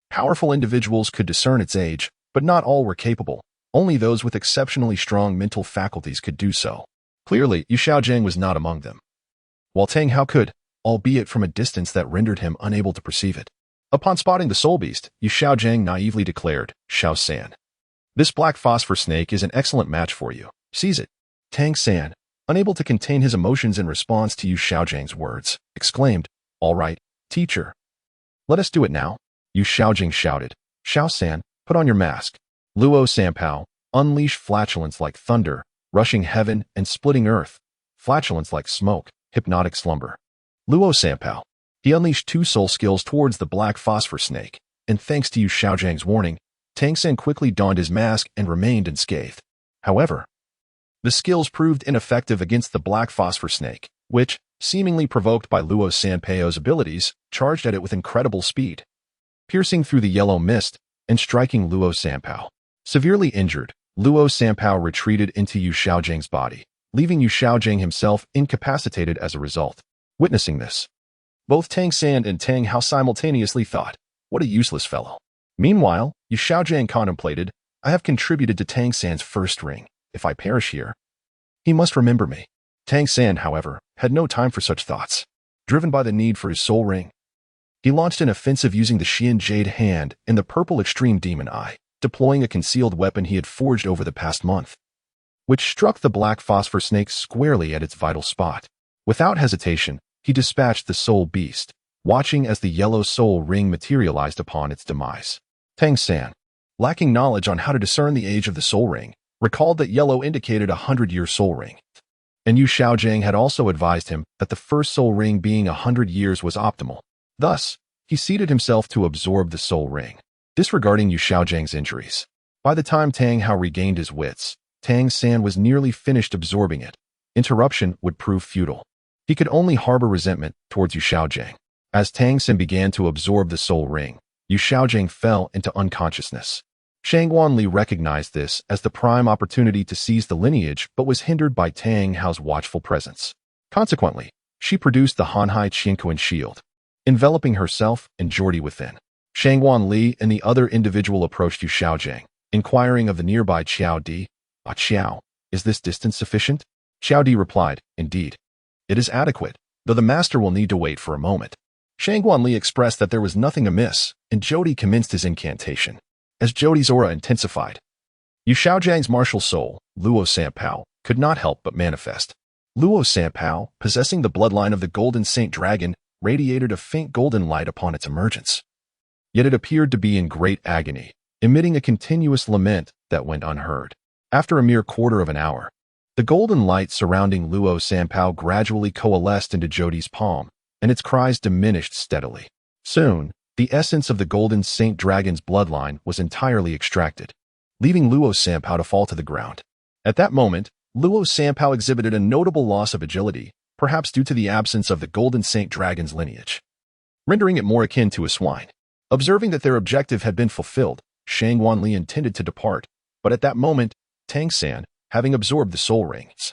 powerful individuals could discern its age, but not all were capable. Only those with exceptionally strong mental faculties could do so. Clearly, Yu Xiaozhang was not among them, while Tang Hao could, albeit from a distance that rendered him unable to perceive it. Upon spotting the soul beast, Yu Xiaozhang naively declared, Xiao San, this black phosphor snake is an excellent match for you. Seize it. Tang San, unable to contain his emotions in response to Yu Xiaozhang's words, exclaimed, all right, teacher. Let us do it now. Yu Xiaozhang shouted, Xiao San, put on your mask. Luo Sanpao, unleash flatulence like thunder, rushing heaven and splitting earth, flatulence like smoke, hypnotic slumber. Luo Sanpao. He unleashed two soul skills towards the black phosphor snake, and thanks to Yu Xiaozhang's warning, Tang San quickly donned his mask and remained unscathed. However, the skills proved ineffective against the black phosphor snake, which, seemingly provoked by Luo Sanpao's abilities, charged at it with incredible speed, piercing through the yellow mist and striking Luo Sanpao. Severely injured, Luo Sanpao retreated into Yu Xiaozhang's body, leaving Yu Xiaozhang himself incapacitated as a result. Witnessing this, both Tang San and Tang Hao simultaneously thought, what a useless fellow. Meanwhile, Yu Xiaozhang contemplated, I have contributed to Tang San's first ring. If I perish here, he must remember me. Tang San, however, had no time for such thoughts. Driven by the need for his soul ring, he launched an offensive using the Xian Jade Hand and the purple Extreme Demon Eye, deploying a concealed weapon he had forged over the past month, which struck the black phosphor snake squarely at its vital spot. Without hesitation, he dispatched the soul beast, watching as the yellow soul ring materialized upon its demise. Tang San, lacking knowledge on how to discern the age of the soul ring, recalled that yellow indicated a 100-year soul ring, and Yu Xiaozhang had also advised him that the first soul ring being 100 years was optimal. Thus, He seated himself to absorb the soul ring, disregarding Yu Xiaojiang's injuries. By the time Tang Hao regained his wits, Tang San was nearly finished absorbing it. Interruption would prove futile. He could only harbor resentment towards Yu Xiaojiang. As Tang San began to absorb the soul ring, Yu Xiaojiang fell into unconsciousness. Shang Wanli recognized this as the prime opportunity to seize the lineage but was hindered by Tang Hao's watchful presence. Consequently, she produced the Hanhai Qianquan shield, enveloping herself and Geordie within. Shang Wanli and the other individual approached Yu Xiaojiang, inquiring of the nearby Qiao Di. "Ah Qiao, is this distance sufficient?" Qiao Di replied, "Indeed. It is adequate, though the master will need to wait for a moment." Shang Wanli expressed that there was nothing amiss, and Geordie commenced his incantation. As Geordie's aura intensified, Yu Xiaojiang's martial soul, Luo Sanpao, could not help but manifest. Luo Sanpao, possessing the bloodline of the Golden Saint Dragon, radiated a faint golden light upon its emergence. Yet it appeared to be in great agony, emitting a continuous lament that went unheard. After a mere quarter of an hour, the golden light surrounding Luo Sanpao gradually coalesced into Geordie's palm, and its cries diminished steadily. Soon, the essence of the Golden Saint Dragon's bloodline was entirely extracted, leaving Luo Sanpao to fall to the ground. At that moment, Luo Sanpao exhibited a notable loss of agility, perhaps due to the absence of the Golden Saint Dragon's lineage, rendering it more akin to a swine. Observing that their objective had been fulfilled, Shang Wanli intended to depart, but at that moment, Tang San, having absorbed the soul rings,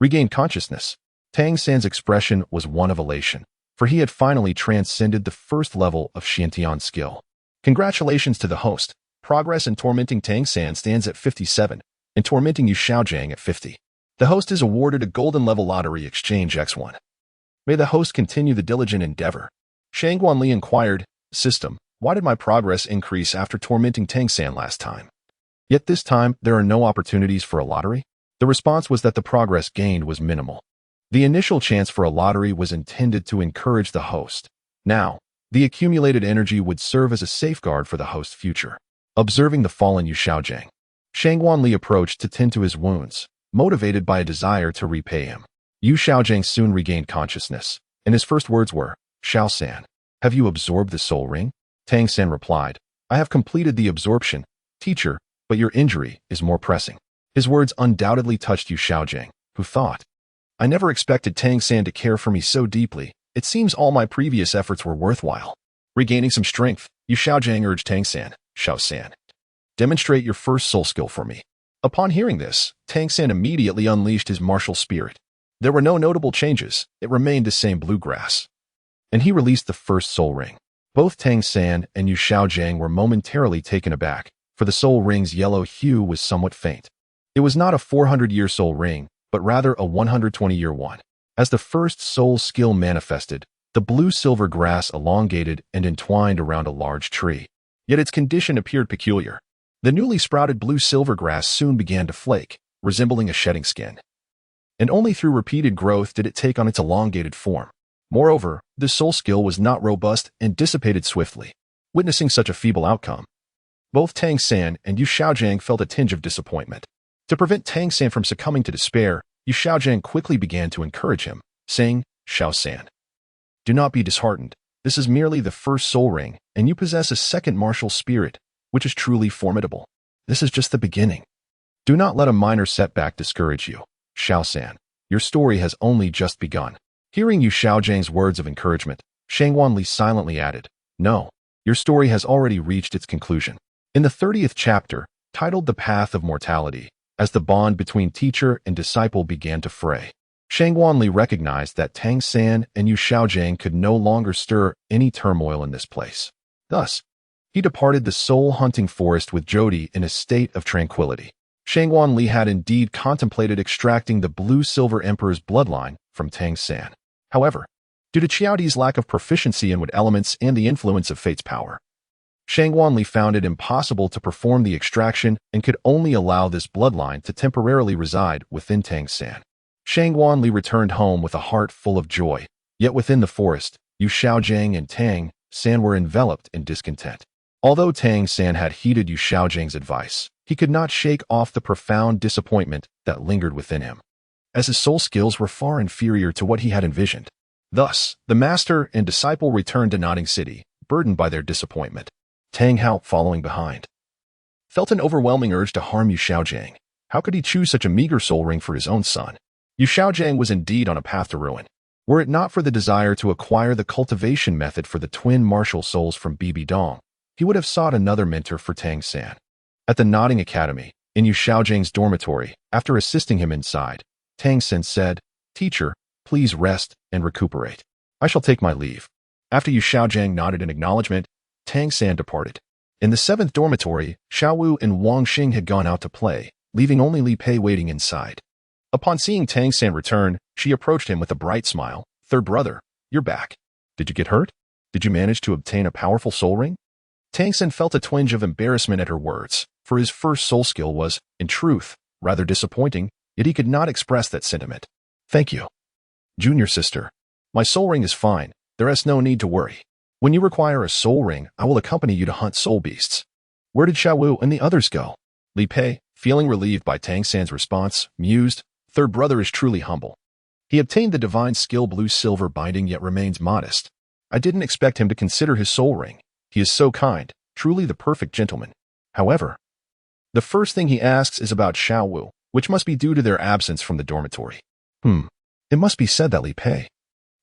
regained consciousness. Tang San's expression was one of elation, for he had finally transcended the first level of Xiantian skill. Congratulations to the host. Progress in tormenting Tang San stands at 57, and tormenting Yu Xiaojiang at 50. The host is awarded a golden level lottery exchange X1. May the host continue the diligent endeavor. Shang Wanli inquired, "System, why did my progress increase after tormenting Tang San last time? Yet this time, there are no opportunities for a lottery?" The response was that the progress gained was minimal. The initial chance for a lottery was intended to encourage the host. Now, the accumulated energy would serve as a safeguard for the host's future. Observing the fallen Yu Xiaojiang, Shang Wanli approached to tend to his wounds, motivated by a desire to repay him. Yu Xiaojiang soon regained consciousness, and his first words were, "Xiao San, have you absorbed the soul ring?" Tang San replied, "I have completed the absorption, teacher, but your injury is more pressing." His words undoubtedly touched Yu Xiaojiang, who thought, "I never expected Tang San to care for me so deeply. It seems all my previous efforts were worthwhile." Regaining some strength, Yu Xiaojiang urged Tang San, "Xiao San, demonstrate your first soul skill for me." Upon hearing this, Tang San immediately unleashed his martial spirit. There were no notable changes. It remained the same bluegrass. And he released the first soul ring. Both Tang San and Yu Xiaojiang were momentarily taken aback, for the soul ring's yellow hue was somewhat faint. It was not a 400-year soul ring, but rather a 120-year one. As the first soul skill manifested, the blue-silver grass elongated and entwined around a large tree. Yet its condition appeared peculiar. The newly sprouted blue-silver grass soon began to flake, resembling a shedding skin. And only through repeated growth did it take on its elongated form. Moreover, the soul skill was not robust and dissipated swiftly. Witnessing such a feeble outcome, both Tang San and Yu Xiaojiang felt a tinge of disappointment. To prevent Tang San from succumbing to despair, Yu Xiaojiang quickly began to encourage him, saying, "Xiao San, do not be disheartened. This is merely the first soul ring, and you possess a second martial spirit, which is truly formidable. This is just the beginning. Do not let a minor setback discourage you. Xiao San, your story has only just begun." Hearing Yu Xiaojiang's words of encouragement, Shang Wanli silently added, "No, your story has already reached its conclusion." In the 30th chapter, titled The Path of Mortality, as the bond between teacher and disciple began to fray, Shang Wanli recognized that Tang San and Yu Xiaojiang could no longer stir any turmoil in this place. Thus, he departed the soul-hunting forest with Jodi in a state of tranquility. Shang Wanli had indeed contemplated extracting the blue-silver emperor's bloodline from Tang San. However, due to Qiaodi's lack of proficiency in wood elements and the influence of fate's power, Shang Wanli found it impossible to perform the extraction and could only allow this bloodline to temporarily reside within Tang San. Shang Wanli returned home with a heart full of joy, yet within the forest, Yu Xiaojiang and Tang San were enveloped in discontent. Although Tang San had heeded Yu Xiaojiang's advice, he could not shake off the profound disappointment that lingered within him, as his soul skills were far inferior to what he had envisioned. Thus, the master and disciple returned to Nodding City, burdened by their disappointment. Tang Hao, following behind, felt an overwhelming urge to harm Yu Xiaojiang. How could he choose such a meager soul ring for his own son? Yu Xiaojiang was indeed on a path to ruin. Were it not for the desire to acquire the cultivation method for the twin martial souls from Bibi Dong, he would have sought another mentor for Tang San. At the Nodding Academy, in Yu Xiaojiang's dormitory, after assisting him inside, Tang San said, "Teacher, please rest and recuperate. I shall take my leave." After Yu Xiaojiang nodded in acknowledgement, Tang San departed. In the 7th dormitory, Xiao Wu and Wang Xing had gone out to play, leaving only Li Pei waiting inside. Upon seeing Tang San return, she approached him with a bright smile. "Third brother, you're back. Did you get hurt? Did you manage to obtain a powerful soul ring?" Tang San felt a twinge of embarrassment at her words, for his first soul skill was, in truth, rather disappointing, yet he could not express that sentiment. "Thank you, junior sister. My soul ring is fine. There is no need to worry. When you require a soul ring, I will accompany you to hunt soul beasts." Where did Xiao Wu and the others go? Li Pei, feeling relieved by Tang San's response, mused, "Third brother is truly humble. He obtained the divine skill blue-silver binding yet remains modest. I didn't expect him to consider his soul ring. He is so kind, truly the perfect gentleman. However, the first thing he asks is about Xiao Wu, which must be due to their absence from the dormitory." It must be said that Li Pei,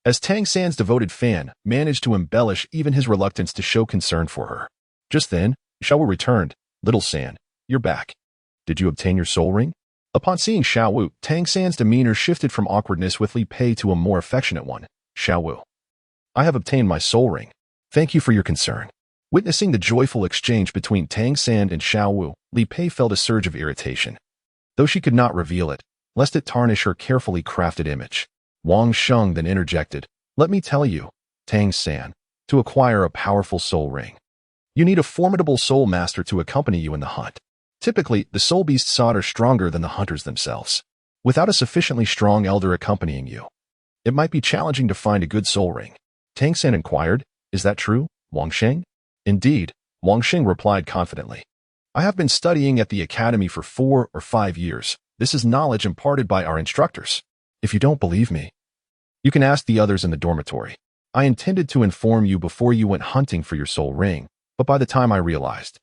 as Tang San's devoted fan, managed to embellish even his reluctance to show concern for her. Just then, Xiao Wu returned. "Little San, you're back. Did you obtain your soul ring?" Upon seeing Xiao Wu, Tang San's demeanor shifted from awkwardness with Li Pei to a more affectionate one. "Xiao Wu, I have obtained my soul ring. Thank you for your concern." Witnessing the joyful exchange between Tang San and Xiao Wu, Li Pei felt a surge of irritation, though she could not reveal it, lest it tarnish her carefully crafted image. Wang Sheng then interjected, "Let me tell you, Tang San, to acquire a powerful soul ring, you need a formidable soul master to accompany you in the hunt. Typically, the soul beasts sought are stronger than the hunters themselves. Without a sufficiently strong elder accompanying you, it might be challenging to find a good soul ring." Tang San inquired, "Is that true, Wang Sheng?" "Indeed," Wang Xing replied confidently. "I have been studying at the academy for 4 or 5 years. This is knowledge imparted by our instructors. If you don't believe me, you can ask the others in the dormitory. I intended to inform you before you went hunting for your soul ring, but by the time I realized,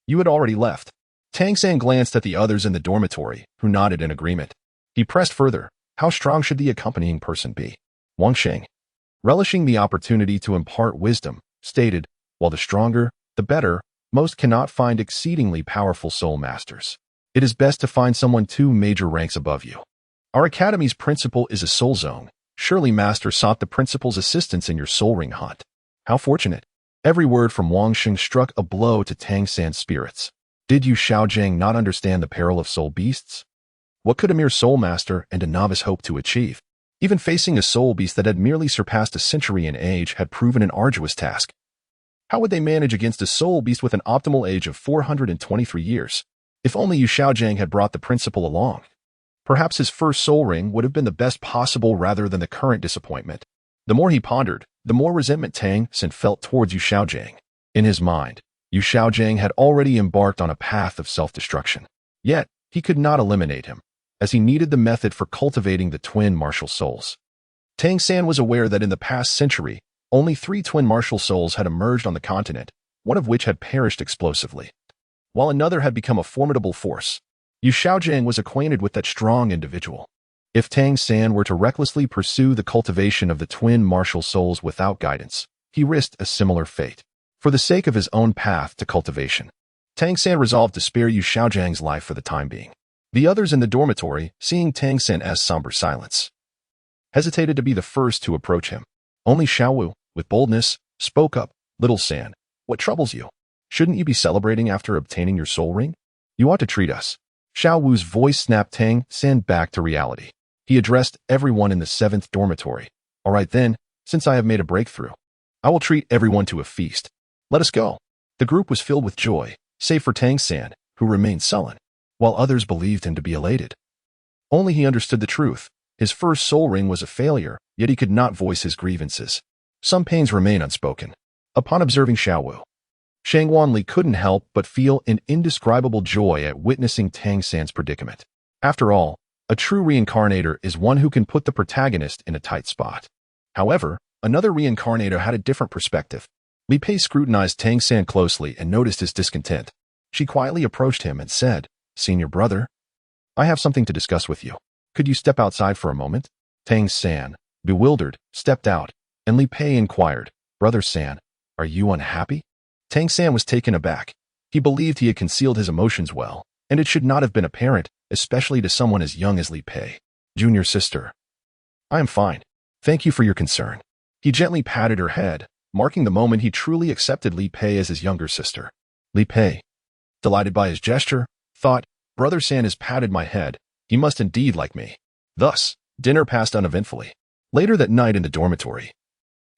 you had already left." Tang San glanced at the others in the dormitory, who nodded in agreement. He pressed further, "How strong should the accompanying person be?" Wang Xing, relishing the opportunity to impart wisdom, stated, "While the stronger, the better, most cannot find exceedingly powerful soul masters. It is best to find someone 2 major ranks above you. Our academy's principal is a soul zone. Surely Master sought the principal's assistance in your soul ring hunt. How fortunate." Every word from Wang Xing struck a blow to Tang San's spirits. Did Yu Xiaojiang not understand the peril of soul beasts? What could a mere soul master and a novice hope to achieve? Even facing a soul beast that had merely surpassed a century in age had proven an arduous task. How would they manage against a soul beast with an optimal age of 423 years? If only Yu Xiaojiang had brought the principal along. Perhaps his first soul ring would have been the best possible rather than the current disappointment. The more he pondered, the more resentment Tang San felt towards Yu Xiaojiang. In his mind, Yu Xiaojiang had already embarked on a path of self-destruction. Yet, he could not eliminate him, as he needed the method for cultivating the twin martial souls. Tang San was aware that in the past century, only 3 twin martial souls had emerged on the continent, one of which had perished explosively, while another had become a formidable force. Yu Xiaojiang was acquainted with that strong individual. If Tang San were to recklessly pursue the cultivation of the twin martial souls without guidance, he risked a similar fate. For the sake of his own path to cultivation, Tang San resolved to spare Yu Xiaojiang's life for the time being. The others in the dormitory, seeing Tang San's somber silence, hesitated to be the first to approach him. Only Xiao Wu, with boldness, spoke up, "Little San, what troubles you? Shouldn't you be celebrating after obtaining your soul ring? You ought to treat us." Xiao Wu's voice snapped Tang San back to reality. He addressed everyone in the 7th dormitory. "All right then, since I have made a breakthrough, I will treat everyone to a feast. Let us go." The group was filled with joy, save for Tang San, who remained sullen, while others believed him to be elated. Only he understood the truth. His first soul ring was a failure, yet he could not voice his grievances. Some pains remain unspoken. Upon observing Xiao Wu, Shang Wanli couldn't help but feel an indescribable joy at witnessing Tang San's predicament. After all, a true reincarnator is one who can put the protagonist in a tight spot. However, another reincarnator had a different perspective. Li Pei scrutinized Tang San closely and noticed his discontent. She quietly approached him and said, "Senior brother, I have something to discuss with you. Could you step outside for a moment?" Tang San, bewildered, stepped out, and Li Pei inquired, "Brother San, are you unhappy?" Tang San was taken aback. He believed he had concealed his emotions well, and it should not have been apparent, especially to someone as young as Li Pei. "Junior sister, I am fine. Thank you for your concern." He gently patted her head, marking the moment he truly accepted Li Pei as his younger sister. Li Pei, delighted by his gesture, thought, "Brother San has patted my head. He must indeed like me." Thus, dinner passed uneventfully. Later that night in the dormitory,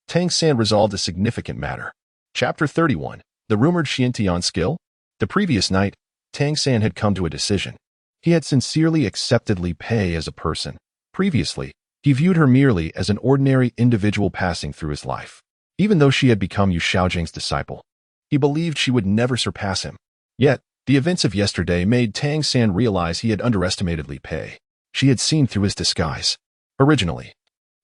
Tang San resolved a significant matter. Chapter 31, The Rumored Qiantian Skill. The previous night, Tang San had come to a decision. He had sincerely accepted Li Pei as a person. Previously, he viewed her merely as an ordinary individual passing through his life. Even though she had become Yu Xiaojing's disciple, he believed she would never surpass him. Yet, the events of yesterday made Tang San realize he had underestimated Li Pei. She had seen through his disguise. Originally,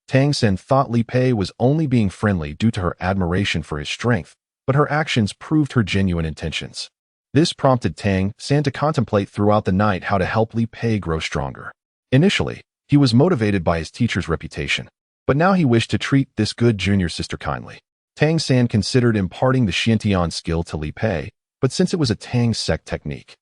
Tang San thought Li Pei was only being friendly due to her admiration for his strength, but her actions proved her genuine intentions. This prompted Tang San to contemplate throughout the night how to help Li Pei grow stronger. Initially, he was motivated by his teacher's reputation, but now he wished to treat this good junior sister kindly. Tang San considered imparting the Qiantian skill to Li Pei, but since it was a Tang sect technique,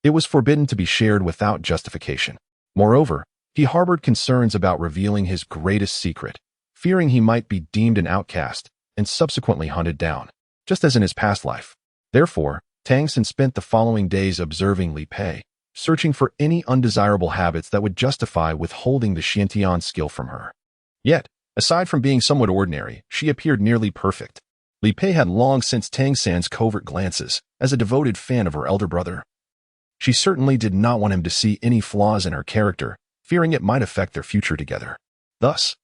it was forbidden to be shared without justification. Moreover, he harbored concerns about revealing his greatest secret, fearing he might be deemed an outcast and subsequently hunted down, just as in his past life. Therefore, Tang San spent the following days observing Li Pei, searching for any undesirable habits that would justify withholding the Qiantian skill from her. Yet, aside from being somewhat ordinary, she appeared nearly perfect. Li Pei had long sensed Tang San's covert glances as a devoted fan of her elder brother. She certainly did not want him to see any flaws in her character, fearing it might affect their future together. Thus,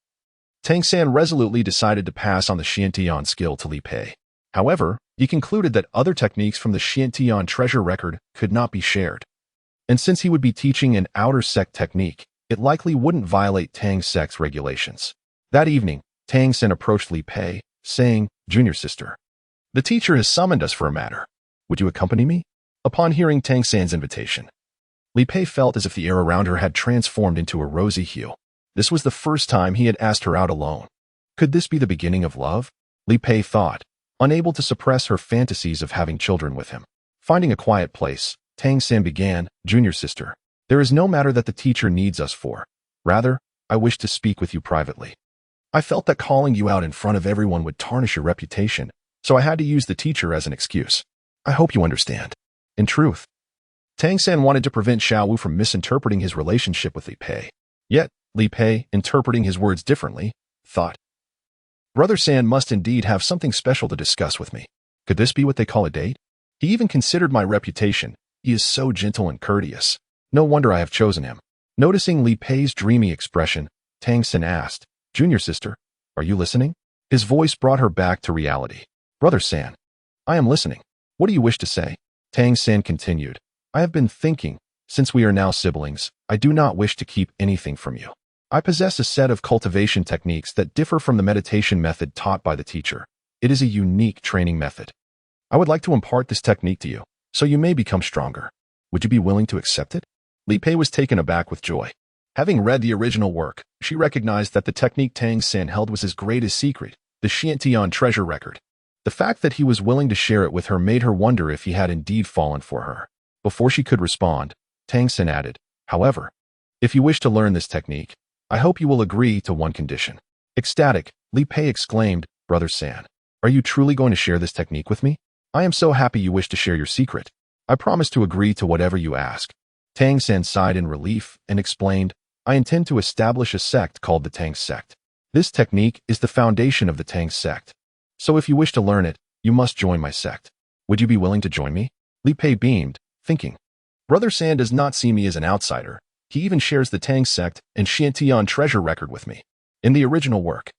Tang San resolutely decided to pass on the Qiantian skill to Li Pei. However, he concluded that other techniques from the Qiantian treasure record could not be shared. And since he would be teaching an outer sect technique, it likely wouldn't violate Tang sect's regulations. That evening, Tang San approached Li Pei, saying, "Junior sister, the teacher has summoned us for a matter. Would you accompany me?" Upon hearing Tang San's invitation, Li Pei felt as if the air around her had transformed into a rosy hue. This was the first time he had asked her out alone. Could this be the beginning of love? Li Pei thought, unable to suppress her fantasies of having children with him. Finding a quiet place, Tang San began, "Junior sister, there is no matter that the teacher needs us for. Rather, I wish to speak with you privately. I felt that calling you out in front of everyone would tarnish your reputation, so I had to use the teacher as an excuse. I hope you understand." In truth, Tang San wanted to prevent Xiaowu from misinterpreting his relationship with Li Pei. Yet, Li Pei, interpreting his words differently, thought, "Brother San must indeed have something special to discuss with me. Could this be what they call a date? He even considered my reputation. He is so gentle and courteous. No wonder I have chosen him." Noticing Li Pei's dreamy expression, Tang San asked, "Junior sister, are you listening?" His voice brought her back to reality. "Brother San, I am listening. What do you wish to say?" Tang San continued, "I have been thinking, since we are now siblings, I do not wish to keep anything from you. I possess a set of cultivation techniques that differ from the meditation method taught by the teacher. It is a unique training method. I would like to impart this technique to you, so you may become stronger. Would you be willing to accept it?" Li Pei was taken aback with joy. Having read the original work, she recognized that the technique Tang San held was his greatest secret, the Qiantian treasure record. The fact that he was willing to share it with her made her wonder if he had indeed fallen for her. Before she could respond, Tang San added, "However, if you wish to learn this technique, I hope you will agree to one condition." Ecstatic, Li Pei exclaimed, "Brother San, are you truly going to share this technique with me? I am so happy you wish to share your secret. I promise to agree to whatever you ask." Tang San sighed in relief and explained, "I intend to establish a sect called the Tang sect. This technique is the foundation of the Tang sect. So if you wish to learn it, you must join my sect. Would you be willing to join me?" Li Pei beamed, thinking, "Brother San does not see me as an outsider. He even shares the Tang sect and Qiantian treasure record with me." In the original work,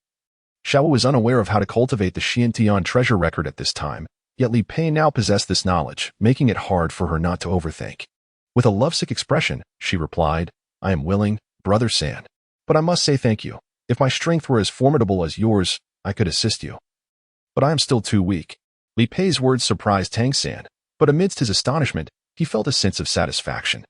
Xiaowu was unaware of how to cultivate the Qiantian treasure record at this time, yet Li Pei now possessed this knowledge, making it hard for her not to overthink. With a lovesick expression, she replied, "I am willing, Brother San. But I must say thank you. If my strength were as formidable as yours, I could assist you. But I am still too weak. Li Pei's words surprised Tang San, but amidst his astonishment, he felt a sense of satisfaction,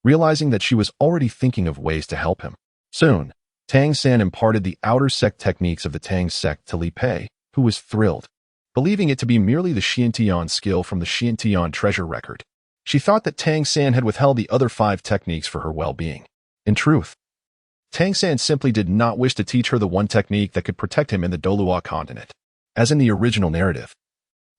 realizing that she was already thinking of ways to help him. Soon, Tang San imparted the outer sect techniques of the Tang sect to Li Pei, who was thrilled, believing it to be merely the Qiantian skill from the Qiantian treasure record. She thought that Tang San had withheld the other 5 techniques for her well-being. In truth, Tang San simply did not wish to teach her the one technique that could protect him in the Douluo Continent. As in the original narrative,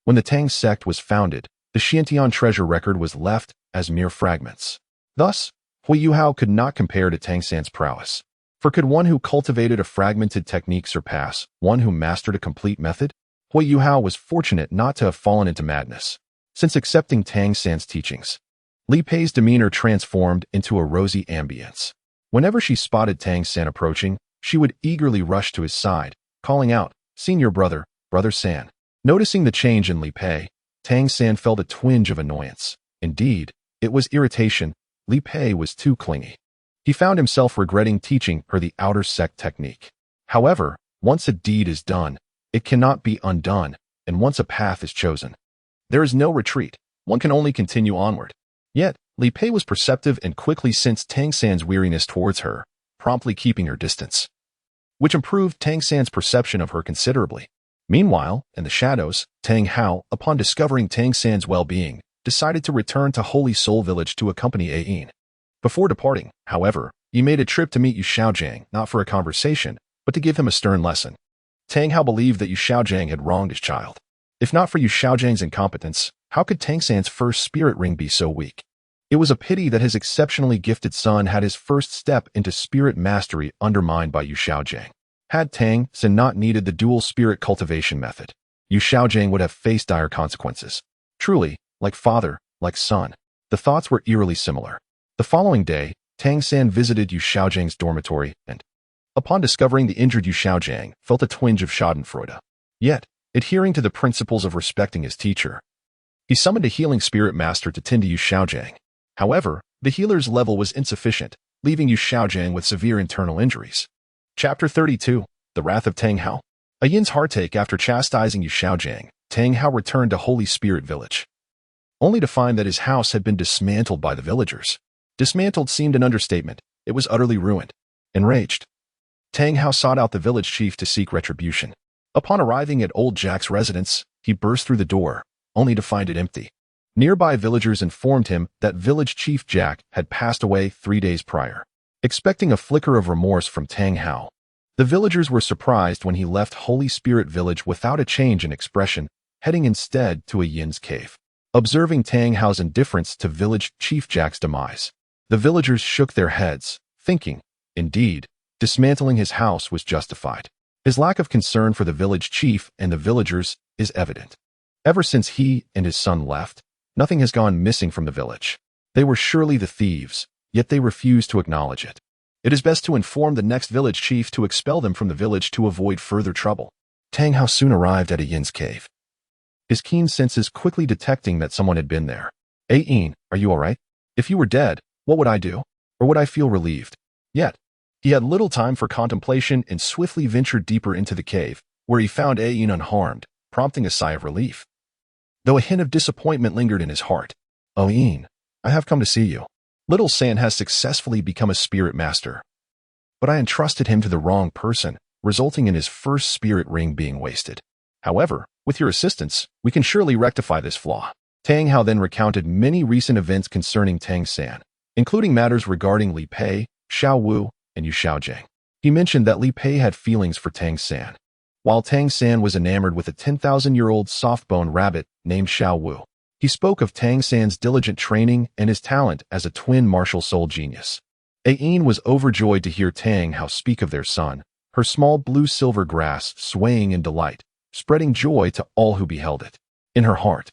when the Tang sect was founded, the Qiantian treasure record was left as mere fragments. Thus, Hui Yuhao could not compare to Tang San's prowess. For could one who cultivated a fragmented technique surpass one who mastered a complete method? Hui Yuhao was fortunate not to have fallen into madness. Since accepting Tang San's teachings, Li Pei's demeanor transformed into a rosy ambience. Whenever she spotted Tang San approaching, she would eagerly rush to his side, calling out, "Senior brother, Brother San." Noticing the change in Li Pei, Tang San felt a twinge of annoyance. Indeed, it was irritation. Li Pei was too clingy. He found himself regretting teaching her the outer sect technique. However, once a deed is done, it cannot be undone, and once a path is chosen, there is no retreat. One can only continue onward. Yet, Li Pei was perceptive and quickly sensed Tang San's weariness towards her, promptly keeping her distance, which improved Tang San's perception of her considerably. Meanwhile, in the shadows, Tang Hao, upon discovering Tang San's well-being, decided to return to Holy Soul Village to accompany Ayin. Before departing, however, he made a trip to meet Yu Xiaojiang, not for a conversation, but to give him a stern lesson. Tang Hao believed that Yu Xiaojiang had wronged his child. If not for Yu Xiaojiang's incompetence, how could Tang San's first spirit ring be so weak? It was a pity that his exceptionally gifted son had his first step into spirit mastery undermined by Yu Xiaojiang. Had Tang San not needed the dual spirit cultivation method, Yu Xiaojiang would have faced dire consequences. Truly, like father, like son, the thoughts were eerily similar. The following day, Tang San visited Yu Xiaojiang's dormitory and, upon discovering the injured Yu Xiaojiang, felt a twinge of schadenfreude. Yet, adhering to the principles of respecting his teacher, he summoned a healing spirit master to tend to Yu Xiaojiang. However, the healer's level was insufficient, leaving Yu Xiaojiang with severe internal injuries. Chapter 32. The Wrath of Tang Hao. Ayin's heartache after chastising Yu Xiaojiang, Tang Hao returned to Holy Spirit Village, only to find that his house had been dismantled by the villagers. Dismantled seemed an understatement. It was utterly ruined. Enraged, Tang Hao sought out the village chief to seek retribution. Upon arriving at Old Jack's residence, he burst through the door, only to find it empty. Nearby villagers informed him that village chief Jack had passed away 3 days prior. Expecting a flicker of remorse from Tang Hao, the villagers were surprised when he left Holy Spirit Village without a change in expression, heading instead to Ayin's cave. Observing Tang Hao's indifference to village chief Jack's demise, the villagers shook their heads, thinking, indeed, dismantling his house was justified. His lack of concern for the village chief and the villagers is evident. Ever since he and his son left, nothing has gone missing from the village. They were surely the thieves, yet they refused to acknowledge it. It is best to inform the next village chief to expel them from the village to avoid further trouble. Tang Hao soon arrived at Ayin's cave, his keen senses quickly detecting that someone had been there. Ayin, are you all right? If you were dead, what would I do? Or would I feel relieved? Yet, he had little time for contemplation and swiftly ventured deeper into the cave, where he found Ayin unharmed, prompting a sigh of relief, though a hint of disappointment lingered in his heart. Ayin, I have come to see you. Little San has successfully become a spirit master, but I entrusted him to the wrong person, resulting in his first spirit ring being wasted. However, with your assistance, we can surely rectify this flaw. Tang Hao then recounted many recent events concerning Tang San, including matters regarding Li Pei, Xiao Wu, and Yu Xiaojiang. He mentioned that Li Pei had feelings for Tang San, while Tang San was enamored with a 10,000-year-old soft-boned rabbit named Xiao Wu. He spoke of Tang San's diligent training and his talent as a twin martial soul genius. Ayin was overjoyed to hear Tang Hao speak of their son, her small blue-silver grass swaying in delight, spreading joy to all who beheld it. In her heart,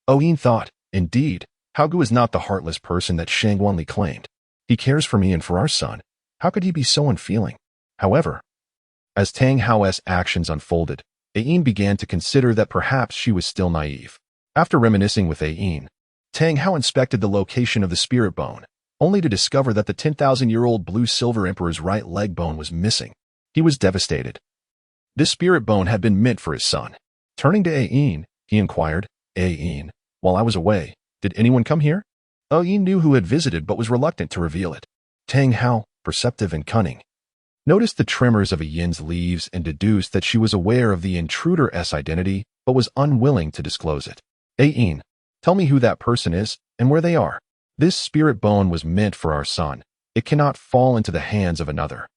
Ayin thought, indeed, Haogu is not the heartless person that Shang Wanli claimed. He cares for me and for our son. How could he be so unfeeling? However, as Tang Hao's actions unfolded, Ayin began to consider that perhaps she was still naive. After reminiscing with Ayin, Tang Hao inspected the location of the spirit bone, only to discover that the 10,000-year-old blue-silver emperor's right leg bone was missing. He was devastated. This spirit bone had been meant for his son. Turning to Ayin, he inquired. Ain, while I was away, did anyone come here? Ain knew who had visited but was reluctant to reveal it. Tang Hao, perceptive and cunning, noticed the tremors of Yin's leaves and deduced that she was aware of the intruder's identity but was unwilling to disclose it. Ain, tell me who that person is and where they are. This spirit bone was meant for our son. It cannot fall into the hands of another.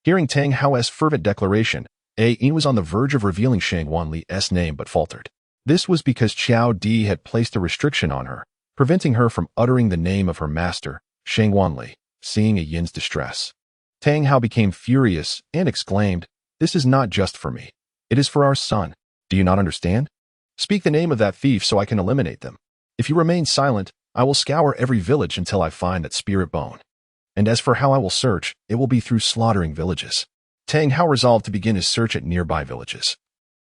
Hearing Tang Hao's fervent declaration, Ain was on the verge of revealing Qianrenxue's name but faltered. This was because Qiao Di had placed a restriction on her, preventing her from uttering the name of her master, Qianrenxue. Seeing Yin's distress, Tang Hao became furious and exclaimed, "This is not just for me. It is for our son. Do you not understand? Speak the name of that thief so I can eliminate them. If you remain silent, I will scour every village until I find that spirit bone. And as for how I will search, it will be through slaughtering villages." Tang Hao resolved to begin his search at nearby villages.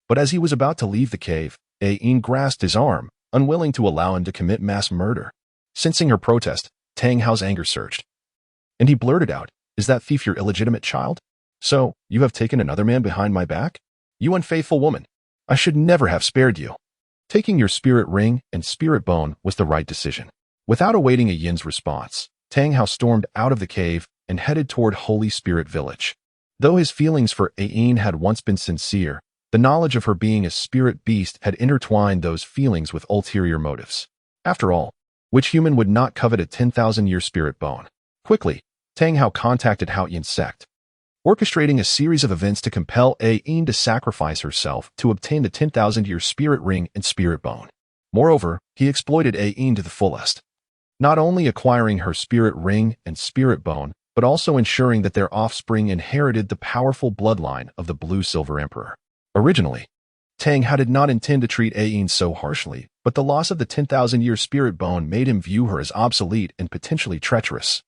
But as he was about to leave the cave, Ain grasped his arm, unwilling to allow him to commit mass murder. Sensing her protest, Tang Hao's anger surged, and he blurted out, "Is that thief your illegitimate child? So, you have taken another man behind my back? You unfaithful woman! I should never have spared you." Taking your spirit ring and spirit bone was the right decision. Without awaiting Yin's response, Tang Hao stormed out of the cave and headed toward Holy Spirit Village. Though his feelings for Ain had once been sincere, the knowledge of her being a spirit beast had intertwined those feelings with ulterior motives. After all, which human would not covet a 10,000-year spirit bone? Quickly, Tang Hao contacted Hao Yin's sect, orchestrating a series of events to compel Ain to sacrifice herself to obtain the 10,000-year spirit ring and spirit bone. Moreover, he exploited Ain to the fullest, not only acquiring her spirit ring and spirit bone, but also ensuring that their offspring inherited the powerful bloodline of the Blue-Silver Emperor. Originally, Tang Hao did not intend to treat Ain so harshly, but the loss of the 10,000-year spirit bone made him view her as obsolete and potentially treacherous,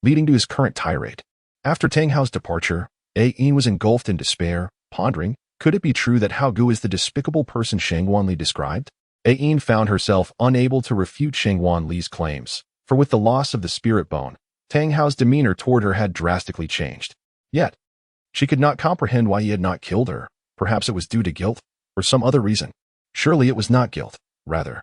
leading to his current tirade. After Tang Hao's departure, Ain was engulfed in despair, pondering, could it be true that Hao Gu is the despicable person Qianrenxue described? Ain found herself unable to refute Qianrenxue's claims, for with the loss of the spirit bone, Tang Hao's demeanor toward her had drastically changed. Yet, she could not comprehend why he had not killed her. Perhaps it was due to guilt, or some other reason. Surely it was not guilt, rather.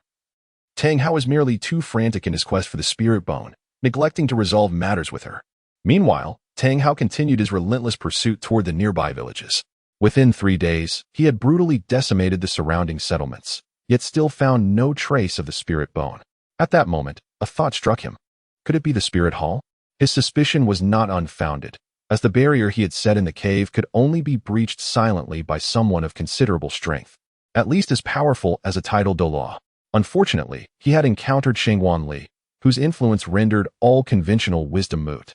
Tang Hao was merely too frantic in his quest for the spirit bone, neglecting to resolve matters with her. Meanwhile, Tang Hao continued his relentless pursuit toward the nearby villages. Within 3 days, he had brutally decimated the surrounding settlements, yet still found no trace of the spirit bone. At that moment, a thought struck him. Could it be the spirit hall? His suspicion was not unfounded, as the barrier he had set in the cave could only be breached silently by someone of considerable strength, at least as powerful as a titled Douluo. Unfortunately, he had encountered Qianrenxue, whose influence rendered all conventional wisdom moot.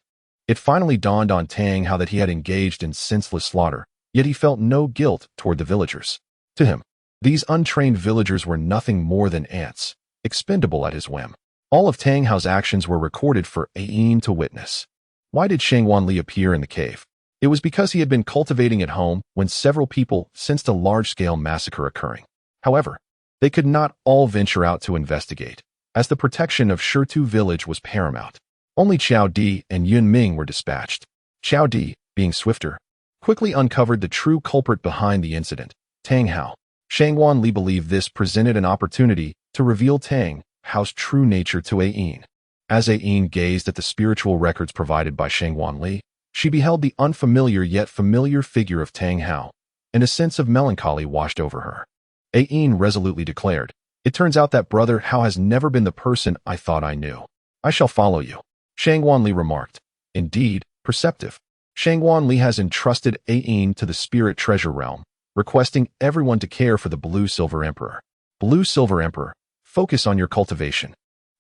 It finally dawned on Tang Hao that he had engaged in senseless slaughter, yet he felt no guilt toward the villagers. To him, these untrained villagers were nothing more than ants, expendable at his whim. All of Tang Hao's actions were recorded for Ain to witness. Why did Qianrenxue appear in the cave? It was because he had been cultivating at home when several people sensed a large-scale massacre occurring. However, they could not all venture out to investigate, as the protection of Shitu village was paramount. Only Qiao Di and Yun Ming were dispatched. Qiao Di, being swifter, quickly uncovered the true culprit behind the incident, Tang Hao. Qianrenxue believed this presented an opportunity to reveal Tang Hao's true nature to Ain. As Ain gazed at the spiritual records provided by Qianrenxue, she beheld the unfamiliar yet familiar figure of Tang Hao, and a sense of melancholy washed over her. Ain resolutely declared, "It turns out that brother Hao has never been the person I thought I knew. I shall follow you." Qianrenxue remarked, "Indeed, perceptive. Qianrenxue has entrusted Ain to the spirit treasure realm, requesting everyone to care for the Blue-Silver Emperor. Blue-Silver Emperor, focus on your cultivation.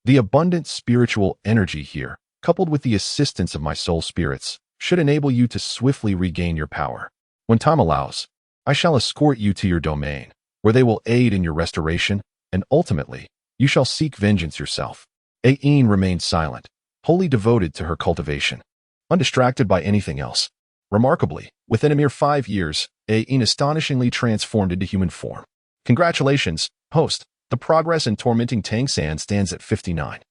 The abundant spiritual energy here, coupled with the assistance of my soul spirits, should enable you to swiftly regain your power. When time allows, I shall escort you to your domain, where they will aid in your restoration, and ultimately, you shall seek vengeance yourself." Ain remained silent, wholly devoted to her cultivation, undistracted by anything else. Remarkably, within a mere 5 years, Ain astonishingly transformed into human form. Congratulations, host. The progress in tormenting Tang San stands at 59.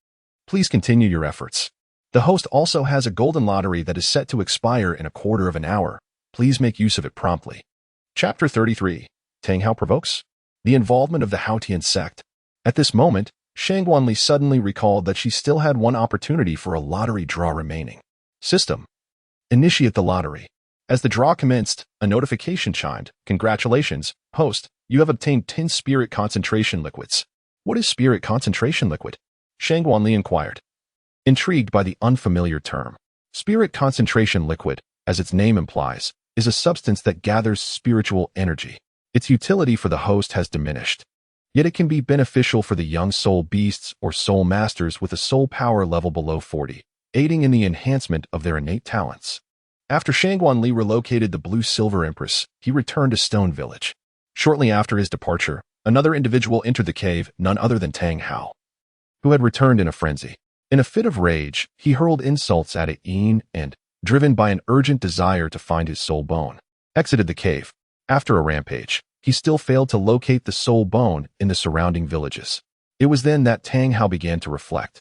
Please continue your efforts. The host also has a golden lottery that is set to expire in a quarter of an hour. Please make use of it promptly. Chapter 33. Tang Hao Provokes? the involvement of the Haotian sect. At this moment, Shangguanli suddenly recalled that she still had one opportunity for a lottery draw remaining. System. Initiate the lottery. As the draw commenced, a notification chimed. Congratulations, host, you have obtained 10 spirit concentration liquids. What is spirit concentration liquid? Shangguanli inquired, intrigued by the unfamiliar term. Spirit concentration liquid, as its name implies, is a substance that gathers spiritual energy. Its utility for the host has diminished. Yet it can be beneficial for the young soul beasts or soul masters with a soul power level below 40, aiding in the enhancement of their innate talents. After Shangguanli relocated the Blue-Silver Empress, he returned to Stone Village. Shortly after his departure, another individual entered the cave, none other than Tang Hao, who had returned in a frenzy. In a fit of rage, he hurled insults at Attaining and, driven by an urgent desire to find his soul bone, exited the cave. After a rampage, he still failed to locate the soul bone in the surrounding villages. It was then that Tang Hao began to reflect,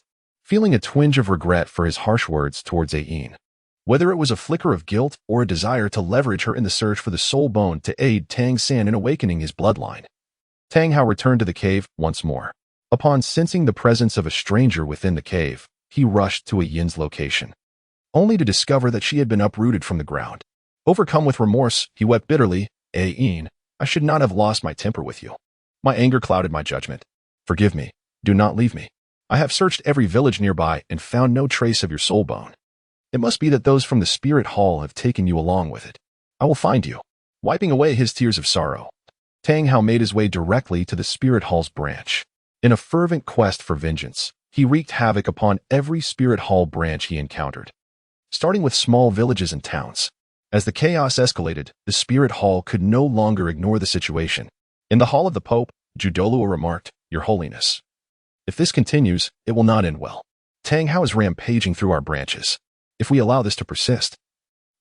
feeling a twinge of regret for his harsh words towards Attaining. Whether it was a flicker of guilt or a desire to leverage her in the search for the soul bone to aid Tang San in awakening his bloodline, Tang Hao returned to the cave once more. Upon sensing the presence of a stranger within the cave, he rushed to Yin's location, only to discover that she had been uprooted from the ground. Overcome with remorse, he wept bitterly. Yin, I should not have lost my temper with you. My anger clouded my judgment. Forgive me. Do not leave me. I have searched every village nearby and found no trace of your soul bone. It must be that those from the spirit hall have taken you along with it. I will find you. Wiping away his tears of sorrow, Tang Hao made his way directly to the spirit hall's branch. In a fervent quest for vengeance, he wreaked havoc upon every spirit hall branch he encountered, starting with small villages and towns. As the chaos escalated, the spirit hall could no longer ignore the situation. In the hall of the Pope, Douluo remarked, Your Holiness, if this continues, it will not end well. Tang Hao is rampaging through our branches. If we allow this to persist,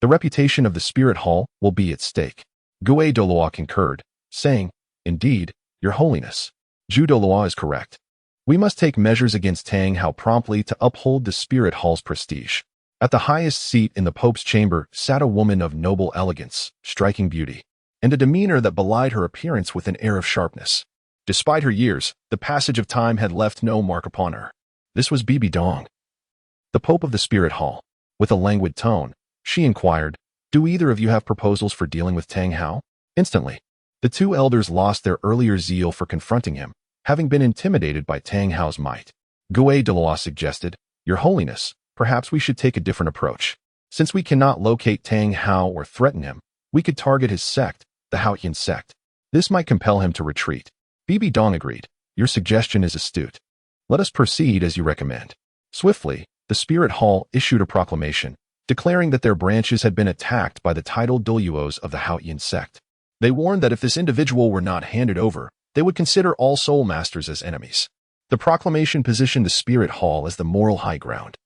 the reputation of the spirit hall will be at stake. Douluo concurred, saying, Indeed, Your Holiness, Douluo is correct. We must take measures against Tang Hao promptly to uphold the spirit hall's prestige. At the highest seat in the Pope's chamber sat a woman of noble elegance, striking beauty, and a demeanor that belied her appearance with an air of sharpness. Despite her years, the passage of time had left no mark upon her. This was Bibi Dong, the Pope of the spirit hall. With a languid tone, she inquired, Do either of you have proposals for dealing with Tang Hao? Instantly, the two elders lost their earlier zeal for confronting him, having been intimidated by Tang Hao's might. Douluo suggested, Your Holiness, perhaps we should take a different approach. Since we cannot locate Tang Hao or threaten him, we could target his sect, the Haotian sect. This might compel him to retreat. Bibi Dong agreed. Your suggestion is astute. Let us proceed as you recommend. Swiftly, the spirit hall issued a proclamation, declaring that their branches had been attacked by the titled Douluos of the Haotian sect. They warned that if this individual were not handed over, they would consider all soul masters as enemies. The proclamation positioned the spirit hall as the moral high ground,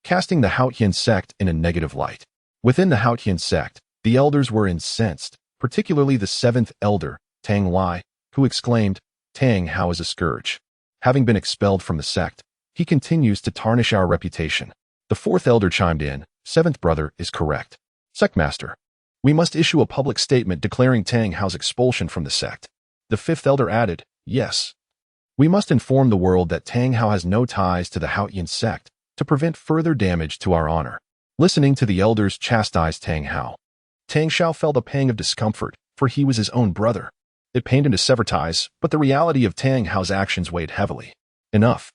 casting the Haotian sect in a negative light. Within the Haotian sect, the elders were incensed, particularly the seventh elder, Tang Lai, who exclaimed, Tang Hao is a scourge. Having been expelled from the sect, he continues to tarnish our reputation. The fourth elder chimed in, Seventh brother is correct. Sectmaster, we must issue a public statement declaring Tang Hao's expulsion from the sect. The fifth elder added, Yes. We must inform the world that Tang Hao has no ties to the Haotian sect to prevent further damage to our honor. Listening to the elders chastise Tang Hao, Tang Xiao felt a pang of discomfort, for he was his own brother. It pained him to sever ties, but the reality of Tang Hao's actions weighed heavily. Enough,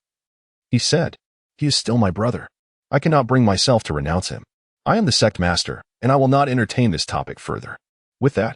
he said. He is still my brother. I cannot bring myself to renounce him. I am the sect master, and I will not entertain this topic further. With that,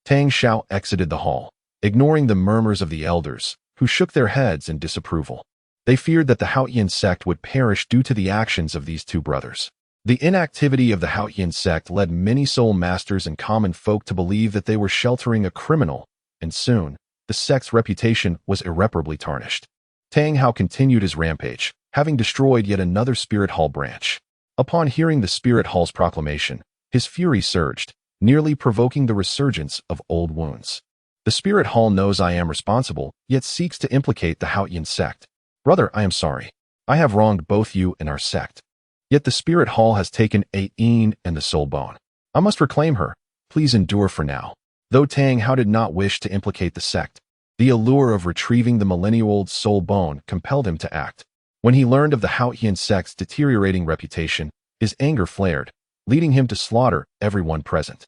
Tang Xiao exited the hall, ignoring the murmurs of the elders, who shook their heads in disapproval. They feared that the Haotian sect would perish due to the actions of these two brothers. The inactivity of the Haotian sect led many soul masters and common folk to believe that they were sheltering a criminal, and soon, the sect's reputation was irreparably tarnished. Tang Hao continued his rampage, having destroyed yet another spirit hall branch. Upon hearing the spirit hall's proclamation, his fury surged, nearly provoking the resurgence of old wounds. The spirit hall knows I am responsible, yet seeks to implicate the Haotian sect. Brother, I am sorry. I have wronged both you and our sect. Yet the spirit hall has taken Attaining and the soul bone. I must reclaim her. Please endure for now. Though Tang Hao did not wish to implicate the sect, The allure of retrieving the millennia-old soul bone compelled him to act. When he learned of the Haotian sect's deteriorating reputation, his anger flared, leading him to slaughter everyone present.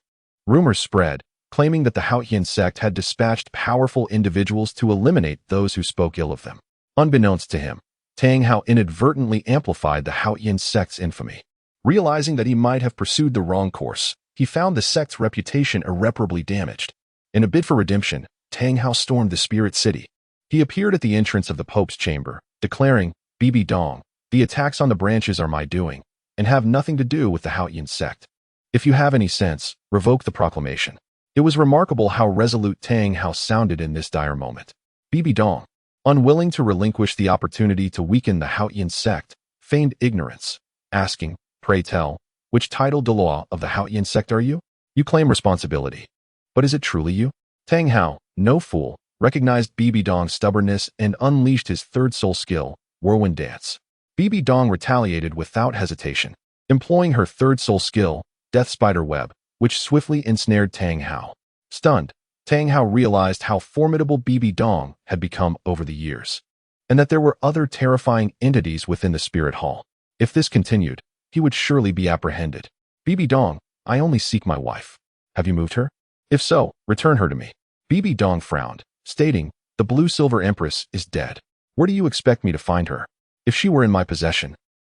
Rumors spread, claiming that the Haotian sect had dispatched powerful individuals to eliminate those who spoke ill of them. Unbeknownst to him, Tang Hao inadvertently amplified the Haotian sect's infamy. Realizing that he might have pursued the wrong course, he found the sect's reputation irreparably damaged. In a bid for redemption, Tang Hao stormed the spirit city. He appeared at the entrance of the Pope's chamber, declaring, "Bibi Dong, the attacks on the branches are my doing, and have nothing to do with the Haotian sect. If you have any sense, revoke the proclamation." It was remarkable how resolute Tang Hao sounded in this dire moment. Bibi Dong, unwilling to relinquish the opportunity to weaken the Haotian sect, feigned ignorance, asking, "Pray tell, which title Douluo of the Haotian sect are you? You claim responsibility. But is it truly you?" Tang Hao, no fool, recognized Bibi Dong's stubbornness and unleashed his third soul skill, Whirlwind Dance. Bibi Dong retaliated without hesitation, employing her third soul skill, Death Spider Web, which swiftly ensnared Tang Hao. Stunned, Tang Hao realized how formidable Bibi Dong had become over the years, and that there were other terrifying entities within the spirit hall. If this continued, he would surely be apprehended. "Bibi Dong, I only seek my wife. Have you moved her? If so, return her to me." Bibi Dong frowned, stating, "The Blue Silver Empress is dead. Where do you expect me to find her? If she were in my possession,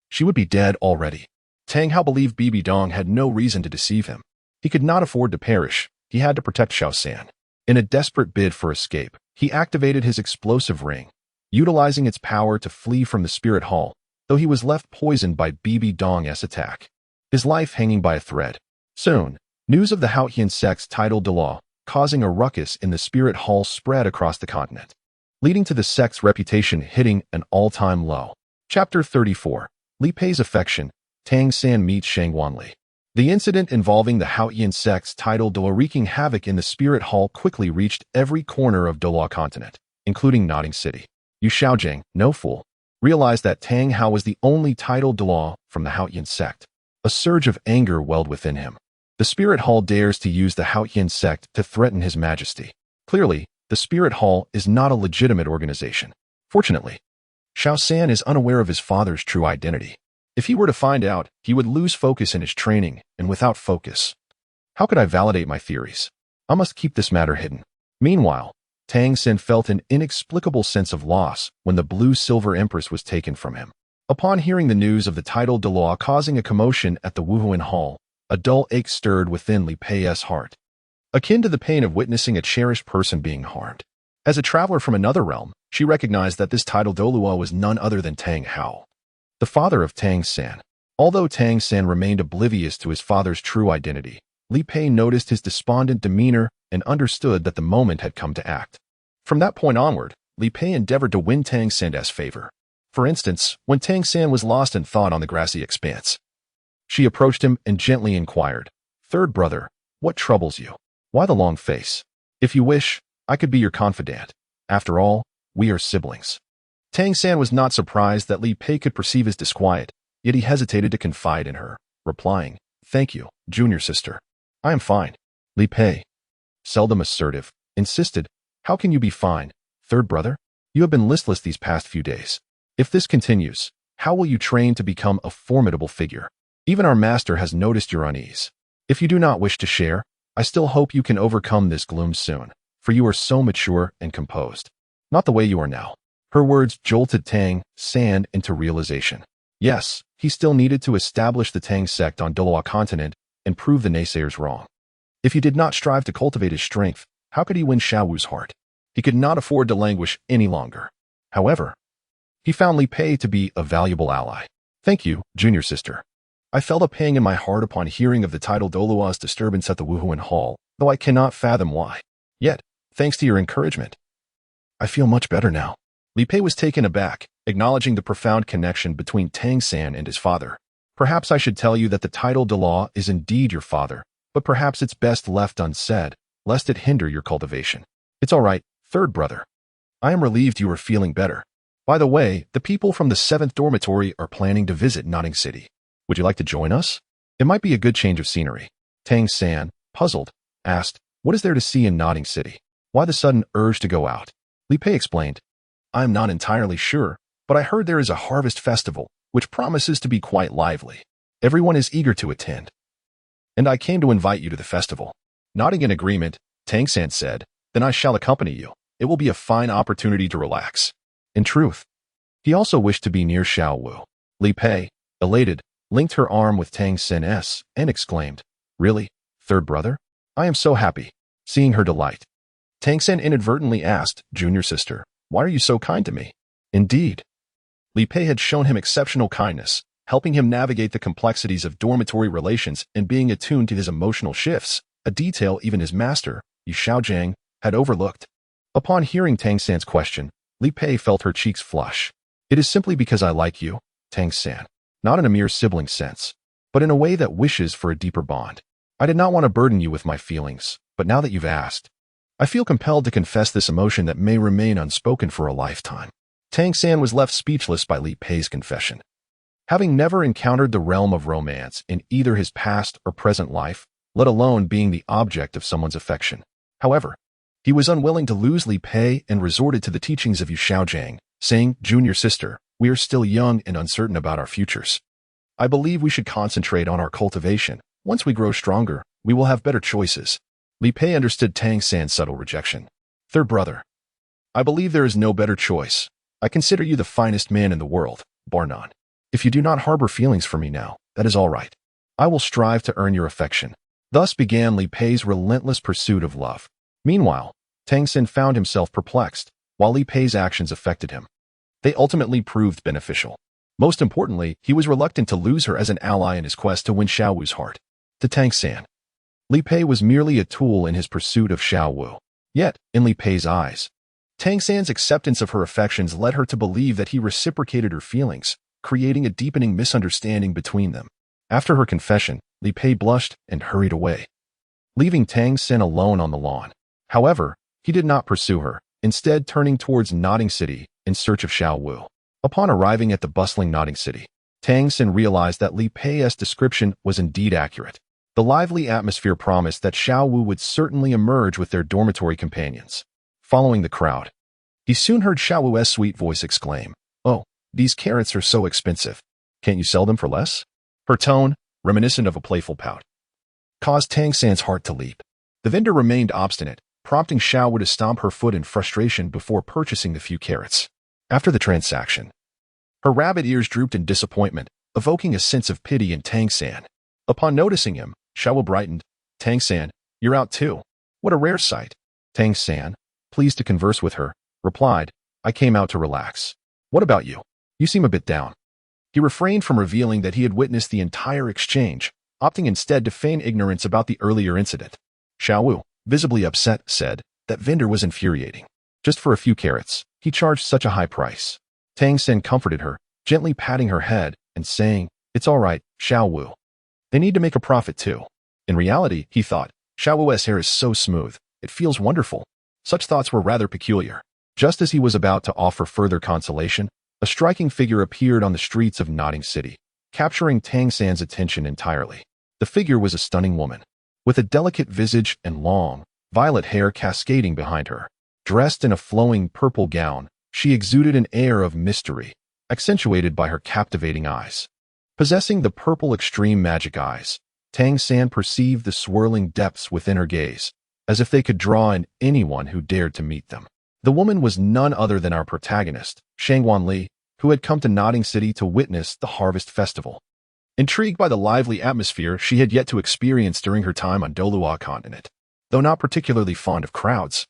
she would be dead already." Tang Hao believed Bibi Dong had no reason to deceive him. He could not afford to perish. He had to protect Xiao San. In a desperate bid for escape, he activated his explosive ring, utilizing its power to flee from the spirit hall, though he was left poisoned by Bibi Dong's attack, his life hanging by a thread. Soon, news of the Haotian sect's title Douluo, causing a ruckus in the spirit hall, spread across the continent, leading to the sect's reputation hitting an all-time low. Chapter 34. Li Pei's Affection, Tang San meets Shang Wanli. The incident involving the Haotian sect's title Douluo wreaking havoc in the spirit hall quickly reached every corner of Douluo Continent, including Notting City. Yu Xiaojing, no fool, realized that Tang Hao was the only title Douluo from the Haotian sect. A surge of anger welled within him. The spirit hall dares to use the Haotian sect to threaten his majesty. Clearly, the spirit hall is not a legitimate organization. Fortunately, Xiao San is unaware of his father's true identity. If he were to find out, he would lose focus in his training, and without focus, how could I validate my theories? I must keep this matter hidden. Meanwhile, Tang San felt an inexplicable sense of loss when the Blue Silver Empress was taken from him. Upon hearing the news of the title Douluo causing a commotion at the Wuhuan Hall, a dull ache stirred within Li Pei's heart, akin to the pain of witnessing a cherished person being harmed. As a traveler from another realm, she recognized that this title Douluo was none other than Tang Hao, the father of Tang San. Although Tang San remained oblivious to his father's true identity, Li Pei noticed his despondent demeanor and understood that the moment had come to act. From that point onward, Li Pei endeavored to win Tang San's favor. For instance, when Tang San was lost in thought on the grassy expanse, she approached him and gently inquired, "Third brother, what troubles you? Why the long face? If you wish, I could be your confidant. After all, we are siblings." Tang San was not surprised that Li Pei could perceive his disquiet, yet he hesitated to confide in her, replying, "Thank you, junior sister. I am fine." Li Pei, seldom assertive, insisted, "How can you be fine, third brother? You have been listless these past few days. If this continues, how will you train to become a formidable figure? Even our master has noticed your unease. If you do not wish to share, I still hope you can overcome this gloom soon, for you are so mature and composed. Not the way you are now." Her words jolted Tang San into realization. Yes, he still needed to establish the Tang sect on Douluo Continent and prove the naysayers wrong. If he did not strive to cultivate his strength, how could he win Xiaowu's heart? He could not afford to languish any longer. However, he found Li Pei to be a valuable ally. "Thank you, junior sister. I felt a pang in my heart upon hearing of the title Douluo's disturbance at the Wuhuan Hall, though I cannot fathom why. Yet, thanks to your encouragement, I feel much better now." Li Pei was taken aback, acknowledging the profound connection between Tang San and his father. "Perhaps I should tell you that the title Douluo is indeed your father, but perhaps it's best left unsaid, lest it hinder your cultivation. It's all right, third brother. I am relieved you are feeling better. By the way, the people from the 7th dormitory are planning to visit Notting City. Would you like to join us? It might be a good change of scenery." Tang San, puzzled, asked, "What is there to see in Notting City? Why the sudden urge to go out?" Li Pei explained. I am not entirely sure, but I heard there is a harvest festival, which promises to be quite lively. Everyone is eager to attend. And I came to invite you to the festival. Nodding in agreement, Tang San said, then I shall accompany you. It will be a fine opportunity to relax. In truth, he also wished to be near Xiao Wu. Li Pei, elated, linked her arm with Tang San's and exclaimed, Really, third brother? I am so happy. Seeing her delight, Tang San inadvertently asked, Junior sister, why are you so kind to me? Indeed. Li Pei had shown him exceptional kindness, helping him navigate the complexities of dormitory relations and being attuned to his emotional shifts, a detail even his master, Yu Xiaojiang, had overlooked. Upon hearing Tang San's question, Li Pei felt her cheeks flush. It is simply because I like you, Tang San, not in a mere sibling sense, but in a way that wishes for a deeper bond. I did not want to burden you with my feelings, but now that you've asked, I feel compelled to confess this emotion that may remain unspoken for a lifetime. Tang San was left speechless by Li Pei's confession. Having never encountered the realm of romance in either his past or present life, let alone being the object of someone's affection. However, he was unwilling to lose Li Pei and resorted to the teachings of Yu Xiaojiang, saying, Junior sister, we are still young and uncertain about our futures. I believe we should concentrate on our cultivation. Once we grow stronger, we will have better choices. Li Pei understood Tang San's subtle rejection. Third brother, I believe there is no better choice. I consider you the finest man in the world, bar none. If you do not harbor feelings for me now, that is all right. I will strive to earn your affection. Thus began Li Pei's relentless pursuit of love. Meanwhile, Tang San found himself perplexed, while Li Pei's actions affected him. They ultimately proved beneficial. Most importantly, he was reluctant to lose her as an ally in his quest to win Xiao Wu's heart. To Tang San, Li Pei was merely a tool in his pursuit of Xiao Wu. Yet, in Li Pei's eyes, Tang San's acceptance of her affections led her to believe that he reciprocated her feelings, creating a deepening misunderstanding between them. After her confession, Li Pei blushed and hurried away, leaving Tang San alone on the lawn. However, he did not pursue her, instead turning towards Nodding City in search of Xiao Wu. Upon arriving at the bustling Nodding City, Tang San realized that Li Pei's description was indeed accurate. The lively atmosphere promised that Xiao Wu would certainly emerge with their dormitory companions. Following the crowd, he soon heard Xiao Wu's sweet voice exclaim, Oh, these carrots are so expensive. Can't you sell them for less? Her tone, reminiscent of a playful pout, caused Tang San's heart to leap. The vendor remained obstinate, prompting Xiao Wu to stomp her foot in frustration before purchasing the few carrots. After the transaction, her rabbit ears drooped in disappointment, evoking a sense of pity in Tang San. Upon noticing him, Xiao Wu brightened. Tang San, you're out too. What a rare sight. Tang San, pleased to converse with her, replied, I came out to relax. What about you? You seem a bit down. He refrained from revealing that he had witnessed the entire exchange, opting instead to feign ignorance about the earlier incident. Xiao Wu, visibly upset, said, that vendor was infuriating. Just for a few carrots, he charged such a high price. Tang San comforted her, gently patting her head and saying, It's all right, Xiao Wu. They need to make a profit too. In reality, he thought, Xiao Wu's hair is so smooth, it feels wonderful. Such thoughts were rather peculiar. Just as he was about to offer further consolation, a striking figure appeared on the streets of Nodding City, capturing Tang San's attention entirely. The figure was a stunning woman, with a delicate visage and long, violet hair cascading behind her. Dressed in a flowing purple gown, she exuded an air of mystery, accentuated by her captivating eyes. Possessing the purple extreme magic eyes, Tang San perceived the swirling depths within her gaze, as if they could draw in anyone who dared to meet them. The woman was none other than our protagonist, Shangwan Li, who had come to Nodding City to witness the Harvest Festival. Intrigued by the lively atmosphere she had yet to experience during her time on Douluo Continent, though not particularly fond of crowds,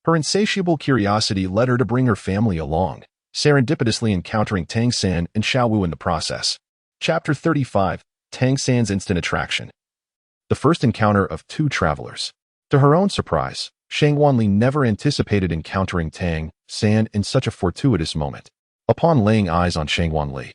her insatiable curiosity led her to bring her family along, serendipitously encountering Tang San and Xiao Wu in the process. Chapter 35, Tang San's Instant Attraction. The first encounter of two travelers. To her own surprise, Shangwan Li never anticipated encountering Tang San in such a fortuitous moment. Upon laying eyes on Shangwan Li,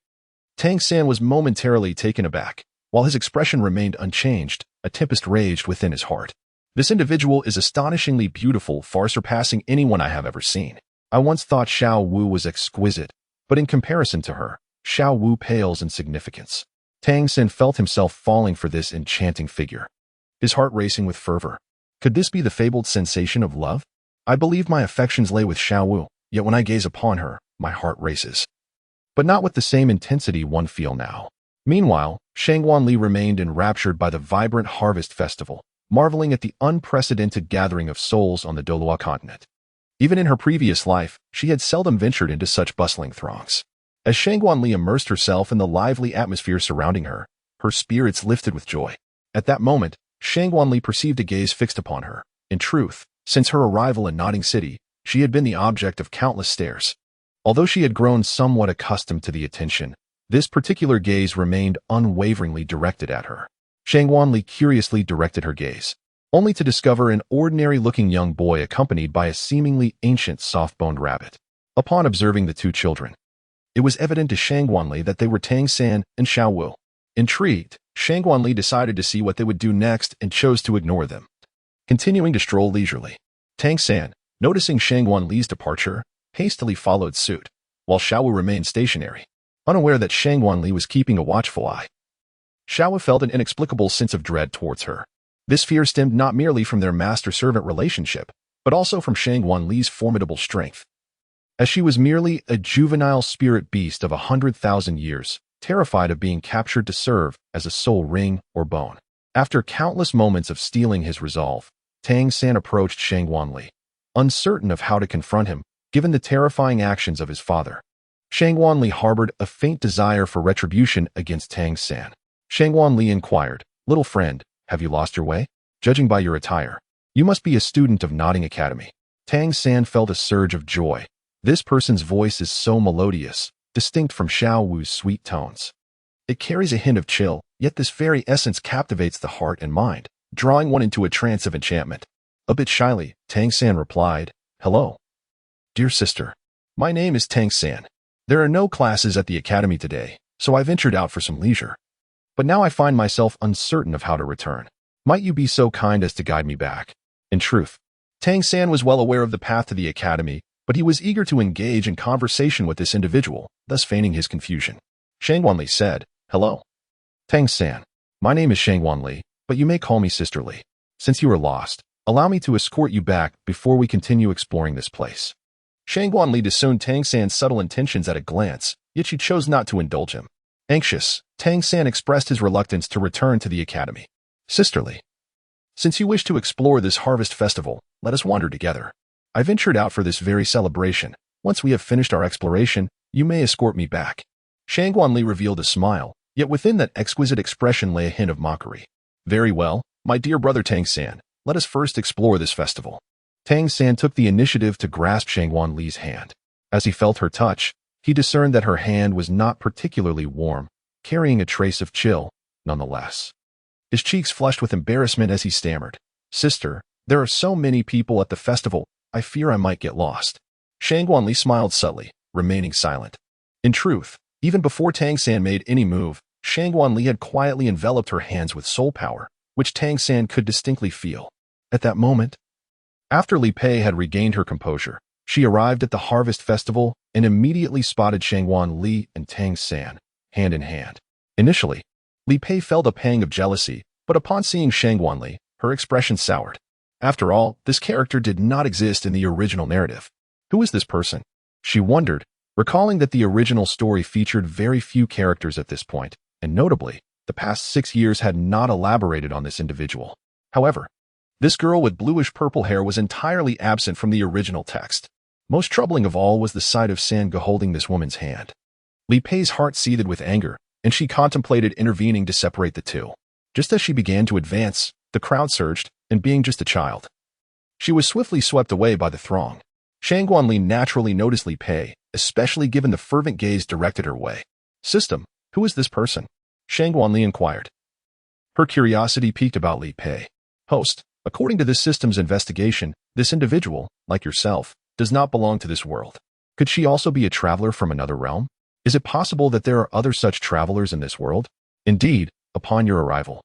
Tang San was momentarily taken aback. While his expression remained unchanged, a tempest raged within his heart. This individual is astonishingly beautiful, far surpassing anyone I have ever seen. I once thought Xiao Wu was exquisite, but in comparison to her, Xiao Wu pales in significance. Tang San felt himself falling for this enchanting figure, his heart racing with fervor. Could this be the fabled sensation of love? I believe my affections lay with Xiaowu, yet when I gaze upon her, my heart races. But not with the same intensity one feel now. Meanwhile, Shangguanli remained enraptured by the vibrant harvest festival, marveling at the unprecedented gathering of souls on the Douluo Continent. Even in her previous life, she had seldom ventured into such bustling throngs. As Shangguanli immersed herself in the lively atmosphere surrounding her, her spirits lifted with joy. At that moment, Shangguanli perceived a gaze fixed upon her. In truth, since her arrival in Nodding City, she had been the object of countless stares. Although she had grown somewhat accustomed to the attention, this particular gaze remained unwaveringly directed at her. Shangguanli curiously directed her gaze, only to discover an ordinary-looking young boy accompanied by a seemingly ancient soft-boned rabbit. Upon observing the two children, it was evident to Shangguanli that they were Tang San and Xiaowu. Intrigued, Shangguanli decided to see what they would do next and chose to ignore them. Continuing to stroll leisurely, Tang San, noticing Shangguanli's departure, hastily followed suit, while Xiaowu remained stationary, unaware that Shangguanli was keeping a watchful eye. Xiaowu felt an inexplicable sense of dread towards her. This fear stemmed not merely from their master-servant relationship, but also from Shangguanli's formidable strength. As she was merely a juvenile spirit beast of 100,000 years, terrified of being captured to serve as a soul ring or bone. After countless moments of steeling his resolve, Tang San approached Shangguanli, uncertain of how to confront him, given the terrifying actions of his father. Shangguanli harbored a faint desire for retribution against Tang San. Shangguanli inquired, "Little friend, have you lost your way? Judging by your attire, you must be a student of Nodding Academy." Tang San felt a surge of joy. This person's voice is so melodious, distinct from Xiaowu's sweet tones. It carries a hint of chill, yet this very essence captivates the heart and mind, drawing one into a trance of enchantment. A bit shyly, Tang San replied, "Hello. Dear sister, my name is Tang San. There are no classes at the academy today, so I ventured out for some leisure. But now I find myself uncertain of how to return. Might you be so kind as to guide me back?" In truth, Tang San was well aware of the path to the academy, but he was eager to engage in conversation with this individual, thus feigning his confusion. Shangguanli said, "Hello. Tang San, my name is Shangguanli, but you may call me Sister Li. Since you are lost, allow me to escort you back before we continue exploring this place." Shangguanli discerned Tang San's subtle intentions at a glance, yet she chose not to indulge him. Anxious, Tang San expressed his reluctance to return to the academy. "Sister Li, since you wish to explore this harvest festival, let us wander together. I ventured out for this very celebration. Once we have finished our exploration, you may escort me back." Shangguanli revealed a smile, yet within that exquisite expression lay a hint of mockery. "Very well, my dear brother Tang San, let us first explore this festival." Tang San took the initiative to grasp Shangguanli's hand. As he felt her touch, he discerned that her hand was not particularly warm, carrying a trace of chill, nonetheless. His cheeks flushed with embarrassment as he stammered, "Sister, there are so many people at the festival, I fear I might get lost." Shangguanli smiled subtly, remaining silent. In truth, even before Tang San made any move, Shangguanli had quietly enveloped her hands with soul power, which Tang San could distinctly feel. At that moment, after Li Pei had regained her composure, she arrived at the harvest festival and immediately spotted Shangguanli and Tang San, hand in hand. Initially, Li Pei felt a pang of jealousy, but upon seeing Shangguanli, her expression soured. After all, this character did not exist in the original narrative. Who is this person? She wondered, recalling that the original story featured very few characters at this point, and notably, the past 6 years had not elaborated on this individual. However, this girl with bluish-purple hair was entirely absent from the original text. Most troubling of all was the sight of Sanga holding this woman's hand. Li Pei's heart seethed with anger, and she contemplated intervening to separate the two. Just as she began to advance, the crowd surged, and being just a child, she was swiftly swept away by the throng. Shangguanli naturally noticed Li Pei, especially given the fervent gaze directed her way. "System, who is this person?" Shangguanli inquired. Her curiosity piqued about Li Pei. "Host, according to this system's investigation, this individual, like yourself, does not belong to this world. Could she also be a traveler from another realm? Is it possible that there are other such travelers in this world? Indeed, upon your arrival,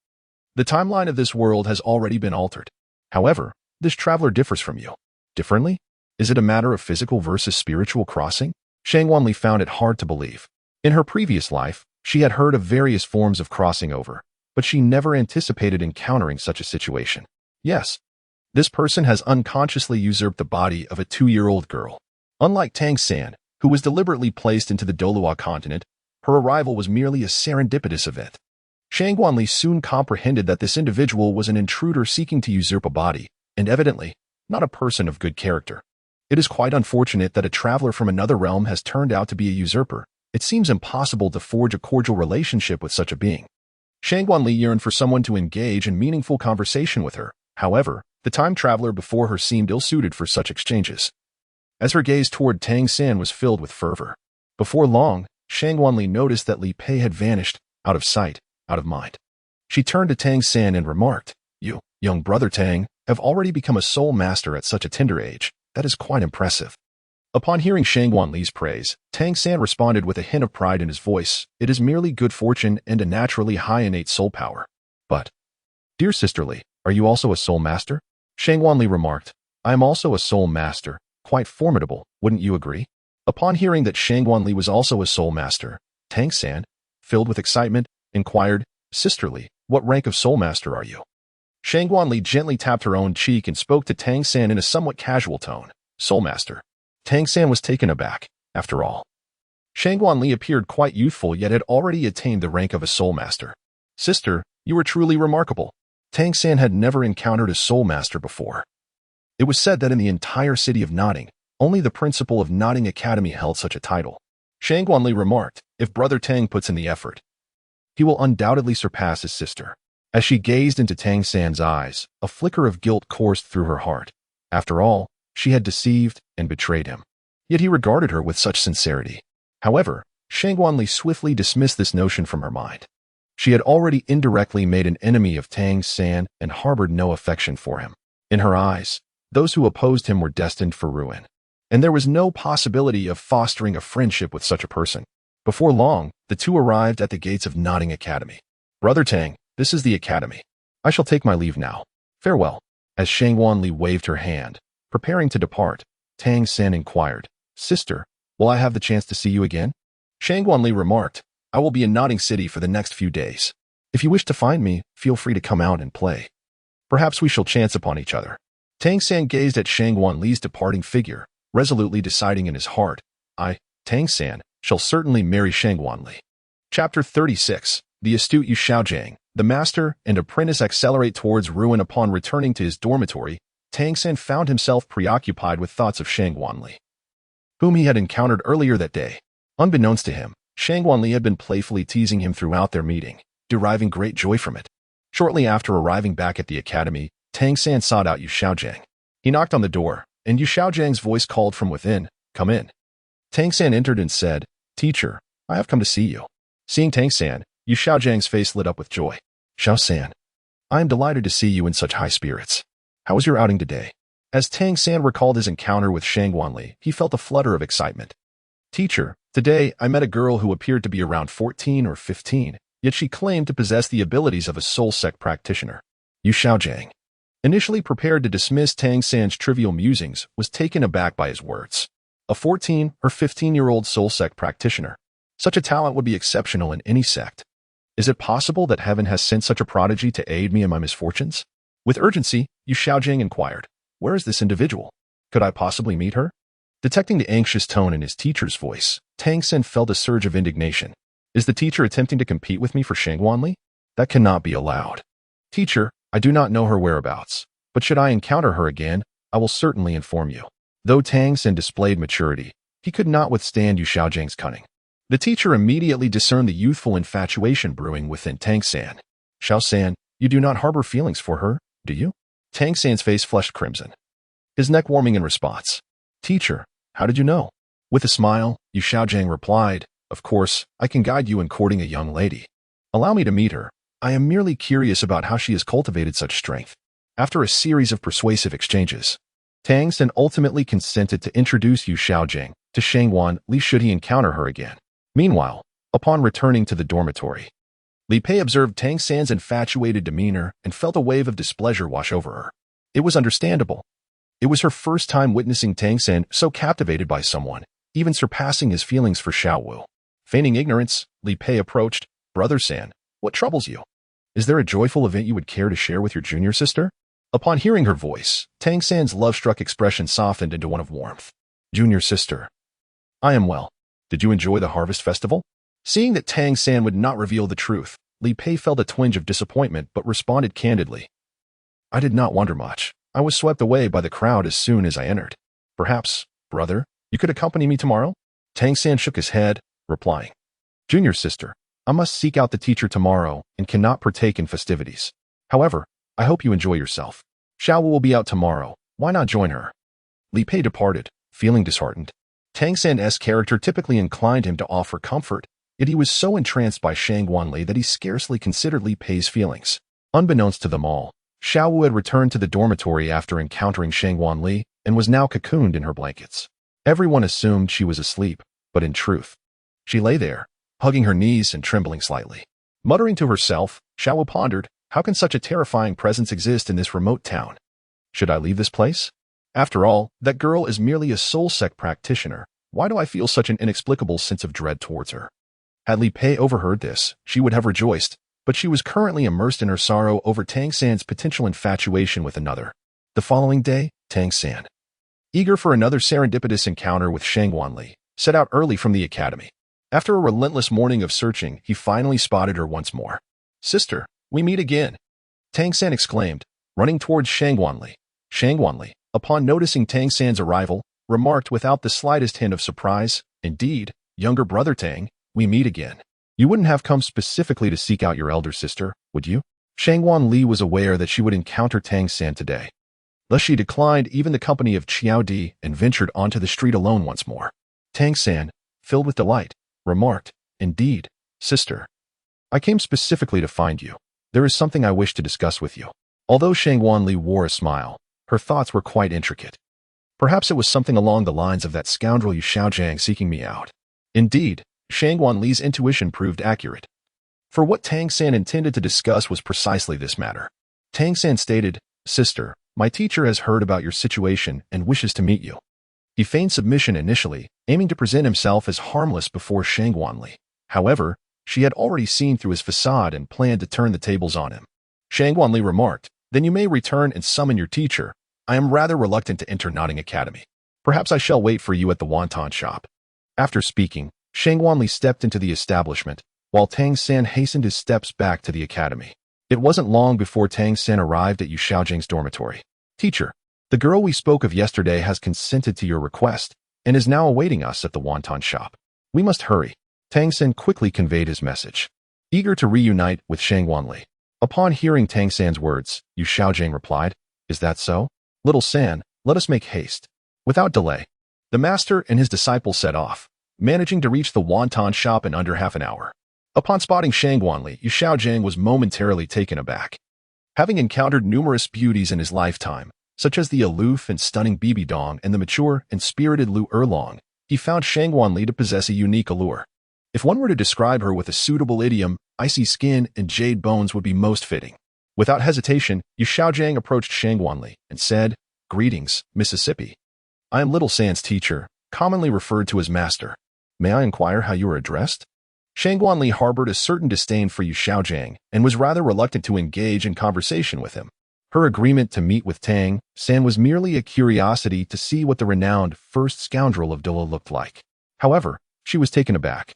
the timeline of this world has already been altered. However, this traveler differs from you. Differently? Is it a matter of physical versus spiritual crossing?" Shangguanli found it hard to believe. In her previous life, she had heard of various forms of crossing over, but she never anticipated encountering such a situation. Yes, This person has unconsciously usurped the body of a 2-year-old girl. Unlike Tang San, who was deliberately placed into the Douluo Continent, her arrival was merely a serendipitous event. Shangguanli soon comprehended that this individual was an intruder seeking to usurp a body, and evidently, not a person of good character. It is quite unfortunate that a traveler from another realm has turned out to be a usurper. It seems impossible to forge a cordial relationship with such a being. Shangguanli yearned for someone to engage in meaningful conversation with her. However, the time traveler before her seemed ill-suited for such exchanges, as her gaze toward Tang San was filled with fervor. Before long, Shangguanli noticed that Li Pei had vanished, out of sight, out of mind. She turned to Tang San and remarked, "You, young brother Tang, have already become a soul master at such a tender age. That is quite impressive." Upon hearing Shangguanli's praise, Tang San responded with a hint of pride in his voice. "It is merely good fortune and a naturally high innate soul power. But, dear sister Li, are you also a soul master?" Shangguanli remarked, "I am also a soul master. Quite formidable, wouldn't you agree?" Upon hearing that Shangguanli was also a soul master, Tang San, filled with excitement, inquired, "Sister Li, what rank of soul master are you?" Shangguanli gently tapped her own cheek and spoke to Tang San in a somewhat casual tone. "Soul master." Tang San was taken aback. After all, Shangguanli appeared quite youthful yet had already attained the rank of a soul master. "Sister, you are truly remarkable." Tang San had never encountered a soul master before. It was said that in the entire city of Notting, only the principal of Notting Academy held such a title. Shangguanli remarked, "If Brother Tang puts in the effort, he will undoubtedly surpass his sister." As she gazed into Tang San's eyes, a flicker of guilt coursed through her heart. After all, she had deceived and betrayed him. Yet he regarded her with such sincerity. However, Shangguanli swiftly dismissed this notion from her mind. She had already indirectly made an enemy of Tang San and harbored no affection for him. In her eyes, those who opposed him were destined for ruin, and there was no possibility of fostering a friendship with such a person. Before long, the two arrived at the gates of Notting Academy. "Brother Tang, this is the academy. I shall take my leave now. Farewell." As Shangguanli waved her hand, preparing to depart, Tang San inquired, "Sister, will I have the chance to see you again?" Shangguanli remarked, "I will be in Notting City for the next few days. If you wish to find me, feel free to come out and play. Perhaps we shall chance upon each other." Tang San gazed at Shangguanli's departing figure, resolutely deciding in his heart, "I, Tang San, shall certainly marry Shangguanli." Chapter 36. The astute Yu Xiaojiang. The master and apprentice accelerate towards ruin. Upon returning to his dormitory, Tang San found himself preoccupied with thoughts of Shangguanli, whom he had encountered earlier that day. Unbeknownst to him, Shangguanli had been playfully teasing him throughout their meeting, deriving great joy from it. Shortly after arriving back at the academy, Tang San sought out Yu Xiaojiang. He knocked on the door, and Yu Xiaojiang's voice called from within, "Come in." Tang San entered and said, "Teacher, I have come to see you." Seeing Tang San, Yu Xiaojiang's face lit up with joy. "Xiao San, I am delighted to see you in such high spirits. How was your outing today?" As Tang San recalled his encounter with Shangguanli, he felt a flutter of excitement. "Teacher, today I met a girl who appeared to be around 14 or 15, yet she claimed to possess the abilities of a soul sect practitioner." Yu Xiaojiang, initially prepared to dismiss Tang San's trivial musings, was taken aback by his words. A 14 or 15-year-old soul sect practitioner. Such a talent would be exceptional in any sect. Is it possible that heaven has sent such a prodigy to aid me in my misfortunes? With urgency, Yu Xiaojiang inquired, "Where is this individual? Could I possibly meet her?" Detecting the anxious tone in his teacher's voice, Tang San felt a surge of indignation. Is the teacher attempting to compete with me for Shangguanli? That cannot be allowed. "Teacher, I do not know her whereabouts, but should I encounter her again, I will certainly inform you." Though Tang San displayed maturity, he could not withstand Yu Xiaojiang's cunning. The teacher immediately discerned the youthful infatuation brewing within Tang San. "Xiao San, you do not harbor feelings for her, do you?" Tang San's face flushed crimson, his neck warming in response. "Teacher, how did you know?" With a smile, Yu Xiaojiang replied, "Of course, I can guide you in courting a young lady. Allow me to meet her. I am merely curious about how she has cultivated such strength." After a series of persuasive exchanges, Tang San ultimately consented to introduce Yu Xiaojiang to Shangguanli should he encounter her again. Meanwhile, upon returning to the dormitory, Li Pei observed Tang San's infatuated demeanor and felt a wave of displeasure wash over her. It was understandable. It was her first time witnessing Tang San so captivated by someone, even surpassing his feelings for Xiao Wu. Feigning ignorance, Li Pei approached, "Brother San, what troubles you? Is there a joyful event you would care to share with your junior sister?" Upon hearing her voice, Tang San's love-struck expression softened into one of warmth. Junior sister. I am well. Did you enjoy the harvest festival? Seeing that Tang San would not reveal the truth, Li Pei felt a twinge of disappointment but responded candidly. I did not wonder much. I was swept away by the crowd as soon as I entered. Perhaps, brother, you could accompany me tomorrow? Tang San shook his head, replying. Junior sister, I must seek out the teacher tomorrow and cannot partake in festivities. However, I hope you enjoy yourself. Xiao will be out tomorrow. Why not join her? Li Pei departed, feeling disheartened. Tang San's character typically inclined him to offer comfort, yet he was so entranced by Shang Wanli that he scarcely considered Li Pei's feelings. Unbeknownst to them all, Xiao Wu had returned to the dormitory after encountering Shang Wanli and was now cocooned in her blankets. Everyone assumed she was asleep, but in truth, she lay there, hugging her knees and trembling slightly. Muttering to herself, Xiao Wu pondered, how can such a terrifying presence exist in this remote town? Should I leave this place? After all, that girl is merely a soul sect practitioner. Why do I feel such an inexplicable sense of dread towards her? Had Li Pei overheard this, she would have rejoiced, but she was currently immersed in her sorrow over Tang San's potential infatuation with another. The following day, Tang San, eager for another serendipitous encounter with Shang Wanli, set out early from the academy. After a relentless morning of searching, he finally spotted her once more. Sister, we meet again, Tang San exclaimed, running towards Shang Wanli. Shang Wanli, upon noticing Tang San's arrival, remarked without the slightest hint of surprise, Indeed, younger brother Tang, we meet again. You wouldn't have come specifically to seek out your elder sister, would you? Shang Wanli was aware that she would encounter Tang San today. Thus she declined even the company of Qiao Di and ventured onto the street alone once more. Tang San, filled with delight, remarked, Indeed, sister. I came specifically to find you. There is something I wish to discuss with you. Although Shang Wanli wore a smile, her thoughts were quite intricate. Perhaps it was something along the lines of that scoundrel Yu Xiaojiang seeking me out. Indeed, Shang Wanli's intuition proved accurate. For what Tang San intended to discuss was precisely this matter. Tang San stated, Sister, my teacher has heard about your situation and wishes to meet you. He feigned submission initially, aiming to present himself as harmless before Shang Wanli. However, she had already seen through his facade and planned to turn the tables on him. Shang Wanli remarked, Then you may return and summon your teacher. I am rather reluctant to enter Notting Academy. Perhaps I shall wait for you at the wonton shop. After speaking, Shang Wanli stepped into the establishment, while Tang San hastened his steps back to the academy. It wasn't long before Tang San arrived at Yu Xiaojiang's dormitory. Teacher, the girl we spoke of yesterday has consented to your request and is now awaiting us at the wonton shop. We must hurry. Tang San quickly conveyed his message, eager to reunite with Shang Wanli. Upon hearing Tang San's words, Yu Xiaojiang replied, Is that so? Little San, let us make haste. Without delay, the master and his disciple set off, managing to reach the wonton shop in under half an hour. Upon spotting Shang Wanli, Yu Xiaojiang was momentarily taken aback. Having encountered numerous beauties in his lifetime, such as the aloof and stunning Bibi Dong and the mature and spirited Lu Erlong, he found Shang Wanli to possess a unique allure. If one were to describe her with a suitable idiom, icy skin and jade bones would be most fitting. Without hesitation, Yu Xiaojiang approached Shang Wanli and said, Greetings, Mississippi. I am Little San's teacher, commonly referred to as master. May I inquire how you are addressed? Shang Wanli harbored a certain disdain for Yu Xiaojiang and was rather reluctant to engage in conversation with him. Her agreement to meet with Tang San was merely a curiosity to see what the renowned first scoundrel of Dulo looked like. However, she was taken aback,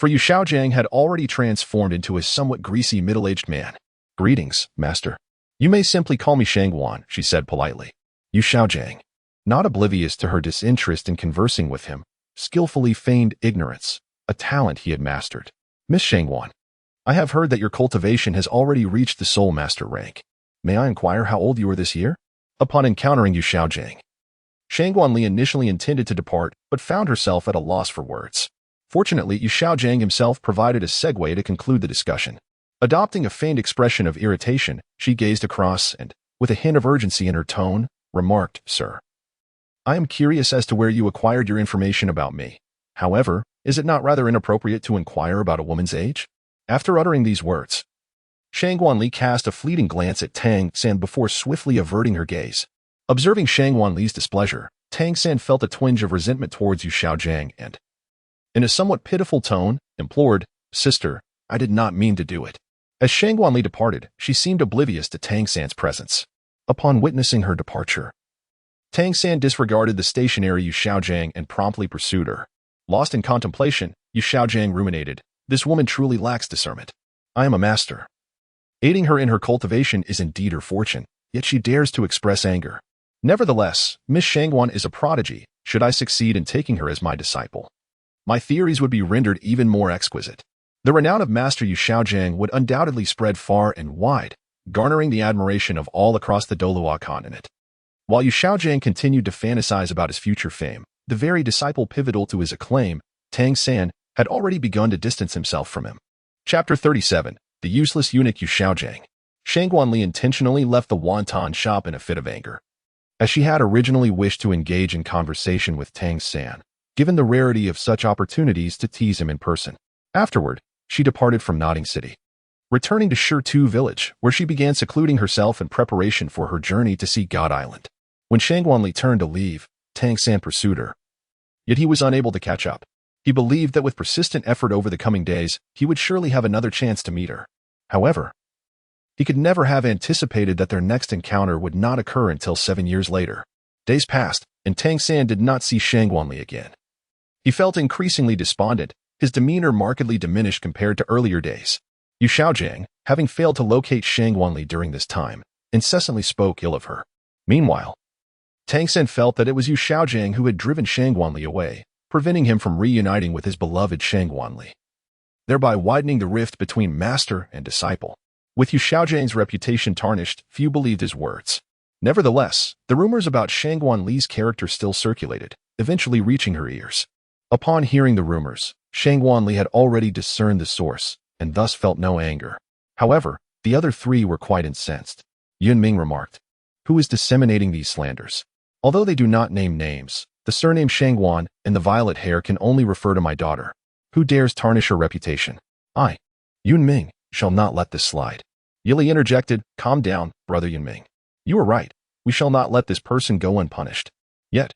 for Yu Xiaojiang had already transformed into a somewhat greasy middle-aged man. Greetings, master. You may simply call me Shang Wan, she said politely. Yu Xiaojiang, not oblivious to her disinterest in conversing with him, skillfully feigned ignorance, a talent he had mastered. Miss Shang Wan, I have heard that your cultivation has already reached the soul master rank. May I inquire how old you are this year? Upon encountering Yu Xiaojiang, Shang Wanli initially intended to depart, but found herself at a loss for words. Fortunately, Yu Xiaojiang himself provided a segue to conclude the discussion. Adopting a feigned expression of irritation, she gazed across and, with a hint of urgency in her tone, remarked, Sir, I am curious as to where you acquired your information about me. However, is it not rather inappropriate to inquire about a woman's age? After uttering these words, Shang Wanli cast a fleeting glance at Tang San before swiftly averting her gaze. Observing Shang Wanli's displeasure, Tang San felt a twinge of resentment towards Yu Xiaojiang and, in a somewhat pitiful tone, implored, Sister, I did not mean to do it. As Shang Wanli departed, she seemed oblivious to Tang San's presence. Upon witnessing her departure, Tang San disregarded the stationary Yu Xiaojiang and promptly pursued her. Lost in contemplation, Yu Xiaojiang ruminated, "This woman truly lacks discernment. I am a master. Aiding her in her cultivation is indeed her fortune, yet she dares to express anger. Nevertheless, Miss Qianrenxue is a prodigy. Should I succeed in taking her as my disciple, my theories would be rendered even more exquisite. The renown of Master Yu Xiaojiang would undoubtedly spread far and wide, garnering the admiration of all across the Douluo Continent." While Yu Xiaojiang continued to fantasize about his future fame, the very disciple pivotal to his acclaim, Tang San, had already begun to distance himself from him. Chapter 37. The Useless Eunuch Yu Xiaojiang. Shangguanli intentionally left the wonton shop in a fit of anger, as she had originally wished to engage in conversation with Tang San, given the rarity of such opportunities to tease him in person. Afterward, she departed from Notting City, returning to Shitu village, where she began secluding herself in preparation for her journey to see God Island. When Shangguanli turned to leave, Tang San pursued her. Yet he was unable to catch up. He believed that with persistent effort over the coming days, he would surely have another chance to meet her. However, he could never have anticipated that their next encounter would not occur until 7 years later. Days passed, and Tang San did not see Shangguanli again. He felt increasingly despondent, his demeanor markedly diminished compared to earlier days. Yu Xiaojiang, having failed to locate Shangguanli during this time, incessantly spoke ill of her. Meanwhile, Tang San felt that it was Yu Xiaojiang who had driven Shangguanli away, preventing him from reuniting with his beloved Shangguanli, thereby widening the rift between master and disciple. With Yu Xiaojiang's reputation tarnished, few believed his words. Nevertheless, the rumors about Shangguanli's character still circulated, eventually reaching her ears. Upon hearing the rumors, Shangguanli had already discerned the source, and thus felt no anger. However, the other three were quite incensed. Yunming remarked, "Who is disseminating these slanders? Although they do not name names, the surname Shangguan and the violet hair can only refer to my daughter. Who dares tarnish her reputation? I, Yunming, shall not let this slide." Yili interjected, "Calm down, brother Yunming. You are right. We shall not let this person go unpunished. Yet,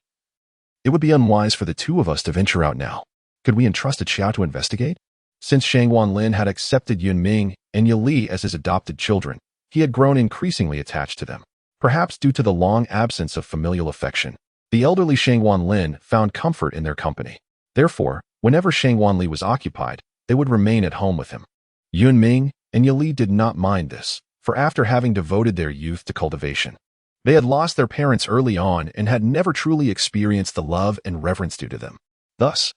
it would be unwise for the two of us to venture out now. Could we entrust a Qiao to investigate?" Since Shangguan Lin had accepted Yunming and Yili as his adopted children, he had grown increasingly attached to them. Perhaps due to the long absence of familial affection, the elderly Shangguan Lin found comfort in their company. Therefore, whenever Shangguanli was occupied, they would remain at home with him. Yunming and Yili did not mind this, for after having devoted their youth to cultivation, they had lost their parents early on and had never truly experienced the love and reverence due to them. Thus,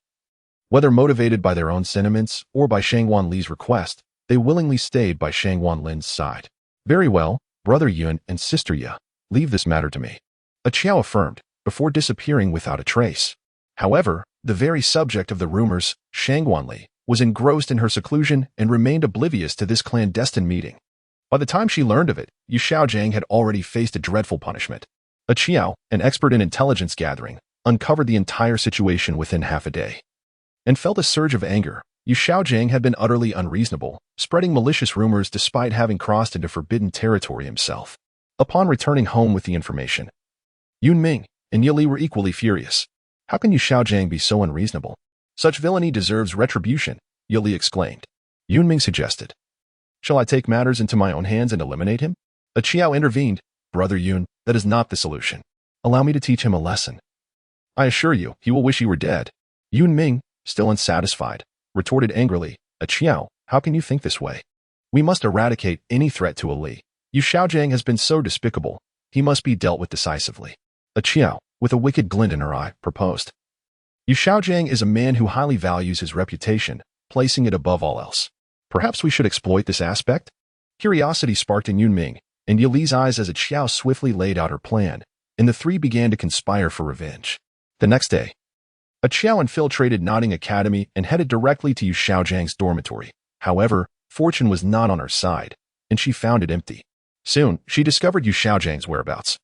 whether motivated by their own sentiments or by Shangguanli's request, they willingly stayed by Shangguan Lin's side. "Very well, brother Yun and sister Ya, leave this matter to me," a Qiao affirmed, before disappearing without a trace. However, the very subject of the rumors, Shangguanli, was engrossed in her seclusion and remained oblivious to this clandestine meeting. By the time she learned of it, Yu Xiaojiang had already faced a dreadful punishment. A Qiao, an expert in intelligence gathering, uncovered the entire situation within half a day, and felt a surge of anger. Yu Xiaojiang had been utterly unreasonable, spreading malicious rumors despite having crossed into forbidden territory himself. Upon returning home with the information, Yunming and Yili were equally furious. "How can Yu Xiaojiang be so unreasonable? Such villainy deserves retribution," Yili exclaimed. Yunming suggested, "Shall I take matters into my own hands and eliminate him?" A Qiao intervened, "Brother Yun, that is not the solution. Allow me to teach him a lesson. I assure you, he will wish he were dead." Yunming, still unsatisfied, retorted angrily, "A Qiao, how can you think this way? We must eradicate any threat to Ali. Yu Xiaojiang has been so despicable, he must be dealt with decisively." A Qiao, with a wicked glint in her eye, proposed, "Yu Xiaojiang is a man who highly values his reputation, placing it above all else. Perhaps we should exploit this aspect?" Curiosity sparked in Yunming, and Yili's eyes as a Qiao swiftly laid out her plan, and the three began to conspire for revenge. The next day, a Qiao infiltrated Notting Academy and headed directly to Yu Xiaojiang's dormitory. However, fortune was not on her side, and she found it empty. Soon, she discovered Yu Xiaojiang's whereabouts.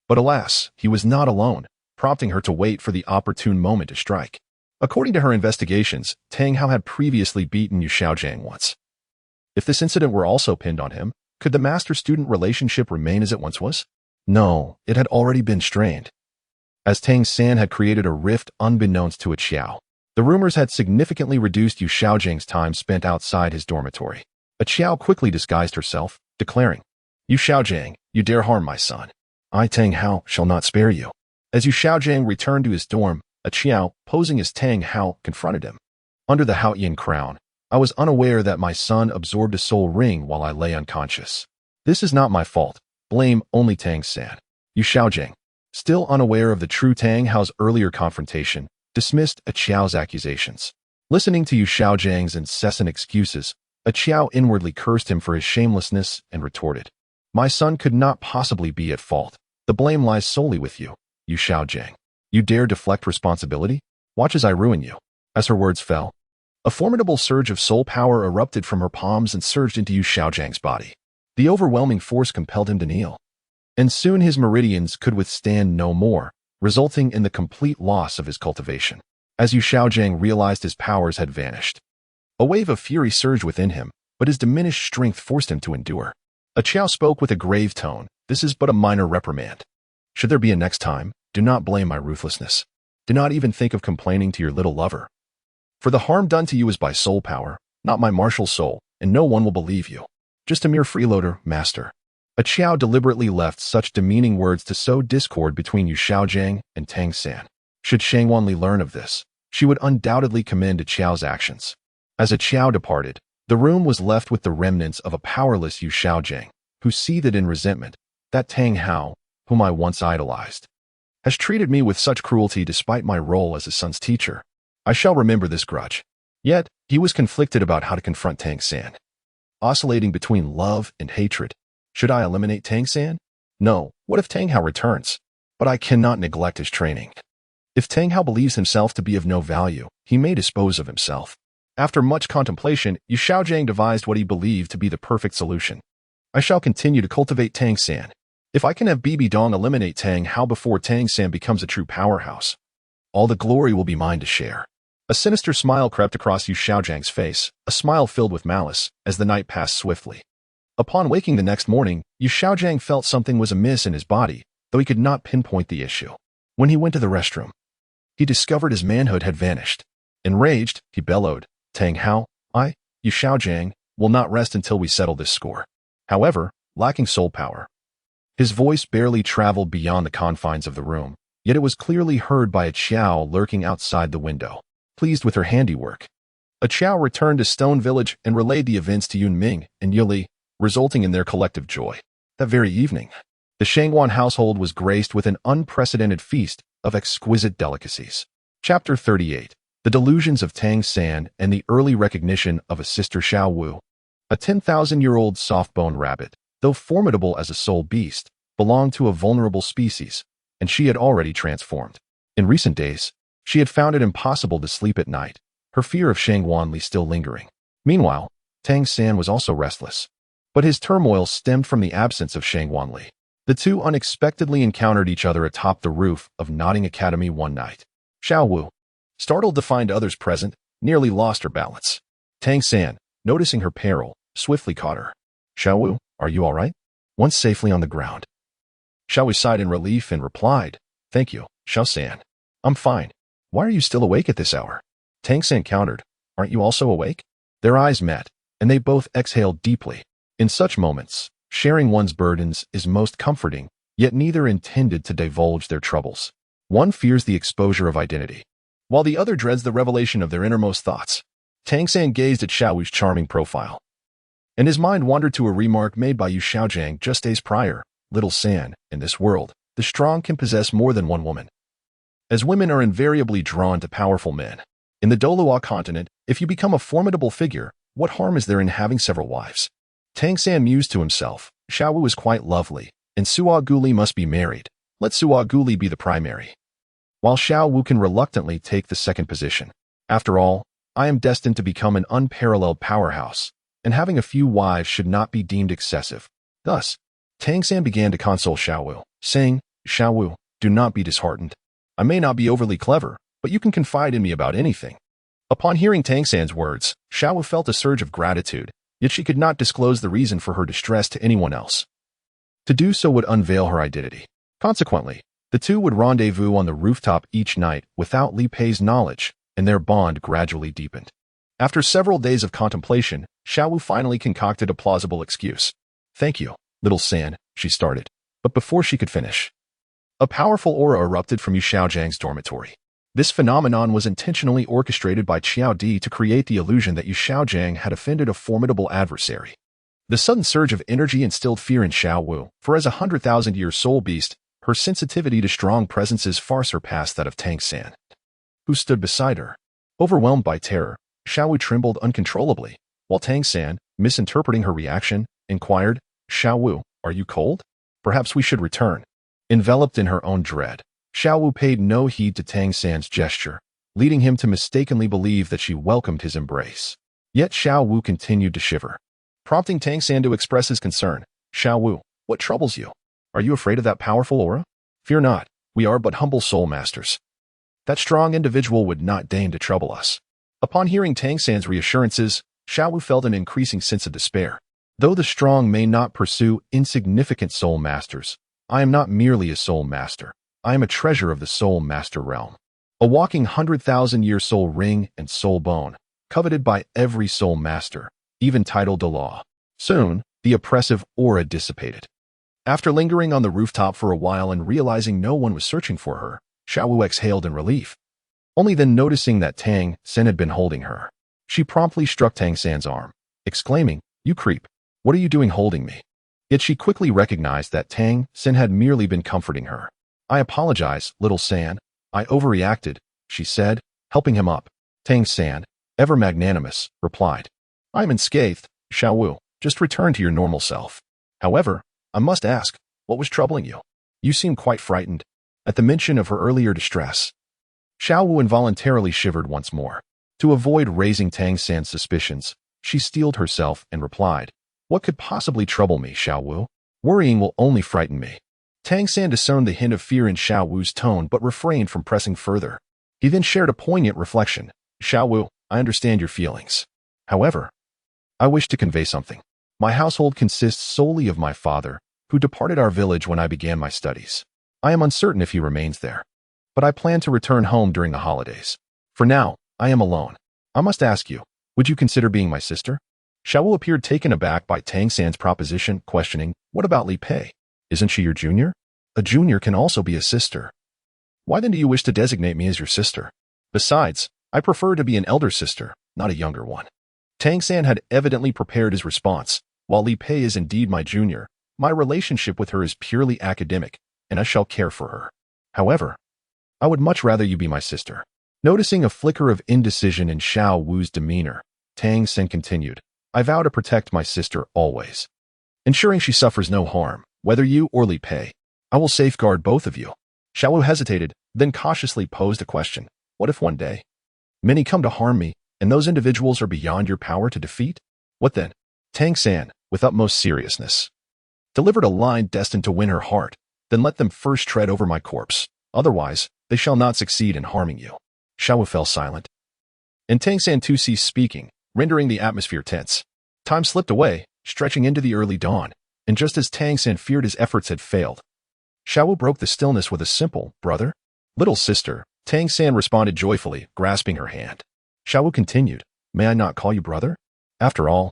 But alas, he was not alone, prompting her to wait for the opportune moment to strike. According to her investigations, Tang Hao had previously beaten Yu Xiaojiang once. If this incident were also pinned on him, could the master-student relationship remain as it once was? No, it had already been strained, as Tang San had created a rift unbeknownst to a Qiao. The rumors had significantly reduced Yu Xiaojiang's time spent outside his dormitory. A Qiao quickly disguised herself, declaring, "Yu Xiaojiang, you dare harm my son. I, Tang Hao, shall not spare you. As Yu Xiaojing returned to his dorm, a Qiao, posing as Tang Hao, confronted him. Under the Haoyan crown, I was unaware that my son absorbed a soul ring while I lay unconscious. This is not my fault. Blame only Tang San. Yu Xiaojing, still unaware of the true Tang Hao's earlier confrontation, dismissed a Qiao's accusations. Listening to Yu Xiaojing's incessant excuses, a Qiao inwardly cursed him for his shamelessness and retorted, my son could not possibly be at fault. The blame lies solely with you, Yu Xiaojing. You dare deflect responsibility? Watch as I ruin you. As her words fell, a formidable surge of soul power erupted from her palms and surged into Yu Xiaojing's body. The overwhelming force compelled him to kneel. And soon his meridians could withstand no more, resulting in the complete loss of his cultivation. As Yu Xiaojing realized his powers had vanished, a wave of fury surged within him, but his diminished strength forced him to endure. A Qiao spoke with a grave tone, this is but a minor reprimand. Should there be a next time, do not blame my ruthlessness. Do not even think of complaining to your little lover. For the harm done to you is by soul power, not my martial soul, and no one will believe you. Just a mere freeloader, master. A Qiao deliberately left such demeaning words to sow discord between Yu Xiaojing and Tang San. Should Shangwanli learn of this, she would undoubtedly commend a Qiao's actions. As a Qiao departed, the room was left with the remnants of a powerless Yu Xiaojing, who seethed in resentment. That Tang Hao, whom I once idolized, has treated me with such cruelty despite my role as his son's teacher. I shall remember this grudge. Yet, he was conflicted about how to confront Tang San. Oscillating between love and hatred. Should I eliminate Tang San? No, what if Tang Hao returns? But I cannot neglect his training. If Tang Hao believes himself to be of no value, he may dispose of himself. After much contemplation, Yu Xiaojing devised what he believed to be the perfect solution. I shall continue to cultivate Tang San. If I can have Bibi Dong eliminate Tang Hao before Tang San becomes a true powerhouse, all the glory will be mine to share. A sinister smile crept across Yu Xiaojing's face, a smile filled with malice, as the night passed swiftly. Upon waking the next morning, Yu Xiaojing felt something was amiss in his body, though he could not pinpoint the issue. When he went to the restroom, he discovered his manhood had vanished. Enraged, he bellowed, Tang Hao, I, Yu Xiaojing, will not rest until we settle this score. However, lacking soul power, his voice barely traveled beyond the confines of the room, yet it was clearly heard by a Qiao lurking outside the window. Pleased with her handiwork, a Qiao returned to Stone Village and relayed the events to Yun Ming and Yuli, resulting in their collective joy. That very evening, the Shangwan household was graced with an unprecedented feast of exquisite delicacies. Chapter 38. The Delusions of Tang San and the Early Recognition of a Sister Xiao Wu. A 10,000-year-old soft-boned rabbit, though formidable as a soul beast, belonged to a vulnerable species, and she had already transformed. In recent days, she had found it impossible to sleep at night, her fear of Shangwanli still lingering. Meanwhile, Tang San was also restless. But his turmoil stemmed from the absence of Shangwanli. The two unexpectedly encountered each other atop the roof of Nodding Academy one night. Xiao Wu, startled to find others present, nearly lost her balance. Tang San, noticing her peril, swiftly caught her. Xiao Wu, are you all right? Once safely on the ground, Xiao Wu sighed in relief and replied, thank you, Xiao San. I'm fine. Why are you still awake at this hour? Tang San countered, aren't you also awake? Their eyes met, and they both exhaled deeply. In such moments, sharing one's burdens is most comforting, yet neither intended to divulge their troubles. One fears the exposure of identity, while the other dreads the revelation of their innermost thoughts. Tang San gazed at Xiao Wu's charming profile, and his mind wandered to a remark made by Yu Xiaojing just days prior. Little San, in this world, the strong can possess more than one woman, as women are invariably drawn to powerful men. In the Douluo Continent, if you become a formidable figure, what harm is there in having several wives? Tang San mused to himself, Xiao Wu is quite lovely, and Sua Guli must be married. Let Sua Guli be the primary, while Xiao Wu can reluctantly take the second position. After all, I am destined to become an unparalleled powerhouse, and having a few wives should not be deemed excessive. Thus, Tang San began to console Xiao Wu, saying, Xiao Wu, do not be disheartened. I may not be overly clever, but you can confide in me about anything. Upon hearing Tang San's words, Xiao Wu felt a surge of gratitude, yet she could not disclose the reason for her distress to anyone else. To do so would unveil her identity. Consequently, the two would rendezvous on the rooftop each night without Li Pei's knowledge, and their bond gradually deepened. After several days of contemplation, Xiao Wu finally concocted a plausible excuse. Thank you, little San, she started. But before she could finish, a powerful aura erupted from Yu Xiaojiang's dormitory. This phenomenon was intentionally orchestrated by Qiao Di to create the illusion that Yu Xiaojiang had offended a formidable adversary. The sudden surge of energy instilled fear in Xiao Wu, for as a 100,000-year soul beast, her sensitivity to strong presences far surpassed that of Tang San, who stood beside her. Overwhelmed by terror, Xiao Wu trembled uncontrollably, while Tang San, misinterpreting her reaction, inquired, "Xiao Wu, are you cold? Perhaps we should return." Enveloped in her own dread, Xiao Wu paid no heed to Tang San's gesture, leading him to mistakenly believe that she welcomed his embrace. Yet Xiao Wu continued to shiver, prompting Tang San to express his concern. "Xiao Wu, what troubles you? Are you afraid of that powerful aura?" "Fear not, we are but humble soul masters. That strong individual would not deign to trouble us." Upon hearing Tang San's reassurances, Xiao Wu felt an increasing sense of despair. Though the strong may not pursue insignificant soul masters, I am not merely a soul master. I am a treasure of the soul master realm. A walking 100,000-year soul ring and soul bone, coveted by every soul master, even titled Douluo. Soon, the oppressive aura dissipated. After lingering on the rooftop for a while and realizing no one was searching for her, Xiao Wu exhaled in relief. Only then noticing that Tang San had been holding her. She promptly struck Tang San's arm, exclaiming, "You creep! What are you doing holding me?" Yet she quickly recognized that Tang San had merely been comforting her. "I apologize, little San. I overreacted," she said, helping him up. Tang San, ever magnanimous, replied, "I am unscathed, Xiao Wu. Just return to your normal self. However, I must ask, what was troubling you? You seem quite frightened." At the mention of her earlier distress, Xiao Wu involuntarily shivered once more. To avoid raising Tang San's suspicions, she steeled herself and replied, "What could possibly trouble me, Xiao Wu? Worrying will only frighten me." Tang San discerned the hint of fear in Xiao Wu's tone but refrained from pressing further. He then shared a poignant reflection. "Xiao Wu, I understand your feelings. However, I wish to convey something. My household consists solely of my father, who departed our village when I began my studies. I am uncertain if he remains there, but I plan to return home during the holidays. For now, I am alone. I must ask you, would you consider being my sister?" Xiao Wu appeared taken aback by Tang San's proposition, questioning, "What about Li Pei? Isn't she your junior?" "A junior can also be a sister." "Why then do you wish to designate me as your sister? Besides, I prefer to be an elder sister, not a younger one." Tang San had evidently prepared his response. "While Li Pei is indeed my junior, my relationship with her is purely academic, and I shall care for her. However, I would much rather you be my sister." Noticing a flicker of indecision in Xiao Wu's demeanor, Tang San continued, "I vow to protect my sister always, ensuring she suffers no harm, whether you or Li Pei. I will safeguard both of you." Xiao Wu hesitated, then cautiously posed a question. "What if one day many come to harm me, and those individuals are beyond your power to defeat? What then?" Tang San, with utmost seriousness, delivered a line destined to win her heart. "Then let them first tread over my corpse. Otherwise, they shall not succeed in harming you." Xiao Wu fell silent, and Tang San too ceased speaking, rendering the atmosphere tense. Time slipped away, stretching into the early dawn, and just as Tang San feared his efforts had failed, Xiao Wu broke the stillness with a simple, "Brother?" "Little sister," Tang San responded joyfully, grasping her hand. Xiao Wu continued, "May I not call you brother? After all,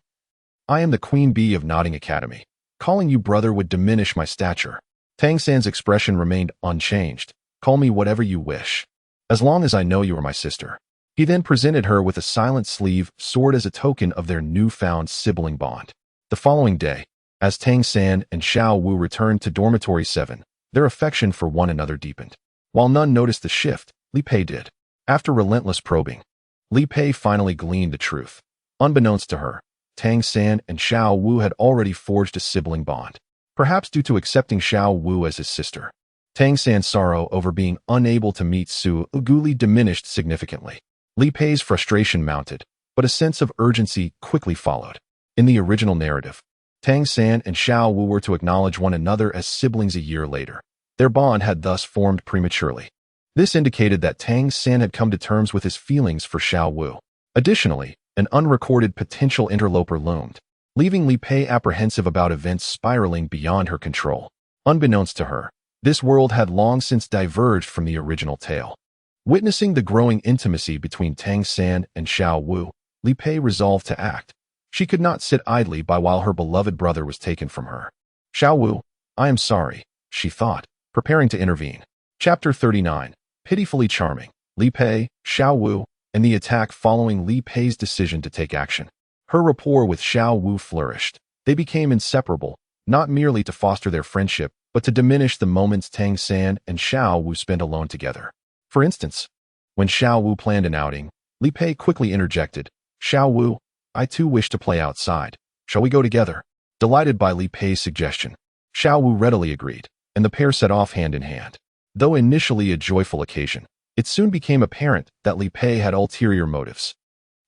I am the queen bee of Nodding Academy. Calling you brother would diminish my stature." Tang San's expression remained unchanged. "Call me whatever you wish, as long as I know you are my sister." He then presented her with a silent sleeve sword as a token of their newfound sibling bond. The following day, as Tang San and Xiao Wu returned to Dormitory 7, their affection for one another deepened. While none noticed the shift, Li Pei did. After relentless probing, Li Pei finally gleaned the truth. Unbeknownst to her, Tang San and Xiao Wu had already forged a sibling bond, perhaps due to accepting Xiao Wu as his sister. Tang San's sorrow over being unable to meet Su Uguli diminished significantly. Li Pei's frustration mounted, but a sense of urgency quickly followed. In the original narrative, Tang San and Xiao Wu were to acknowledge one another as siblings a year later. Their bond had thus formed prematurely. This indicated that Tang San had come to terms with his feelings for Xiao Wu. Additionally, an unrecorded potential interloper loomed, leaving Li Pei apprehensive about events spiraling beyond her control. Unbeknownst to her, this world had long since diverged from the original tale. Witnessing the growing intimacy between Tang San and Xiao Wu, Li Pei resolved to act. She could not sit idly by while her beloved brother was taken from her. "Xiao Wu, I am sorry. she thought, preparing to intervene. Chapter 39. Pitifully Charming. Li Pei, Xiao Wu, and the attack following Li Pei's decision to take action. Her rapport with Xiao Wu flourished. They became inseparable, not merely to foster their friendship, but to diminish the moments Tang San and Xiao Wu spent alone together. For instance, when Xiao Wu planned an outing, Li Pei quickly interjected, "Xiao Wu, I too wish to play outside. Shall we go together?" Delighted by Li Pei's suggestion, Xiao Wu readily agreed, and the pair set off hand in hand. Though initially a joyful occasion, it soon became apparent that Li Pei had ulterior motives.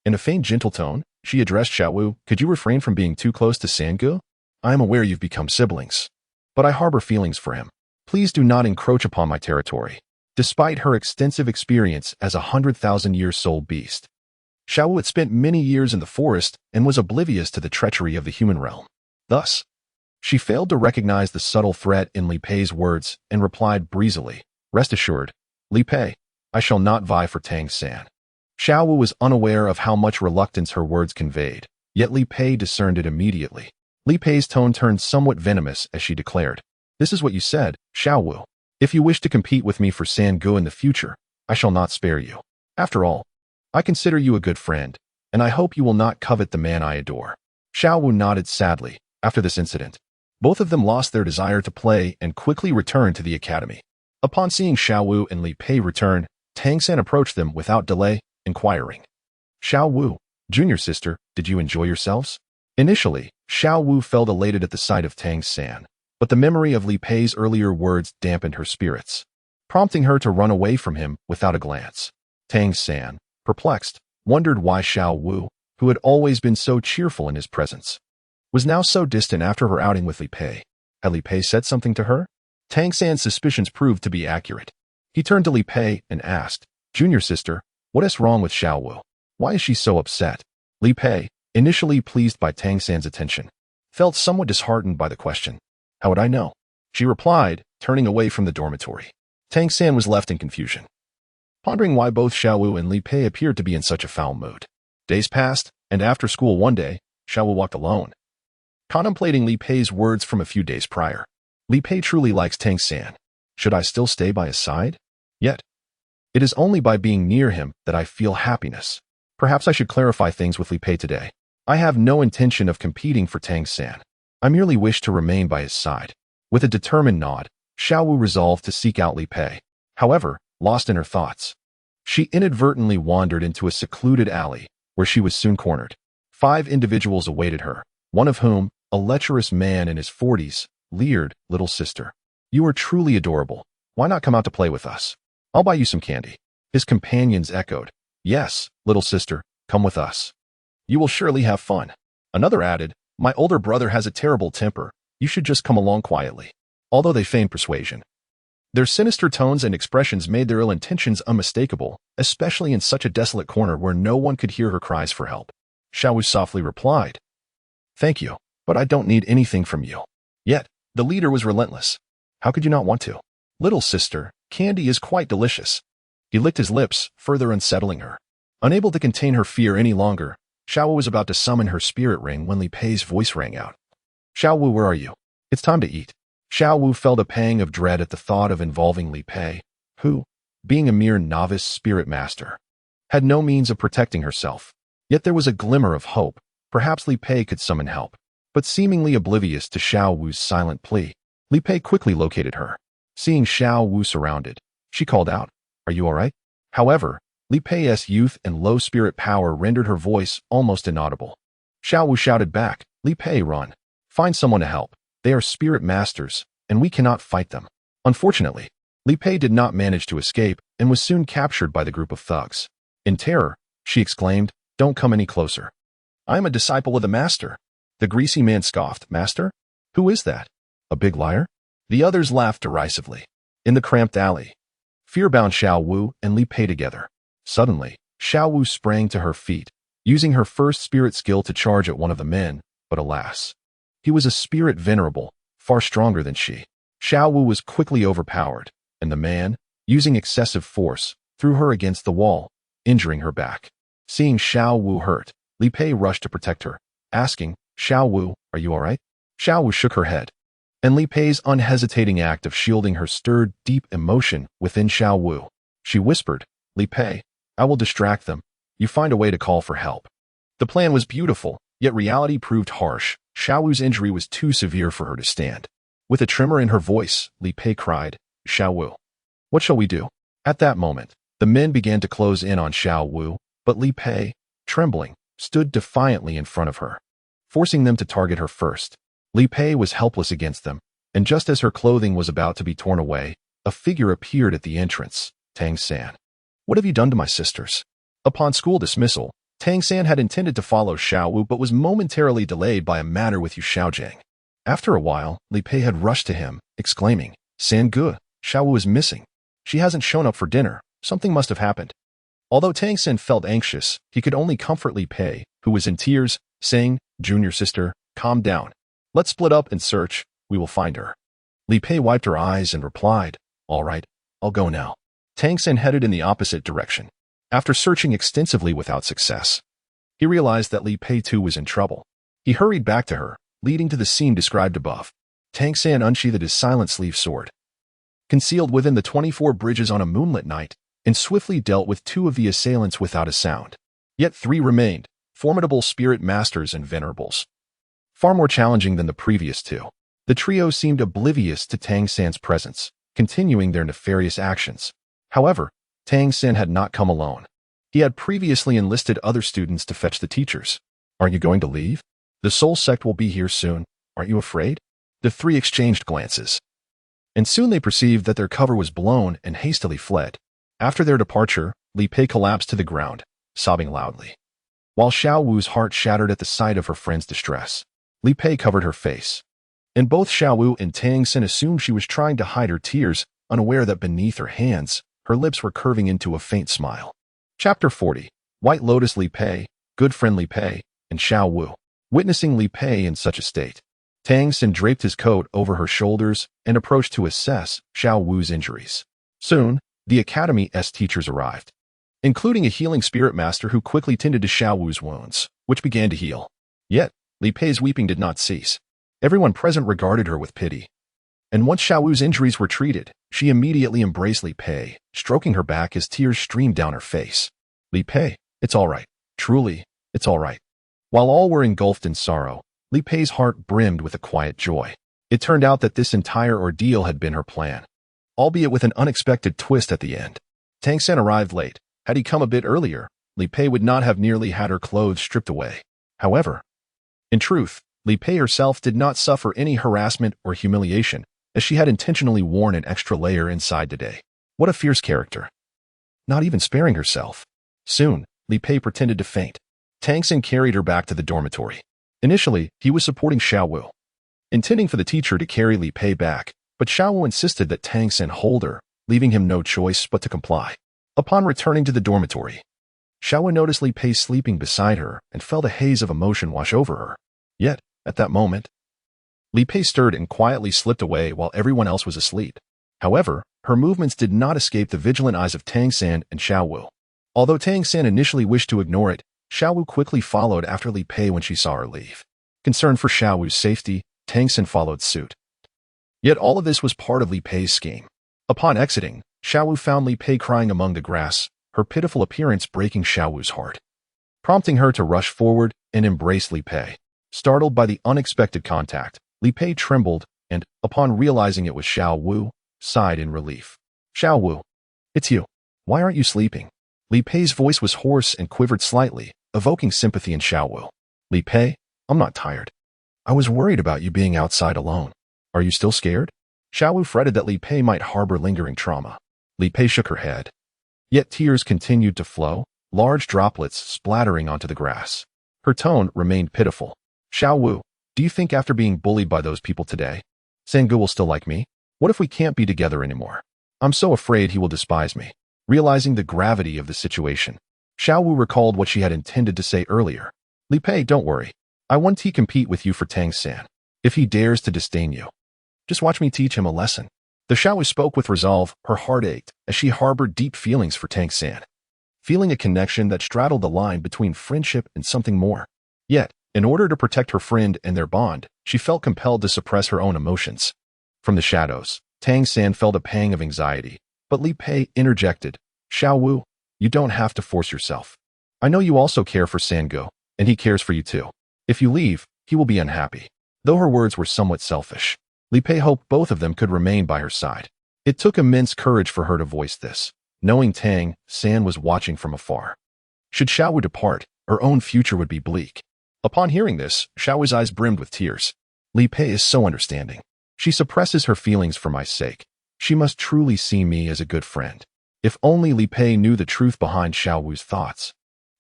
In a faint gentle tone, she addressed Xiao Wu, "Could you refrain from being too close to Sangu? I am aware you've become siblings, but I harbor feelings for him. Please do not encroach upon my territory." Despite her extensive experience as a 100,000-year soul beast, Xiao Wu had spent many years in the forest and was oblivious to the treachery of the human realm. Thus, she failed to recognize the subtle threat in Li Pei's words and replied breezily, "Rest assured, Li Pei, I shall not vie for Tang San." Xiao Wu was unaware of how much reluctance her words conveyed, yet Li Pei discerned it immediately. Li Pei's tone turned somewhat venomous as she declared, "This is what you said, Xiao Wu. If you wish to compete with me for Sangu in the future, I shall not spare you. After all, I consider you a good friend, and I hope you will not covet the man I adore." Xiao Wu nodded sadly. After this incident, both of them lost their desire to play and quickly returned to the academy. Upon seeing Xiao Wu and Li Pei return, Tang San approached them without delay, inquiring, "Xiao Wu, junior sister, did you enjoy yourselves?" Initially, Xiao Wu felt elated at the sight of Tang San, but the memory of Li Pei's earlier words dampened her spirits, prompting her to run away from him without a glance. Tang San, perplexed, wondered why Xiao Wu, who had always been so cheerful in his presence, was now so distant after her outing with Li Pei. Had Li Pei said something to her? Tang San's suspicions proved to be accurate. He turned to Li Pei and asked, "Junior sister, what is wrong with Xiao Wu? Why is she so upset?" Li Pei, initially pleased by Tang San's attention, felt somewhat disheartened by the question. "How would I know?" she replied, turning away from the dormitory. Tang San was left in confusion, pondering why both Xiao Wu and Li Pei appeared to be in such a foul mood. Days passed, and after school one day, Xiao Wu walked alone, contemplating Li Pei's words from a few days prior. Li Pei truly likes Tang San. Should I still stay by his side? Yet, it is only by being near him that I feel happiness. Perhaps I should clarify things with Li Pei today. I have no intention of competing for Tang San. I merely wish to remain by his side. With a determined nod, Xiao Wu resolved to seek out Li Pei. However, lost in her thoughts, she inadvertently wandered into a secluded alley, where she was soon cornered. 5 individuals awaited her, one of whom, a lecherous man in his 40s, leered, "Little sister, you are truly adorable. Why not come out to play with us? I'll buy you some candy." His companions echoed, "Yes, little sister, come with us. You will surely have fun." Another added, "My older brother has a terrible temper. You should just come along quietly." Although they feigned persuasion, their sinister tones and expressions made their ill intentions unmistakable, especially in such a desolate corner where no one could hear her cries for help. Xiao Wu softly replied, "Thank you, but I don't need anything from you." Yet, the leader was relentless. "How could you not want to? Little sister, candy is quite delicious." He licked his lips, further unsettling her. Unable to contain her fear any longer, Xiao Wu was about to summon her spirit ring when Li Pei's voice rang out. "Xiao Wu, where are you? It's time to eat." Xiao Wu felt a pang of dread at the thought of involving Li Pei, who, being a mere novice spirit master, had no means of protecting herself. Yet there was a glimmer of hope. Perhaps Li Pei could summon help. But seemingly oblivious to Xiao Wu's silent plea, Li Pei quickly located her. Seeing Xiao Wu surrounded, she called out, "Are you all right?" However, Li Pei's youth and low spirit power rendered her voice almost inaudible. Xiao Wu shouted back, "Li Pei, run. Find someone to help. They are spirit masters, and we cannot fight them." Unfortunately, Li Pei did not manage to escape and was soon captured by the group of thugs. In terror, she exclaimed, "Don't come any closer. I am a disciple of the master." The greasy man scoffed, "Master? Who is that? A big liar?" The others laughed derisively. In the cramped alley, fear-bound Xiao Wu and Li Pei together. Suddenly, Xiao Wu sprang to her feet, using her first spirit skill to charge at one of the men, but alas, he was a spirit venerable, far stronger than she. Xiao Wu was quickly overpowered, and the man, using excessive force, threw her against the wall, injuring her back. Seeing Xiao Wu hurt, Li Pei rushed to protect her, asking, "Xiao Wu, are you all right?" Xiao Wu shook her head. and Li Pei's unhesitating act of shielding her stirred deep emotion within Xiao Wu. She whispered, "Li Pei, I will distract them. You find a way to call for help." The plan was beautiful, yet reality proved harsh. Xiao Wu's injury was too severe for her to stand. With a tremor in her voice, Li Pei cried, "Xiao Wu, what shall we do?" At that moment, the men began to close in on Xiao Wu, but Li Pei, trembling, stood defiantly in front of her, forcing them to target her first. Li Pei was helpless against them, and just as her clothing was about to be torn away, a figure appeared at the entrance, Tang San. "What have you done to my sisters?" Upon school dismissal, Tang San had intended to follow Xiao Wu but was momentarily delayed by a matter with Yu Xiaojiang. After a while, Li Pei had rushed to him, exclaiming, "San Ge, Xiao Wu is missing. She hasn't shown up for dinner. Something must have happened." Although Tang San felt anxious, he could only comfort Li Pei, who was in tears, saying, "Junior sister, calm down. Let's split up and search. We will find her." Li Pei wiped her eyes and replied, "All right, I'll go now." Tang San headed in the opposite direction. After searching extensively without success, he realized that Li Pei too was in trouble. He hurried back to her, leading to the scene described above. Tang San unsheathed his silent sleeve sword, concealed within the 24 bridges on a moonlit night, and swiftly dealt with 2 of the assailants without a sound. Yet 3 remained, formidable spirit masters and venerables, far more challenging than the previous 2. The trio seemed oblivious to Tang San's presence, continuing their nefarious actions. However, Tang San had not come alone. He had previously enlisted other students to fetch the teachers. "Aren't you going to leave? The Soul Sect will be here soon. Aren't you afraid?" The 3 exchanged glances, and soon they perceived that their cover was blown and hastily fled. After their departure, Li Pei collapsed to the ground, sobbing loudly. While Xiao Wu's heart shattered at the sight of her friend's distress, Li Pei covered her face, and both Xiao Wu and Tang San assumed she was trying to hide her tears, unaware that beneath her hands, her lips were curving into a faint smile. Chapter 40. White Lotus Li Pei, Good Friend Li Pei, and Xiao Wu. Witnessing Li Pei in such a state, Tang San draped his coat over her shoulders and approached to assess Xiao Wu's injuries. Soon, the Academy's teachers arrived, including a healing spirit master who quickly tended to Xiao Wu's wounds, which began to heal. Yet, Li Pei's weeping did not cease. Everyone present regarded her with pity. And once Xiao Wu's injuries were treated, she immediately embraced Li Pei, stroking her back as tears streamed down her face. "Li Pei, it's all right. Truly, it's all right." While all were engulfed in sorrow, Li Pei's heart brimmed with a quiet joy. It turned out that this entire ordeal had been her plan, albeit with an unexpected twist at the end. Tang San arrived late. Had he come a bit earlier, Li Pei would not have nearly had her clothes stripped away. However, in truth, Li Pei herself did not suffer any harassment or humiliation, as she had intentionally worn an extra layer inside today. What a fierce character. Not even sparing herself. Soon, Li Pei pretended to faint. Tang San carried her back to the dormitory. Initially, he was supporting Xiao Wu, intending for the teacher to carry Li Pei back, but Xiao Wu insisted that Tang San hold her, leaving him no choice but to comply. Upon returning to the dormitory, Xiao Wu noticed Li Pei sleeping beside her and felt a haze of emotion wash over her. Yet, at that moment, Li Pei stirred and quietly slipped away while everyone else was asleep. However, her movements did not escape the vigilant eyes of Tang San and Xiao Wu. Although Tang San initially wished to ignore it, Xiao Wu quickly followed after Li Pei when she saw her leave. Concerned for Xiao Wu's safety, Tang San followed suit. Yet all of this was part of Li Pei's scheme. Upon exiting, Xiao Wu found Li Pei crying among the grass, her pitiful appearance breaking Xiao Wu's heart, prompting her to rush forward and embrace Li Pei. Startled by the unexpected contact, Li Pei trembled and, upon realizing it was Xiao Wu, sighed in relief. "Xiao Wu, it's you. Why aren't you sleeping?" Li Pei's voice was hoarse and quivered slightly, evoking sympathy in Xiao Wu. "Li Pei, I'm not tired. I was worried about you being outside alone. Are you still scared?" Xiao Wu fretted that Li Pei might harbor lingering trauma. Li Pei shook her head. Yet tears continued to flow, large droplets splattering onto the grass. Her tone remained pitiful. "Xiao Wu, do you think after being bullied by those people today, San Ge will still like me? What if we can't be together anymore? I'm so afraid he will despise me." Realizing the gravity of the situation, Xiao Wu recalled what she had intended to say earlier. "Li Pei, don't worry. I won't compete with you for Tang San. If he dares to disdain you, just watch me teach him a lesson." The Xiao Wu spoke with resolve. Her heart ached as she harbored deep feelings for Tang San, feeling a connection that straddled the line between friendship and something more. Yet, In order to protect her friend and their bond, she felt compelled to suppress her own emotions. From the shadows, Tang San felt a pang of anxiety, but Li Pei interjected, Xiaowu, you don't have to force yourself. I know you also care for Sangu, and he cares for you too. If you leave, he will be unhappy. Though her words were somewhat selfish, Li Pei hoped both of them could remain by her side. It took immense courage for her to voice this, knowing Tang San was watching from afar. Should Xiaowu depart, her own future would be bleak. Upon hearing this, Xiaowu's eyes brimmed with tears. Li Pei is so understanding. She suppresses her feelings for my sake. She must truly see me as a good friend. If only Li Pei knew the truth behind Xiaowu's thoughts.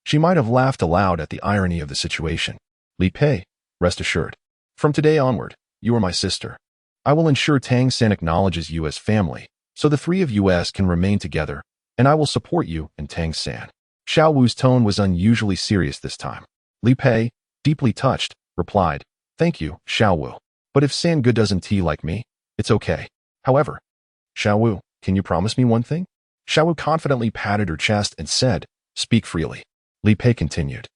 She might have laughed aloud at the irony of the situation. Li Pei, rest assured. From today onward, you are my sister. I will ensure Tang San acknowledges you as family, so the three of you can remain together, and I will support you and Tang San. Xiaowu's tone was unusually serious this time. Li Pei, deeply touched, replied, Thank you, Xiaowu. But if Sangu doesn't like me, it's okay. However, Xiaowu, can you promise me one thing? Xiaowu confidently patted her chest and said, Speak freely. Li Pei continued.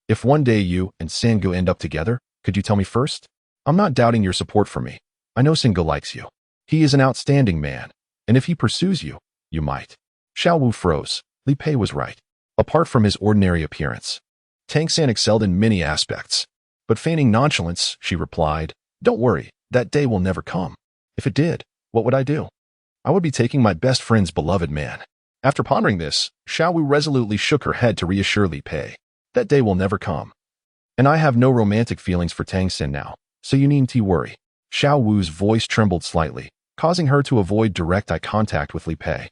If one day you and Sangu end up together, could you tell me first? I'm not doubting your support for me. I know Sangu likes you. He is an outstanding man, and if he pursues you, you might. Xiaowu froze. Li Pei was right. Apart from his ordinary appearance, Tang San excelled in many aspects. But feigning nonchalance, she replied, Don't worry, that day will never come. If it did, what would I do? I would be taking my best friend's beloved man. After pondering this, Xiaowu resolutely shook her head to reassure Li Pei. That day will never come. And I have no romantic feelings for Tang San now, so you needn't worry. Xiaowu's voice trembled slightly, causing her to avoid direct eye contact with Li Pei,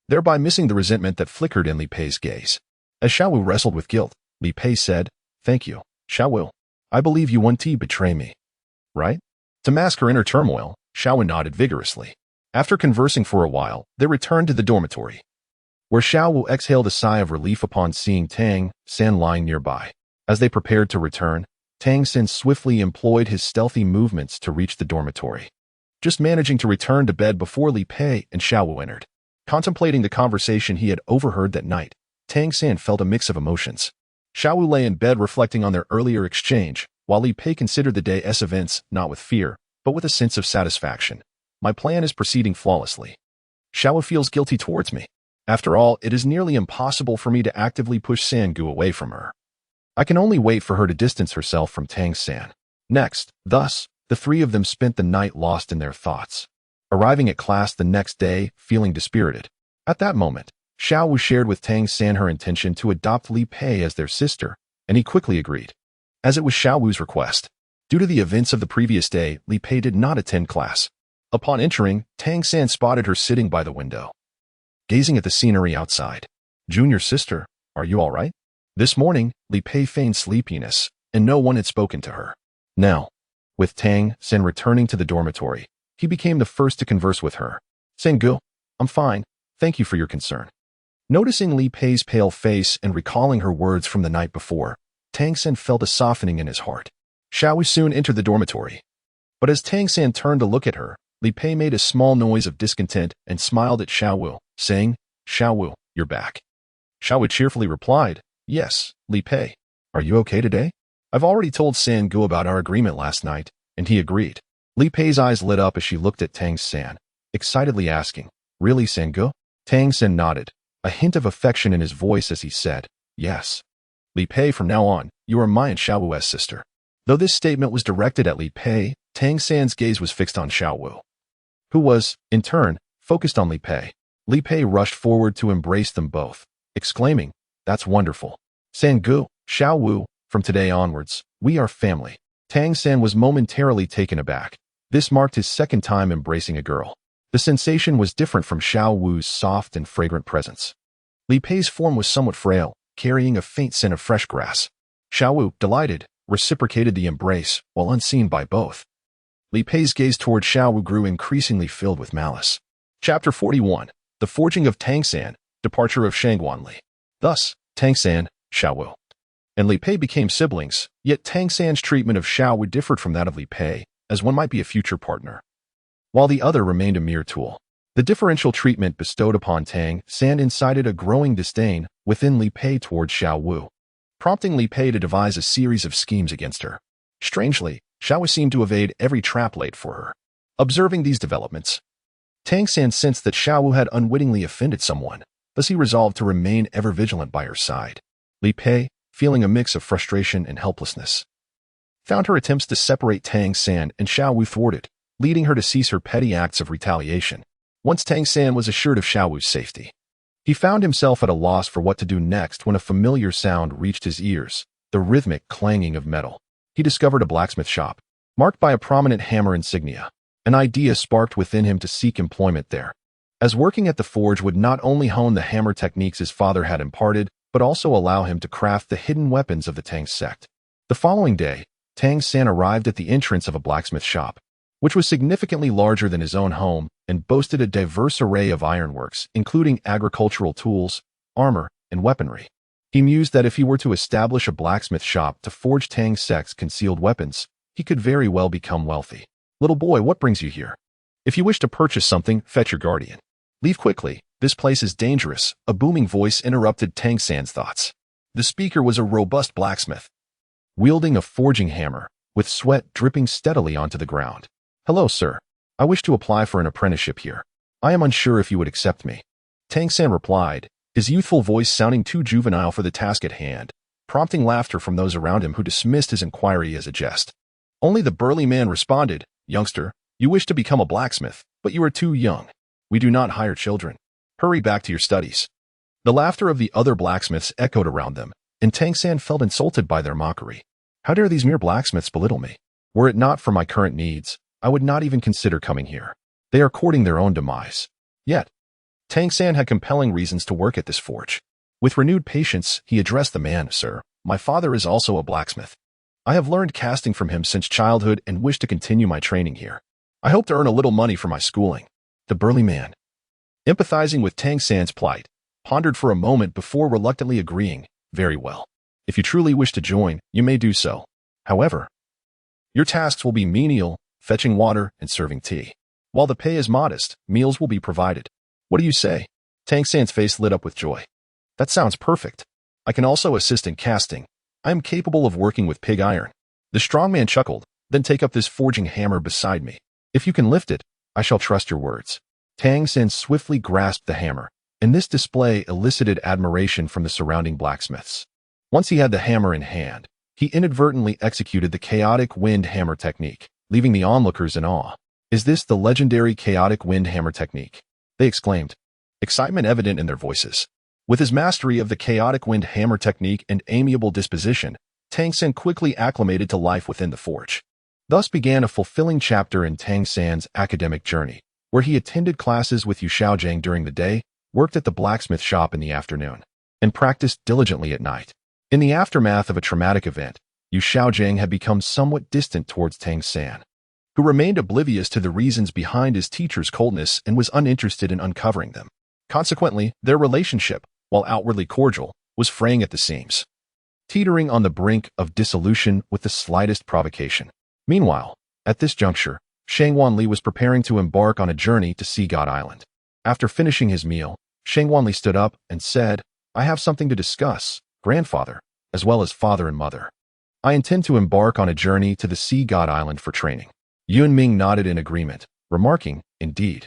thereby missing the resentment that flickered in Li Pei's gaze. As Xiaowu wrestled with guilt, Li Pei said, Thank you, Xiaowu. I believe you won't betray me. Right? To mask her inner turmoil, Xiaowu nodded vigorously. After conversing for a while, they returned to the dormitory, where Xiaowu exhaled a sigh of relief upon seeing Tang San lying nearby. As they prepared to return, Tang San swiftly employed his stealthy movements to reach the dormitory, just managing to return to bed before Li Pei and Xiaowu entered. Contemplating the conversation he had overheard that night, Tang San felt a mix of emotions. Xiaowu lay in bed reflecting on their earlier exchange, while Li Pei considered the day's events not with fear, but with a sense of satisfaction. My plan is proceeding flawlessly. Xiaowu feels guilty towards me. After all, it is nearly impossible for me to actively push Sangu away from her. I can only wait for her to distance herself from Tang San. Next, thus, the three of them spent the night lost in their thoughts, arriving at class the next day, feeling dispirited. At that moment, Xiaowu shared with Tang San her intention to adopt Li Pei as their sister, and he quickly agreed. As it was Xiaowu's request, due to the events of the previous day, Li Pei did not attend class. Upon entering, Tang San spotted her sitting by the window, gazing at the scenery outside. Junior sister, are you all right? This morning, Li Pei feigned sleepiness, and no one had spoken to her. Now, with Tang San returning to the dormitory, he became the first to converse with her. Sangu, I'm fine, thank you for your concern. Noticing Li Pei's pale face and recalling her words from the night before, Tang San felt a softening in his heart. Xiaowu soon entered the dormitory. But as Tang San turned to look at her, Li Pei made a small noise of discontent and smiled at Xiaowu, saying, Xiaowu, you're back. Xiaowu cheerfully replied, Yes, Li Pei. Are you okay today? I've already told Sangu about our agreement last night, and he agreed. Li Pei's eyes lit up as she looked at Tang San, excitedly asking, Really, Sangu? Tang San nodded, a hint of affection in his voice as he said, Yes. Li Pei, from now on, you are my and Xiaowu's sister. Though this statement was directed at Li Pei, Tang San's gaze was fixed on Xiaowu, who was, in turn, focused on Li Pei. Li Pei rushed forward to embrace them both, exclaiming, That's wonderful. Sangu, Xiaowu, from today onwards, we are family. Tang San was momentarily taken aback. This marked his second time embracing a girl. The sensation was different from Xiaowu's soft and fragrant presence. Li Pei's form was somewhat frail, carrying a faint scent of fresh grass. Xiaowu, delighted, reciprocated the embrace, while unseen by both. Li Pei's gaze toward Xiaowu grew increasingly filled with malice. Chapter 41. The Forging of Tang San, Departure of Shangguanli. Thus, Tang San, Xiaowu, and Li Pei became siblings, yet Tang San's treatment of Xiaowu differed from that of Li Pei, as one might be a future partner, while the other remained a mere tool. The differential treatment bestowed upon Tang San incited a growing disdain within Li Pei towards Xiaowu. prompting Li Pei to devise a series of schemes against her. Strangely, Xiaowu seemed to evade every trap laid for her. Observing these developments, Tang San sensed that Xiaowu had unwittingly offended someone, thus he resolved to remain ever vigilant by her side. Li Pei, feeling a mix of frustration and helplessness, found her attempts to separate Tang San and Xiaowu thwarted, leading her to cease her petty acts of retaliation. Once Tang San was assured of Xiaowu's safety, he found himself at a loss for what to do next when a familiar sound reached his ears, the rhythmic clanging of metal. He discovered a blacksmith shop, marked by a prominent hammer insignia. An idea sparked within him to seek employment there, as working at the forge would not only hone the hammer techniques his father had imparted, but also allow him to craft the hidden weapons of the Tang sect. The following day, Tang San arrived at the entrance of a blacksmith shop, which was significantly larger than his own home and boasted a diverse array of ironworks, including agricultural tools, armor, and weaponry. He mused that if he were to establish a blacksmith shop to forge Tang sect's concealed weapons, he could very well become wealthy. Little boy, what brings you here? If you wish to purchase something, fetch your guardian. Leave quickly. This place is dangerous. A booming voice interrupted Tang San's thoughts. The speaker was a robust blacksmith, wielding a forging hammer, with sweat dripping steadily onto the ground. Hello, sir. I wish to apply for an apprenticeship here. I am unsure if you would accept me. Tang San replied, his youthful voice sounding too juvenile for the task at hand, prompting laughter from those around him who dismissed his inquiry as a jest. Only the burly man responded, Youngster, you wish to become a blacksmith, but you are too young. We do not hire children. Hurry back to your studies. The laughter of the other blacksmiths echoed around them, and Tang San felt insulted by their mockery. How dare these mere blacksmiths belittle me? Were it not for my current needs, I would not even consider coming here. They are courting their own demise. Yet, Tang San had compelling reasons to work at this forge. With renewed patience, he addressed the man, Sir, my father is also a blacksmith. I have learned casting from him since childhood and wish to continue my training here. I hope to earn a little money for my schooling. The burly man, empathizing with Tang San's plight, pondered for a moment before reluctantly agreeing, very well. If you truly wish to join, you may do so. However, your tasks will be menial, fetching water and serving tea. While the pay is modest, meals will be provided. What do you say? Tang San's face lit up with joy. That sounds perfect. I can also assist in casting. I am capable of working with pig iron. The strong man chuckled, then take up this forging hammer beside me. If you can lift it, I shall trust your words. Tang San swiftly grasped the hammer, and this display elicited admiration from the surrounding blacksmiths. Once he had the hammer in hand, he inadvertently executed the chaotic wind hammer technique, leaving the onlookers in awe. Is this the legendary chaotic wind hammer technique? They exclaimed, excitement evident in their voices. With his mastery of the chaotic wind hammer technique and amiable disposition, Tang San quickly acclimated to life within the forge. Thus began a fulfilling chapter in Tang San's academic journey, where he attended classes with Yu Xiaojing during the day, worked at the blacksmith shop in the afternoon, and practiced diligently at night. In the aftermath of a traumatic event, Yu Xiaojing had become somewhat distant towards Tang San, who remained oblivious to the reasons behind his teacher's coldness and was uninterested in uncovering them. Consequently, their relationship, while outwardly cordial, was fraying at the seams, teetering on the brink of dissolution with the slightest provocation. Meanwhile, at this juncture, Shangwan Li was preparing to embark on a journey to Sea God Island. After finishing his meal, Shangwan Li stood up and said, I have something to discuss, grandfather, as well as father and mother. I intend to embark on a journey to the Sea God Island for training. Yun Ming nodded in agreement, remarking, indeed.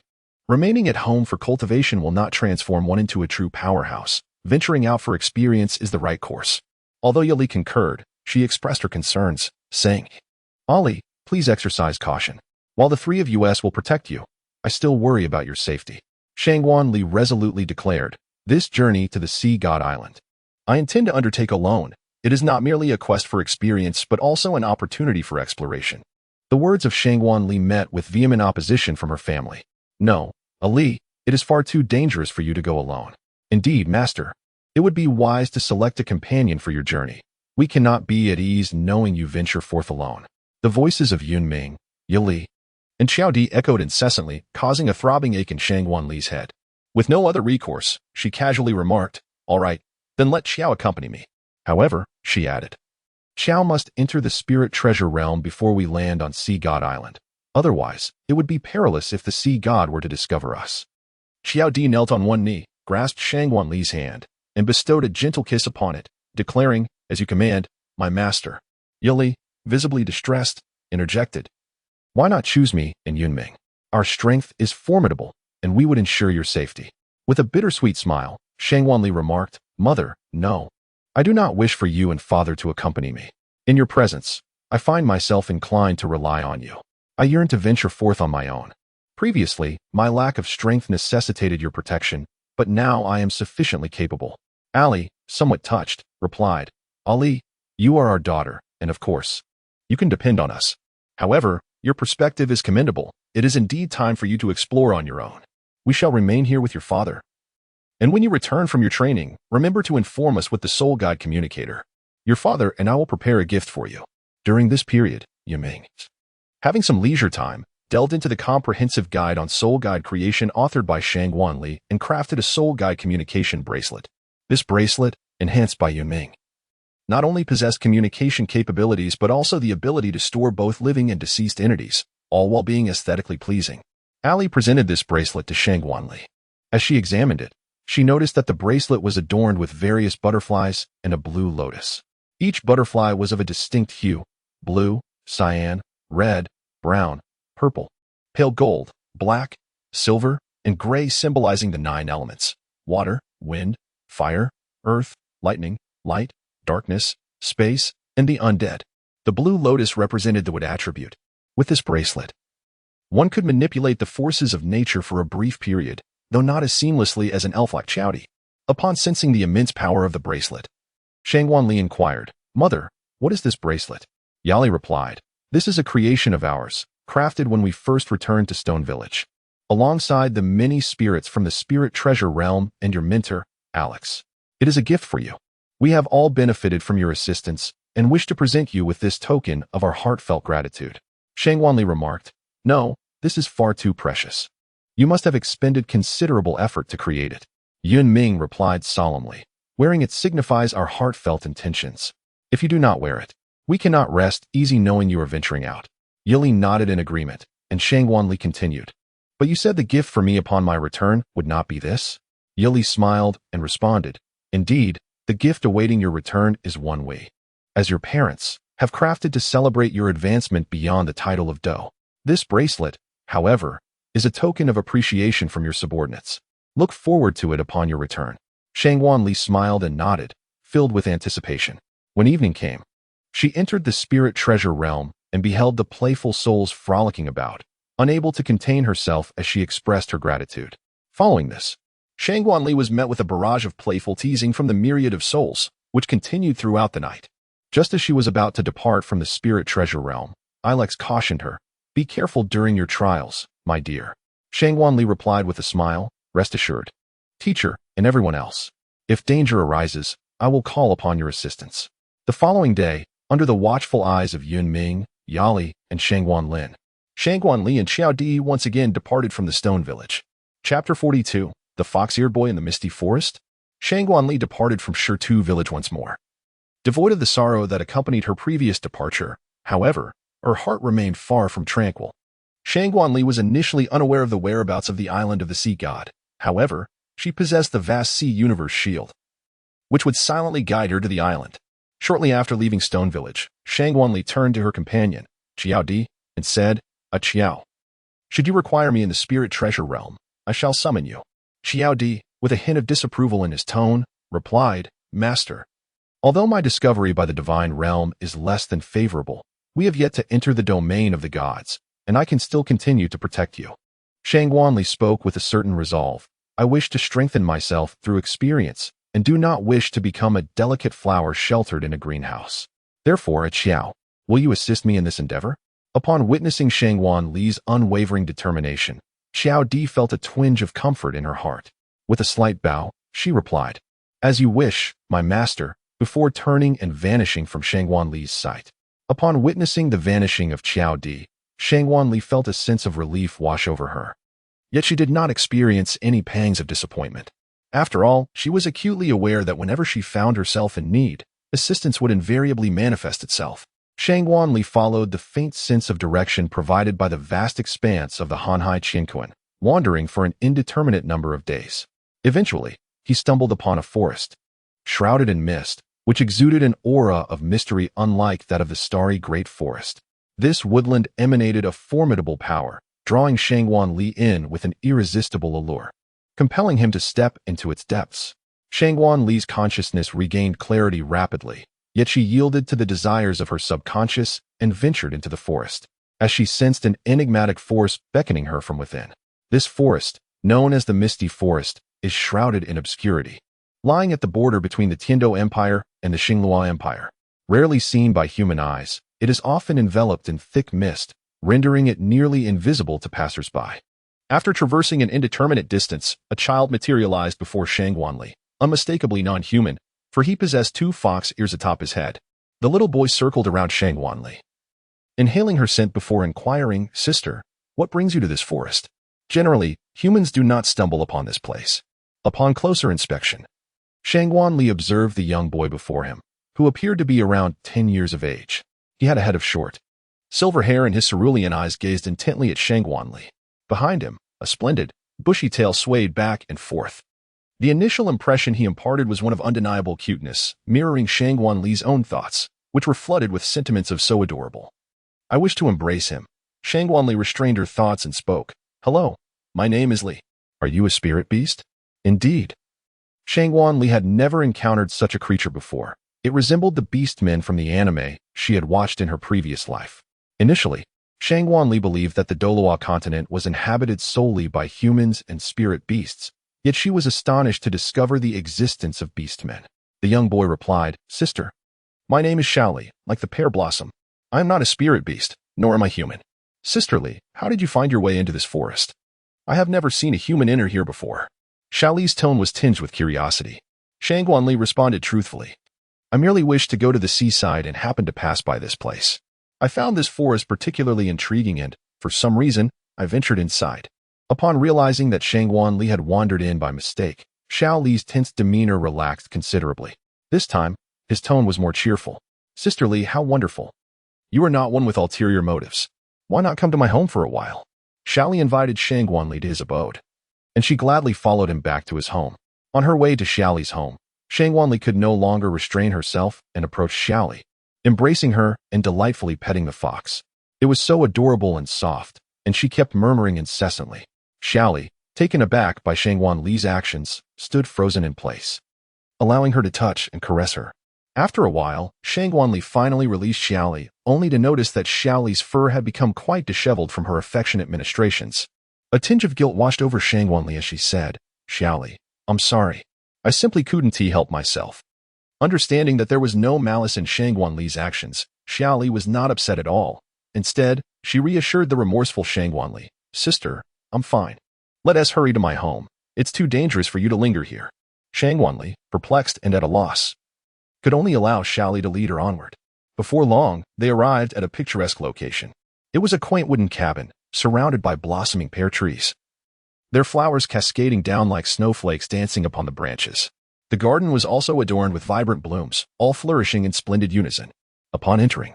Remaining at home for cultivation will not transform one into a true powerhouse. Venturing out for experience is the right course. Although Yali concurred, she expressed her concerns, saying, Ali, please exercise caution. While the three of us will protect you, I still worry about your safety. Shangwan Li resolutely declared, this journey to the Sea God Island, I intend to undertake alone. It is not merely a quest for experience, but also an opportunity for exploration. The words of Shangwan Li met with vehement opposition from her family. No, Ali, it is far too dangerous for you to go alone. Indeed, master, it would be wise to select a companion for your journey. We cannot be at ease knowing you venture forth alone. The voices of Yun Ming, Yali, and Xiao Di echoed incessantly, causing a throbbing ache in Shangwan Li's head. With no other recourse, she casually remarked, all right, then let Xiao accompany me. However, she added, Xiao must enter the spirit treasure realm before we land on Sea God Island. Otherwise, it would be perilous if the sea god were to discover us. Xiao Di knelt on one knee, grasped Shangwan Li's hand, and bestowed a gentle kiss upon it, declaring, As you command, my master. Yili, visibly distressed, interjected. Why not choose me and Yunming? Our strength is formidable, and we would ensure your safety. With a bittersweet smile, Shangwanli remarked, Mother, no. I do not wish for you and father to accompany me. In your presence, I find myself inclined to rely on you. I yearn to venture forth on my own. Previously, my lack of strength necessitated your protection, but now I am sufficiently capable. Ali, somewhat touched, replied, Ali, you are our daughter, and of course, you can depend on us. However, your perspective is commendable. It is indeed time for you to explore on your own. We shall remain here with your father. And when you return from your training, remember to inform us with the Soul Guide communicator. Your father and I will prepare a gift for you. During this period, Yiming, having some leisure time, delved into the comprehensive guide on Soul Guide creation authored by Shangwanli and crafted a Soul Guide communication bracelet. This bracelet, enhanced by Yunming, not only possessed communication capabilities but also the ability to store both living and deceased entities, all while being aesthetically pleasing. Ali presented this bracelet to Shangwanli. As she examined it, she noticed that the bracelet was adorned with various butterflies and a blue lotus. Each butterfly was of a distinct hue: blue, cyan, red, brown, purple, pale gold, black, silver, and gray, symbolizing the 9 elements: water, wind, fire, earth, lightning, light, darkness, space, and the undead. The blue lotus represented the wood attribute. With this bracelet, one could manipulate the forces of nature for a brief period, though not as seamlessly as an elf like Chowdy. Upon sensing the immense power of the bracelet, Shangwanli inquired, Mother, what is this bracelet? Yali replied, This is a creation of ours, crafted when we first returned to Stone Village, alongside the many spirits from the Spirit Treasure Realm and your mentor, Alex. It is a gift for you. We have all benefited from your assistance and wish to present you with this token of our heartfelt gratitude. Shangwanli remarked, No, this is far too precious. You must have expended considerable effort to create it. Yunming replied solemnly, Wearing it signifies our heartfelt intentions. If you do not wear it, we cannot rest easy knowing you are venturing out. Yili nodded in agreement, and Shangwanli continued, But you said the gift for me upon my return would not be this? Yili smiled and responded, Indeed, the gift awaiting your return is one we, as your parents, have crafted to celebrate your advancement beyond the title of Do. This bracelet, however, is a token of appreciation from your subordinates. Look forward to it upon your return. Shangwanli smiled and nodded, filled with anticipation. When evening came, she entered the Spirit Treasure Realm and beheld the playful souls frolicking about, unable to contain herself as she expressed her gratitude. Following this, Shangwanli was met with a barrage of playful teasing from the myriad of souls, which continued throughout the night. Just as she was about to depart from the Spirit Treasure Realm, Ilex cautioned her, Be careful during your trials, my dear. Shangwanli replied with a smile, Rest assured, teacher and everyone else, if danger arises, I will call upon your assistance. The following day, under the watchful eyes of Yunming, Yali, and Shangwanli and Xiaodi once again departed from the Stone Village. Chapter 42, The Fox-Eared Boy in the Misty Forest. Shangwanli departed from Shirtu Village once more. Devoid of the sorrow that accompanied her previous departure, however, her heart remained far from tranquil. Shangwanli was initially unaware of the whereabouts of the island of the sea god. However, she possessed the vast sea universe shield, which would silently guide her to the island. Shortly after leaving Stone Village, Shangwanli turned to her companion, Qiaodi, and said, Qiao, should you require me in the Spirit Treasure Realm, I shall summon you. Qiaodi, with a hint of disapproval in his tone, replied, Master, although my discovery by the divine realm is less than favorable, we have yet to enter the domain of the gods, and I can still continue to protect you. Shangwanli spoke with a certain resolve. I wish to strengthen myself through experience, and do not wish to become a delicate flower sheltered in a greenhouse. Therefore, Qiao, will you assist me in this endeavor? Upon witnessing Shangwanli's unwavering determination, Qiaodi felt a twinge of comfort in her heart. With a slight bow, she replied, As you wish, my master, before turning and vanishing from Shangwanli's sight. Upon witnessing the vanishing of Qiaodi, Shangwanli felt a sense of relief wash over her. Yet she did not experience any pangs of disappointment. After all, she was acutely aware that whenever she found herself in need, assistance would invariably manifest itself. Shangwanli followed the faint sense of direction provided by the vast expanse of the Hanhai Qianquan, wandering for an indeterminate number of days. Eventually, he stumbled upon a forest. Shrouded in mist, which exuded an aura of mystery unlike that of the starry great forest. This woodland emanated a formidable power, drawing Shangwan Li in with an irresistible allure, compelling him to step into its depths. Shangwan Li's consciousness regained clarity rapidly, yet she yielded to the desires of her subconscious and ventured into the forest, as she sensed an enigmatic force beckoning her from within. This forest, known as the Misty Forest, is shrouded in obscurity, lying at the border between the Tiando Empire and the Xinglua Empire. Rarely seen by human eyes, it is often enveloped in thick mist, rendering it nearly invisible to passers-by. After traversing an indeterminate distance, a child materialized before Shangwan Li, unmistakably non-human, for he possessed 2 fox ears atop his head. The little boy circled around Shangwan Li, inhaling her scent before inquiring, "Sister, what brings you to this forest?" Generally, humans do not stumble upon this place. Upon closer inspection, Shangwan Li observed the young boy before him, who appeared to be around 10 years of age. He had a head of short, silver hair, and his cerulean eyes gazed intently at Shangwan Li. Behind him, a splendid, bushy tail swayed back and forth. The initial impression he imparted was one of undeniable cuteness, mirroring Shangwan Li's own thoughts, which were flooded with sentiments of so adorable. "I wish to embrace him." Shangwan Li restrained her thoughts and spoke. "Hello, my name is Li. Are you a spirit beast?" "Indeed." Shangwan Li had never encountered such a creature before. It resembled the beast men from the anime she had watched in her previous life. Initially, Shangwan Li believed that the Douluo Continent was inhabited solely by humans and spirit beasts, yet she was astonished to discover the existence of beastmen. The young boy replied, "Sister, my name is Xiaoli, like the pear blossom. I am not a spirit beast, nor am I human." "Sister Li, how did you find your way into this forest? I have never seen a human enter here before." Xiaoli's tone was tinged with curiosity. Shangwan Li responded truthfully, "I merely wished to go to the seaside and happened to pass by this place. I found this forest particularly intriguing and, for some reason, I ventured inside." Upon realizing that Shangwan Li had wandered in by mistake, Xiao Li's tense demeanor relaxed considerably. This time, his tone was more cheerful. "Sister Li, how wonderful. You are not one with ulterior motives. Why not come to my home for a while?" Xiao Li invited Shangwan Li to his abode, and she gladly followed him back to his home. On her way to Xiao Li's home, Shangwan Li could no longer restrain herself and approached Xiao Li, embracing her and delightfully petting the fox. It was so adorable and soft, and she kept murmuring incessantly. Xiao Li, taken aback by Shangwan Li's actions, stood frozen in place, allowing her to touch and caress her. After a while, Shangwan Li finally released Xiao Li, only to notice that Xiao Li's fur had become quite disheveled from her affectionate ministrations. A tinge of guilt washed over Shangwan Li as she said, "Xiao Li, I'm sorry. I simply couldn't help myself." Understanding that there was no malice in Shangwan Li's actions, Xiao Li was not upset at all. Instead, she reassured the remorseful Shangwan Li, "Sister, I'm fine. Let us hurry to my home. It's too dangerous for you to linger here." Shangwan Li, perplexed and at a loss, could only allow Xiao Li to lead her onward. Before long, they arrived at a picturesque location. It was a quaint wooden cabin, surrounded by blossoming pear trees, their flowers cascading down like snowflakes dancing upon the branches. The garden was also adorned with vibrant blooms, all flourishing in splendid unison. Upon entering,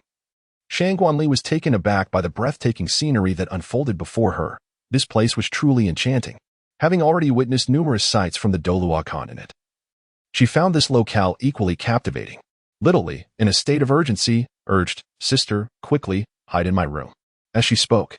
Shangwan Li was taken aback by the breathtaking scenery that unfolded before her. This place was truly enchanting, having already witnessed numerous sights from the Douluo Continent. She found this locale equally captivating. Little Li, in a state of urgency, urged, "Sister, quickly, hide in my room." As she spoke,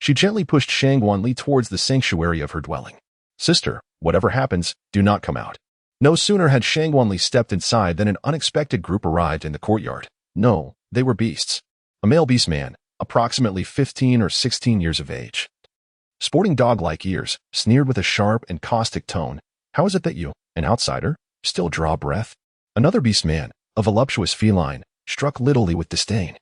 she gently pushed Shangwan Li towards the sanctuary of her dwelling. "Sister, whatever happens, do not come out." No sooner had Shangwan Li stepped inside than an unexpected group arrived in the courtyard. No, they were beasts. A male beast man, approximately 15 or 16 years of age, sporting dog-like ears, sneered with a sharp and caustic tone. "How is it that you, an outsider, still draw breath?" Another beast man, a voluptuous feline, struck Little Li with disdain,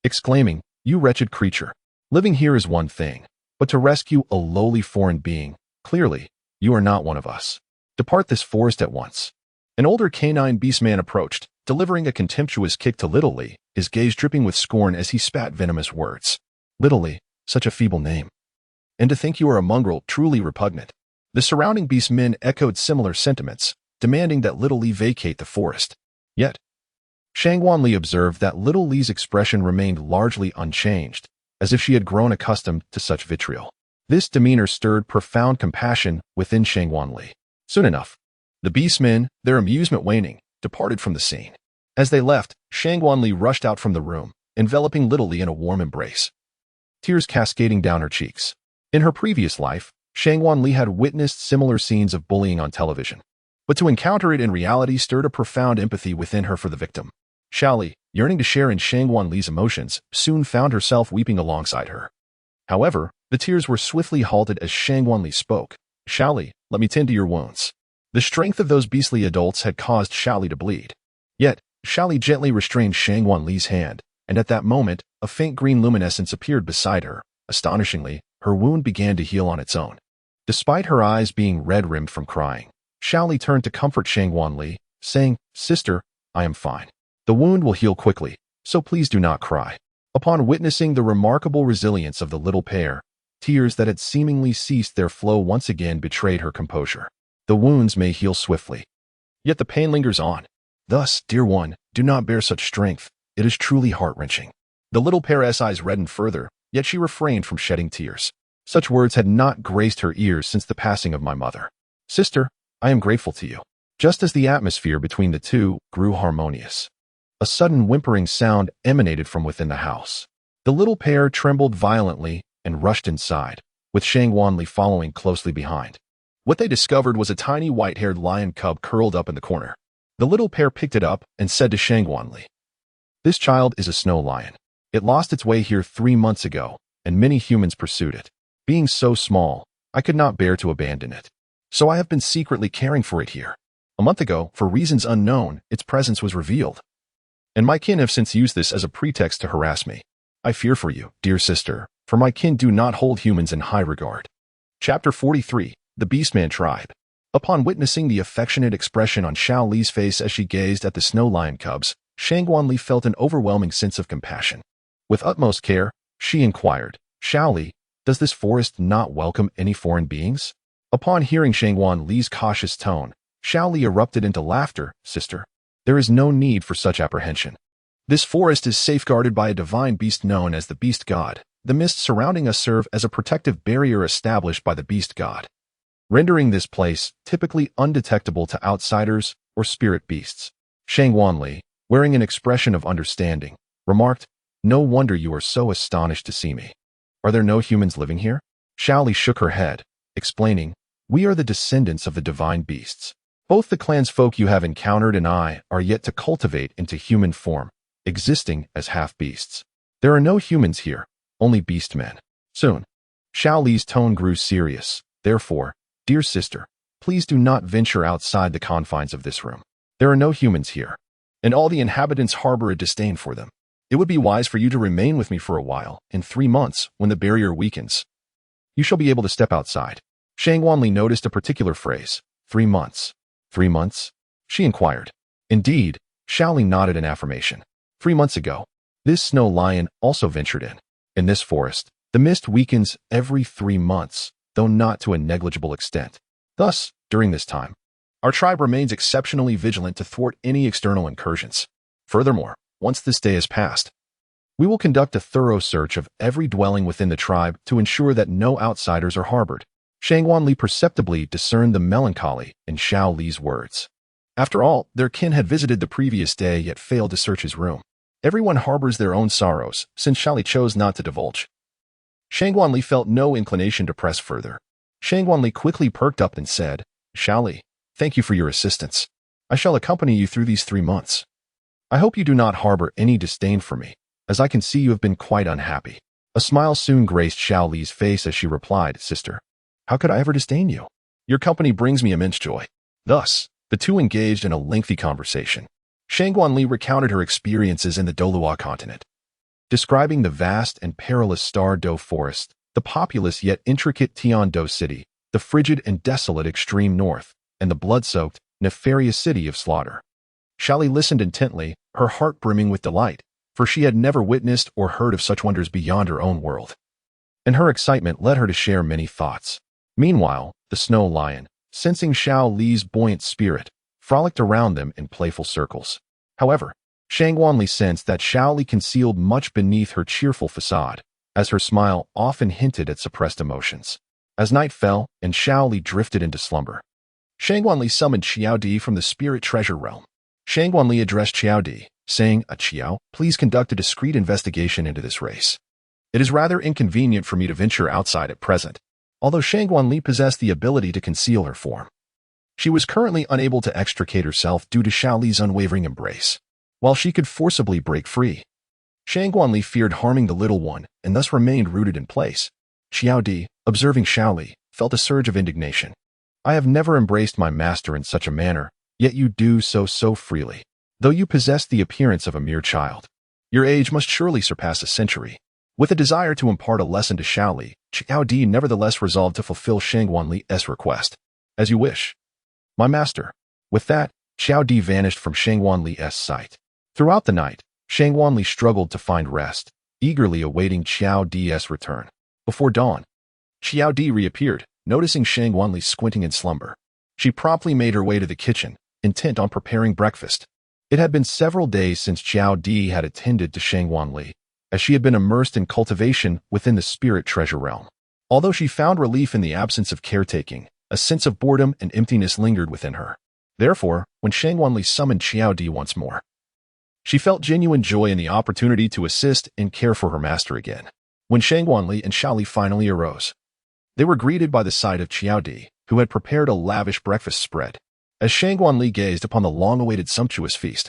exclaiming, "You wretched creature. Living here is one thing, but to rescue a lowly foreign being, clearly, you are not one of us. Depart this forest at once." An older canine beastman approached, delivering a contemptuous kick to Little Li, his gaze dripping with scorn as he spat venomous words. "Little Li, such a feeble name. And to think you are a mongrel, truly repugnant." The surrounding beastmen echoed similar sentiments, demanding that Little Li vacate the forest. Yet, Shangwan Li observed that Little Li's expression remained largely unchanged, as if she had grown accustomed to such vitriol. This demeanor stirred profound compassion within Shangwan Li. Soon enough, the beastmen, their amusement waning, departed from the scene. As they left, Shangguanli rushed out from the room, enveloping little Li in a warm embrace, tears cascading down her cheeks. In her previous life, Shangguanli had witnessed similar scenes of bullying on television, but to encounter it in reality stirred a profound empathy within her for the victim. Xiaoli, yearning to share in Shangguanli's emotions, soon found herself weeping alongside her. However, the tears were swiftly halted as Shangguanli spoke. Xiaoli, let me tend to your wounds. The strength of those beastly adults had caused Xiaoli to bleed. Yet, Xiaoli gently restrained Shangguanli's hand, and at that moment, a faint green luminescence appeared beside her. Astonishingly, her wound began to heal on its own. Despite her eyes being red-rimmed from crying, Xiaoli turned to comfort Shangguanli, saying, Sister, I am fine. The wound will heal quickly, so please do not cry. Upon witnessing the remarkable resilience of the little pair, tears that had seemingly ceased their flow once again betrayed her composure. The wounds may heal swiftly, yet the pain lingers on. Thus, dear one, do not bear such strength. It is truly heart-wrenching. The little pair's eyes reddened further, yet she refrained from shedding tears. Such words had not graced her ears since the passing of my mother. Sister, I am grateful to you. Just as the atmosphere between the two grew harmonious, a sudden whimpering sound emanated from within the house. The little pair trembled violently and rushed inside, with Shangguanli following closely behind. What they discovered was a tiny white-haired lion cub curled up in the corner. The little pair picked it up and said to Shangguanli, This child is a snow lion. It lost its way here 3 months ago, and many humans pursued it. Being so small, I could not bear to abandon it. So I have been secretly caring for it here. A month ago, for reasons unknown, its presence was revealed, and my kin have since used this as a pretext to harass me. I fear for you, dear sister, for my kin do not hold humans in high regard. Chapter 43, The Beastman Tribe. Upon witnessing the affectionate expression on Xiao Li's face as she gazed at the snow lion cubs, Shangguanli felt an overwhelming sense of compassion. With utmost care, she inquired, Xiao Li, does this forest not welcome any foreign beings? Upon hearing Shangguanli's cautious tone, Xiao Li erupted into laughter. Sister, there is no need for such apprehension. This forest is safeguarded by a divine beast known as the Beast God. The mist surrounding us serve as a protective barrier established by the Beast God, rendering this place typically undetectable to outsiders or spirit beasts. Shangguanli, wearing an expression of understanding, remarked, No wonder you are so astonished to see me. Are there no humans living here? Xiao Li shook her head, explaining, We are the descendants of the divine beasts. Both the clan's folk you have encountered and I are yet to cultivate into human form, existing as half-beasts. There are no humans here, only beastmen. Soon. Xiao Li's tone grew serious. Therefore, dear sister, please do not venture outside the confines of this room. There are no humans here, and all the inhabitants harbor a disdain for them. It would be wise for you to remain with me for a while. In 3 months, when the barrier weakens, you shall be able to step outside. Shangguanli noticed a particular phrase. 3 months. 3 months? She inquired. Indeed, Xiao Li nodded in affirmation. 3 months ago, this snow lion also ventured in. In this forest, the mist weakens every 3 months, though not to a negligible extent. Thus, during this time, our tribe remains exceptionally vigilant to thwart any external incursions. Furthermore, once this day has passed, we will conduct a thorough search of every dwelling within the tribe to ensure that no outsiders are harbored. Shangguanli perceptibly discerned the melancholy in Xiao Li's words. After all, their kin had visited the previous day yet failed to search his room. Everyone harbors their own sorrows, since Xiao Li chose not to divulge. Shangguanli felt no inclination to press further. Shangguanli quickly perked up and said, Xiao Li, thank you for your assistance. I shall accompany you through these 3 months. I hope you do not harbor any disdain for me, as I can see you have been quite unhappy. A smile soon graced Xiao Li's face as she replied, Sister, how could I ever disdain you? Your company brings me immense joy. Thus, the two engaged in a lengthy conversation. Shangguanli recounted her experiences in the Douluo Continent, describing the vast and perilous Star Do Forest, the populous yet intricate Tian Do City, the frigid and desolate extreme north, and the blood-soaked, nefarious city of Slaughter. Xiao Li listened intently, her heart brimming with delight, for she had never witnessed or heard of such wonders beyond her own world. And her excitement led her to share many thoughts. Meanwhile, the snow lion, sensing Xiao Li's buoyant spirit, frolicked around them in playful circles. However, Shangguanli sensed that Xiao Li concealed much beneath her cheerful facade, as her smile often hinted at suppressed emotions. As night fell and Xiao Li drifted into slumber, Shangguanli summoned Xiao Di from the spirit treasure realm. Shangguanli addressed Qiao Di, saying, Qiao, please conduct a discreet investigation into this race. It is rather inconvenient for me to venture outside at present, although Shangguanli possessed the ability to conceal her form. She was currently unable to extricate herself due to Xiaoli's unwavering embrace, while she could forcibly break free. Shangguanli feared harming the little one and thus remained rooted in place. Qiao Di, observing Xiaoli, felt a surge of indignation. I have never embraced my master in such a manner, yet you do so freely. Though you possess the appearance of a mere child, your age must surely surpass a century. With a desire to impart a lesson to Xiaoli, Qiao Di nevertheless resolved to fulfill Shangguanli's request. As you wish, my master. With that, Qiao Di vanished from Shangguanli's sight. Throughout the night, Shangguanli struggled to find rest, eagerly awaiting Qiao Di's return. Before dawn, Qiao Di reappeared, noticing Shangguanli squinting in slumber. She promptly made her way to the kitchen, intent on preparing breakfast. It had been several days since Qiao Di had attended to Shangguanli, as she had been immersed in cultivation within the spirit treasure realm. Although she found relief in the absence of caretaking, a sense of boredom and emptiness lingered within her. Therefore, when Shangguanli summoned Qiao Di once more, she felt genuine joy in the opportunity to assist and care for her master again. When Shangguanli and Xiaoli finally arose, they were greeted by the sight of Qiao Di, who had prepared a lavish breakfast spread. As Shangguanli gazed upon the long-awaited sumptuous feast,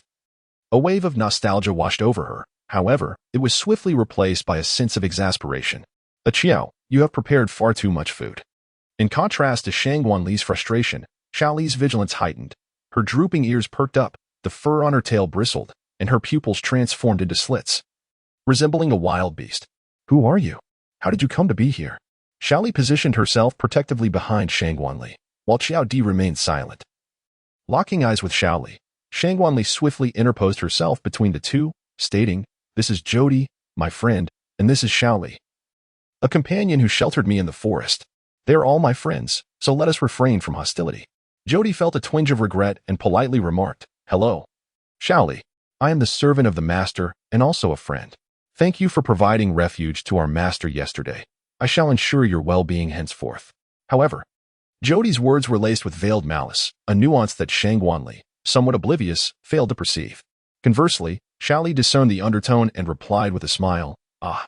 a wave of nostalgia washed over her. However, it was swiftly replaced by a sense of exasperation. Qiao, you have prepared far too much food. In contrast to Shangguanli's frustration, Xiaoli's vigilance heightened. Her drooping ears perked up, the fur on her tail bristled, and her pupils transformed into slits, resembling a wild beast. Who are you? How did you come to be here? Xiaoli positioned herself protectively behind Shangguanli, while Qiao Di remained silent. Locking eyes with Xiaoli, Shangguanli swiftly interposed herself between the two, stating, This is Jody, my friend, and this is Xiaoli, a companion who sheltered me in the forest. They are all my friends, so let us refrain from hostility. Jody felt a twinge of regret and politely remarked, Hello, Xiaoli. I am the servant of the master and also a friend. Thank you for providing refuge to our master yesterday. I shall ensure your well-being henceforth. However, Jody's words were laced with veiled malice, a nuance that Shangguanli, somewhat oblivious, failed to perceive. Conversely, Xiaoli discerned the undertone and replied with a smile, Ah,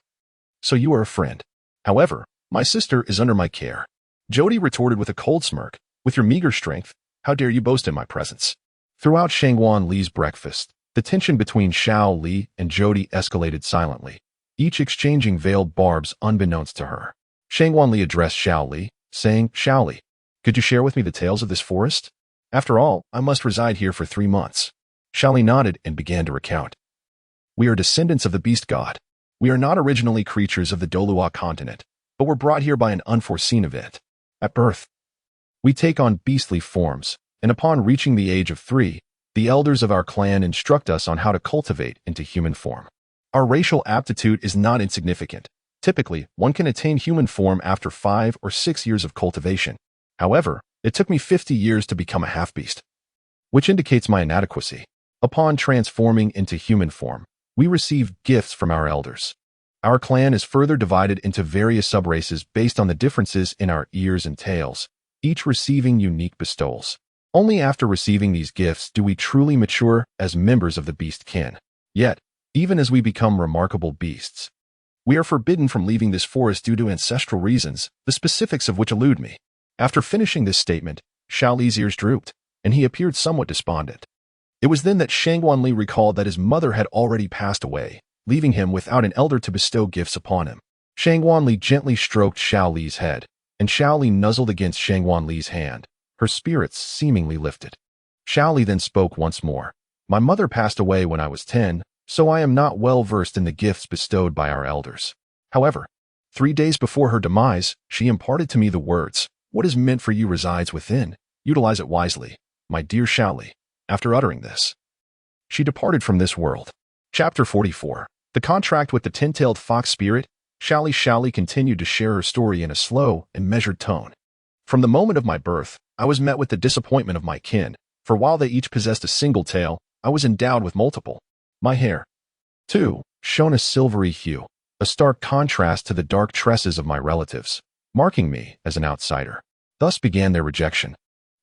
so you are a friend. However, my sister is under my care. Jody retorted with a cold smirk, With your meager strength, how dare you boast in my presence? Throughout Shangguanli's breakfast, the tension between Xiaoli and Jody escalated silently, each exchanging veiled barbs unbeknownst to her. Shangguanli addressed Xiaoli, saying, Xiaoli, could you share with me the tales of this forest? After all, I must reside here for 3 months. Xiaoli nodded and began to recount. We are descendants of the beast god. We are not originally creatures of the Douluo Continent, but were brought here by an unforeseen event. At birth, we take on beastly forms, and upon reaching the age of 3, the elders of our clan instruct us on how to cultivate into human form. Our racial aptitude is not insignificant. Typically, one can attain human form after 5 or 6 years of cultivation. However, it took me 50 years to become a half-beast, which indicates my inadequacy. Upon transforming into human form, we receive gifts from our elders. Our clan is further divided into various subraces based on the differences in our ears and tails, each receiving unique bestowals. Only after receiving these gifts do we truly mature as members of the beast kin. Yet, even as we become remarkable beasts, we are forbidden from leaving this forest due to ancestral reasons, the specifics of which elude me. After finishing this statement, Xiaoli's ears drooped, and he appeared somewhat despondent. It was then that Shangguanli recalled that his mother had already passed away, leaving him without an elder to bestow gifts upon him. Shangguanli gently stroked Xiaoli's head, and Xiaoli nuzzled against Shangguanli's hand, her spirits seemingly lifted. Xiaoli then spoke once more. My mother passed away when I was 10, so I am not well versed in the gifts bestowed by our elders. However, 3 days before her demise, she imparted to me the words, What is meant for you resides within. Utilize it wisely, my dear Xiaoli. After uttering this, she departed from this world. Chapter 44. The Contract with the Ten-Tailed Fox Spirit. Xiaoli continued to share her story in a slow and measured tone. From the moment of my birth, I was met with the disappointment of my kin, for while they each possessed a single tail, I was endowed with multiple. My hair, too, shone a silvery hue, a stark contrast to the dark tresses of my relatives, marking me as an outsider. Thus began their rejection,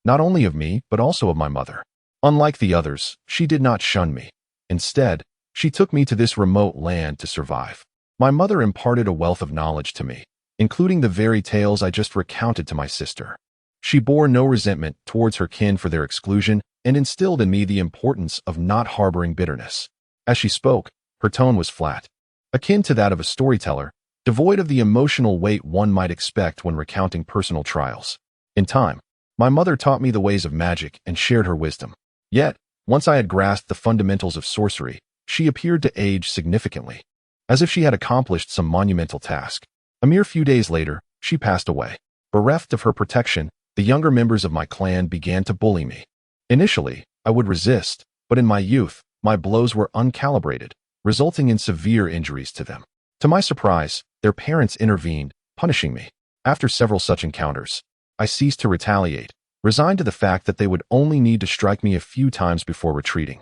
not only of me, but also of my mother. Unlike the others, she did not shun me. Instead, she took me to this remote land to survive. My mother imparted a wealth of knowledge to me, including the very tales I just recounted to my sister. She bore no resentment towards her kin for their exclusion and instilled in me the importance of not harboring bitterness. As she spoke, her tone was flat, akin to that of a storyteller, devoid of the emotional weight one might expect when recounting personal trials. In time, my mother taught me the ways of magic and shared her wisdom. Yet, once I had grasped the fundamentals of sorcery, she appeared to age significantly, as if she had accomplished some monumental task. A mere few days later, she passed away. Bereft of her protection, the younger members of my clan began to bully me. Initially, I would resist, but in my youth, my blows were uncalibrated, resulting in severe injuries to them. To my surprise, their parents intervened, punishing me. After several such encounters, I ceased to retaliate, resigned to the fact that they would only need to strike me a few times before retreating.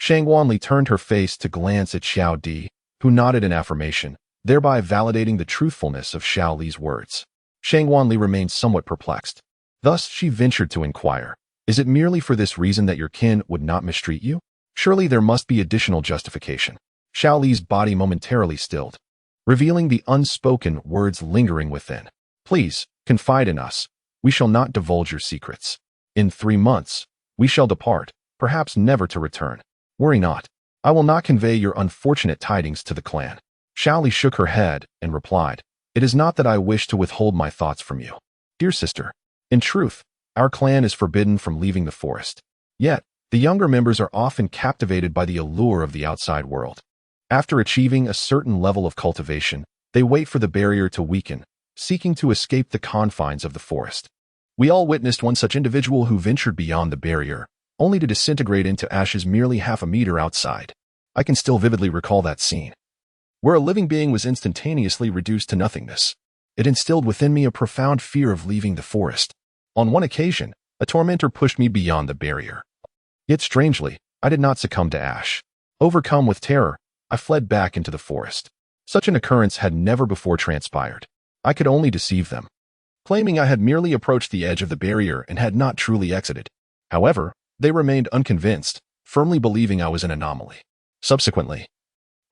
Shangwanli turned her face to glance at Xiao Di, who nodded in affirmation, thereby validating the truthfulness of Xiao Li's words. Shangwanli remained somewhat perplexed. Thus, she ventured to inquire, "Is it merely for this reason that your kin would not mistreat you? Surely there must be additional justification." Xiao Li's body momentarily stilled, revealing the unspoken words lingering within. "Please, confide in us. We shall not divulge your secrets. In 3 months, we shall depart, perhaps never to return. Worry not. I will not convey your unfortunate tidings to the clan." Xiao Li shook her head and replied, "It is not that I wish to withhold my thoughts from you, dear sister. In truth, our clan is forbidden from leaving the forest. Yet, the younger members are often captivated by the allure of the outside world. After achieving a certain level of cultivation, they wait for the barrier to weaken, seeking to escape the confines of the forest. We all witnessed one such individual who ventured beyond the barrier, only to disintegrate into ashes merely half a meter outside. I can still vividly recall that scene, where a living being was instantaneously reduced to nothingness. It instilled within me a profound fear of leaving the forest. On one occasion, a tormentor pushed me beyond the barrier. Yet strangely, I did not succumb to ash. Overcome with terror, I fled back into the forest. Such an occurrence had never before transpired. I could only deceive them, claiming I had merely approached the edge of the barrier and had not truly exited. However, they remained unconvinced, firmly believing I was an anomaly. Subsequently,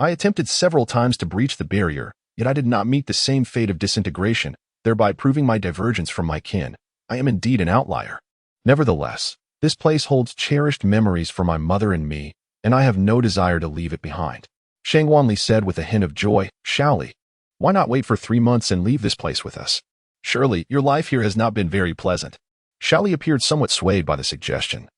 I attempted several times to breach the barrier, yet I did not meet the same fate of disintegration, thereby proving my divergence from my kin. I am indeed an outlier. Nevertheless, this place holds cherished memories for my mother and me, and I have no desire to leave it behind." Shangwanli said with a hint of joy, "Xiao Li, why not wait for 3 months and leave this place with us? Surely, your life here has not been very pleasant." Xiao Li appeared somewhat swayed by the suggestion,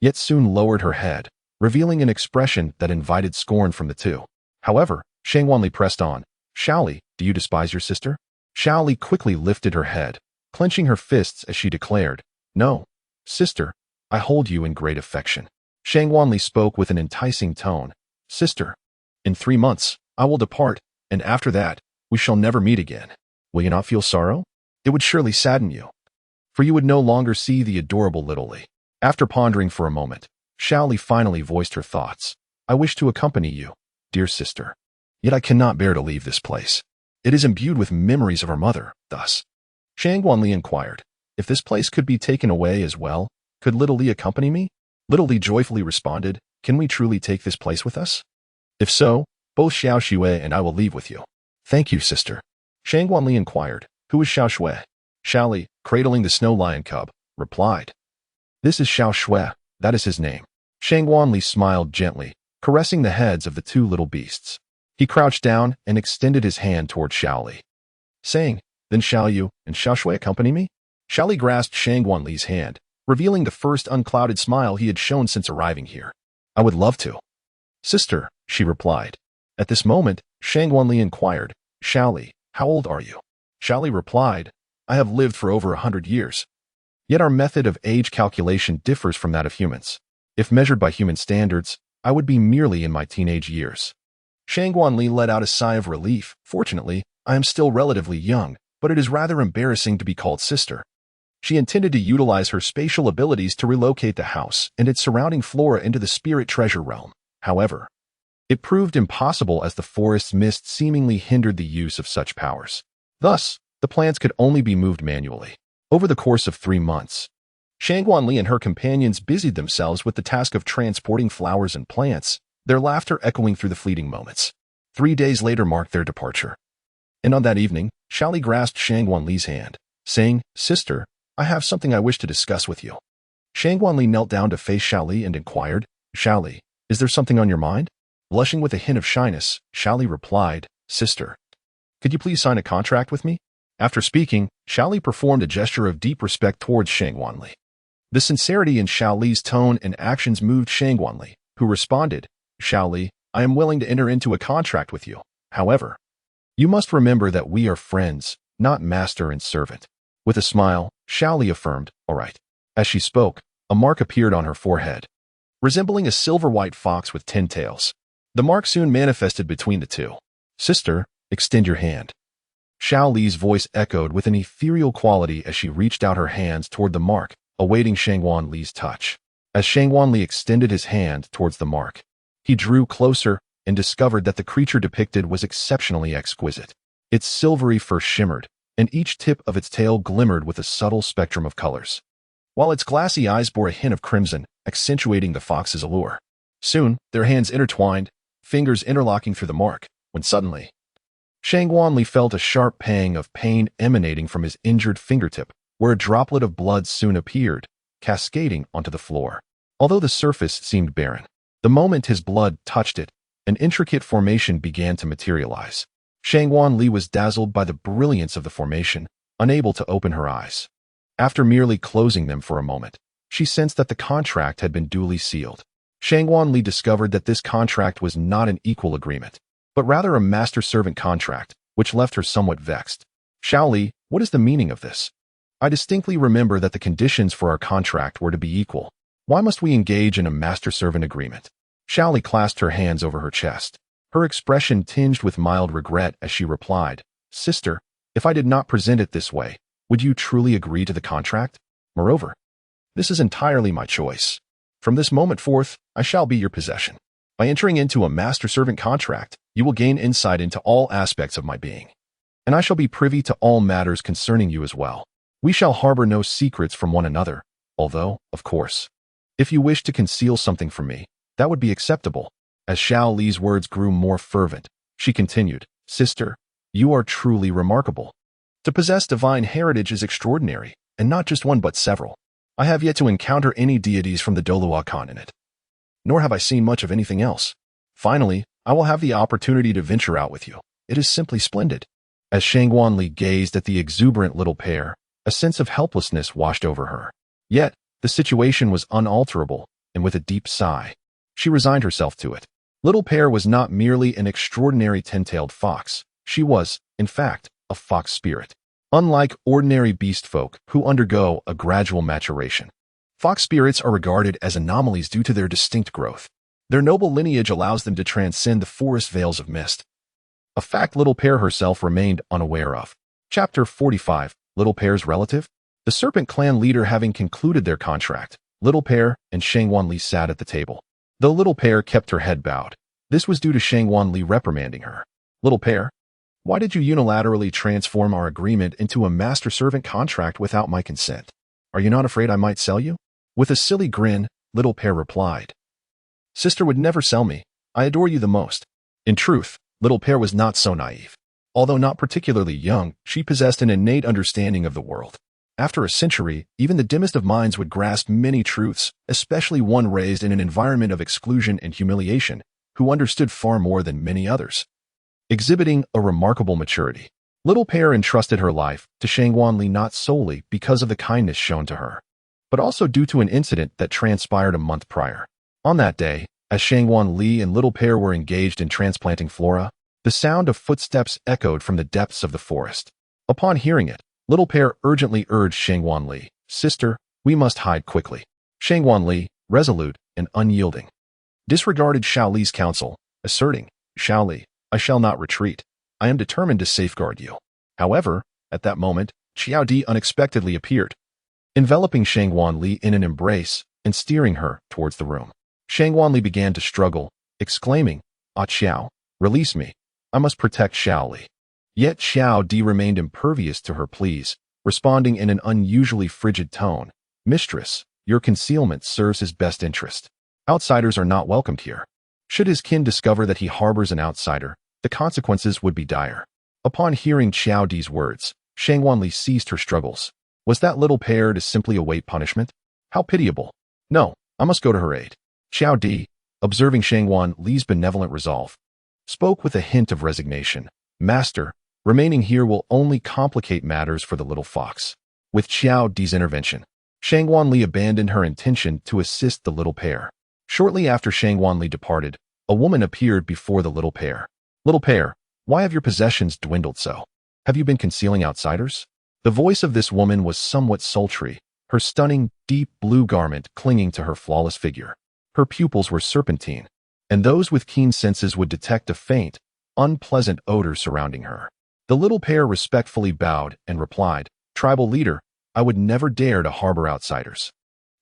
yet soon lowered her head, revealing an expression that invited scorn from the two. However, Shangwanli pressed on, "Xiao Li, do you despise your sister?" Xiao Li quickly lifted her head, clenching her fists as she declared, "No, sister, I hold you in great affection." Shangwanli spoke with an enticing tone, "Sister, in 3 months, I will depart, and after that, we shall never meet again. Will you not feel sorrow? It would surely sadden you, for you would no longer see the adorable little Li." After pondering for a moment, Xiao Li finally voiced her thoughts. "I wish to accompany you, dear sister. Yet I cannot bear to leave this place. It is imbued with memories of our mother, thus." Shangwanli inquired, "If this place could be taken away as well, could little Li accompany me?" Little Li joyfully responded, "Can we truly take this place with us? If so, both Xiao Xue and I will leave with you." "Thank you, sister." Shangwanli inquired, "Who is Xiao Xue?" Xiao Li, cradling the snow lion cub, replied, "This is Xiao Xue, that is his name." Shangwanli smiled gently, caressing the heads of the 2 little beasts. He crouched down and extended his hand toward Xiao Li, saying, "Then shall you and Xiao Xue accompany me?" Xiao Li grasped Shangwanli's hand, revealing the first unclouded smile he had shown since arriving here. "I would love to, sister," she replied. At this moment, Shangwanli inquired, "Xiao Li, how old are you?" Xiao Li replied, "I have lived for over 100 years. Yet our method of age calculation differs from that of humans. If measured by human standards, I would be merely in my teenage years." Shangwanli let out a sigh of relief. "Fortunately, I am still relatively young, but it is rather embarrassing to be called sister." She intended to utilize her spatial abilities to relocate the house and its surrounding flora into the spirit treasure realm. However, it proved impossible as the forest's mist seemingly hindered the use of such powers. Thus, the plants could only be moved manually. Over the course of 3 months, Shangguan and her companions busied themselves with the task of transporting flowers and plants, their laughter echoing through the fleeting moments. 3 days later marked their departure. And on that evening, Xiaoli grasped Shangguan hand, saying, "Sister, I have something I wish to discuss with you." Shangguan knelt down to face Xiaoli and inquired, "Xiaoli, is there something on your mind?" Blushing with a hint of shyness, Xiaoli replied, "Sister, could you please sign a contract with me?" After speaking, Xiaoli performed a gesture of deep respect towards Shangguan. The sincerity in Xiaoli's tone and actions moved Shangguan, who responded, "Xiaoli, I am willing to enter into a contract with you. However, you must remember that we are friends, not master and servant." With a smile, Xiaoli affirmed, "All right." As she spoke, a mark appeared on her forehead, resembling a silver-white fox with 10 tails. The mark soon manifested between the two. "Sister, extend your hand." Xiaoli's voice echoed with an ethereal quality as she reached out her hands toward the mark, awaiting Shangguan's touch. As Shangguan extended his hand towards the mark, he drew closer and discovered that the creature depicted was exceptionally exquisite. Its silvery fur shimmered, and each tip of its tail glimmered with a subtle spectrum of colors, while its glassy eyes bore a hint of crimson, accentuating the fox's allure. Soon, their hands intertwined, fingers interlocking through the mark, when suddenly, Shangguan felt a sharp pang of pain emanating from his injured fingertip, where a droplet of blood soon appeared, cascading onto the floor. Although the surface seemed barren, the moment his blood touched it, an intricate formation began to materialize. Shangguan was dazzled by the brilliance of the formation, unable to open her eyes. After merely closing them for a moment, she sensed that the contract had been duly sealed. Shangguan discovered that this contract was not an equal agreement, but rather a master-servant contract, which left her somewhat vexed. "Xiaoli, what is the meaning of this? I distinctly remember that the conditions for our contract were to be equal. Why must we engage in a master-servant agreement?" Xiaoli clasped her hands over her chest, her expression tinged with mild regret as she replied, "Sister, if I did not present it this way, would you truly agree to the contract? Moreover, this is entirely my choice. From this moment forth, I shall be your possession. By entering into a master-servant contract, you will gain insight into all aspects of my being, and I shall be privy to all matters concerning you as well. We shall harbor no secrets from one another, although, of course, if you wish to conceal something from me, that would be acceptable." As Xiaoli's words grew more fervent, she continued, "Sister, you are truly remarkable. To possess divine heritage is extraordinary, and not just one but several. I have yet to encounter any deities from the Douluo Continent, nor have I seen much of anything else. Finally, I will have the opportunity to venture out with you. It is simply splendid." As Shangguan gazed at the exuberant little pair, a sense of helplessness washed over her. Yet, the situation was unalterable, and with a deep sigh, she resigned herself to it. Little Pear was not merely an extraordinary 10-tailed fox. She was, in fact, a fox spirit. Unlike ordinary beast folk who undergo a gradual maturation, fox spirits are regarded as anomalies due to their distinct growth. Their noble lineage allows them to transcend the forest veils of mist, a fact Little Pear herself remained unaware of. Chapter 45, Little Pear's Relative? The Serpent Clan leader having concluded their contract, Little Pear and Shangguan sat at the table. Though Little Pear kept her head bowed, this was due to Shangguan reprimanding her. "Little Pear, why did you unilaterally transform our agreement into a master-servant contract without my consent? Are you not afraid I might sell you?" With a silly grin, Little Pear replied, "Sister would never sell me. I adore you the most." In truth, Little Pear was not so naive. Although not particularly young, she possessed an innate understanding of the world. After a century, even the dimmest of minds would grasp many truths, especially one raised in an environment of exclusion and humiliation, who understood far more than many others. Exhibiting a remarkable maturity, Little Pear entrusted her life to Shangguan not solely because of the kindness shown to her, but also due to an incident that transpired a month prior. On that day, as Shangguan and Little Pear were engaged in transplanting flora, the sound of footsteps echoed from the depths of the forest. Upon hearing it, Little Pear urgently urged Shangguan, "Sister, we must hide quickly." Shangguan, resolute and unyielding, disregarded Xiaoli's counsel, asserting, "Xiaoli, I shall not retreat. I am determined to safeguard you." However, at that moment, Xiao Di unexpectedly appeared, enveloping Shangguan in an embrace and steering her towards the room. Shangguan began to struggle, exclaiming, "Ah Xiao, release me. I must protect Xiaoli." Yet Xiao Di remained impervious to her pleas, responding in an unusually frigid tone, Mistress, your concealment serves his best interest. Outsiders are not welcomed here. Should his kin discover that he harbors an outsider, the consequences would be dire. Upon hearing Qiao Di's words, Shangwanli ceased her struggles. Was that little pair to simply await punishment? How pitiable. No, I must go to her aid. Qiao Di, observing Shangwan Li's benevolent resolve, spoke with a hint of resignation. Master, remaining here will only complicate matters for the little fox. With Qiao Di's intervention, Shangwan Li abandoned her intention to assist the little pair. Shortly after Shangwan Li departed, a woman appeared before the little pair. Little pair, why have your possessions dwindled so? Have you been concealing outsiders? The voice of this woman was somewhat sultry, her stunning, deep blue garment clinging to her flawless figure. Her pupils were serpentine, and those with keen senses would detect a faint, unpleasant odor surrounding her. The little pair respectfully bowed and replied, Tribal leader, I would never dare to harbor outsiders.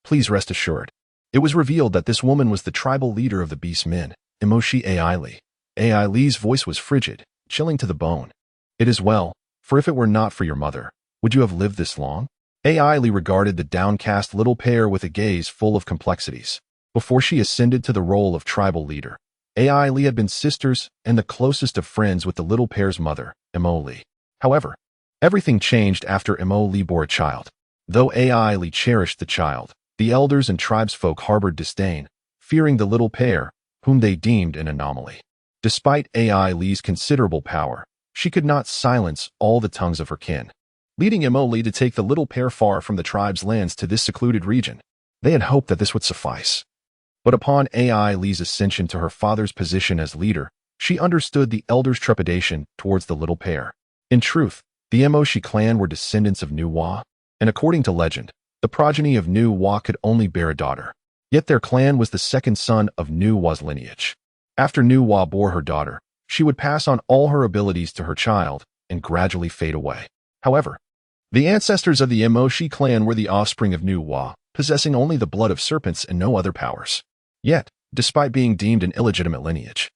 Please rest assured. It was revealed that this woman was the tribal leader of the beast men, Emoshi Ai Li. Ai Li's voice was frigid, chilling to the bone. It is well, for if it were not for your mother, would you have lived this long? Ai Li regarded the downcast little pair with a gaze full of complexities. Before she ascended to the role of tribal leader, Ai Li had been sisters and the closest of friends with the little pair's mother, Mo Li. However, everything changed after Mo Li bore a child. Though Ai Li cherished the child, the elders and tribesfolk harbored disdain, fearing the little pair, whom they deemed an anomaly. Despite Ai Li's considerable power, she could not silence all the tongues of her kin, leading Mo Li to take the little pair far from the tribe's lands to this secluded region. They had hoped that this would suffice. But upon Ai Li's ascension to her father's position as leader, she understood the elders' trepidation towards the little pair. In truth, the Emoshi clan were descendants of Nu Wa, and according to legend, the progeny of Nu Wa could only bear a daughter. Yet their clan was the second son of Nu Wa's lineage. After Nu Wa bore her daughter, she would pass on all her abilities to her child and gradually fade away. However, the ancestors of the Emoshi clan were the offspring of Nu Wa, possessing only the blood of serpents and no other powers. Yet, despite being deemed an illegitimate lineage,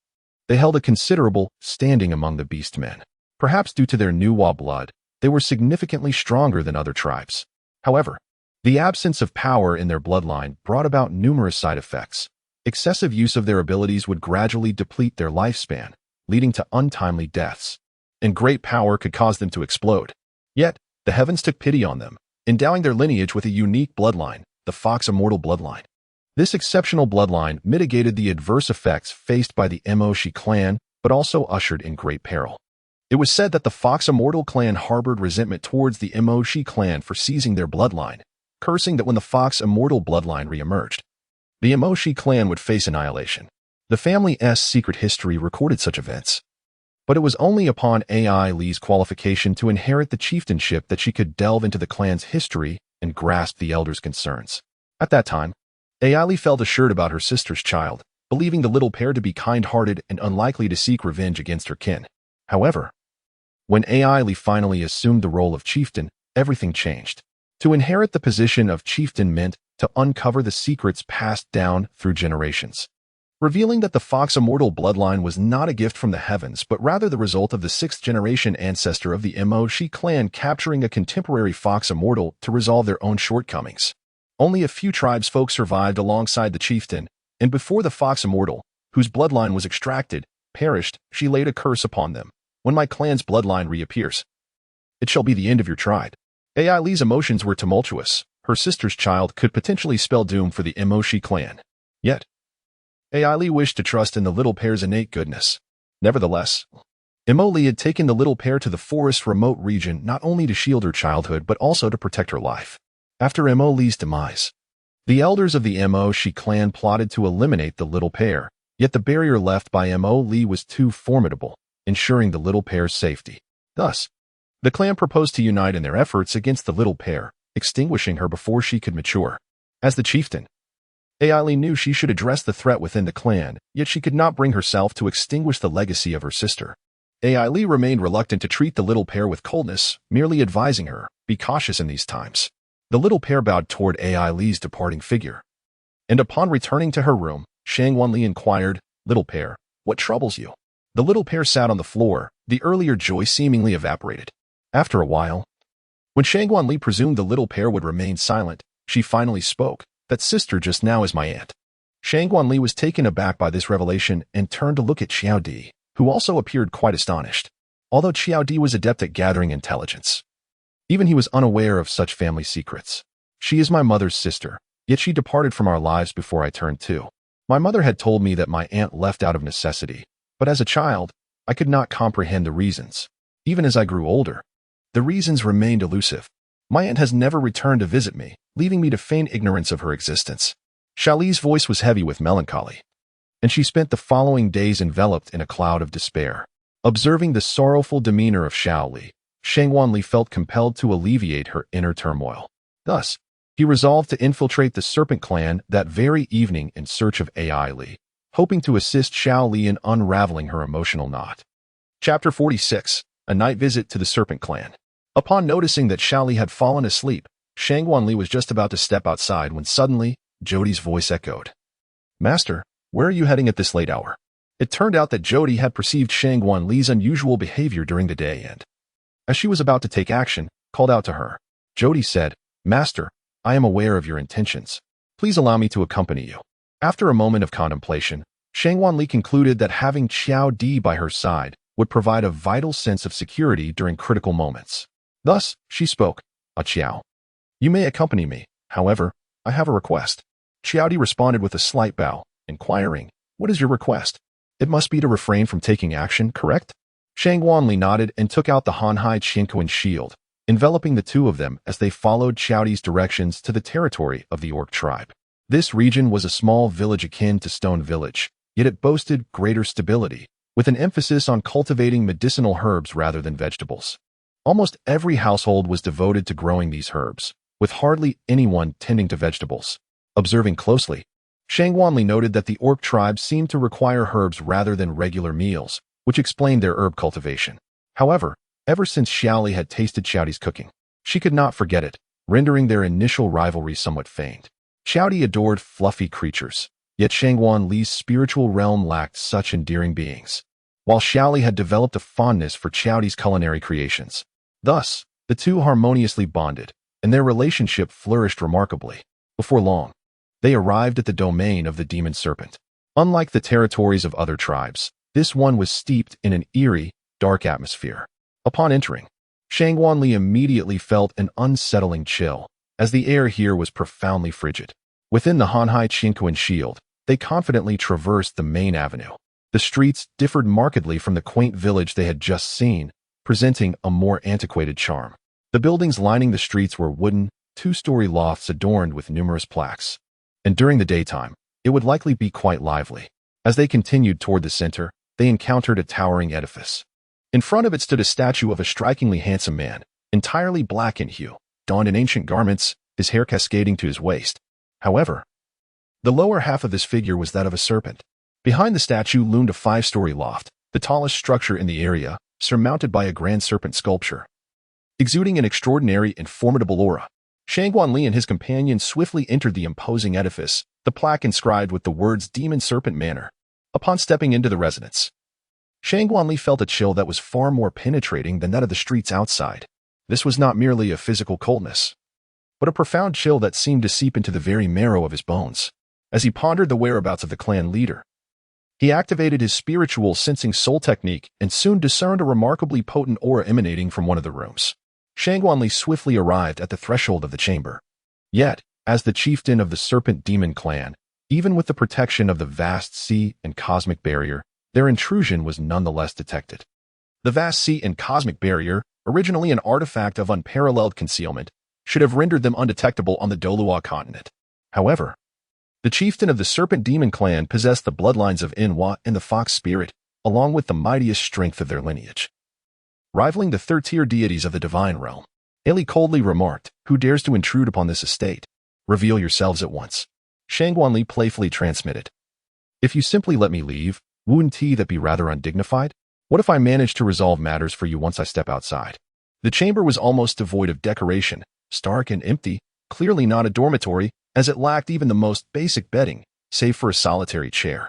they held a considerable standing among the beast men. Perhaps due to their Nu Wa blood, they were significantly stronger than other tribes. However, the absence of power in their bloodline brought about numerous side effects. Excessive use of their abilities would gradually deplete their lifespan, leading to untimely deaths. And great power could cause them to explode. Yet, the heavens took pity on them, endowing their lineage with a unique bloodline, the Fox Immortal bloodline. This exceptional bloodline mitigated the adverse effects faced by the Emoshi clan, but also ushered in great peril. It was said that the Fox Immortal clan harbored resentment towards the Emoshi clan for seizing their bloodline, cursing that when the Fox Immortal bloodline re-emerged, the Emoshi clan would face annihilation. The family's secret history recorded such events. But it was only upon Ai Li's qualification to inherit the chieftainship that she could delve into the clan's history and grasp the elders' concerns. At that time, Ai Li felt assured about her sister's child, believing the little pair to be kind-hearted and unlikely to seek revenge against her kin. However, when Ai Li finally assumed the role of chieftain, everything changed. To inherit the position of chieftain meant to uncover the secrets passed down through generations, revealing that the Fox Immortal bloodline was not a gift from the heavens, but rather the result of the sixth-generation ancestor of the Emoshi clan capturing a contemporary Fox Immortal to resolve their own shortcomings. Only a few tribesfolk survived alongside the chieftain, and before the Fox Immortal, whose bloodline was extracted, perished, she laid a curse upon them. When my clan's bloodline reappears, it shall be the end of your tribe. Ai Li's emotions were tumultuous. Her sister's child could potentially spell doom for the Emoshi clan. Yet, Ai Li wished to trust in the little pair's innate goodness. Nevertheless, Mo Li had taken the little pair to the forest's remote region not only to shield her childhood but also to protect her life. After Mo Li's demise, the elders of the Emoshi clan plotted to eliminate the little pair, yet the barrier left by Mo Li was too formidable, ensuring the little pair's safety. Thus, the clan proposed to unite in their efforts against the little pair, extinguishing her before she could mature. As the chieftain, Ai Li knew she should address the threat within the clan, yet she could not bring herself to extinguish the legacy of her sister. Ai Li remained reluctant to treat the little pair with coldness, merely advising her, be cautious in these times. The little pair bowed toward Ai Li's departing figure. And upon returning to her room, Shangwanli inquired, Little pair, what troubles you? The little pair sat on the floor, the earlier joy seemingly evaporated. After a while, when Shangwanli presumed the little pair would remain silent, She finally spoke. That sister just now is my aunt. Shang Guanli was taken aback by this revelation and turned to look at Xiao Di, who also appeared quite astonished. Although Xiao Di was adept at gathering intelligence, even he was unaware of such family secrets. She is my mother's sister, yet she departed from our lives before I turned 2. My mother had told me that my aunt left out of necessity, but as a child, I could not comprehend the reasons. Even as I grew older, the reasons remained elusive. My aunt has never returned to visit me, leaving me to feign ignorance of her existence. Xiaoli's voice was heavy with melancholy, and she spent the following days enveloped in a cloud of despair. Observing the sorrowful demeanor of Xiaoli, Shang Guanli felt compelled to alleviate her inner turmoil. Thus, he resolved to infiltrate the Serpent Clan that very evening in search of Ai Li, hoping to assist Xiao Li in unraveling her emotional knot. Chapter 46. A Night Visit to the Serpent Clan. Upon noticing that Xiao Li had fallen asleep, Shang Guanli was just about to step outside when suddenly, Jodi's voice echoed. Master, where are you heading at this late hour? It turned out that Jodi had perceived Shang Guanli's unusual behavior during the day and, as she was about to take action, called out to her. Jodi said, Master, I am aware of your intentions. Please allow me to accompany you. After a moment of contemplation, Shang Guanli concluded that having Xiao Di by her side would provide a vital sense of security during critical moments. Thus, she spoke, Qiao, you may accompany me, however, I have a request. Xiao Di responded with a slight bow, inquiring, what is your request? It must be to refrain from taking action, correct? Shang Guanli nodded and took out the Hanhai Qianquan shield, enveloping the two of them as they followed Xiao Di's directions to the territory of the orc tribe. This region was a small village akin to Stone Village, yet it boasted greater stability, with an emphasis on cultivating medicinal herbs rather than vegetables. Almost every household was devoted to growing these herbs, with hardly anyone tending to vegetables. Observing closely, Shang Guanli noted that the orc tribe seemed to require herbs rather than regular meals, which explained their herb cultivation. However, ever since Xiao Li had tasted Xiao Di's cooking, she could not forget it, rendering their initial rivalry somewhat feigned. Xiao Di adored fluffy creatures, yet Shang Guanli's spiritual realm lacked such endearing beings, while Xiao Li had developed a fondness for Xiao Di's culinary creations. Thus, the two harmoniously bonded, and their relationship flourished remarkably. Before long, they arrived at the domain of the demon serpent. Unlike the territories of other tribes, this one was steeped in an eerie, dark atmosphere. Upon entering, Shang Guanli immediately felt an unsettling chill, as the air here was profoundly frigid. Within the Hanhai Qianquan shield, they confidently traversed the main avenue. The streets differed markedly from the quaint village they had just seen, presenting a more antiquated charm. The buildings lining the streets were wooden, two-story lofts adorned with numerous plaques. And during the daytime, it would likely be quite lively. As they continued toward the center, they encountered a towering edifice. In front of it stood a statue of a strikingly handsome man, entirely black in hue, donned in ancient garments, his hair cascading to his waist. However, the lower half of this figure was that of a serpent. Behind the statue loomed a 5-story loft, the tallest structure in the area, surmounted by a grand serpent sculpture. Exuding an extraordinary and formidable aura, Shang Guanli and his companion swiftly entered the imposing edifice, the plaque inscribed with the words Demon Serpent Manor. Upon stepping into the residence, Shang Guanli felt a chill that was far more penetrating than that of the streets outside. This was not merely a physical coldness, but a profound chill that seemed to seep into the very marrow of his bones. As he pondered the whereabouts of the clan leader, he activated his spiritual sensing soul technique and soon discerned a remarkably potent aura emanating from one of the rooms. Shang Guanli swiftly arrived at the threshold of the chamber. Yet, as the chieftain of the Serpent Demon clan, even with the protection of the vast sea and cosmic barrier, their intrusion was nonetheless detected. The vast sea and cosmic barrier, originally an artifact of unparalleled concealment, should have rendered them undetectable on the Douluo Continent. However, the chieftain of the Serpent Demon clan possessed the bloodlines of Enwa and the Fox Spirit, along with the mightiest strength of their lineage, rivaling the third-tier deities of the divine realm. Eli coldly remarked, "Who dares to intrude upon this estate? Reveal yourselves at once." Shang Guanli playfully transmitted, "If you simply let me leave, wouldn't that be rather undignified? What if I manage to resolve matters for you once I step outside?" The chamber was almost devoid of decoration, stark and empty, clearly not a dormitory, as it lacked even the most basic bedding, save for a solitary chair.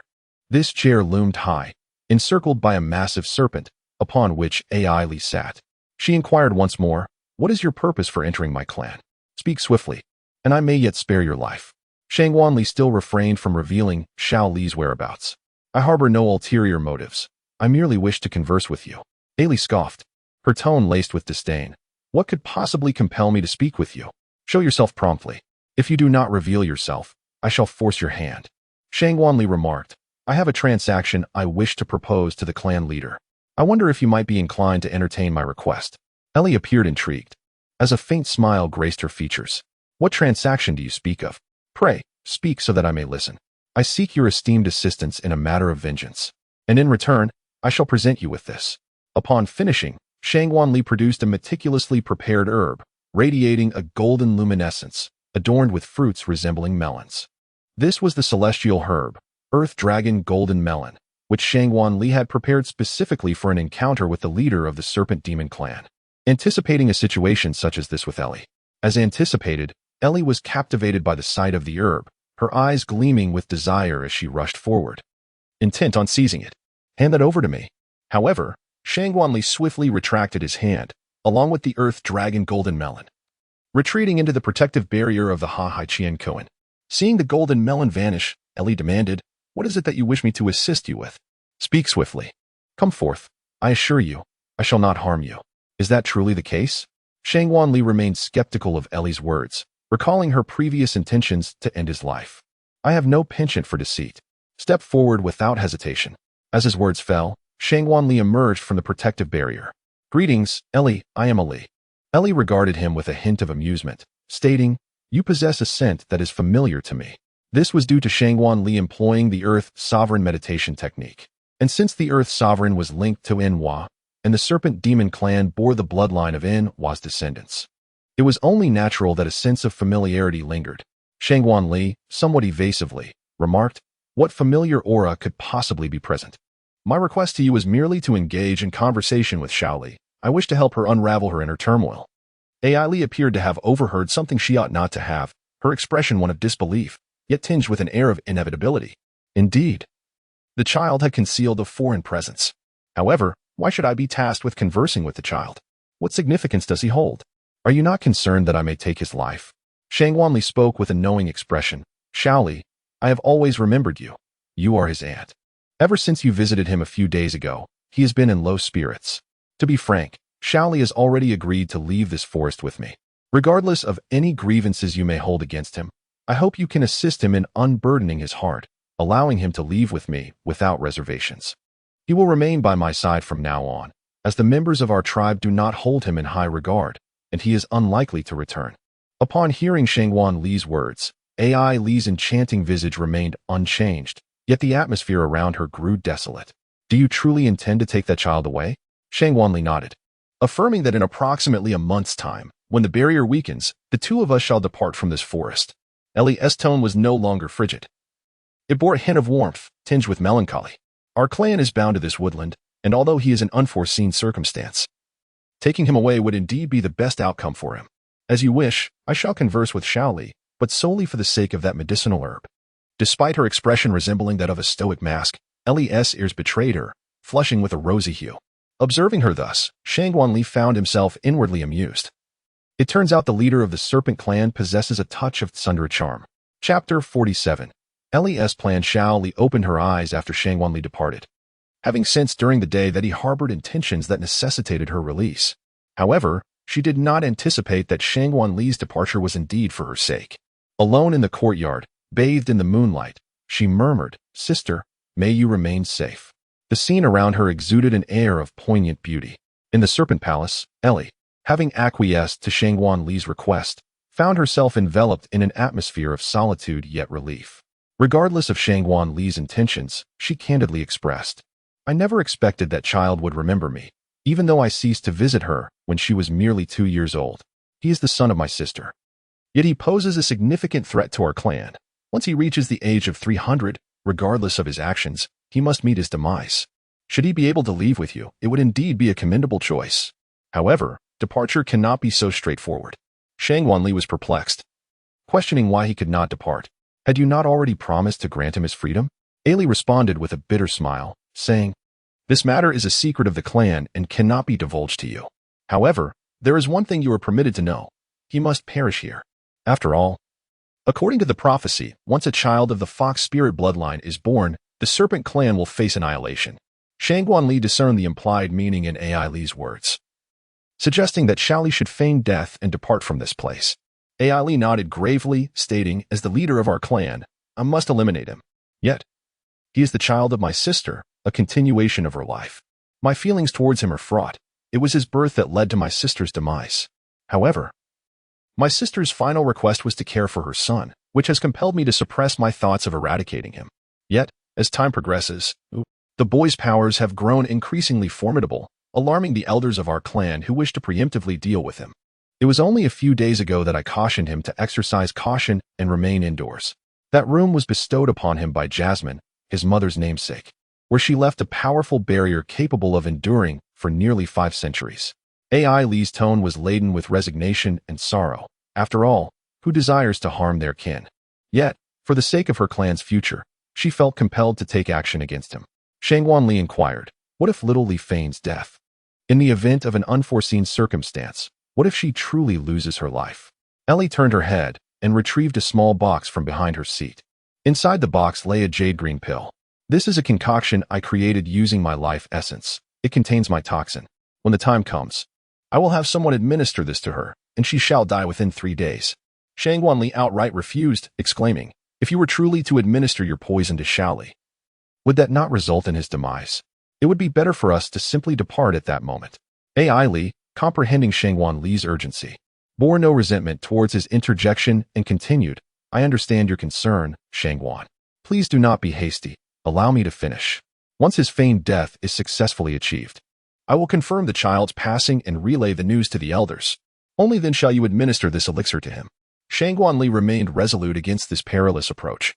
This chair loomed high, encircled by a massive serpent, upon which Ai Li sat. She inquired once more, "What is your purpose for entering my clan? Speak swiftly." and I may yet spare your life. Shang Wanli still refrained from revealing Xiao Li's whereabouts. I harbor no ulterior motives. I merely wish to converse with you. Ailey scoffed, her tone laced with disdain. What could possibly compel me to speak with you? Show yourself promptly. If you do not reveal yourself, I shall force your hand. Shang Wanli remarked, I have a transaction I wish to propose to the clan leader. I wonder if you might be inclined to entertain my request. Ellie appeared intrigued, as a faint smile graced her features. What transaction do you speak of? Pray, speak so that I may listen. I seek your esteemed assistance in a matter of vengeance, and in return, I shall present you with this. Upon finishing, Shang Wanli produced a meticulously prepared herb, radiating a golden luminescence, adorned with fruits resembling melons. This was the celestial herb, Earth Dragon Golden Melon, which Shang Wanli had prepared specifically for an encounter with the leader of the Serpent Demon clan. Anticipating a situation such as this with Ellie. As anticipated, Ellie was captivated by the sight of the herb, her eyes gleaming with desire as she rushed forward, intent on seizing it. Hand that over to me. However, Shang Wanli swiftly retracted his hand, along with the Earth Dragon Golden Melon, retreating into the protective barrier of the Qianrenxue. Seeing the golden melon vanish, Ellie demanded, What is it that you wish me to assist you with? Speak swiftly. Come forth. I assure you, I shall not harm you. Is that truly the case? Shang Wanli remained skeptical of Ellie's words, recalling her previous intentions to end his life. I have no penchant for deceit. Step forward without hesitation. As his words fell, Shang Wanli emerged from the protective barrier. Greetings, Ellie, I am Ali. Ellie regarded him with a hint of amusement, stating, You possess a scent that is familiar to me. This was due to Shang Wanli employing the Earth Sovereign meditation technique. And since the Earth Sovereign was linked to Enrolling, and the Serpent Demon clan bore the bloodline of Enroling's descendants, it was only natural that a sense of familiarity lingered. Shang Wanli, somewhat evasively, remarked, What familiar aura could possibly be present? My request to you is merely to engage in conversation with Xiao Li. I wish to help her unravel her inner turmoil. Li appeared to have overheard something she ought not to have, her expression one of disbelief, yet tinged with an air of inevitability. Indeed, the child had concealed a foreign presence. However, why should I be tasked with conversing with the child? What significance does he hold? Are you not concerned that I may take his life? Shang Wanli spoke with a knowing expression. Xiao Li, I have always remembered you. You are his aunt. Ever since you visited him a few days ago, he has been in low spirits. To be frank, Xiao Li has already agreed to leave this forest with me. Regardless of any grievances you may hold against him, I hope you can assist him in unburdening his heart, allowing him to leave with me without reservations. He will remain by my side from now on, as the members of our tribe do not hold him in high regard, and he is unlikely to return. Upon hearing Shang Wanli's words, Li's enchanting visage remained unchanged, yet the atmosphere around her grew desolate. Do you truly intend to take that child away? Shang Wanli nodded, affirming that in approximately a month's time, when the barrier weakens, the two of us shall depart from this forest. Ellie's tone was no longer frigid. It bore a hint of warmth, tinged with melancholy. Our clan is bound to this woodland, and although he is an unforeseen circumstance, taking him away would indeed be the best outcome for him. As you wish, I shall converse with Xiao Li, but solely for the sake of that medicinal herb. Despite her expression resembling that of a stoic mask, Ellie's ears betrayed her, flushing with a rosy hue. Observing her thus, Shang Wanli found himself inwardly amused. It turns out the leader of the Serpent clan possesses a touch of thunderous charm. Chapter 47. Ellie's plan. Xiao Li opened her eyes after Shang Wanli departed, having sensed during the day that he harbored intentions that necessitated her release. However, she did not anticipate that Shang Wanli's departure was indeed for her sake. Alone in the courtyard, bathed in the moonlight, she murmured, Sister, may you remain safe. The scene around her exuded an air of poignant beauty. In the Serpent Palace, Ellie, having acquiesced to Shang Wanli's request, found herself enveloped in an atmosphere of solitude yet relief. Regardless of Shang Wanli's intentions, she candidly expressed, I never expected that child would remember me, even though I ceased to visit her when she was merely 2 years old. He is the son of my sister. Yet he poses a significant threat to our clan. Once he reaches the age of 300, regardless of his actions, he must meet his demise. Should he be able to leave with you, it would indeed be a commendable choice. However, departure cannot be so straightforward. Shang Wanli was perplexed, questioning why he could not depart. Had you not already promised to grant him his freedom? Ailey responded with a bitter smile, saying, This matter is a secret of the clan and cannot be divulged to you. However, there is one thing you are permitted to know. He must perish here. After all, According to the prophecy, once a child of the fox spirit bloodline is born, the serpent clan will face annihilation. Shangguan Li discerned the implied meaning in AI Li's words, suggesting that Xiao Li should feign death and depart from this place. AI Li nodded gravely, stating, as the leader of our clan, I must eliminate him. Yet, he is the child of my sister, a continuation of her life. My feelings towards him are fraught. It was his birth that led to my sister's demise. However, my sister's final request was to care for her son, which has compelled me to suppress my thoughts of eradicating him. Yet, as time progresses, the boy's powers have grown increasingly formidable, alarming the elders of our clan who wish to preemptively deal with him. It was only a few days ago that I cautioned him to exercise caution and remain indoors. That room was bestowed upon him by Jasmine, his mother's namesake, where she left a powerful barrier capable of enduring for nearly 5 centuries. AI Li's tone was laden with resignation and sorrow. After all, who desires to harm their kin? Yet, for the sake of her clan's future, she felt compelled to take action against him. Shangguan Li inquired, what if little Li feigns death? In the event of an unforeseen circumstance, what if she truly loses her life? Ellie turned her head and retrieved a small box from behind her seat. Inside the box lay a jade green pill. This is a concoction I created using my life essence. It contains my toxin. When the time comes, I will have someone administer this to her, and she shall die within 3 days. Shangguan Li outright refused, exclaiming, if you were truly to administer your poison to Xiao Li, would that not result in his demise? It would be better for us to simply depart at that moment. AI Li, comprehending Shangguan Li's urgency, bore no resentment towards his interjection and continued, I understand your concern, Shangguan. Please do not be hasty. Allow me to finish. Once his feigned death is successfully achieved, I will confirm the child's passing and relay the news to the elders. Only then shall you administer this elixir to him. Shangguan Li remained resolute against this perilous approach,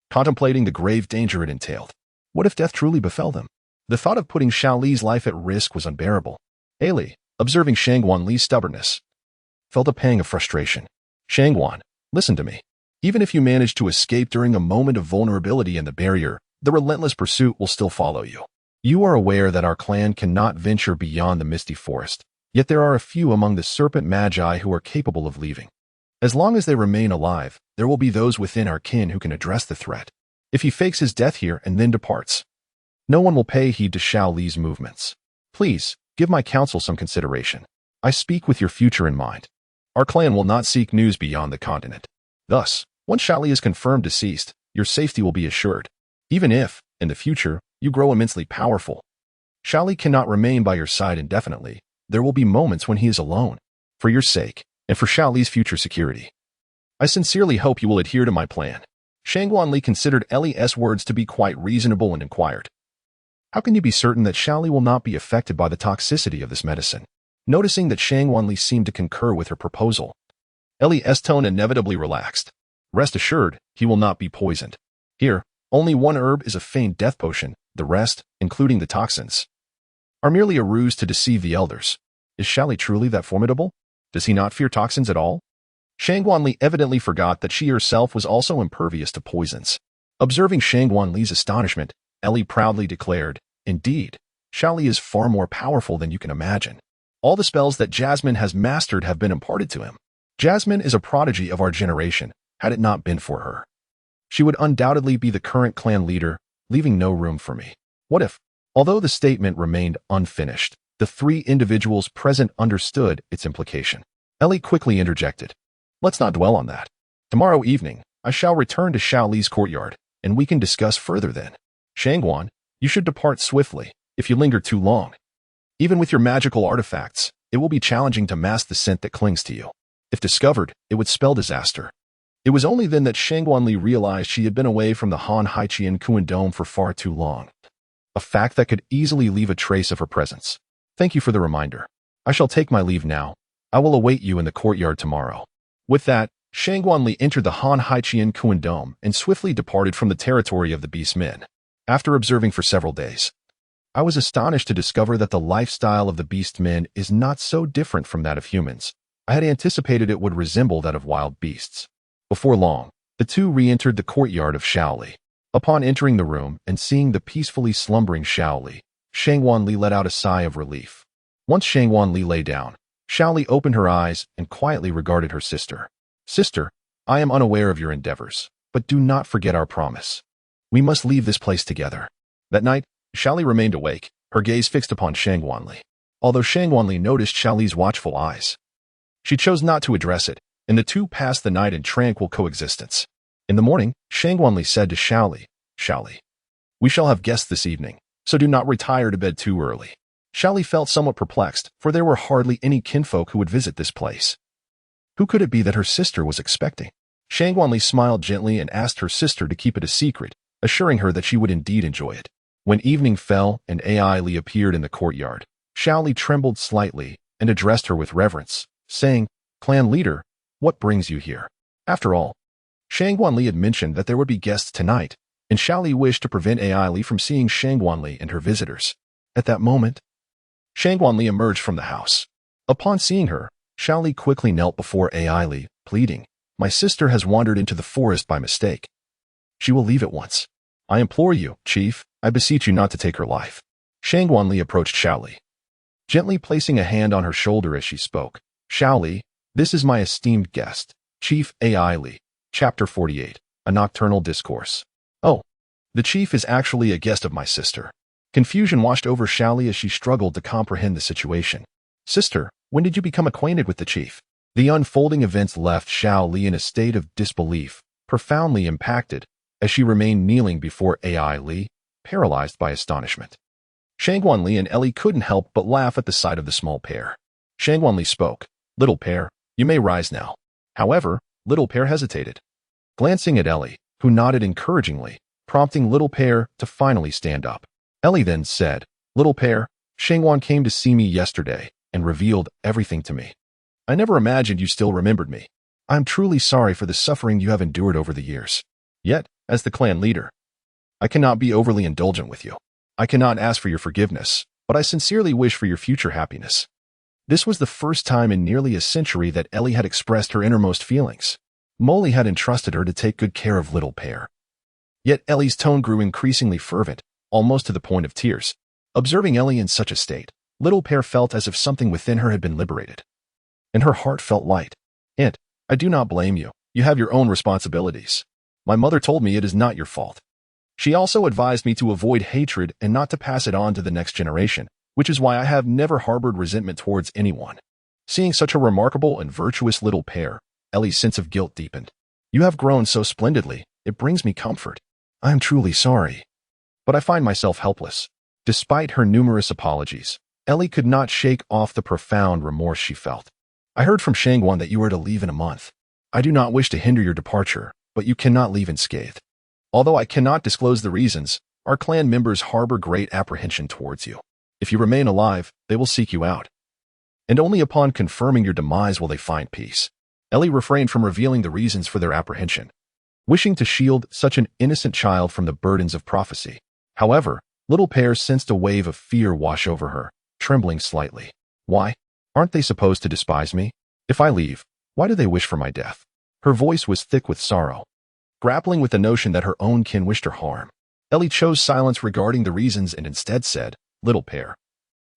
contemplating the grave danger it entailed. What if death truly befell them? The thought of putting Xiao Li's life at risk was unbearable. Li, observing Shangguan Li's stubbornness, felt a pang of frustration. Shangguan, listen to me. Even if you manage to escape during a moment of vulnerability in the barrier, the relentless pursuit will still follow you. You are aware that our clan cannot venture beyond the misty forest, yet there are a few among the serpent magi who are capable of leaving. As long as they remain alive, there will be those within our kin who can address the threat. If he fakes his death here and then departs, no one will pay heed to Xiao Li's movements. Please, give my counsel some consideration. I speak with your future in mind. Our clan will not seek news beyond the continent. Thus, once Xiao Li is confirmed deceased, your safety will be assured. Even if, in the future, you grow immensely powerful, Xiao Li cannot remain by your side indefinitely. There will be moments when he is alone. For your sake, and for Xiao Li's future security, I sincerely hope you will adhere to my plan. Shangguan Li considered Li's words to be quite reasonable and inquired, how can you be certain that Xiao Li will not be affected by the toxicity of this medicine? Noticing that Shangguan Li seemed to concur with her proposal, Li's tone inevitably relaxed. Rest assured, he will not be poisoned. Here, only one herb is a feigned death potion. The rest, including the toxins, are merely a ruse to deceive the elders. Is Xiao Li truly that formidable? Does he not fear toxins at all? Shangguan Li evidently forgot that she herself was also impervious to poisons. Observing Shangguan Li's astonishment, Li proudly declared, indeed, Xiao Li is far more powerful than you can imagine. All the spells that Jasmine has mastered have been imparted to him. Jasmine is a prodigy of our generation. Had it not been for her, she would undoubtedly be the current clan leader, leaving no room for me. What if, although the statement remained unfinished, the 3 individuals present understood its implication? Li quickly interjected, let's not dwell on that. Tomorrow evening, I shall return to Xiao Li's courtyard, and we can discuss further then. Shangguan, you should depart swiftly. If you linger too long, even with your magical artifacts, it will be challenging to mask the scent that clings to you. If discovered, it would spell disaster. It was only then that Shangguan Li realized she had been away from the Han Haiqian Kuan Dome for far too long, a fact that could easily leave a trace of her presence. Thank you for the reminder. I shall take my leave now. I will await you in the courtyard tomorrow. With that, Shangguan Li entered the Han Haiqian Kuan Dome and swiftly departed from the territory of the beast men. After observing for several days, I was astonished to discover that the lifestyle of the beast men is not so different from that of humans. I had anticipated it would resemble that of wild beasts. Before long, the two re-entered the courtyard of Xiao Li. Upon entering the room and seeing the peacefully slumbering Xiao Li, Shangguan Li let out a sigh of relief. Once Shangguan Li lay down, Xiao Li opened her eyes and quietly regarded her sister. Sister, I am unaware of your endeavors, but do not forget our promise. We must leave this place together. That night, Xiaoli remained awake, her gaze fixed upon Shangguanli. Although Shangguanli noticed Xiaoli's watchful eyes, she chose not to address it, and the two passed the night in tranquil coexistence. In the morning, Shangguanli said to Xiaoli, Xiaoli, we shall have guests this evening, so do not retire to bed too early. Xiaoli felt somewhat perplexed, for there were hardly any kinfolk who would visit this place. Who could it be that her sister was expecting? Shangguanli smiled gently and asked her sister to keep it a secret, assuring her that she would indeed enjoy it. When evening fell and Ai Li appeared in the courtyard, Xiaoli trembled slightly and addressed her with reverence, saying, Clan leader, what brings you here? After all, Shangguanli had mentioned that there would be guests tonight, and Xiaoli wished to prevent Ai Li from seeing Shangguanli and her visitors. At that moment, Shangguanli emerged from the house. Upon seeing her, Xiaoli quickly knelt before Ai Li, pleading, My sister has wandered into the forest by mistake. She will leave at once. I implore you, chief, I beseech you not to take her life. Shangguanli approached Xiaoli, gently placing a hand on her shoulder as she spoke. Xiaoli, this is my esteemed guest, Chief Ai Li. Chapter 48, A Nocturnal Discourse. Oh, the chief is actually a guest of my sister. Confusion washed over Xiaoli as she struggled to comprehend the situation. Sister, when did you become acquainted with the chief? The unfolding events left Xiaoli in a state of disbelief, profoundly impacted, as she remained kneeling before Ai Li, paralyzed by astonishment. Shangguanli and Ellie couldn't help but laugh at the sight of the small pair. Shangguanli spoke, Little pair, you may rise now. However, Little pair hesitated, glancing at Ellie, who nodded encouragingly, prompting Little pair to finally stand up. Ellie then said, Little pair, Shangguan came to see me yesterday and revealed everything to me. I never imagined you still remembered me. I am truly sorry for the suffering you have endured over the years. Yet, as the clan leader, I cannot be overly indulgent with you. I cannot ask for your forgiveness, but I sincerely wish for your future happiness. This was the first time in nearly a century that Ellie had expressed her innermost feelings. Molly had entrusted her to take good care of Little pair. Yet Ellie's tone grew increasingly fervent, almost to the point of tears. Observing Ellie in such a state, Little pair felt as if something within her had been liberated. And her heart felt light. And, I do not blame you. You have your own responsibilities. My mother told me it is not your fault. She also advised me to avoid hatred and not to pass it on to the next generation, which is why I have never harbored resentment towards anyone. Seeing such a remarkable and virtuous little pair, Ellie's sense of guilt deepened. You have grown so splendidly, it brings me comfort. I am truly sorry. But I find myself helpless. Despite her numerous apologies, Ellie could not shake off the profound remorse she felt. I heard from Shangguan that you are to leave in a month. I do not wish to hinder your departure, but you cannot leave unscathed. Although I cannot disclose the reasons, our clan members harbor great apprehension towards you. If you remain alive, they will seek you out. And only upon confirming your demise will they find peace. Ellie refrained from revealing the reasons for their apprehension, wishing to shield such an innocent child from the burdens of prophecy. However, Little pair sensed a wave of fear wash over her, trembling slightly. Why? Aren't they supposed to despise me? If I leave, why do they wish for my death? Her voice was thick with sorrow, grappling with the notion that her own kin wished her harm. Ellie chose silence regarding the reasons and instead said, Little pair,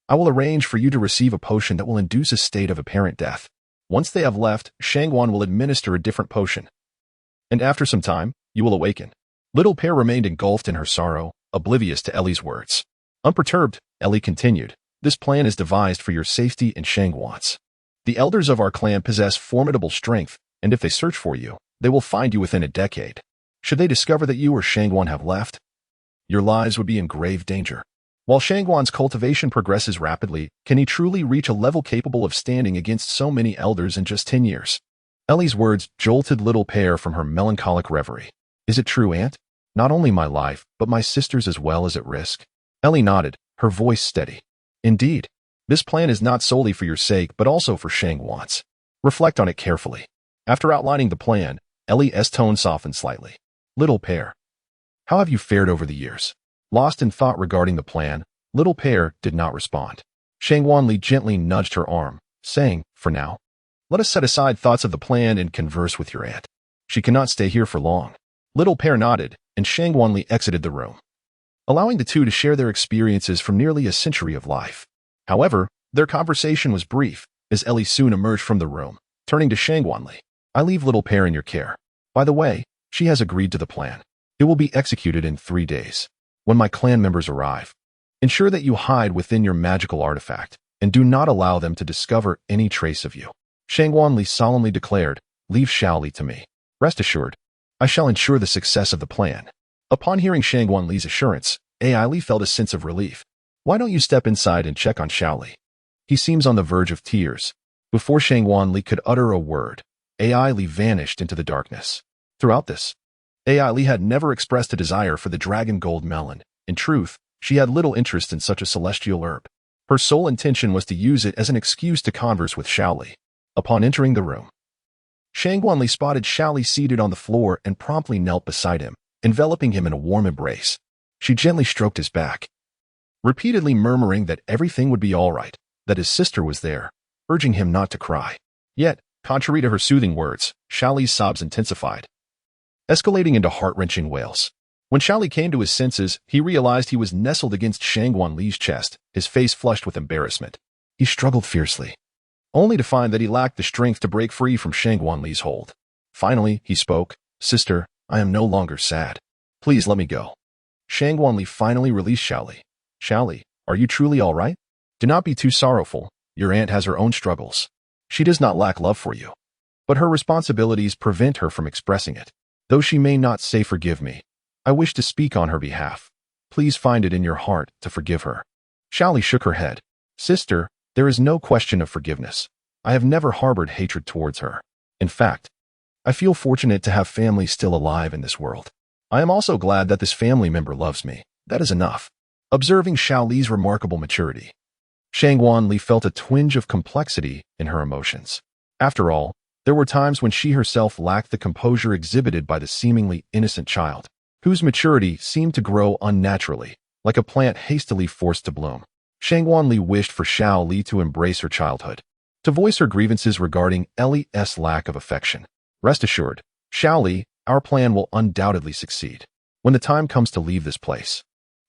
I will arrange for you to receive a potion that will induce a state of apparent death. Once they have left, Shangguan will administer a different potion. And after some time, you will awaken. Little pair remained engulfed in her sorrow, oblivious to Ellie's words. Unperturbed, Ellie continued, This plan is devised for your safety and Shangguan's. The elders of our clan possess formidable strength, and if they search for you, they will find you within a decade. Should they discover that you or Shangguan have left, your lives would be in grave danger. While Shangguan's cultivation progresses rapidly, can he truly reach a level capable of standing against so many elders in just 10 years? Ellie's words jolted Little pair from her melancholic reverie. Is it true, Aunt? Not only my life, but my sister's as well is at risk. Ellie nodded, her voice steady. Indeed, this plan is not solely for your sake, but also for Shangguan's. Reflect on it carefully. After outlining the plan, Ellie's tone softened slightly. Little pair, how have you fared over the years? Lost in thought regarding the plan, Little pair did not respond. Shangguanli gently nudged her arm, saying, For now, let us set aside thoughts of the plan and converse with your aunt. She cannot stay here for long. Little pair nodded, and Shangguanli exited the room, allowing the two to share their experiences from nearly a century of life. However, their conversation was brief, as Ellie soon emerged from the room, turning to Shangguanli. I leave little pair in your care. By the way, she has agreed to the plan. It will be executed in 3 days. When my clan members arrive, ensure that you hide within your magical artifact and do not allow them to discover any trace of you. Shangguanli solemnly declared, leave Xiaoli to me. Rest assured, I shall ensure the success of the plan. Upon hearing Shangguanli's assurance, Li felt a sense of relief. Why don't you step inside and check on Xiaoli? He seems on the verge of tears. Before Shangguanli could utter a word, Li vanished into the darkness. Throughout this, Li had never expressed a desire for the dragon gold melon. In truth, she had little interest in such a celestial herb. Her sole intention was to use it as an excuse to converse with Xiaoli. Upon entering the room, Shangguanli spotted Xiaoli seated on the floor and promptly knelt beside him, enveloping him in a warm embrace. She gently stroked his back, repeatedly murmuring that everything would be all right, that his sister was there, urging him not to cry. Yet, contrary to her soothing words, Xiaoli's sobs intensified, escalating into heart-wrenching wails. When Xiaoli came to his senses, he realized he was nestled against Shangguanli's chest, his face flushed with embarrassment. He struggled fiercely, only to find that he lacked the strength to break free from Shangguanli's hold. Finally, he spoke, Sister, I am no longer sad. Please let me go. Shangguanli finally released Xiaoli. Xiaoli, are you truly all right? Do not be too sorrowful. Your aunt has her own struggles. She does not lack love for you, but her responsibilities prevent her from expressing it. Though she may not say forgive me, I wish to speak on her behalf. Please find it in your heart to forgive her. Xiaoli shook her head. Sister, there is no question of forgiveness. I have never harbored hatred towards her. In fact, I feel fortunate to have family still alive in this world. I am also glad that this family member loves me. That is enough. Observing Xiaoli's remarkable maturity, Shangguanli felt a twinge of complexity in her emotions. After all, there were times when she herself lacked the composure exhibited by the seemingly innocent child, whose maturity seemed to grow unnaturally, like a plant hastily forced to bloom. Shangguanli wished for Xiaoli to embrace her childhood, to voice her grievances regarding Li's lack of affection. Rest assured, Xiaoli, our plan will undoubtedly succeed. When the time comes to leave this place,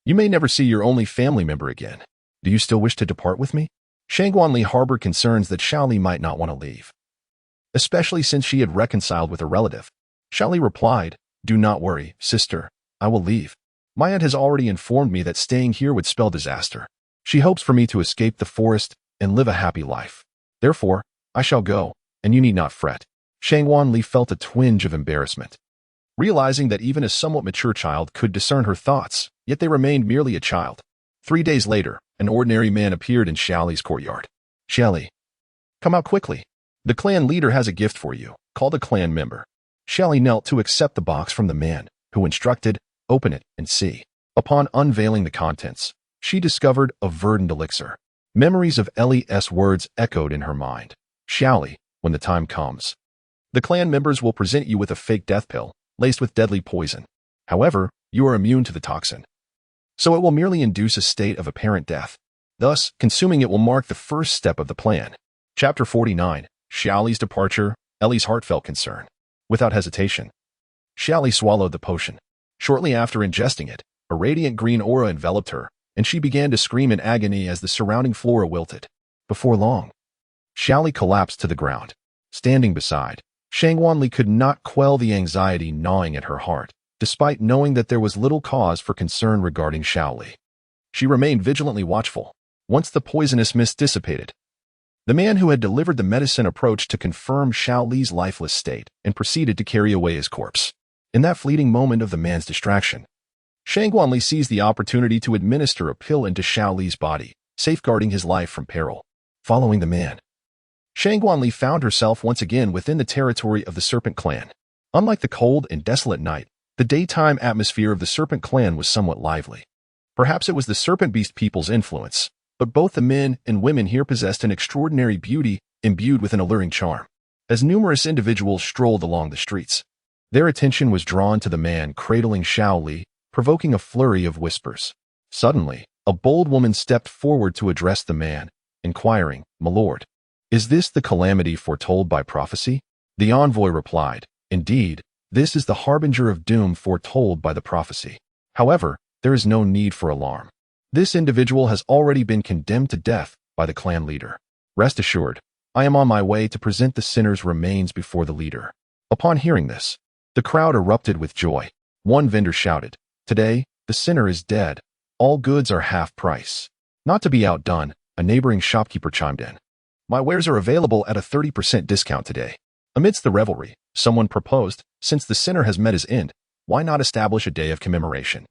you may never see your only family member again. Do you still wish to depart with me? Shangguanli harbored concerns that Xiaoli might not want to leave, especially since she had reconciled with a relative. Xiaoli replied, do not worry, sister, I will leave. My aunt has already informed me that staying here would spell disaster. She hopes for me to escape the forest and live a happy life. Therefore, I shall go, and you need not fret. Shangguanli felt a twinge of embarrassment, realizing that even a somewhat mature child could discern her thoughts, yet they remained merely a child. 3 days later, an ordinary man appeared in Xiaoli's courtyard. Xiaoli, come out quickly. The clan leader has a gift for you, called a clan member. Xiaoli knelt to accept the box from the man, who instructed, open it and see. Upon unveiling the contents, she discovered a verdant elixir. Memories of Li's words echoed in her mind. Xiaoli, when the time comes, the clan members will present you with a fake death pill, laced with deadly poison. However, you are immune to the toxin, so it will merely induce a state of apparent death. Thus, consuming it will mark the first step of the plan. Chapter 49, Xiaoli's departure, Li's heartfelt concern. Without hesitation, Xiaoli swallowed the potion. Shortly after ingesting it, a radiant green aura enveloped her, and she began to scream in agony as the surrounding flora wilted. Before long, Xiaoli collapsed to the ground. Standing beside, Shangguanli could not quell the anxiety gnawing at her heart, despite knowing that there was little cause for concern regarding Xiaoli. She remained vigilantly watchful. Once the poisonous mist dissipated, the man who had delivered the medicine approached to confirm Xiaoli's lifeless state and proceeded to carry away his corpse. In that fleeting moment of the man's distraction, Shangguanli seized the opportunity to administer a pill into Xiaoli's body, safeguarding his life from peril. Following the man, Shangguanli found herself once again within the territory of the Serpent Clan. Unlike the cold and desolate night, the daytime atmosphere of the Serpent Clan was somewhat lively. Perhaps it was the Serpent Beast people's influence, but both the men and women here possessed an extraordinary beauty imbued with an alluring charm. As numerous individuals strolled along the streets, their attention was drawn to the man cradling Xiaoli, provoking a flurry of whispers. Suddenly, a bold woman stepped forward to address the man, inquiring, "My lord, is this the calamity foretold by prophecy?" The envoy replied, "Indeed, this is the harbinger of doom foretold by the prophecy. However, there is no need for alarm. This individual has already been condemned to death by the clan leader. Rest assured, I am on my way to present the sinner's remains before the leader." Upon hearing this, the crowd erupted with joy. One vendor shouted, "Today, the sinner is dead. All goods are half price." Not to be outdone, a neighboring shopkeeper chimed in, "My wares are available at a 30% discount today." Amidst the revelry, someone proposed, "Since the sinner has met his end, why not establish a day of commemoration?"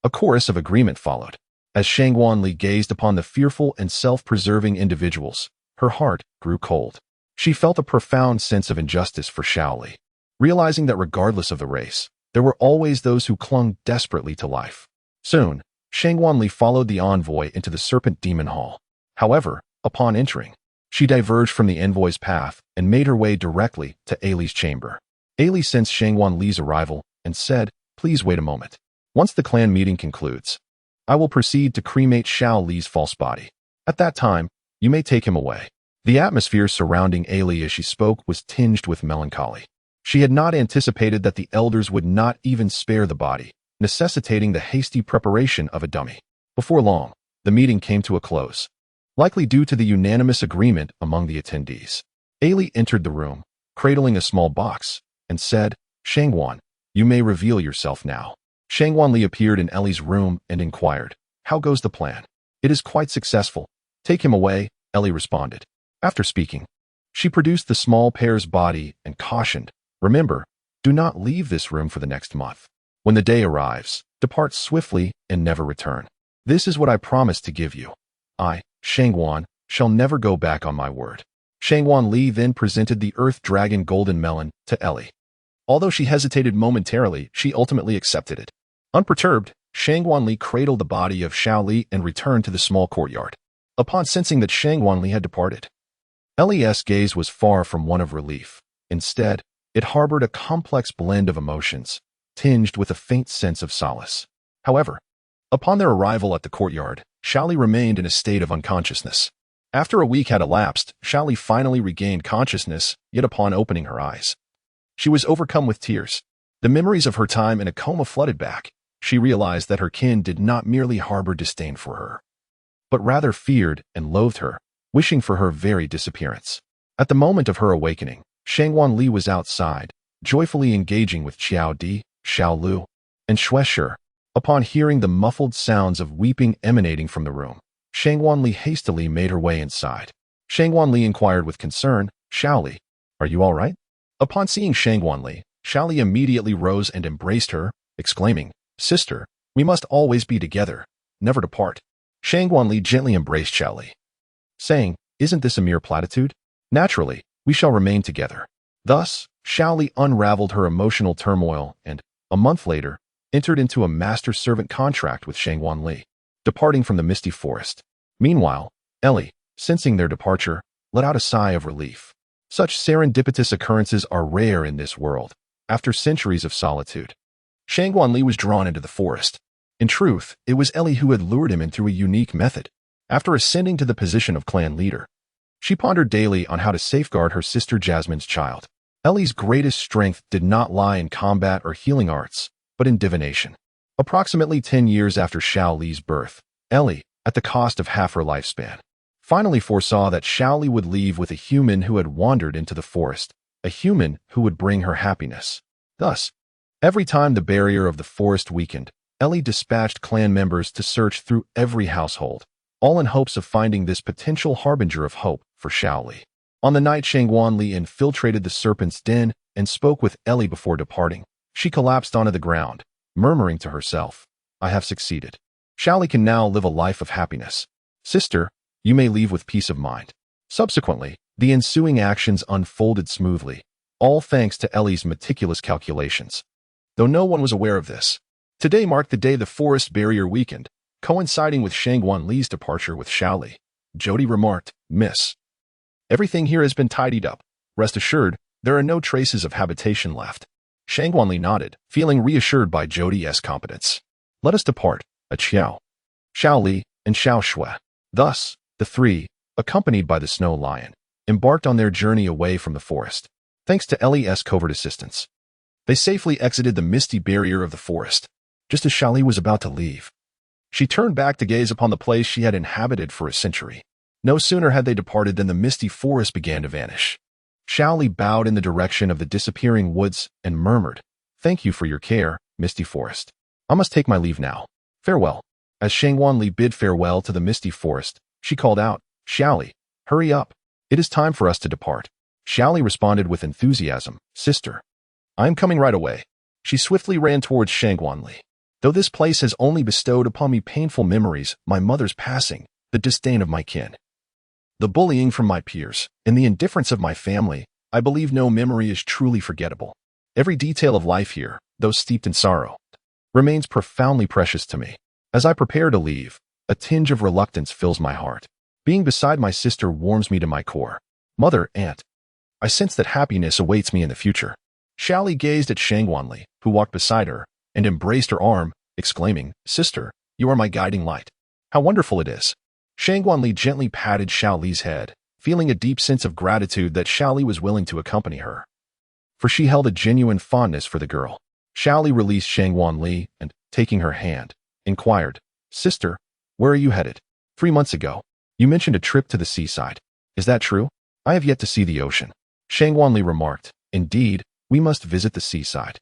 A chorus of agreement followed. As Qianrenxue gazed upon the fearful and self-preserving individuals, her heart grew cold. She felt a profound sense of injustice for Shaoli, realizing that regardless of the race, there were always those who clung desperately to life. Soon, Qianrenxue followed the envoy into the Serpent Demon Hall. However, upon entering, she diverged from the envoy's path and made her way directly to Ali's chamber. Ali sensed Qianrenxue's arrival and said, "Please wait a moment. Once the clan meeting concludes, I will proceed to cremate Shaoli's false body. At that time, you may take him away." The atmosphere surrounding Ali as she spoke was tinged with melancholy. She had not anticipated that the elders would not even spare the body, necessitating the hasty preparation of a dummy. Before long, the meeting came to a close, likely due to the unanimous agreement among the attendees. Ali entered the room, cradling a small box, and said, "Qianrenxue, you may reveal yourself now." Qianrenxue appeared in Ellie's room and inquired, "How goes the plan?" "It is quite successful. Take him away," Ellie responded. After speaking, she produced the small pair's body and cautioned, "Remember, do not leave this room for the next month. When the day arrives, depart swiftly and never return. This is what I promise to give you. I, Qianrenxue, shall never go back on my word." Qianrenxue then presented the Earth Dragon Golden Melon to Ellie. Although she hesitated momentarily, she ultimately accepted it. Unperturbed, Qianrenxue cradled the body of Shaoli and returned to the small courtyard. Upon sensing that Qianrenxue had departed, Ellie's gaze was far from one of relief. Instead, it harbored a complex blend of emotions, tinged with a faint sense of solace. However, upon their arrival at the courtyard, Shaoli remained in a state of unconsciousness. After a week had elapsed, Shaoli finally regained consciousness, yet upon opening her eyes, she was overcome with tears. The memories of her time in a coma flooded back. She realized that her kin did not merely harbor disdain for her, but rather feared and loathed her, wishing for her very disappearance. At the moment of her awakening, Qianrenxue was outside, joyfully engaging with Qiao Di, Xiao Lu, and Xue Shi. Upon hearing the muffled sounds of weeping emanating from the room, Qianrenxue hastily made her way inside. Qianrenxue inquired with concern, "Shaoli, are you all right?" Upon seeing Qianrenxue, Shaoli immediately rose and embraced her, exclaiming, "Sister, we must always be together, never to part." Qianrenxue gently embraced Shaoli, saying, "Isn't this a mere platitude? Naturally, we shall remain together." Thus, Shaoli unraveled her emotional turmoil and, a month later, entered into a master-servant contract with Qianrenxue, departing from the misty forest. Meanwhile, Ellie, sensing their departure, let out a sigh of relief. Such serendipitous occurrences are rare in this world. After centuries of solitude, Qianrenxue was drawn into the forest. In truth, it was Ellie who had lured him in through a unique method. After ascending to the position of clan leader, she pondered daily on how to safeguard her sister Jasmine's child. Ellie's greatest strength did not lie in combat or healing arts, but in divination. Approximately 10 years after Shaoli's birth, Ellie, at the cost of half her lifespan, finally foresaw that Shaoli would leave with a human who had wandered into the forest, a human who would bring her happiness. Thus, every time the barrier of the forest weakened, Ellie dispatched clan members to search through every household, all in hopes of finding this potential harbinger of hope for Shaoli. On the night Qianrenxue infiltrated the serpent's den and spoke with Ellie before departing, she collapsed onto the ground, murmuring to herself, "I have succeeded. Shaoli can now live a life of happiness. Sister, you may leave with peace of mind." Subsequently, the ensuing actions unfolded smoothly, all thanks to Ellie's meticulous calculations. Though no one was aware of this, today marked the day the forest barrier weakened, coinciding with Qianrenxue's departure with Shaoli. Jody remarked, "Miss, everything here has been tidied up. Rest assured, there are no traces of habitation left." Qianrenxue nodded, feeling reassured by Jody's competence. "Let us depart," a Qiao, Shaoli, and Xiao Shui. Thus, the three, accompanied by the snow lion, embarked on their journey away from the forest. Thanks to Ellie's covert assistance, they safely exited the misty barrier of the forest. Just as Shaoli was about to leave, she turned back to gaze upon the place she had inhabited for a century. No sooner had they departed than the misty forest began to vanish. Xiaoli bowed in the direction of the disappearing woods and murmured, "Thank you for your care, misty forest. I must take my leave now. Farewell." As Shangwanli bid farewell to the misty forest, she called out, "Xiaoli, hurry up. It is time for us to depart." Xiaoli responded with enthusiasm, "Sister, I am coming right away." She swiftly ran towards Shangwanli. "Though this place has only bestowed upon me painful memories, my mother's passing, the disdain of my kin, the bullying from my peers, and the indifference of my family, I believe no memory is truly forgettable. Every detail of life here, though steeped in sorrow, remains profoundly precious to me. As I prepare to leave, a tinge of reluctance fills my heart. Being beside my sister warms me to my core. Mother, aunt, I sense that happiness awaits me in the future." Xiaoli gazed at Shangwanli, who walked beside her, and embraced her arm, exclaiming, "Sister, you are my guiding light. How wonderful it is." Shangwanli gently patted Xiaoli's head, feeling a deep sense of gratitude that Xiaoli was willing to accompany her, for she held a genuine fondness for the girl. Xiaoli released Shangwanli and, taking her hand, inquired, "Sister, where are you headed? 3 months ago, you mentioned a trip to the seaside. Is that true? I have yet to see the ocean." Shangwanli remarked, "Indeed, we must visit the seaside.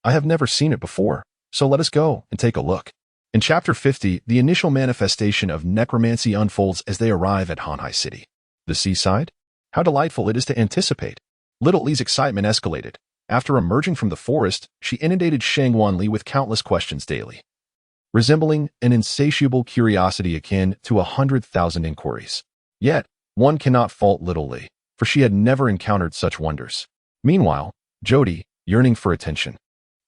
I have never seen it before, so let us go and take a look." In Chapter 50, the initial manifestation of necromancy unfolds as they arrive at Hanhai City. The seaside? How delightful it is to anticipate. Little Li's excitement escalated. After emerging from the forest, she inundated Shangwanli with countless questions daily, resembling an insatiable curiosity akin to 100,000 inquiries. Yet, one cannot fault Little Li, for she had never encountered such wonders. Meanwhile, Jody, yearning for attention,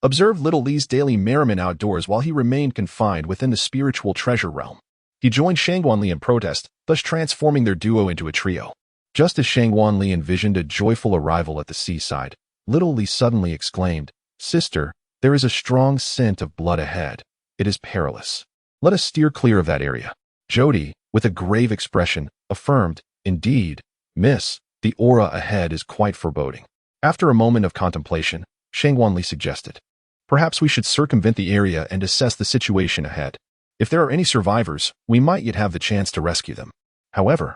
observed Little Li's daily merriment outdoors while he remained confined within the spiritual treasure realm. He joined Shangwanli in protest, thus transforming their duo into a trio. Just as Shangwanli envisioned a joyful arrival at the seaside, Little Li suddenly exclaimed, "Sister, there is a strong scent of blood ahead. It is perilous. Let us steer clear of that area." Jody, with a grave expression, affirmed, "Indeed, miss, the aura ahead is quite foreboding." After a moment of contemplation, Shangwanli suggested, "Perhaps we should circumvent the area and assess the situation ahead. If there are any survivors, we might yet have the chance to rescue them." However,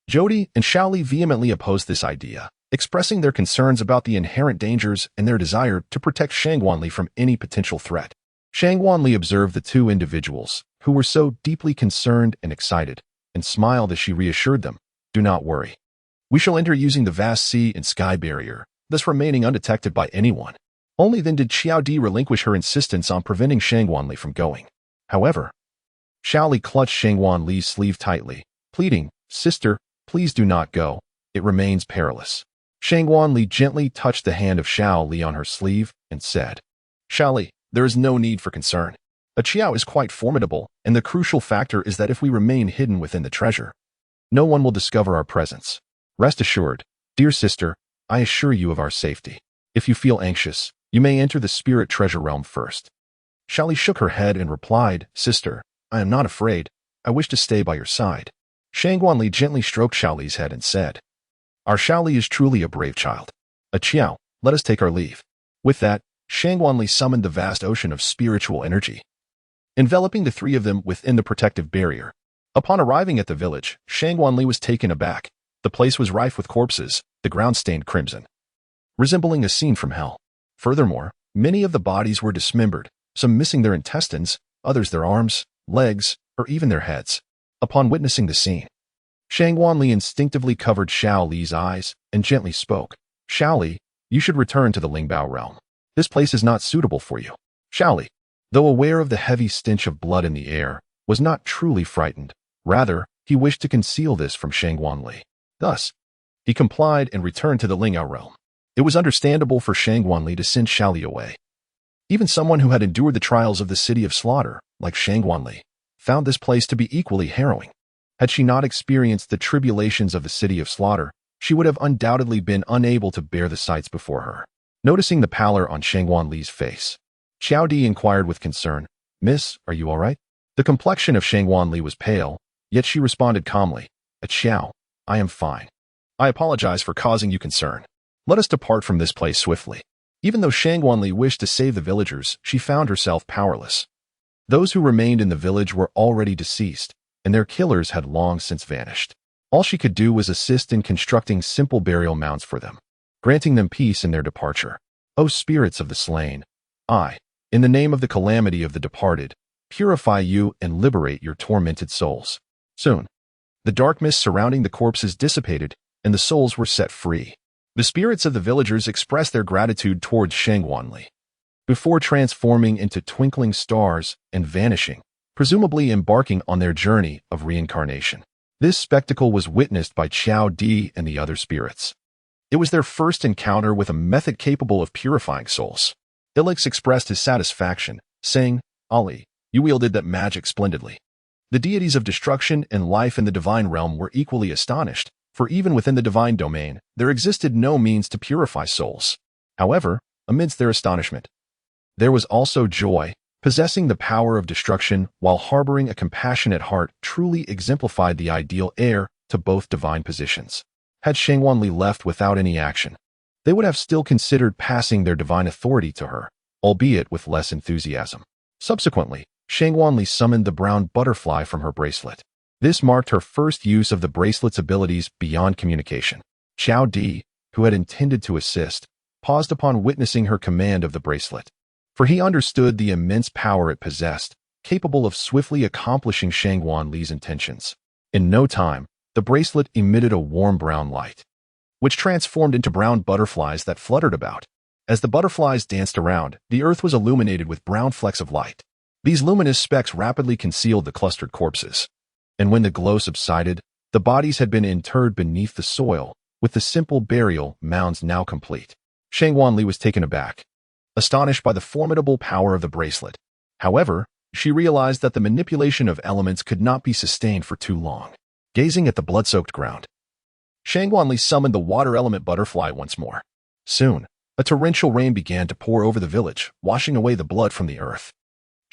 Jody and Xiaoli vehemently opposed this idea, expressing their concerns about the inherent dangers and their desire to protect Shangwanli from any potential threat. Shangwanli observed the two individuals, who were so deeply concerned and excited, and smiled as she reassured them, "Do not worry. We shall enter using the vast sea and sky barrier, thus remaining undetected by anyone." Only then did Xiao Di relinquish her insistence on preventing Shangwanli from going. However, Xiaoli clutched Shangwanli's sleeve tightly, pleading, "Sister, please do not go. It remains perilous." Shangwanli gently touched the hand of Xiaoli on her sleeve and said, "Xiaoli, there is no need for concern. A Qiao is quite formidable, and the crucial factor is that if we remain hidden within the treasure, no one will discover our presence. Rest assured, dear sister, I assure you of our safety. If you feel anxious, you may enter the spirit treasure realm first." Xiaoli shook her head and replied, "Sister, I am not afraid. I wish to stay by your side." Shangwanli gently stroked Xiaoli's head and said, "Our Xiaoli is truly a brave child. A Qiao, let us take our leave." With that, Shangwanli summoned the vast ocean of spiritual energy, enveloping the three of them within the protective barrier. Upon arriving at the village, Shangwanli was taken aback. The place was rife with corpses, the ground stained crimson, resembling a scene from hell. Furthermore, many of the bodies were dismembered, some missing their intestines, others their arms, legs, or even their heads. Upon witnessing the scene, Shangwanli instinctively covered Xiao Li's eyes and gently spoke, "Xiao Li, you should return to the Lingbao realm. This place is not suitable for you." Xiao Li, though aware of the heavy stench of blood in the air, was not truly frightened. Rather, he wished to conceal this from Shangwanli. Thus, he complied and returned to the Lingbao realm. It was understandable for Shangwanli to send Xiao Li away. Even someone who had endured the trials of the City of Slaughter, like Shangwanli, found this place to be equally harrowing. Had she not experienced the tribulations of the City of Slaughter, she would have undoubtedly been unable to bear the sights before her. Noticing the pallor on Shangwanli's face, Xiao Di inquired with concern, "Miss, are you all right?" The complexion of Shangwanli was pale, yet she responded calmly, "Xiao, I am fine. I apologize for causing you concern. Let us depart from this place swiftly." Even though Shangwanli wished to save the villagers, she found herself powerless. Those who remained in the village were already deceased, and their killers had long since vanished. All she could do was assist in constructing simple burial mounds for them, granting them peace in their departure. O spirits of the slain, I, in the name of the calamity of the departed, purify you and liberate your tormented souls. Soon, the dark mist surrounding the corpses dissipated, and the souls were set free. The spirits of the villagers expressed their gratitude towards Qianrenxue before transforming into twinkling stars and vanishing, presumably embarking on their journey of reincarnation. This spectacle was witnessed by Qiao Di and the other spirits. It was their first encounter with a method capable of purifying souls. Ilix expressed his satisfaction, saying, "Ali, you wielded that magic splendidly." The deities of destruction and life in the divine realm were equally astonished, for even within the divine domain, there existed no means to purify souls. However, amidst their astonishment, there was also joy. Possessing the power of destruction while harboring a compassionate heart truly exemplified the ideal heir to both divine positions. Had Qianrenxue left without any action, they would have still considered passing their divine authority to her, albeit with less enthusiasm. Subsequently, Qianrenxue summoned the brown butterfly from her bracelet. This marked her first use of the bracelet's abilities beyond communication. Qiao Di, who had intended to assist, paused upon witnessing her command of the bracelet, for he understood the immense power it possessed, capable of swiftly accomplishing Qianrenxue's intentions. In no time, the bracelet emitted a warm brown light, which transformed into brown butterflies that fluttered about. As the butterflies danced around, the earth was illuminated with brown flecks of light. These luminous specks rapidly concealed the clustered corpses, and when the glow subsided, the bodies had been interred beneath the soil, with the simple burial mounds now complete. Qianrenxue was taken aback, astonished by the formidable power of the bracelet. However, she realized that the manipulation of elements could not be sustained for too long. Gazing at the blood-soaked ground, Qianrenxue summoned the water element butterfly once more. Soon, a torrential rain began to pour over the village, washing away the blood from the earth.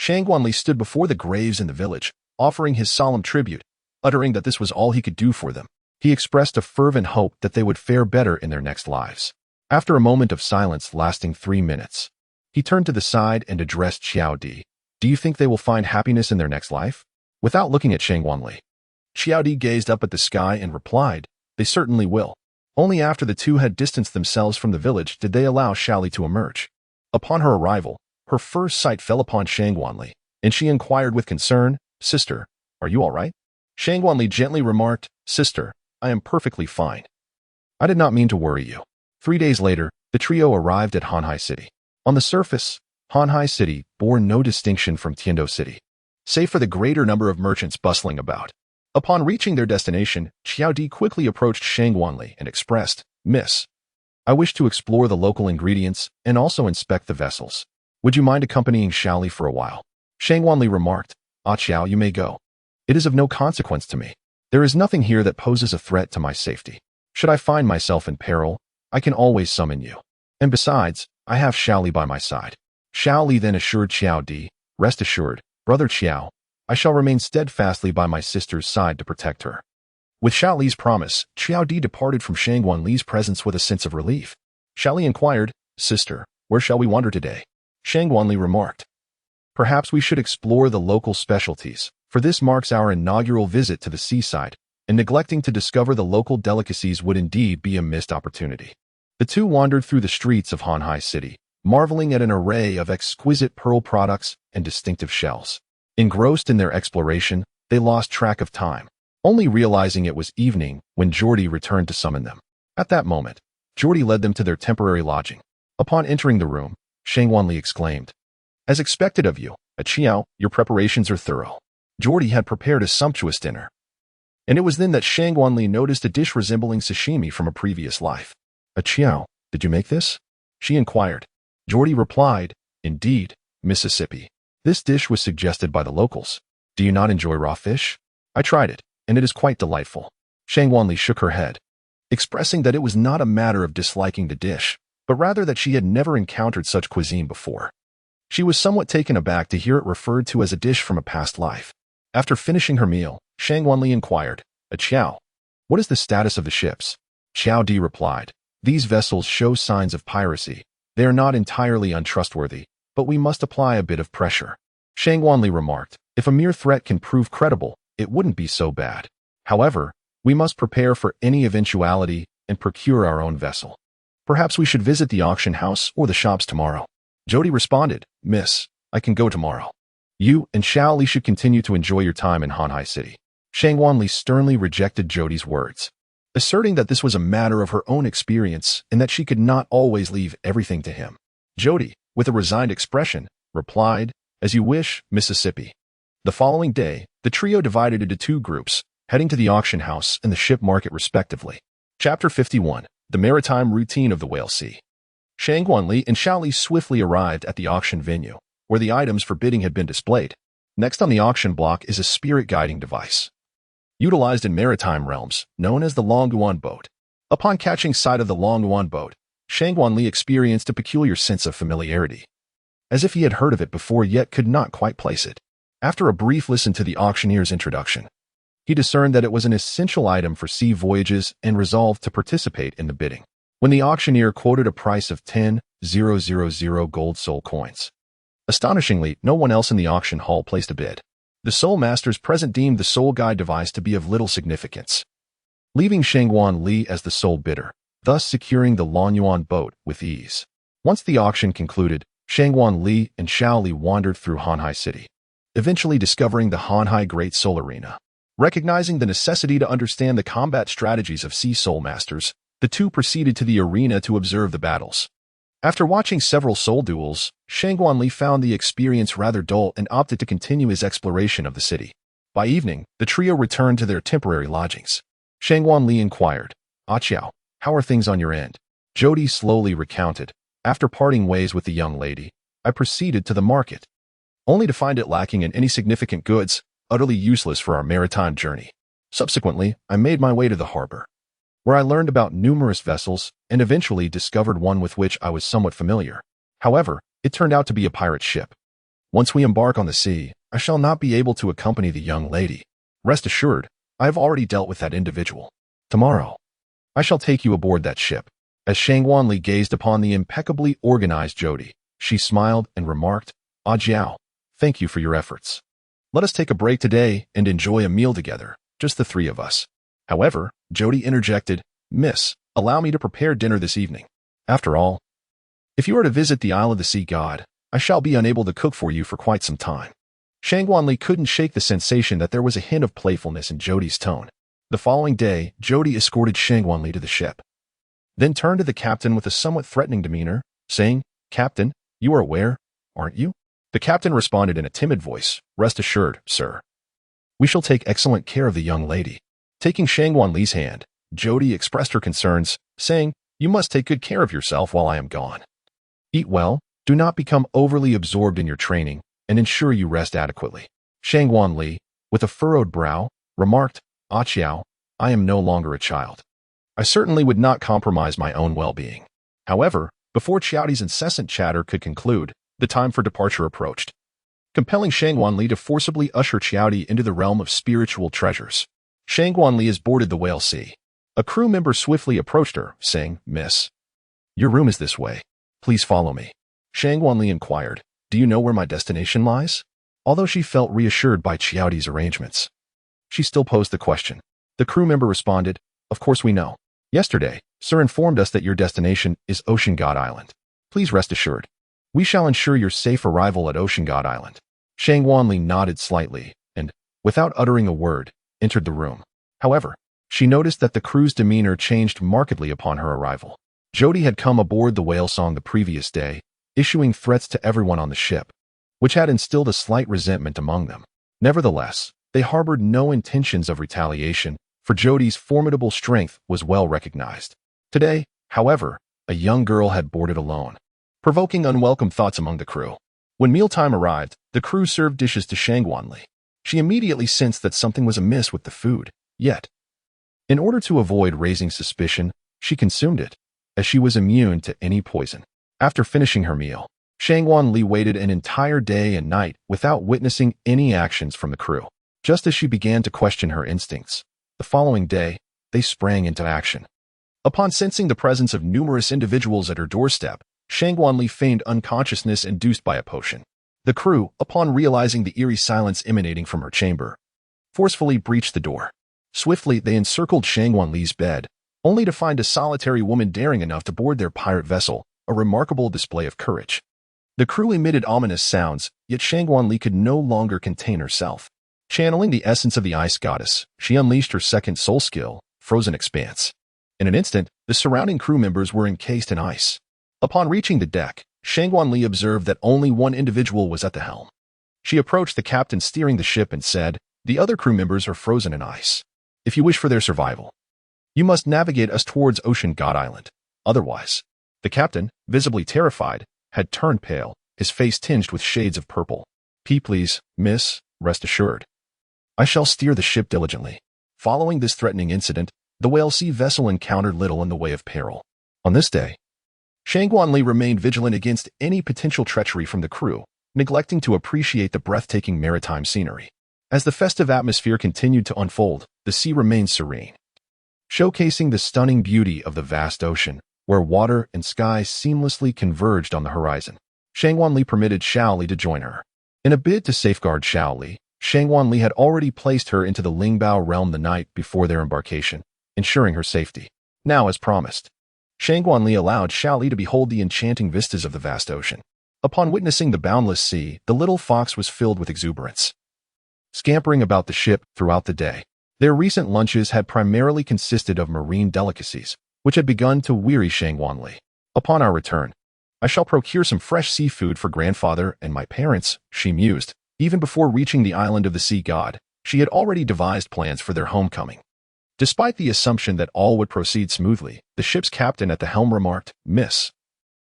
Qianrenxue stood before the graves in the village, offering his solemn tribute, uttering that this was all he could do for them. He expressed a fervent hope that they would fare better in their next lives. After a moment of silence lasting 3 minutes, he turned to the side and addressed Qiao Di. "Do you think they will find happiness in their next life?" Without looking at Qianrenxue, Qiao Di gazed up at the sky and replied, "They certainly will." Only after the two had distanced themselves from the village did they allow Xiaoli to emerge. Upon her arrival, her first sight fell upon Qianrenxue, and she inquired with concern, "Sister, are you all right?" Qianrenxue gently remarked, "Sister, I am perfectly fine. I did not mean to worry you." 3 days later, the trio arrived at Hanhai City. On the surface, Hanhai City bore no distinction from Tiando City, save for the greater number of merchants bustling about. Upon reaching their destination, Qiao Di quickly approached Qianrenxue and expressed, "Miss, I wish to explore the local ingredients and also inspect the vessels. Would you mind accompanying Xiaoli for a while?" Qianrenxue remarked, "Ah Qiao, you may go. It is of no consequence to me. There is nothing here that poses a threat to my safety. Should I find myself in peril, I can always summon you. And besides, I have Xiaoli by my side." Xiaoli then assured Qiao Di, "Rest assured, brother Qiao, I shall remain steadfastly by my sister's side to protect her." With Xiaoli's promise, Qiao Di departed from Qianrenxue's presence with a sense of relief. Xiaoli inquired, "Sister, where shall we wander today?" Qianrenxue remarked, "Perhaps we should explore the local specialties, for this marks our inaugural visit to the seaside, and neglecting to discover the local delicacies would indeed be a missed opportunity." The two wandered through the streets of Hanhai City, marveling at an array of exquisite pearl products and distinctive shells. Engrossed in their exploration, they lost track of time, only realizing it was evening when Jordi returned to summon them. At that moment, Jordi led them to their temporary lodging. Upon entering the room, Qianrenxue exclaimed, "As expected of you, Qiao, your preparations are thorough." Jordi had prepared a sumptuous dinner, and it was then that Qianrenxue noticed a dish resembling sashimi from a previous life. "Qiao, did you make this?" she inquired. Jordi replied, "Indeed, Mississippi. This dish was suggested by the locals. Do you not enjoy raw fish? I tried it, and it is quite delightful." Qianrenxue shook her head, expressing that it was not a matter of disliking the dish, but rather that she had never encountered such cuisine before. She was somewhat taken aback to hear it referred to as a dish from a past life. After finishing her meal, Qianrenxue inquired, "Qiao, what is the status of the ships?" Qiao Di replied, "These vessels show signs of piracy. They are not entirely untrustworthy, but we must apply a bit of pressure." Qianrenxue remarked, "If a mere threat can prove credible, it wouldn't be so bad. However, we must prepare for any eventuality and procure our own vessel. Perhaps we should visit the auction house or the shops tomorrow. Jody responded, Miss, I can go tomorrow. You and Xiao Li should continue to enjoy your time in Hanhai City. Shangwan Li sternly rejected Jody's words, asserting that this was a matter of her own experience and that she could not always leave everything to him. Jody, with a resigned expression, replied, As you wish, Mississippi. The following day, the trio divided into two groups, heading to the auction house and the ship market respectively. Chapter 51, The Maritime Routine of the Whale Sea. Shangwan Li and Xiao Li swiftly arrived at the auction venue, where the items for bidding had been displayed. Next on the auction block is a spirit guiding device, utilized in maritime realms, known as the Longyuan boat. Upon catching sight of the Longyuan boat, Shangwan Li experienced a peculiar sense of familiarity, as if he had heard of it before yet could not quite place it. After a brief listen to the auctioneer's introduction, he discerned that it was an essential item for sea voyages and resolved to participate in the bidding. When the auctioneer quoted a price of 10,000 gold soul coins, astonishingly, no one else in the auction hall placed a bid. The soul masters present deemed the soul guide device to be of little significance, leaving Shangwan Li as the sole bidder, thus securing the Longyuan boat with ease. Once the auction concluded, Shangwan Li and Xiao Li wandered through Hanhai City, eventually discovering the Hanhai Great Soul Arena. Recognizing the necessity to understand the combat strategies of sea soul masters, the two proceeded to the arena to observe the battles. After watching several soul duels, Shangwan Li found the experience rather dull and opted to continue his exploration of the city. By evening, the trio returned to their temporary lodgings. Shangwan Li inquired, Qiao, how are things on your end? Jody slowly recounted, After parting ways with the young lady, I proceeded to the market, only to find it lacking in any significant goods, utterly useless for our maritime journey. Subsequently, I made my way to the harbor, where I learned about numerous vessels and eventually discovered one with which I was somewhat familiar. However, it turned out to be a pirate ship. Once we embark on the sea, I shall not be able to accompany the young lady. Rest assured, I have already dealt with that individual. Tomorrow, I shall take you aboard that ship. As Shangwan Li gazed upon the impeccably organized Jody, she smiled and remarked, Jiao, thank you for your efforts. Let us take a break today and enjoy a meal together, just the three of us. However, Jody interjected, Miss, allow me to prepare dinner this evening. After all, if you are to visit the Isle of the Sea God, I shall be unable to cook for you for quite some time. Shangwan Li couldn't shake the sensation that there was a hint of playfulness in Jody's tone. The following day, Jody escorted Shangwan Li to the ship, then turned to the captain with a somewhat threatening demeanor, saying, Captain, you are aware, aren't you? The captain responded in a timid voice, Rest assured, sir. We shall take excellent care of the young lady. Taking Shangwan Li's hand, Jody expressed her concerns, saying, You must take good care of yourself while I am gone. Eat well, do not become overly absorbed in your training, and ensure you rest adequately. Shangwan Li, with a furrowed brow, remarked, Qiao, I am no longer a child. I certainly would not compromise my own well-being. However, before Qiaoti's incessant chatter could conclude, the time for departure approached, compelling Shangwan Li to forcibly usher Qiaoti into the realm of spiritual treasures. Shangwan Li has boarded the Whale Sea. A crew member swiftly approached her, saying, Miss, your room is this way. Please follow me. Shangwan Li inquired, Do you know where my destination lies? Although she felt reassured by Qiaoti's arrangements, she still posed the question. The crew member responded, Of course we know. Yesterday, Sir informed us that your destination is Ocean God Island. Please rest assured, we shall ensure your safe arrival at Ocean God Island. Shangwan Li nodded slightly and, without uttering a word, entered the room. However, she noticed that the crew's demeanor changed markedly upon her arrival. Jody had come aboard the Whale Song the previous day, issuing threats to everyone on the ship, which had instilled a slight resentment among them. Nevertheless, they harbored no intentions of retaliation, for Jody's formidable strength was well recognized. Today, however, a young girl had boarded alone, provoking unwelcome thoughts among the crew. When mealtime arrived, the crew served dishes to Shangwan Li. She immediately sensed that something was amiss with the food, yet, in order to avoid raising suspicion, she consumed it, as she was immune to any poison. After finishing her meal, Shangwan Li waited an entire day and night without witnessing any actions from the crew. Just as she began to question her instincts, the following day, they sprang into action. Upon sensing the presence of numerous individuals at her doorstep, Shangwan Li feigned unconsciousness induced by a potion. The crew, upon realizing the eerie silence emanating from her chamber, forcefully breached the door. Swiftly, they encircled Shangguanli's bed, only to find a solitary woman daring enough to board their pirate vessel, a remarkable display of courage. The crew emitted ominous sounds, yet Shangguanli could no longer contain herself. Channeling the essence of the ice goddess, she unleashed her second soul skill, Frozen Expanse. In an instant, the surrounding crew members were encased in ice. Upon reaching the deck, Shangguanli observed that only one individual was at the helm. She approached the captain steering the ship and said, "The other crew members are frozen in ice. If you wish for their survival, you must navigate us towards Ocean God Island. Otherwise," the captain, visibly terrified, had turned pale, his face tinged with shades of purple. "Please, miss, rest assured. I shall steer the ship diligently." Following this threatening incident, the Whale Sea vessel encountered little in the way of peril. On this day, Shangguanli remained vigilant against any potential treachery from the crew, neglecting to appreciate the breathtaking maritime scenery. As the festive atmosphere continued to unfold, the sea remained serene, showcasing the stunning beauty of the vast ocean, where water and sky seamlessly converged on the horizon. Shangguanli permitted Xiaoli to join her. In a bid to safeguard Xiaoli, Shangguanli had already placed her into the Lingbao realm the night before their embarkation, ensuring her safety. Now, as promised, Shangguanli allowed Xiaoli to behold the enchanting vistas of the vast ocean. Upon witnessing the boundless sea, the little fox was filled with exuberance, scampering about the ship throughout the day. Their recent lunches had primarily consisted of marine delicacies, which had begun to weary Shangguanli. "Upon our return, I shall procure some fresh seafood for grandfather and my parents," she mused. Even before reaching the island of the sea god, she had already devised plans for their homecoming. Despite the assumption that all would proceed smoothly, the ship's captain at the helm remarked, "Miss,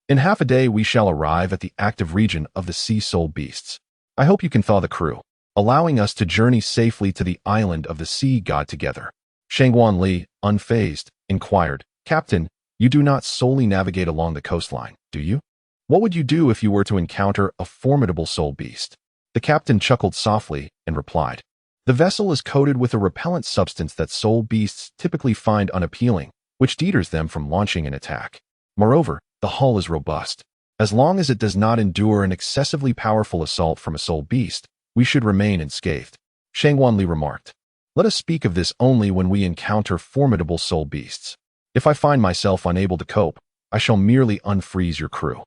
in half a day we shall arrive at the active region of the sea soul beasts. I hope you can thaw the crew, allowing us to journey safely to the island of the sea god together." Shangguanli, unfazed, inquired, "Captain, you do not solely navigate along the coastline, do you? What would you do if you were to encounter a formidable soul beast?" The captain chuckled softly and replied, "The vessel is coated with a repellent substance that soul beasts typically find unappealing, which deters them from launching an attack. Moreover, the hull is robust. As long as it does not endure an excessively powerful assault from a soul beast, we should remain unscathed." Shangguanli remarked, "Let us speak of this only when we encounter formidable soul beasts. If I find myself unable to cope, I shall merely unfreeze your crew.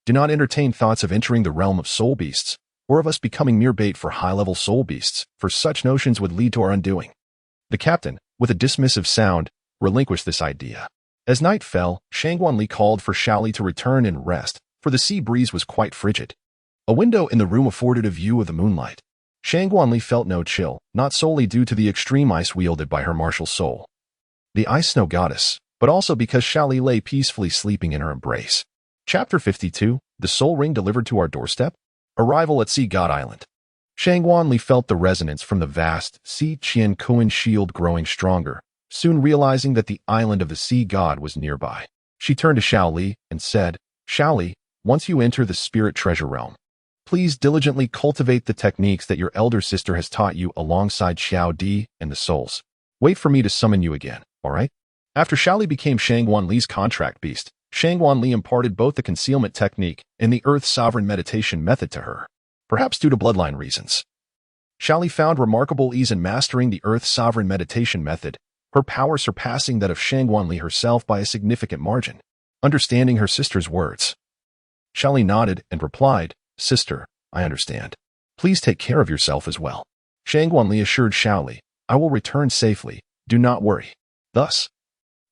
Do not entertain thoughts of entering the realm of soul beasts, or of us becoming mere bait for high-level soul beasts, for such notions would lead to our undoing." The captain, with a dismissive sound, relinquished this idea. As night fell, Shangguanli called for Xiaoli to return and rest, for the sea breeze was quite frigid. A window in the room afforded a view of the moonlight. Shangguanli felt no chill, not solely due to the extreme ice wielded by her martial soul, the ice snow goddess, but also because Xiaoli lay peacefully sleeping in her embrace. Chapter 52, The Soul Ring Delivered to Our Doorstep? Arrival at Sea God Island. Shangguanli felt the resonance from the vast Sea Qianrenxue shield growing stronger, soon realizing that the island of the sea god was nearby. She turned to Xiaoli and said, "Xiaoli, once you enter the spirit treasure realm, please diligently cultivate the techniques that your elder sister has taught you alongside Xiao Di and the souls. Wait for me to summon you again, all right?" After Xiaoli became Shangguanli's contract beast, Shangguanli imparted both the concealment technique and the Earth Sovereign meditation method to her, perhaps due to bloodline reasons. Xiaoli found remarkable ease in mastering the Earth Sovereign meditation method, her power surpassing that of Shangguanli herself by a significant margin. Understanding her sister's words, Xiaoli nodded and replied, "Sister, I understand. Please take care of yourself as well." Shangguanli assured Xiaoli, "I will return safely, do not worry." Thus,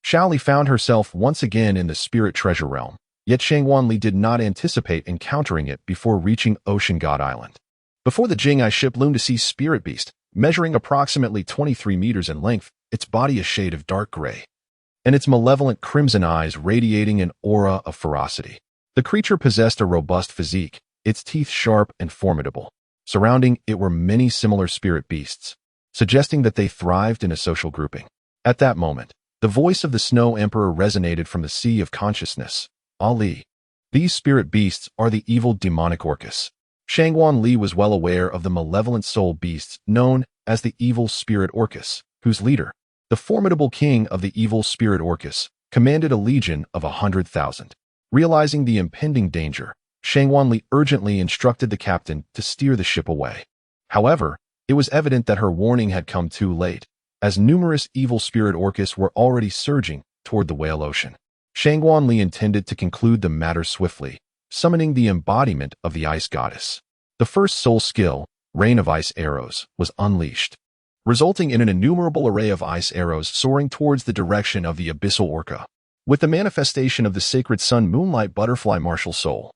Xiaoli found herself once again in the spirit treasure realm, yet Shangguanli did not anticipate encountering it before reaching Ocean God Island. Before the Jingai ship loomed a sea spirit beast, measuring approximately 23 meters in length, its body a shade of dark gray, and its malevolent crimson eyes radiating an aura of ferocity. The creature possessed a robust physique, its teeth sharp and formidable. Surrounding it were many similar spirit beasts, suggesting that they thrived in a social grouping. At that moment, the voice of the Snow Emperor resonated from the sea of consciousness. "Ali, these spirit beasts are the evil demonic orcus." Shangguanli was well aware of the malevolent soul beasts known as the evil spirit orcus, whose leader, the formidable king of the evil spirit orcus, commanded a legion of 100,000. Realizing the impending danger, Shangguanli urgently instructed the captain to steer the ship away. However, It was evident that her warning had come too late, as numerous evil spirit orcas were already surging toward the whale ocean. Shangguanli intended to conclude the matter swiftly, summoning the embodiment of the ice goddess. The first soul skill, Rain of Ice Arrows, was unleashed, resulting in an innumerable array of ice arrows soaring towards the direction of the abyssal orca. With the manifestation of the sacred sun moonlight butterfly martial soul,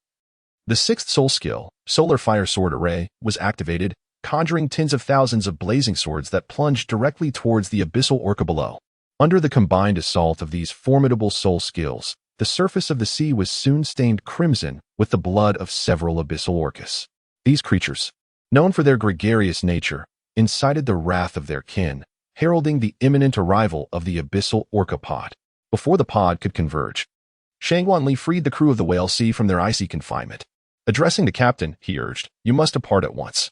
the sixth soul skill, Solar Fire Sword Array, was activated, conjuring tens of thousands of blazing swords that plunged directly towards the abyssal orca below. Under the combined assault of these formidable soul skills, the surface of the sea was soon stained crimson with the blood of several abyssal orcas. These creatures, known for their gregarious nature, incited the wrath of their kin, heralding the imminent arrival of the abyssal orca pod. Before the pod could converge, Shangguanli freed the crew of the Whale Sea from their icy confinement. Addressing the captain, he urged, "You must depart at once.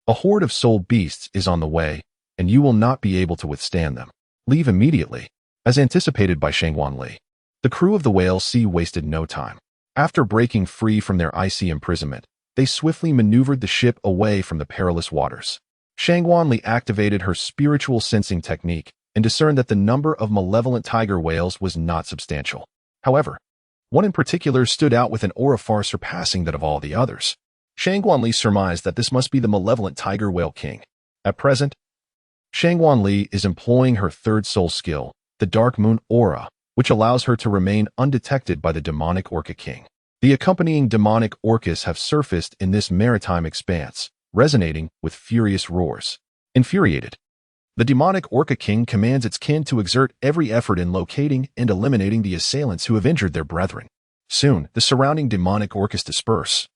A horde of soul beasts is on the way, and you will not be able to withstand them. Leave immediately." As anticipated by Shangguanli, the crew of the Whale Sea wasted no time. After breaking free from their icy imprisonment, they swiftly maneuvered the ship away from the perilous waters. Shangguanli activated her spiritual sensing technique and discerned that the number of malevolent tiger whales was not substantial. However, one in particular stood out with an aura far surpassing that of all the others. Shangguanli surmised that this must be the malevolent tiger whale king. At present, Shangguanli is employing her third soul skill, the Dark Moon Aura, which allows her to remain undetected by the demonic orca king. The accompanying demonic orcas have surfaced in this maritime expanse, resonating with furious roars. Infuriated, the demonic orca king commands its kin to exert every effort in locating and eliminating the assailants who have injured their brethren. Soon, the surrounding demonic orcas disperse,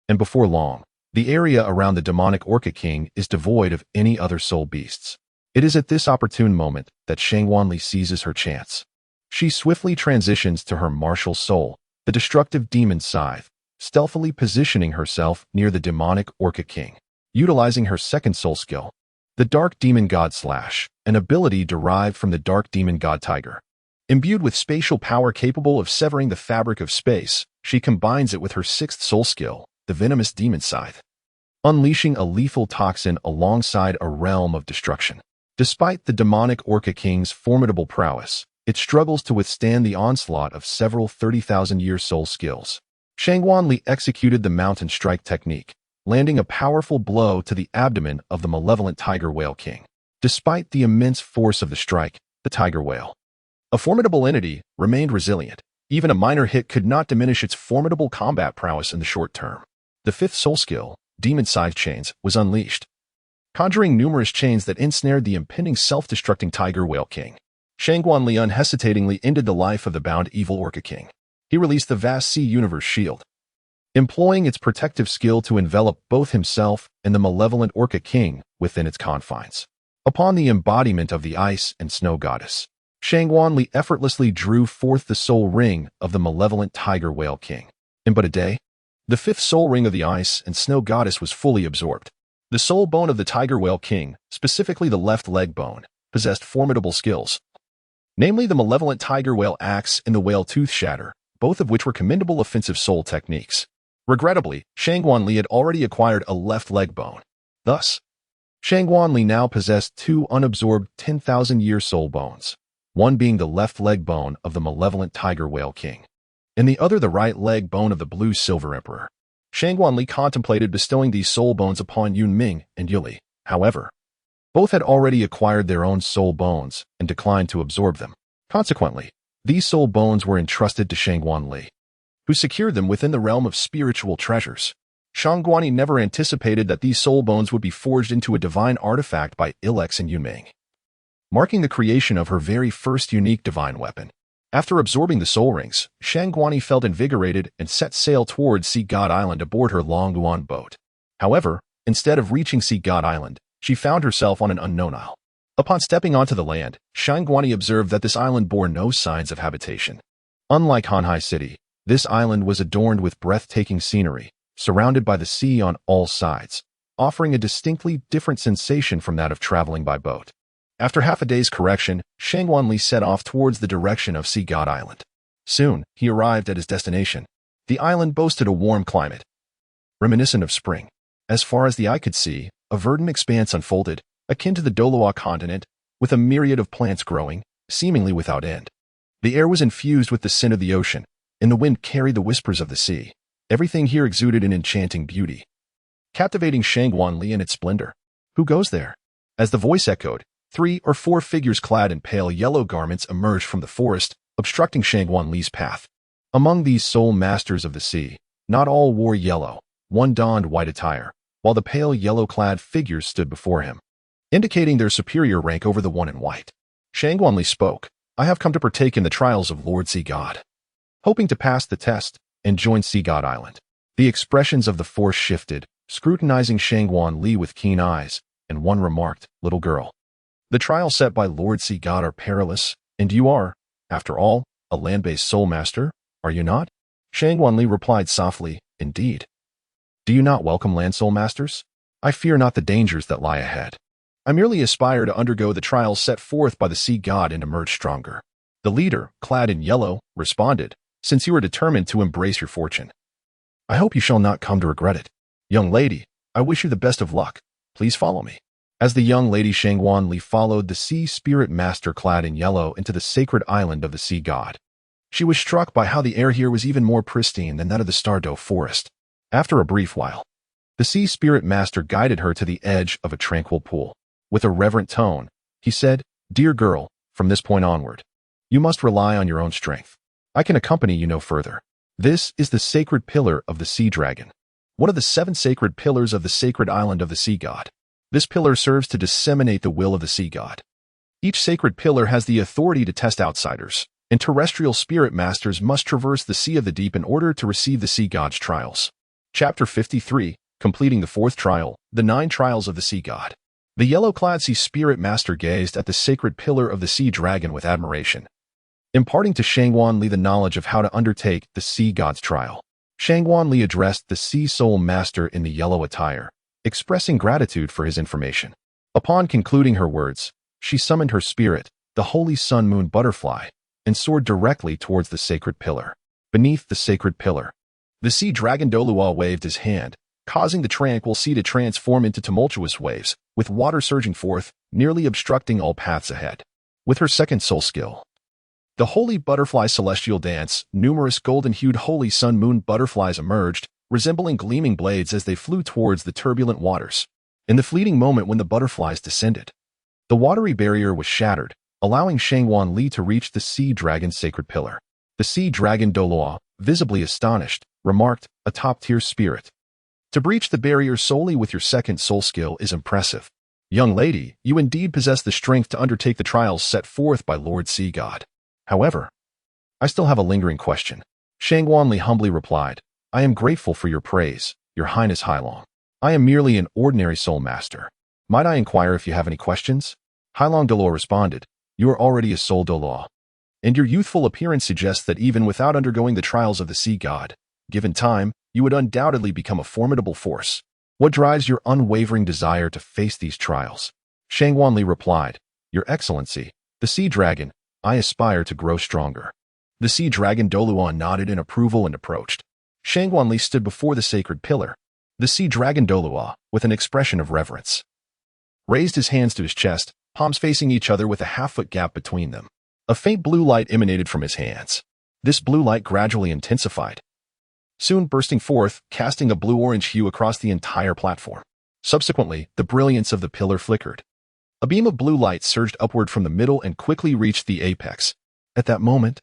and before long, the area around the demonic orca king is devoid of any other soul beasts. It is at this opportune moment that Shangguanli seizes her chance. She swiftly transitions to her martial soul, the destructive Demon Scythe, stealthily positioning herself near the demonic orca king. Utilizing her second soul skill, the Dark Demon God Slash, an ability derived from the Dark Demon God Tiger. Imbued with spatial power capable of severing the fabric of space, she combines it with her sixth soul skill, the Venomous Demon Scythe, unleashing a lethal toxin alongside a realm of destruction. Despite the demonic orca king's formidable prowess, it struggles to withstand the onslaught of several 30,000-year soul skills. Shangguanli executed the Mountain Strike technique, landing a powerful blow to the abdomen of the malevolent tiger whale king. Despite the immense force of the strike, the tiger whale, a formidable entity, remained resilient. Even a minor hit could not diminish its formidable combat prowess in the short term. The fifth soul skill, Demon Scythe Chains, was unleashed, conjuring numerous chains that ensnared the impending self-destructing tiger whale king. Shangguanli unhesitatingly ended the life of the bound evil orca king. He released the vast sea universe shield, employing its protective skill to envelop both himself and the malevolent orca king within its confines. Upon the embodiment of the ice and snow goddess, Shangguanli effortlessly drew forth the soul ring of the malevolent tiger whale king. In but a day, the fifth soul ring of the ice and snow goddess was fully absorbed. The soul bone of the tiger whale king, specifically the left leg bone, possessed formidable skills, namely the malevolent tiger whale axe and the whale tooth shatter, both of which were commendable offensive soul techniques. Regrettably, Shangguanli had already acquired a left leg bone. Thus, Shangguanli now possessed two unabsorbed 10,000-year soul bones, one being the left leg bone of the malevolent tiger whale king, and the other the right leg bone of the blue silver emperor. Shangguanli contemplated bestowing these soul bones upon Yunming and Yuli. However, both had already acquired their own soul bones and declined to absorb them. Consequently, these soul bones were entrusted to Shangguanli, who secured them within the realm of spiritual treasures. Shangguanli never anticipated that these soul bones would be forged into a divine artifact by Ilex and Yunming, marking the creation of her very first unique divine weapon. After absorbing the soul rings, Shangguanli felt invigorated and set sail towards Sea God Island aboard her Longguan boat. However, instead of reaching Sea God Island, she found herself on an unknown isle. Upon stepping onto the land, Shangguanli observed that this island bore no signs of habitation. Unlike Hanhai City, this island was adorned with breathtaking scenery, surrounded by the sea on all sides, offering a distinctly different sensation from that of traveling by boat. After half a day's correction, Shangguanli set off towards the direction of Sea God Island. Soon, he arrived at his destination. The island boasted a warm climate, reminiscent of spring. As far as the eye could see, A verdant expanse unfolded, akin to the Douluo Continent, with a myriad of plants growing, seemingly without end. The air was infused with the scent of the ocean, and the wind carried the whispers of the sea. Everything here exuded an enchanting beauty, captivating Qianrenxue in its splendor. Who goes there? As the voice echoed, 3 or 4 figures clad in pale yellow garments emerged from the forest, obstructing Qianrenxue's path. Among these soul masters of the sea, not all wore yellow. One donned white attire, while the pale yellow-clad figures stood before him, indicating their superior rank over the one in white. Qianrenxue spoke. I have come to partake in the trials of Lord Sea God, hoping to pass the test and join Sea God Island. The expressions of the force shifted, scrutinizing Qianrenxue with keen eyes, and one remarked, "Little girl, the trials set by Lord Sea God are perilous, and you are, after all, a land-based soul master, are you not?" Qianrenxue replied softly, "Indeed. Do you not welcome land soul masters? I fear not the dangers that lie ahead. I merely aspire to undergo the trials set forth by the Sea God and emerge stronger." The leader, clad in yellow, responded, "Since you are determined to embrace your fortune, I hope you shall not come to regret it. Young lady, I wish you the best of luck. Please follow me." As the young lady Qianrenxue followed the sea spirit master clad in yellow into the sacred island of the Sea God, she was struck by how the air here was even more pristine than that of the Stardow forest. After a brief while, the sea spirit master guided her to the edge of a tranquil pool. With a reverent tone, he said, "Dear girl, from this point onward, you must rely on your own strength. I can accompany you no further. This is the sacred pillar of the sea dragon, one of the 7 sacred pillars of the sacred island of the Sea God. This pillar serves to disseminate the will of the Sea God. Each sacred pillar has the authority to test outsiders, and terrestrial spirit masters must traverse the Sea of the Deep in order to receive the Sea God's trials." Chapter 53, completing the 4th trial, the 9 trials of the Sea God. The yellow-clad sea spirit master gazed at the sacred pillar of the sea dragon with admiration, imparting to Qianrenxue the knowledge of how to undertake the Sea God's trial. Qianrenxue addressed the sea soul master in the yellow attire, expressing gratitude for his information. Upon concluding her words, she summoned her spirit, the holy sun-moon butterfly, and soared directly towards the sacred pillar. Beneath the sacred pillar, the sea dragon Douluo waved his hand, causing the tranquil sea to transform into tumultuous waves, with water surging forth, nearly obstructing all paths ahead. With her second soul skill, the holy butterfly celestial dance, numerous golden-hued holy sun-moon butterflies emerged, resembling gleaming blades as they flew towards the turbulent waters. In the fleeting moment when the butterflies descended, the watery barrier was shattered, allowing Qianrenxue to reach the sea dragon's sacred pillar. The sea dragon Douluo, visibly astonished, remarked, "A top-tier spirit. To breach the barrier solely with your second soul skill is impressive. Young lady, you indeed possess the strength to undertake the trials set forth by Lord Sea God. However, I still have a lingering question." Qianrenxue humbly replied, "I am grateful for your praise, Your Highness Hailong. I am merely an ordinary soul master. Might I inquire if you have any questions?" Hailong Douluo responded, "You are already a soul Douluo, and your youthful appearance suggests that even without undergoing the trials of the Sea God, given time, you would undoubtedly become a formidable force. What drives your unwavering desire to face these trials?" Qianrenxue replied, "Your Excellency, the Sea Dragon, I aspire to grow stronger." The Sea Dragon Douluo nodded in approval and approached. Qianrenxue stood before the sacred pillar. The Sea Dragon Douluo, with an expression of reverence, raised his hands to his chest, palms facing each other with a half-foot gap between them. A faint blue light emanated from his hands. This blue light gradually intensified, soon bursting forth, casting a blue-orange hue across the entire platform. Subsequently, the brilliance of the pillar flickered. A beam of blue light surged upward from the middle and quickly reached the apex. At that moment,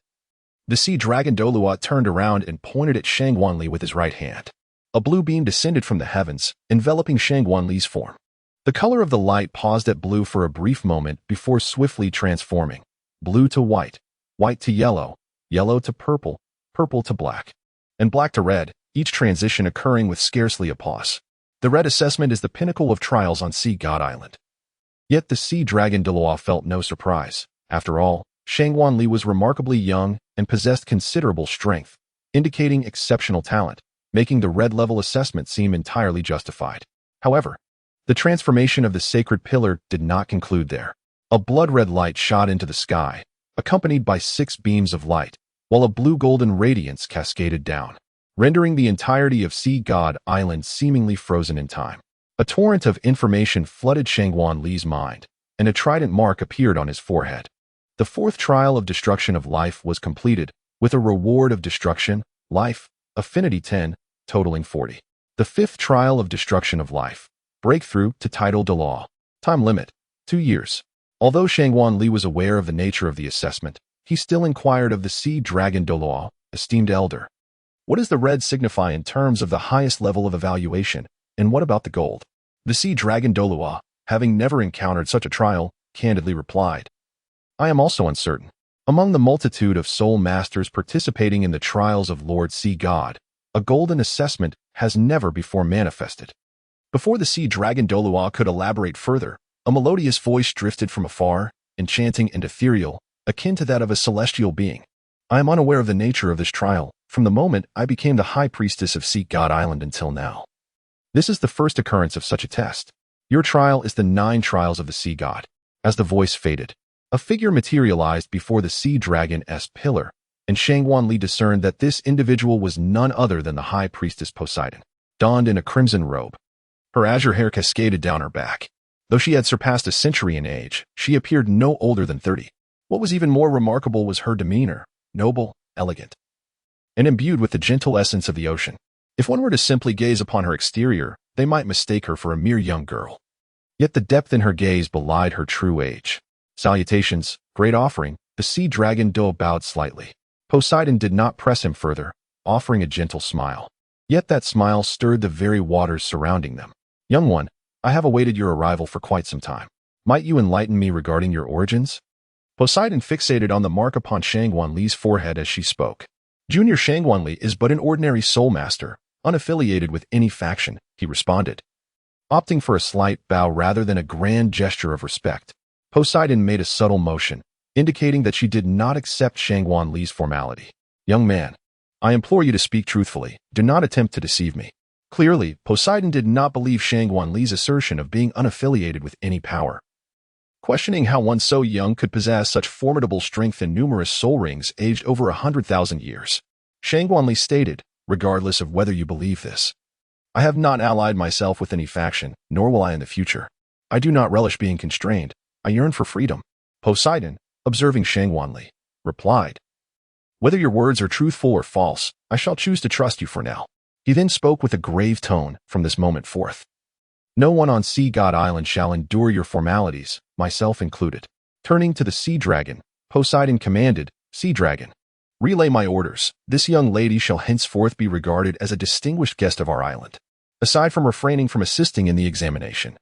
the Sea Dragon Douluo turned around and pointed at Qianrenxue with his right hand. A blue beam descended from the heavens, enveloping Qianrenxue's form. The color of the light paused at blue for a brief moment before swiftly transforming. Blue to white, white to yellow, yellow to purple, purple to black, and black to red, each transition occurring with scarcely a pause. The red assessment is the pinnacle of trials on Sea God Island. Yet the Sea Dragon Douluo felt no surprise. After all, Qianrenxue was remarkably young and possessed considerable strength, indicating exceptional talent, making the red level assessment seem entirely justified. However, the transformation of the sacred pillar did not conclude there. A blood-red light shot into the sky, accompanied by 6 beams of light, while a blue-golden radiance cascaded down, rendering the entirety of Sea God Island seemingly frozen in time. A torrent of information flooded Shangguan Li's mind, and a trident mark appeared on his forehead. The fourth trial of destruction of life was completed, with a reward of destruction, life, affinity 10, totaling 40. The fifth trial of destruction of life, breakthrough to title de law. Time limit, 2 years. Although Shangguan Li was aware of the nature of the assessment, he still inquired of the Sea Dragon Douluo, esteemed elder. What does the red signify in terms of the highest level of evaluation, and what about the gold? The Sea Dragon Douluo, having never encountered such a trial, candidly replied, I am also uncertain. Among the multitude of soul masters participating in the trials of Lord Sea God, a golden assessment has never before manifested. Before the Sea Dragon Douluo could elaborate further, a melodious voice drifted from afar, enchanting and ethereal, akin to that of a celestial being. I am unaware of the nature of this trial, from the moment I became the High Priestess of Sea God Island until now. This is the first occurrence of such a test. Your trial is the 9 trials of the Sea God. As the voice faded, a figure materialized before the Sea Dragon's pillar, and Shangguan Li discerned that this individual was none other than the High Priestess Poseidon, donned in a crimson robe. Her azure hair cascaded down her back. Though she had surpassed a century in age, she appeared no older than 30. What was even more remarkable was her demeanor, noble, elegant, and imbued with the gentle essence of the ocean. If one were to simply gaze upon her exterior, they might mistake her for a mere young girl. Yet the depth in her gaze belied her true age. Salutations, great offering, the Sea Dragon Douluo bowed slightly. Poseidon did not press him further, offering a gentle smile. Yet that smile stirred the very waters surrounding them. Young one, I have awaited your arrival for quite some time. Might you enlighten me regarding your origins? Poseidon fixated on the mark upon Shangguan Li's forehead as she spoke. Junior Shangguan Li is but an ordinary soul master, unaffiliated with any faction, he responded. Opting for a slight bow rather than a grand gesture of respect, Poseidon made a subtle motion, indicating that she did not accept Shangguan Li's formality. Young man, I implore you to speak truthfully. Do not attempt to deceive me. Clearly, Poseidon did not believe Shangguan Li's assertion of being unaffiliated with any power. Questioning how one so young could possess such formidable strength and numerous soul rings aged over 100,000 years, Shangguan Li stated, regardless of whether you believe this. I have not allied myself with any faction, nor will I in the future. I do not relish being constrained. I yearn for freedom. Poseidon, observing Shangguan Li, replied, Whether your words are truthful or false, I shall choose to trust you for now. He then spoke with a grave tone from this moment forth. No one on Sea God Island shall endure your formalities, myself included. Turning to the Sea Dragon, Poseidon commanded, Sea Dragon, relay my orders. This young lady shall henceforth be regarded as a distinguished guest of our island. Aside from refraining from assisting in the examination,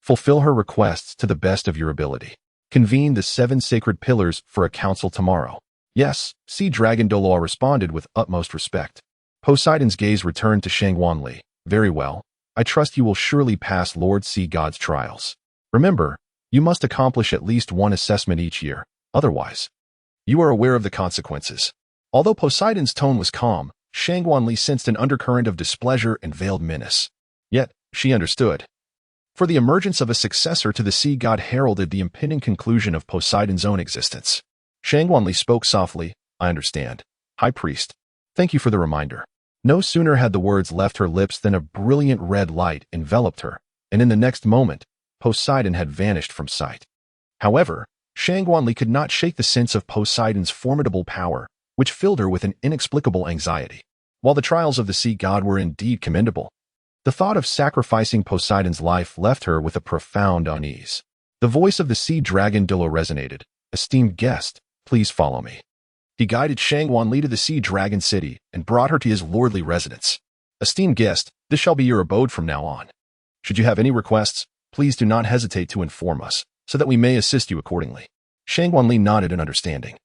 fulfill her requests to the best of your ability. Convene the 7 sacred pillars for a council tomorrow. Yes, Sea Dragon Douluo responded with utmost respect. Poseidon's gaze returned to Shangguan Li. Very well. I trust you will surely pass Lord Sea God's trials. Remember, you must accomplish at least 1 assessment each year. Otherwise, you are aware of the consequences. Although Poseidon's tone was calm, Shangguan Li sensed an undercurrent of displeasure and veiled menace. Yet, she understood. For the emergence of a successor to the Sea God heralded the impending conclusion of Poseidon's own existence. Shangguan Li spoke softly, I understand. High Priest, thank you for the reminder. No sooner had the words left her lips than a brilliant red light enveloped her, and in the next moment, Poseidon had vanished from sight. However, Shangguan Li could not shake the sense of Poseidon's formidable power, which filled her with an inexplicable anxiety. While the trials of the Sea God were indeed commendable, the thought of sacrificing Poseidon's life left her with a profound unease. The voice of the Sea Dragon Douluo resonated. Esteemed guest, please follow me. He guided Shangguan Li to the Sea Dragon City and brought her to his lordly residence. Esteemed guest, this shall be your abode from now on. Should you have any requests, please do not hesitate to inform us, so that we may assist you accordingly. Shangguan Li nodded in understanding,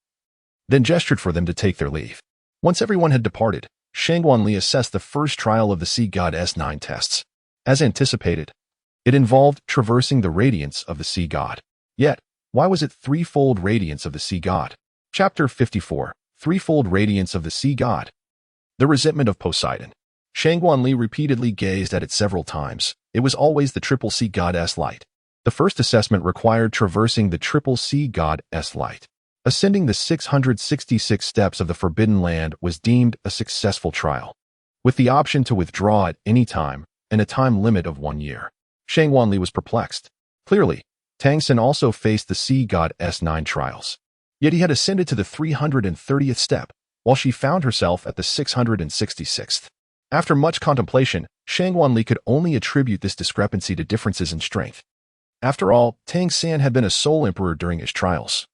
then gestured for them to take their leave. Once everyone had departed, Shangguan Li assessed the first trial of the Sea God's 9 tests. As anticipated, it involved traversing the radiance of the Sea God. Yet, why was it threefold radiance of the Sea God? Chapter 54, Threefold Radiance of the Sea God. The resentment of Poseidon. Shangguan Li repeatedly gazed at it several times. It was always the triple Sea God's light. The first assessment required traversing the triple Sea God's light. Ascending the 666 steps of the Forbidden Land was deemed a successful trial, with the option to withdraw at any time and a time limit of 1 year. Qianrenxue was perplexed. Clearly, Tang San also faced the sea god's 9 trials. Yet he had ascended to the 330th step, while she found herself at the 666th. After much contemplation, Qianrenxue could only attribute this discrepancy to differences in strength. After all, Tang San had been a soul emperor during his trials,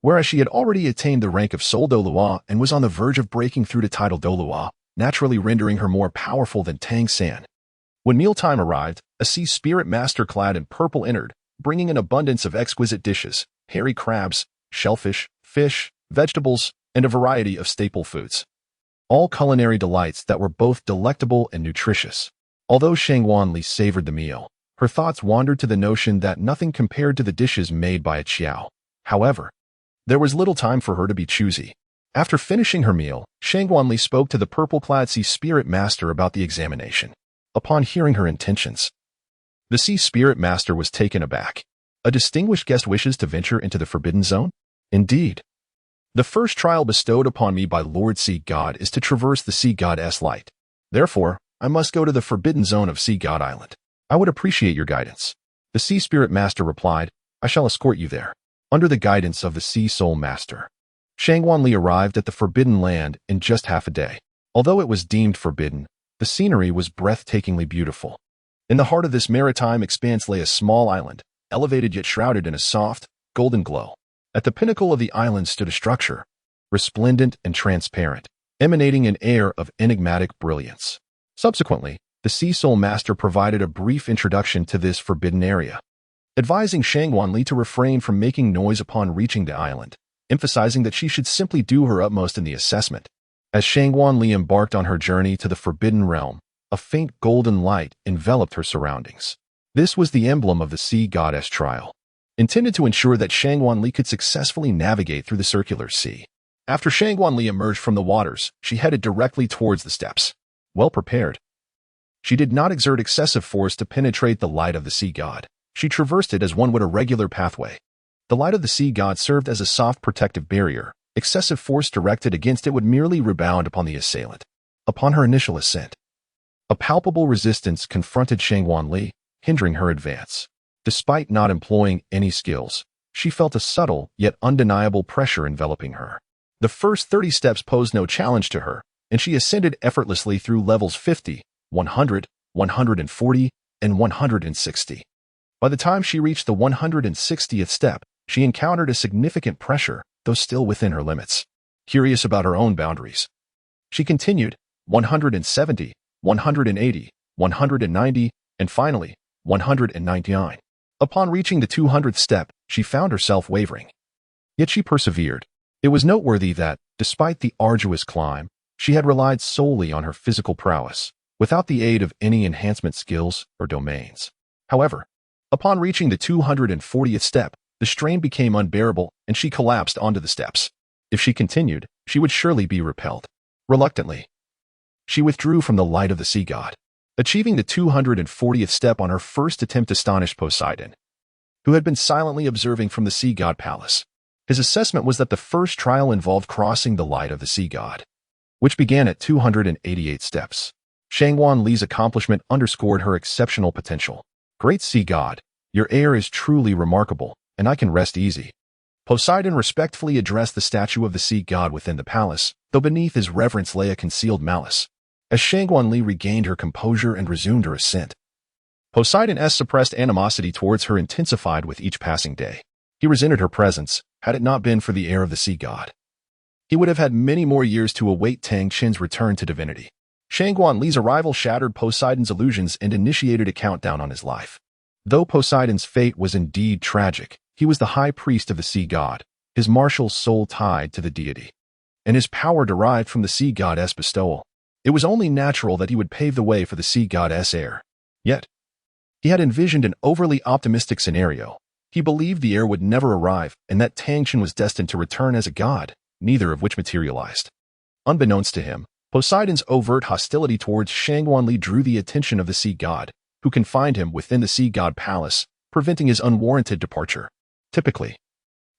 whereas she had already attained the rank of Soul Douluo and was on the verge of breaking through to title Douluo, naturally rendering her more powerful than Tang San. When mealtime arrived, a sea spirit master clad in purple entered, bringing an abundance of exquisite dishes, hairy crabs, shellfish, fish, vegetables, and a variety of staple foods. All culinary delights that were both delectable and nutritious. Although Qianrenxue savored the meal, her thoughts wandered to the notion that nothing compared to the dishes made by a Qiao. However, there was little time for her to be choosy. After finishing her meal, Qianrenxue spoke to the purple-clad sea spirit master about the examination. Upon hearing her intentions, the sea spirit master was taken aback. A distinguished guest wishes to venture into the forbidden zone? Indeed. The first trial bestowed upon me by Lord Sea God is to traverse the Sea God's light. Therefore, I must go to the forbidden zone of Sea God Island. I would appreciate your guidance. The Sea Spirit Master replied, I shall escort you there. Under the guidance of the Sea Soul Master, Qianrenxue arrived at the Forbidden Land in just half a day. Although it was deemed forbidden, the scenery was breathtakingly beautiful. In the heart of this maritime expanse lay a small island, elevated yet shrouded in a soft, golden glow. At the pinnacle of the island stood a structure, resplendent and transparent, emanating an air of enigmatic brilliance. Subsequently, the Sea Soul Master provided a brief introduction to this forbidden area, advising Qianrenxue to refrain from making noise upon reaching the island, emphasizing that she should simply do her utmost in the assessment. As Qianrenxue embarked on her journey to the Forbidden Realm, a faint golden light enveloped her surroundings. This was the emblem of the Sea Goddess trial, intended to ensure that Qianrenxue could successfully navigate through the circular sea. After Qianrenxue emerged from the waters, she headed directly towards the steps. Well prepared, she did not exert excessive force to penetrate the light of the sea god. She traversed it as one would a regular pathway. The light of the sea god served as a soft protective barrier. Excessive force directed against it would merely rebound upon the assailant. Upon her initial ascent, a palpable resistance confronted Qianrenxue, hindering her advance. Despite not employing any skills, she felt a subtle yet undeniable pressure enveloping her. The first 30 steps posed no challenge to her, and she ascended effortlessly through levels 50, 100, 140, and 160. By the time she reached the 160th step, she encountered a significant pressure, though still within her limits. Curious about her own boundaries, she continued, 170, 180, 190, and finally, 199. Upon reaching the 200th step, she found herself wavering. Yet she persevered. It was noteworthy that, despite the arduous climb, she had relied solely on her physical prowess, without the aid of any enhancement skills or domains. However, upon reaching the 240th step, the strain became unbearable and she collapsed onto the steps. If she continued, she would surely be repelled. Reluctantly, she withdrew from the light of the sea god. Achieving the 240th step on her first attempt astonished Poseidon, who had been silently observing from the sea god palace. His assessment was that the first trial involved crossing the light of the sea god, which began at 288 steps. Qianrenxue's accomplishment underscored her exceptional potential. Great sea god, your air is truly remarkable, and I can rest easy. Poseidon respectfully addressed the statue of the sea god within the palace, though beneath his reverence lay a concealed malice. As Qianrenxue regained her composure and resumed her ascent, Poseidon's suppressed animosity towards her intensified with each passing day. He resented her presence, had it not been for the air of the sea god. He would have had many more years to await Tang Qin's return to divinity. Qianrenxue's arrival shattered Poseidon's illusions and initiated a countdown on his life. Though Poseidon's fate was indeed tragic, he was the high priest of the sea god, his martial soul tied to the deity, and his power derived from the sea god's bestowal. It was only natural that he would pave the way for the sea god's heir. Yet, he had envisioned an overly optimistic scenario. He believed the heir would never arrive and that Tang Qin was destined to return as a god, neither of which materialized. Unbeknownst to him, Poseidon's overt hostility towards Qianrenxue drew the attention of the sea god, who confined him within the sea god palace, preventing his unwarranted departure. Typically,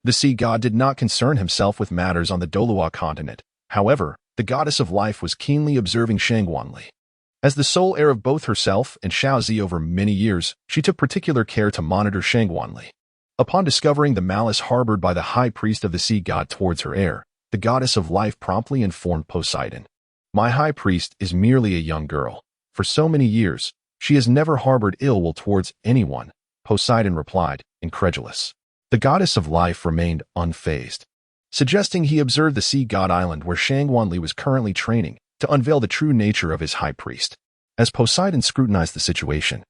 the sea god did not concern himself with matters on the Douluo Continent. However, the goddess of life was keenly observing Qianrenxue. As the sole heir of both herself and Shaozi over many years, she took particular care to monitor Shangguanli. Upon discovering the malice harbored by the high priest of the sea god towards her heir, the goddess of life promptly informed Poseidon. My high priest is merely a young girl. For so many years, she has never harbored ill will towards anyone, Poseidon replied, incredulous. The goddess of life remained unfazed, suggesting he observed the sea god island where Shangguanli was currently training to unveil the true nature of his high priest. As Poseidon scrutinized the situation,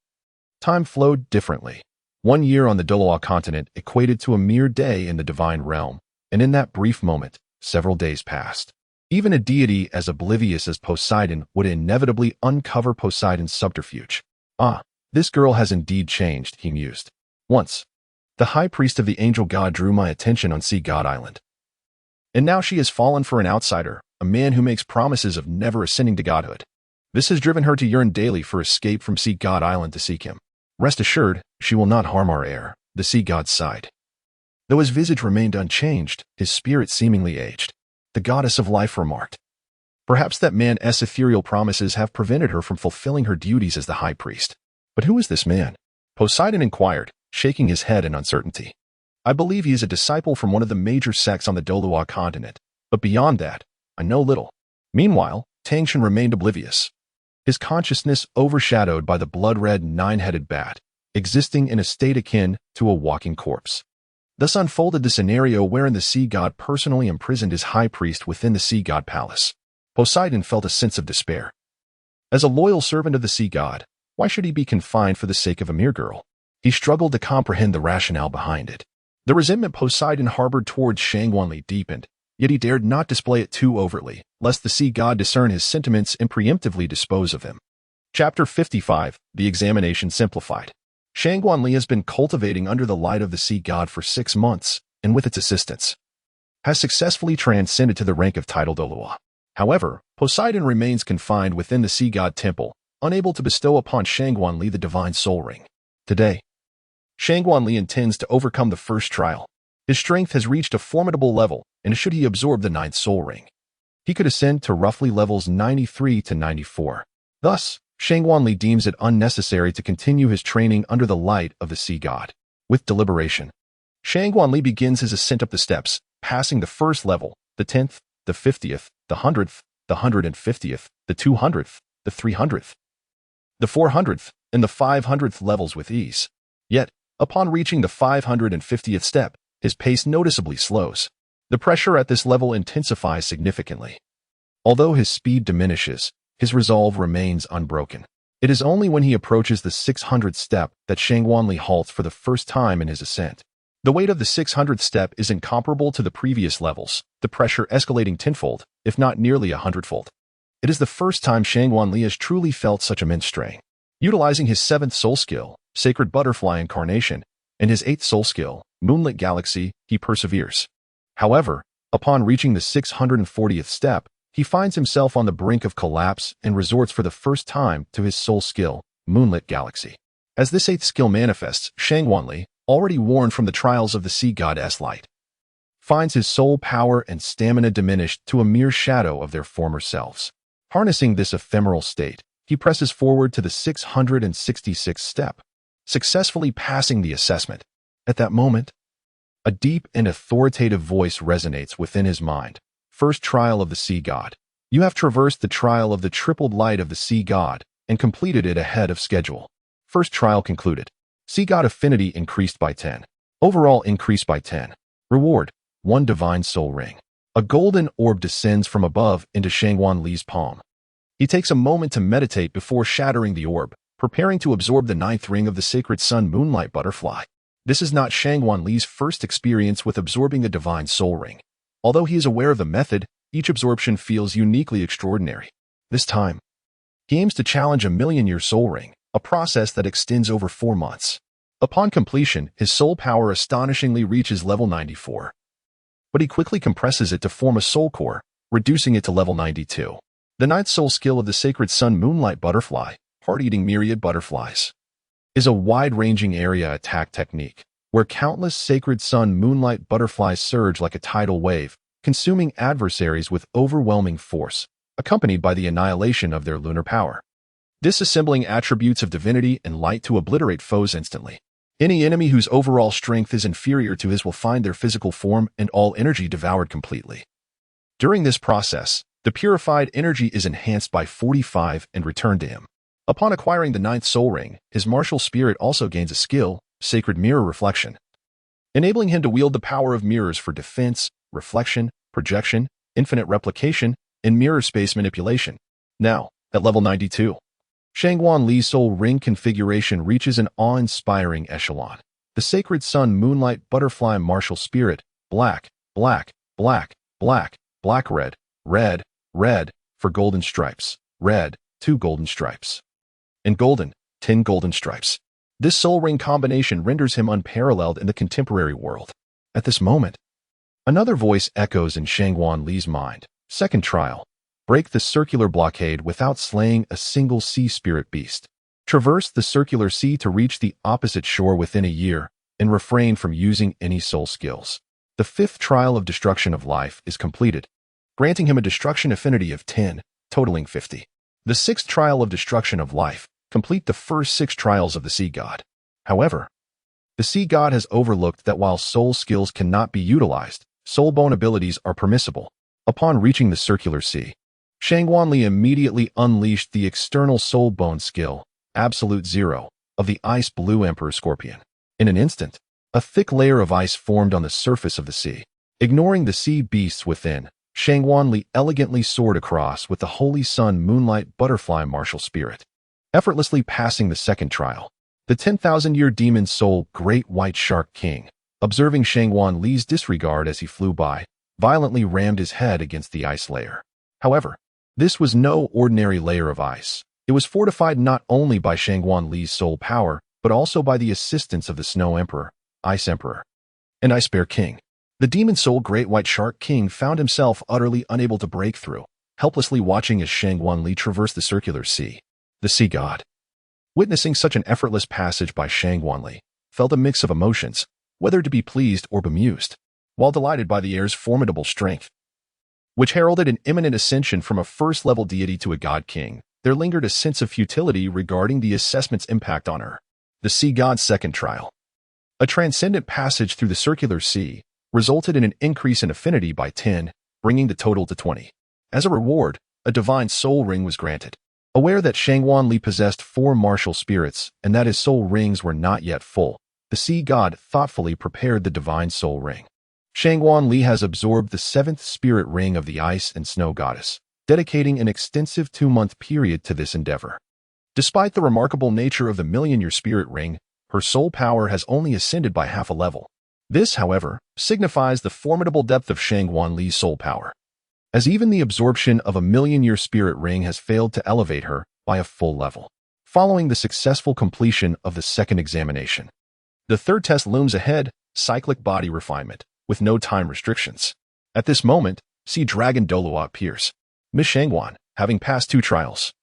time flowed differently. 1 year on the Douluo Continent equated to a mere day in the divine realm, and in that brief moment, several days passed. Even a deity as oblivious as Poseidon would inevitably uncover Poseidon's subterfuge. Ah, this girl has indeed changed, he mused. Once, the high priest of the angel god drew my attention on Sea God Island. And now she has fallen for an outsider, a man who makes promises of never ascending to godhood. This has driven her to yearn daily for escape from Sea God Island to seek him. Rest assured, she will not harm our heir, the sea god sighed. Though his visage remained unchanged, his spirit seemingly aged. The goddess of life remarked. Perhaps that man's ethereal promises have prevented her from fulfilling her duties as the high priest. But who is this man? Poseidon inquired, shaking his head in uncertainty. I believe he is a disciple from one of the major sects on the Douluo Continent, but beyond that, I know little. Meanwhile, Tang San remained oblivious, his consciousness overshadowed by the blood-red nine-headed bat, existing in a state akin to a walking corpse. Thus unfolded the scenario wherein the sea god personally imprisoned his high priest within the sea god palace. Poseidon felt a sense of despair. As a loyal servant of the sea god, why should he be confined for the sake of a mere girl? He struggled to comprehend the rationale behind it. The resentment Poseidon harbored towards Shangguanli deepened, yet he dared not display it too overtly, lest the sea god discern his sentiments and preemptively dispose of him. Chapter 55, The Examination Simplified. Shangguanli has been cultivating under the light of the sea god for 6 months, and with its assistance, has successfully transcended to the rank of title Douluo. However, Poseidon remains confined within the sea god temple, unable to bestow upon Shangguanli the divine soul ring. Today, Shangguanli intends to overcome the first trial. His strength has reached a formidable level, and should he absorb the 9th soul ring, he could ascend to roughly levels 93 to 94. Thus, Shangguanli deems it unnecessary to continue his training under the light of the sea god. With deliberation, Shangguanli begins his ascent up the steps, passing the first level, the 10th, the 50th, the 100th, the 150th, the 200th, the 300th, the 400th, and the 500th levels with ease. Yet, upon reaching the 550th step, his pace noticeably slows. The pressure at this level intensifies significantly. Although his speed diminishes, his resolve remains unbroken. It is only when he approaches the 600th step that Shangguanli halts for the first time in his ascent. The weight of the 600th step is incomparable to the previous levels, the pressure escalating tenfold, if not nearly 100-fold. It is the first time Shangguanli has truly felt such immense strain. Utilizing his 7th soul skill, Sacred Butterfly Incarnation, and his 8th soul skill, Moonlit Galaxy, he perseveres. However, upon reaching the 640th step, he finds himself on the brink of collapse and resorts for the first time to his soul skill, Moonlit Galaxy. As this 8th skill manifests, Shangguanli, already worn from the trials of the sea god's light, finds his soul power and stamina diminished to a mere shadow of their former selves. Harnessing this ephemeral state, he presses forward to the 666th step, successfully passing the assessment. At that moment, a deep and authoritative voice resonates within his mind. First trial of the sea god. You have traversed the trial of the tripled light of the sea god and completed it ahead of schedule. First trial concluded. Sea god affinity increased by 10. Overall increased by 10. Reward, 1 divine soul ring. A golden orb descends from above into Shangguanli's palm. He takes a moment to meditate before shattering the orb, preparing to absorb the 9th ring of the sacred sun moonlight butterfly. This is not Shangguanli's first experience with absorbing a divine soul ring. Although he is aware of the method, each absorption feels uniquely extraordinary. This time, he aims to challenge a million-year soul ring, a process that extends over 4 months. Upon completion, his soul power astonishingly reaches level 94. But he quickly compresses it to form a soul core, reducing it to level 92. The 9th soul skill of the sacred sun moonlight butterfly, heart-eating myriad butterflies, is a wide-ranging area attack technique, where countless sacred sun moonlight butterflies surge like a tidal wave, consuming adversaries with overwhelming force, accompanied by the annihilation of their lunar power. disassembling attributes of divinity and light to obliterate foes instantly. Any enemy whose overall strength is inferior to his will find their physical form and all energy devoured completely. During this process, the purified energy is enhanced by 45 and returned to him. Upon acquiring the 9th soul ring, his martial spirit also gains a skill, Sacred Mirror Reflection, enabling him to wield the power of mirrors for defense, reflection, projection, infinite replication, and mirror space manipulation. Now, at level 92, Shangguan Li's soul ring configuration reaches an awe-inspiring echelon. The Sacred Sun Moonlight Butterfly Martial Spirit, black, black, black, black, black, red, red, red, for golden stripes, red, 2 golden stripes, and golden, 10 golden stripes. This soul ring combination renders him unparalleled in the contemporary world. At this moment, another voice echoes in Shangguan Li's mind. Second trial. Break the circular blockade without slaying a single sea spirit beast. Traverse the circular sea to reach the opposite shore within a year, and refrain from using any soul skills. The 5th trial of destruction of life is completed, granting him a destruction affinity of 10, totaling 50. The 6th trial of destruction of life. Complete the first 6 trials of the Sea God. However, the Sea God has overlooked that while soul skills cannot be utilized, soul bone abilities are permissible. Upon reaching the circular sea, Shangguan Li immediately unleashed the external soul bone skill, Absolute Zero, of the Ice Blue Emperor Scorpion. In an instant, a thick layer of ice formed on the surface of the sea. Ignoring the sea beasts within, Shangguan Li elegantly soared across with the Holy Sun Moonlight Butterfly Martial Spirit, effortlessly passing the 2nd trial. The 10,000-year demon soul Great White Shark King, observing Shangguan Li's disregard as he flew by, violently rammed his head against the ice layer. However, this was no ordinary layer of ice. It was fortified not only by Shangguan Li's soul power, but also by the assistance of the Snow Emperor, Ice Emperor, and Ice Bear King. The demon soul Great White Shark King found himself utterly unable to break through, helplessly watching as Shangguan Li traversed the circular sea. The Sea God, witnessing such an effortless passage by Shangguan Li, felt a mix of emotions, whether to be pleased or bemused. While delighted by the heir's formidable strength, which heralded an imminent ascension from a first-level deity to a god king, there lingered a sense of futility regarding the assessment's impact on her. The Sea God's 2nd trial, a transcendent passage through the circular sea, resulted in an increase in affinity by 10, bringing the total to 20. As a reward, a divine soul ring was granted. Aware that Shangguan Li possessed 4 martial spirits and that his soul rings were not yet full, the Sea God thoughtfully prepared the divine soul ring. Shangguan Li has absorbed the 7th spirit ring of the Ice and Snow Goddess, dedicating an extensive 2-month period to this endeavor. Despite the remarkable nature of the million-year spirit ring, her soul power has only ascended by half a level. This, however, signifies the formidable depth of Shangguan Li's soul power, as even the absorption of a million-year spirit ring has failed to elevate her by a full level. Following the successful completion of the 2nd examination, the 3rd test looms ahead, cyclic body refinement, with no time restrictions. At this moment, Sea Dragon Douluo appears. Miss Shangguan, having passed 2 trials,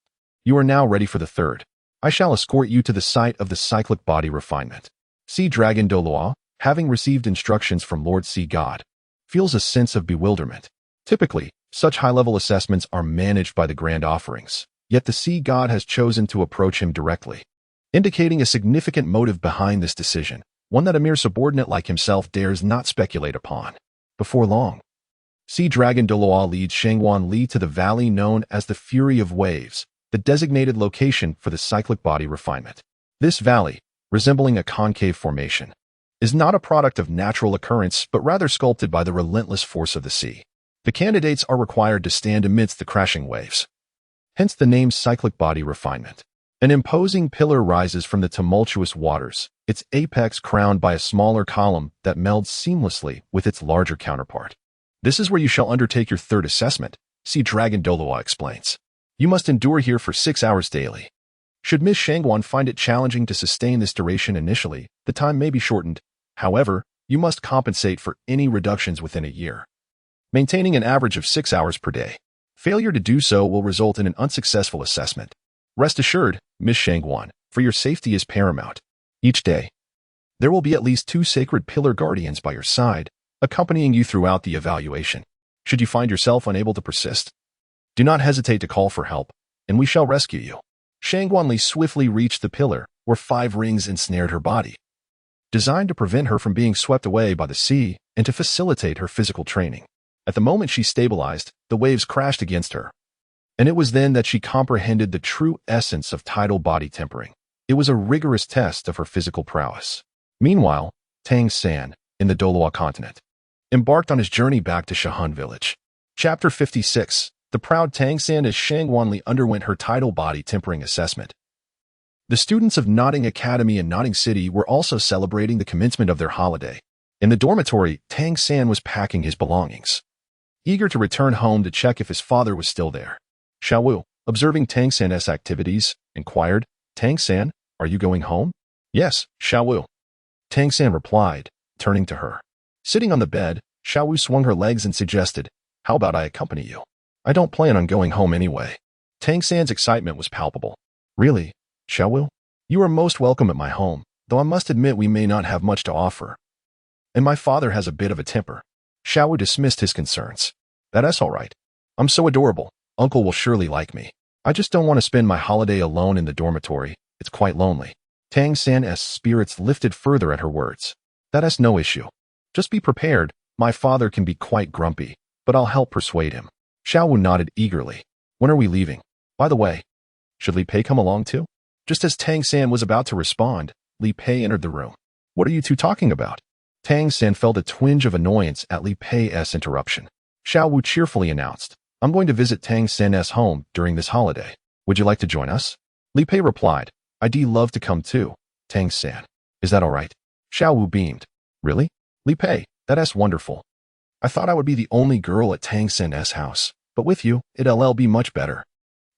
you are now ready for the 3rd. I shall escort you to the site of the cyclic body refinement. Sea Dragon Douluo, having received instructions from Lord Sea God, feels a sense of bewilderment. Typically, such high-level assessments are managed by the Grand Offerings, yet the Sea God has chosen to approach him directly, indicating a significant motive behind this decision, one that a mere subordinate like himself dares not speculate upon. Before long, Sea Dragon Douluo leads Shangguan Li to the valley known as the Fury of Waves, the designated location for the cyclic body refinement. This valley, resembling a concave formation, is not a product of natural occurrence but rather sculpted by the relentless force of the sea. The candidates are required to stand amidst the crashing waves. Hence the name cyclic body refinement. An imposing pillar rises from the tumultuous waters, its apex crowned by a smaller column that melds seamlessly with its larger counterpart. This is where you shall undertake your 3rd assessment, Sea Dragon Douluo explains. You must endure here for 6 hours daily. Should Miss Shangguan find it challenging to sustain this duration initially, the time may be shortened. However, you must compensate for any reductions within a year, maintaining an average of 6 hours per day. Failure to do so will result in an unsuccessful assessment. Rest assured, Miss Shangguan, for your safety is paramount. Each day, there will be at least 2 sacred pillar guardians by your side, accompanying you throughout the evaluation. Should you find yourself unable to persist, do not hesitate to call for help, and we shall rescue you. Shangguanli swiftly reached the pillar, where 5 rings ensnared her body, designed to prevent her from being swept away by the sea and to facilitate her physical training. At the moment she stabilized, the waves crashed against her. And it was then that she comprehended the true essence of tidal body tempering. It was a rigorous test of her physical prowess. Meanwhile, Tang San, in the Douluo Continent, embarked on his journey back to Shahan village. Chapter 56. The proud Tang San as Shangguanli underwent her tidal body tempering assessment. The students of Notting Academy in Notting City were also celebrating the commencement of their holiday. In the dormitory, Tang San was packing his belongings, eager to return home to check if his father was still there. Xiaowu, observing Tang San's activities, inquired, "Tang San, are you going home?" "Yes, Xiaowu," Tang San replied, turning to her. Sitting on the bed, Xiaowu swung her legs and suggested, "How about I accompany you? I don't plan on going home anyway." Tang San's excitement was palpable. "Really, Xiaowu? You are most welcome at my home, though I must admit we may not have much to offer. And my father has a bit of a temper." Xiaowu dismissed his concerns. "That's all right. I'm so adorable. Uncle will surely like me. I just don't want to spend my holiday alone in the dormitory. It's quite lonely." Tang San's spirits lifted further at her words. "That's no issue. Just be prepared. My father can be quite grumpy, but I'll help persuade him." Xiaowu nodded eagerly. "When are we leaving? By the way, should Li Pei come along too?" Just as Tang San was about to respond, Li Pei entered the room. "What are you two talking about?" Tang San felt a twinge of annoyance at Li Pei's interruption. Xiaowu cheerfully announced, "I'm going to visit Tang San's home during this holiday. Would you like to join us?" Li Pei replied, "I'd love to come too, Tang San. Is that all right?" Xiaowu beamed. "Really? Li Pei, that's wonderful. I thought I would be the only girl at Tang San's house, but with you, it'll be much better."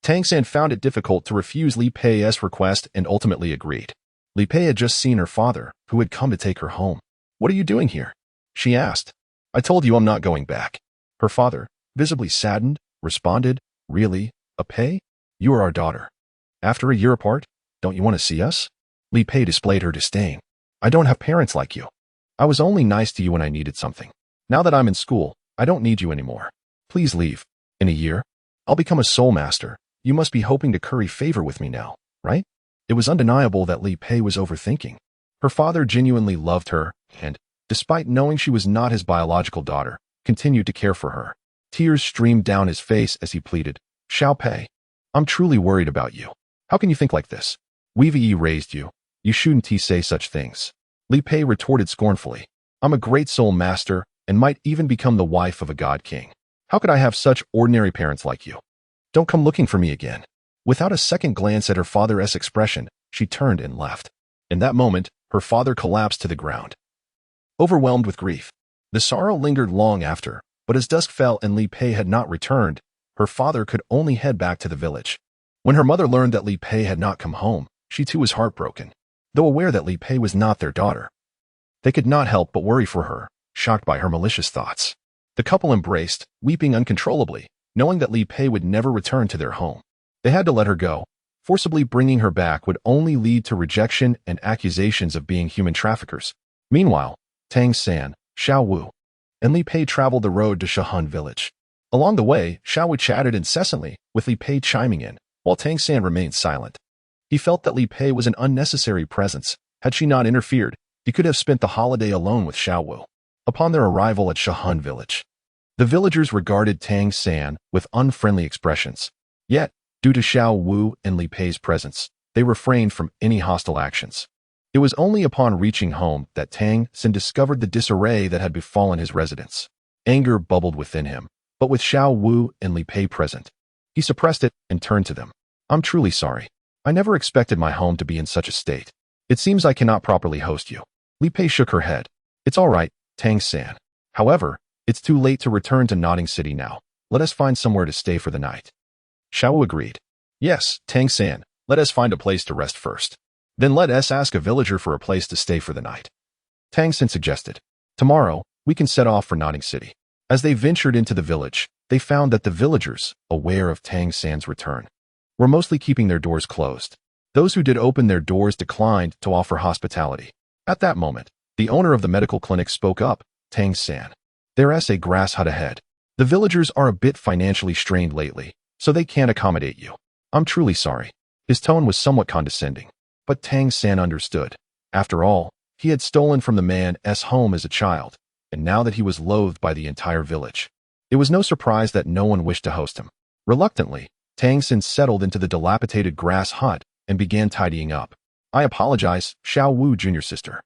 Tang San found it difficult to refuse Li Pei's request and ultimately agreed. Li Pei had just seen her father, who had come to take her home. "What are you doing here?" she asked. "I told you I'm not going back." Her father, visibly saddened, responded, "Really, Pei? You are our daughter. After a year apart, don't you want to see us?" Li Pei displayed her disdain. "I don't have parents like you. I was only nice to you when I needed something. Now that I'm in school, I don't need you anymore. Please leave. In a year, I'll become a soul master. You must be hoping to curry favor with me now, right?" It was undeniable that Li Pei was overthinking. Her father genuinely loved her and, despite knowing she was not his biological daughter, continued to care for her. Tears streamed down his face as he pleaded, "Xiao Pei, I'm truly worried about you. How can you think like this? We've raised you. You shouldn't say such things." Li Pei retorted scornfully, "I'm a great soul master and might even become the wife of a god king. How could I have such ordinary parents like you? Don't come looking for me again." Without a second glance at her father's expression, she turned and left. In that moment, her father collapsed to the ground, overwhelmed with grief. The sorrow lingered long after, but as dusk fell and Li Pei had not returned, her father could only head back to the village. When her mother learned that Li Pei had not come home, she too was heartbroken. Though aware that Li Pei was not their daughter, they could not help but worry for her, shocked by her malicious thoughts. The couple embraced, weeping uncontrollably, knowing that Li Pei would never return to their home. They had to let her go. Forcibly bringing her back would only lead to rejection and accusations of being human traffickers. Meanwhile, Tang San, Xiaowu, and Li Pei traveled the road to Shahan village. Along the way, Xiaowu chatted incessantly, with Li Pei chiming in, while Tang San remained silent. He felt that Li Pei was an unnecessary presence. Had she not interfered, he could have spent the holiday alone with Xiaowu. Upon their arrival at Shahan village, the villagers regarded Tang San with unfriendly expressions. Yet, due to Xiaowu and Li Pei's presence, they refrained from any hostile actions. It was only upon reaching home that Tang San discovered the disarray that had befallen his residence. Anger bubbled within him, but with Xiaowu and Li Pei present, he suppressed it and turned to them. "I'm truly sorry. I never expected my home to be in such a state. It seems I cannot properly host you." Li Pei shook her head. "It's all right, Tang San. However, it's too late to return to Notting City now. Let us find somewhere to stay for the night." Xiaowu agreed. "Yes, Tang San, let us find a place to rest first. Then let us ask a villager for a place to stay for the night," Tang San suggested. "Tomorrow, we can set off for Notting City." As they ventured into the village, they found that the villagers, aware of Tang San's return, were mostly keeping their doors closed. Those who did open their doors declined to offer hospitality. At that moment, the owner of the medical clinic spoke up, "Tang San, there's a grass hut ahead. The villagers are a bit financially strained lately, so they can't accommodate you. I'm truly sorry." His tone was somewhat condescending, but Tang San understood. After all, he had stolen from the man's home as a child, and now that he was loathed by the entire village, it was no surprise that no one wished to host him. Reluctantly, Tang San settled into the dilapidated grass hut and began tidying up. I apologize, Xiao Wu, junior sister.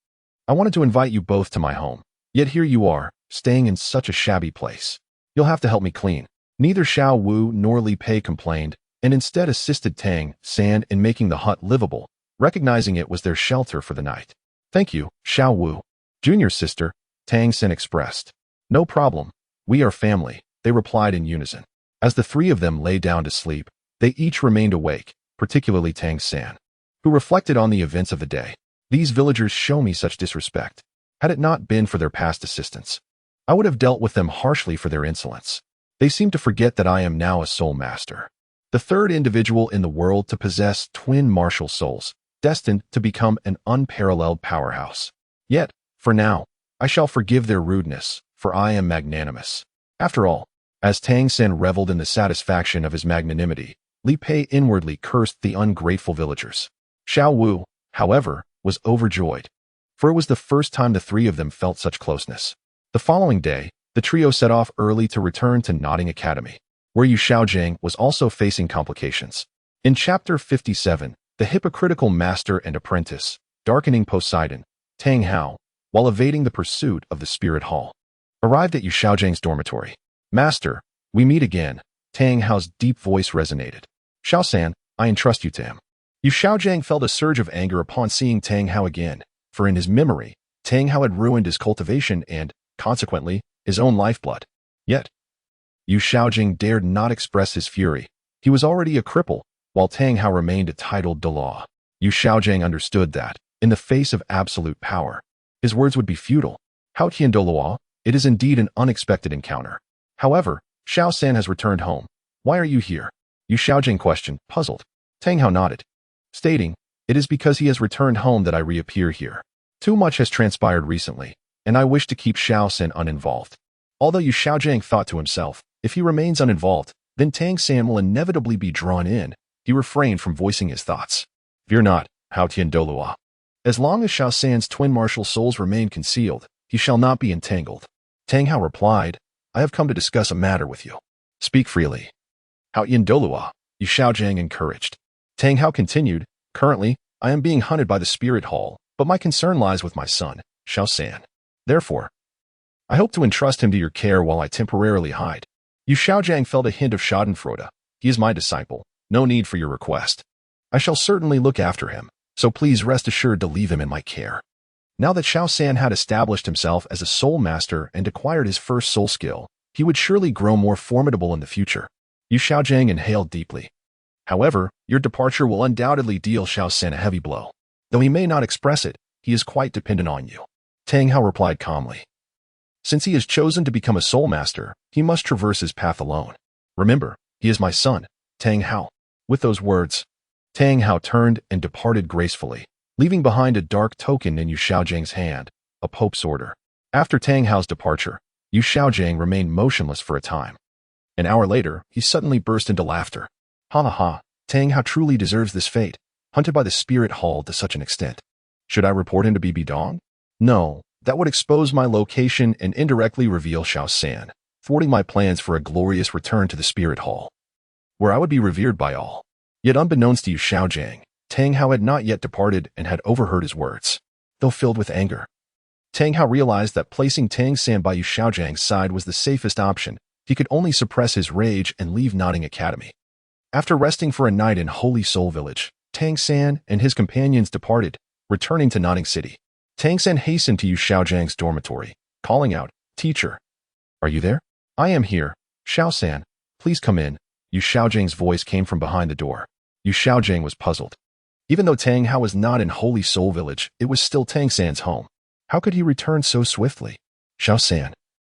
I wanted to invite you both to my home, yet here you are, staying in such a shabby place. You'll have to help me clean. Neither Xiao Wu nor Li Pei complained, and instead assisted Tang San in making the hut livable, recognizing it was their shelter for the night. Thank you, Xiao Wu. Junior sister, Tang San expressed. No problem. We are family, they replied in unison. As the three of them lay down to sleep, they each remained awake, particularly Tang San, who reflected on the events of the day. These villagers show me such disrespect. Had it not been for their past assistance, I would have dealt with them harshly for their insolence. They seem to forget that I am now a soul master, the third individual in the world to possess twin martial souls, destined to become an unparalleled powerhouse. Yet, for now, I shall forgive their rudeness, for I am magnanimous. After all, as Tang San reveled in the satisfaction of his magnanimity, Li Pei inwardly cursed the ungrateful villagers. Xiao Wu, however, was overjoyed, for it was the first time the three of them felt such closeness. The following day, the trio set off early to return to Notting Academy, where Yu Xiaojing was also facing complications. In Chapter 57, the hypocritical master and apprentice, darkening Poseidon, Tang Hao, while evading the pursuit of the spirit hall, arrived at Yu Xiaojing's dormitory. Master, we meet again. Tang Hao's deep voice resonated. Xiao San, I entrust you to him. Yu Xiaojing felt a surge of anger upon seeing Tang Hao again, for in his memory, Tang Hao had ruined his cultivation and, consequently, his own lifeblood. Yet, Yu Xiaojing dared not express his fury. He was already a cripple, while Tang Hao remained a titled Douluo. Yu Xiaojing understood that, in the face of absolute power, his words would be futile. Hao Tian Douluo, it is indeed an unexpected encounter. However, Xiao San has returned home. Why are you here? Yu Xiaojing questioned, puzzled. Tang Hao nodded, stating, it is because he has returned home that I reappear here. Too much has transpired recently, and I wish to keep Xiao San uninvolved. Although Yu Xiaojing thought to himself, if he remains uninvolved, then Tang San will inevitably be drawn in, he refrained from voicing his thoughts. Fear not, Hao Tian Douluo. As long as Xiao San's twin martial souls remain concealed, he shall not be entangled. Tang Hao replied, I have come to discuss a matter with you. Speak freely. Hao Tian Douluo, Yu Xiaojing encouraged. Tang Hao continued, currently, I am being hunted by the spirit hall, but my concern lies with my son, Xiao San. Therefore, I hope to entrust him to your care while I temporarily hide. Yu Xiaojing felt a hint of schadenfreude. He is my disciple. No need for your request. I shall certainly look after him, so please rest assured to leave him in my care. Now that Xiao San had established himself as a soul master and acquired his first soul skill, he would surely grow more formidable in the future. Yu Xiaojing inhaled deeply. However, your departure will undoubtedly deal Xiao San a heavy blow. Though he may not express it, he is quite dependent on you. Tang Hao replied calmly. Since he has chosen to become a soul master, he must traverse his path alone. Remember, he is my son, Tang Hao. With those words, Tang Hao turned and departed gracefully, leaving behind a dark token in Yu Xiaojing's hand, a Pope's order. After Tang Hao's departure, Yu Xiaojing remained motionless for a time. An hour later, he suddenly burst into laughter. Ha ha ha, Tang Hao truly deserves this fate, hunted by the spirit hall to such an extent. Should I report him to BB Dong? No, that would expose my location and indirectly reveal Xiao San, thwarting my plans for a glorious return to the spirit hall, where I would be revered by all. Yet unbeknownst to Yu Xiaojing, Tang Hao had not yet departed and had overheard his words. Though filled with anger, Tang Hao realized that placing Tang San by Yu Xiaojing's side was the safest option. He could only suppress his rage and leave Notting Academy. After resting for a night in Holy Soul Village, Tang San and his companions departed, returning to Notting City. Tang San hastened to Yu Xiaojing's dormitory, calling out, Teacher, are you there? I am here. Xiao San, please come in. Yu Xiaojing's voice came from behind the door. Yu Xiaojing was puzzled. Even though Tang Hao was not in Holy Soul Village, it was still Tang San's home. How could he return so swiftly? Xiao San,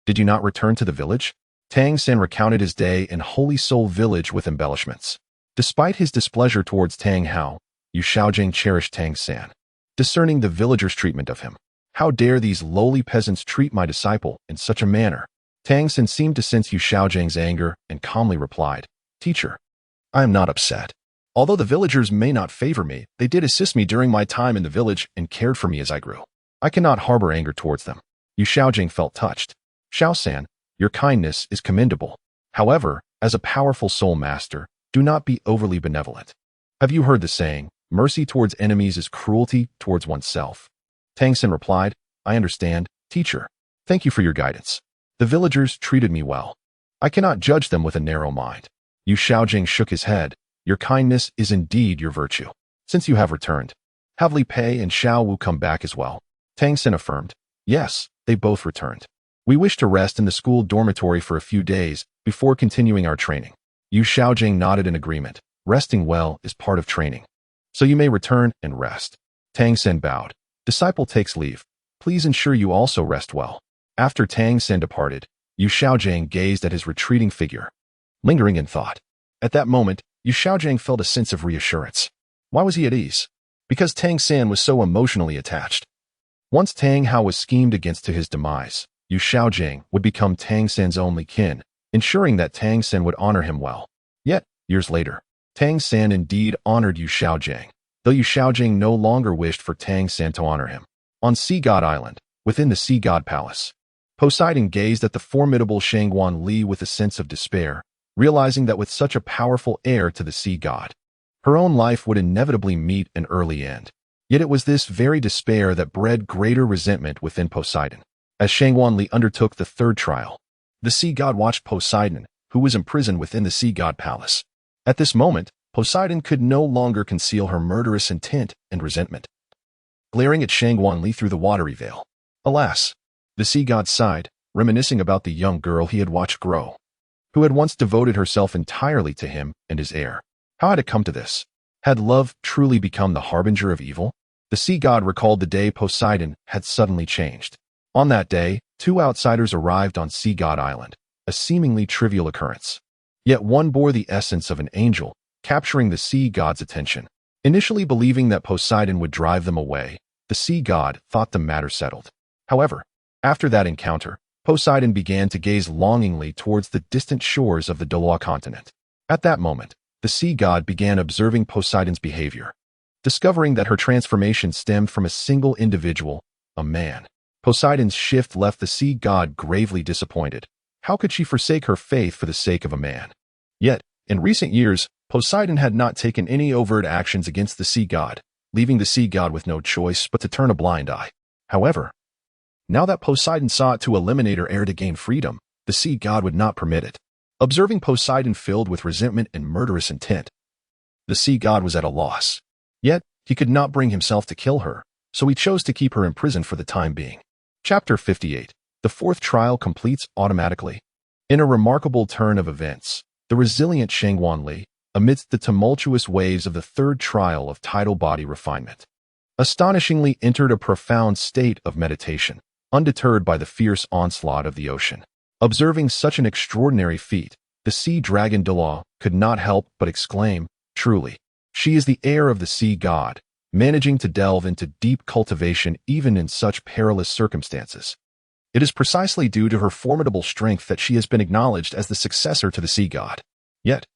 did you not return to the village? Tang San recounted his day in Holy Soul Village with embellishments. Despite his displeasure towards Tang Hao, Yu Xiaojing cherished Tang San, discerning the villagers' treatment of him. How dare these lowly peasants treat my disciple in such a manner? Tang San seemed to sense Yu Xiaojing's anger and calmly replied, Teacher, I am not upset. Although the villagers may not favor me, they did assist me during my time in the village and cared for me as I grew. I cannot harbor anger towards them. Yu Xiaojing felt touched. Xiao San, your kindness is commendable. However, as a powerful soul master, do not be overly benevolent. Have you heard the saying, mercy towards enemies is cruelty towards oneself? Tang San replied, I understand, teacher. Thank you for your guidance. The villagers treated me well. I cannot judge them with a narrow mind. Yu Xiaojing shook his head. Your kindness is indeed your virtue. Since you have returned, have Li Pei and Xiao Wu come back as well? Tang San affirmed. Yes, they both returned. We wish to rest in the school dormitory for a few days before continuing our training. Yu Xiaojing nodded in agreement. Resting well is part of training. So you may return and rest. Tang San bowed. Disciple takes leave. Please ensure you also rest well. After Tang San departed, Yu Xiaojing gazed at his retreating figure, lingering in thought. At that moment, Yu Xiaojing felt a sense of reassurance. Why was he at ease? Because Tang San was so emotionally attached. Once Tang Hao was schemed against to his demise, Yu Xiaojing would become Tang San's only kin, ensuring that Tang San would honor him well. Yet, years later, Tang San indeed honored Yu Xiaojing, though Yu Xiaojing no longer wished for Tang San to honor him. On Sea God Island, within the Sea God Palace, Poseidon gazed at the formidable Shangguan Li with a sense of despair, realizing that with such a powerful heir to the sea god, her own life would inevitably meet an early end. Yet it was this very despair that bred greater resentment within Poseidon. As Shangguan Li undertook the third trial, the sea god watched Poseidon, who was imprisoned within the sea god palace. At this moment, Poseidon could no longer conceal her murderous intent and resentment, glaring at Shangguan Li through the watery veil. Alas, the sea god sighed, reminiscing about the young girl he had watched grow, who had once devoted herself entirely to him and his heir. How had it come to this? Had love truly become the harbinger of evil? The sea god recalled the day Poseidon had suddenly changed. On that day, two outsiders arrived on Sea God Island, a seemingly trivial occurrence. Yet one bore the essence of an angel, capturing the sea god's attention. Initially believing that Poseidon would drive them away, the sea god thought the matter settled. However, after that encounter, Poseidon began to gaze longingly towards the distant shores of the Douluo Continent. At that moment, the sea god began observing Poseidon's behavior. Discovering that her transformation stemmed from a single individual, a man, Poseidon's shift left the sea god gravely disappointed. How could she forsake her faith for the sake of a man? Yet, in recent years, Poseidon had not taken any overt actions against the sea god, leaving the sea god with no choice but to turn a blind eye. However, now that Poseidon sought to eliminate her heir to gain freedom, the sea god would not permit it. Observing Poseidon filled with resentment and murderous intent, the sea god was at a loss. Yet, he could not bring himself to kill her, so he chose to keep her imprisoned for the time being. Chapter 58. The fourth trial completes automatically. In a remarkable turn of events, the resilient Shangguan Li, amidst the tumultuous waves of the third trial of tidal body refinement, astonishingly entered a profound state of meditation, undeterred by the fierce onslaught of the ocean. Observing such an extraordinary feat, the sea dragon Dulau could not help but exclaim, truly, she is the heir of the sea god, managing to delve into deep cultivation even in such perilous circumstances. It is precisely due to her formidable strength that she has been acknowledged as the successor to the sea god. Yet,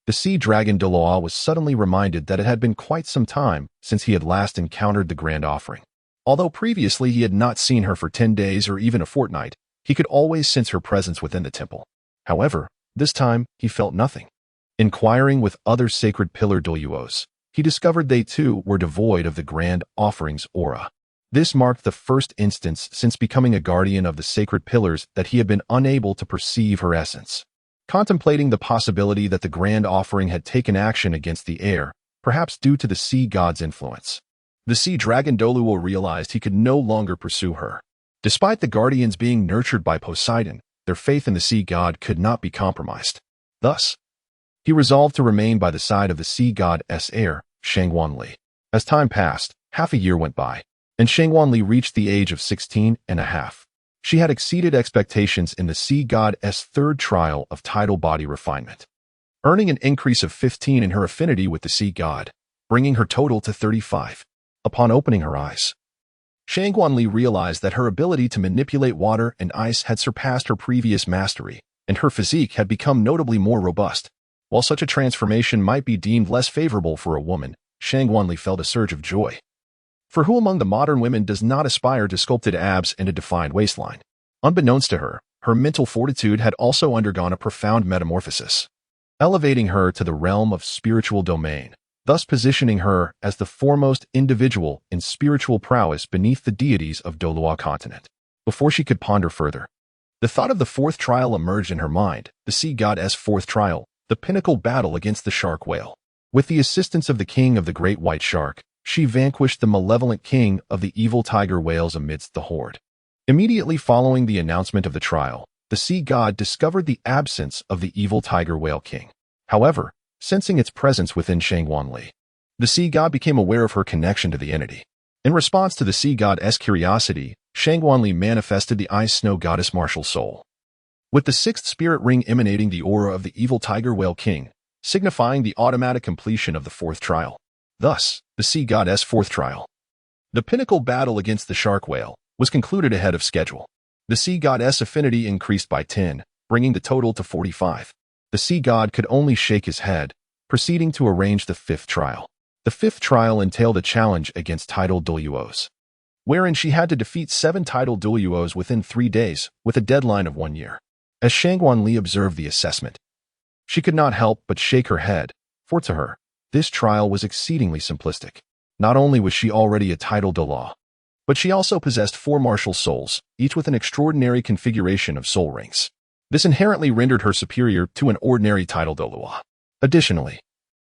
the sea dragon Dulau was suddenly reminded that it had been quite some time since he had last encountered the grand offering. Although previously he had not seen her for 10 days or even a fortnight, he could always sense her presence within the temple. However, this time he felt nothing. Inquiring with other sacred pillar Douluos, he discovered they too were devoid of the grand offering's aura. This marked the first instance since becoming a guardian of the sacred pillars that he had been unable to perceive her essence. Contemplating the possibility that the grand offering had taken action against the heir, perhaps due to the sea god's influence, the sea dragon Douluo realized he could no longer pursue her. Despite the guardians being nurtured by Poseidon, their faith in the sea god could not be compromised. Thus, he resolved to remain by the side of the sea god's heir, Shangguan Li. As time passed, half a year went by, and Shangguan Li reached the age of 16 and a half. She had exceeded expectations in the sea god's third trial of tidal body refinement, earning an increase of 15 in her affinity with the sea god, bringing her total to 35. Upon opening her eyes, Shangguan Li realized that her ability to manipulate water and ice had surpassed her previous mastery, and her physique had become notably more robust. While such a transformation might be deemed less favorable for a woman, Qianrenxue felt a surge of joy. For who among the modern women does not aspire to sculpted abs and a defined waistline? Unbeknownst to her, her mental fortitude had also undergone a profound metamorphosis, elevating her to the realm of spiritual domain, thus positioning her as the foremost individual in spiritual prowess beneath the deities of Douluo Continent. Before she could ponder further, the thought of the fourth trial emerged in her mind, the sea goddess' fourth trial, the pinnacle battle against the shark whale. With the assistance of the king of the great white shark, she vanquished the malevolent king of the evil tiger whales amidst the horde. Immediately following the announcement of the trial, the sea god discovered the absence of the evil tiger whale king. However, sensing its presence within Qianrenxue, the sea god became aware of her connection to the entity. In response to the sea god's curiosity, Qianrenxue manifested the ice snow goddess martial soul, with the sixth spirit ring emanating the aura of the evil tiger whale king, signifying the automatic completion of the fourth trial. Thus, the sea goddess' fourth trial, the pinnacle battle against the shark whale, was concluded ahead of schedule. The sea goddess' affinity increased by 10, bringing the total to 45. The sea god could only shake his head, proceeding to arrange the fifth trial. The fifth trial entailed a challenge against titled Douluos, wherein she had to defeat 7 titled Douluos within 3 days, with a deadline of 1 year. As Qianrenxue observed the assessment, she could not help but shake her head, for to her, this trial was exceedingly simplistic. Not only was she already a titled Douluo, but she also possessed 4 martial souls, each with an extraordinary configuration of soul rings. This inherently rendered her superior to an ordinary titled Douluo. Additionally,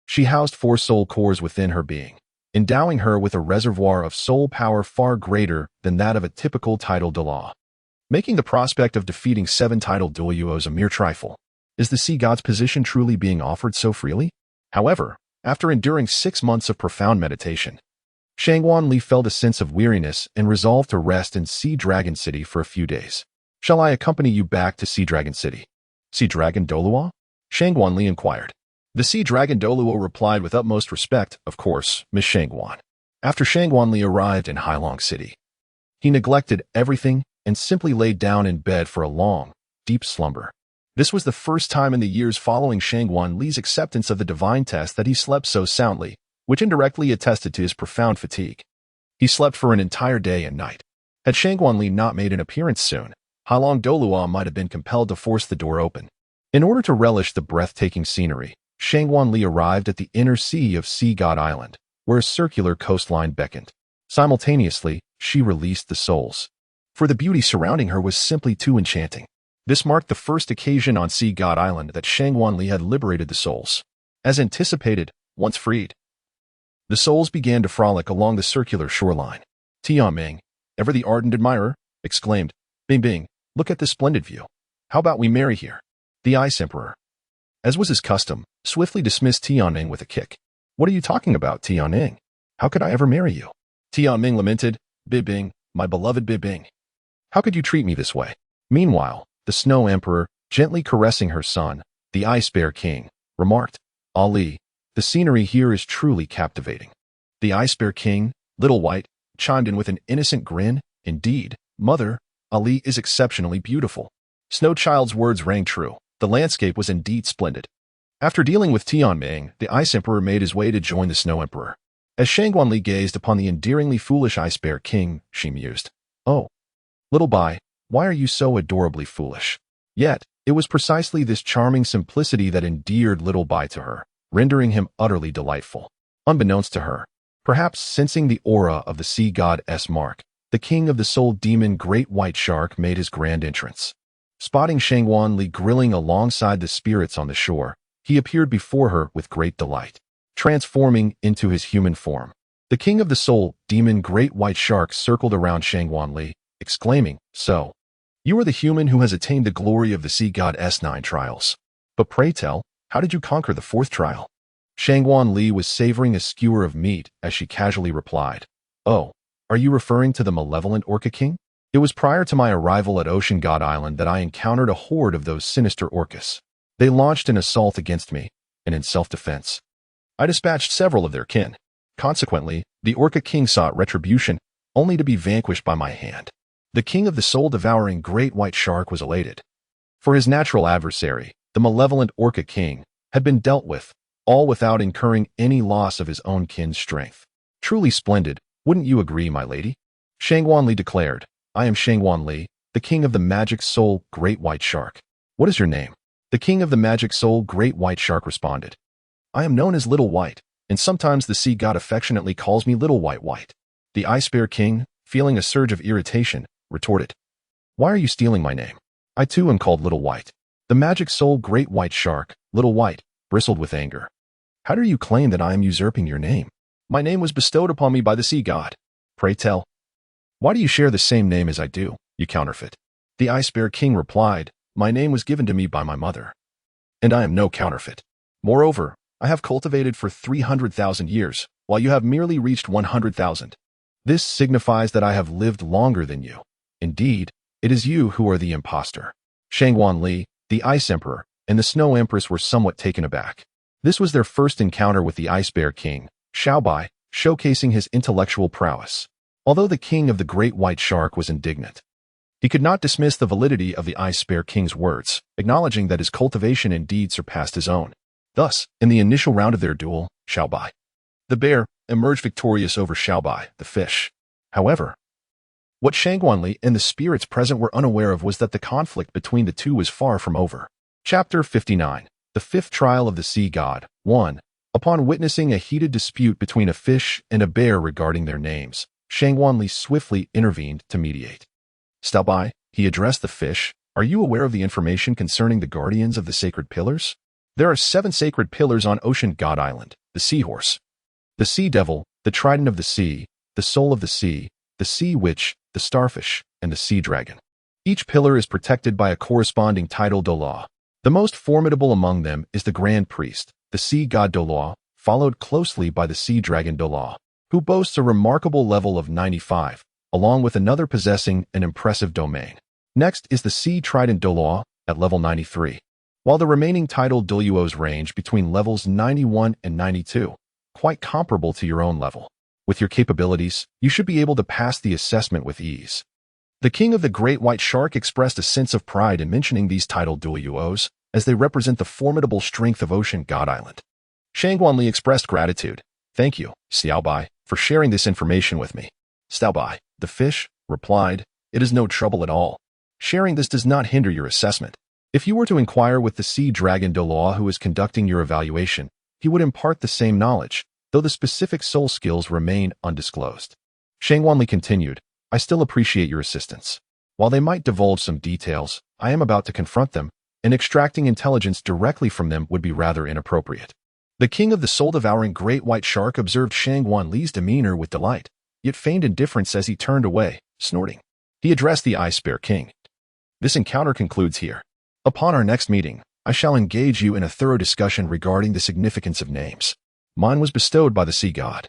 she housed 4 soul cores within her being, endowing her with a reservoir of soul power far greater than that of a typical titled Douluo, making the prospect of defeating 7 titled Douluos a mere trifle. Is the sea god's position truly being offered so freely? However, after enduring 6 months of profound meditation, Qianrenxue felt a sense of weariness and resolved to rest in Sea Dragon City for a few days. Shall I accompany you back to Sea Dragon City? Sea Dragon Douluo? Qianrenxue inquired. The Sea Dragon Douluo replied with utmost respect, of course, Miss Qianrenxue. After Qianrenxue arrived in Hailong City, he neglected everything and simply laid down in bed for a long, deep slumber. This was the first time in the years following Qianrenxue's acceptance of the divine test that he slept so soundly, which indirectly attested to his profound fatigue. He slept for an entire day and night. Had Qianrenxue not made an appearance soon, Hailong Douluo might have been compelled to force the door open. In order to relish the breathtaking scenery, Qianrenxue arrived at the inner sea of Sea God Island, where a circular coastline beckoned. Simultaneously, she released the souls, for the beauty surrounding her was simply too enchanting. This marked the first occasion on Sea God Island that Qianrenxue had liberated the souls. As anticipated, once freed, the souls began to frolic along the circular shoreline. Tianming, ever the ardent admirer, exclaimed, "Bing Bing, look at this splendid view. How about we marry here?" The Ice Emperor, as was his custom, swiftly dismissed Tianming with a kick. "What are you talking about, Tianming? How could I ever marry you?" Tianming lamented, "Bing Bing, my beloved Bing Bing. How could you treat me this way?" Meanwhile, the Snow Emperor, gently caressing her son, the Ice Bear King, remarked, "Ali, the scenery here is truly captivating." The Ice Bear King, Little White, chimed in with an innocent grin, "Indeed, mother, Ali is exceptionally beautiful." Snow Child's words rang true. The landscape was indeed splendid. After dealing with Tianming, the Ice Emperor made his way to join the Snow Emperor. As Qianrenxue gazed upon the endearingly foolish Ice Bear King, she mused, "Oh, little Bai, why are you so adorably foolish?" Yet, it was precisely this charming simplicity that endeared Little Bai to her, rendering him utterly delightful. Unbeknownst to her, perhaps sensing the aura of the sea god's mark, the king of the soul demon Great White Shark made his grand entrance. Spotting Qianrenxue grilling alongside the spirits on the shore, he appeared before her with great delight, transforming into his human form. The king of the soul demon Great White Shark circled around Qianrenxue, exclaiming, "So, you are the human who has attained the glory of the sea god's 9 trials. But pray tell, how did you conquer the 4th trial?" Qianrenxue was savoring a skewer of meat as she casually replied, "Oh, are you referring to the malevolent Orca King? It was prior to my arrival at Ocean God Island that I encountered a horde of those sinister orcas. They launched an assault against me, and in self-defense, I dispatched several of their kin. Consequently, the Orca King sought retribution, only to be vanquished by my hand." The king of the soul-devouring Great White Shark was elated. For his natural adversary, the malevolent Orca King, had been dealt with, all without incurring any loss of his own kin's strength. Truly splendid, wouldn't you agree, my lady? Shangguanli declared. I am Shangguanli, the king of the magic soul Great White Shark. What is your name? The king of the magic soul Great White Shark responded. I am known as Little White, and sometimes the sea god affectionately calls me Little White White. The Ice Bear King, feeling a surge of irritation, retorted. Why are you stealing my name? I too am called Little White. The magic soul Great White Shark, Little White, bristled with anger. How dare you claim that I am usurping your name? My name was bestowed upon me by the sea god. Pray tell. Why do you share the same name as I do, you counterfeit? The Ice Bear King replied, My name was given to me by my mother. And I am no counterfeit. Moreover, I have cultivated for 300,000 years, while you have merely reached 100,000. This signifies that I have lived longer than you. Indeed, it is you who are the impostor. Shangguanli, the Ice Emperor, and the Snow Empress were somewhat taken aback. This was their first encounter with the Ice Bear King, Xiaobai, showcasing his intellectual prowess. Although the king of the Great White Shark was indignant, he could not dismiss the validity of the Ice Bear King's words, acknowledging that his cultivation indeed surpassed his own. Thus, in the initial round of their duel, Xiaobai, the bear, emerged victorious over Xiaobai, the fish. However, what Shangguanli and the spirits present were unaware of was that the conflict between the two was far from over. Chapter 59. The Fifth Trial of the Sea God. 1. Upon witnessing a heated dispute between a fish and a bear regarding their names, Shangguanli swiftly intervened to mediate. Xiaobai, he addressed the fish, are you aware of the information concerning the guardians of the sacred pillars? There are 7 sacred pillars on Ocean God Island, the seahorse, the sea devil, the trident of the sea, the soul of the sea witch, the starfish, and the sea dragon. Each pillar is protected by a corresponding title Douluo. The most formidable among them is the Grand Priest, the sea god Douluo, followed closely by the sea dragon Douluo, who boasts a remarkable level of 95, along with another possessing an impressive domain. Next is the sea trident Douluo at level 93, while the remaining title Douluos range between levels 91 and 92, quite comparable to your own level. With your capabilities, you should be able to pass the assessment with ease. The king of the Great White Shark expressed a sense of pride in mentioning these titled Douluos, as they represent the formidable strength of Ocean God Island. Shangguanli expressed gratitude. Thank you, Xiaobai, for sharing this information with me. Xiaobai, the fish, replied, it is no trouble at all. Sharing this does not hinder your assessment. If you were to inquire with the sea dragon Douluo who is conducting your evaluation, he would impart the same knowledge, though the specific soul skills remain undisclosed. Shangguanli continued, I still appreciate your assistance. While they might divulge some details, I am about to confront them, and extracting intelligence directly from them would be rather inappropriate. The king of the soul-devouring Great White Shark observed Shangguanli's demeanor with delight, yet feigned indifference as he turned away, snorting. He addressed the Ice Bear King. This encounter concludes here. Upon our next meeting, I shall engage you in a thorough discussion regarding the significance of names. Mine was bestowed by the sea god,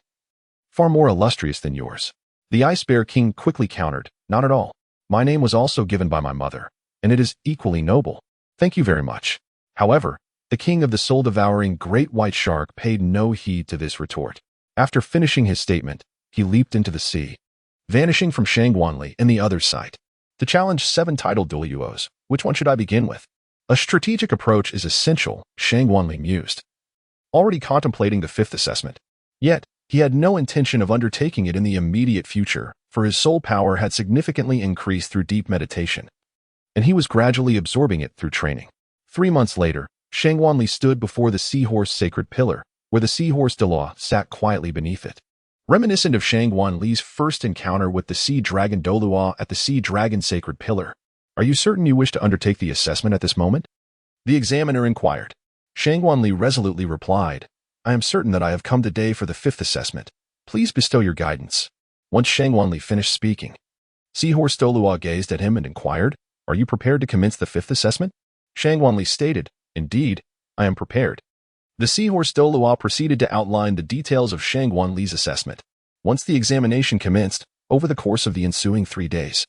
far more illustrious than yours. The Ice Bear King quickly countered, not at all. My name was also given by my mother, and it is equally noble. Thank you very much. However, the king of the soul-devouring Great White Shark paid no heed to this retort. After finishing his statement, he leaped into the sea, vanishing from Shangguanli and the other's sight. To challenge 7 titled Douluos, which one should I begin with? A strategic approach is essential, Shangguanli mused, already contemplating the 5th assessment. Yet, he had no intention of undertaking it in the immediate future, for his soul power had significantly increased through deep meditation, and he was gradually absorbing it through training. 3 months later, Shangguanli stood before the seahorse sacred pillar, where the seahorse Douluo sat quietly beneath it. Reminiscent of Shangguanli's first encounter with the sea dragon Douluo at the sea dragon sacred pillar, are you certain you wish to undertake the assessment at this moment? The examiner inquired. Shangguanli resolutely replied, I am certain that I have come today for the 5th assessment. Please bestow your guidance. Once Shangguanli finished speaking, Seahorse Douluo gazed at him and inquired, are you prepared to commence the 5th assessment? Shangguanli stated, indeed, I am prepared. The Seahorse Douluo proceeded to outline the details of Shangguanli's assessment. Once the examination commenced, over the course of the ensuing 3 days,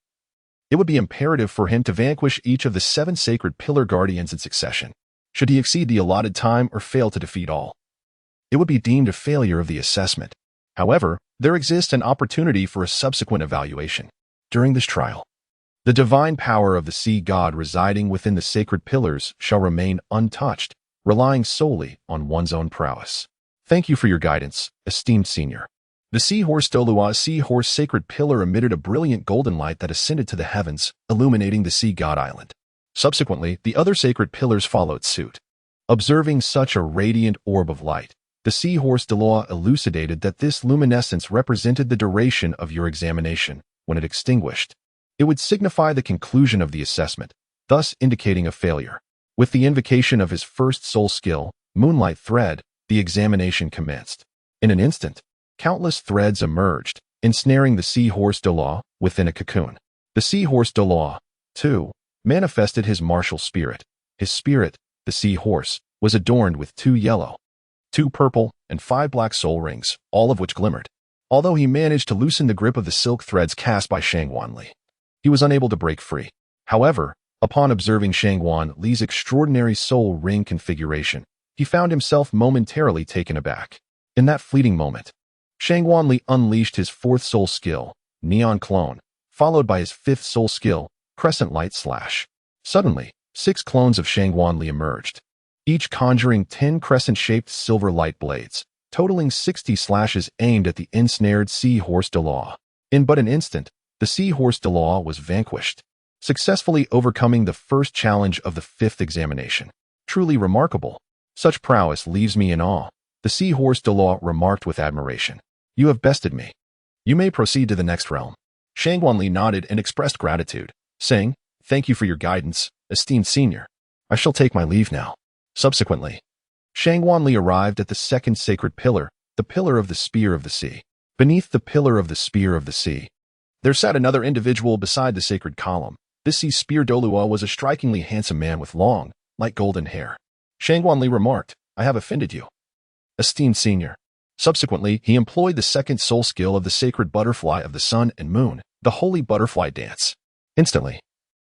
it would be imperative for him to vanquish each of the 7 sacred pillar guardians in succession. Should he exceed the allotted time or fail to defeat all, it would be deemed a failure of the assessment. However, there exists an opportunity for a subsequent evaluation. During this trial, the divine power of the sea god residing within the sacred pillars shall remain untouched, relying solely on one's own prowess. Thank you for your guidance, esteemed senior. The seahorse Douluo seahorse sacred pillar emitted a brilliant golden light that ascended to the heavens, illuminating the sea god island. Subsequently, the other sacred pillars followed suit. Observing such a radiant orb of light, the seahorse Douluo elucidated that this luminescence represented the duration of your examination. When it extinguished, it would signify the conclusion of the assessment, thus indicating a failure. With the invocation of his first soul skill, Moonlight Thread, the examination commenced. In an instant, countless threads emerged, ensnaring the seahorse Douluo within a cocoon. The seahorse Douluo, too, manifested his martial spirit. His spirit, the seahorse, was adorned with 2 yellow, 2 purple, and 5 black soul rings, all of which glimmered. Although he managed to loosen the grip of the silk threads cast by Qianrenxue, he was unable to break free. However, upon observing Qianrenxue's extraordinary soul ring configuration, he found himself momentarily taken aback. In that fleeting moment, Qianrenxue unleashed his 4th soul skill, Neon Clone, followed by his 5th soul skill, Crescent Light Slash. Suddenly, 6 clones of Qianrenxue emerged, each conjuring 10 crescent-shaped silver light blades, totaling 60 slashes aimed at the ensnared seahorse Douluo. In but an instant, the seahorse Douluo was vanquished, successfully overcoming the first challenge of the 5th examination. Truly remarkable. Such prowess leaves me in awe, the seahorse Douluo remarked with admiration. You have bested me. You may proceed to the next realm. Qianrenxue nodded and expressed gratitude, saying, Thank you for your guidance, esteemed senior. I shall take my leave now. Subsequently, Qianrenxue arrived at the 2nd sacred pillar, the pillar of the Spear of the Sea. Beneath the pillar of the Spear of the Sea, there sat another individual beside the sacred column. This sea spear Douluo was a strikingly handsome man with long, light golden hair. Qianrenxue remarked, I have offended you, esteemed senior. Subsequently, he employed the 2nd soul skill of the sacred butterfly of the sun and moon, the holy butterfly dance. Instantly,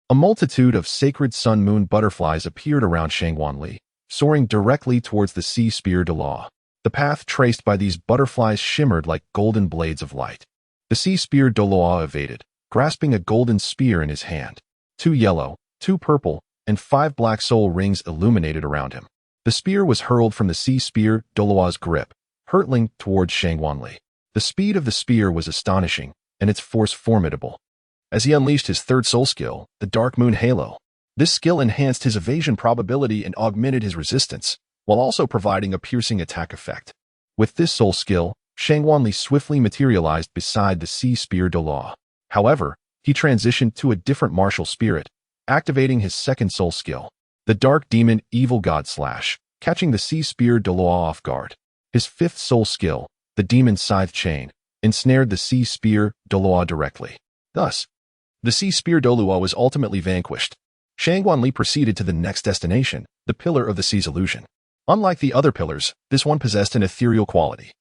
a multitude of sacred sun-moon butterflies appeared around Qianrenxue, soaring directly towards the sea spear Douluo. The path traced by these butterflies shimmered like golden blades of light. The sea spear Douluo evaded, grasping a golden spear in his hand. 2 yellow, 2 purple, and 5 black soul rings illuminated around him. The spear was hurled from the sea spear Douluo's grip, hurtling towards Qianrenxue. The speed of the spear was astonishing, and its force formidable. As he unleashed his 3rd soul skill, the Dark Moon Halo, this skill enhanced his evasion probability and augmented his resistance, while also providing a piercing attack effect. With this soul skill, Qianrenxue swiftly materialized beside the sea spear Douluo. However, he transitioned to a different martial spirit, activating his 2nd soul skill, the Dark Demon Evil God Slash, catching the sea spear Douluo off guard. His 5th soul skill, the Demon Scythe Chain, ensnared the sea spear Douluo directly. Thus, the sea spear Douluo was ultimately vanquished. Qianrenxue proceeded to the next destination, the Pillar of the Sea's illusion. Unlike the other pillars, this one possessed an ethereal quality,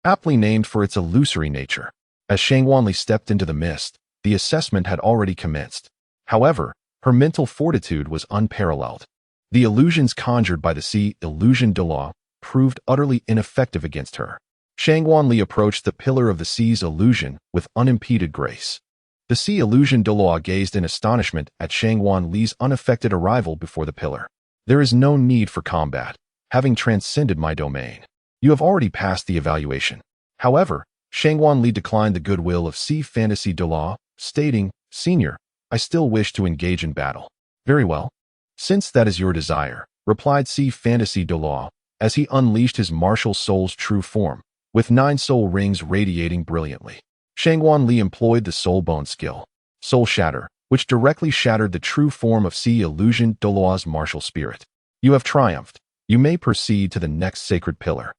aptly named for its illusory nature. As Qianrenxue stepped into the mist, the assessment had already commenced. However, her mental fortitude was unparalleled. The illusions conjured by the sea illusion Douluo proved utterly ineffective against her. Qianrenxue approached the Pillar of the Sea's illusion with unimpeded grace. The sea illusion Douluo gazed in astonishment at Qianrenxue's unaffected arrival before the pillar. There is no need for combat, having transcended my domain. You have already passed the evaluation. However, Qianrenxue declined the goodwill of Sea Fantasy Douluo, stating, Senior, I still wish to engage in battle. Very well. Since that is your desire, replied Sea Fantasy Douluo, as he unleashed his martial soul's true form, with 9 soul rings radiating brilliantly. Qianrenxue employed the Soul Bone skill, Soul Shatter, which directly shattered the true form of Sea Illusion Douluo's martial spirit. You have triumphed. You may proceed to the next sacred pillar.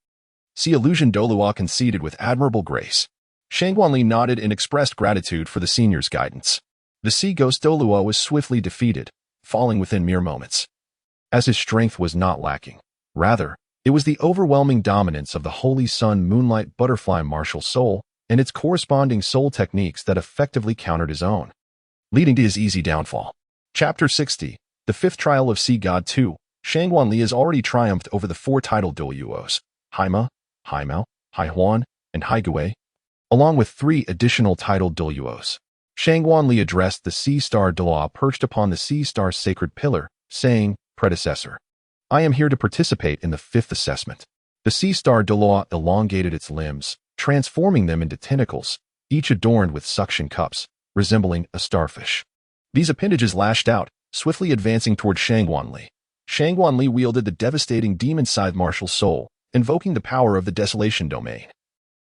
Sea Illusion Douluo conceded with admirable grace. Qianrenxue nodded and expressed gratitude for the senior's guidance. The Sea Ghost Douluo was swiftly defeated, falling within mere moments. As his strength was not lacking. Rather, it was the overwhelming dominance of the Holy Sun Moonlight Butterfly martial soul and its corresponding soul techniques that effectively countered his own, leading to his easy downfall. Chapter 60, The 5th Trial of Sea God 2. Qianrenxue has already triumphed over the 4 titled Douluos, Haima, Haimao, Haihuan, and Haigui, along with 3 additional titled Douluos. Qianrenxue addressed the Sea Star Douluo perched upon the Sea Star's sacred pillar, saying, Predecessor, I am here to participate in the 5th assessment. The sea star Douluo elongated its limbs, transforming them into tentacles, each adorned with suction cups, resembling a starfish. These appendages lashed out, swiftly advancing toward Shangguanli. Shangguanli wielded the devastating Demon Scythe martial soul, invoking the power of the Desolation domain,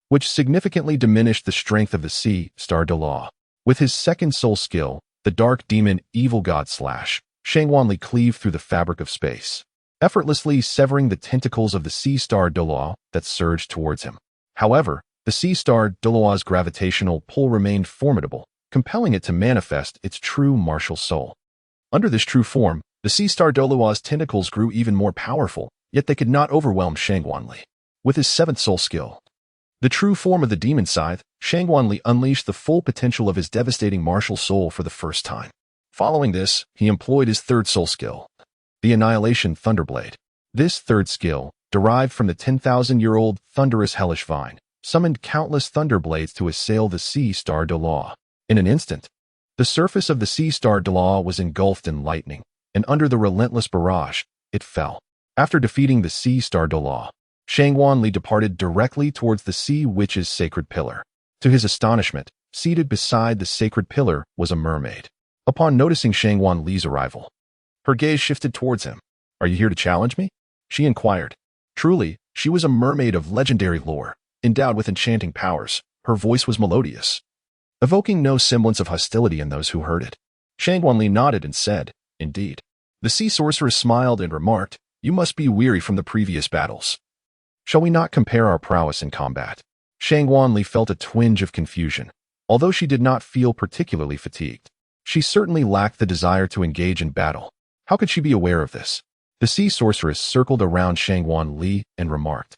which significantly diminished the strength of the sea star Douluo. With his second soul skill, the Dark Demon Evil God Slash, Shangguanli cleaved through the fabric of space, effortlessly severing the tentacles of the sea star Douluo that surged towards him. However, the sea star Douluo's gravitational pull remained formidable, compelling it to manifest its true martial soul. Under this true form, the sea star Douluo's tentacles grew even more powerful, yet they could not overwhelm Shangguanli. With his 7th soul skill, the true form of the Demon Scythe, Shangguanli unleashed the full potential of his devastating martial soul for the first time. Following this, he employed his 3rd soul skill, the Annihilation Thunderblade. This 3rd skill, derived from the 10,000-year-old thunderous hellish vine, summoned countless thunderblades to assail the sea star Douluo. In an instant, the surface of the sea star Douluo was engulfed in lightning, and under the relentless barrage, it fell. After defeating the sea star Douluo, Shangguanli departed directly towards the sea witch's sacred pillar. To his astonishment, seated beside the sacred pillar was a mermaid. Upon noticing Shangguanli's arrival, her gaze shifted towards him. "Are you here to challenge me?" she inquired. Truly, she was a mermaid of legendary lore, endowed with enchanting powers. Her voice was melodious, evoking no semblance of hostility in those who heard it. Shangguanli nodded and said, "Indeed." The sea sorceress smiled and remarked, "You must be weary from the previous battles. Shall we not compare our prowess in combat?" Shangguanli felt a twinge of confusion. Although she did not feel particularly fatigued, she certainly lacked the desire to engage in battle. How could she be aware of this? The sea sorceress circled around Shangguanli and remarked,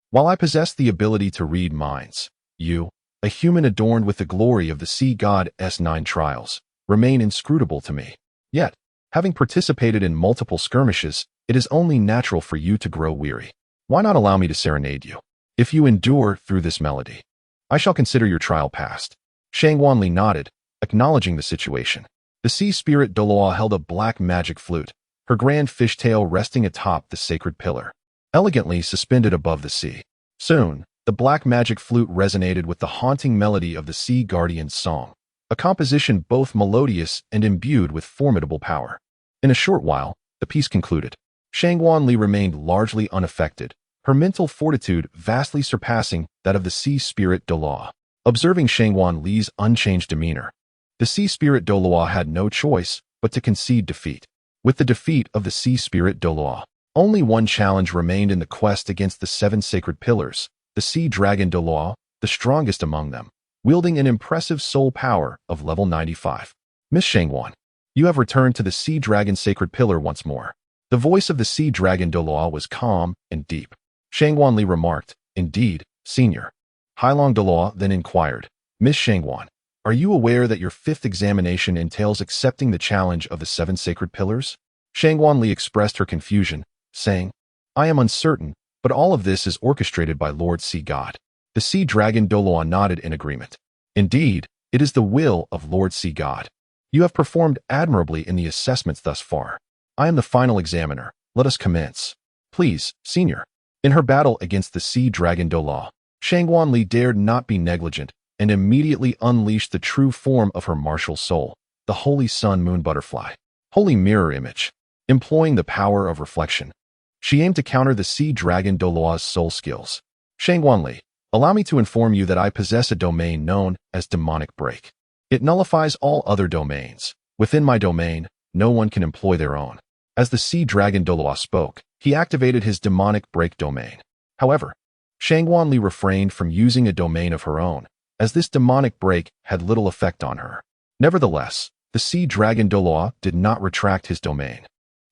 "While I possess the ability to read minds, you, a human adorned with the glory of the sea god's 9 trials, remain inscrutable to me. Yet, having participated in multiple skirmishes, it is only natural for you to grow weary. Why not allow me to serenade you? If you endure through this melody, I shall consider your trial passed." Shangguanli nodded, acknowledging the situation. The sea spirit Douluo held a black magic flute, her grand fishtail resting atop the sacred pillar, elegantly suspended above the sea. Soon, the black magic flute resonated with the haunting melody of the sea guardian's song, a composition both melodious and imbued with formidable power. In a short while, the piece concluded. Shangguanli remained largely unaffected, her mental fortitude vastly surpassing that of the sea spirit Douluo. Observing Shangguanli's unchanged demeanor, the sea spirit Douluo had no choice but to concede defeat. With the defeat of the sea spirit Douluo, only one challenge remained in the quest against the 7 sacred pillars, the sea dragon Douluo, the strongest among them, wielding an impressive soul power of level 95. "Miss Shangguan, you have returned to the sea dragon sacred pillar once more." The voice of the sea dragon Douluo was calm and deep. Shangguanli remarked, "Indeed, senior." Hailong Douluo then inquired, "Miss Shangguan, are you aware that your 5th examination entails accepting the challenge of the 7 sacred pillars?" Shangguanli expressed her confusion, saying, "I am uncertain, but all of this is orchestrated by Lord Sea God." The sea dragon Douluo nodded in agreement. "Indeed, it is the will of Lord Sea God. You have performed admirably in the assessments thus far. I am the final examiner. Let us commence. Please, senior." In her battle against the sea dragon Douluo, Shangguanli dared not be negligent and immediately unleashed the true form of her martial soul, the Holy Sun Moon Butterfly, Holy Mirror Image. Employing the power of reflection, she aimed to counter the sea dragon Douluo's soul skills. "Shangguanli, allow me to inform you that I possess a domain known as Demonic Break. It nullifies all other domains. Within my domain, no one can employ their own." As the sea dragon Douluo spoke, he activated his Demonic Break domain. However, Shangguanli refrained from using a domain of her own, as this demonic break had little effect on her. Nevertheless, the sea dragon Douluo did not retract his domain,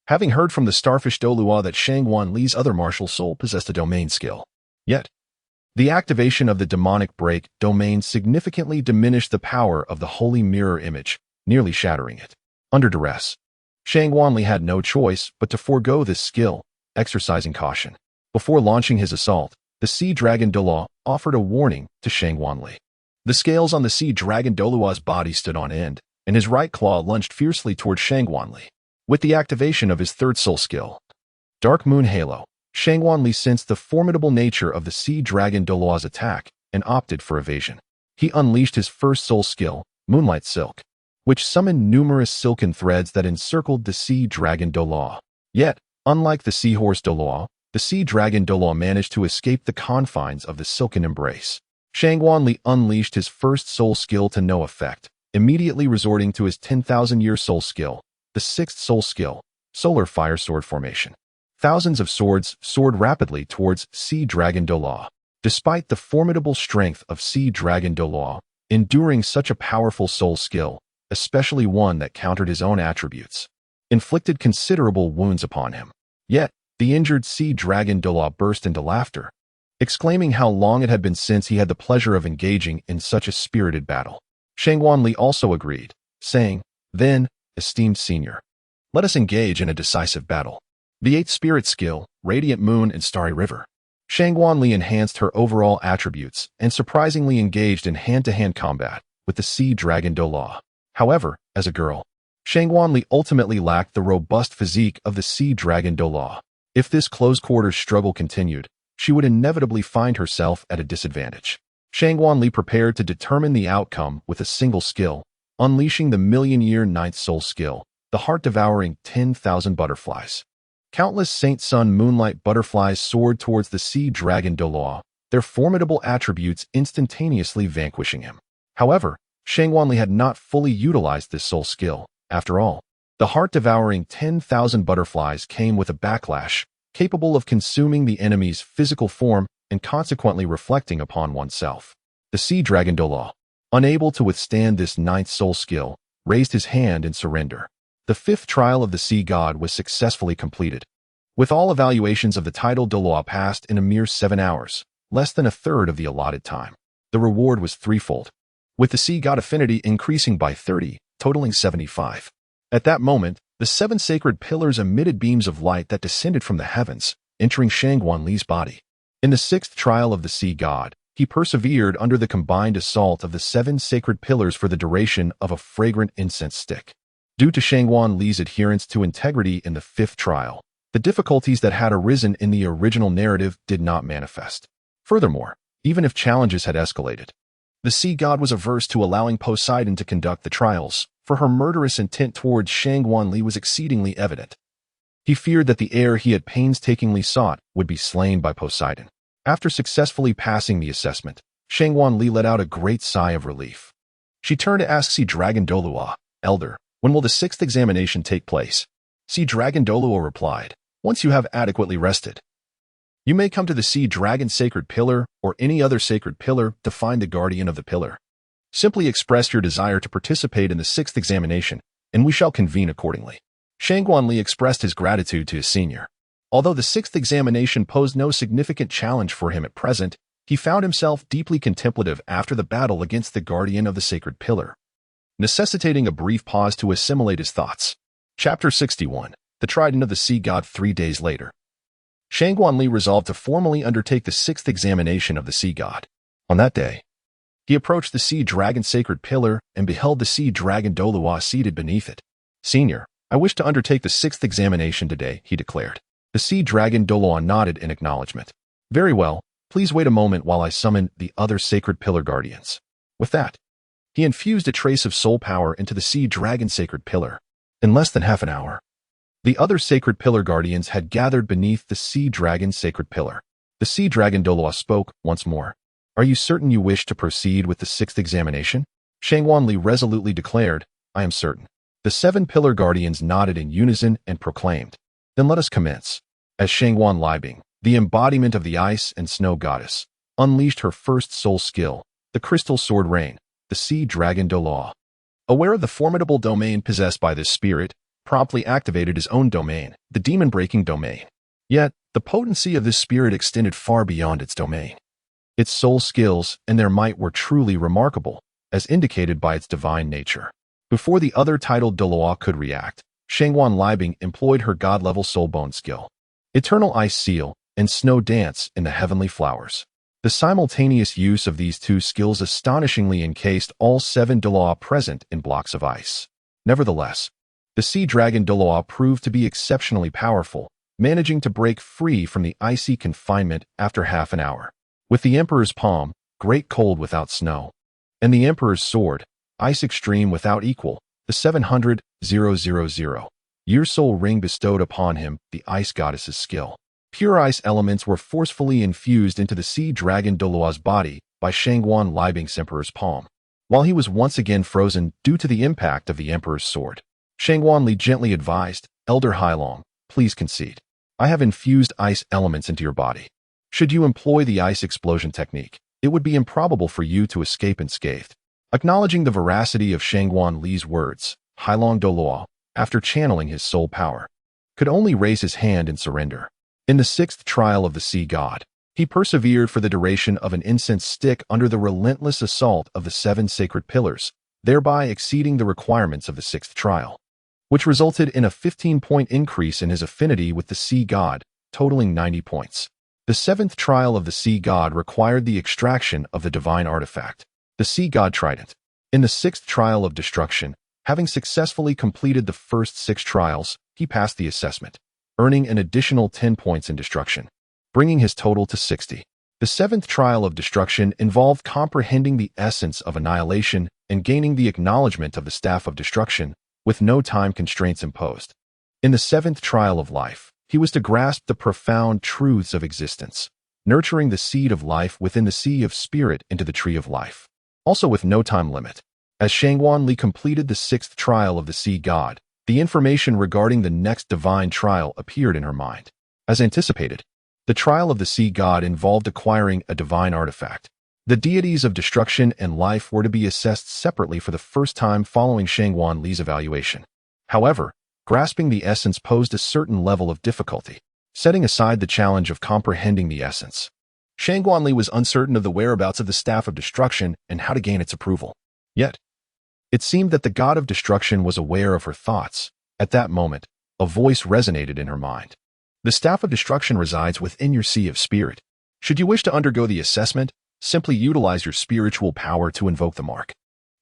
having heard from the starfish Douluo that Shangguanli's other martial soul possessed a domain skill. Yet, the activation of the demonic break domain significantly diminished the power of the Holy Mirror Image, nearly shattering it. Under duress, Shangguanli had no choice but to forego this skill, exercising caution. Before launching his assault, the sea dragon Douluo offered a warning to Shangguanli. The scales on the sea dragon Douluo's body stood on end, and his right claw lunged fiercely toward Shangguanli. With the activation of his 3rd soul skill, Dark Moon Halo. Shangguanli sensed the formidable nature of the sea dragon Douluo's attack and opted for evasion. He unleashed his first soul skill, Moonlight Silk, which summoned numerous silken threads that encircled the sea dragon Douluo. Yet, unlike the seahorse Douluo, the sea dragon Douluo managed to escape the confines of the silken embrace. Shangguanli unleashed his first soul skill to no effect, immediately resorting to his 10,000-year soul skill, the sixth soul skill, Solar Fire Sword Formation. Thousands of swords soared rapidly towards Sea Dragon Douluo. Despite the formidable strength of Sea Dragon Douluo, enduring such a powerful soul skill, especially one that countered his own attributes, inflicted considerable wounds upon him. Yet, the injured Sea Dragon Douluo burst into laughter, exclaiming how long it had been since he had the pleasure of engaging in such a spirited battle. Shangguanli also agreed, saying, "Then, esteemed senior, let us engage in a decisive battle." The 8th spirit skill, Radiant Moon and Starry River. Shangguanli enhanced her overall attributes and surprisingly engaged in hand-to-hand combat with the Sea Dragon Douluo. However, as a girl, Shangguanli ultimately lacked the robust physique of the Sea Dragon Douluo. If this close-quarters struggle continued, she would inevitably find herself at a disadvantage. Shangguanli prepared to determine the outcome with a single skill, unleashing the million-year 9th soul skill, the heart-devouring 10,000 butterflies. Countless Saint Sun Moonlight butterflies soared towards the Sea Dragon Douluo, their formidable attributes instantaneously vanquishing him. However, Shangguanli had not fully utilized this soul skill. After all, the heart-devouring 10,000 butterflies came with a backlash, capable of consuming the enemy's physical form and consequently reflecting upon oneself. The Sea Dragon Douluo, unable to withstand this 9th soul skill, raised his hand in surrender. The 5th trial of the Sea God was successfully completed. With all evaluations of the title Douluo passed in a mere 7 hours, less than a third of the allotted time. The reward was threefold, with the Sea God affinity increasing by 30, totaling 75. At that moment, the 7 sacred pillars emitted beams of light that descended from the heavens, entering Shangguanli's body. In the 6th trial of the Sea God, he persevered under the combined assault of the 7 sacred pillars for the duration of a fragrant incense stick. Due to Shangguanli's adherence to integrity in the 5th trial, the difficulties that had arisen in the original narrative did not manifest. Furthermore, even if challenges had escalated, the Sea God was averse to allowing Poseidon to conduct the trials, for her murderous intent towards Shangguanli was exceedingly evident. He feared that the heir he had painstakingly sought would be slain by Poseidon. After successfully passing the assessment, Shangguanli let out a great sigh of relief. She turned to ask Sea Dragon Douluo, "Elder, when will the 6th examination take place?" Sea Dragon Douluo replied, "Once you have adequately rested. You may come to the Sea Dragon Sacred Pillar or any other sacred pillar to find the guardian of the pillar. Simply express your desire to participate in the 6th examination, and we shall convene accordingly." Shangguanli expressed his gratitude to his senior. Although the 6th examination posed no significant challenge for him at present, he found himself deeply contemplative after the battle against the guardian of the sacred pillar, necessitating a brief pause to assimilate his thoughts. Chapter 61. The Trident of the Sea God. 3 days later, Shangguanli resolved to formally undertake the 6th examination of the Sea God. On that day, he approached the Sea Dragon Sacred Pillar and beheld the Sea Dragon Douluo seated beneath it. "Senior, I wish to undertake the 6th examination today," he declared. The Sea Dragon Douluo nodded in acknowledgement. "Very well, please wait a moment while I summon the other Sacred Pillar Guardians." With that, he infused a trace of soul power into the Sea Dragon Sacred Pillar. In less than half an hour, the other Sacred Pillar Guardians had gathered beneath the Sea Dragon Sacred Pillar. The Sea Dragon Douluo spoke once more. "Are you certain you wish to proceed with the 6th examination?" Shangguanli resolutely declared, "I am certain." The 7 Pillar Guardians nodded in unison and proclaimed, "Then let us commence." As Shangguanli, the embodiment of the ice and snow goddess, unleashed her first soul skill, the Crystal Sword Rain, the Sea Dragon Douluo, aware of the formidable domain possessed by this spirit, promptly activated his own domain, the demon-breaking domain. Yet, the potency of this spirit extended far beyond its domain. Its soul skills and their might were truly remarkable, as indicated by its divine nature. Before the other titled Douluo could react, Shangguanli employed her god-level soulbone skill, Eternal Ice Seal, and Snow Dance in the Heavenly Flowers. The simultaneous use of these 2 skills astonishingly encased all 7 Douluo present in blocks of ice. Nevertheless, the Sea Dragon Douluo proved to be exceptionally powerful, managing to break free from the icy confinement after half an hour. With the Emperor's palm, great cold without snow, and the Emperor's sword, ice extreme without equal, the 700,000-year soul ring bestowed upon him the ice goddess's skill. Pure ice elements were forcefully infused into the sea dragon Douluo's body by Shangguan Liebing's Emperor's palm, while he was once again frozen due to the impact of the Emperor's sword. Shangguan Li gently advised, Elder Hailong, please concede. I have infused ice elements into your body. Should you employ the ice explosion technique, it would be improbable for you to escape unscathed. Acknowledging the veracity of Shangguan Li's words, Hailong Douluo, after channeling his soul power, could only raise his hand in surrender. In the sixth trial of the sea god, he persevered for the duration of an incense stick under the relentless assault of the 7 sacred pillars, thereby exceeding the requirements of the sixth trial, which resulted in a 15-point increase in his affinity with the sea god, totaling 90 points. The seventh trial of the sea god required the extraction of the divine artifact, the sea god trident. In the sixth trial of destruction, having successfully completed the first 6 trials, he passed the assessment, earning an additional 10 points in destruction, bringing his total to 60. The seventh trial of destruction involved comprehending the essence of annihilation and gaining the acknowledgement of the staff of destruction, with no time constraints imposed. In the seventh trial of life, he was to grasp the profound truths of existence, nurturing the seed of life within the sea of spirit into the tree of life, also with no time limit. As Shangguan Li completed the sixth trial of the sea god, the information regarding the next divine trial appeared in her mind. As anticipated, the trial of the sea god involved acquiring a divine artifact. The deities of destruction and life were to be assessed separately for the first time following Shangguan Li's evaluation. However, grasping the essence posed a certain level of difficulty, setting aside the challenge of comprehending the essence. Shangguan Li was uncertain of the whereabouts of the staff of destruction and how to gain its approval. Yet, it seemed that the god of destruction was aware of her thoughts. At that moment, a voice resonated in her mind. The staff of destruction resides within your sea of spirit. Should you wish to undergo the assessment, simply utilize your spiritual power to invoke the mark.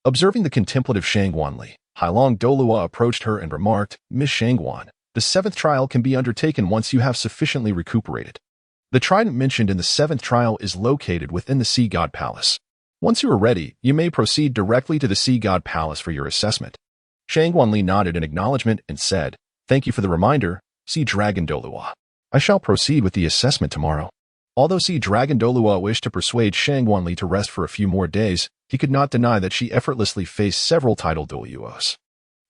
Observing the contemplative Shangguan Li, Hailong Douluo approached her and remarked, Miss Shangguan, the seventh trial can be undertaken once you have sufficiently recuperated. The trident mentioned in the seventh trial is located within the Sea God Palace. Once you are ready, you may proceed directly to the Sea God Palace for your assessment. Shangguan Li nodded in acknowledgement and said, Thank you for the reminder, Sea Dragon Douluo. I shall proceed with the assessment tomorrow. Although Sea Dragon Douluo wished to persuade Shangguan Li to rest for a few more days, he could not deny that she effortlessly faced several title Douluos.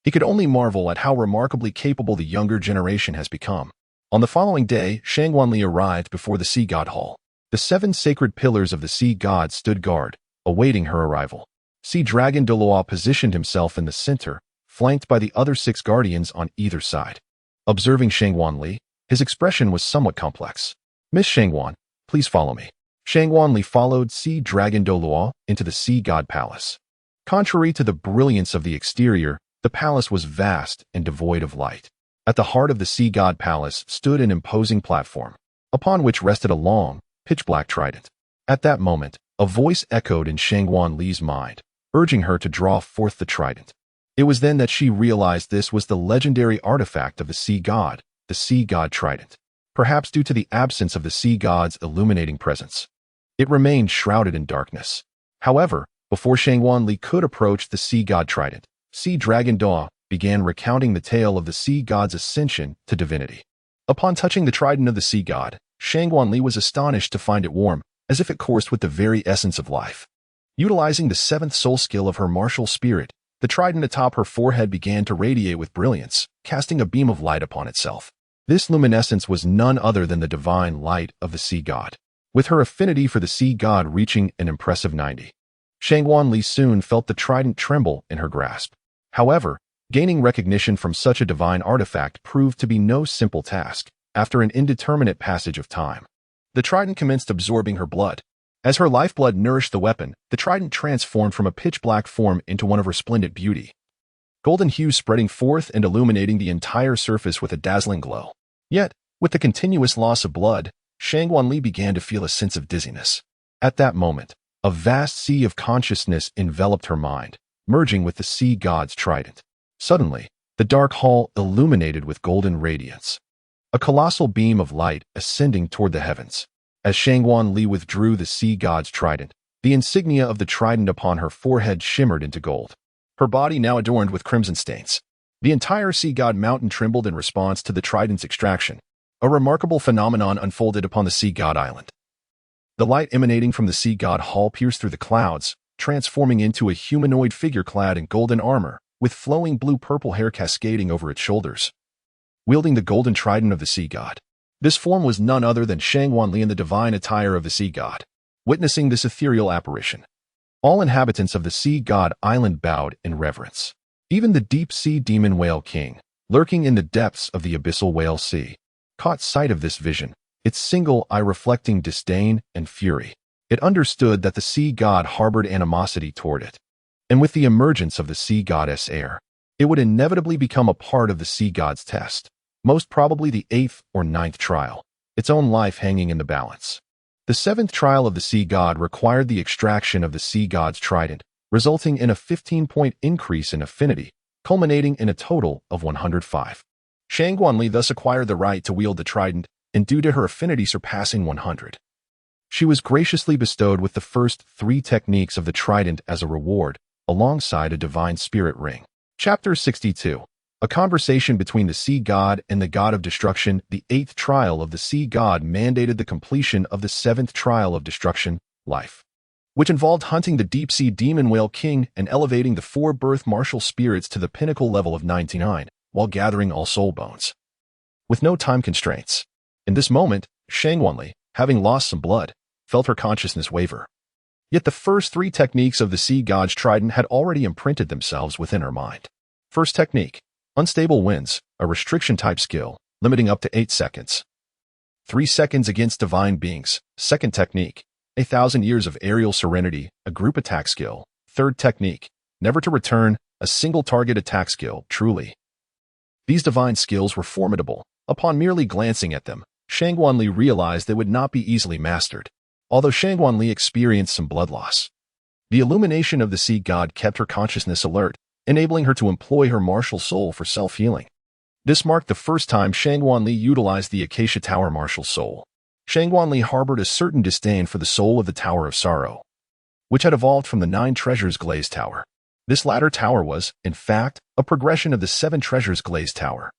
He could only marvel at how remarkably capable the younger generation has become. On the following day, Shangguan Li arrived before the Sea God Hall. The 7 sacred pillars of the Sea God stood guard, awaiting her arrival. Sea Dragon Douluo positioned himself in the center, flanked by the other 6 guardians on either side. Observing Shangguan Li, his expression was somewhat complex. Miss Shangguan, please follow me. Shangguan Li followed Sea Dragon Douluo into the Sea God Palace. Contrary to the brilliance of the exterior, the palace was vast and devoid of light. At the heart of the Sea God Palace stood an imposing platform, upon which rested a long, pitch-black trident. At that moment, a voice echoed in Shangguan Li's mind, urging her to draw forth the trident. It was then that she realized this was the legendary artifact of the Sea God, the Sea God Trident. Perhaps due to the absence of the Sea God's illuminating presence, it remained shrouded in darkness. However, before Shangguan Li could approach the Sea God Trident, Sea Dragon Douluo began recounting the tale of the Sea God's ascension to divinity. Upon touching the trident of the Sea God, Shangguan Li was astonished to find it warm, as if it coursed with the very essence of life. Utilizing the 7th soul skill of her martial spirit, the trident atop her forehead began to radiate with brilliance, casting a beam of light upon itself. This luminescence was none other than the divine light of the Sea God, with her affinity for the Sea God reaching an impressive 90. Shangguan Li soon felt the trident tremble in her grasp. However, gaining recognition from such a divine artifact proved to be no simple task. After an indeterminate passage of time, the trident commenced absorbing her blood. As her lifeblood nourished the weapon, the trident transformed from a pitch-black form into one of resplendent beauty, golden hues spreading forth and illuminating the entire surface with a dazzling glow. Yet, with the continuous loss of blood, Shangguan Li began to feel a sense of dizziness. At that moment, a vast sea of consciousness enveloped her mind, merging with the Sea God's trident. Suddenly, the dark hall illuminated with golden radiance. a colossal beam of light ascending toward the heavens. As Shangguan Li withdrew the sea god's trident, the insignia of the trident upon her forehead shimmered into gold, her body now adorned with crimson stains. The entire sea god mountain trembled in response to the trident's extraction. A remarkable phenomenon unfolded upon the sea god island. The light emanating from the sea god hall pierced through the clouds, transforming into a humanoid figure clad in golden armor, with flowing blue-purple hair cascading over its shoulders, wielding the golden trident of the sea god. This form was none other than Shangguan Li in the divine attire of the sea god. Witnessing this ethereal apparition, all inhabitants of the sea god island bowed in reverence. Even the deep-sea demon whale king, lurking in the depths of the abyssal whale sea, caught sight of this vision, its single eye reflecting disdain and fury. It understood that the sea god harbored animosity toward it, and with the emergence of the sea goddess heir, it would inevitably become a part of the sea god's test, most probably the 8th or 9th trial, its own life hanging in the balance. The 7th trial of the sea god required the extraction of the sea god's trident, resulting in a 15-point increase in affinity, culminating in a total of 105. Shangguan Li thus acquired the right to wield the trident, and due to her affinity surpassing 100. She was graciously bestowed with the first 3 techniques of the trident as a reward, alongside a divine spirit ring. Chapter 62. A conversation between the sea god and the god of destruction. The 8th trial of the sea god mandated the completion of the 7th trial of destruction, life, which involved hunting the deep-sea demon whale king and elevating the 4 birth martial spirits to the pinnacle level of 99, while gathering all soul bones. With no time constraints. In this moment, Shangguan Li, having lost some blood, felt her consciousness waver. Yet the first 3 techniques of the sea god's trident had already imprinted themselves within her mind. First technique. Unstable winds, a restriction-type skill, limiting up to 8 seconds. 3 seconds against divine beings. Second technique. 1,000 years of aerial serenity, a group attack skill. Third technique. Never to return, a single target attack skill, truly. These divine skills were formidable. Upon merely glancing at them, Shangguan Li realized they would not be easily mastered, although Shangguan Li experienced some blood loss. The illumination of the sea god kept her consciousness alert, enabling her to employ her martial soul for self-healing. This marked the first time Shangguan Li utilized the Acacia Tower martial soul. Shangguan Li harbored a certain disdain for the soul of the Tower of Sorrow, which had evolved from the 9 Treasures Glazed Tower. This latter tower was, in fact, a progression of the 7 Treasures Glazed Tower,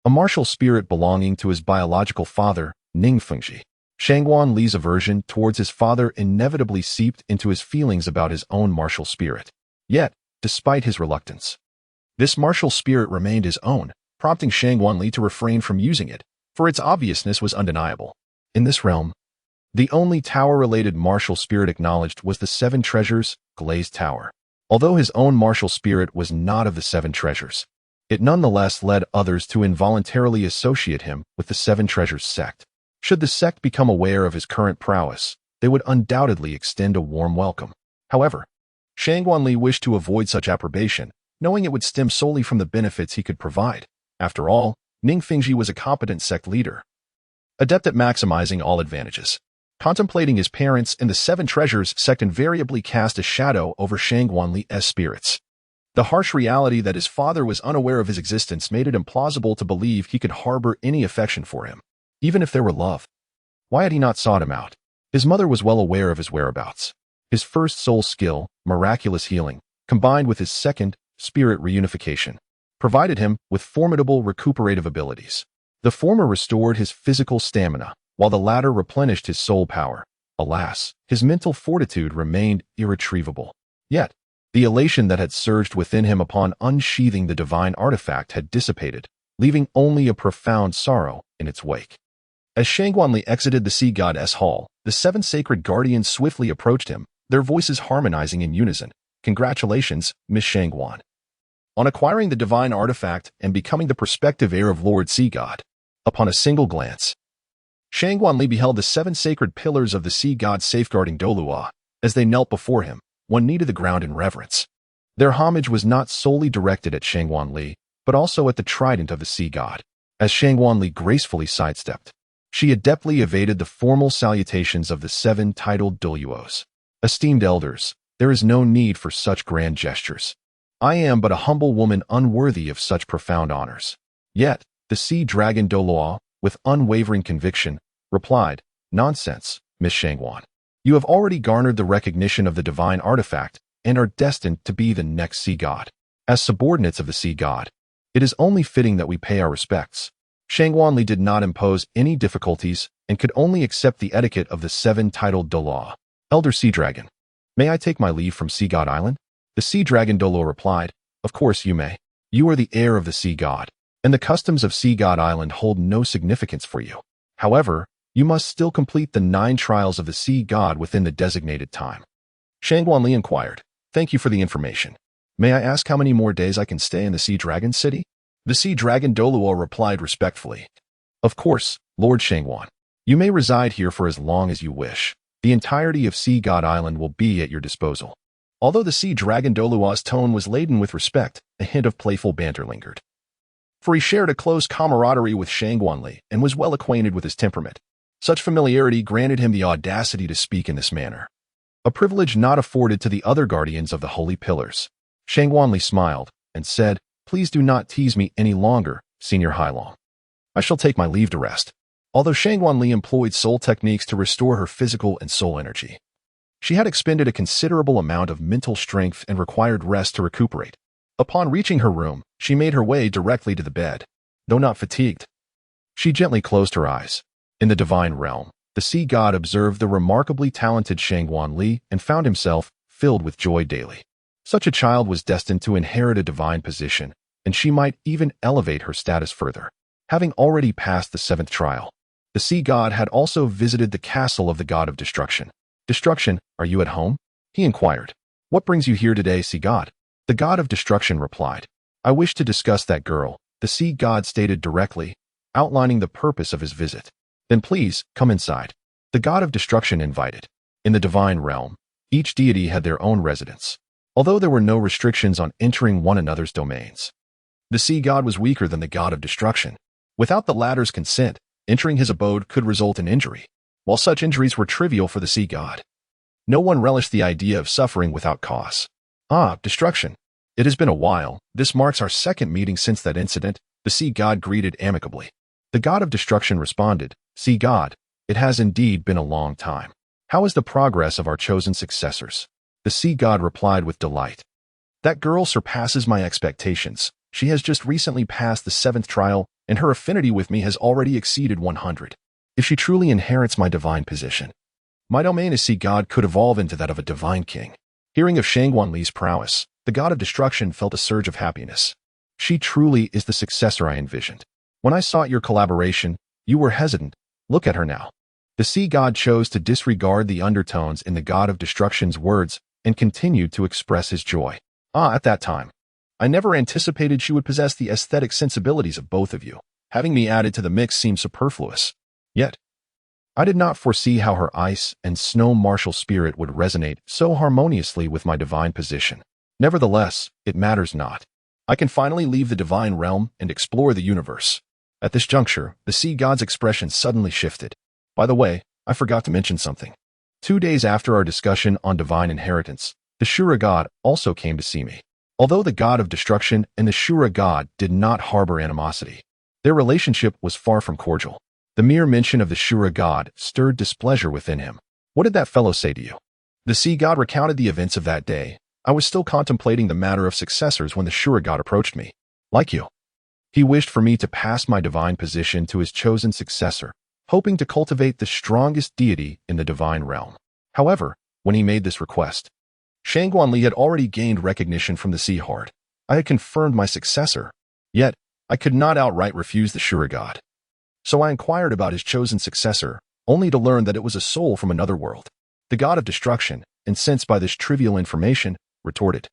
a martial spirit belonging to his biological father, Ning Fengji. Shangguan Li's aversion towards his father inevitably seeped into his feelings about his own martial spirit. Yet, despite his reluctance, this martial spirit remained his own, prompting Shangguan Li to refrain from using it, for its obviousness was undeniable. In this realm, the only tower-related martial spirit acknowledged was the 7 Treasures Glazed Tower. Although his own martial spirit was not of the 7 Treasures, it nonetheless led others to involuntarily associate him with the 7 Treasures sect. Should the sect become aware of his current prowess, they would undoubtedly extend a warm welcome. However, Shangguan Li wished to avoid such approbation, knowing it would stem solely from the benefits he could provide. After all, Ning Fengji was a competent sect leader, adept at maximizing all advantages. Contemplating his parents and the 7 Treasures sect invariably cast a shadow over Shangguan Li's spirits. The harsh reality that his father was unaware of his existence made it implausible to believe he could harbor any affection for him, even if there were love. Why had he not sought him out? His mother was well aware of his whereabouts. His first soul skill, miraculous healing, combined with his second, spirit reunification, provided him with formidable recuperative abilities. The former restored his physical stamina, while the latter replenished his soul power. Alas, his mental fortitude remained irretrievable. Yet, the elation that had surged within him upon unsheathing the divine artifact had dissipated, leaving only a profound sorrow in its wake. As Shangguan Li exited the sea god's hall, the 7 sacred guardians swiftly approached him, their voices harmonizing in unison. Congratulations, Miss Shangguan, on acquiring the divine artifact and becoming the prospective heir of Lord Sea God. Upon a single glance, Shangguan Li beheld the 7 sacred pillars of the sea god safeguarding Douluo. As they knelt before him, one kneaded the ground in reverence. Their homage was not solely directed at Shangguan Li, but also at the trident of the sea god. As Shangguan Li gracefully sidestepped, she adeptly evaded the formal salutations of the 7 titled Douluos. Esteemed elders, there is no need for such grand gestures. I am but a humble woman unworthy of such profound honors. Yet, the sea dragon Douluo, with unwavering conviction, replied, "Nonsense, Miss Qianrenxue. You have already garnered the recognition of the divine artifact and are destined to be the next sea god. As subordinates of the sea god, it is only fitting that we pay our respects." Qianrenxue did not impose any difficulties and could only accept the etiquette of the seven-titled Douluo. "Elder Sea Dragon, may I take my leave from Sea God Island?" The Sea Dragon Douluo replied, "Of course you may. You are the heir of the Sea God, and the customs of Sea God Island hold no significance for you. However, you must still complete the 9 trials of the Sea God within the designated time." Qianrenxue inquired, "Thank you for the information. May I ask how many more days I can stay in the Sea Dragon City?" The Sea Dragon Douluo replied respectfully, "Of course, Lord Qianrenxue. You may reside here for as long as you wish. The entirety of Sea God Island will be at your disposal." Although the Sea Dragon Douluo's tone was laden with respect, a hint of playful banter lingered. For he shared a close camaraderie with Qianrenxue and was well acquainted with his temperament. Such familiarity granted him the audacity to speak in this manner, a privilege not afforded to the other guardians of the Holy Pillars. Qianrenxue smiled and said, "Please do not tease me any longer, Senior Hailong. I shall take my leave to rest." Although Qianrenxue employed soul techniques to restore her physical and soul energy, she had expended a considerable amount of mental strength and required rest to recuperate. Upon reaching her room, she made her way directly to the bed. Though not fatigued, she gently closed her eyes. In the divine realm, the sea god observed the remarkably talented Qianrenxue and found himself filled with joy daily. Such a child was destined to inherit a divine position, and she might even elevate her status further. Having already passed the 7th trial, the sea god had also visited the castle of the god of destruction. "Destruction, are you at home?" he inquired. "What brings you here today, sea god?" The god of destruction replied, "I wish to discuss that girl," the sea god stated directly, outlining the purpose of his visit. "Then please, come inside." The god of destruction invited. In the divine realm, each deity had their own residence, although there were no restrictions on entering one another's domains. The sea god was weaker than the god of destruction. Without the latter's consent, entering his abode could result in injury, while such injuries were trivial for the sea god. No one relished the idea of suffering without cause. "Ah, destruction. It has been a while. This marks our 2nd meeting since that incident," the sea god greeted amicably. The god of destruction responded, "Sea god, it has indeed been a long time. How is the progress of our chosen successors?" The sea god replied with delight. "That girl surpasses my expectations. She has just recently passed the 7th trial, and her affinity with me has already exceeded 100. If she truly inherits my divine position, my domain as sea god could evolve into that of a divine king." Hearing of Qianrenxue's prowess, the god of destruction felt a surge of happiness. "She truly is the successor I envisioned. When I sought your collaboration, you were hesitant. Look at her now." The sea god chose to disregard the undertones in the god of destruction's words and continued to express his joy. At that time, I never anticipated she would possess the aesthetic sensibilities of both of you. Having me added to the mix seemed superfluous. Yet, I did not foresee how her ice and snow martial spirit would resonate so harmoniously with my divine position. Nevertheless, it matters not. I can finally leave the divine realm and explore the universe. At this juncture, the sea god's expression suddenly shifted. "By the way, I forgot to mention something. 2 days after our discussion on divine inheritance, the Shura god also came to see me. Although the god of destruction and the Shura god did not harbor animosity, their relationship was far from cordial. The mere mention of the Shura god stirred displeasure within him. What did that fellow say to you?" The sea god recounted the events of that day. "I was still contemplating the matter of successors when the Shura god approached me. Like you, he wished for me to pass my divine position to his chosen successor, hoping to cultivate the strongest deity in the divine realm. However, when he made this request, Qianrenxue had already gained recognition from the sea heart. I had confirmed my successor, yet I could not outright refuse the Shura god. So I inquired about his chosen successor, only to learn that it was a soul from another world. The god of destruction, incensed by this trivial information, retorted,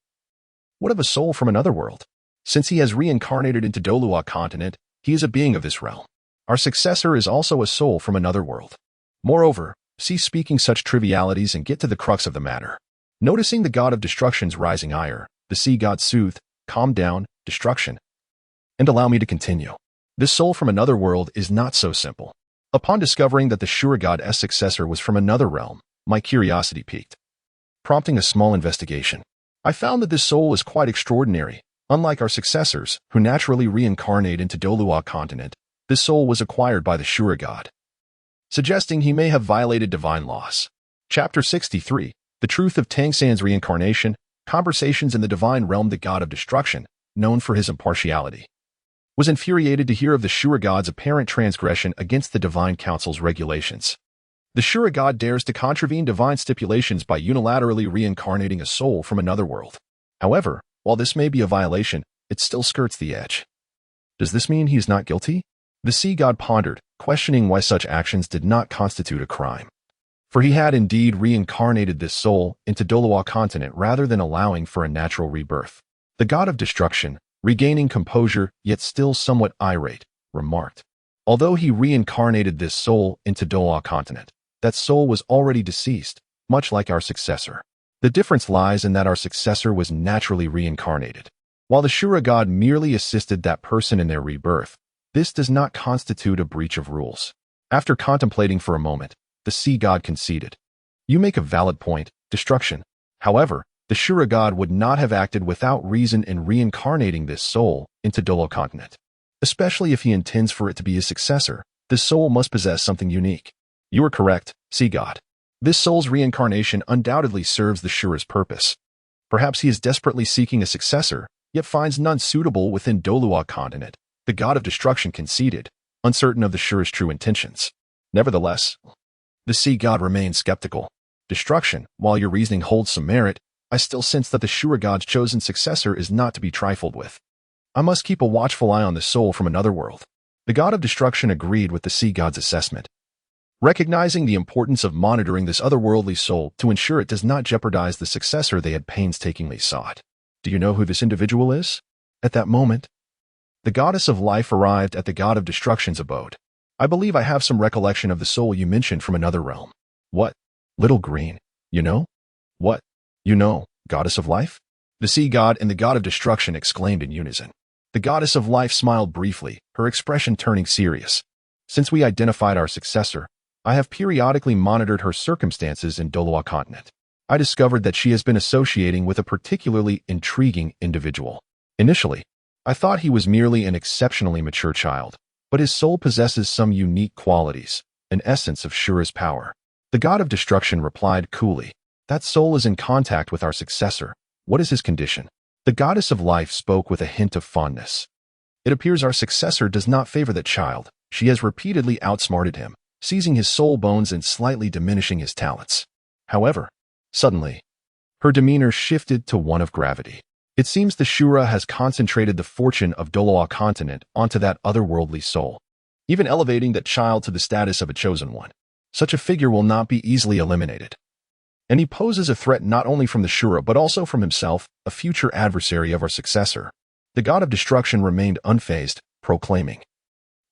"What of a soul from another world? Since he has reincarnated into Douluo Continent, he is a being of this realm. Our successor is also a soul from another world. Moreover, cease speaking such trivialities and get to the crux of the matter." Noticing the god of destruction's rising ire, the sea god soothed, "Calm down, destruction, and allow me to continue. This soul from another world is not so simple. Upon discovering that the Shura god's successor was from another realm, my curiosity piqued, prompting a small investigation. I found that this soul was quite extraordinary. Unlike our successors, who naturally reincarnate into Douluo Continent, This soul was acquired by the Shura god, suggesting he may have violated divine laws. Chapter 63. The Truth of Tang San's Reincarnation, Conversations in the Divine Realm. The god of destruction, known for his impartiality, was infuriated to hear of the Shura god's apparent transgression against the Divine Council's regulations. The Shura god dares to contravene divine stipulations by unilaterally reincarnating a soul from another world. However, while this may be a violation, it still skirts the edge. Does this mean he is not guilty? The sea god pondered, questioning why such actions did not constitute a crime. For he had indeed reincarnated this soul into Douluo Continent rather than allowing for a natural rebirth. The god of destruction, regaining composure yet still somewhat irate, remarked, although he reincarnated this soul into Douluo Continent, that soul was already deceased, much like our successor. The difference lies in that our successor was naturally reincarnated, while the Shura god merely assisted that person in their rebirth. This does not constitute a breach of rules. After contemplating for a moment, the sea god conceded. You make a valid point, destruction. However, the Shura god would not have acted without reason in reincarnating this soul into Douluo Continent. Especially if he intends for it to be his successor, this soul must possess something unique. You are correct, sea god. This soul's reincarnation undoubtedly serves the Shura's purpose. Perhaps he is desperately seeking a successor, yet finds none suitable within Douluo Continent. The god of destruction conceded, uncertain of the Shura's true intentions. Nevertheless, the sea god remained skeptical. Destruction, while your reasoning holds some merit, I still sense that the Shura god's chosen successor is not to be trifled with. I must keep a watchful eye on this soul from another world. The god of destruction agreed with the sea god's assessment, recognizing the importance of monitoring this otherworldly soul to ensure it does not jeopardize the successor they had painstakingly sought. Do you know who this individual is? At that moment, the goddess of life arrived at the god of destruction's abode. I believe I have some recollection of the soul you mentioned from another realm. What? Little green. You know? What? You know, goddess of life? The sea god and the god of destruction exclaimed in unison. The goddess of life smiled briefly, her expression turning serious. Since we identified our successor, I have periodically monitored her circumstances in Douluo Continent. I discovered that she has been associating with a particularly intriguing individual. Initially, I thought he was merely an exceptionally mature child, but his soul possesses some unique qualities, an essence of Shura's power. The god of destruction replied coolly, that soul is in contact with our successor. What is his condition? The goddess of life spoke with a hint of fondness. It appears our successor does not favor that child. She has repeatedly outsmarted him, seizing his soul bones and slightly diminishing his talents. However, suddenly, her demeanor shifted to one of gravity. It seems the Shura has concentrated the fortune of Douluo Continent onto that otherworldly soul, even elevating that child to the status of a chosen one. Such a figure will not be easily eliminated. And he poses a threat not only from the Shura but also from himself, a future adversary of our successor. The god of destruction remained unfazed, proclaiming,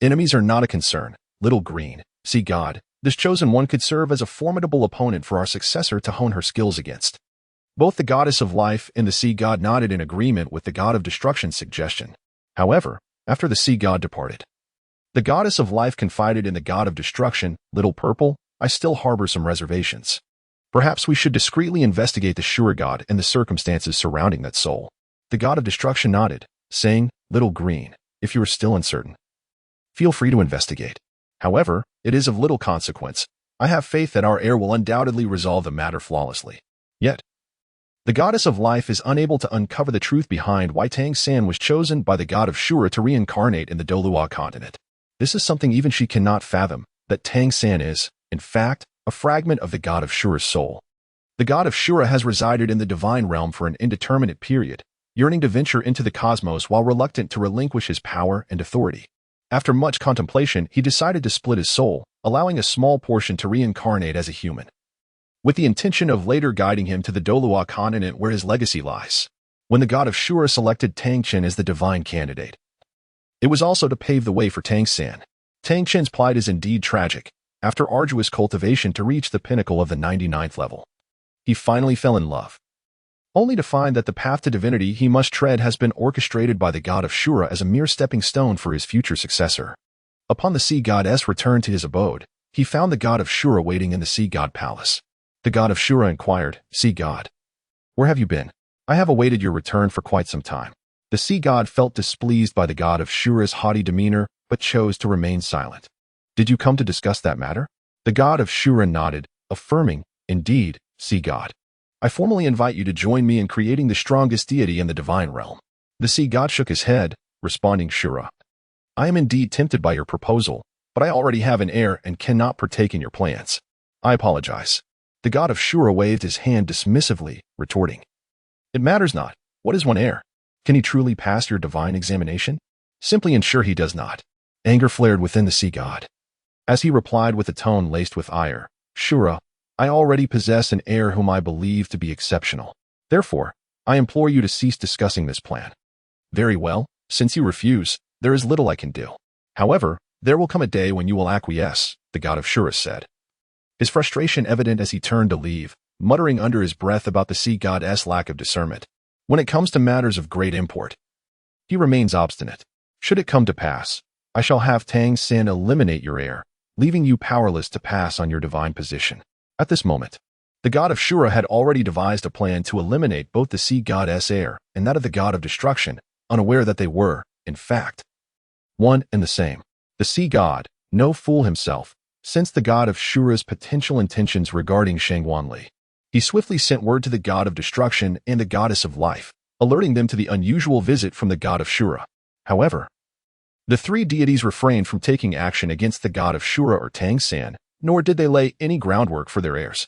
enemies are not a concern, little green. See god, this chosen one could serve as a formidable opponent for our successor to hone her skills against. Both the goddess of life and the sea god nodded in agreement with the god of destruction's suggestion. However, after the sea god departed, the goddess of life confided in the god of destruction, Little Purple, I still harbor some reservations. Perhaps we should discreetly investigate the Shura god and the circumstances surrounding that soul. The god of destruction nodded, saying, Little Green, if you are still uncertain, feel free to investigate. However, it is of little consequence. I have faith that our heir will undoubtedly resolve the matter flawlessly. Yet, the goddess of life is unable to uncover the truth behind why Tang San was chosen by the god of Shura to reincarnate in the Douluo Continent. This is something even she cannot fathom, that Tang San is, in fact, a fragment of the god of Shura's soul. The god of Shura has resided in the divine realm for an indeterminate period, yearning to venture into the cosmos while reluctant to relinquish his power and authority. After much contemplation, he decided to split his soul, allowing a small portion to reincarnate as a human, with the intention of later guiding him to the Douluo Continent where his legacy lies. When the god of Shura selected Tang Chen as the divine candidate, it was also to pave the way for Tang San. Tang Chen's plight is indeed tragic. After arduous cultivation to reach the pinnacle of the 99th level, he finally fell in love, only to find that the path to divinity he must tread has been orchestrated by the god of Shura as a mere stepping stone for his future successor. Upon the sea god's return to his abode, he found the god of Shura waiting in the sea god palace. The god of Shura inquired, Sea god, where have you been? I have awaited your return for quite some time. The sea god felt displeased by the god of Shura's haughty demeanor, but chose to remain silent. Did you come to discuss that matter? The god of Shura nodded, affirming, indeed, sea god. I formally invite you to join me in creating the strongest deity in the divine realm. The sea god shook his head, responding, Shura. I am indeed tempted by your proposal, but I already have an heir and cannot partake in your plans. I apologize. The god of Shura waved his hand dismissively, retorting, It matters not. What is one heir? Can he truly pass your divine examination? Simply ensure he does not. Anger flared within the sea god. As he replied with a tone laced with ire, Shura, I already possess an heir whom I believe to be exceptional. Therefore, I implore you to cease discussing this plan. Very well, since you refuse, there is little I can do. However, there will come a day when you will acquiesce, the god of Shura said. His frustration evident as he turned to leave, muttering under his breath about the sea god's lack of discernment. When it comes to matters of great import, he remains obstinate. Should it come to pass, I shall have Tang San eliminate your heir, leaving you powerless to pass on your divine position. At this moment, the god of Shura had already devised a plan to eliminate both the sea god's heir and that of the god of destruction, unaware that they were, in fact, one and the same. The sea god, no fool himself, sensed the god of Shura's potential intentions regarding Qianrenxue. He swiftly sent word to the god of destruction and the goddess of life, alerting them to the unusual visit from the god of Shura. However, the three deities refrained from taking action against the god of Shura or Tang San, nor did they lay any groundwork for their heirs.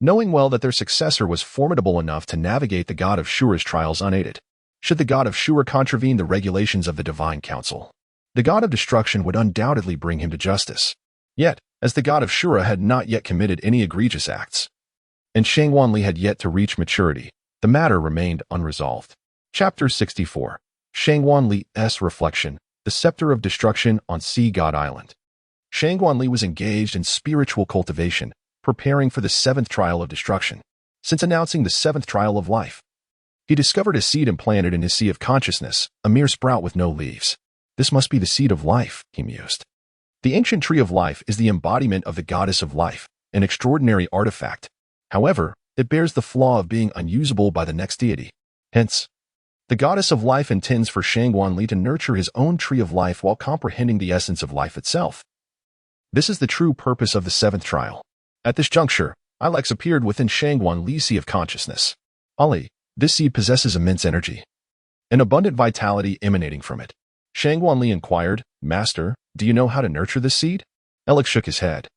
Knowing well that their successor was formidable enough to navigate the god of Shura's trials unaided, should the god of Shura contravene the regulations of the divine council, the god of destruction would undoubtedly bring him to justice. Yet, as the god of Shura had not yet committed any egregious acts, and Qianrenxue had yet to reach maturity, the matter remained unresolved. Chapter 64. Qianrenxue's Reflection, the Scepter of Destruction on Sea God Island. Qianrenxue was engaged in spiritual cultivation, preparing for the seventh trial of destruction. Since announcing the seventh trial of life, he discovered a seed implanted in his sea of consciousness, a mere sprout with no leaves. This must be the seed of life, he mused. The ancient tree of life is the embodiment of the goddess of life, an extraordinary artifact. However, it bears the flaw of being unusable by the next deity. Hence, the goddess of life intends for Qianrenxue to nurture his own tree of life while comprehending the essence of life itself. This is the true purpose of the seventh trial. At this juncture, Ilex appeared within Qianrenxue's sea of consciousness. Ali, this seed possesses immense energy, an abundant vitality emanating from it. Qianrenxue inquired, Master, do you know how to nurture this seed? Ilex shook his head.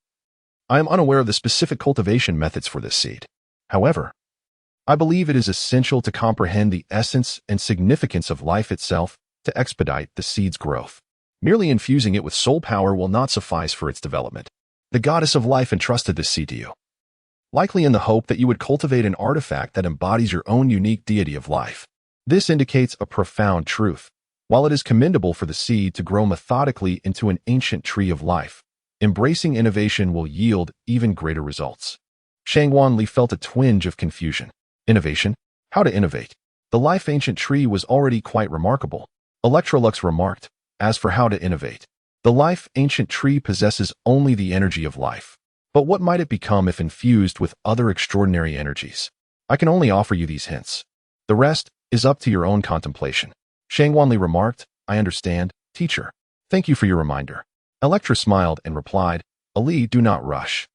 I am unaware of the specific cultivation methods for this seed. However, I believe it is essential to comprehend the essence and significance of life itself to expedite the seed's growth. Merely infusing it with soul power will not suffice for its development. The goddess of life entrusted this seed to you, likely in the hope that you would cultivate an artifact that embodies your own unique deity of life. This indicates a profound truth. While it is commendable for the seed to grow methodically into an ancient tree of life, embracing innovation will yield even greater results. Qianrenxue felt a twinge of confusion. Innovation? How to innovate? The life ancient tree was already quite remarkable. Electrolux remarked, as for how to innovate, the life ancient tree possesses only the energy of life. But what might it become if infused with other extraordinary energies? I can only offer you these hints. The rest is up to your own contemplation. Qianrenxue remarked, I understand, teacher. Thank you for your reminder. Electra smiled and replied, Ali, do not rush.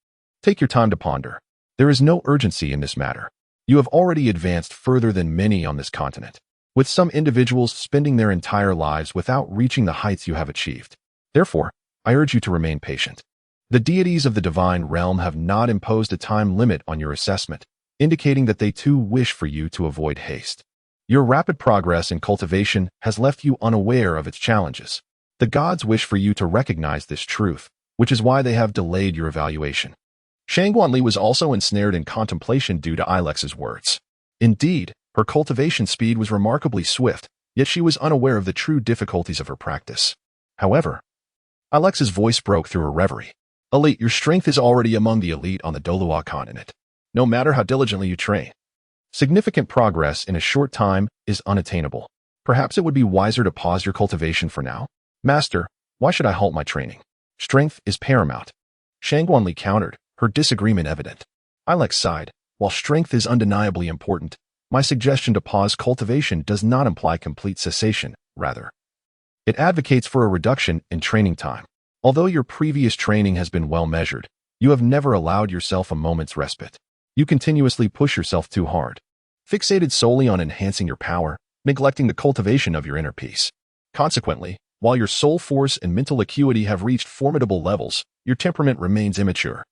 Take your time to ponder. There is no urgency in this matter. You have already advanced further than many on this continent, with some individuals spending their entire lives without reaching the heights you have achieved. Therefore, I urge you to remain patient. The deities of the divine realm have not imposed a time limit on your assessment, indicating that they too wish for you to avoid haste. Your rapid progress in cultivation has left you unaware of its challenges. The gods wish for you to recognize this truth, which is why they have delayed your evaluation. Qianrenxue was also ensnared in contemplation due to Ilex's words. Indeed, her cultivation speed was remarkably swift, yet she was unaware of the true difficulties of her practice. However, Ilex's voice broke through her reverie. Elite, your strength is already among the elite on the Douluo Continent. No matter how diligently you train, significant progress in a short time is unattainable. Perhaps it would be wiser to pause your cultivation for now. Master, why should I halt my training? Strength is paramount. Qianrenxue countered, her disagreement evident. Ilex sighed, while strength is undeniably important, my suggestion to pause cultivation does not imply complete cessation, rather. It advocates for a reduction in training time. Although your previous training has been well measured, you have never allowed yourself a moment's respite. You continuously push yourself too hard, fixated solely on enhancing your power, neglecting the cultivation of your inner peace. Consequently, while your soul force and mental acuity have reached formidable levels, your temperament remains immature.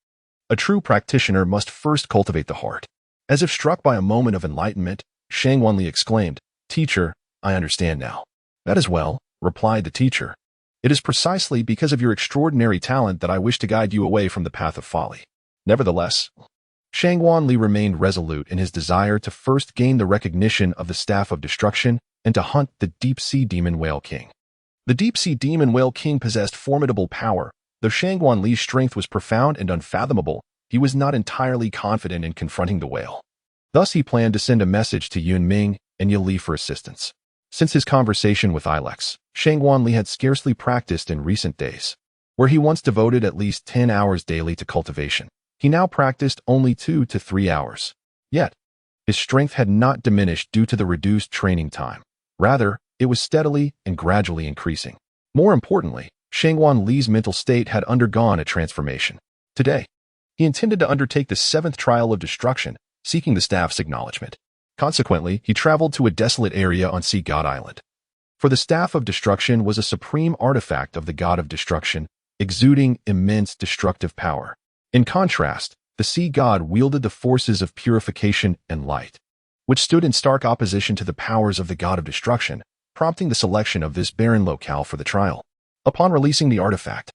A true practitioner must first cultivate the heart. As if struck by a moment of enlightenment, Shang Wanli exclaimed, "Teacher, I understand now." "That is well," replied the teacher. "It is precisely because of your extraordinary talent that I wish to guide you away from the path of folly." Nevertheless, Shang Wanli remained resolute in his desire to first gain the recognition of the Staff of Destruction and to hunt the deep-sea demon whale king. The deep-sea demon whale king possessed formidable power. Though Shang Wanli's strength was profound and unfathomable, he was not entirely confident in confronting the whale. Thus he planned to send a message to Yun Ming and Ye Li for assistance. Since his conversation with Ilex, Shang Wanli had scarcely practiced in recent days. Where he once devoted at least 10 hours daily to cultivation, he now practiced only 2 to 3 hours. Yet, his strength had not diminished due to the reduced training time. Rather, it was steadily and gradually increasing. More importantly, Shang Wanli's mental state had undergone a transformation. Today, he intended to undertake the 7th trial of destruction, seeking the staff's acknowledgement. Consequently, he traveled to a desolate area on Sea God Island. For the Staff of Destruction was a supreme artifact of the God of Destruction, exuding immense destructive power. In contrast, the Sea God wielded the forces of purification and light, which stood in stark opposition to the powers of the God of Destruction, prompting the selection of this barren locale for the trial. Upon releasing the artifact,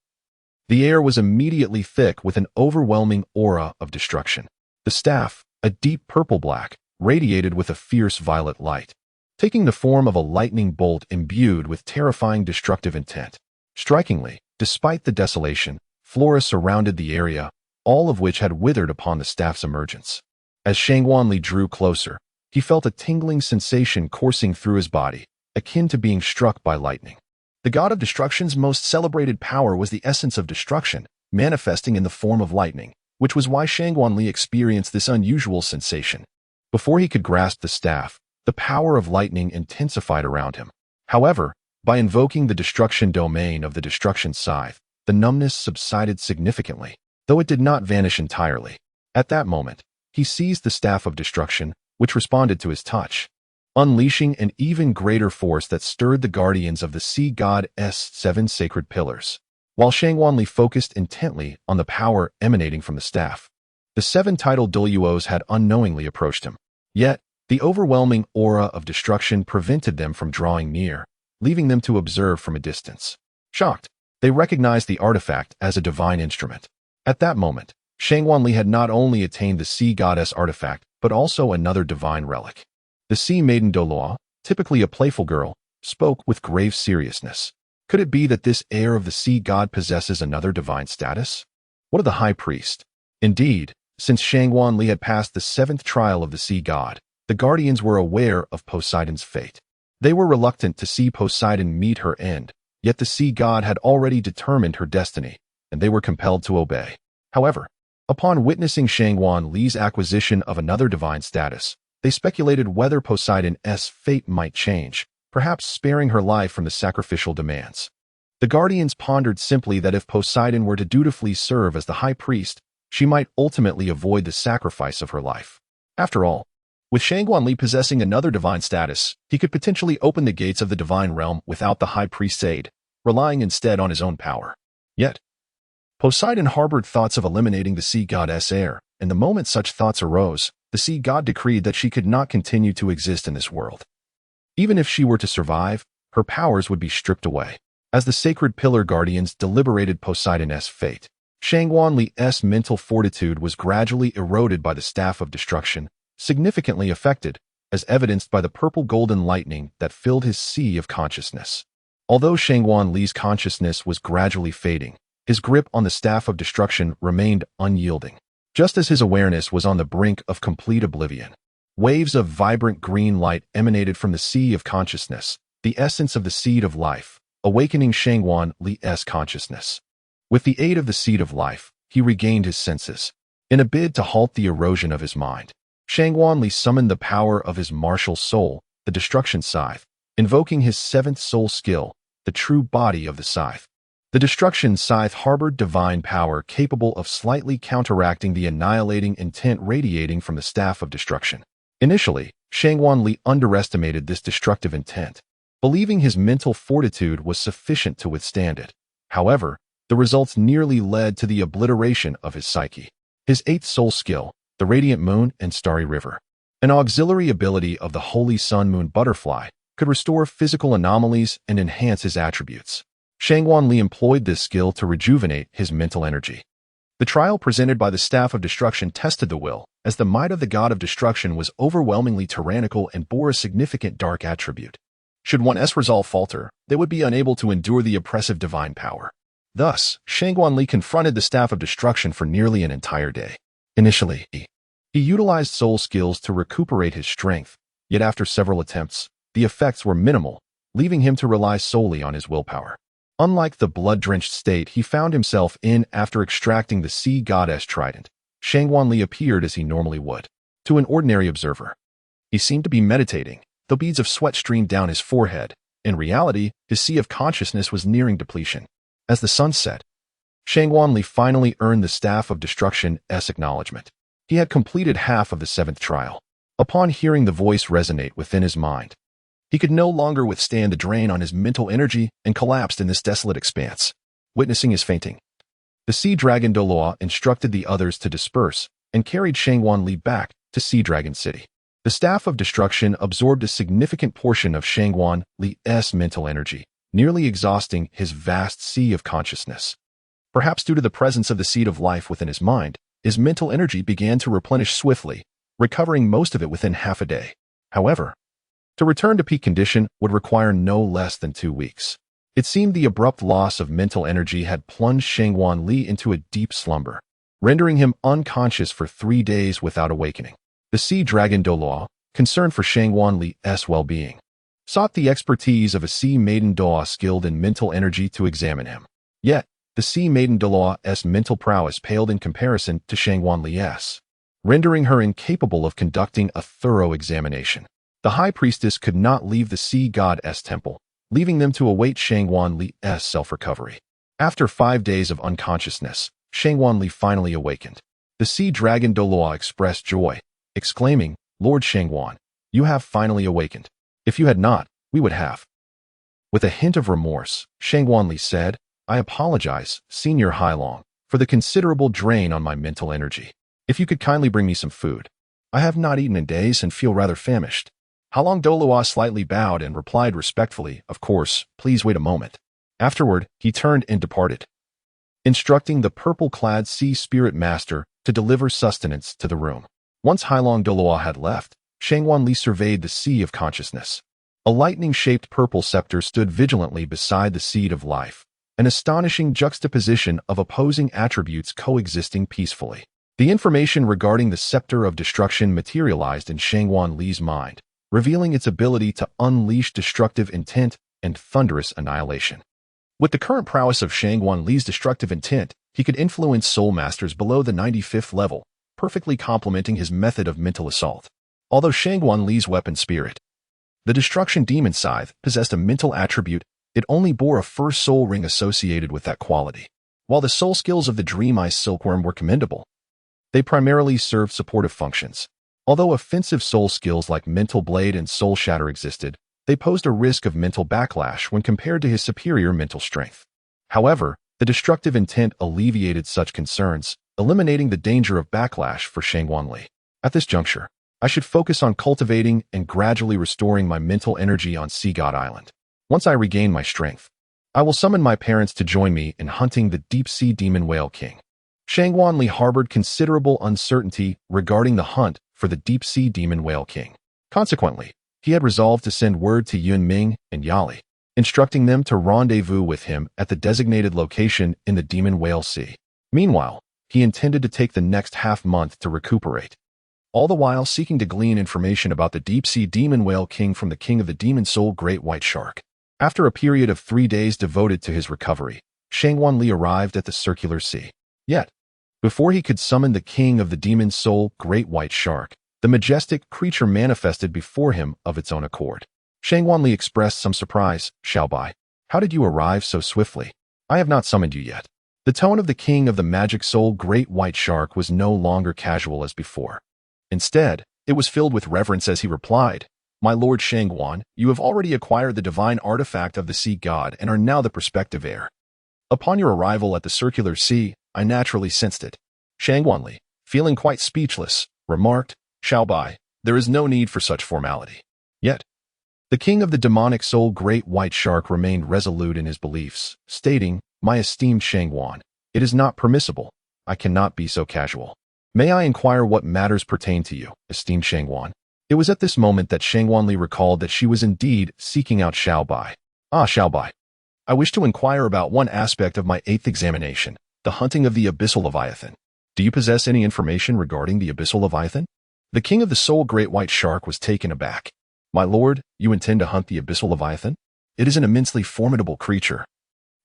the air was immediately thick with an overwhelming aura of destruction. The staff, a deep purple-black, radiated with a fierce violet light, taking the form of a lightning bolt imbued with terrifying destructive intent. Strikingly, despite the desolation, flora surrounded the area, all of which had withered upon the staff's emergence. As Shang Wanli drew closer, he felt a tingling sensation coursing through his body, akin to being struck by lightning. The God of Destruction's most celebrated power was the essence of destruction, manifesting in the form of lightning, which was why Shang Wanli experienced this unusual sensation. Before he could grasp the staff, the power of lightning intensified around him. However, by invoking the destruction domain of the Destruction Scythe, the numbness subsided significantly, though it did not vanish entirely. At that moment, he seized the Staff of Destruction, which responded to his touch, unleashing an even greater force that stirred the guardians of the Sea God's 7 sacred pillars. While Shang Wanli focused intently on the power emanating from the staff, the 7 titled Douluos had unknowingly approached him. Yet, the overwhelming aura of destruction prevented them from drawing near, leaving them to observe from a distance. Shocked, they recognized the artifact as a divine instrument. At that moment, Shang Wanli had not only attained the Sea Goddess artifact, but also another divine relic. The Sea Maiden Douluo, typically a playful girl, spoke with grave seriousness. Could it be that this heir of the Sea God possesses another divine status? What of the High Priest? Indeed, since Shang Wanli had passed the 7th trial of the Sea God, the Guardians were aware of Poseidon's fate. They were reluctant to see Poseidon meet her end, yet the Sea God had already determined her destiny, and they were compelled to obey. However, upon witnessing Shang Wanli's acquisition of another divine status, they speculated whether Poseidon's fate might change, perhaps sparing her life from the sacrificial demands. The Guardians pondered simply that if Poseidon were to dutifully serve as the High Priest, she might ultimately avoid the sacrifice of her life. After all, with Shang Wanli possessing another divine status, he could potentially open the gates of the divine realm without the High Priest's aid, relying instead on his own power. Yet, Poseidon harbored thoughts of eliminating the Sea God's heir, and the moment such thoughts arose, the Sea God decreed that she could not continue to exist in this world. Even if she were to survive, her powers would be stripped away. As the sacred pillar guardians deliberated Poseidon's fate, Shang Wanli's mental fortitude was gradually eroded by the Staff of Destruction, significantly affected, as evidenced by the purple-golden lightning that filled his sea of consciousness. Although Shang Wanli's consciousness was gradually fading, his grip on the Staff of Destruction remained unyielding. Just as his awareness was on the brink of complete oblivion, waves of vibrant green light emanated from the sea of consciousness, the essence of the seed of life, awakening Shang Wanli's consciousness. With the aid of the seed of life, he regained his senses. In a bid to halt the erosion of his mind, Shang Wanli summoned the power of his martial soul, the Destruction Scythe, invoking his 7th soul skill, the true body of the scythe. The destruction scythe harbored divine power capable of slightly counteracting the annihilating intent radiating from the staff of destruction. Initially, Shangguan underestimated this destructive intent, believing his mental fortitude was sufficient to withstand it. However, the results nearly led to the obliteration of his psyche. His eighth soul skill, the Radiant Moon and Starry River, an auxiliary ability of the Holy Sun Moon Butterfly, could restore physical anomalies and enhance his attributes. Shangguan employed this skill to rejuvenate his mental energy. The trial presented by the Staff of Destruction tested the will, as the might of the God of Destruction was overwhelmingly tyrannical and bore a significant dark attribute. Should one's resolve falter, they would be unable to endure the oppressive divine power. Thus, Shangguan confronted the Staff of Destruction for nearly an entire day. Initially, he utilized soul skills to recuperate his strength, yet after several attempts, the effects were minimal, leaving him to rely solely on his willpower. Unlike the blood-drenched state he found himself in after extracting the sea goddess trident, Shangguan appeared as he normally would. To an ordinary observer, he seemed to be meditating, though beads of sweat streamed down his forehead. In reality, his sea of consciousness was nearing depletion. As the sun set, Shangguan finally earned the Staff of Destruction's acknowledgement. He had completed half of the 7th trial. Upon hearing the voice resonate within his mind, he could no longer withstand the drain on his mental energy and collapsed in this desolate expanse. Witnessing his fainting, the Sea Dragon Douluo instructed the others to disperse and carried Shangguan back to Sea Dragon City. The Staff of Destruction absorbed a significant portion of Shangguan's mental energy, nearly exhausting his vast sea of consciousness. Perhaps due to the presence of the seed of life within his mind, his mental energy began to replenish swiftly, recovering most of it within half a day. However, to return to peak condition would require no less than 2 weeks. It seemed the abrupt loss of mental energy had plunged Shangguan into a deep slumber, rendering him unconscious for 3 days without awakening. The Sea Dragon Douluo, concerned for Shangguan's well-being, sought the expertise of a Sea Maiden Douluo skilled in mental energy to examine him. Yet, the Sea Maiden Douluo's mental prowess paled in comparison to Shangguan's, rendering her incapable of conducting a thorough examination. The High Priestess could not leave the Sea God's temple, leaving them to await Shangguan's self-recovery. After 5 days of unconsciousness, Shangguan finally awakened. The Sea Dragon Douluo expressed joy, exclaiming, "Lord Shangguan, you have finally awakened. If you had not, we would have." With a hint of remorse, Shangguan said, "I apologize, Senior Hailong, for the considerable drain on my mental energy. If you could kindly bring me some food. I have not eaten in days and feel rather famished." Hailong Douluo slightly bowed and replied respectfully, "Of course, please wait a moment." Afterward, he turned and departed, instructing the purple-clad sea spirit master to deliver sustenance to the room. Once Hailong Douluo had left, Shangguan surveyed the sea of consciousness. A lightning-shaped purple scepter stood vigilantly beside the seed of life, an astonishing juxtaposition of opposing attributes coexisting peacefully. The information regarding the Scepter of Destruction materialized in Shangguan's mind, revealing its ability to unleash destructive intent and thunderous annihilation. With the current prowess of Shangguan's destructive intent, he could influence soul masters below the 95th level, perfectly complementing his method of mental assault. Although Shangguan's weapon spirit, the Destruction Demon Scythe, possessed a mental attribute, it only bore a first soul ring associated with that quality. While the soul skills of the demise silkworm were commendable, they primarily served supportive functions. Although offensive soul skills like Mental Blade and Soul Shatter existed, they posed a risk of mental backlash when compared to his superior mental strength. However, the destructive intent alleviated such concerns, eliminating the danger of backlash for Shangguan. At this juncture, I should focus on cultivating and gradually restoring my mental energy on Sea God Island. Once I regain my strength, I will summon my parents to join me in hunting the deep-sea demon whale king. Shangguan harbored considerable uncertainty regarding the hunt for the deep-sea demon whale king. Consequently, he had resolved to send word to Yun Ming and Yali, instructing them to rendezvous with him at the designated location in the Demon Whale Sea. Meanwhile, he intended to take the next half-month to recuperate, all the while seeking to glean information about the deep-sea demon whale king from the king of the demon soul great white shark. After a period of 3 days devoted to his recovery, Shangguan arrived at the circular sea. Yet, before he could summon the king of the demon soul great white shark, the majestic creature manifested before him of its own accord. Shangguan expressed some surprise, "Xiaobai, How did you arrive so swiftly? I have not summoned you yet. The tone of the king of the magic soul great white shark was no longer casual as before. Instead, it was filled with reverence as he replied, My lord Shangguan, you have already acquired the divine artifact of the sea god and are now the prospective heir. Upon your arrival at the circular sea, I naturally sensed it. Shangguanli, feeling quite speechless, remarked, Xiaobai, there is no need for such formality. Yet, the king of the demonic soul great white shark remained resolute in his beliefs, stating, My esteemed Shangguan, it is not permissible. I cannot be so casual. May I inquire what matters pertain to you, esteemed Shangguan? It was at this moment that Shangguanli recalled that she was indeed seeking out Xiaobai. Ah, Xiaobai. I wish to inquire about one aspect of my 8th examination, the hunting of the Abyssal Leviathan. Do you possess any information regarding the Abyssal Leviathan? The king of the soul great white shark was taken aback. My lord, you intend to hunt the Abyssal Leviathan? It is an immensely formidable creature,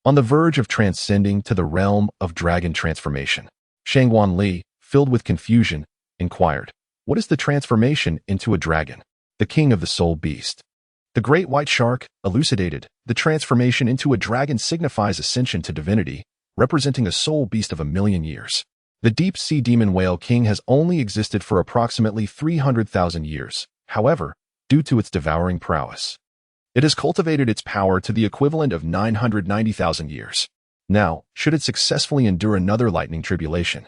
on the verge of transcending to the realm of dragon transformation. Shangguanli, filled with confusion, inquired, What is the transformation into a dragon? The king of the soul beast. The great white shark elucidated, the transformation into a dragon signifies ascension to divinity, representing a soul beast of 1,000,000 years. The deep sea demon whale king has only existed for approximately 300,000 years. However, due to its devouring prowess, it has cultivated its power to the equivalent of 990,000 years. Now, should it successfully endure another lightning tribulation,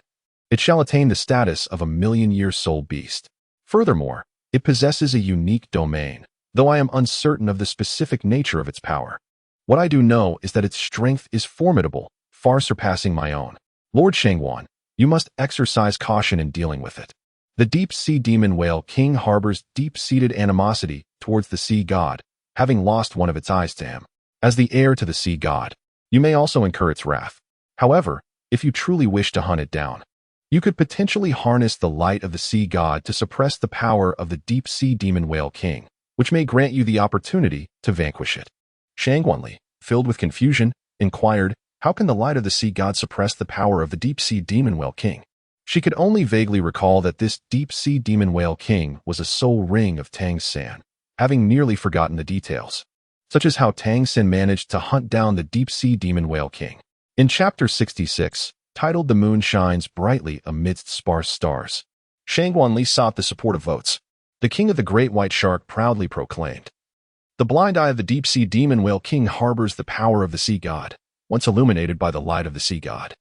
it shall attain the status of a 1,000,000-year soul beast. Furthermore, it possesses a unique domain, though I am uncertain of the specific nature of its power. What I do know is that its strength is formidable, far surpassing my own. Lord Shangguan, you must exercise caution in dealing with it. The deep sea demon whale king harbors deep-seated animosity towards the sea god, having lost one of its eyes to him. As the heir to the sea god, you may also incur its wrath. However, if you truly wish to hunt it down, you could potentially harness the light of the sea god to suppress the power of the deep sea demon whale king, which may grant you the opportunity to vanquish it. Shangguanli, filled with confusion, inquired, How can the light of the sea god suppress the power of the deep sea demon whale king? She could only vaguely recall that this deep sea demon whale king was a soul ring of Tang San, having nearly forgotten the details, such as how Tang San managed to hunt down the deep sea demon whale king. In chapter 66, titled The Moon Shines Brightly Amidst Sparse Stars, Shangguanli sought the support of votes. The king of the great white shark proudly proclaimed, The blind eye of the deep sea demon whale king harbors the power of the sea god, once illuminated by the light of the sea god.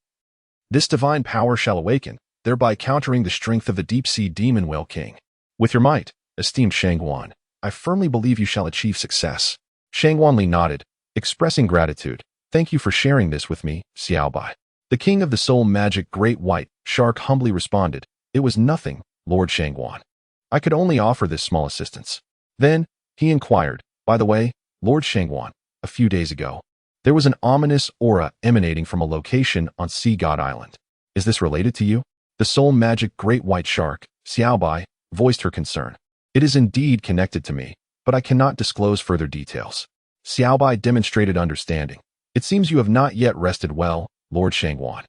This divine power shall awaken, thereby countering the strength of the deep sea demon whale king. With your might, esteemed Shangguan, I firmly believe you shall achieve success. Shangguanli nodded, expressing gratitude. Thank you for sharing this with me, Xiaobai. The king of the soul magic great white shark humbly responded, It was nothing, Lord Shangguan. I could only offer this small assistance. Then, he inquired, By the way, Lord Shangguan, a few days ago, there was an ominous aura emanating from a location on Sea God Island. Is this related to you? The soul magic great white shark, Xiaobai, voiced her concern. It is indeed connected to me, but I cannot disclose further details. Xiaobai demonstrated understanding. It seems you have not yet rested well, Lord Shangguan.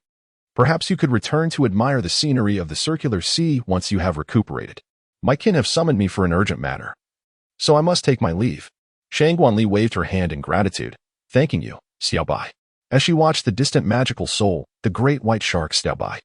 Perhaps you could return to admire the scenery of the circular sea once you have recuperated. My kin have summoned me for an urgent matter, so I must take my leave. Shangguanli waved her hand in gratitude, thanking you, Xiaobai. As she watched the distant magical soul, the great white shark Xiaobai,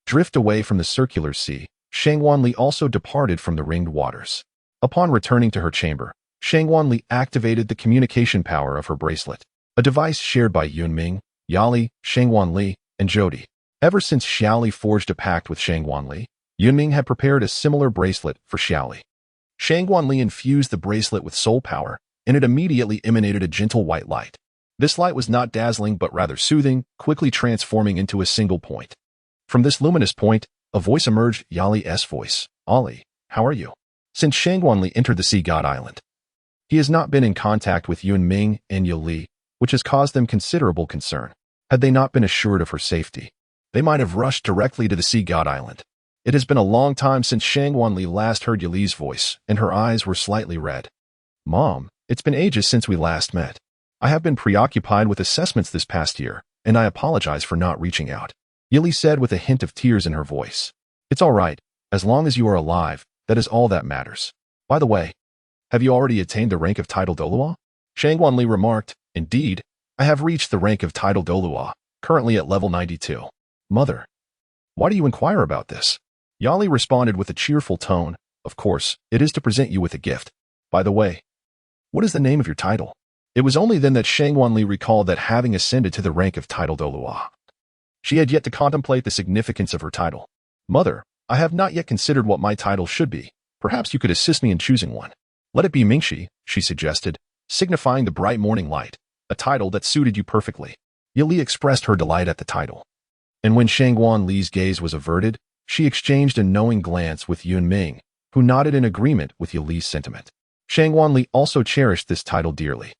drift away from the circular sea, Shangguanli also departed from the ringed waters. Upon returning to her chamber, Shangguanli activated the communication power of her bracelet, a device shared by Yunming, Yali, Shangguanli, and Jodi. Ever since Xiaoli forged a pact with Shangguanli, Yunming had prepared a similar bracelet for Xiaoli. Shangguanli infused the bracelet with soul power, and it immediately emanated a gentle white light. This light was not dazzling but rather soothing, quickly transforming into a single point. From this luminous point, a voice emerged, Yali's voice. Ali, how are you? Since Shangguanli entered the Sea God Island, he has not been in contact with Yunming and Yali, which has caused them considerable concern. Had they not been assured of her safety, they might have rushed directly to the Sea God Island. It has been a long time since Shangguanli last heard Yali's voice, and her eyes were slightly red. Mom, it's been ages since we last met. I have been preoccupied with assessments this past year, and I apologize for not reaching out. Yali said with a hint of tears in her voice. It's all right, as long as you are alive, that is all that matters. By the way, have you already attained the rank of title Douluo? Shangguanli remarked, Indeed, I have reached the rank of title Douluo, currently at level 92. Mother, why do you inquire about this? Yali responded with a cheerful tone. Of course, it is to present you with a gift. By the way, what is the name of your title? It was only then that Qianrenxue recalled that having ascended to the rank of title Douluo, she had yet to contemplate the significance of her title. Mother, I have not yet considered what my title should be. Perhaps you could assist me in choosing one. Let it be Mingxi, she suggested, signifying the bright morning light, a title that suited you perfectly. Yali expressed her delight at the title. And when Qianrenxue's gaze was averted, she exchanged a knowing glance with Yunming, who nodded in agreement with Yali's sentiment. Qianrenxue also cherished this title dearly.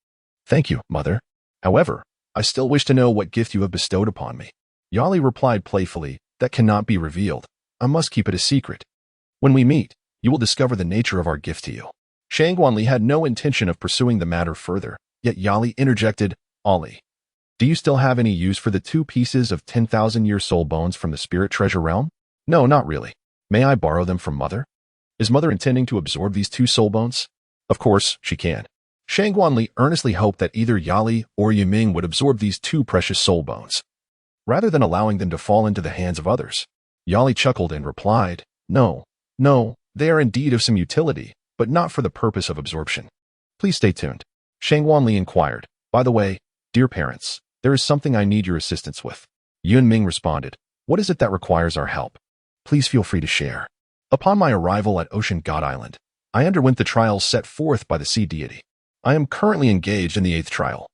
Thank you, Mother. However, I still wish to know what gift you have bestowed upon me. Yali replied playfully, that cannot be revealed. I must keep it a secret. When we meet, you will discover the nature of our gift to you. Qianrenxue had no intention of pursuing the matter further, yet Yali interjected, Ollie, do you still have any use for the 2 pieces of 10,000-year soul bones from the spirit treasure realm? No, not really. May I borrow them from Mother? Is Mother intending to absorb these 2 soul bones? Of course, she can. Qianrenxue earnestly hoped that either Yali or Yuming would absorb these 2 precious soul bones, rather than allowing them to fall into the hands of others. Yali chuckled and replied, No, they are indeed of some utility, but not for the purpose of absorption. Please stay tuned. Qianrenxue inquired, By the way, dear parents, there is something I need your assistance with. Yunming responded, What is it that requires our help? Please feel free to share. Upon my arrival at Ocean God Island, I underwent the trials set forth by the sea deity. I am currently engaged in the 8th trial,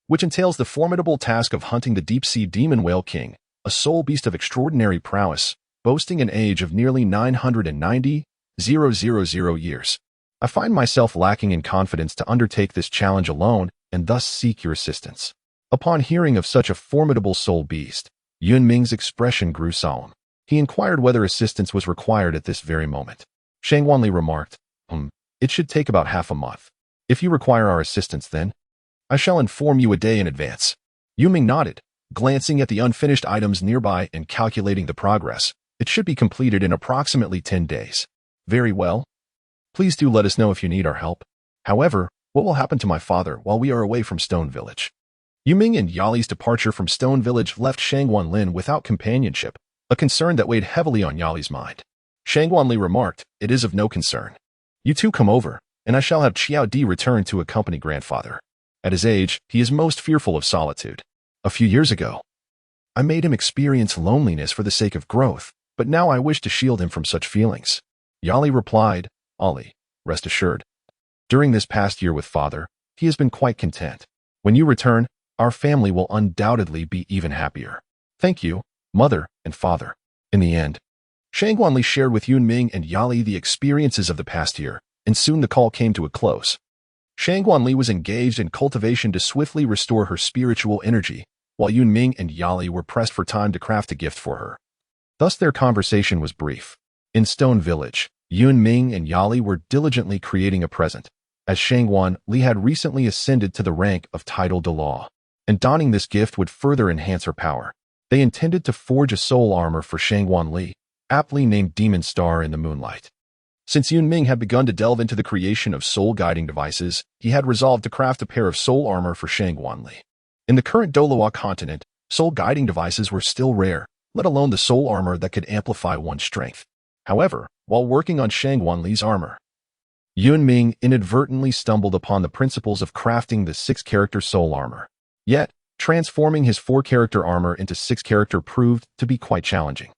which entails the formidable task of hunting the deep-sea demon whale king, a soul beast of extraordinary prowess, boasting an age of nearly 990,000 years. I find myself lacking in confidence to undertake this challenge alone and thus seek your assistance. Upon hearing of such a formidable soul beast, Yunming's expression grew solemn. He inquired whether assistance was required at this very moment. Qianrenxue remarked, It should take about half a month. If you require our assistance then, I shall inform you a day in advance. Yuming nodded, glancing at the unfinished items nearby and calculating the progress. It should be completed in approximately 10 days. Very well. Please do let us know if you need our help. However, what will happen to my father while we are away from Stone Village? Yuming and Yali's departure from Stone Village left Qianrenxue without companionship, a concern that weighed heavily on Yali's mind. Qianrenxue remarked, It is of no concern. You two come over, and I shall have Qiao Di return to accompany grandfather. At his age, he is most fearful of solitude. A few years ago, I made him experience loneliness for the sake of growth, but now I wish to shield him from such feelings. Yali replied, Ollie, rest assured. During this past year with father, he has been quite content. When you return, our family will undoubtedly be even happier. Thank you, Mother and Father. In the end, Qianrenxue shared with Yunming and Yali the experiences of the past year, and soon the call came to a close. Qianrenxue was engaged in cultivation to swiftly restore her spiritual energy, while Yunming and Yali were pressed for time to craft a gift for her. Thus their conversation was brief. In Stone Village, Yunming and Yali were diligently creating a present, as Qianrenxue had recently ascended to the rank of title Douluo, and donning this gift would further enhance her power. They intended to forge a soul armor for Qianrenxue, aptly named Demon Star in the Moonlight. Since Yunming had begun to delve into the creation of soul-guiding devices, he had resolved to craft a pair of soul armor for Qianrenxue. In the current Douluo Continent, soul-guiding devices were still rare, let alone the soul armor that could amplify one's strength. However, while working on Qianrenxue's armor, Yunming inadvertently stumbled upon the principles of crafting the 6-character soul armor. Yet, transforming his 4-character armor into 6-character proved to be quite challenging,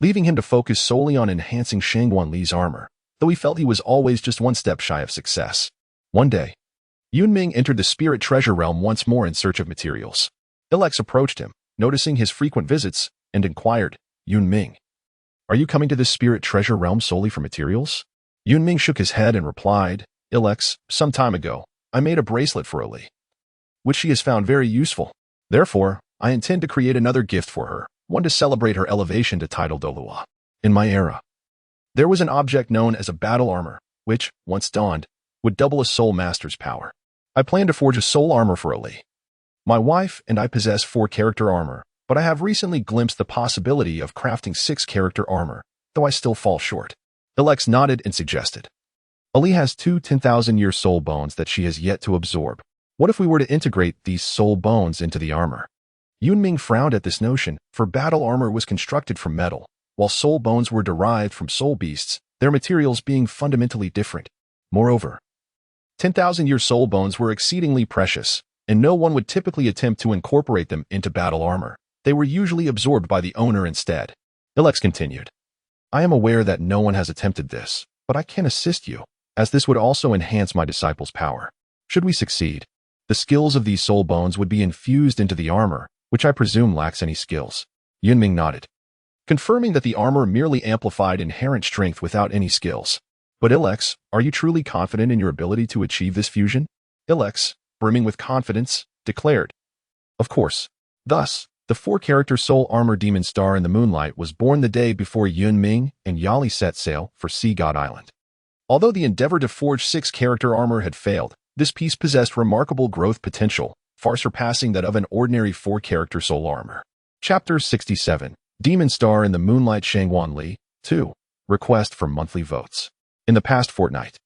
leaving him to focus solely on enhancing Qianrenxue's armor, though he felt he was always just one step shy of success. One day, Yunming entered the spirit treasure realm once more in search of materials. Ilex approached him, noticing his frequent visits, and inquired, Yunming, are you coming to this spirit treasure realm solely for materials? Yunming shook his head and replied, Ilex, some time ago, I made a bracelet for Ali, which she has found very useful. Therefore, I intend to create another gift for her, one to celebrate her elevation to title Douluo. In my era, there was an object known as a battle armor, which, once donned, would double a soul master's power. I plan to forge a soul armor for Ali. My wife and I possess 4-character armor, but I have recently glimpsed the possibility of crafting 6-character armor, though I still fall short. Ilex nodded and suggested. Ali has 2 10,000-year soul bones that she has yet to absorb. What if we were to integrate these soul bones into the armor? Yunming frowned at this notion, for battle armor was constructed from metal, while soul bones were derived from soul beasts, their materials being fundamentally different. Moreover, 10,000-year soul bones were exceedingly precious, and no one would typically attempt to incorporate them into battle armor. They were usually absorbed by the owner instead. Ilex continued. I am aware that no one has attempted this, but I can assist you, as this would also enhance my disciples' power. Should we succeed, the skills of these soul bones would be infused into the armor, which I presume lacks any skills. Yunming nodded, confirming that the armor merely amplified inherent strength without any skills. But Ilex, are you truly confident in your ability to achieve this fusion? Ilex, brimming with confidence, declared. Of course. Thus, the 4-character soul armor demon star in the moonlight was born the day before Yunming and Yali set sail for Sea God Island. Although the endeavor to forge 6-character armor had failed, this piece possessed remarkable growth potential, far surpassing that of an ordinary 4-character soul armor. Chapter 67. Demon Star in the Moonlight. Shangguanli, 2. Request for monthly votes. In the past fortnight,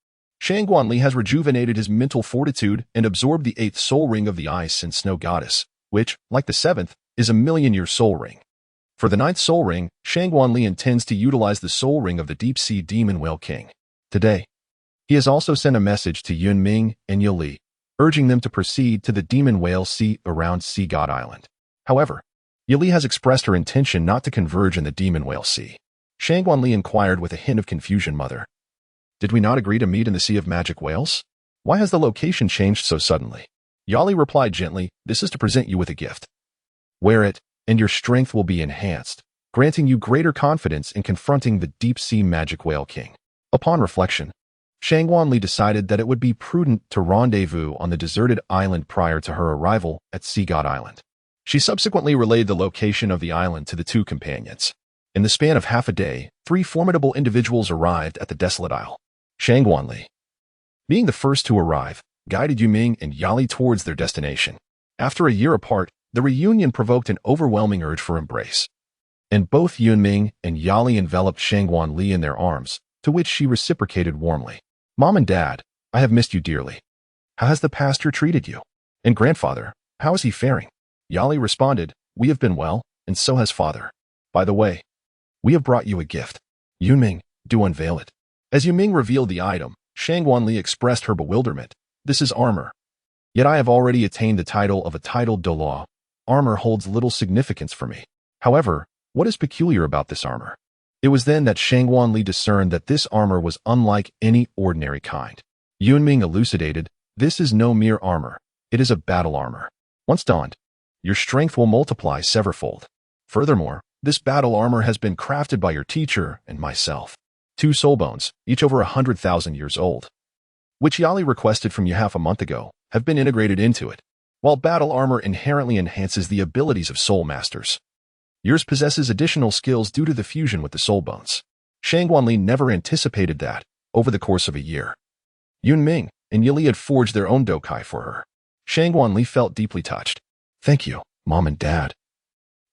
Shangguanli has rejuvenated his mental fortitude and absorbed the 8th soul ring of the ice and snow goddess, which, like the 7th, is a million-year soul ring. For the 9th soul ring, Shangguanli intends to utilize the soul ring of the deep-sea demon whale king. Today, he has also sent a message to Yunming and Yali, urging them to proceed to the demon whale sea around Sea God Island. However, Yali has expressed her intention not to converge in the demon whale sea. Shangguanli inquired with a hint of confusion. Mother, did we not agree to meet in the Sea of Magic Whales? Why has the location changed so suddenly? Yali replied gently, this is to present you with a gift. Wear it, and your strength will be enhanced, granting you greater confidence in confronting the deep-sea magic whale king. Upon reflection, Shangguanli decided that it would be prudent to rendezvous on the deserted island prior to her arrival at Sea God Island. She subsequently relayed the location of the island to the 2 companions. In the span of half a day, 3 formidable individuals arrived at the desolate isle. Shangguanli, being the first to arrive, guided Yunming and Yali towards their destination. After a year apart, the reunion provoked an overwhelming urge for embrace. And both Yunming and Yali enveloped Shangguanli in their arms, to which she reciprocated warmly. Mom and Dad, I have missed you dearly. How has the pasture treated you? And grandfather, how is he faring? Yali responded, we have been well, and so has father. By the way, we have brought you a gift. Yunming, do unveil it. As Yunming revealed the item, Shangguanli expressed her bewilderment. This is armor. Yet I have already attained the title of a titled Douluo. Armor holds little significance for me. However, what is peculiar about this armor? It was then that Shangguanli discerned that this armor was unlike any ordinary kind. Yunming elucidated, this is no mere armor. It is a battle armor. Once donned, your strength will multiply severfold. Furthermore, this battle armor has been crafted by your teacher and myself. 2 soul bones, each over 100,000 years old, which Yali requested from you half a month ago, have been integrated into it. While battle armor inherently enhances the abilities of soul masters, yours possesses additional skills due to the fusion with the soul bones. Shangguanli never anticipated that, over the course of a year, Yunming and Yali had forged their own dokai for her. Shangguanli felt deeply touched. Thank you, Mom and Dad.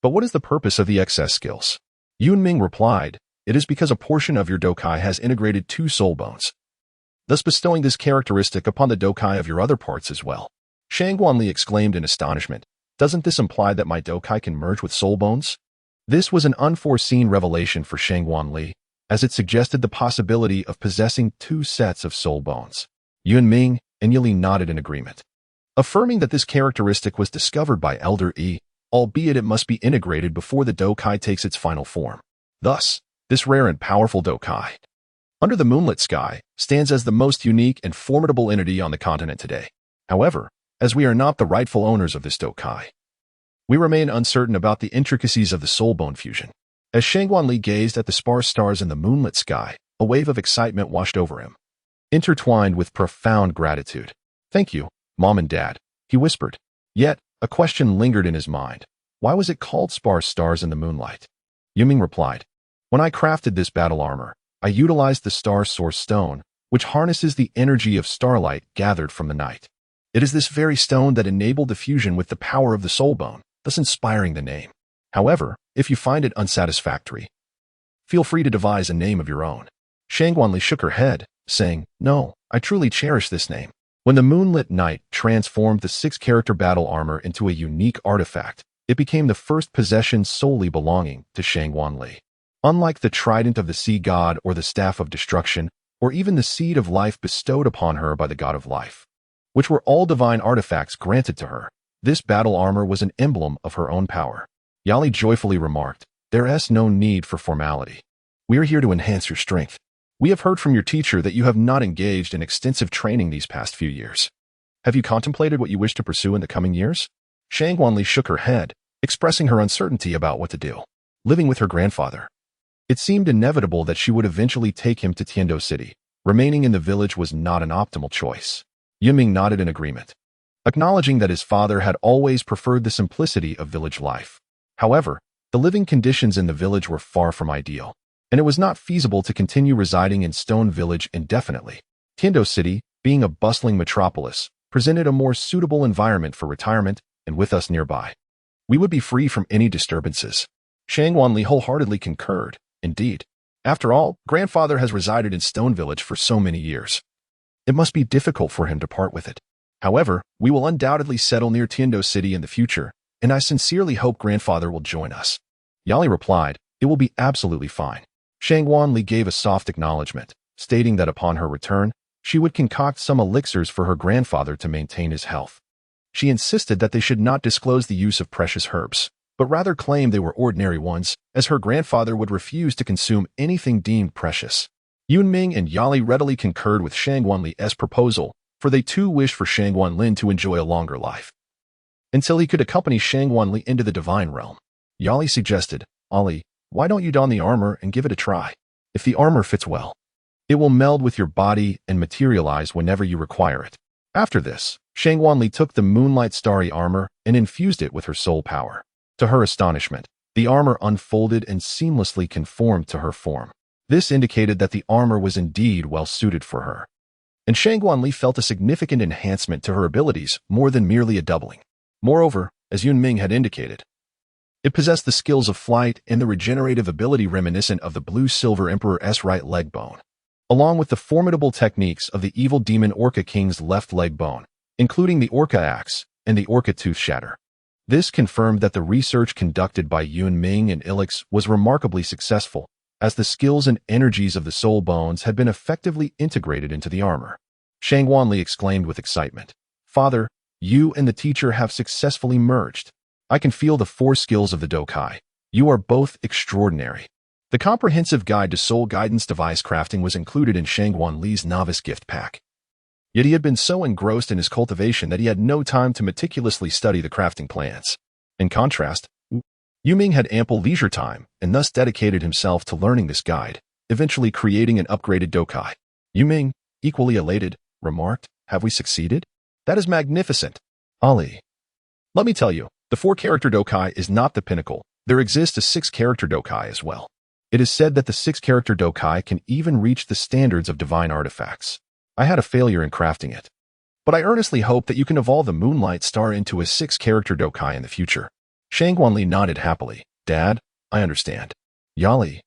But what is the purpose of the excess skills? Yunming replied, it is because a portion of your dokai has integrated 2 soul bones, thus bestowing this characteristic upon the dokai of your other parts as well. Shangguanli exclaimed in astonishment, doesn't this imply that my dokai can merge with soul bones? This was an unforeseen revelation for Shangguanli, as it suggested the possibility of possessing 2 sets of soul bones. Yunming and Yali nodded in agreement, affirming that this characteristic was discovered by Elder E, albeit it must be integrated before the dokai takes its final form. Thus, this rare and powerful dokai, under the moonlit sky, stands as the most unique and formidable entity on the continent today. However, as we are not the rightful owners of this dokai, we remain uncertain about the intricacies of the soulbone fusion. As Shangguanli gazed at the sparse stars in the moonlit sky, a wave of excitement washed over him, intertwined with profound gratitude. Thank you, Mom and Dad, he whispered. Yet, a question lingered in his mind. Why was it called sparse stars in the moonlight? Yunming replied, when I crafted this battle armor, I utilized the star source stone, which harnesses the energy of starlight gathered from the night. It is this very stone that enabled the fusion with the power of the soulbone, thus inspiring the name. However, if you find it unsatisfactory, feel free to devise a name of your own. Shangguanli shook her head, saying, no, I truly cherish this name. When the moonlit night transformed the 6-character battle armor into a unique artifact, it became the first possession solely belonging to Shangwanli. Unlike the trident of the sea god or the staff of destruction, or even the seed of life bestowed upon her by the god of life, which were all divine artifacts granted to her, this battle armor was an emblem of her own power. Yali joyfully remarked, "There is no need for formality. We are here to enhance your strength. We have heard from your teacher that you have not engaged in extensive training these past few years. Have you contemplated what you wish to pursue in the coming years?" Shangwanli shook her head, expressing her uncertainty about what to do. Living with her grandfather. It seemed inevitable that she would eventually take him to Tiando City. Remaining in the village was not an optimal choice. Yunming nodded in agreement, acknowledging that his father had always preferred the simplicity of village life. However, the living conditions in the village were far from ideal, and it was not feasible to continue residing in Stone Village indefinitely. Tiando City, being a bustling metropolis, presented a more suitable environment for retirement, and with us nearby, we would be free from any disturbances. Shangwanli wholeheartedly concurred. Indeed. After all, grandfather has resided in Stone Village for so many years. It must be difficult for him to part with it. However, we will undoubtedly settle near Tiando City in the future, and I sincerely hope grandfather will join us. Yali replied, "It will be absolutely fine." Shangwanli gave a soft acknowledgement, stating that upon her return, she would concoct some elixirs for her grandfather to maintain his health. She insisted that they should not disclose the use of precious herbs, but rather claim they were ordinary ones, as her grandfather would refuse to consume anything deemed precious. Yunming and Yali readily concurred with Shangwanli's proposal, for they too wished for Shangwanlin to enjoy a longer life, until he could accompany Shangwanli into the divine realm. Yali suggested, "Ali, why don't you don the armor and give it a try? If the armor fits well, it will meld with your body and materialize whenever you require it." After this, Shangwanli took the moonlight starry armor and infused it with her soul power. To her astonishment, the armor unfolded and seamlessly conformed to her form. This indicated that the armor was indeed well suited for her, and Shangwanli felt a significant enhancement to her abilities more than merely a doubling. Moreover, as Yunming had indicated, it possessed the skills of flight and the regenerative ability reminiscent of the blue-silver emperor's right leg bone, along with the formidable techniques of the evil demon Orca King's left leg bone, including the Orca Axe and the Orca Tooth Shatter. This confirmed that the research conducted by Yunming and Ilix was remarkably successful, as the skills and energies of the soul bones had been effectively integrated into the armor. Shangwanli exclaimed with excitement, "Father, you and the teacher have successfully merged. I can feel the 4 skills of the Dokai. You are both extraordinary." The comprehensive guide to soul guidance device crafting was included in Shangwanli's novice gift pack. Yet he had been so engrossed in his cultivation that he had no time to meticulously study the crafting plans. In contrast, Yuming had ample leisure time and thus dedicated himself to learning this guide, eventually creating an upgraded Dokai. Yuming, equally elated, remarked, "Have we succeeded? That is magnificent." Ali, let me tell you, the 4-character Dokai is not the pinnacle. There exists a 6-character Dokai as well. It is said that the 6-character Dokai can even reach the standards of divine artifacts. I had a failure in crafting it, but I earnestly hope that you can evolve the Moonlight Star into a 6-character Dokai in the future. Shangwanli nodded happily. "Dad, I understand." Yali,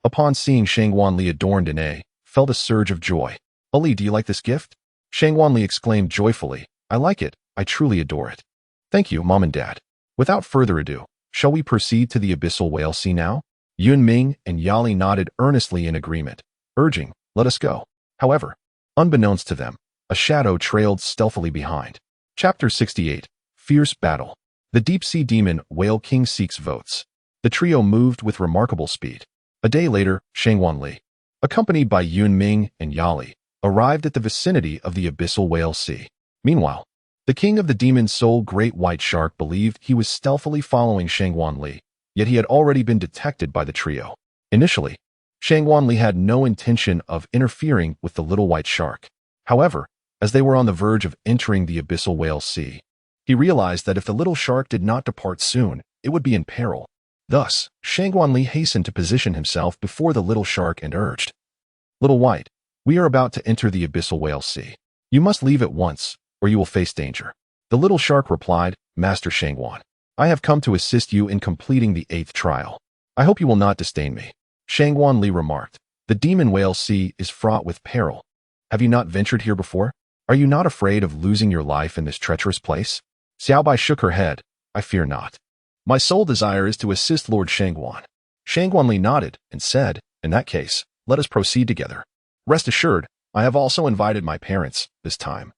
upon seeing Shangwanli adorned in felt a surge of joy. "Ali, do you like this gift?" Shangwanli exclaimed joyfully, "I like it. I truly adore it." "Thank you, Mom and Dad. Without further ado, shall we proceed to the Abyssal Whale Sea now?" Yunming and Yali nodded earnestly in agreement, urging, "Let us go." However, unbeknownst to them, a shadow trailed stealthily behind. Chapter 68, Fierce Battle. The deep-sea demon Whale King seeks votes. The trio moved with remarkable speed. A day later, Shangwanli, accompanied by Yunming and Yali, arrived at the vicinity of the Abyssal Whale Sea. Meanwhile, the king of the demon soul Great White Shark believed he was stealthily following Shangwanli, yet he had already been detected by the trio. Initially, Shangwanli had no intention of interfering with the little white shark. However, as they were on the verge of entering the Abyssal Whale Sea, he realized that if the little shark did not depart soon, it would be in peril. Thus, Shangwanli hastened to position himself before the little shark and urged, "Little White, we are about to enter the Abyssal Whale Sea. You must leave at once, or you will face danger." The little shark replied, "Master Shangwan, I have come to assist you in completing the 8th trial. I hope you will not disdain me." Shangwanli remarked, "The demon whale sea is fraught with peril. Have you not ventured here before?" Are you not afraid of losing your life in this treacherous place? Xiaobai shook her head. I fear not. My sole desire is to assist Lord Shangguan. Shangguan nodded and said, in that case, let us proceed together. Rest assured, I have also invited my parents, this time.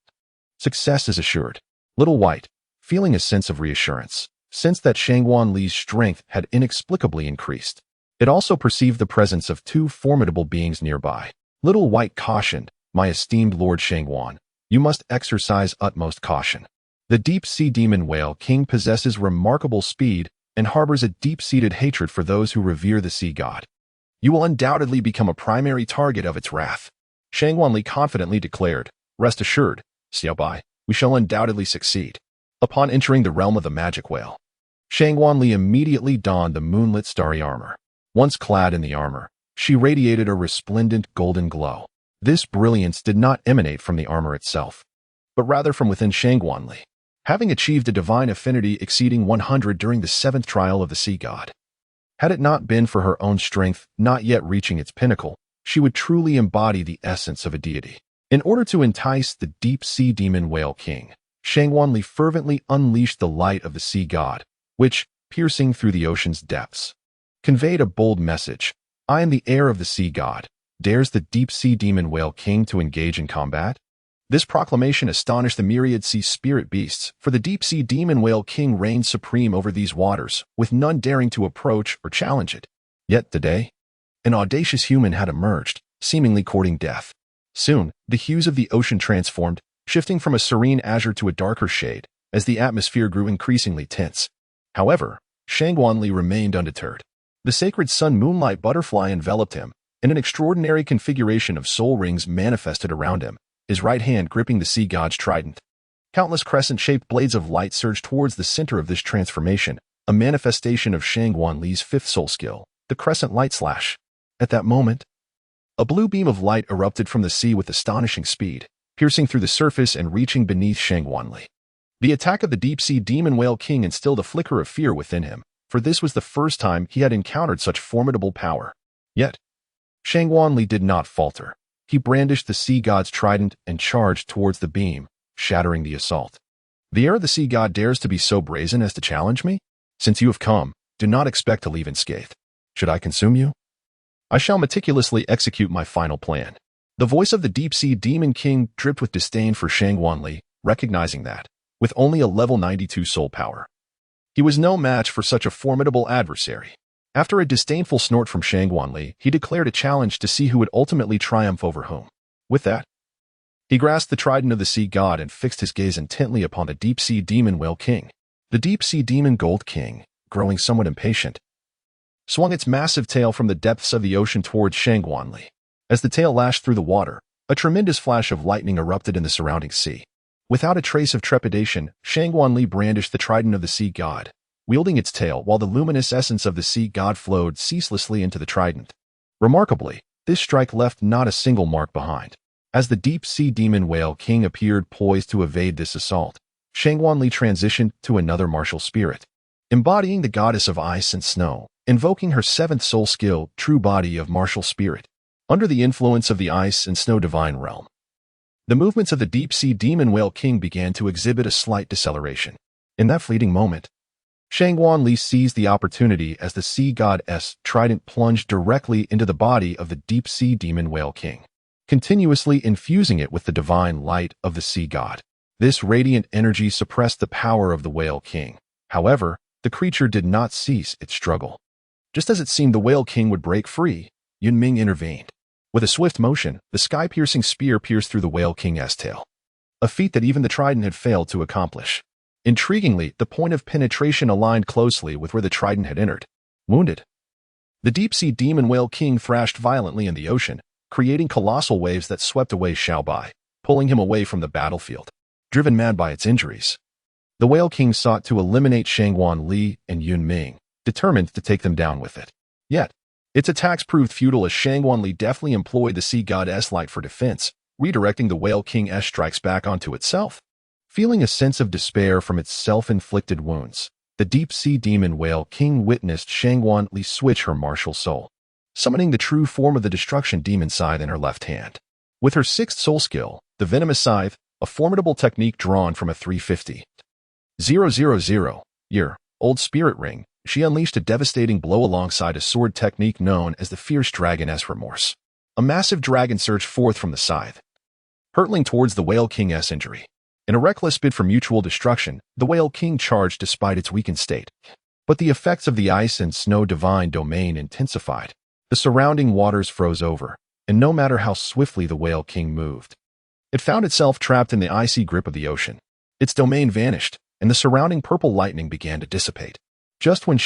Success is assured. Little White, feeling a sense of reassurance, sensed that Shangguan Li's strength had inexplicably increased. It also perceived the presence of two formidable beings nearby. Little White cautioned, my esteemed Lord Shangguan, you must exercise utmost caution. The deep-sea demon whale king possesses remarkable speed and harbors a deep-seated hatred for those who revere the sea god. You will undoubtedly become a primary target of its wrath. Shangguan Li confidently declared, rest assured, Xiaobai, we shall undoubtedly succeed. Upon entering the realm of the magic whale, Shangguan Li immediately donned the moonlit starry armor. Once clad in the armor, she radiated a resplendent golden glow. This brilliance did not emanate from the armor itself, but rather from within Shangguan Li, having achieved a divine affinity exceeding 100 during the 7th trial of the sea god. Had it not been for her own strength not yet reaching its pinnacle, she would truly embody the essence of a deity. In order to entice the deep-sea demon whale king, Shangguan Li fervently unleashed the light of the sea god, which, piercing through the ocean's depths, conveyed a bold message. I am the heir of the sea god. Dares the deep-sea demon whale king to engage in combat? This proclamation astonished the myriad sea spirit beasts, for the deep-sea demon whale king reigned supreme over these waters, with none daring to approach or challenge it. Yet today, an audacious human had emerged, seemingly courting death. Soon, the hues of the ocean transformed, shifting from a serene azure to a darker shade, as the atmosphere grew increasingly tense. However, Shangguan Li remained undeterred. The sacred sun moonlight butterfly enveloped him, and an extraordinary configuration of soul rings manifested around him, his right hand gripping the sea god's trident. Countless crescent-shaped blades of light surged towards the center of this transformation, a manifestation of Shangguan Li's 5th soul skill, the crescent light slash. At that moment, a blue beam of light erupted from the sea with astonishing speed, piercing through the surface and reaching beneath Shangguan Li. The attack of the deep-sea demon whale king instilled a flicker of fear within him, for this was the first time he had encountered such formidable power. Yet, Shangguan Li did not falter. He brandished the sea god's trident and charged towards the beam, shattering the assault. The heir of the sea god dares to be so brazen as to challenge me? Since you have come, do not expect to leave unscathed. Should I consume you? I shall meticulously execute my final plan. The voice of the deep-sea demon king dripped with disdain for Shangguan Li, recognizing that, with only a level 92 soul power, he was no match for such a formidable adversary. After a disdainful snort from Shangguan Li, he declared a challenge to see who would ultimately triumph over whom. With that, he grasped the trident of the sea god and fixed his gaze intently upon the deep-sea demon whale king. The deep-sea demon gold king, growing somewhat impatient, swung its massive tail from the depths of the ocean towards Shangguan Li. As the tail lashed through the water, a tremendous flash of lightning erupted in the surrounding sea. Without a trace of trepidation, Shangguan Li brandished the trident of the sea god, wielding its tail while the luminous essence of the sea god flowed ceaselessly into the trident. Remarkably, this strike left not a single mark behind. As the deep-sea demon whale king appeared poised to evade this assault, Shangguan Li transitioned to another martial spirit, embodying the goddess of ice and snow, invoking her 7th soul skill, true body of martial spirit. Under the influence of the ice and snow divine realm, the movements of the deep-sea demon whale king began to exhibit a slight deceleration. In that fleeting moment, Shangguan Li seized the opportunity as the sea god's trident plunged directly into the body of the deep-sea demon whale king, continuously infusing it with the divine light of the sea god. This radiant energy suppressed the power of the whale king. However, the creature did not cease its struggle. Just as it seemed the whale king would break free, Yunming intervened. With a swift motion, the sky-piercing spear pierced through the whale king's tail, a feat that even the trident had failed to accomplish. Intriguingly, the point of penetration aligned closely with where the trident had entered. Wounded, the deep-sea demon whale king thrashed violently in the ocean, creating colossal waves that swept away Xiaobai, pulling him away from the battlefield. Driven mad by its injuries, the whale king sought to eliminate Shangguan Li and Yunming, determined to take them down with it. Yet, its attacks proved futile as Shangguan Li deftly employed the sea god's light for defense, redirecting the whale king's strikes back onto itself. Feeling a sense of despair from its self-inflicted wounds, the deep-sea demon whale king witnessed Shangguan Li switch her martial soul, summoning the true form of the destruction Demon Scythe in her left hand. With her 6th soul skill, the venomous scythe, a formidable technique drawn from a 350,000-year-old spirit ring. She unleashed a devastating blow alongside a sword technique known as the Fierce Dragon's Remorse. A massive dragon surged forth from the scythe, hurtling towards the Whale King's injury. In a reckless bid for mutual destruction, the Whale King charged despite its weakened state. But the effects of the ice and snow divine domain intensified. The surrounding waters froze over, and no matter how swiftly the Whale King moved, it found itself trapped in the icy grip of the ocean. Its domain vanished, and the surrounding purple lightning began to dissipate. Just when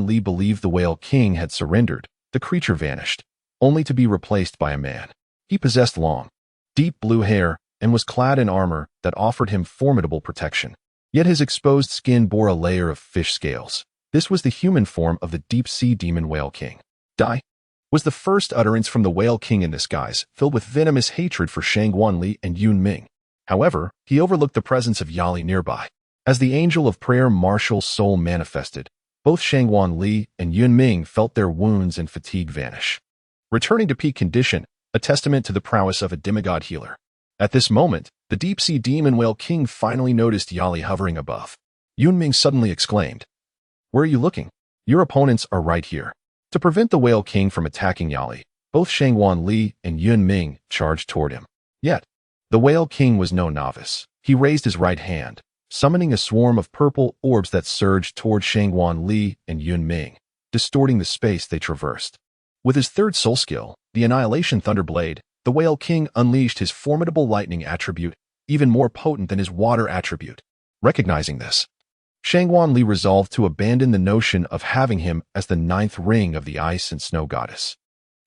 Li believed the Whale King had surrendered, the creature vanished, only to be replaced by a man. He possessed long, deep blue hair and was clad in armor that offered him formidable protection. Yet his exposed skin bore a layer of fish scales. This was the human form of the deep-sea demon Whale King. Die was the first utterance from the Whale King in this guise, filled with venomous hatred for Li and Yun Ming. However, he overlooked the presence of Yali nearby. As the angel of prayer martial soul manifested, both Li and Yun Ming felt their wounds and fatigue vanish, returning to peak condition, a testament to the prowess of a demigod healer. At this moment, the deep-sea demon Whale King finally noticed Yali hovering above. Yun Ming suddenly exclaimed, "Where are you looking? Your opponents are right here." To prevent the Whale King from attacking Yali, both Li and Yun Ming charged toward him. Yet, the Whale King was no novice. He raised his right hand, summoning a swarm of purple orbs that surged toward Li and Yun Ming, distorting the space they traversed. With his third soul skill, the Annihilation Thunderblade, the Whale King unleashed his formidable lightning attribute, even more potent than his water attribute. Recognizing this, Li resolved to abandon the notion of having him as the ninth ring of the ice and snow goddess,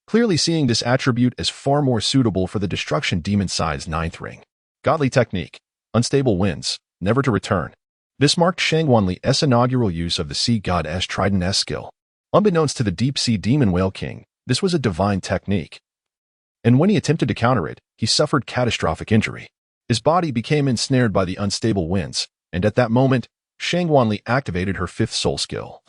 clearly seeing this attribute as far more suitable for the destruction Demon Scythe's ninth ring. Godly technique, unstable winds, never to return. This marked Li's inaugural use of the sea god's trident skill. Unbeknownst to the deep-sea demon Whale King, this was a divine technique. And when he attempted to counter it, he suffered catastrophic injury. His body became ensnared by the unstable winds, and at that moment, Li activated her fifth soul skill,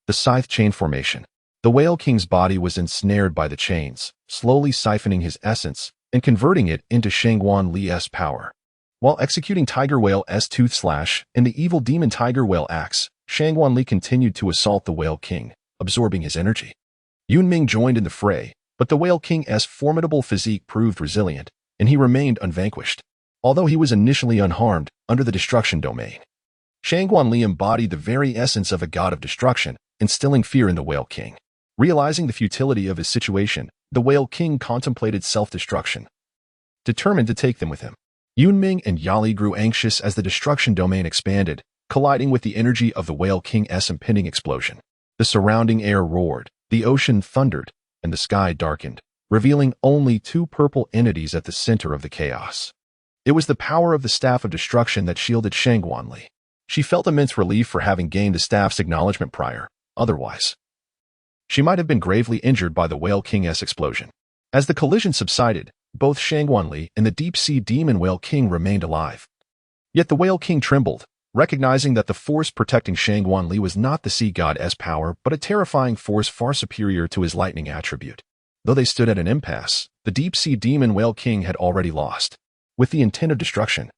the Scythe Chain Formation. The Whale King's body was ensnared by the chains, slowly siphoning his essence and converting it into Li's power. While executing Tiger Whale's Tooth Slash and the evil demon Tiger Whale Axe, Li continued to assault the Whale King, absorbing his energy. Yun Ming joined in the fray, but the Whale King's formidable physique proved resilient, and he remained unvanquished. Although he was initially unharmed under the destruction domain, Li embodied the very essence of a god of destruction, instilling fear in the Whale King. Realizing the futility of his situation, the Whale King contemplated self-destruction, determined to take them with him. Yun Ming and Yali grew anxious as the destruction domain expanded, colliding with the energy of the Whale King's impending explosion. The surrounding air roared, the ocean thundered, and the sky darkened, revealing only two purple entities at the center of the chaos. It was the power of the Staff of Destruction that shielded Li. She felt immense relief for having gained the staff's acknowledgement prior. Otherwise, she might have been gravely injured by the Whale King's explosion. As the collision subsided, both Li and the deep-sea demon Whale King remained alive. Yet the Whale King trembled, recognizing that the force protecting Li was not the sea god's power but a terrifying force far superior to his lightning attribute. Though they stood at an impasse, the deep-sea demon Whale King had already lost. With the intent of destruction,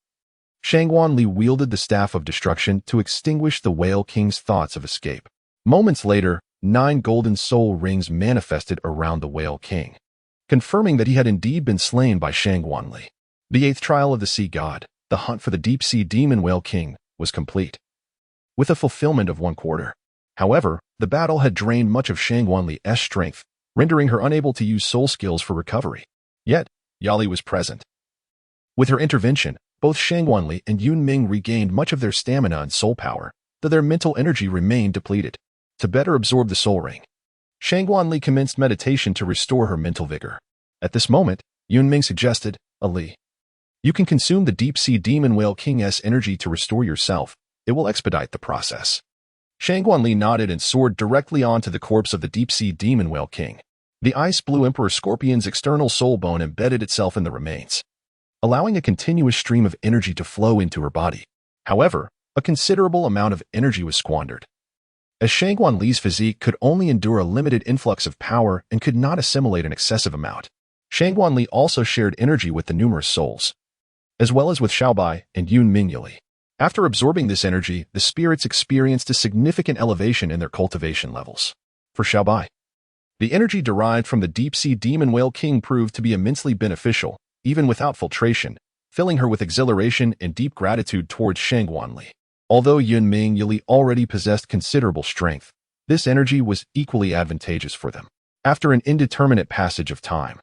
Li wielded the Staff of Destruction to extinguish the Whale King's thoughts of escape. Moments later, 9 golden soul rings manifested around the Whale King, confirming that he had indeed been slain by Li. The 8th trial of the sea god, the hunt for the deep-sea demon Whale King, was complete, with a fulfillment of 1/4. However, the battle had drained much of Li's strength, rendering her unable to use soul skills for recovery. Yet, Yali was present. With her intervention, both Li and Yun Ming regained much of their stamina and soul power, though their mental energy remained depleted. To better absorb the soul ring, Li commenced meditation to restore her mental vigor. At this moment, Yun Ming suggested, "Ali, you can consume the deep-sea demon Whale King's energy to restore yourself. It will expedite the process." Li nodded and soared directly onto the corpse of the deep-sea demon Whale King. The ice-blue Emperor Scorpion's external soul bone embedded itself in the remains, allowing a continuous stream of energy to flow into her body. However, a considerable amount of energy was squandered, as Li's physique could only endure a limited influx of power and could not assimilate an excessive amount. Li also shared energy with the numerous souls, as well as with Xiaobai and Yun Mingyuli. After absorbing this energy, the spirits experienced a significant elevation in their cultivation levels. For Xiaobai, the energy derived from the deep-sea demon whale king proved to be immensely beneficial, even without filtration, filling her with exhilaration and deep gratitude towards Shangguanli. Although Yun Mingyuli already possessed considerable strength, this energy was equally advantageous for them. After an indeterminate passage of time,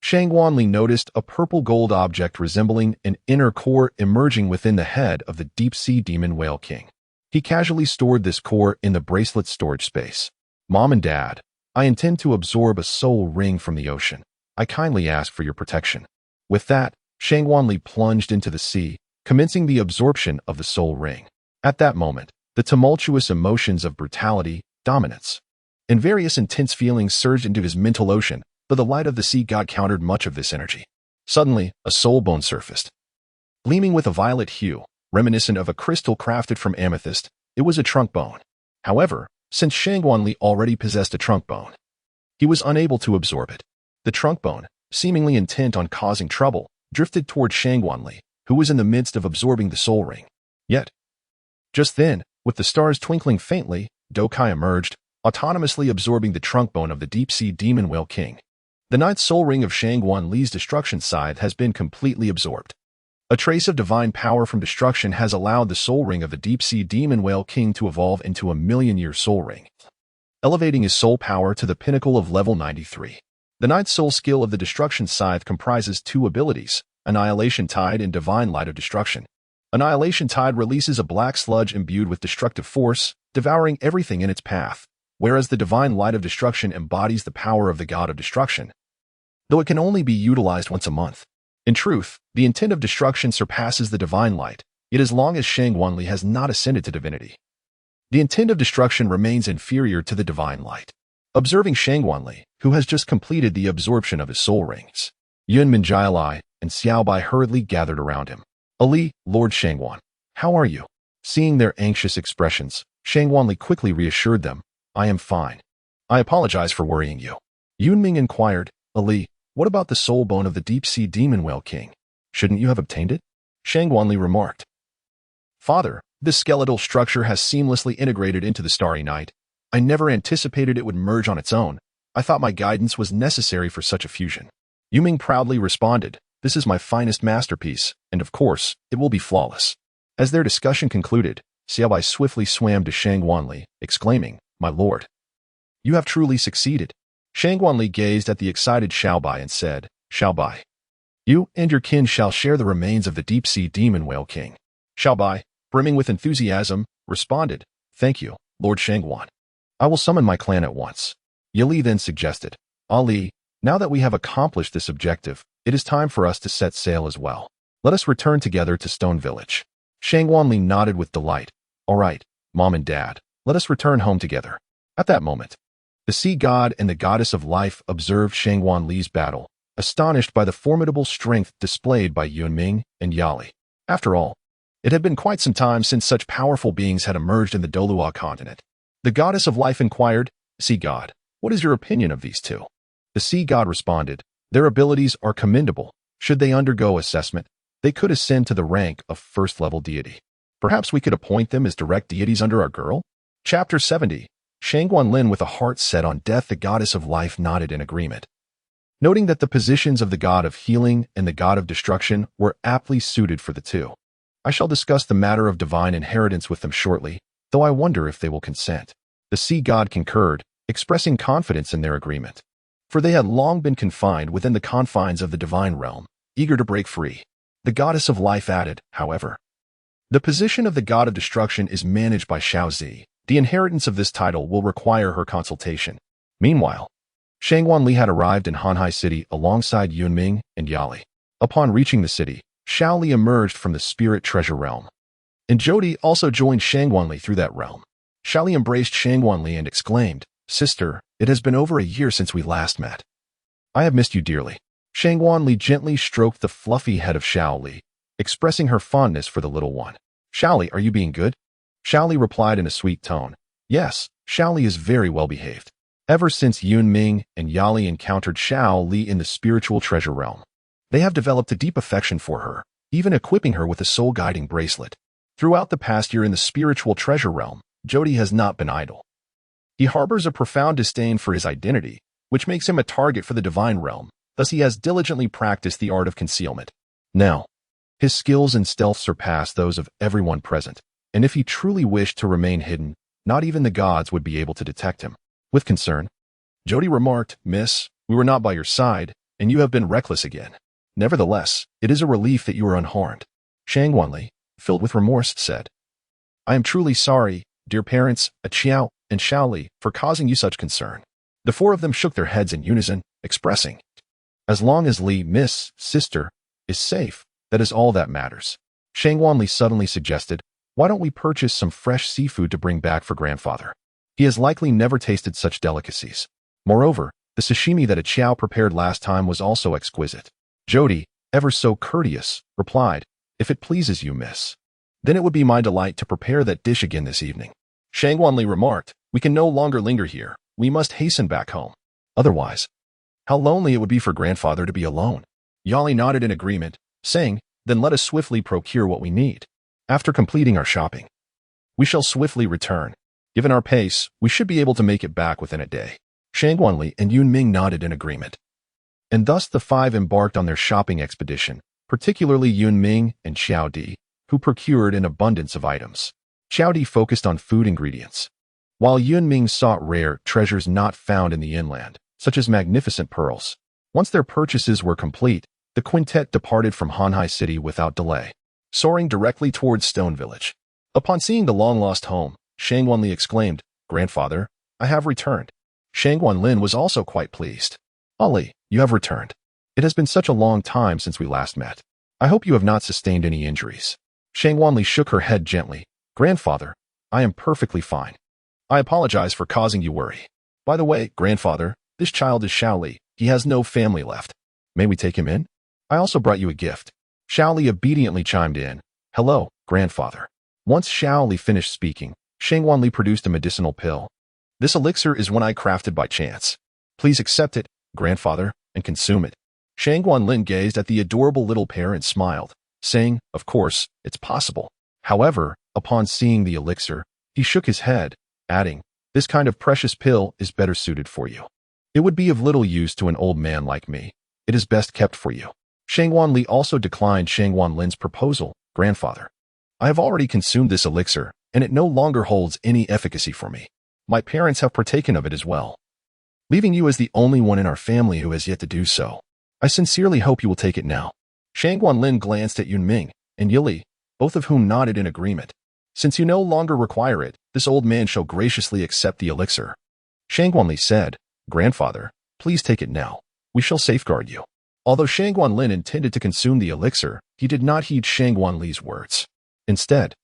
Shangguanli noticed a purple-gold object resembling an inner core emerging within the head of the deep-sea demon whale king. He casually stored this core in the bracelet storage space. "Mom and Dad, I intend to absorb a soul ring from the ocean. I kindly ask for your protection." With that, Shangguanli plunged into the sea, commencing the absorption of the soul ring. At that moment, the tumultuous emotions of brutality, dominance, and various intense feelings surged into his mental ocean, though the light of the sea god countered much of this energy. Suddenly, a soul bone surfaced. Gleaming with a violet hue, reminiscent of a crystal crafted from amethyst, it was a trunk bone. However, since Shangguanli already possessed a trunk bone, he was unable to absorb it. The trunk bone, seemingly intent on causing trouble, drifted toward Shangguanli, who was in the midst of absorbing the soul ring. Yet, just then, with the stars twinkling faintly, Doukai emerged, autonomously absorbing the trunk bone of the deep-sea demon whale king. The ninth soul ring of Shangguanli's destruction scythe has been completely absorbed. A trace of divine power from destruction has allowed the soul ring of the deep-sea demon whale king to evolve into a million-year soul ring, elevating his soul power to the pinnacle of level 93. The ninth soul skill of the destruction scythe comprises two abilities, Annihilation Tide and Divine Light of Destruction. Annihilation Tide releases a black sludge imbued with destructive force, devouring everything in its path, whereas the Divine Light of Destruction embodies the power of the god of destruction, though it can only be utilized once a month. In truth, the intent of destruction surpasses the divine light, yet as long as Shangguanli has not ascended to divinity, the intent of destruction remains inferior to the divine light. Observing Shangguanli, who has just completed the absorption of his soul rings, Yun Mingyuli and Xiaobai hurriedly gathered around him. "Ali, Lord Shangguan, how are you?" Seeing their anxious expressions, Shangguanli quickly reassured them, "I am fine. I apologize for worrying you." Yun Ming inquired, "Ali, what about the soul bone of the deep-sea demon whale king? Shouldn't you have obtained it?" Shangguanli remarked, "Father, this skeletal structure has seamlessly integrated into the starry night. I never anticipated it would merge on its own. I thought my guidance was necessary for such a fusion." Yuming proudly responded, "This is my finest masterpiece, and of course, it will be flawless." As their discussion concluded, Xiaobai swiftly swam to Shangguanli, exclaiming, "My lord, you have truly succeeded." Shangguanli gazed at the excited Xiaobai and said, "Xiaobai, you and your kin shall share the remains of the deep-sea demon whale king." Xiaobai, brimming with enthusiasm, responded, "Thank you, Lord Shangguan. I will summon my clan at once." Yili then suggested, "Ali, now that we have accomplished this objective, it is time for us to set sail as well. Let us return together to Stone Village." Shangguanli nodded with delight. "All right, Mom and Dad, let us return home together." At that moment, the sea god and the goddess of life observed Shangguanli's battle, astonished by the formidable strength displayed by Yunming and Yali. After all, it had been quite some time since such powerful beings had emerged in the Douluo Continent. The goddess of life inquired, "Sea god, what is your opinion of these two?" The sea god responded, "Their abilities are commendable. Should they undergo assessment, they could ascend to the rank of first-level deity. Perhaps we could appoint them as direct deities under our girl?" Chapter 70. Shangguanlin, with a heart set on death, the goddess of life, nodded in agreement. Noting that the positions of the god of healing and the god of destruction were aptly suited for the two, "I shall discuss the matter of divine inheritance with them shortly, though I wonder if they will consent." The sea god concurred, expressing confidence in their agreement, for they had long been confined within the confines of the divine realm, eager to break free. The goddess of life added, however, "The position of the god of destruction is managed by Xiaozi. The inheritance of this title will require her consultation." Meanwhile, Shangguanli had arrived in Hanhai City alongside Yunming and Yali. Upon reaching the city, Xiaoli emerged from the spirit treasure realm, and Jodi also joined Shangguanli through that realm. Xiaoli embraced Shangguanli and exclaimed, "Sister, it has been over a year since we last met. I have missed you dearly." Shangguanli gently stroked the fluffy head of Xiaoli, expressing her fondness for the little one. "Xiaoli, are you being good?" Xiaoli replied in a sweet tone, "Yes, Xiaoli is very well behaved." Ever since Yunming and Yali encountered Xiaoli in the spiritual treasure realm, they have developed a deep affection for her, even equipping her with a soul-guiding bracelet. Throughout the past year in the spiritual treasure realm, Jody has not been idle. He harbors a profound disdain for his identity, which makes him a target for the divine realm, thus he has diligently practiced the art of concealment. Now, his skills in stealth surpass those of everyone present, and if he truly wished to remain hidden, not even the gods would be able to detect him. With concern, Jody remarked, "Miss, we were not by your side, and you have been reckless again. Nevertheless, it is a relief that you are unharmed." Shangwanli, filled with remorse, said, "I am truly sorry, dear parents, Qiao and Shaoli, for causing you such concern." The four of them shook their heads in unison, expressing, "As long as Li, Miss, sister, is safe, that is all that matters." Shangwanli suddenly suggested, "Why don't we purchase some fresh seafood to bring back for grandfather? He has likely never tasted such delicacies. Moreover, the sashimi that Qiao prepared last time was also exquisite." Jody, ever so courteous, replied, "If it pleases you, miss, then it would be my delight to prepare that dish again this evening." Shangwanli remarked, "We can no longer linger here. We must hasten back home. Otherwise, how lonely it would be for grandfather to be alone." Yali nodded in agreement, saying, "Then let us swiftly procure what we need. After completing our shopping, we shall swiftly return. Given our pace, we should be able to make it back within a day." Shangwanli and Yunming nodded in agreement. And thus the five embarked on their shopping expedition, particularly Yunming and Xiaodi, who procured an abundance of items. Xiaodi focused on food ingredients, while Yunming sought rare treasures not found in the inland, such as magnificent pearls. Once their purchases were complete, the quintet departed from Hanhai City without delay, soaring directly towards Stone Village. Upon seeing the long-lost home, Shangwanli exclaimed, "Grandfather, I have returned." Shangwanlin was also quite pleased. "Ali, you have returned. It has been such a long time since we last met. I hope you have not sustained any injuries." Shangwanli shook her head gently. "Grandfather, I am perfectly fine. I apologize for causing you worry. By the way, grandfather, this child is Shaoli. He has no family left. May we take him in? I also brought you a gift." Shaoli obediently chimed in, "Hello, grandfather." Once Shaoli finished speaking, Shangwanli produced a medicinal pill. "This elixir is one I crafted by chance. Please accept it, grandfather, and consume it." Shangwanlin gazed at the adorable little pair and smiled, saying, "Of course, it's possible." However, upon seeing the elixir, he shook his head, adding, "This kind of precious pill is better suited for you. It would be of little use to an old man like me. It is best kept for you." Shangwanli also declined Shangwanlin's proposal. "Grandfather, I have already consumed this elixir, and it no longer holds any efficacy for me. My parents have partaken of it as well, leaving you as the only one in our family who has yet to do so. I sincerely hope you will take it now." Shangwanlin glanced at Yunming and Yili, both of whom nodded in agreement. "Since you no longer require it, this old man shall graciously accept the elixir." Shangwanli said, "Grandfather, please take it now. We shall safeguard you." Although Shangwanlin intended to consume the elixir, he did not heed Shangwanli's words. Instead,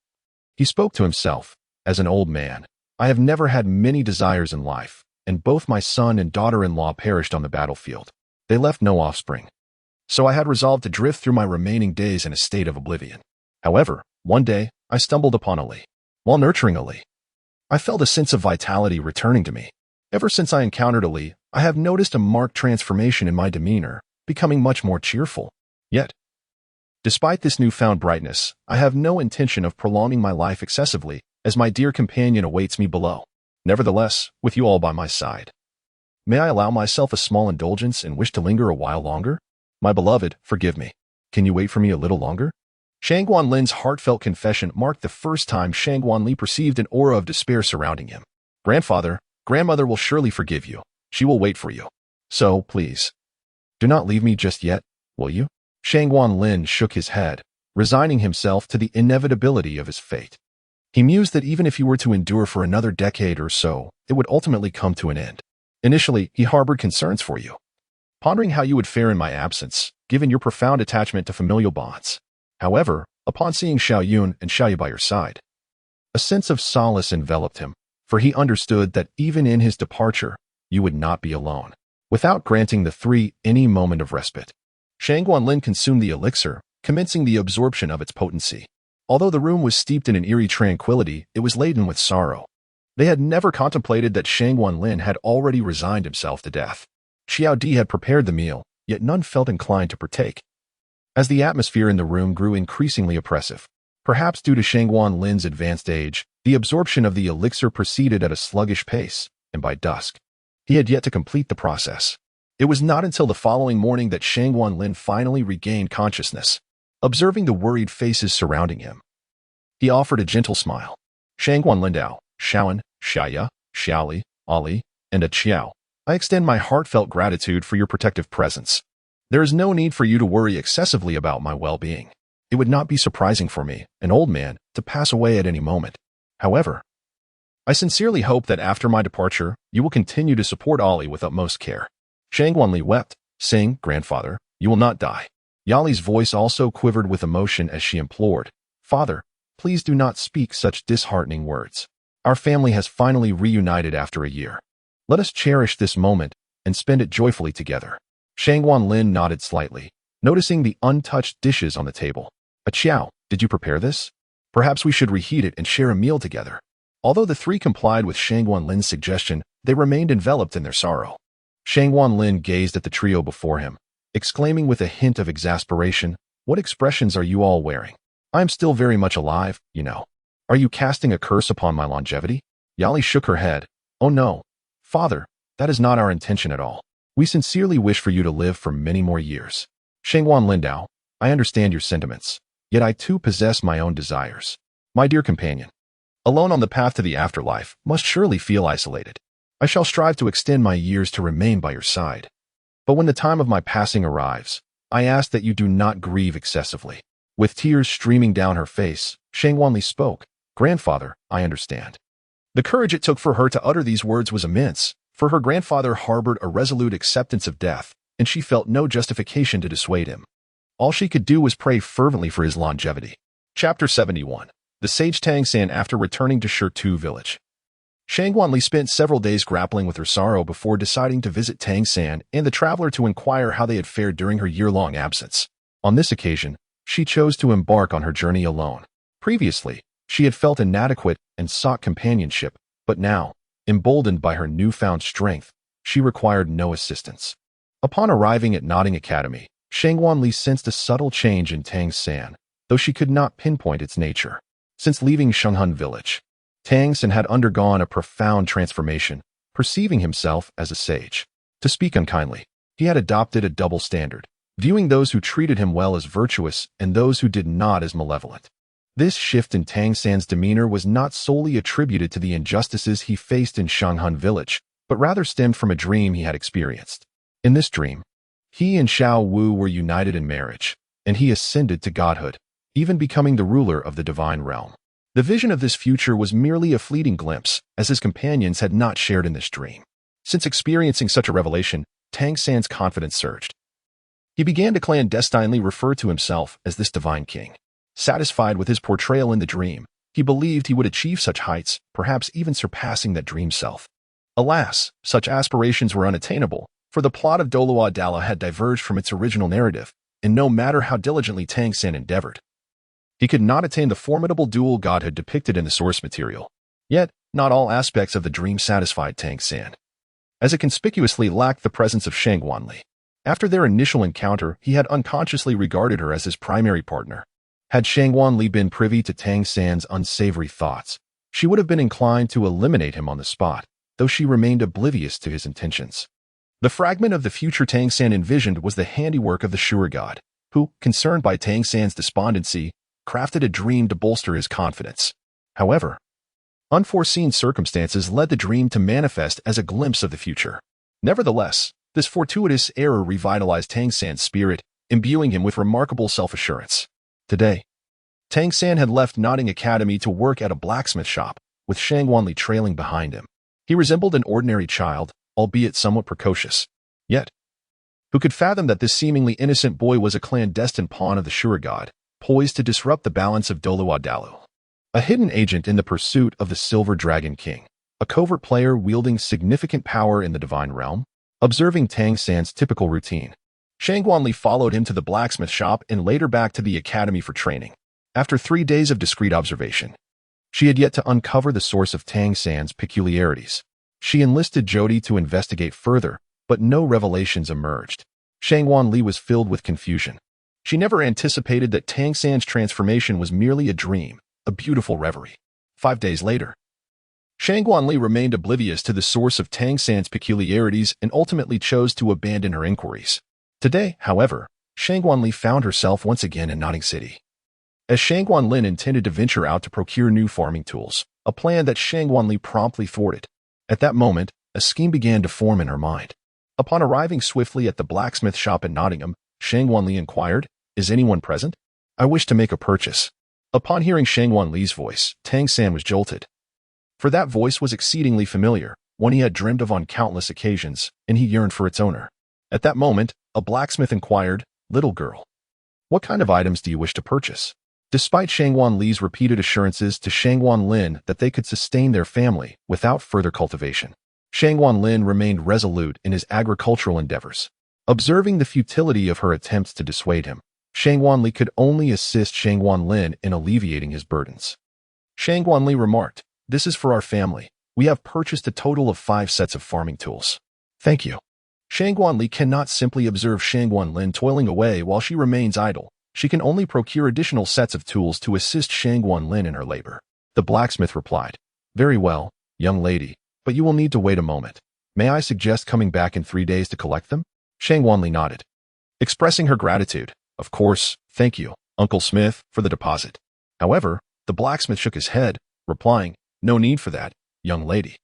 he spoke to himself, "As an old man, I have never had many desires in life, and both my son and daughter-in-law perished on the battlefield. They left no offspring. So I had resolved to drift through my remaining days in a state of oblivion. However, one day, I stumbled upon Ali. While nurturing Ali, I felt a sense of vitality returning to me. Ever since I encountered Ali, I have noticed a marked transformation in my demeanor, becoming much more cheerful. Yet, despite this newfound brightness, I have no intention of prolonging my life excessively, as my dear companion awaits me below. Nevertheless, with you all by my side, may I allow myself a small indulgence and wish to linger a while longer? My beloved, forgive me. Can you wait for me a little longer?" Shangwanlin's heartfelt confession marked the first time Shangwanli perceived an aura of despair surrounding him. "Grandfather, grandmother will surely forgive you. She will wait for you. So, please, do not leave me just yet, will you?" Shangwanlin shook his head, resigning himself to the inevitability of his fate. He mused that even if he were to endure for another decade or so, it would ultimately come to an end. Initially, he harbored concerns for you, pondering how you would fare in my absence, given your profound attachment to familial bonds. However, upon seeing Xiao Yun and Xiao Yi by your side, a sense of solace enveloped him, for he understood that even in his departure, you would not be alone. Without granting the three any moment of respite, Shangwanlin consumed the elixir, commencing the absorption of its potency. Although the room was steeped in an eerie tranquility, it was laden with sorrow. They had never contemplated that Shangwanlin had already resigned himself to death. Xiao Di had prepared the meal, yet none felt inclined to partake. As the atmosphere in the room grew increasingly oppressive, perhaps due to Shangguan Lin's advanced age, the absorption of the elixir proceeded at a sluggish pace, and by dusk, he had yet to complete the process. It was not until the following morning that Shangguan Lin finally regained consciousness. Observing the worried faces surrounding him, he offered a gentle smile. Shangguan Lindao, Shaoan, Xiaya, Xiaoli, Ali, and a Qiao, I extend my heartfelt gratitude for your protective presence. There is no need for you to worry excessively about my well-being. It would not be surprising for me, an old man, to pass away at any moment. However, I sincerely hope that after my departure, you will continue to support Ali with utmost care. Shangguan Li wept, saying, Grandfather, you will not die. Yali's voice also quivered with emotion as she implored, Father, please do not speak such disheartening words. Our family has finally reunited after a year. Let us cherish this moment and spend it joyfully together. Shangguan Lin nodded slightly, noticing the untouched dishes on the table. A Qiao, did you prepare this? Perhaps we should reheat it and share a meal together. Although the three complied with Shangguan Lin's suggestion, they remained enveloped in their sorrow. Shangguan Lin gazed at the trio before him, exclaiming with a hint of exasperation, What expressions are you all wearing? I am still very much alive, you know. Are you casting a curse upon my longevity? Yali shook her head. Oh no, Father, that is not our intention at all. We sincerely wish for you to live for many more years. Shangguan Lindao, I understand your sentiments, yet I too possess my own desires. My dear companion, alone on the path to the afterlife, must surely feel isolated. I shall strive to extend my years to remain by your side. But when the time of my passing arrives, I ask that you do not grieve excessively. With tears streaming down her face, Shangguan Li spoke, Grandfather, I understand. The courage it took for her to utter these words was immense, for her grandfather harbored a resolute acceptance of death, and she felt no justification to dissuade him. All she could do was pray fervently for his longevity. Chapter 71. The Sage Tang San after returning to Shirtu village. Shangguan Li spent several days grappling with her sorrow before deciding to visit Tang San and the traveler to inquire how they had fared during her year-long absence. On this occasion, she chose to embark on her journey alone. Previously, she had felt inadequate and sought companionship, but now, emboldened by her newfound strength, she required no assistance. Upon arriving at Nodding Academy, Shangguan Li sensed a subtle change in Tang San, though she could not pinpoint its nature. Since leaving Shenghun village, Tang San had undergone a profound transformation, perceiving himself as a sage. To speak unkindly, he had adopted a double standard, viewing those who treated him well as virtuous and those who did not as malevolent. This shift in Tang San's demeanor was not solely attributed to the injustices he faced in Shenghun village, but rather stemmed from a dream he had experienced. In this dream, he and Xiao Wu were united in marriage, and he ascended to godhood, even becoming the ruler of the divine realm. The vision of this future was merely a fleeting glimpse, as his companions had not shared in this dream. Since experiencing such a revelation, Tang San's confidence surged. He began to clandestinely refer to himself as this divine king. Satisfied with his portrayal in the dream, he believed he would achieve such heights, perhaps even surpassing that dream self. Alas, such aspirations were unattainable, for the plot of Douluo Continent I had diverged from its original narrative, and no matter how diligently Tang San endeavored, he could not attain the formidable dual godhood depicted in the source material. Yet, not all aspects of the dream satisfied Tang San, as it conspicuously lacked the presence of Shangguan Li. After their initial encounter, he had unconsciously regarded her as his primary partner. Had Shangguan Li been privy to Tang San's unsavory thoughts, she would have been inclined to eliminate him on the spot, though she remained oblivious to his intentions. The fragment of the future Tang San envisioned was the handiwork of the sure god, who, concerned by Tang San's despondency, crafted a dream to bolster his confidence. However, unforeseen circumstances led the dream to manifest as a glimpse of the future. Nevertheless, this fortuitous error revitalized Tang San's spirit, imbuing him with remarkable self-assurance. Today, Tang San had left Nodding Academy to work at a blacksmith shop, with Shangguan Li trailing behind him. He resembled an ordinary child, albeit somewhat precocious. Yet, who could fathom that this seemingly innocent boy was a clandestine pawn of the sure god, poised to disrupt the balance of Douluo Continent I? A hidden agent in the pursuit of the Silver Dragon King, a covert player wielding significant power in the divine realm. Observing Tang San's typical routine, Shangguan Li followed him to the blacksmith shop and later back to the academy for training. After 3 days of discreet observation, she had yet to uncover the source of Tang San's peculiarities. She enlisted Jody to investigate further, but no revelations emerged. Shangguan Li was filled with confusion. She never anticipated that Tang San's transformation was merely a dream, a beautiful reverie. 5 days later, Shangguanli remained oblivious to the source of Tang San's peculiarities and ultimately chose to abandon her inquiries. Today, however, Shangguanli found herself once again in Notting City. As Shangguanlin intended to venture out to procure new farming tools, a plan that Shangguanli promptly thwarted. At that moment, a scheme began to form in her mind. Upon arriving swiftly at the blacksmith shop in Nottingham, Shangguanli inquired, "Is anyone present? I wish to make a purchase." Upon hearing Shangguanli's voice, Tang San was jolted. For that voice was exceedingly familiar, one he had dreamed of on countless occasions, and he yearned for its owner. At that moment, a blacksmith inquired, "Little girl, what kind of items do you wish to purchase?" Despite Shangguanli's repeated assurances to Shangguanlin that they could sustain their family without further cultivation, Shangguanlin remained resolute in his agricultural endeavors. Observing the futility of her attempts to dissuade him, Shangguanli could only assist Shangguanlin in alleviating his burdens. Shangguanli remarked, "This is for our family. We have purchased a total of 5 sets of farming tools." "Thank you." Shangguanli cannot simply observe Shangguanlin toiling away while she remains idle. She can only procure additional sets of tools to assist Shangguanlin in her labor. The blacksmith replied, "Very well, young lady, but you will need to wait a moment. May I suggest coming back in 3 days to collect them?" Shangguanli nodded, expressing her gratitude. "Of course, thank you, Uncle Smith, for the deposit." However, the blacksmith shook his head, replying, "No need for that, young lady.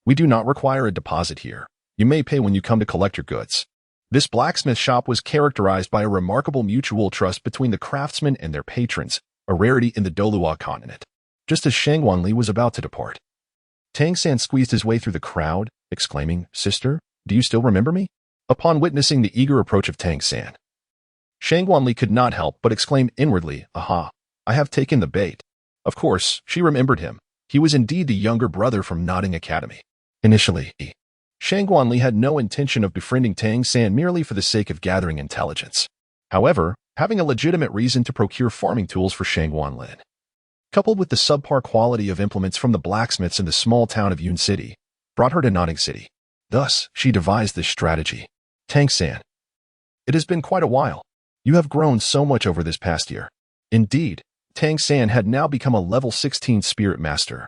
We do not require a deposit here. You may pay when you come to collect your goods." This blacksmith shop was characterized by a remarkable mutual trust between the craftsmen and their patrons, a rarity in the Douluo Continent. Just as Shangguanli was about to depart, Tang San squeezed his way through the crowd, exclaiming, "Sister, do you still remember me?" Upon witnessing the eager approach of Tang San, Shangguanli could not help but exclaim inwardly, "Aha, I have taken the bait." Of course, she remembered him. He was indeed the younger brother from Notting Academy. Initially, Shangguanli had no intention of befriending Tang San merely for the sake of gathering intelligence. However, having a legitimate reason to procure farming tools for Shangguanlin, coupled with the subpar quality of implements from the blacksmiths in the small town of Yun City, brought her to Notting City. Thus, she devised this strategy. "Tang San, it has been quite a while. You have grown so much over this past year." Indeed, Tang San had now become a level 16 spirit master,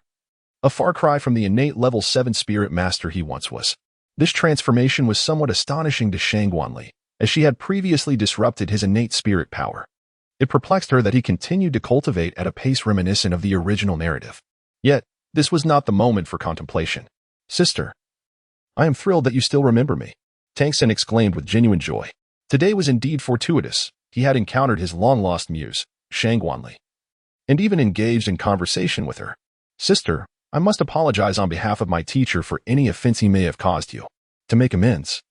a far cry from the innate level 7 spirit master he once was. This transformation was somewhat astonishing to Shangguanli, as she had previously disrupted his innate spirit power. It perplexed her that he continued to cultivate at a pace reminiscent of the original narrative. Yet, this was not the moment for contemplation. "Sister, I am thrilled that you still remember me," Tang San exclaimed with genuine joy. Today was indeed fortuitous. He had encountered his long-lost muse, Shangguanli, and even engaged in conversation with her. "Sister, I must apologize on behalf of my teacher for any offense he may have caused you. To make amends,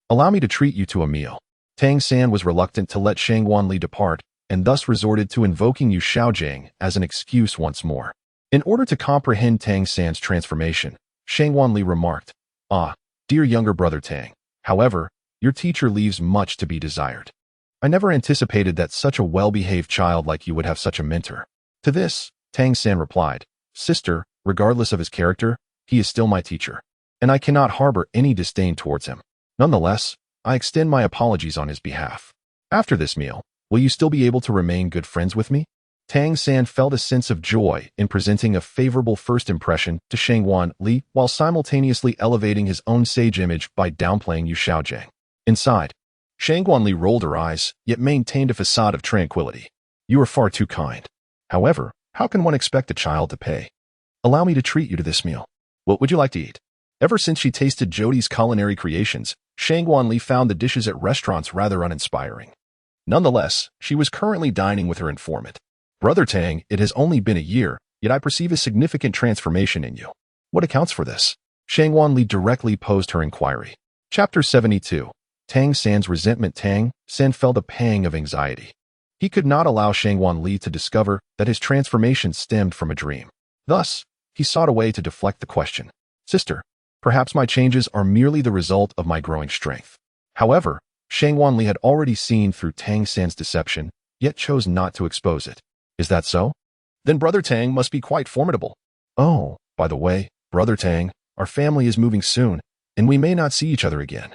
allow me to treat you to a meal." Tang San was reluctant to let Shangguanli depart, and thus resorted to invoking Yu Shaojiang as an excuse once more. In order to comprehend Tang San's transformation, Shangguanli remarked, "Ah, dear younger brother Tang, however, your teacher leaves much to be desired. I never anticipated that such a well-behaved child like you would have such a mentor." To this, Tang San replied, "Sister, regardless of his character, he is still my teacher, and I cannot harbor any disdain towards him. Nonetheless, I extend my apologies on his behalf. After this meal, will you still be able to remain good friends with me?" Tang San felt a sense of joy in presenting a favorable first impression to Shangguanli while simultaneously elevating his own sage image by downplaying Yu Shaojiang. Inside, Shangguanli rolled her eyes, yet maintained a facade of tranquility. "You are far too kind. However, how can one expect a child to pay? Allow me to treat you to this meal. What would you like to eat?" Ever since she tasted Jodi's culinary creations, Shangguanli found the dishes at restaurants rather uninspiring. Nonetheless, she was currently dining with her informant. "Brother Tang, it has only been a year, yet I perceive a significant transformation in you. What accounts for this?" Shangguanli directly posed her inquiry. Chapter 72. Tang San's resentment. Tang San felt a pang of anxiety. He could not allow Shangguanli to discover that his transformation stemmed from a dream. Thus, he sought a way to deflect the question. "Sister, perhaps my changes are merely the result of my growing strength." However, Shangguanli had already seen through Tang San's deception, yet chose not to expose it. "Is that so? Then Brother Tang must be quite formidable. Oh, by the way, Brother Tang, our family is moving soon, and we may not see each other again."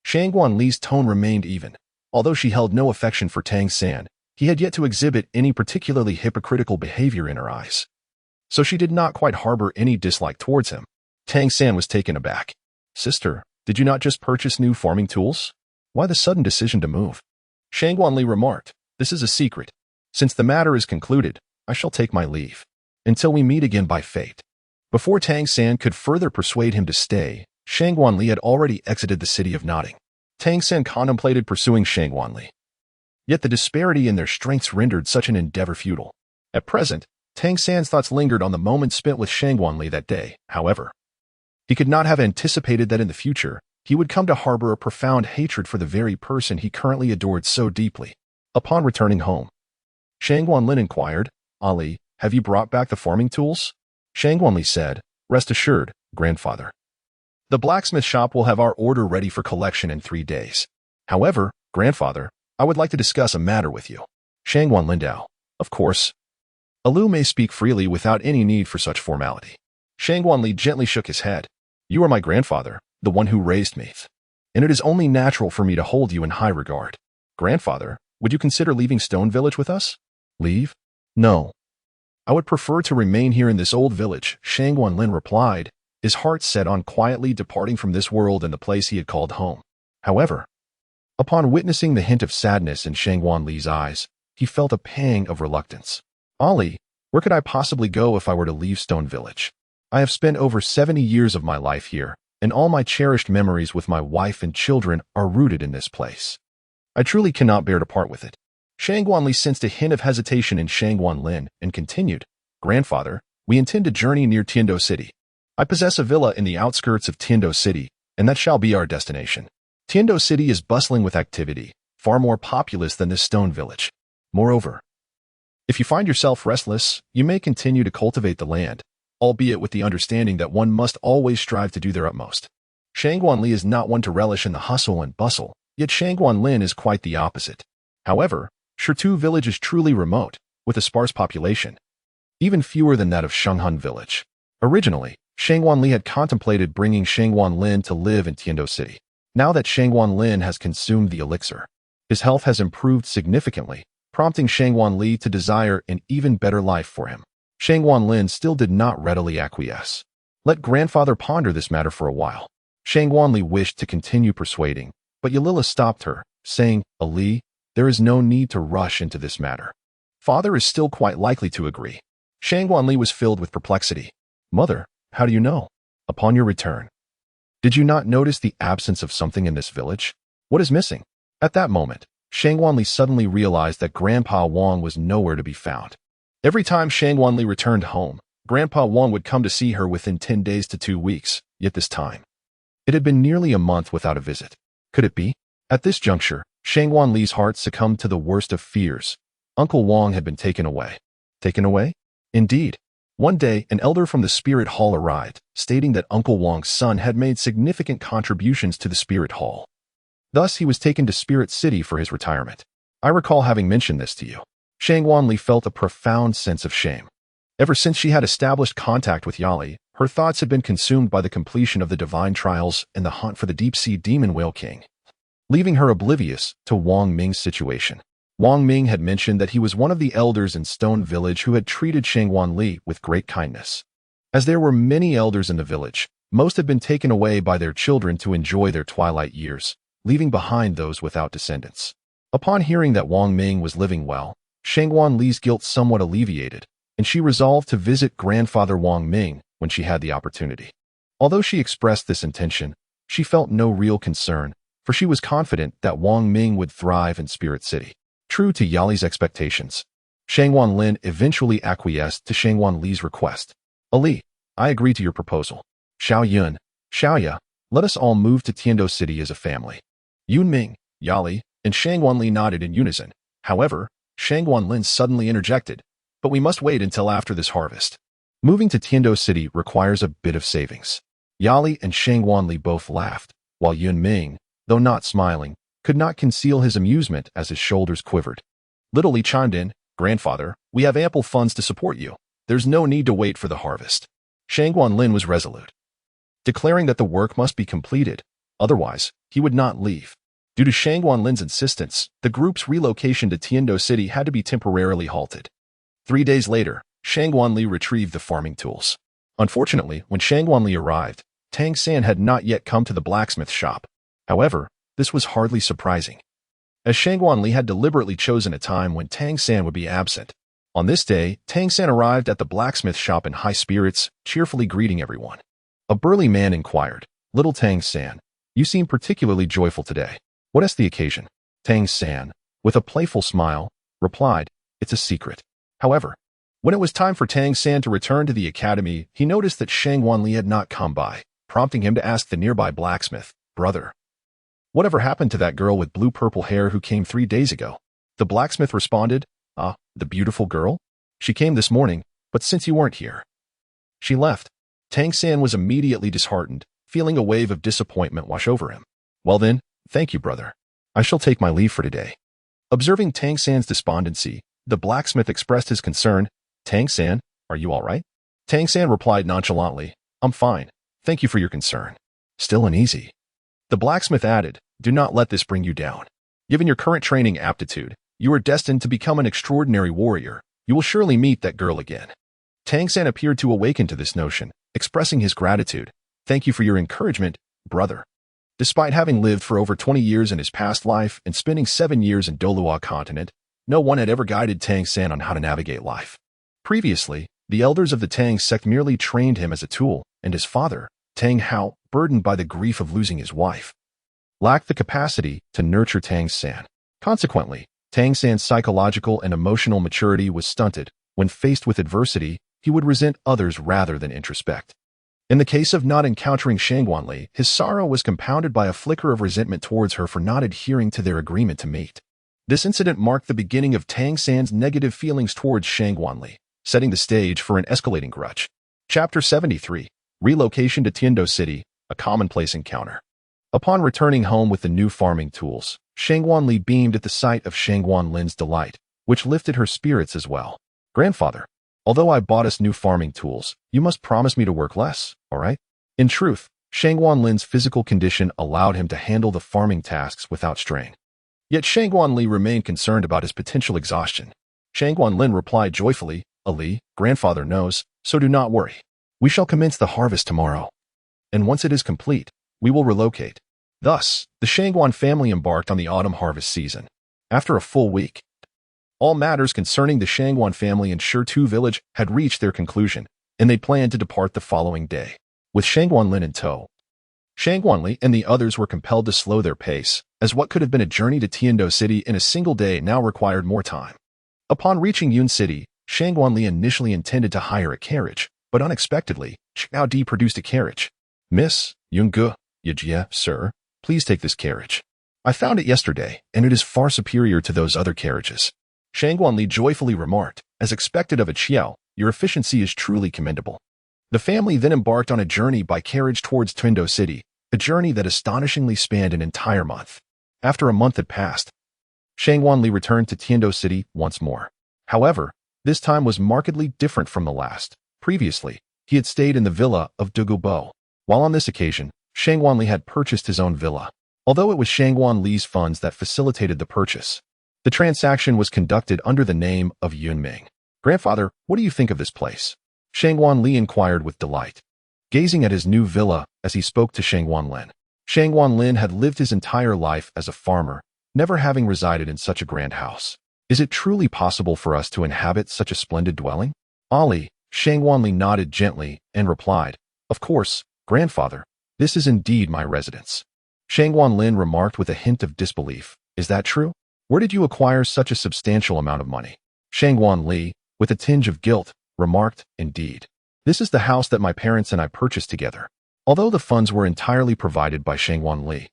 Shangguanli's tone remained even, Although she held no affection for Tang San, he had yet to exhibit any particularly hypocritical behavior in her eyes. So she did not quite harbor any dislike towards him. Tang San was taken aback. "Sister, did you not just purchase new farming tools? Why the sudden decision to move?" Shangguanli remarked, "This is a secret. Since the matter is concluded, I shall take my leave. Until we meet again by fate." Before Tang San could further persuade him to stay, Shangguanli had already exited the city of Nodding. Tang San contemplated pursuing Shangguanli. Yet the disparity in their strengths rendered such an endeavor futile. At present, Tang San's thoughts lingered on the moments spent with Shangguanli that day, however. He could not have anticipated that in the future, he would come to harbor a profound hatred for the very person he currently adored so deeply. Upon returning home, Shangguanlin inquired, "Ali, have you brought back the farming tools?" Shangguanli said, "Rest assured, grandfather. The blacksmith shop will have our order ready for collection in 3 days. However, grandfather, I would like to discuss a matter with you." Shangguanlin Dao, "Of course. Alu may speak freely without any need for such formality." Shangguanli gently shook his head. "You are my grandfather, the one who raised me, and it is only natural for me to hold you in high regard. Grandfather, would you consider leaving Stone Village with us?" "Leave? No. I would prefer to remain here in this old village," Shangguanlin replied, his heart set on quietly departing from this world and the place he had called home. However, upon witnessing the hint of sadness in Shangguanli's eyes, he felt a pang of reluctance. "Ali, where could I possibly go if I were to leave Stone Village? I have spent over 70 years of my life here, and all my cherished memories with my wife and children are rooted in this place. I truly cannot bear to part with it." Shangguanli sensed a hint of hesitation in Shangguanlin and continued, "Grandfather, we intend to journey near Tiando City. I possess a villa in the outskirts of Tiando City, and that shall be our destination. Tiando City is bustling with activity, far more populous than this stone village. Moreover, if you find yourself restless, you may continue to cultivate the land, albeit with the understanding that one must always strive to do their utmost." Shangguanli is not one to relish in the hustle and bustle, yet Shangguanlin is quite the opposite. However, Shirtu village is truly remote, with a sparse population, even fewer than that of Shenghan village. Originally, Shangguanli had contemplated bringing Shangguanlin to live in Tiando City. Now that Shangguanlin has consumed the elixir, his health has improved significantly, prompting Shangguanli to desire an even better life for him. Shangguanlin still did not readily acquiesce. Let grandfather ponder this matter for a while. Shangguanli wished to continue persuading, but Yalila stopped her, saying, "Ali, there is no need to rush into this matter. Father is still quite likely to agree." Shangguanli was filled with perplexity. "Mother, how do you know? Upon your return, did you not notice the absence of something in this village? What is missing?" At that moment, Shangguanli suddenly realized that Grandpa Wang was nowhere to be found. Every time Shangguanli returned home, Grandpa Wang would come to see her within 10 days to 2 weeks, yet this time, it had been nearly a month without a visit. Could it be? At this juncture, Shangguanli's heart succumbed to the worst of fears. Uncle Wang had been taken away. Taken away? Indeed. One day, an elder from the Spirit Hall arrived, stating that Uncle Wang's son had made significant contributions to the Spirit Hall. Thus, he was taken to Spirit City for his retirement. I recall having mentioned this to you. Shangguanli felt a profound sense of shame. Ever since she had established contact with Yali, her thoughts had been consumed by the completion of the divine trials and the hunt for the deep-sea demon whale king, leaving her oblivious to Wang Ming's situation. Wang Ming had mentioned that he was one of the elders in Stone Village who had treated Shangguanli with great kindness. As there were many elders in the village, most had been taken away by their children to enjoy their twilight years, leaving behind those without descendants. Upon hearing that Wang Ming was living well, Shangguanli's guilt somewhat alleviated, and she resolved to visit grandfather Wang Ming when she had the opportunity. Although she expressed this intention, she felt no real concern, for she was confident that Wang Ming would thrive in Spirit City. True to Yali's expectations, Shangguanlin eventually acquiesced to Shangguanli's request. "Ali, I agree to your proposal. Xiao Yun, Xiaoya, let us all move to Tiando City as a family." Yun Ming, Yali, and Shangguanli nodded in unison. However, Shangguanlin suddenly interjected, "But we must wait until after this harvest. Moving to Tiando City requires a bit of savings." Yali and Shangguanli both laughed, while Yun Ming, though not smiling, could not conceal his amusement as his shoulders quivered. Little Li chimed in, "Grandfather, we have ample funds to support you. There's no need to wait for the harvest." Shangguanlin was resolute, declaring that the work must be completed, otherwise he would not leave. Due to Shangguan Lin's insistence, the group's relocation to Tiando City had to be temporarily halted. 3 days later, Shangguan Li retrieved the farming tools. Unfortunately, when Shangguan Li arrived, Tang San had not yet come to the blacksmith shop. However, this was hardly surprising, as Shangguan Li had deliberately chosen a time when Tang San would be absent. On this day, Tang San arrived at the blacksmith shop in high spirits, cheerfully greeting everyone. A burly man inquired, "Little Tang San, you seem particularly joyful today. What is the occasion?" Tang San, with a playful smile, replied, "It's a secret." However, when it was time for Tang San to return to the academy, he noticed that Shangguan Li had not come by, prompting him to ask the nearby blacksmith, "Brother, whatever happened to that girl with blue-purple hair who came 3 days ago?" The blacksmith responded, "Ah, the beautiful girl? She came this morning, but since you weren't here, she left." Tang San was immediately disheartened, feeling a wave of disappointment wash over him. "Well then, thank you, brother. I shall take my leave for today." Observing Tang San's despondency, the blacksmith expressed his concern. "Tang San, are you all right?" Tang San replied nonchalantly, "I'm fine. Thank you for your concern." "Still uneasy?" The blacksmith added, "Do not let this bring you down. Given your current training aptitude, you are destined to become an extraordinary warrior. You will surely meet that girl again." Tang San appeared to awaken to this notion, expressing his gratitude. "Thank you for your encouragement, brother." Despite having lived for over 20 years in his past life and spending 7 years in Douluo Continent, no one had ever guided Tang San on how to navigate life. Previously, the elders of the Tang sect merely trained him as a tool, and his father, Tang Hao, burdened by the grief of losing his wife, lacked the capacity to nurture Tang San. Consequently, Tang San's psychological and emotional maturity was stunted. When faced with adversity, he would resent others rather than introspect. In the case of not encountering Shangguan Li, his sorrow was compounded by a flicker of resentment towards her for not adhering to their agreement to meet. This incident marked the beginning of Tang San's negative feelings towards Shangguan Li, setting the stage for an escalating grudge. Chapter 73. Relocation to Tiando City, a commonplace encounter. Upon returning home with the new farming tools, Shangguan Li beamed at the sight of Shangguan Lin's delight, which lifted her spirits as well. "Grandfather, although I bought us new farming tools, you must promise me to work less, all right?" In truth, Shangguan Lin's physical condition allowed him to handle the farming tasks without strain. Yet Shangguan Li remained concerned about his potential exhaustion. Shangguan Lin replied joyfully, "Ali, grandfather knows, so do not worry. We shall commence the harvest tomorrow. And once it is complete, we will relocate." Thus, the Shangguan family embarked on the autumn harvest season. After a full week, all matters concerning the Shangguan family in Shitu village had reached their conclusion, and they planned to depart the following day. With Shangguan Lin in tow, Shangguan Li and the others were compelled to slow their pace, as what could have been a journey to Tiando City in a single day now required more time. Upon reaching Yun City, Shangguan Li initially intended to hire a carriage, but unexpectedly, Xiao Di produced a carriage. "Miss Yungu, Yajie, sir, please take this carriage. I found it yesterday, and it is far superior to those other carriages." Shangguan Li joyfully remarked, "As expected of a Qiao, your efficiency is truly commendable." The family then embarked on a journey by carriage towards Tiando City, a journey that astonishingly spanned an entire month. After a month had passed, Shangguan Li returned to Tiando City once more. However, this time was markedly different from the last. Previously, he had stayed in the villa of Dugu. While on this occasion, Shangguan Li had purchased his own villa. Although it was Shangguan Li's funds that facilitated the purchase, the transaction was conducted under the name of Yunming. "Grandfather, what do you think of this place?" Shangguan Li inquired with delight, gazing at his new villa as he spoke to Shangguan Lin. Shangguan Lin had lived his entire life as a farmer, never having resided in such a grand house. "Is it truly possible for us to inhabit such a splendid dwelling?" "Ali," Shangguan Li nodded gently and replied, "Of course, grandfather, this is indeed my residence." Shangguan Lin remarked with a hint of disbelief, "Is that true? Where did you acquire such a substantial amount of money?" Shangguan Li, with a tinge of guilt, remarked, "Indeed. This is the house that my parents and I purchased together." Although the funds were entirely provided by Shangguan Li,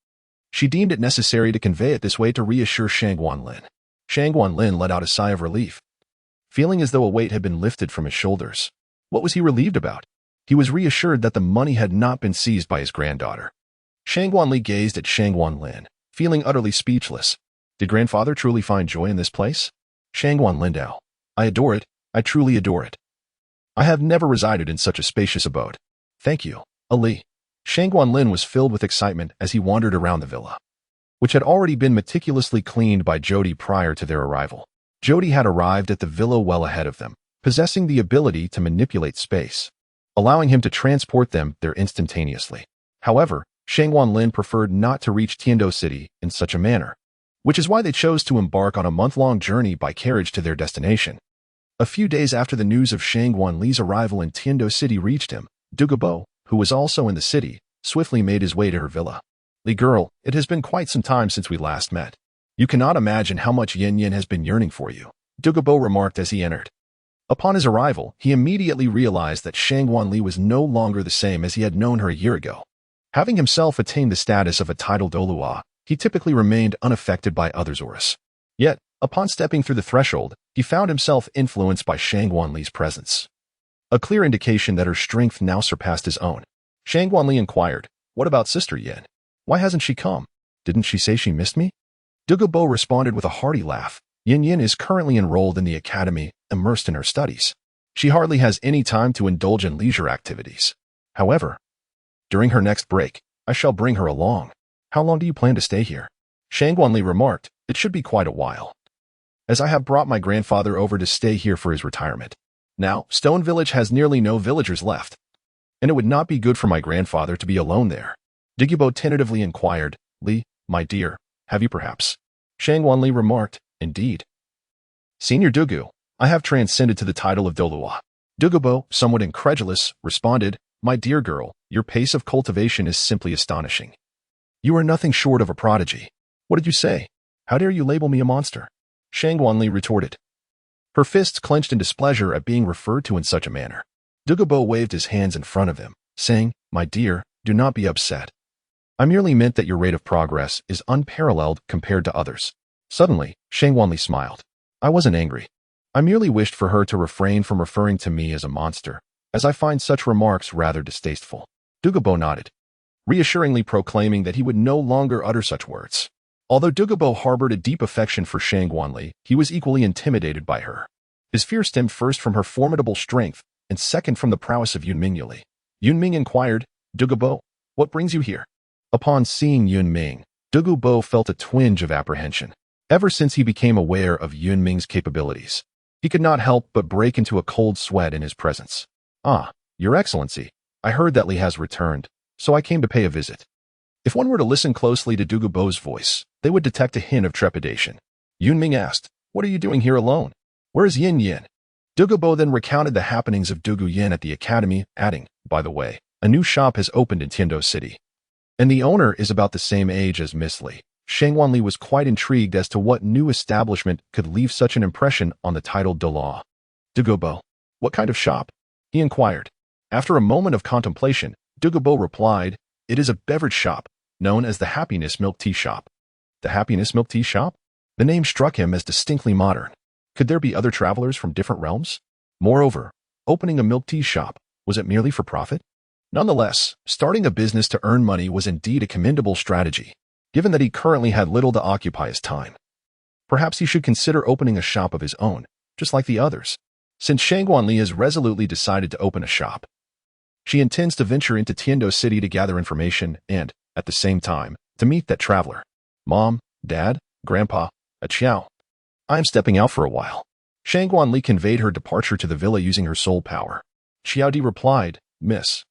she deemed it necessary to convey it this way to reassure Shangguan Lin. Shangguan Lin let out a sigh of relief, feeling as though a weight had been lifted from his shoulders. What was he relieved about? He was reassured that the money had not been seized by his granddaughter. Shangguan Li gazed at Shangguan Lin, feeling utterly speechless. Did grandfather truly find joy in this place? Shangguan Lindao, I adore it. I truly adore it. I have never resided in such a spacious abode. Thank you, Ali. Shangguan Lin was filled with excitement as he wandered around the villa. which had already been meticulously cleaned by Jody prior to their arrival. Jody had arrived at the villa well ahead of them, possessing the ability to manipulate space, allowing him to transport them there instantaneously. However, Shang Wanlin preferred not to reach Tiando City in such a manner, which is why they chose to embark on a month-long journey by carriage to their destination. A few days after the news of Shang Wanli's arrival in Tiando City reached him, Dugu, who was also in the city, swiftly made his way to her villa. "Li girl, it has been quite some time since we last met. You cannot imagine how much Yin Yin has been yearning for you," Dugu remarked as he entered. Upon his arrival, he immediately realized that Shang Wanli was no longer the same as he had known her a year ago. Having himself attained the status of a titled Douluo, he typically remained unaffected by others' auras. Yet, upon stepping through the threshold, he found himself influenced by Shang Wanli's presence. A clear indication that her strength now surpassed his own. Shang Wanli inquired, "What about Sister Yin? Why hasn't she come? Didn't she say she missed me?" Dugu responded with a hearty laugh. "Yin Yin is currently enrolled in the academy, immersed in her studies. She hardly has any time to indulge in leisure activities. However, during her next break, I shall bring her along. How long do you plan to stay here?" Shang Wanli remarked, "It should be quite a while, as I have brought my grandfather over to stay here for his retirement. Now, Stone Village has nearly no villagers left, and it would not be good for my grandfather to be alone there." Dugu tentatively inquired, "Li, my dear, have you perhaps?" Shang Wanli remarked, "Indeed. Senior Dugu, I have transcended to the title of Douluo." Dugu, somewhat incredulous, responded, "My dear girl, your pace of cultivation is simply astonishing. You are nothing short of a prodigy." "What did you say? How dare you label me a monster?" Shang Wanli retorted, her fists clenched in displeasure at being referred to in such a manner. Dugu waved his hands in front of him, saying, "My dear, do not be upset. I merely meant that your rate of progress is unparalleled compared to others." Suddenly, Shang Wanli smiled. "I wasn't angry. I merely wished for her to refrain from referring to me as a monster, as I find such remarks rather distasteful." Dugu nodded, reassuringly proclaiming that he would no longer utter such words. Although Dugu harbored a deep affection for Shang Wanli, he was equally intimidated by her. His fear stemmed first from her formidable strength, and second from the prowess of Yunming Yuli. Yunming inquired, "Dugu, what brings you here?" Upon seeing Yunming, Dugu felt a twinge of apprehension. Ever since he became aware of Yunming's capabilities, he could not help but break into a cold sweat in his presence. "Ah, Your Excellency, I heard that Li has returned, so I came to pay a visit." If one were to listen closely to Dugu's voice, they would detect a hint of trepidation. Yunming asked, "What are you doing here alone? Where is Yin Yin?" Dugu then recounted the happenings of Dugu Yin at the academy, adding, "By the way, a new shop has opened in Tiando City, and the owner is about the same age as Miss Li." Shang Wanli was quite intrigued as to what new establishment could leave such an impression on the titled Douluo. "Dugu, what kind of shop?" he inquired. After a moment of contemplation, Dugu replied, "It is a beverage shop, known as the Happiness Milk Tea Shop." The Happiness Milk Tea Shop? The name struck him as distinctly modern. Could there be other travelers from different realms? Moreover, opening a milk tea shop, was it merely for profit? Nonetheless, starting a business to earn money was indeed a commendable strategy, given that he currently had little to occupy his time. Perhaps he should consider opening a shop of his own, just like the others. Since Shang Wanli has resolutely decided to open a shop, she intends to venture into Tiando City to gather information and, at the same time, to meet that traveler. "Mom, Dad, Grandpa, Qiao, I am stepping out for a while." Shang Wanli conveyed her departure to the villa using her soul power. Qiao Di replied, "Miss,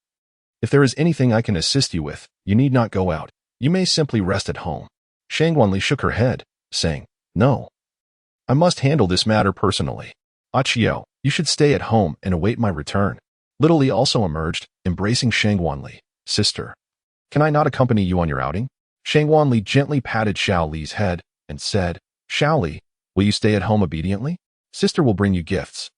if there is anything I can assist you with, you need not go out. You may simply rest at home." Shang Wanli shook her head, saying, "No. I must handle this matter personally. Qiao, you should stay at home and await my return." Little Li also emerged, embracing Shang Wanli. "Sister, can I not accompany you on your outing?" Shang Wanli gently patted Xiao Li's head and said, "Xiao Li, will you stay at home obediently? Sister will bring you gifts."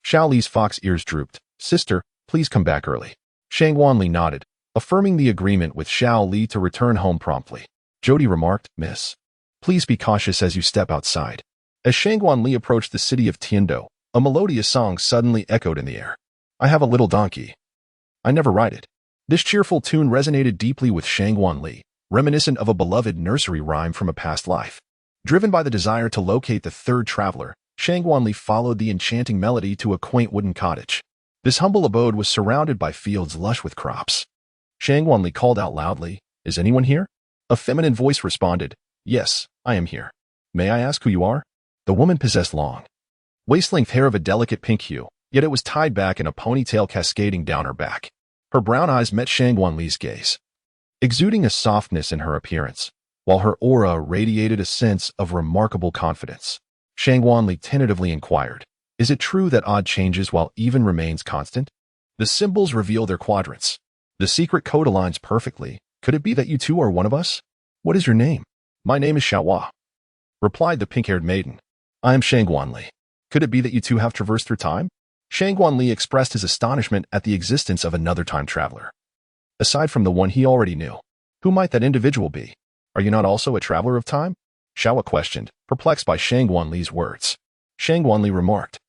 Xiao Li's fox ears drooped. "Sister, please come back early." Shang Wanli nodded, affirming the agreement with Xiao Li to return home promptly. Jody remarked, "Miss, please be cautious as you step outside." As Shang Wanli approached the city of Tiando, a melodious song suddenly echoed in the air. "I have a little donkey. I never ride it." This cheerful tune resonated deeply with Shang Wanli, reminiscent of a beloved nursery rhyme from a past life. Driven by the desire to locate the third traveler, Shang Wanli followed the enchanting melody to a quaint wooden cottage. This humble abode was surrounded by fields lush with crops. Shang Wanli called out loudly, "Is anyone here?" A feminine voice responded, Yes, I am here. May I ask who you are? The woman possessed long, waist-length hair of a delicate pink hue, yet it was tied back in a ponytail cascading down her back. Her brown eyes met Shangguanli's gaze, exuding a softness in her appearance, while her aura radiated a sense of remarkable confidence. Shangguanli tentatively inquired, "Is it true that odd changes while even remains constant? The symbols reveal their quadrants. The secret code aligns perfectly. Could it be that you two are one of us? What is your name?" "My name is Xiaohua," replied the pink-haired maiden. "I am Shangguanli. Could it be that you two have traversed through time?" Shangguanli expressed his astonishment at the existence of another time traveler, aside from the one he already knew. Who might that individual be? Are you not also a traveler of time? Xiaohua questioned, perplexed by Shangguanli's words. Shangguanli remarked,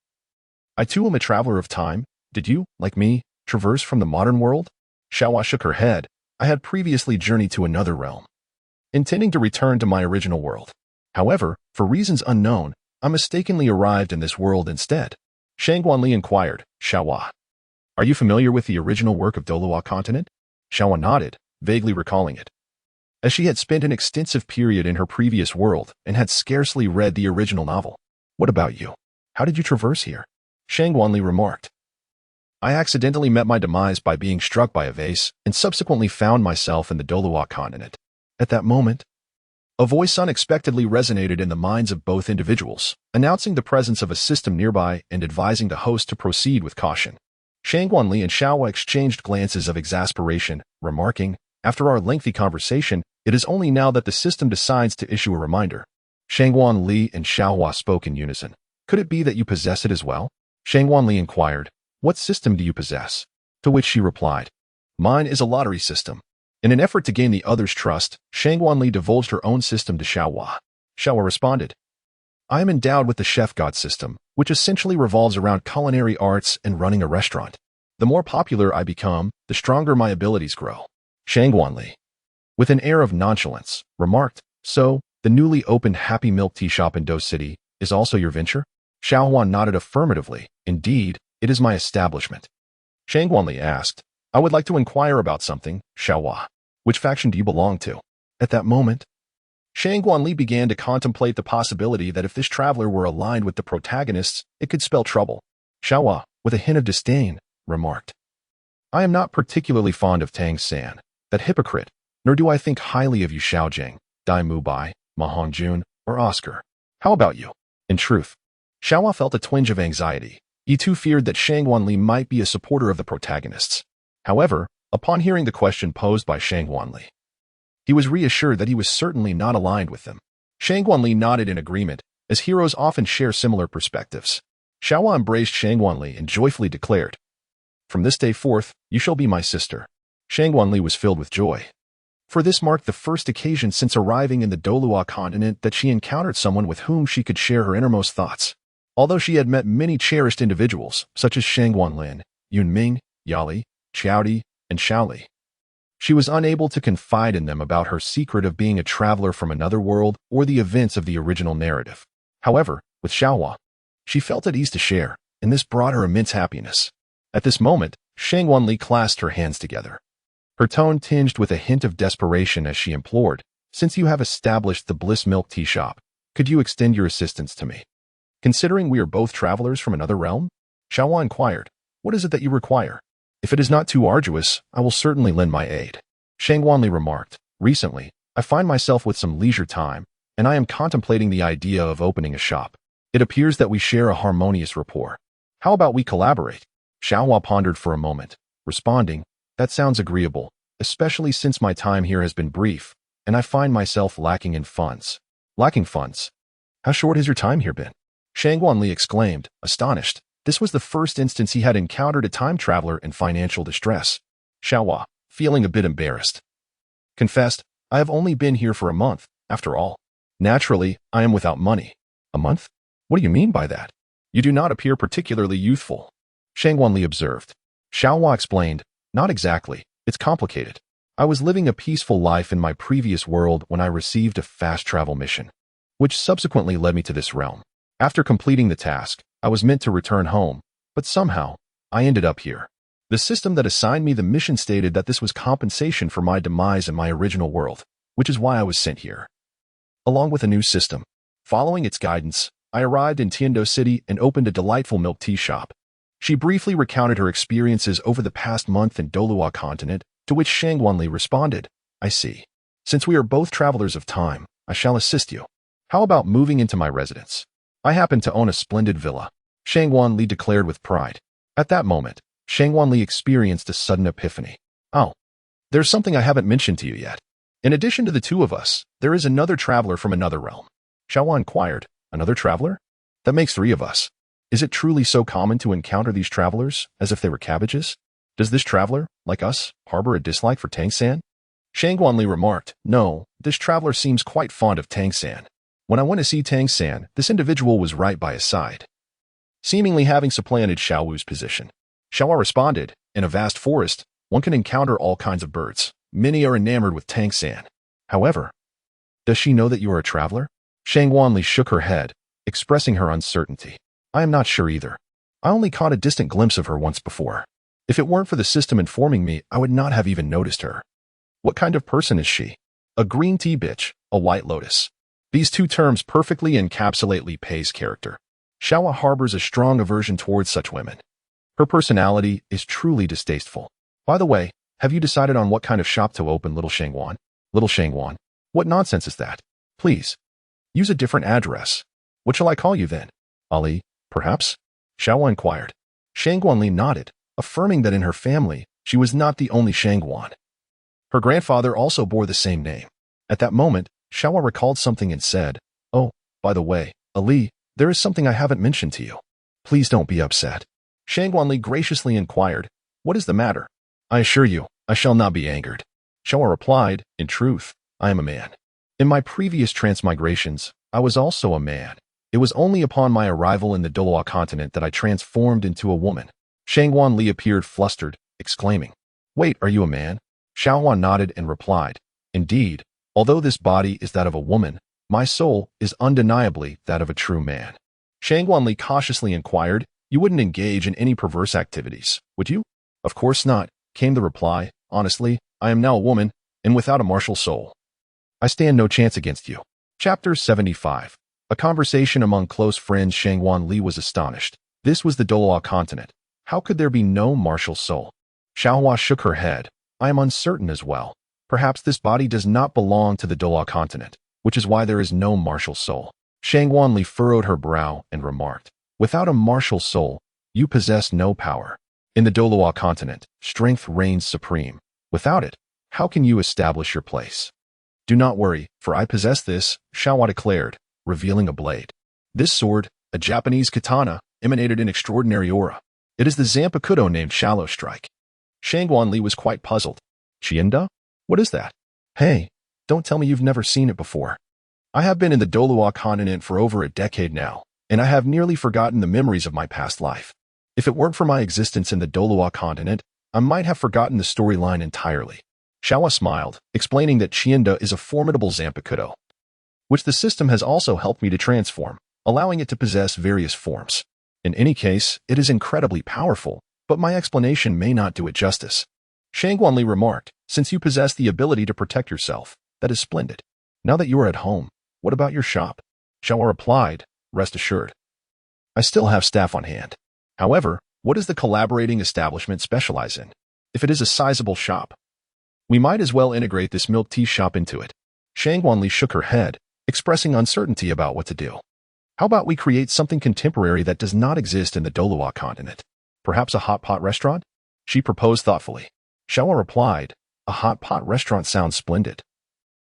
"I too am a traveler of time. Did you, like me, traverse from the modern world?" Xiaohua shook her head. "I had previously journeyed to another realm, intending to return to my original world. However, for reasons unknown, I mistakenly arrived in this world instead." Shangguanli inquired, "Xiaohua, are you familiar with the original work of Douluo Continent?" Xiaohua nodded, vaguely recalling it, as she had spent an extensive period in her previous world and had scarcely read the original novel. "What about you? How did you traverse here?" Shangguanli remarked, "I accidentally met my demise by being struck by a vase and subsequently found myself in the Douluo Continent." At that moment, a voice unexpectedly resonated in the minds of both individuals, announcing the presence of a system nearby and advising the host to proceed with caution. Shangguanli and Xiaohua exchanged glances of exasperation, remarking, "After our lengthy conversation, it is only now that the system decides to issue a reminder." Shangguanli and Xiaohua spoke in unison. "Could it be that you possess it as well?" Shangguanli inquired, "What system do you possess?" To which she replied, "Mine is a lottery system." In an effort to gain the other's trust, Shangguanli divulged her own system to Xiaohua. Xiaohua responded, "I am endowed with the chef god system, which essentially revolves around culinary arts and running a restaurant. The more popular I become, the stronger my abilities grow." Shangguanli, with an air of nonchalance, remarked, "So, the newly opened Happy Milk Tea Shop in Do City is also your venture?" Xiaohua nodded affirmatively. "Indeed, it is my establishment." Shangguanli asked, "I would like to inquire about something, Xiaohua. Which faction do you belong to?" At that moment, Shangguanli began to contemplate the possibility that if this traveler were aligned with the protagonists, it could spell trouble. Xiaohua, with a hint of disdain, remarked, "I am not particularly fond of Tang San, that hypocrite, nor do I think highly of you Xiaojing, Dai Mubai, Ma Hongjun, or Oscar. How about you?" In truth, Xiaohua felt a twinge of anxiety. He too feared that Shangguanli might be a supporter of the protagonists. However, upon hearing the question posed by Shangguanli, he was reassured that he was certainly not aligned with them. Shangguanli nodded in agreement, as heroes often share similar perspectives. Xiaohua embraced Shangguanli and joyfully declared, "From this day forth, you shall be my sister." Shangguanli was filled with joy, for this marked the first occasion since arriving in the Douluo Continent that she encountered someone with whom she could share her innermost thoughts. Although she had met many cherished individuals, such as Shangguanlin, Yunming, Yali, Qiaodi, and Shaoli, she was unable to confide in them about her secret of being a traveler from another world or the events of the original narrative. However, with Xiaohua, she felt at ease to share, and this brought her immense happiness. At this moment, Shangguanli clasped her hands together, her tone tinged with a hint of desperation as she implored, "Since you have established the Bliss Milk Tea Shop, could you extend your assistance to me? Considering we are both travelers from another realm?" Xiaohua inquired, "What is it that you require? If it is not too arduous, I will certainly lend my aid." Shangguanli remarked, "Recently, I find myself with some leisure time, and I am contemplating the idea of opening a shop. It appears that we share a harmonious rapport. How about we collaborate?" Xiaohua pondered for a moment, responding, "That sounds agreeable, especially since my time here has been brief, and I find myself lacking in funds." "Lacking funds? How short has your time here been?" Shangguanli exclaimed, astonished. This was the first instance he had encountered a time traveler in financial distress. Xiaohua, feeling a bit embarrassed, confessed, "I have only been here for a month, after all. Naturally, I am without money." "A month? What do you mean by that? You do not appear particularly youthful," Shangguanli observed. Xiaohua explained, "Not exactly. It's complicated. I was living a peaceful life in my previous world when I received a fast travel mission, which subsequently led me to this realm. After completing the task, I was meant to return home, but somehow, I ended up here. The system that assigned me the mission stated that this was compensation for my demise in my original world, which is why I was sent here." along with a new system. Following its guidance, I arrived in Tiando City and opened a delightful milk tea shop. She briefly recounted her experiences over the past month in Douluo Continent, to which Qianrenxue responded, I see. Since we are both travelers of time, I shall assist you. How about moving into my residence? I happen to own a splendid villa, Qianrenxue declared with pride. At that moment, Qianrenxue experienced a sudden epiphany. Oh, there's something I haven't mentioned to you yet. In addition to the two of us, there is another traveler from another realm. Xiaohua inquired, another traveler? That makes 3 of us. Is it truly so common to encounter these travelers as if they were cabbages? Does this traveler, like us, harbor a dislike for Tang San? Qianrenxue remarked, no, this traveler seems quite fond of Tang San. When I went to see Tang San, this individual was right by his side, seemingly having supplanted Xiaowu's position. Xiaohua responded, in a vast forest, one can encounter all kinds of birds. Many are enamored with Tang San. However, does she know that you are a traveler? Qianrenxue shook her head, expressing her uncertainty. I am not sure either. I only caught a distant glimpse of her once before. If it weren't for the system informing me, I would not have even noticed her. What kind of person is she? A green tea bitch, a white lotus. These 2 terms perfectly encapsulate Li Pei's character. Xiaohua harbors a strong aversion towards such women. Her personality is truly distasteful. By the way, have you decided on what kind of shop to open, Little Qianrenxue? Little Qianrenxue? What nonsense is that? Please, use a different address. What shall I call you then? Ali, perhaps? Xiaohua inquired. Qianrenxue nodded, affirming that in her family, she was not the only Qianrenxue. Her grandfather also bore the same name. At that moment, Xiaohua recalled something and said, oh, by the way, Ali, there is something I haven't mentioned to you. Please don't be upset. Qianrenxue graciously inquired, what is the matter? I assure you, I shall not be angered. Xiaohua replied, in truth, I am a man. In my previous transmigrations, I was also a man. It was only upon my arrival in the Douluo Continent that I transformed into a woman. Qianrenxue appeared flustered, exclaiming, wait, are you a man? Xiaohua nodded and replied, indeed, although this body is that of a woman, my soul is undeniably that of a true man. Qianrenxue cautiously inquired, you wouldn't engage in any perverse activities, would you? Of course not, came the reply. Honestly, I am now a woman, and without a martial soul. I stand no chance against you. Chapter 75. A conversation among close friends. Qianrenxue was astonished. This was the Douluo Continent. How could there be no martial soul? Xiaohua shook her head. I am uncertain as well. Perhaps this body does not belong to the Douluo Continent, which is why there is no martial soul. Qianrenxue furrowed her brow and remarked, without a martial soul, you possess no power. In the Douluo Continent, strength reigns supreme. Without it, how can you establish your place? Do not worry, for I possess this, Xiaohua declared, revealing a blade. This sword, a Japanese katana, emanated an extraordinary aura. It is the Zanpakuto named Shallow Strike. Qianrenxue was quite puzzled. Qianda? What is that? Hey, don't tell me you've never seen it before. I have been in the Douluo Continent for over a decade now, and I have nearly forgotten the memories of my past life. If it weren't for my existence in the Douluo Continent, I might have forgotten the storyline entirely. Xiaohua smiled, explaining that Qianda is a formidable Zanpakuto, which the system has also helped me to transform, allowing it to possess various forms. In any case, it is incredibly powerful, but my explanation may not do it justice. Qianrenxue remarked, since you possess the ability to protect yourself, that is splendid. Now that you are at home, what about your shop? Xiaohua replied, rest assured, I still have staff on hand. However, what does the collaborating establishment specialize in? If it is a sizable shop, we might as well integrate this milk tea shop into it. Qianrenxue shook her head, expressing uncertainty about what to do. How about we create something contemporary that does not exist in the Douluo Continent? Perhaps a hot pot restaurant? She proposed thoughtfully. Xiaohua replied, a hot pot restaurant sounds splendid.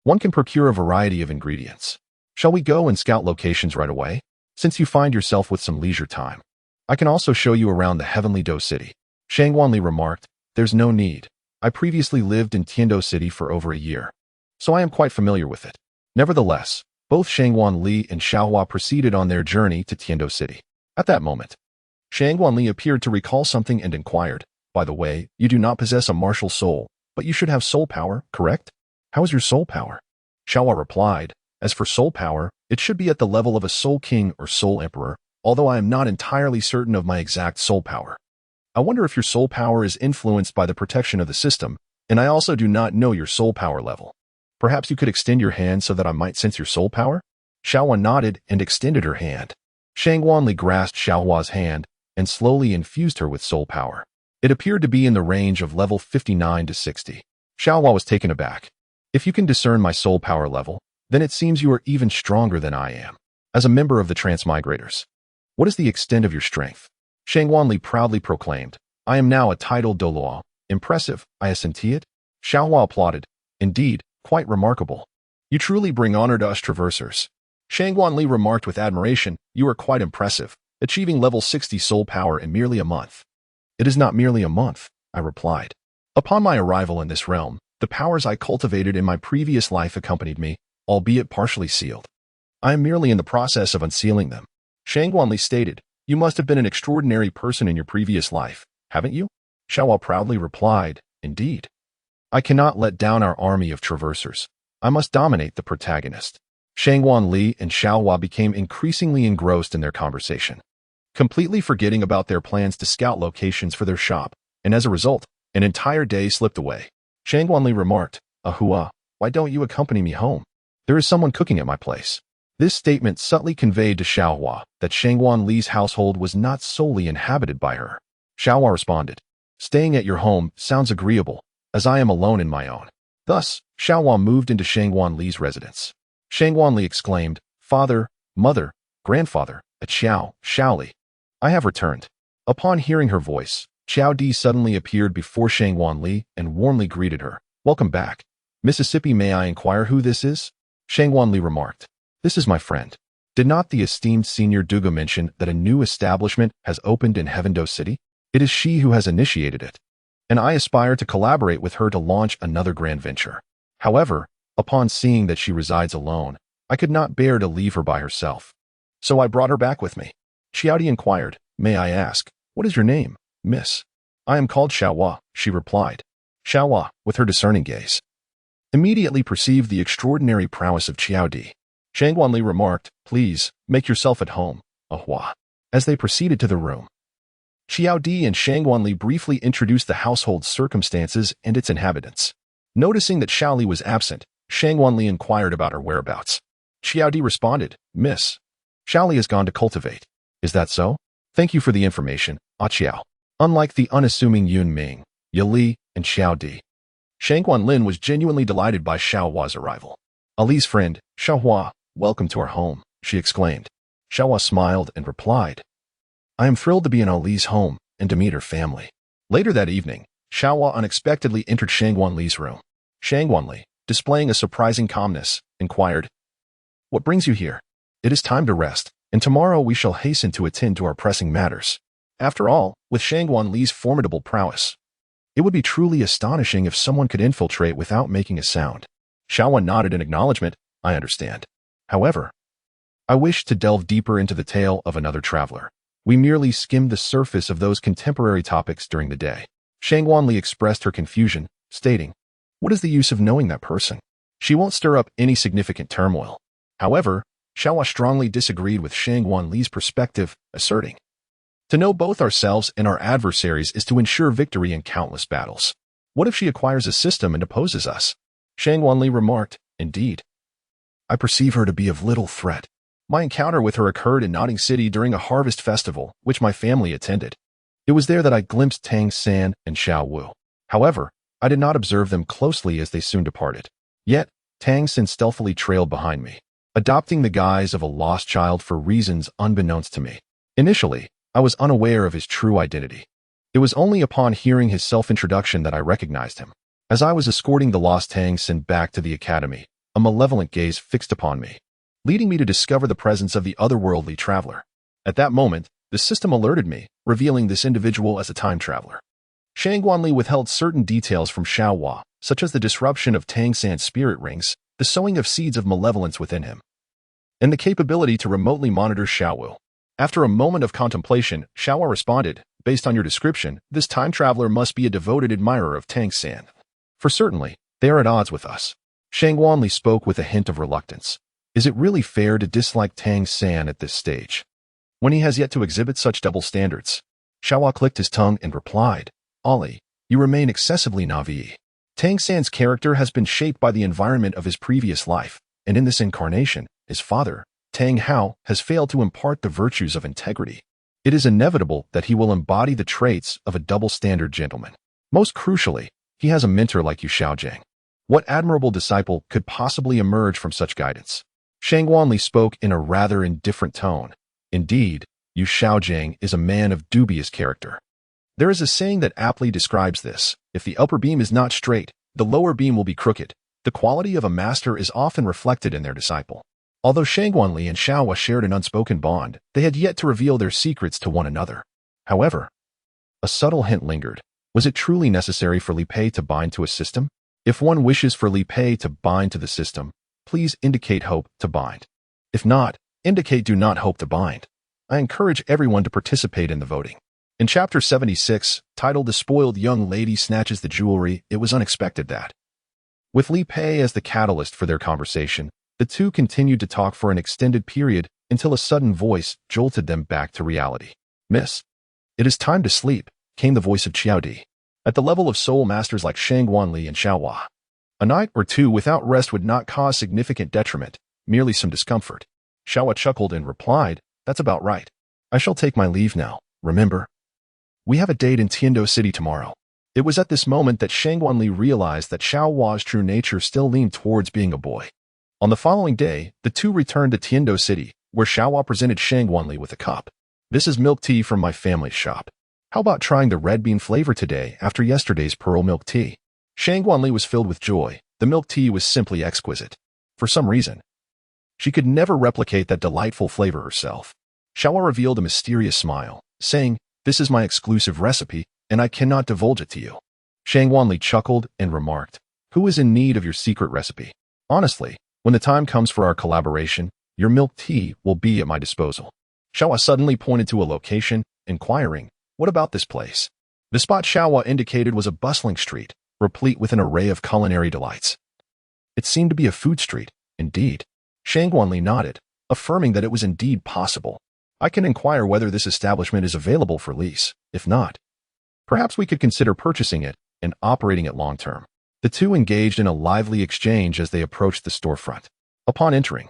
One can procure a variety of ingredients. Shall we go and scout locations right away? Since you find yourself with some leisure time, I can also show you around the heavenly Do City. Qianrenxue remarked, there's no need. I previously lived in Tiando City for over a year, so I am quite familiar with it. Nevertheless, both Qianrenxue and Xiaohua proceeded on their journey to Tiando City. At that moment, Qianrenxue appeared to recall something and inquired, by the way, you do not possess a martial soul, but you should have soul power, correct? How is your soul power? Xiaohua replied, as for soul power, it should be at the level of a soul king or soul emperor, although I am not entirely certain of my exact soul power. I wonder if your soul power is influenced by the protection of the system, and I also do not know your soul power level. Perhaps you could extend your hand so that I might sense your soul power? Xiaohua nodded and extended her hand. Shangguanli grasped Xiaohua's hand and slowly infused her with soul power. It appeared to be in the range of level 59 to 60. Xiaohua was taken aback. If you can discern my soul power level, then it seems you are even stronger than I am. As a member of the transmigrators, what is the extent of your strength? Shangguanli proudly proclaimed, I am now a titled Douluo. Impressive, I assenti it. Xiaohua applauded. Indeed, quite remarkable. You truly bring honor to us traversers. Shangguanli remarked with admiration, you are quite impressive, achieving level 60 soul power in merely a month. It is not merely a month, I replied. Upon my arrival in this realm, the powers I cultivated in my previous life accompanied me, albeit partially sealed. I am merely in the process of unsealing them. Shangguanli stated, you must have been an extraordinary person in your previous life, haven't you? Xiaohua proudly replied, indeed. I cannot let down our army of traversers. I must dominate the protagonist. Shangguanli and Xiaohua became increasingly engrossed in their conversation, completely forgetting about their plans to scout locations for their shop, and as a result, an entire day slipped away. Shangguanli remarked, Ahua, why don't you accompany me home? There is someone cooking at my place. This statement subtly conveyed to Xiaohua that Shangguanli's household was not solely inhabited by her. Xiaohua responded, staying at your home sounds agreeable, as I am alone in my own. Thus, Xiaohua moved into Shangguanli's residence. Shangguanli exclaimed, Father, Mother, Grandfather, Xiaoli, I have returned. Upon hearing her voice, Qiao Di suddenly appeared before Shangguanli and warmly greeted her. Welcome back. Mississippi, may I inquire who this is? Shangguanli remarked. This is my friend. Did not the esteemed senior Dugu mention that a new establishment has opened in Heavendo City? It is she who has initiated it, and I aspire to collaborate with her to launch another grand venture. However, upon seeing that she resides alone, I could not bear to leave her by herself. So I brought her back with me. Qiaodi inquired, may I ask, what is your name, miss? I am called Xiaohua, she replied. Xiaohua, with her discerning gaze, immediately perceived the extraordinary prowess of Qiaodi. Shangguanli remarked, please, make yourself at home, Ahua. As they proceeded to the room, Qiaodi and Shangguanli briefly introduced the household circumstances and its inhabitants. Noticing that Xiaoli was absent, Shangguanli inquired about her whereabouts. Qiaodi responded, Miss, Xiaoli has gone to cultivate. Is that so? Thank you for the information, Qiao. Unlike the unassuming Yun Ming, Yali, and Xiaodi, Shangguanlin was genuinely delighted by Xiaohua's arrival. Ali's friend, Xiaohua, welcome to our home, she exclaimed. Xiaohua smiled and replied, I am thrilled to be in Ali's home and to meet her family. Later that evening, Xiaohua unexpectedly entered Shangguanli's room. Shangguanli, displaying a surprising calmness, inquired, what brings you here? It is time to rest, and tomorrow we shall hasten to attend to our pressing matters. After all, with Shangguanli's formidable prowess, it would be truly astonishing if someone could infiltrate without making a sound. Xiaohua nodded in acknowledgement, I understand. However, I wish to delve deeper into the tale of another traveler. We merely skimmed the surface of those contemporary topics during the day. Shangguanli expressed her confusion, stating, what is the use of knowing that person? She won't stir up any significant turmoil. However, Xiaohua strongly disagreed with Shangguanli's perspective, asserting, to know both ourselves and our adversaries is to ensure victory in countless battles. What if she acquires a system and opposes us? Shangguanli remarked, indeed. I perceive her to be of little threat. My encounter with her occurred in Notting City during a harvest festival, which my family attended. It was there that I glimpsed Tang San and Xiao Wu. However, I did not observe them closely as they soon departed. Yet, Tang San stealthily trailed behind me, adopting the guise of a lost child for reasons unbeknownst to me. Initially, I was unaware of his true identity. It was only upon hearing his self-introduction that I recognized him. As I was escorting the lost Tang San back to the academy, a malevolent gaze fixed upon me, leading me to discover the presence of the otherworldly traveler. At that moment, the system alerted me, revealing this individual as a time traveler. Shangguanli withheld certain details from Xiaohua, such as the disruption of Tang San's spirit rings, the sowing of seeds of malevolence within him, and the capability to remotely monitor Xiaowu. After a moment of contemplation, Xiaohua responded, based on your description, this time traveler must be a devoted admirer of Tang San. For certainly, they are at odds with us. Shangguanli spoke with a hint of reluctance. Is it really fair to dislike Tang San at this stage, when he has yet to exhibit such double standards? Xiaohua clicked his tongue and replied, Ali, you remain excessively naive. Tang San's character has been shaped by the environment of his previous life, and in this incarnation, his father, Tang Hao, has failed to impart the virtues of integrity. It is inevitable that he will embody the traits of a double-standard gentleman. Most crucially, he has a mentor like Yu Xiaojing. What admirable disciple could possibly emerge from such guidance? Shang Wanli spoke in a rather indifferent tone. Indeed, Yu Xiaojing is a man of dubious character. There is a saying that aptly describes this. If the upper beam is not straight, the lower beam will be crooked. The quality of a master is often reflected in their disciple. Although Shang Wanli and Xiaohua shared an unspoken bond, they had yet to reveal their secrets to one another. However, a subtle hint lingered. Was it truly necessary for Li Pei to bind to a system? If one wishes for Li Pei to bind to the system, please indicate hope to bind. If not, indicate do not hope to bind. I encourage everyone to participate in the voting. In Chapter 76, titled The Spoiled Young Lady Snatches the Jewelry, it was unexpected that, with Li Pei as the catalyst for their conversation, the two continued to talk for an extended period until a sudden voice jolted them back to reality. Miss, it is time to sleep, came the voice of Qiao Di. At the level of soul masters like Shang Wanli and Xiaohua, a night or two without rest would not cause significant detriment, merely some discomfort. Xiaohua chuckled and replied, that's about right. I shall take my leave now, remember? We have a date in Tiando City tomorrow. It was at this moment that Shang Wanli realized that Xiaohua's true nature still leaned towards being a boy. On the following day, the two returned to Tiando City, where Xiaohua presented Shang Wanli with a cup. This is milk tea from my family's shop. How about trying the red bean flavor today after yesterday's pearl milk tea? Shang Wanli was filled with joy. The milk tea was simply exquisite. For some reason, she could never replicate that delightful flavor herself. Xiaohua revealed a mysterious smile, saying, this is my exclusive recipe, and I cannot divulge it to you. Shang Wanli chuckled and remarked, who is in need of your secret recipe? Honestly, when the time comes for our collaboration, your milk tea will be at my disposal. Xiaohua suddenly pointed to a location, inquiring, what about this place? The spot Xiaohua indicated was a bustling street, replete with an array of culinary delights. It seemed to be a food street, indeed. Shang Wanli nodded, affirming that it was indeed possible. I can inquire whether this establishment is available for lease. If not, perhaps we could consider purchasing it and operating it long-term. The two engaged in a lively exchange as they approached the storefront. Upon entering,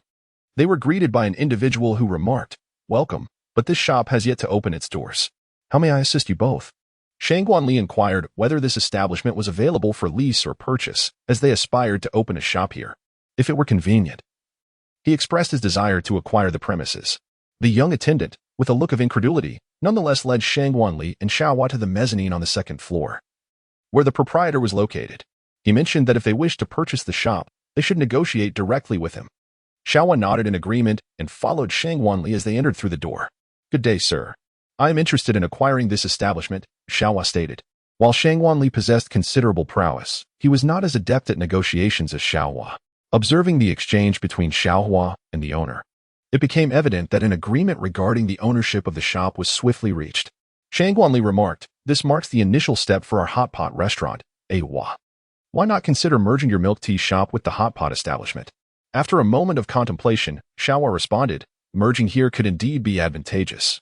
they were greeted by an individual who remarked, welcome, but this shop has yet to open its doors. How may I assist you both? Shang Wanli inquired whether this establishment was available for lease or purchase, as they aspired to open a shop here. If it were convenient. He expressed his desire to acquire the premises. The young attendant, with a look of incredulity, nonetheless led Shang Wanli and Xiaohua to the mezzanine on the second floor, where the proprietor was located. He mentioned that if they wished to purchase the shop, they should negotiate directly with him. Xiaohua nodded in agreement and followed Shang Wanli as they entered through the door. Good day, sir. I am interested in acquiring this establishment, Xiaohua stated. While Shang Wanli possessed considerable prowess, he was not as adept at negotiations as Xiaohua. Observing the exchange between Xiaohua and the owner, it became evident that an agreement regarding the ownership of the shop was swiftly reached. Shang Wanli remarked, this marks the initial step for our hot pot restaurant, Awa. Why not consider merging your milk tea shop with the hot pot establishment? After a moment of contemplation, Xiaohua responded, merging here could indeed be advantageous,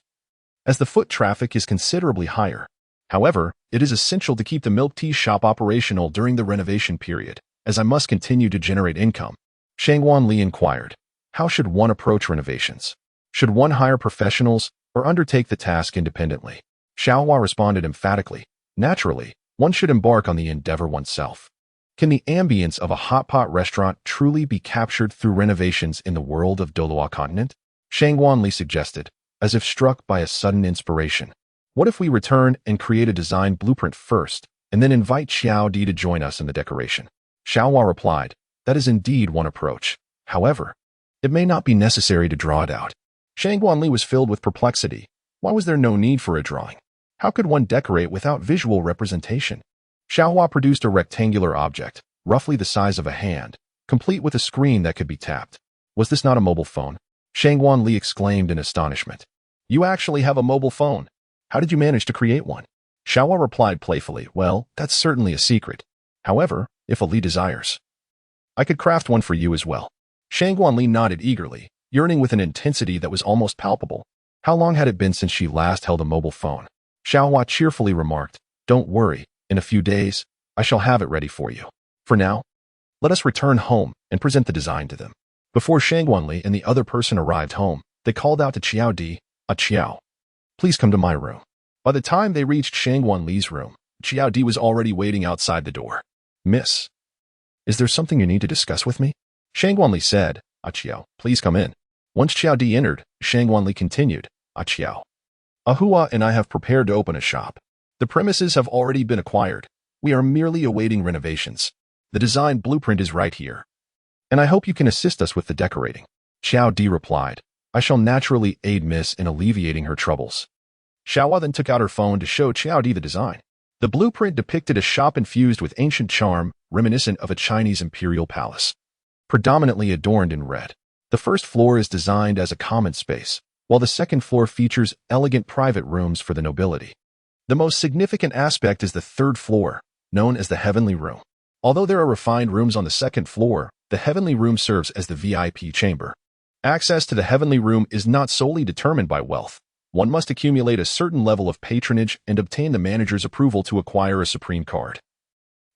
as the foot traffic is considerably higher. However, it is essential to keep the milk tea shop operational during the renovation period, as I must continue to generate income. Shang Wanli inquired, how should one approach renovations? Should one hire professionals or undertake the task independently? Xiaohua responded emphatically, naturally, one should embark on the endeavor oneself. Can the ambience of a hot pot restaurant truly be captured through renovations in the world of Douluo Continent? Shang Wanli suggested, as if struck by a sudden inspiration. What if we return and create a design blueprint first, and then invite Qiao Di to join us in the decoration? Xiaohua replied, that is indeed one approach. However, it may not be necessary to draw it out. Shang Wanli was filled with perplexity. Why was there no need for a drawing? How could one decorate without visual representation? Xiaohua produced a rectangular object, roughly the size of a hand, complete with a screen that could be tapped. Was this not a mobile phone? Shang Wanli exclaimed in astonishment. You actually have a mobile phone. How did you manage to create one? Xiaohua replied playfully, well, that's certainly a secret. However, if Ali desires, I could craft one for you as well. Shang Wanli nodded eagerly, yearning with an intensity that was almost palpable. How long had it been since she last held a mobile phone? Xiaohua cheerfully remarked, don't worry, in a few days, I shall have it ready for you. For now, let us return home and present the design to them. Before Shangwanli and the other person arrived home, they called out to Qiao Di, Qiao, please come to my room. By the time they reached Shangwanli's room, Qiao Di was already waiting outside the door. Miss, is there something you need to discuss with me? Shangwanli said, Qiao, please come in. Once Qiao Di entered, Shangwanli continued, Qiao, Ahua and I have prepared to open a shop. The premises have already been acquired. We are merely awaiting renovations. The design blueprint is right here. And I hope you can assist us with the decorating. Qiao Di replied, I shall naturally aid Miss in alleviating her troubles. Xiaohua then took out her phone to show Qiao Di the design. The blueprint depicted a shop infused with ancient charm, reminiscent of a Chinese imperial palace. Predominantly adorned in red. The first floor is designed as a common space, while the second floor features elegant private rooms for the nobility. The most significant aspect is the third floor, known as the Heavenly Room. Although there are refined rooms on the second floor, the Heavenly Room serves as the VIP chamber. Access to the Heavenly Room is not solely determined by wealth. One must accumulate a certain level of patronage and obtain the manager's approval to acquire a supreme card,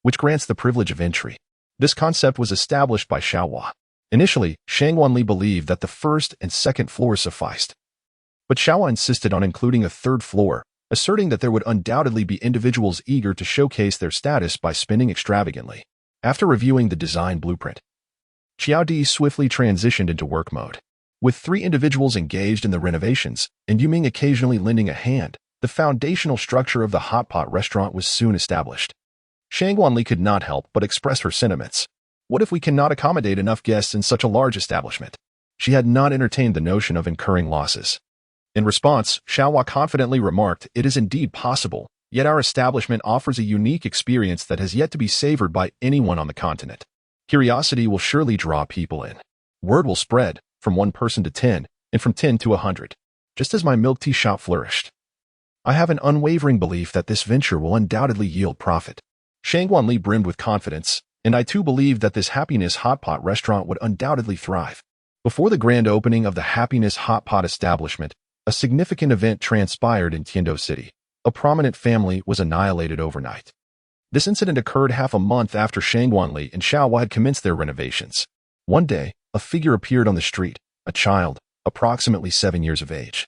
which grants the privilege of entry. This concept was established by Xiaohua. Initially, Shangwanli believed that the first and second floors sufficed. But Xiaohua insisted on including a third floor, asserting that there would undoubtedly be individuals eager to showcase their status by spending extravagantly. After reviewing the design blueprint, Qiao Di swiftly transitioned into work mode. With 3 individuals engaged in the renovations, and Yuming occasionally lending a hand, the foundational structure of the hot pot restaurant was soon established. Shangwanli could not help but express her sentiments. What if we cannot accommodate enough guests in such a large establishment? She had not entertained the notion of incurring losses. In response, Xiaohua confidently remarked, it is indeed possible, yet our establishment offers a unique experience that has yet to be savored by anyone on the continent. Curiosity will surely draw people in. Word will spread, from 1 person to 10, and from 10 to 100. Just as my milk tea shop flourished. I have an unwavering belief that this venture will undoubtedly yield profit. Shangwanli brimmed with confidence, and I too believed that this Happiness Hot Pot restaurant would undoubtedly thrive. Before the grand opening of the Happiness Hot Pot establishment, a significant event transpired in Tiando City. A prominent family was annihilated overnight. This incident occurred half a month after Shangwanli and Xiaohua had commenced their renovations. One day, a figure appeared on the street, a child, approximately 7 years of age.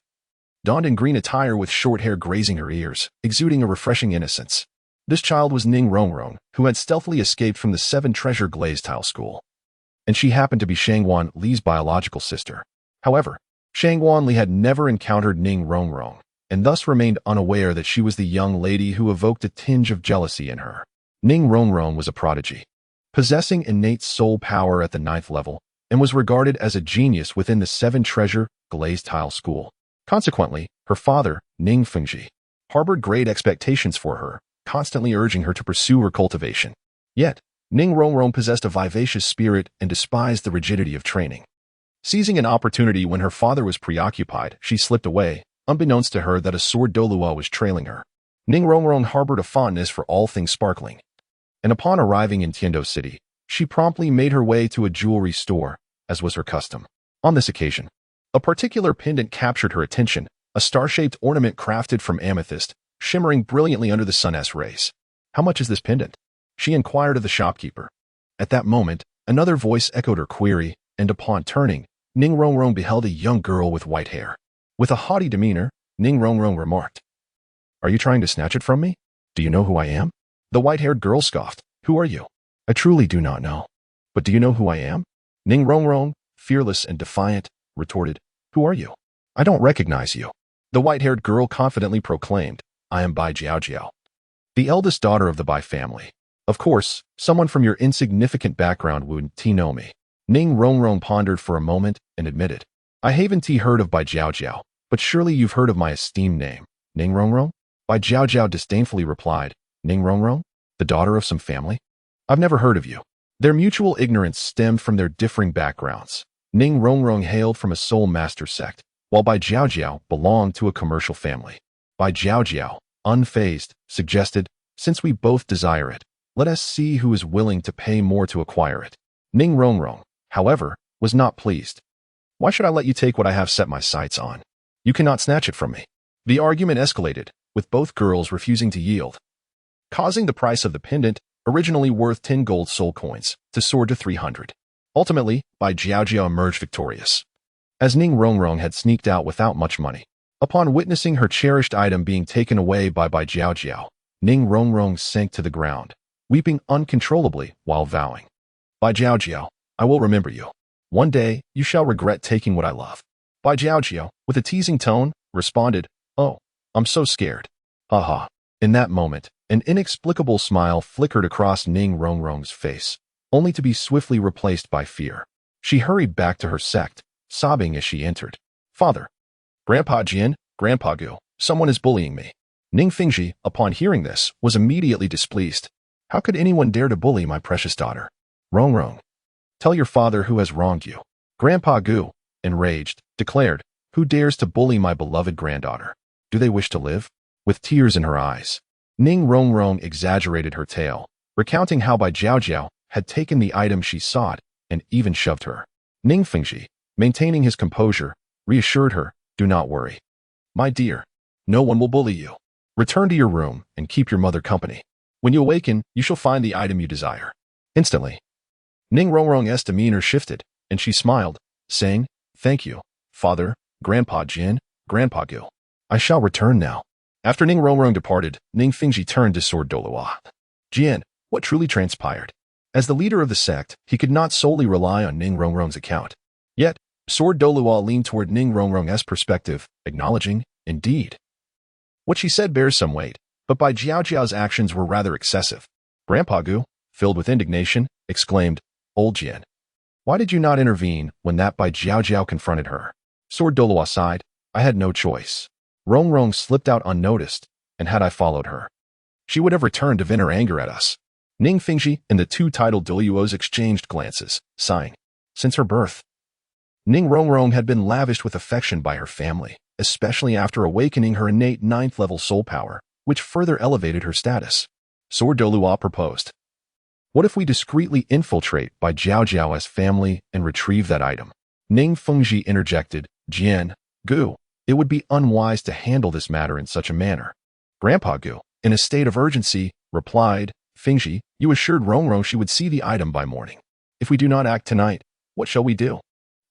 Donned in green attire with short hair grazing her ears, exuding a refreshing innocence. This child was Ning Rongrong, who had stealthily escaped from the 7 Treasure Glazed Tile School. And she happened to be Shangwan Li's biological sister. However, Shangwan Li had never encountered Ning Rongrong, and thus remained unaware that she was the young lady who evoked a tinge of jealousy in her. Ning Rongrong was a prodigy, possessing innate soul power at the 9th level, and was regarded as a genius within the 7 Treasure Glazed Tile School. Consequently, her father, Ning Fengji, harbored great expectations for her, constantly urging her to pursue her cultivation. Yet, Ning Rongrong possessed a vivacious spirit and despised the rigidity of training. Seizing an opportunity when her father was preoccupied, she slipped away, unbeknownst to her that a sword Douluo was trailing her. Ning Rongrong harbored a fondness for all things sparkling. And upon arriving in Tiando City, she promptly made her way to a jewelry store, as was her custom. On this occasion, a particular pendant captured her attention, a star-shaped ornament crafted from amethyst, shimmering brilliantly under the sun's rays. How much is this pendant? She inquired of the shopkeeper. At that moment, another voice echoed her query, and upon turning, Ning Rongrong beheld a young girl with white hair. With a haughty demeanor, Ning Rongrong remarked, "Are you trying to snatch it from me? Do you know who I am?" The white-haired girl scoffed, "Who are you?" "I truly do not know. But do you know who I am?" Ning Rongrong, fearless and defiant, retorted, "Who are you?" "I don't recognize you." The white-haired girl confidently proclaimed, "I am Bai Jiaojiao, the eldest daughter of the Bai family. Of course, someone from your insignificant background would know me." Ning Rongrong pondered for a moment and admitted, "I haven't heard of Bai Jiaojiao, but surely you've heard of my esteemed name, Ning Rongrong?" Bai Jiaojiao disdainfully replied, "Ning Rongrong, the daughter of some family? I've never heard of you." Their mutual ignorance stemmed from their differing backgrounds. Ning Rongrong hailed from a soul master sect, while Bai Jiaojiao belonged to a commercial family. Bai Jiaojiao, unfazed, suggested, "Since we both desire it, let us see who is willing to pay more to acquire it." Ning Rongrong, however, was not pleased. "Why should I let you take what I have set my sights on? You cannot snatch it from me." The argument escalated, with both girls refusing to yield, causing the price of the pendant, originally worth 10 gold soul coins, to soar to 300. Ultimately, Bai Jiaojiao emerged victorious, as Ning Rongrong had sneaked out without much money. Upon witnessing her cherished item being taken away by Bai Jiaojiao, Ning Rongrong sank to the ground, weeping uncontrollably while vowing, "Bai Jiaojiao, I will remember you. One day, you shall regret taking what I love." Bai Jiaojiao, with a teasing tone, responded, "Oh, I'm so scared." Haha. In that moment, an inexplicable smile flickered across Ning Rongrong's face, only to be swiftly replaced by fear. She hurried back to her sect, sobbing as she entered. "Father, Grandpa Jian, Grandpa Gu, someone is bullying me." Ning Fingji, upon hearing this, was immediately displeased. "How could anyone dare to bully my precious daughter?" "Rongrong, tell your father who has wronged you." Grandpa Gu, enraged, declared, "Who dares to bully my beloved granddaughter? Do they wish to live?" With tears in her eyes, Ning Rongrong exaggerated her tale, recounting how Bai Jiaojiao had taken the item she sought and even shoved her. Ning Fingji, maintaining his composure, reassured her, "Do not worry. My dear, no one will bully you. Return to your room and keep your mother company. When you awaken, you shall find the item you desire." Instantly, Ning Rongrong's demeanor shifted, and she smiled, saying, "Thank you, Father, Grandpa Jin, Grandpa Gu. I shall return now." After Ning Rongrong departed, Ning Fingji turned to Sword Douluo. "Jian, what truly transpired?" As the leader of the sect, he could not solely rely on Ning Rongrong's account. Yet, Sword Douluo leaned toward Ning Rongrong's perspective, acknowledging, "Indeed. What she said bears some weight, but Bai Jiaojiao's actions were rather excessive." Grandpa Gu, filled with indignation, exclaimed, "Old Jian, why did you not intervene when that Bai Jiaojiao confronted her?" Sword Douluo sighed, "I had no choice. Rongrong slipped out unnoticed, and had I followed her, she would have returned to vent her anger at us." Ning Fingji and the two titled Douluos exchanged glances, sighing. Since her birth, Ning Rongrong had been lavished with affection by her family, especially after awakening her innate 9th-level soul power, which further elevated her status. Sword Douluo proposed, "What if we discreetly infiltrate Bai Jiaojiao's family and retrieve that item?" Ning Fengji interjected, "Jian, Gu, it would be unwise to handle this matter in such a manner." Grandpa Gu, in a state of urgency, replied, "Fingji, you assured Rongrong she would see the item by morning. If we do not act tonight, what shall we do?"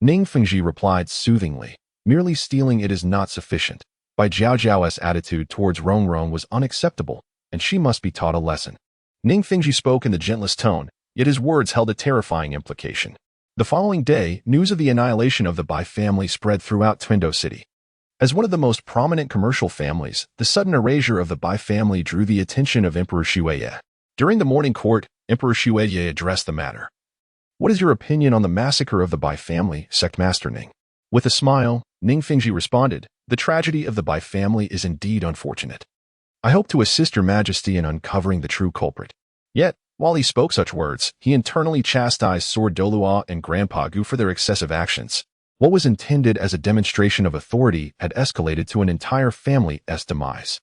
Ning Fengji replied soothingly, "Merely stealing it is not sufficient. Bai Jiaojiao's attitude towards Rongrong was unacceptable, and she must be taught a lesson." Ning Fengji spoke in the gentlest tone, yet his words held a terrifying implication. The following day, news of the annihilation of the Bai family spread throughout Twendo City. As one of the most prominent commercial families, the sudden erasure of the Bai family drew the attention of Emperor Xueye. During the morning court, Emperor Xueye addressed the matter. "What is your opinion on the massacre of the Bai family, Sect Master Ning?" With a smile, Ning Fengji responded, "The tragedy of the Bai family is indeed unfortunate. I hope to assist your majesty in uncovering the true culprit." Yet, while he spoke such words, he internally chastised Sword Douluo and Grandpa Gu for their excessive actions. What was intended as a demonstration of authority had escalated to an entire family's demise.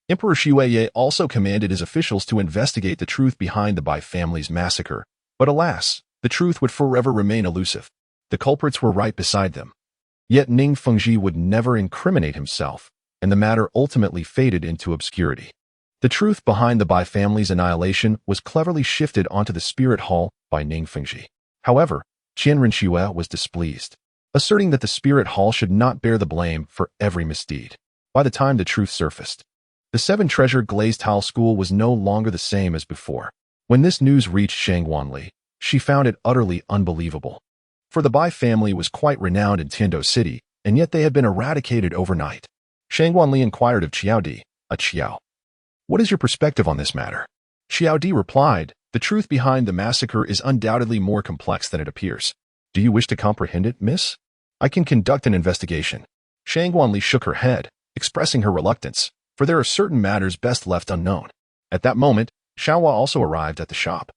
Emperor Xueye also commanded his officials to investigate the truth behind the Bai family's massacre, but alas, the truth would forever remain elusive. The culprits were right beside them. Yet Ning Fengji would never incriminate himself, and the matter ultimately faded into obscurity. The truth behind the Bai family's annihilation was cleverly shifted onto the spirit hall by Ning Fengji. However, Qianrenxue was displeased, asserting that the spirit hall should not bear the blame for every misdeed. By the time the truth surfaced, the 7 Treasure Glazed Tile School was no longer the same as before. When this news reached Shangwanli, she found it utterly unbelievable. For the Bai family was quite renowned in Tiando City, and yet they had been eradicated overnight. Shangwanli inquired of Qiaodi, a Qiao, "What is your perspective on this matter?" Qiaodi replied, "The truth behind the massacre is undoubtedly more complex than it appears. Do you wish to comprehend it, miss? I can conduct an investigation." Shangwanli shook her head, expressing her reluctance, for there are certain matters best left unknown. At that moment, Xiaohua also arrived at the shop,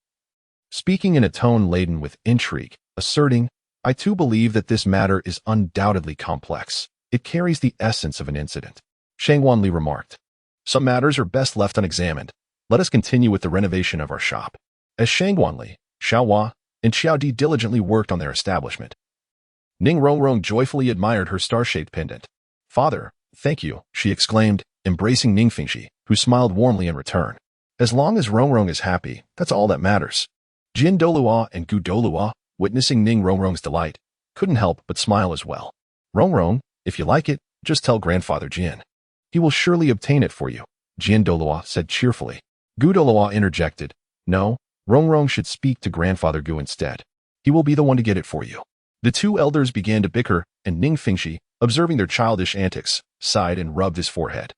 speaking in a tone laden with intrigue, asserting, "I too believe that this matter is undoubtedly complex. It carries the essence of an incident." Shangwanli remarked, "Some matters are best left unexamined. Let us continue with the renovation of our shop." As Shangwanli, Xiaohua, and Qiaodi diligently worked on their establishment, Ning Rongrong joyfully admired her star-shaped pendant. "Father, thank you," she exclaimed, embracing Ning Fengji, who smiled warmly in return. As long as Rongrong is happy, that's all that matters. Jin Douluo and Gu Douluo, witnessing Ning Rongrong's delight, couldn't help but smile as well. Rongrong, if you like it, just tell grandfather Jin. He will surely obtain it for you, Jin Douluo said cheerfully. Gu Douluo interjected, no, Rongrong should speak to grandfather Gu instead. He will be the one to get it for you. The two elders began to bicker, and Ning Fingxi, observing their childish antics, sighed and rubbed his forehead.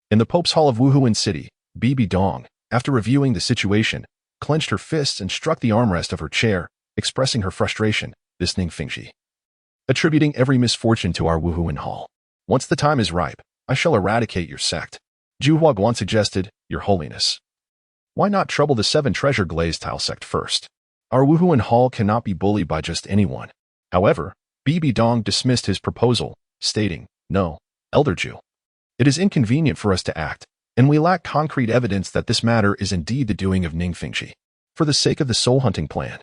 In the Pope's Hall of Wuhuan City, Bibi Dong, after reviewing the situation, clenched her fists and struck the armrest of her chair, expressing her frustration, this Ning Fingxi. Attributing every misfortune to our Wuhuan Hall. Once the time is ripe, I shall eradicate your sect. Zhu Huaguan suggested, Your Holiness. Why not trouble the 7 Treasure Glazed Tile sect first? Our Wuhuan Hall cannot be bullied by just anyone. However, Bibi Dong dismissed his proposal, stating, No, Elder Zhu. It is inconvenient for us to act, and we lack concrete evidence that this matter is indeed the doing of Ning Fingxi. For the sake of the soul-hunting plan,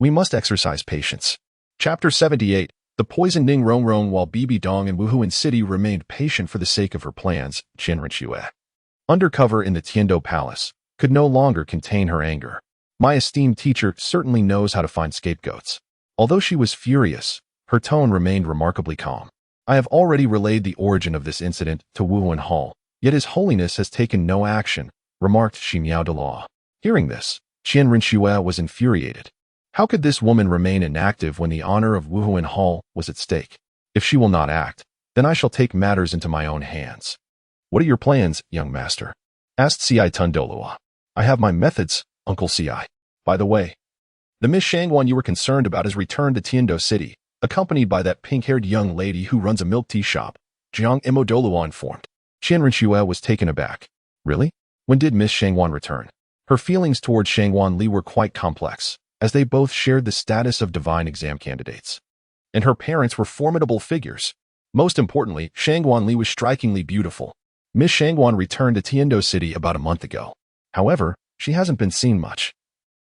we must exercise patience. Chapter 78, The Poisoned Ning Rongrong. While Bibi Dong in Wuhuan City remained patient for the sake of her plans, Qianrenxue, undercover in the Tiando Palace, could no longer contain her anger. My esteemed teacher certainly knows how to find scapegoats. Although she was furious, her tone remained remarkably calm. I have already relayed the origin of this incident to Wuhuan Hall, yet His Holiness has taken no action, remarked Ximiao de Law. Hearing this, Qianrenxue was infuriated. How could this woman remain inactive when the honor of Wuhuan Hall was at stake? If she will not act, then I shall take matters into my own hands. What are your plans, young master? Asked Ci Tun Douluo. I have my methods, Uncle Ci. By the way, the Miss Qianrenxue you were concerned about has returned to Tiando City, accompanied by that pink-haired young lady who runs a milk tea shop, Jiang Imo Douluo informed. Qianrenxue was taken aback. Really? When did Miss Qianrenxue return? Her feelings toward Qianrenxue Li were quite complex, as they both shared the status of divine exam candidates. And her parents were formidable figures. Most importantly, Qianrenxue Li was strikingly beautiful. Miss Qianrenxue returned to Tiando City about a month ago. However, she hasn't been seen much.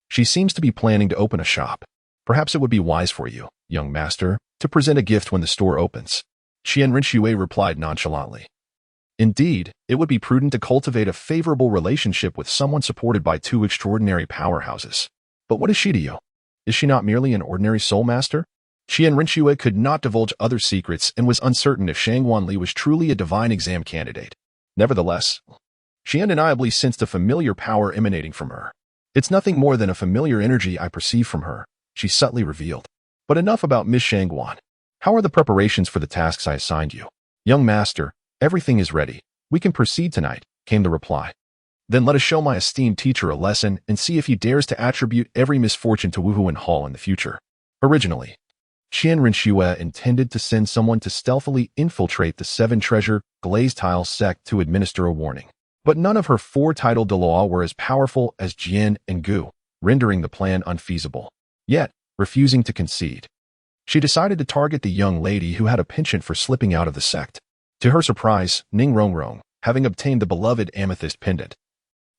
She seems to be planning to open a shop. Perhaps it would be wise for you, young master, to present a gift when the store opens. Qianrenxue replied nonchalantly. Indeed, it would be prudent to cultivate a favorable relationship with someone supported by 2 extraordinary powerhouses. But what is she to you? Is she not merely an ordinary soul master? Qianrenxue could not divulge other secrets and was uncertain if Qianrenxue Li was truly a divine exam candidate. Nevertheless, she undeniably sensed a familiar power emanating from her. It's nothing more than a familiar energy I perceive from her, she subtly revealed. But enough about Miss Qianrenxue. How are the preparations for the tasks I assigned you? Young master, everything is ready. We can proceed tonight, came the reply. Then let us show my esteemed teacher a lesson and see if he dares to attribute every misfortune to Wuhuan Hall in the future. Originally, Qianrenxue intended to send someone to stealthily infiltrate the 7 Treasure Glazed Tile sect to administer a warning. But none of her 4 titled Douluo were as powerful as Jin and Gu, rendering the plan unfeasible. Yet, refusing to concede, she decided to target the young lady who had a penchant for slipping out of the sect. To her surprise, Ning Rongrong, having obtained the beloved amethyst pendant,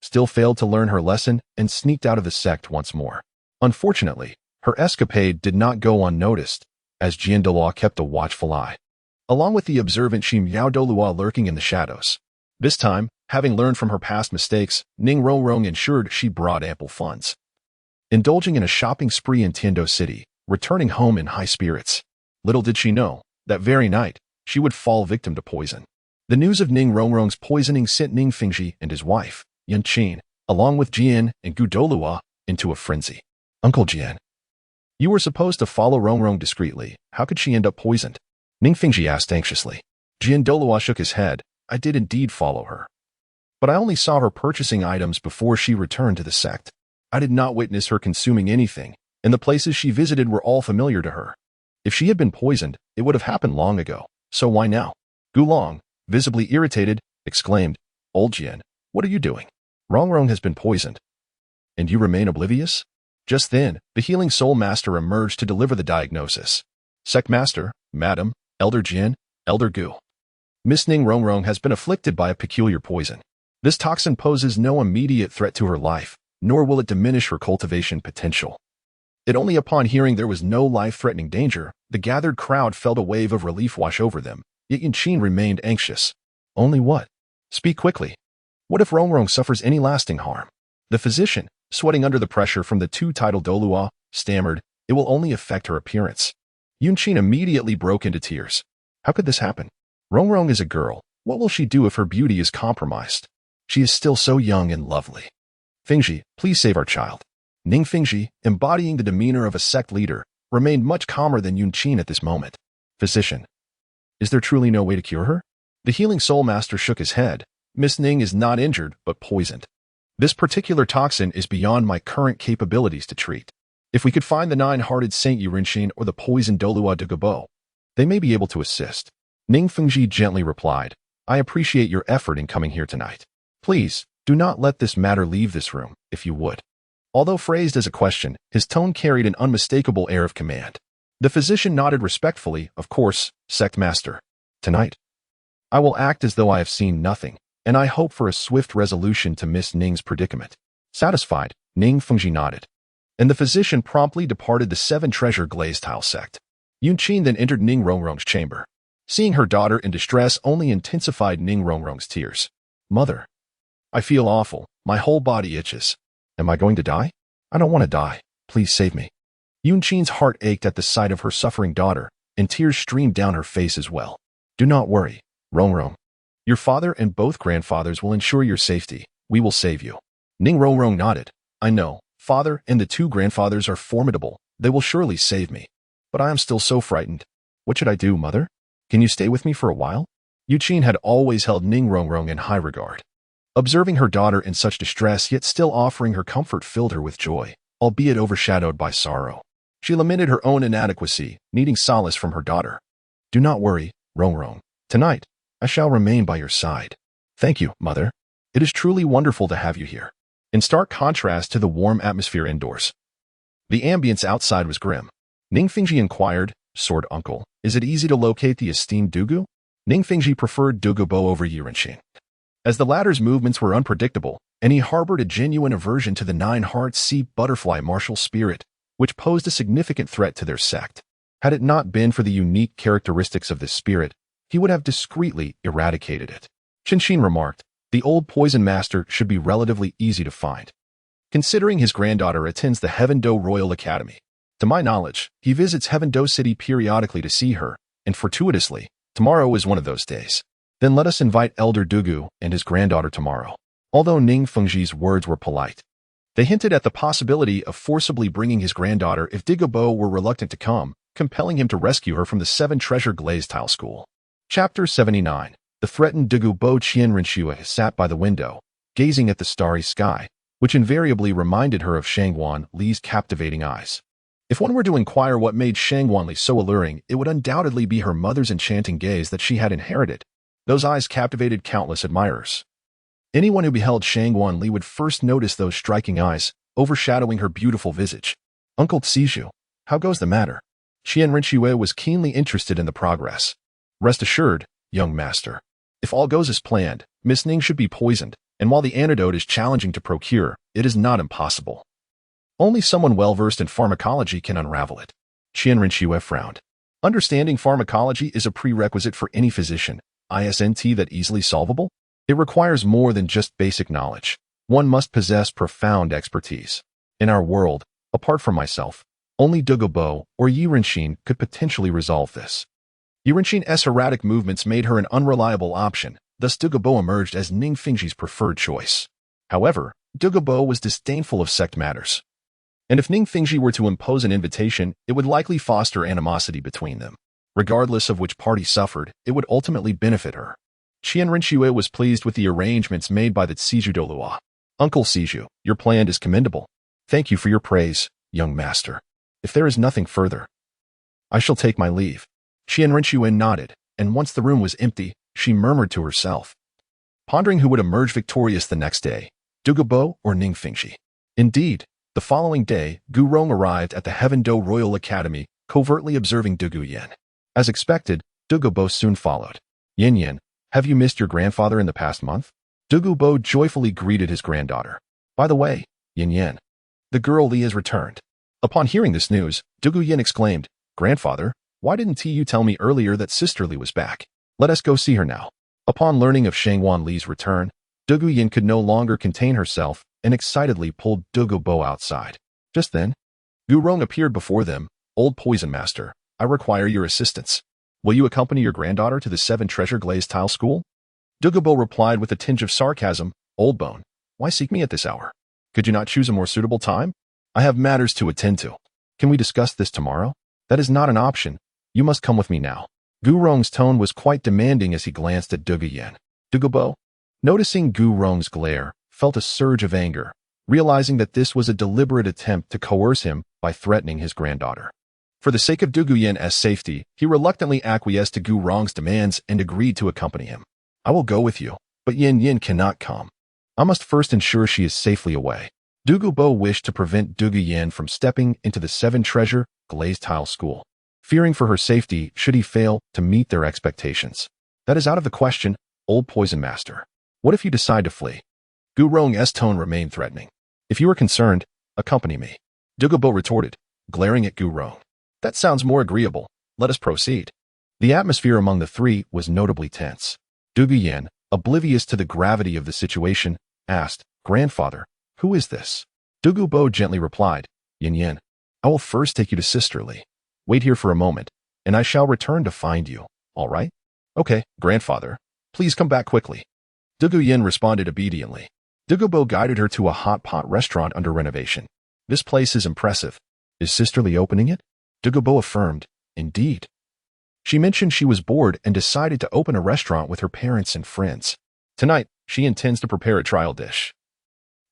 still failed to learn her lesson and sneaked out of the sect once more. Unfortunately, her escapade did not go unnoticed, as Jian Douluo kept a watchful eye, along with the observant Ximiao Douluo lurking in the shadows. This time, having learned from her past mistakes, Ning Rongrong ensured she brought ample funds. Indulging in a shopping spree in Tiando City, returning home in high spirits. Little did she know, that very night, she would fall victim to poison. The news of Ning Rongrong's poisoning sent Ning Fingxi and his wife, Yan Qin, along with Jian and Gu Douluo, into a frenzy. Uncle Jian, you were supposed to follow Rongrong discreetly. How could she end up poisoned? Ning Fingxi asked anxiously. Jian Douluo shook his head. I did indeed follow her. But I only saw her purchasing items before she returned to the sect. I did not witness her consuming anything, and the places she visited were all familiar to her. If she had been poisoned, it would have happened long ago. So why now? Gulong, visibly irritated, exclaimed, Old Jian, what are you doing? Rongrong has been poisoned. And you remain oblivious? Just then, the healing soul master emerged to deliver the diagnosis. Sect master, madam, Elder Jian, Elder Gu. Miss Ning Rongrong has been afflicted by a peculiar poison. This toxin poses no immediate threat to her life, nor will it diminish her cultivation potential. Yet only upon hearing there was no life-threatening danger, the gathered crowd felt a wave of relief wash over them, yet Yan Qin remained anxious. Only what? Speak quickly. What if Rongrong suffers any lasting harm? The physician, sweating under the pressure from the two-titled Douluo, stammered, it will only affect her appearance. Yunqin immediately broke into tears. How could this happen? Rongrong is a girl. What will she do if her beauty is compromised? She is still so young and lovely. Fingji, please save our child. Ning Fingji, embodying the demeanor of a sect leader, remained much calmer than Yunqin at this moment. Physician, is there truly no way to cure her? The healing soul master shook his head. Miss Ning is not injured, but poisoned. This particular toxin is beyond my current capabilities to treat. If we could find the nine-hearted Saint Qianrenxue or the poisoned Douluo Dugu, they may be able to assist. Ning Fengji gently replied, I appreciate your effort in coming here tonight. Please, do not let this matter leave this room, if you would. Although phrased as a question, his tone carried an unmistakable air of command. The physician nodded respectfully, of course, sect master. Tonight, I will act as though I have seen nothing, and I hope for a swift resolution to Miss Ning's predicament. Satisfied, Ning Fengji nodded. And the physician promptly departed the 7 Treasure Glazed Tile sect. Yunqin then entered Ning Rongrong's chamber. Seeing her daughter in distress only intensified Ning Rongrong's tears. Mother, I feel awful. My whole body itches. Am I going to die? I don't want to die. Please save me. Yunqin's heart ached at the sight of her suffering daughter, and tears streamed down her face as well. Do not worry, Rongrong. Your father and both grandfathers will ensure your safety. We will save you. Ning Rongrong nodded. I know. Father and the 2 grandfathers are formidable. They will surely save me. But I am still so frightened. What should I do, mother? Can you stay with me for a while? Yunqin had always held Ning Rongrong in high regard. Observing her daughter in such distress yet still offering her comfort filled her with joy, albeit overshadowed by sorrow. She lamented her own inadequacy, needing solace from her daughter. Do not worry, Rongrong. Tonight, I shall remain by your side. Thank you, mother. It is truly wonderful to have you here. In stark contrast to the warm atmosphere indoors, the ambience outside was grim. Ning Fengji inquired, Sword Uncle, is it easy to locate the esteemed Dugu? Ning Fengji preferred Dugu over Qianrenxue, as the latter's movements were unpredictable, and he harbored a genuine aversion to the 9-heart sea butterfly martial spirit, which posed a significant threat to their sect. Had it not been for the unique characteristics of this spirit, he would have discreetly eradicated it. Qianxin remarked, the old poison master should be relatively easy to find, considering his granddaughter attends the Heaven Do Royal Academy. To my knowledge, he visits Heaven Do City periodically to see her, and fortuitously, tomorrow is one of those days. Then let us invite Elder Dugu and his granddaughter tomorrow. Although Ning Fengji's words were polite, they hinted at the possibility of forcibly bringing his granddaughter if Dugu were reluctant to come, compelling him to rescue her from the 7 Treasure Glazed Tile School. Chapter 79. The threatened Dugu Qianrenxue sat by the window, gazing at the starry sky, which invariably reminded her of Shangwan Li's captivating eyes. If one were to inquire what made Shangwan Li so alluring, it would undoubtedly be her mother's enchanting gaze that she had inherited. Those eyes captivated countless admirers. Anyone who beheld Shangwan Li would first notice those striking eyes, overshadowing her beautiful visage. Uncle Tsiju, how goes the matter? Qianrenxue was keenly interested in the progress. Rest assured, young master. If all goes as planned, Miss Ning should be poisoned, and while the antidote is challenging to procure, it is not impossible. Only someone well-versed in pharmacology can unravel it. Qianrenxue frowned. Understanding pharmacology is a prerequisite for any physician. Isn't that easily solvable? It requires more than just basic knowledge. One must possess profound expertise. In our world, apart from myself, only Dugu or Qianrenxue could potentially resolve this. Qianrenxue's erratic movements made her an unreliable option, thus Dugu emerged as Ning Fengji's preferred choice. However, Dugu was disdainful of sect matters. And if Ning Fengji were to impose an invitation, it would likely foster animosity between them. Regardless of which party suffered, it would ultimately benefit her. Qianrenxue was pleased with the arrangements made by the Tsiju Douluo. Uncle Tsiju, your plan is commendable. Thank you for your praise, young master. If there is nothing further, I shall take my leave. Qianrenxue nodded, and once the room was empty, she murmured to herself, pondering who would emerge victorious the next day, Dugu or Ning Fengji. Indeed, the following day, Gu Rong arrived at the Heaven Do Royal Academy, covertly observing Dugu Yin. As expected, Dugu soon followed. Yin, have you missed your grandfather in the past month? Dugu joyfully greeted his granddaughter. By the way, Yin, the girl Li has returned. Upon hearing this news, Dugu Yin exclaimed, Grandfather, why didn't you tell me earlier that Sister Li was back? Let us go see her now. Upon learning of Shangwan Li's return, Dugu Yin could no longer contain herself and excitedly pulled Dugu outside. Just then, Gu Rong appeared before them. Old Poison Master, I require your assistance. Will you accompany your granddaughter to the 7 Treasure Glazed Tile School? Dugu replied with a tinge of sarcasm, Old Bone, why seek me at this hour? Could you not choose a more suitable time? I have matters to attend to. Can we discuss this tomorrow? That is not an option. You must come with me now. Gu Rong's tone was quite demanding as he glanced at Dugu Yin. Dugu, noticing Gu Rong's glare, felt a surge of anger, realizing that this was a deliberate attempt to coerce him by threatening his granddaughter. For the sake of Dugu Yin's safety, he reluctantly acquiesced to Gu Rong's demands and agreed to accompany him. I will go with you, but Yin cannot come. I must first ensure she is safely away. Dugu wished to prevent Dugu Yin from stepping into the 7 Treasure Glazed Tile School, fearing for her safety should he fail to meet their expectations. That is out of the question, Old Poison Master. What if you decide to flee? Gu Rong's tone remained threatening. If you are concerned, accompany me. Dugu retorted, glaring at Gu Rong. That sounds more agreeable. Let us proceed. The atmosphere among the three was notably tense. Dugu Yin, oblivious to the gravity of the situation, asked, Grandfather, who is this? Dugu gently replied, Yin, I will first take you to Sisterly. Wait here for a moment, and I shall return to find you, all right? Okay, Grandfather. Please come back quickly. Dugu Yin responded obediently. Dugu guided her to a hot pot restaurant under renovation. This place is impressive. Is Sisterly opening it? Dugu affirmed, indeed. She mentioned she was bored and decided to open a restaurant with her parents and friends. Tonight, she intends to prepare a trial dish.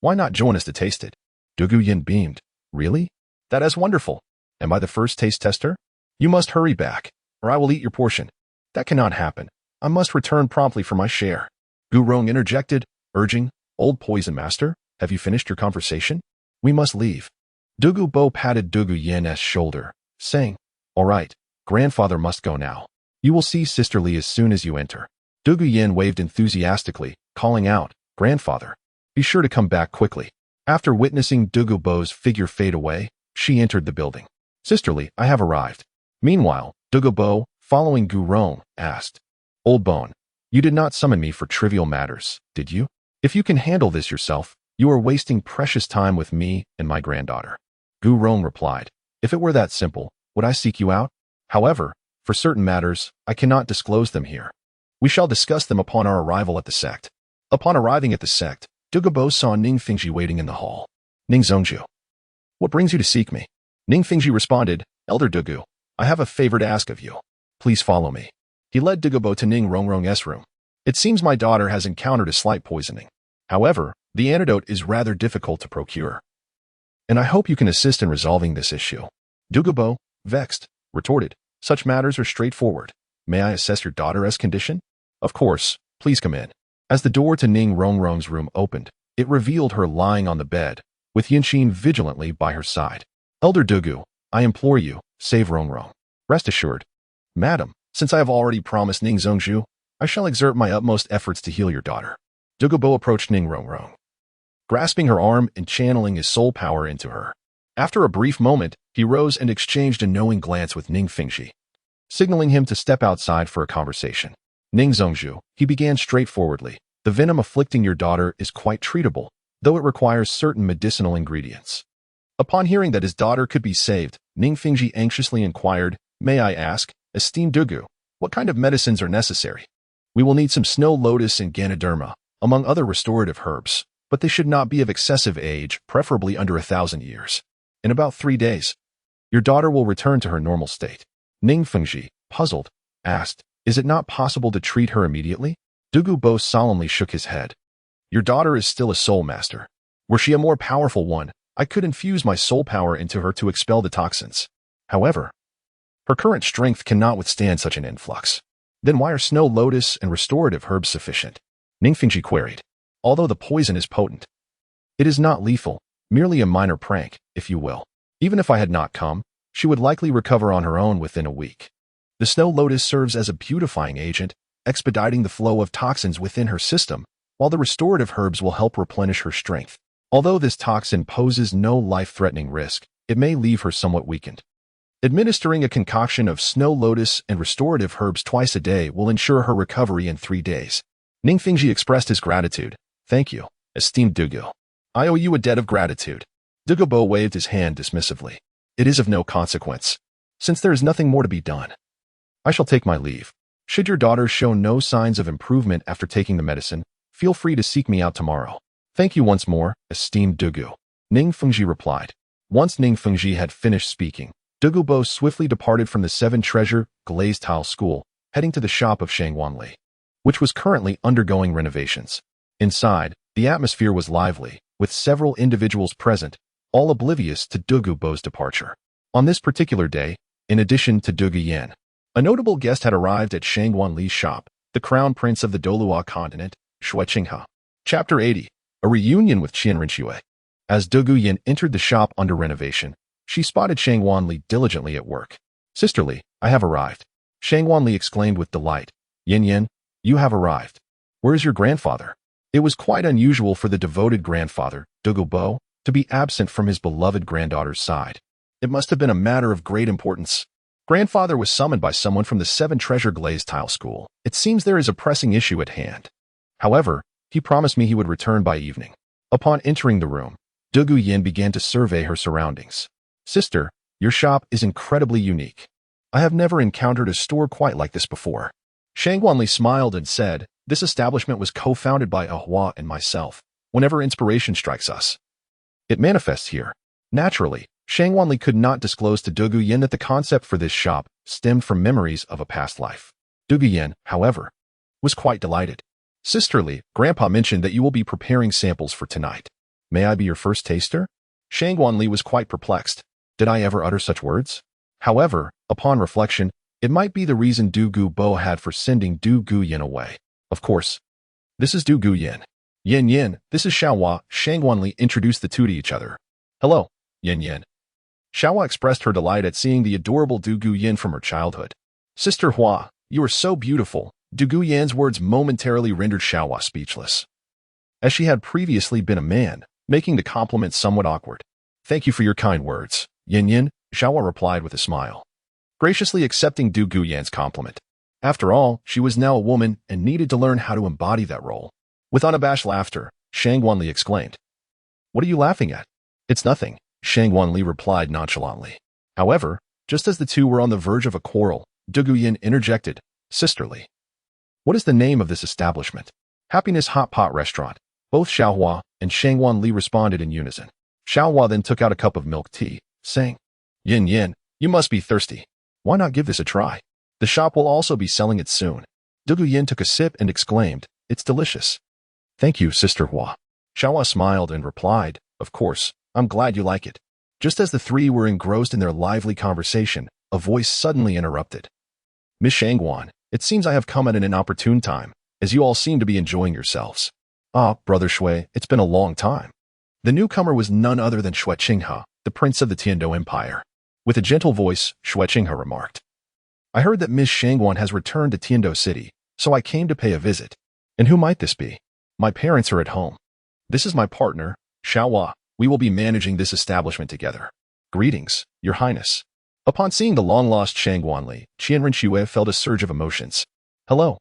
Why not join us to taste it? Dugu Yin beamed. Really? That is wonderful. Am I the first taste tester? You must hurry back, or I will eat your portion. That cannot happen. I must return promptly for my share. Gu Rong interjected, urging, Old Poison Master, have you finished your conversation? We must leave. Dugu patted Dugu Yin's shoulder, saying, all right, Grandfather must go now. You will see Sisterly as soon as you enter. Dugu Yin waved enthusiastically, calling out, Grandfather, be sure to come back quickly. After witnessing Dugu's figure fade away, she entered the building. Sisterly, I have arrived. Meanwhile, Dugu, following Gu Rong, asked, Old Bone, you did not summon me for trivial matters, did you? If you can handle this yourself, you are wasting precious time with me and my granddaughter. Gu Rong replied, if it were that simple, would I seek you out? However, for certain matters, I cannot disclose them here. We shall discuss them upon our arrival at the sect. Upon arriving at the sect, Dugu saw Ning Fingji waiting in the hall. Ning Zongju, what brings you to seek me? Ning Fingji responded, Elder Dugu, I have a favor to ask of you. Please follow me. He led Dugu to Ning Rongrong's room. It seems my daughter has encountered a slight poisoning. However, the antidote is rather difficult to procure. And I hope you can assist in resolving this issue. Dugu, vexed, retorted, such matters are straightforward. May I assess your daughter's condition? Of course, please come in. As the door to Ning Rongrong's room opened, it revealed her lying on the bed, with Yinxin vigilantly by her side. Elder Dugu, I implore you, save Rongrong. Rest assured. Madam, since I have already promised Ning Zongju, I shall exert my utmost efforts to heal your daughter. Dugu approached Ning Rongrong, grasping her arm and channeling his soul power into her. After a brief moment, he rose and exchanged a knowing glance with Ning Fingji, signaling him to step outside for a conversation. Ning Zongju, he began straightforwardly, the venom afflicting your daughter is quite treatable, though it requires certain medicinal ingredients. Upon hearing that his daughter could be saved, Ning Fingji anxiously inquired, may I ask, esteemed Dugu, what kind of medicines are necessary? We will need some snow lotus and ganoderma, among other restorative herbs, but they should not be of excessive age, preferably under 1,000 years. In about 3 days, your daughter will return to her normal state. Ning Fingji, puzzled, asked, is it not possible to treat her immediately? Dugu solemnly shook his head. Your daughter is still a soul master. Were she a more powerful one, I could infuse my soul power into her to expel the toxins. However, her current strength cannot withstand such an influx. Then why are snow lotus and restorative herbs sufficient? Ning Fingji queried. Although the poison is potent, it is not lethal, merely a minor prank, if you will. Even if I had not come, she would likely recover on her own within a week. The snow lotus serves as a beautifying agent, expediting the flow of toxins within her system, while the restorative herbs will help replenish her strength. Although this toxin poses no life-threatening risk, it may leave her somewhat weakened. Administering a concoction of snow lotus and restorative herbs twice a day will ensure her recovery in 3 days. Ning Fingji expressed his gratitude, Thank you, esteemed Dugu. I owe you a debt of gratitude. Dugu Bo waved his hand dismissively. It is of no consequence, since there is nothing more to be done. I shall take my leave. Should your daughter show no signs of improvement after taking the medicine, feel free to seek me out tomorrow. Thank you once more, esteemed Dugu. Ning Fengji replied. Once Ning Fengji had finished speaking, Dugu Bo swiftly departed from the Seven Treasure Glazed Tile School, heading to the shop of Shang Wanli, which was currently undergoing renovations. Inside, the atmosphere was lively, with several individuals present, all oblivious to Dugu Bo's departure. On this particular day, in addition to Dugu Yan, a notable guest had arrived at Shang Wanli's shop, the crown prince of the Douluo Continent, Qianrenxue. Chapter 80. A reunion with Qianrenxue. As Dugu Yan entered the shop under renovation, she spotted Shang Wanli diligently at work. Sisterly, I have arrived. Shang Wanli exclaimed with delight. Yin Yin, you have arrived. Where is your grandfather? It was quite unusual for the devoted grandfather, Dugu Bo, to be absent from his beloved granddaughter's side. It must have been a matter of great importance. Grandfather was summoned by someone from the Seven Treasure Glazed Tile School. It seems there is a pressing issue at hand. However, he promised me he would return by evening. Upon entering the room, Dugu Yin began to survey her surroundings. Sister, your shop is incredibly unique. I have never encountered a store quite like this before. Shang Wanli smiled and said, this establishment was co-founded by Ahua and myself. Whenever inspiration strikes us, it manifests here. Naturally, Shang Wanli could not disclose to Dugu Yin that the concept for this shop stemmed from memories of a past life. Dugu Yin, however, was quite delighted. Sisterly, Grandpa mentioned that you will be preparing samples for tonight. May I be your first taster? Shang Wanli was quite perplexed. Did I ever utter such words? However, upon reflection, it might be the reason Dugu Bo had for sending Dugu Yin away. Of course, this is Dugu Yin. Yin Yin, this is Xiaohua. Shang Wanli introduced the two to each other. Hello, Yin Yin. Xiaohua expressed her delight at seeing the adorable Dugu Yin from her childhood. Sister Hua, you are so beautiful. Dugu Yan's words momentarily rendered Xiaohua speechless, as she had previously been a man, making the compliment somewhat awkward. Thank you for your kind words, Yin Yin, Xiaohua replied with a smile, graciously accepting Dugu Yan's compliment. After all, she was now a woman and needed to learn how to embody that role. With unabashed laughter, Shang Wanli exclaimed, What are you laughing at? It's nothing, Shang Wanli replied nonchalantly. However, just as the two were on the verge of a quarrel, Dugu Yin interjected, Sisterly. What is the name of this establishment? Happiness Hot Pot Restaurant. Both Xiaohua and Shang Wanli responded in unison. Xiaohua then took out a cup of milk tea, saying, Yin Yin, you must be thirsty. Why not give this a try? The shop will also be selling it soon. Dugu Yin took a sip and exclaimed, It's delicious. Thank you, Sister Hua. Xiaohua smiled and replied, Of course, I'm glad you like it. Just as the three were engrossed in their lively conversation, a voice suddenly interrupted. Miss Shangguan, it seems I have come at an inopportune time, as you all seem to be enjoying yourselves. Ah, Brother Shui, it's been a long time. The newcomer was none other than Shui Qinghe, the prince of the Tiando Empire. With a gentle voice, Shui Qinghe remarked, I heard that Miss Shangguan has returned to Tiando City, so I came to pay a visit. And who might this be? My parents are at home. This is my partner, Xiaohua. We will be managing this establishment together. Greetings, Your Highness. Upon seeing the long-lost Shang Wanli, Qianrenxue felt a surge of emotions. Hello,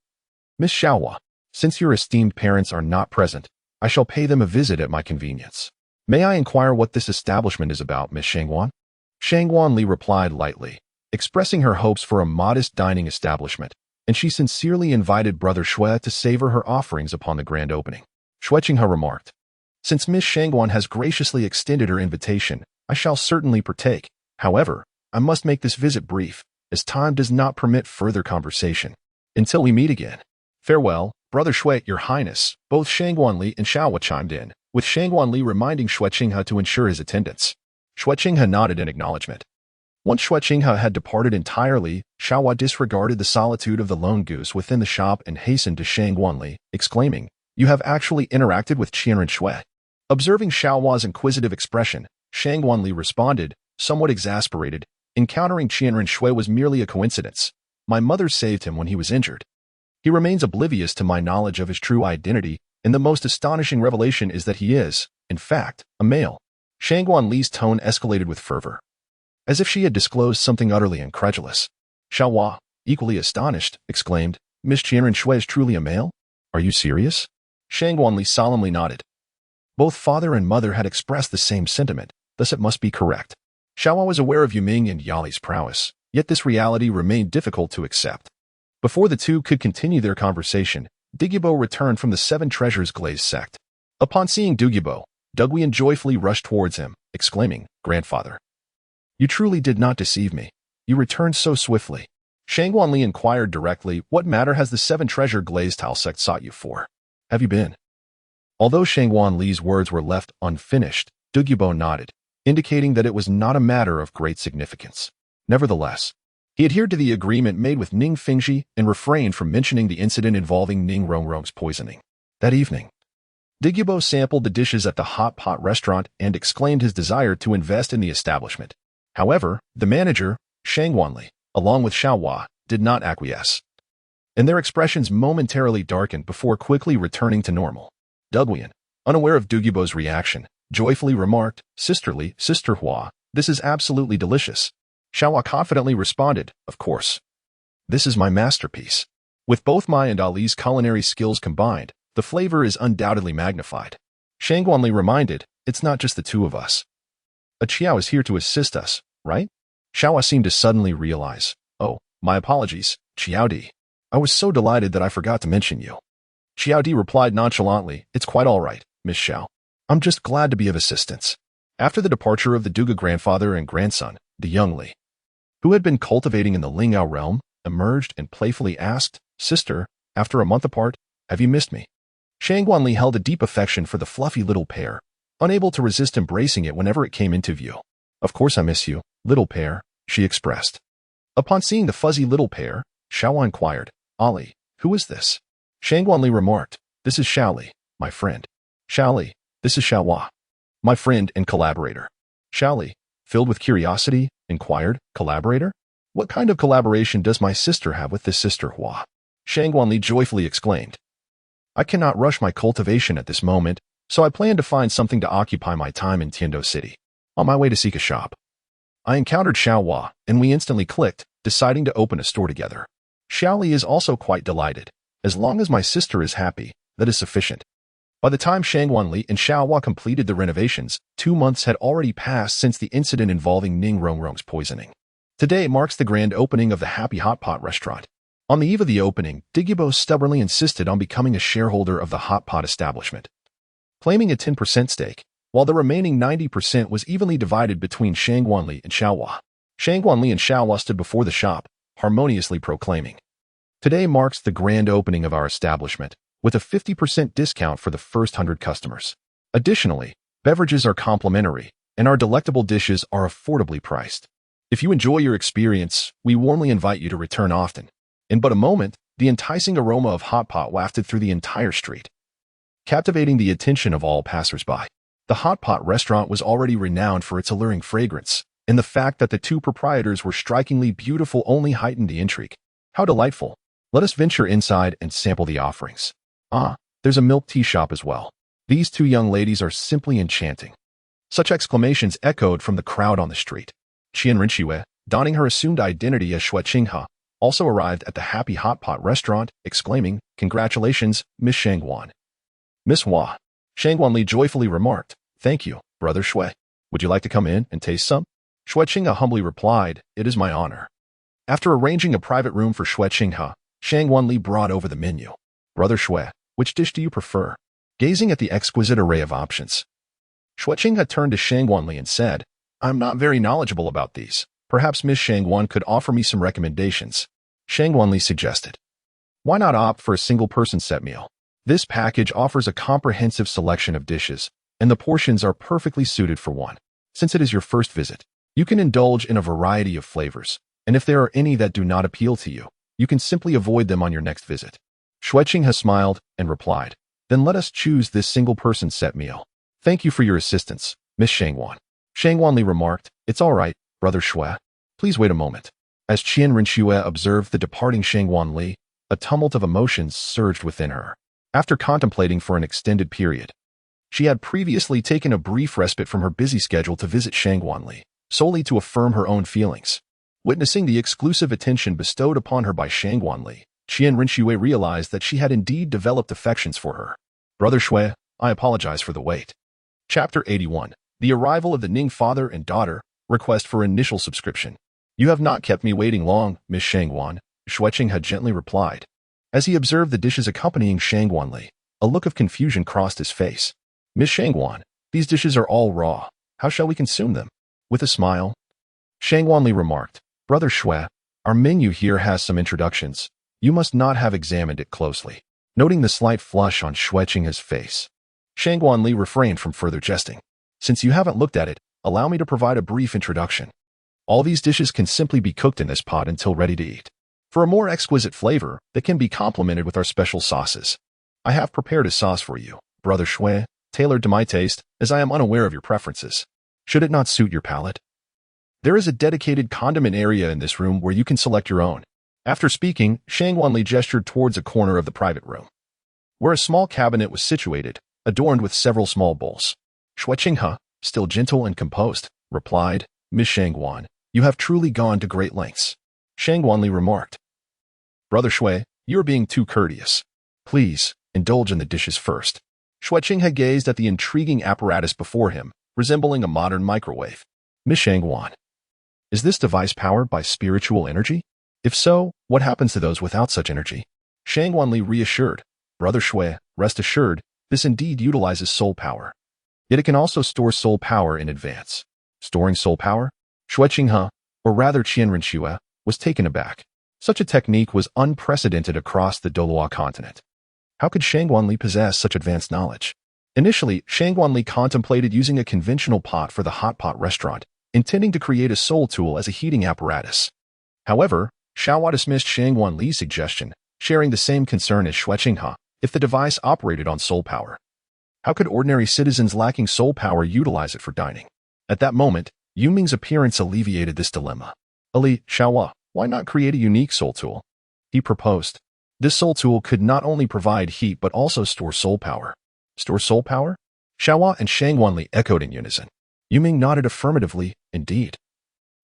Miss Xiaohua. Since your esteemed parents are not present, I shall pay them a visit at my convenience. May I inquire what this establishment is about, Miss Shangguan? Shang Wanli replied lightly, expressing her hopes for a modest dining establishment, and she sincerely invited Brother Shui to savor her offerings upon the grand opening. Shui Qinghe remarked, Since Miss Shangguan has graciously extended her invitation, I shall certainly partake. However, I must make this visit brief, as time does not permit further conversation. Until we meet again. Farewell, Brother Shui, Your Highness. Both Shang Wanli and Xiaohua chimed in, with Shang Wanli reminding Shui Qinghe to ensure his attendance. Shui Qinghe nodded in acknowledgement. Once Shui Qinghe had departed entirely, Xiaohua disregarded the solitude of the lone goose within the shop and hastened to Shang Wanli, exclaiming, You have actually interacted with Qianrenxue. Observing Xiaohua's inquisitive expression, Shang Wanli responded, somewhat exasperated, Encountering Qianrenxue was merely a coincidence. My mother saved him when he was injured. He remains oblivious to my knowledge of his true identity, and the most astonishing revelation is that he is, in fact, a male. Shang Wanli's tone escalated with fervor, as if she had disclosed something utterly incredulous. Xiaohua, equally astonished, exclaimed, Miss Qianrenxue is truly a male? Are you serious? Shang Wanli solemnly nodded. Both father and mother had expressed the same sentiment, thus it must be correct. Xiaohua was aware of Yuming and Yali's prowess, yet this reality remained difficult to accept. Before the two could continue their conversation, Dugu returned from the Seven Treasures Glazed sect. Upon seeing Dugu, Dugu joyfully rushed towards him, exclaiming, "Grandfather, you truly did not deceive me. You returned so swiftly." Shang Wanli inquired directly, "What matter has the Seven Treasure Glazed Tile sect sought you for? Have you been?" Although Shang Wanli's words were left unfinished, Dugu nodded, indicating that it was not a matter of great significance. Nevertheless, he adhered to the agreement made with Ning Fengji and refrained from mentioning the incident involving Ning Rongrong's poisoning. That evening, Dugu sampled the dishes at the hot pot restaurant and exclaimed his desire to invest in the establishment. However, the manager, Shang Wanli, along with Xiaohua, did not acquiesce, and their expressions momentarily darkened before quickly returning to normal. Dugu, unaware of Dugu's reaction, joyfully remarked, "Sisterly, Sister Hua, this is absolutely delicious." Xiaohua confidently responded, "Of course. This is my masterpiece. With both my and Ali's culinary skills combined, the flavor is undoubtedly magnified." Shang Wanli reminded, "It's not just the two of us. A Qiao is here to assist us, right?" Xiaohua seemed to suddenly realize, "Oh, my apologies, Qiao Di. I was so delighted that I forgot to mention you." Qiao Di replied nonchalantly, "It's quite all right, Miss Xiao. I'm just glad to be of assistance." After the departure of the Dugu grandfather and grandson, the young Li, who had been cultivating in the Lingao realm, emerged and playfully asked, "Sister, after a month apart, have you missed me?" Shang Wanli held a deep affection for the fluffy little pair, unable to resist embracing it whenever it came into view. "Of course I miss you, little pair," she expressed. Upon seeing the fuzzy little pair, Xiaohua inquired, "Ali, who is this?" Shang Wanli remarked, "This is Xiaoli, my friend." "Xiaoli, this is Xiaohua, my friend and collaborator." Xiaoli, filled with curiosity, inquired, "Collaborator? What kind of collaboration does my sister have with this Sister Hua?" Shang Wanli joyfully exclaimed, "I cannot rush my cultivation at this moment, so I plan to find something to occupy my time in Tiando City. On my way to seek a shop, I encountered Xiaohua, and we instantly clicked, deciding to open a store together. Xiaoli is also quite delighted. As long as my sister is happy, that is sufficient." By the time Shang Wanli and Xiaohua completed the renovations, 2 months had already passed since the incident involving Ning Rongrong's poisoning. Today marks the grand opening of the Happy Hot Pot restaurant. On the eve of the opening, Dugu stubbornly insisted on becoming a shareholder of the hot pot establishment, claiming a 10% stake, while the remaining 90% was evenly divided between Shang Wanli and Xiaohua. Shang Wanli and Xiaohua stood before the shop, harmoniously proclaiming, "Today marks the grand opening of our establishment, with a 50% discount for the first 100 customers. Additionally, beverages are complimentary, and our delectable dishes are affordably priced. If you enjoy your experience, we warmly invite you to return often." In but a moment, the enticing aroma of hot pot wafted through the entire street, captivating the attention of all passers-by. The hot pot restaurant was already renowned for its alluring fragrance, and the fact that the two proprietors were strikingly beautiful only heightened the intrigue. "How delightful. Let us venture inside and sample the offerings. Ah, there's a milk tea shop as well. These two young ladies are simply enchanting." Such exclamations echoed from the crowd on the street. Qianrenxue, donning her assumed identity as Shui Qinghe, also arrived at the Happy Hot Pot restaurant, exclaiming, "Congratulations, Miss Shangwan." "Miss Hua," Shang Wanli joyfully remarked, "Thank you, Brother Shui. Would you like to come in and taste some?" Shui Qinghe humbly replied, "It is my honor." After arranging a private room for Shui Qinghe, Shang Wanli brought over the menu. "Brother Shui, which dish do you prefer?" Gazing at the exquisite array of options, Shui Qinghe turned to Shang Wanli and said, "I'm not very knowledgeable about these. Perhaps Miss Shangwan could offer me some recommendations." Shang Wanli suggested, "Why not opt for a single-person set meal? This package offers a comprehensive selection of dishes, and the portions are perfectly suited for one. Since it is your first visit, you can indulge in a variety of flavors, and if there are any that do not appeal to you, you can simply avoid them on your next visit." Shui Qinghe smiled and replied, "Then let us choose this single-person set meal. Thank you for your assistance, Miss Shangwan." Shang Wanli remarked, "It's all right, Brother Shui. Please wait a moment." As Qianrenxue observed the departing Shang Wanli, a tumult of emotions surged within her. After contemplating for an extended period, she had previously taken a brief respite from her busy schedule to visit Shang Wanli, solely to affirm her own feelings. Witnessing the exclusive attention bestowed upon her by Shang Wanli, Qianrenxue realized that she had indeed developed affections for her. Brother Shui, I apologize for the wait. Chapter 81. The arrival of the Ning father and daughter, request for initial subscription. You have not kept me waiting long, Miss Qianrenxue, Shueqing had gently replied. As he observed the dishes accompanying Qianrenxue, a look of confusion crossed his face. Miss Qianrenxue, these dishes are all raw. How shall we consume them? With a smile, Qianrenxue remarked, Brother Shui, our menu here has some introductions. You must not have examined it closely. Noting the slight flush on Shueqing's face, Qianrenxue refrained from further jesting. Since you haven't looked at it, allow me to provide a brief introduction. All these dishes can simply be cooked in this pot until ready to eat. For a more exquisite flavor that can be complemented with our special sauces, I have prepared a sauce for you, Brother Shui, tailored to my taste, as I am unaware of your preferences. Should it not suit your palate? There is a dedicated condiment area in this room where you can select your own. After speaking, Qianrenxue gestured towards a corner of the private room, where a small cabinet was situated, adorned with several small bowls. Shueqing, still gentle and composed, replied, Miss Qianrenxue, you have truly gone to great lengths. Qianrenxue remarked. Brother Shui, you are being too courteous. Please, indulge in the dishes first. Shueqing had gazed at the intriguing apparatus before him, resembling a modern microwave. Miss Qianrenxue, is this device powered by spiritual energy? If so, what happens to those without such energy? Qianrenxue reassured. Brother Shui, rest assured, this indeed utilizes soul power. Yet it can also store soul power in advance. Storing soul power? Shueqing, or rather Qianrenxue, was taken aback. Such a technique was unprecedented across the Douluo Continent. How could Qianrenxue possess such advanced knowledge? Initially, Qianrenxue contemplated using a conventional pot for the hot pot restaurant, intending to create a soul tool as a heating apparatus. However, Xiaohua dismissed Qianrenxue's suggestion, sharing the same concern as Shueqing, if the device operated on soul power. How could ordinary citizens lacking soul power utilize it for dining? At that moment, Yunming's appearance alleviated this dilemma. Ali, Xiaohua, why not create a unique soul tool? He proposed. This soul tool could not only provide heat but also store soul power. Store soul power? Xiaohua and Qianrenxue echoed in unison. Yunming nodded affirmatively, indeed.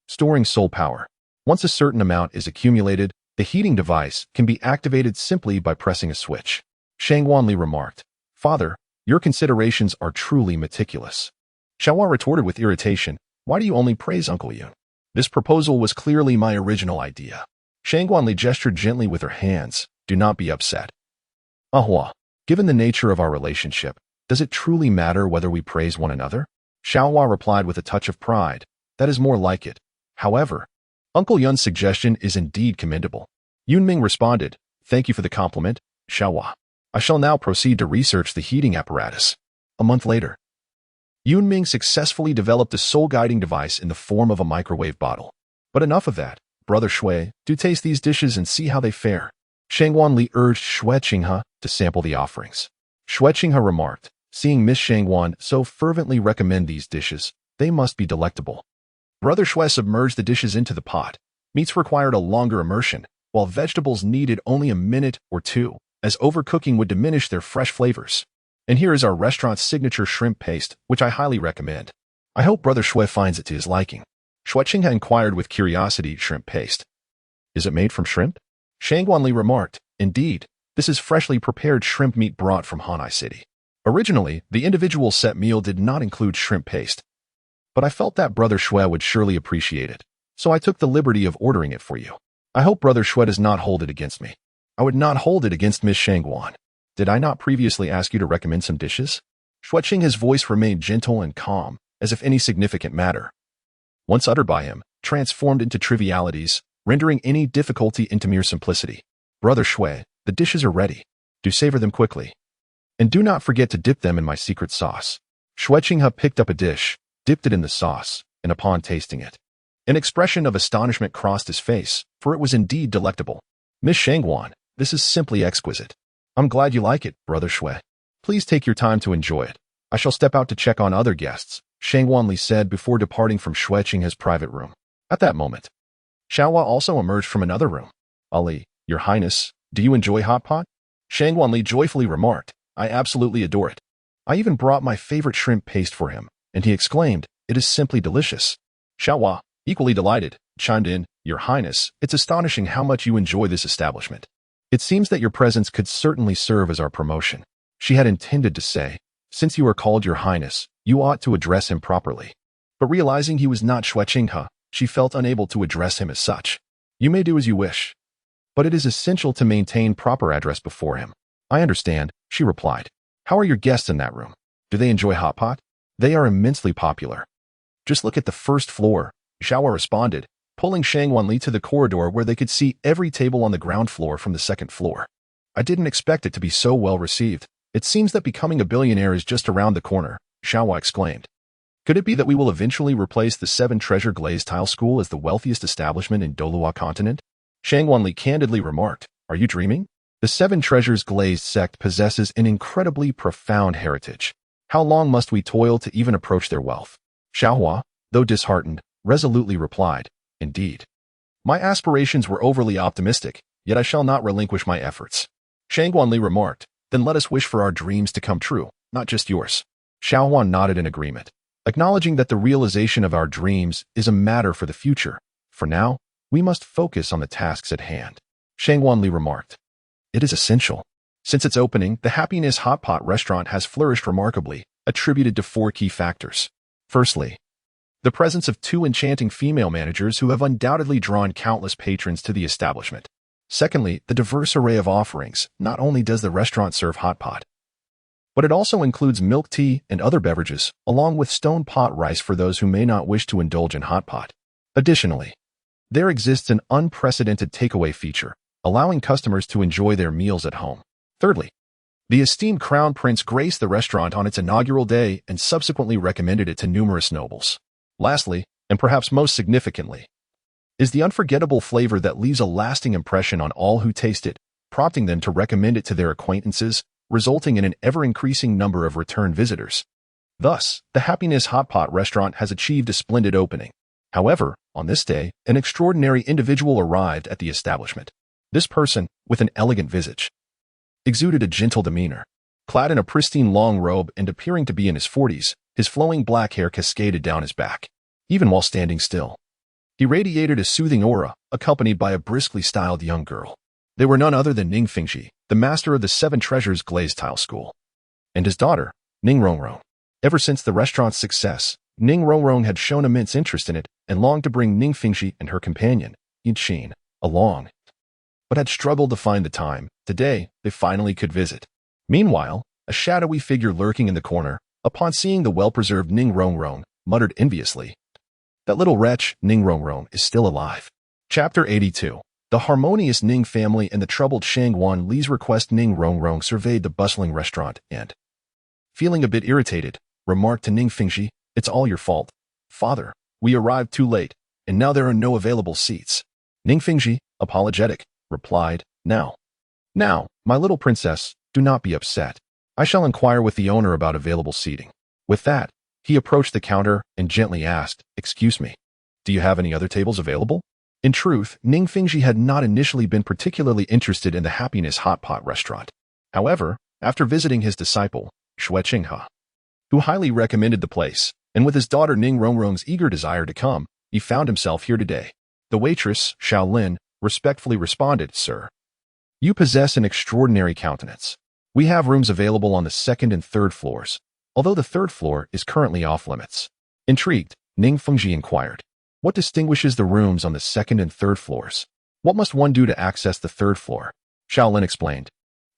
Storing soul power. Once a certain amount is accumulated, the heating device can be activated simply by pressing a switch. Qianrenxue remarked, Father, your considerations are truly meticulous. Xiaohua retorted with irritation, why do you only praise Uncle Yun? This proposal was clearly my original idea. Qianrenxue gestured gently with her hands, do not be upset. Ahua, given the nature of our relationship, does it truly matter whether we praise one another? Xiaohua replied with a touch of pride, that is more like it. However, Uncle Yun's suggestion is indeed commendable. Yunming responded, thank you for the compliment, Xiaohua. I shall now proceed to research the heating apparatus. A month later, Yunming successfully developed a soul-guiding device in the form of a microwave bottle. But enough of that. Brother Shui, do taste these dishes and see how they fare. Qianrenxue urged Shueqing to sample the offerings. Shueqing remarked, seeing Miss Qianrenxue so fervently recommend these dishes, they must be delectable. Brother Shui submerged the dishes into the pot. Meats required a longer immersion, while vegetables needed only a minute or two, as overcooking would diminish their fresh flavors. And here is our restaurant's signature shrimp paste, which I highly recommend. I hope Brother Shui finds it to his liking. Shueqing inquired with curiosity, shrimp paste. Is it made from shrimp? Qianrenxue remarked, indeed, this is freshly prepared shrimp meat brought from Hanai City. Originally, the individual set meal did not include shrimp paste, but I felt that Brother Shui would surely appreciate it, so I took the liberty of ordering it for you. I hope Brother Shui does not hold it against me. I would not hold it against Miss Qianrenxue. Did I not previously ask you to recommend some dishes? Shueqing's voice remained gentle and calm, as if any significant matter, once uttered by him, transformed into trivialities, rendering any difficulty into mere simplicity. Brother Shui, the dishes are ready. Do savor them quickly. And do not forget to dip them in my secret sauce. Shueqing picked up a dish, dipped it in the sauce, and upon tasting it, an expression of astonishment crossed his face, for it was indeed delectable. Miss Qianrenxue, this is simply exquisite. I'm glad you like it, Brother Shui. Please take your time to enjoy it. I shall step out to check on other guests, Qianrenxue said before departing from Shueqing's private room. At that moment, Xiaohua also emerged from another room. Ali, Your Highness, do you enjoy hot pot? Qianrenxue joyfully remarked, I absolutely adore it. I even brought my favorite shrimp paste for him, and he exclaimed, it is simply delicious. Xiaohua, equally delighted, chimed in, Your Highness, it's astonishing how much you enjoy this establishment. It seems that your presence could certainly serve as our promotion. She had intended to say, "Since you are called Your Highness, you ought to address him properly." But realizing he was not Shui Qinghe, she felt unable to address him as such. "You may do as you wish, but it is essential to maintain proper address before him." "I understand," she replied. "How are your guests in that room? Do they enjoy hot pot?" "They are immensely popular. Just look at the first floor," Xiaohua responded, pulling Shang Wanli to the corridor where they could see every table on the ground floor from the second floor. "I didn't expect it to be so well received. It seems that becoming a billionaire is just around the corner," Xiaohua exclaimed. "Could it be that we will eventually replace the 7 Treasure Glazed Tile School as the wealthiest establishment in Douluo Continent?" Shang Wanli candidly remarked, "Are you dreaming? The 7 Treasures Glazed sect possesses an incredibly profound heritage. How long must we toil to even approach their wealth?" Xiaohua, though disheartened, resolutely replied, "Indeed. My aspirations were overly optimistic, yet I shall not relinquish my efforts." Shang Wanli remarked, "Then let us wish for our dreams to come true, not just yours." Xiaohua nodded in agreement, acknowledging that the realization of our dreams is a matter for the future. "For now, we must focus on the tasks at hand." Shang Wanli remarked, "It is essential." Since its opening, the Happiness Hot Pot restaurant has flourished remarkably, attributed to 4 key factors. Firstly, the presence of 2 enchanting female managers who have undoubtedly drawn countless patrons to the establishment. Secondly, the diverse array of offerings. Not only does the restaurant serve hot pot, but it also includes milk tea and other beverages, along with stone pot rice for those who may not wish to indulge in hot pot. Additionally, there exists an unprecedented takeaway feature, allowing customers to enjoy their meals at home. Thirdly, the esteemed Crown Prince graced the restaurant on its inaugural day and subsequently recommended it to numerous nobles. Lastly, and perhaps most significantly, is the unforgettable flavor that leaves a lasting impression on all who taste it, prompting them to recommend it to their acquaintances, resulting in an ever-increasing number of return visitors. Thus, the Happiness Hot Pot restaurant has achieved a splendid opening. However, on this day, an extraordinary individual arrived at the establishment. This person, with an elegant visage, exuded a gentle demeanor. Clad in a pristine long robe and appearing to be in his 40s, his flowing black hair cascaded down his back. Even while standing still, he radiated a soothing aura, accompanied by a briskly styled young girl. They were none other than Ning Fengxi, the master of the 7 Treasures Glazed Tile School, and his daughter, Ning Rongrong. Ever since the restaurant's success, Ning Rongrong had shown immense interest in it and longed to bring Ning Fengxi and her companion, Yinxin, along, but had struggled to find the time. Today, they finally could visit. Meanwhile, a shadowy figure lurking in the corner, upon seeing the well-preserved Ning Rongrong, muttered enviously, "That little wretch, Ning Rongrong, is still alive." Chapter 82. The harmonious Ning family and the troubled Shang Wanli's request. Ning Rongrong surveyed the bustling restaurant and, feeling a bit irritated, remarked to Ning Fengxi, "It's all your fault. Father, we arrived too late, and now there are no available seats." Ning Fengxi, apologetic, replied, Now, my little princess, do not be upset. I shall inquire with the owner about available seating." With that, he approached the counter and gently asked, "Excuse me, do you have any other tables available?" In truth, Ning Fengxi had not initially been particularly interested in the Happiness Hot Pot restaurant. However, after visiting his disciple, Shui Qinghe, who highly recommended the place, and with his daughter Ning Rongrong's eager desire to come, he found himself here today. The waitress, Xiao Lin, respectfully responded, "Sir, you possess an extraordinary countenance. We have rooms available on the 2nd and 3rd floors, although the 3rd floor is currently off limits." Intrigued, Ning Fengxi inquired, "What distinguishes the rooms on the 2nd and 3rd floors? What must one do to access the 3rd floor?" Xiao Lin explained,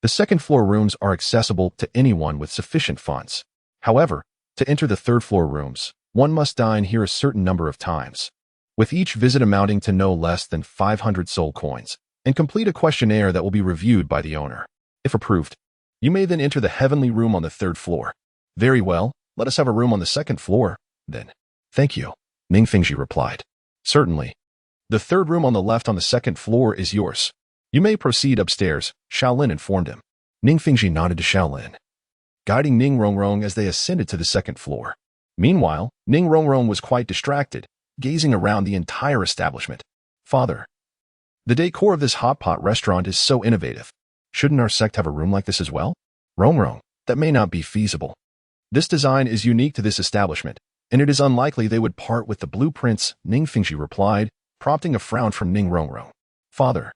"The 2nd floor rooms are accessible to anyone with sufficient funds. However, to enter the 3rd floor rooms, one must dine here a certain number of times, with each visit amounting to no less than 500 soul coins, and complete a questionnaire that will be reviewed by the owner. If approved, you may then enter the heavenly room on the 3rd floor." "Very well, let us have a room on the 2nd floor, then." "Thank you," Ning Fengxi replied. "Certainly. The 3rd room on the left on the 2nd floor is yours. You may proceed upstairs," Xiao Lin informed him. Ning Fengxi nodded to Xiao Lin, guiding Ning Rongrong as they ascended to the 2nd floor. Meanwhile, Ning Rongrong was quite distracted, gazing around the entire establishment. "Father, the decor of this hot pot restaurant is so innovative. Shouldn't our sect have a room like this as well?" "Rongrong, that may not be feasible. This design is unique to this establishment, and it is unlikely they would part with the blueprints," Ning Fengxi replied, prompting a frown from Ning Rongrong. "Father,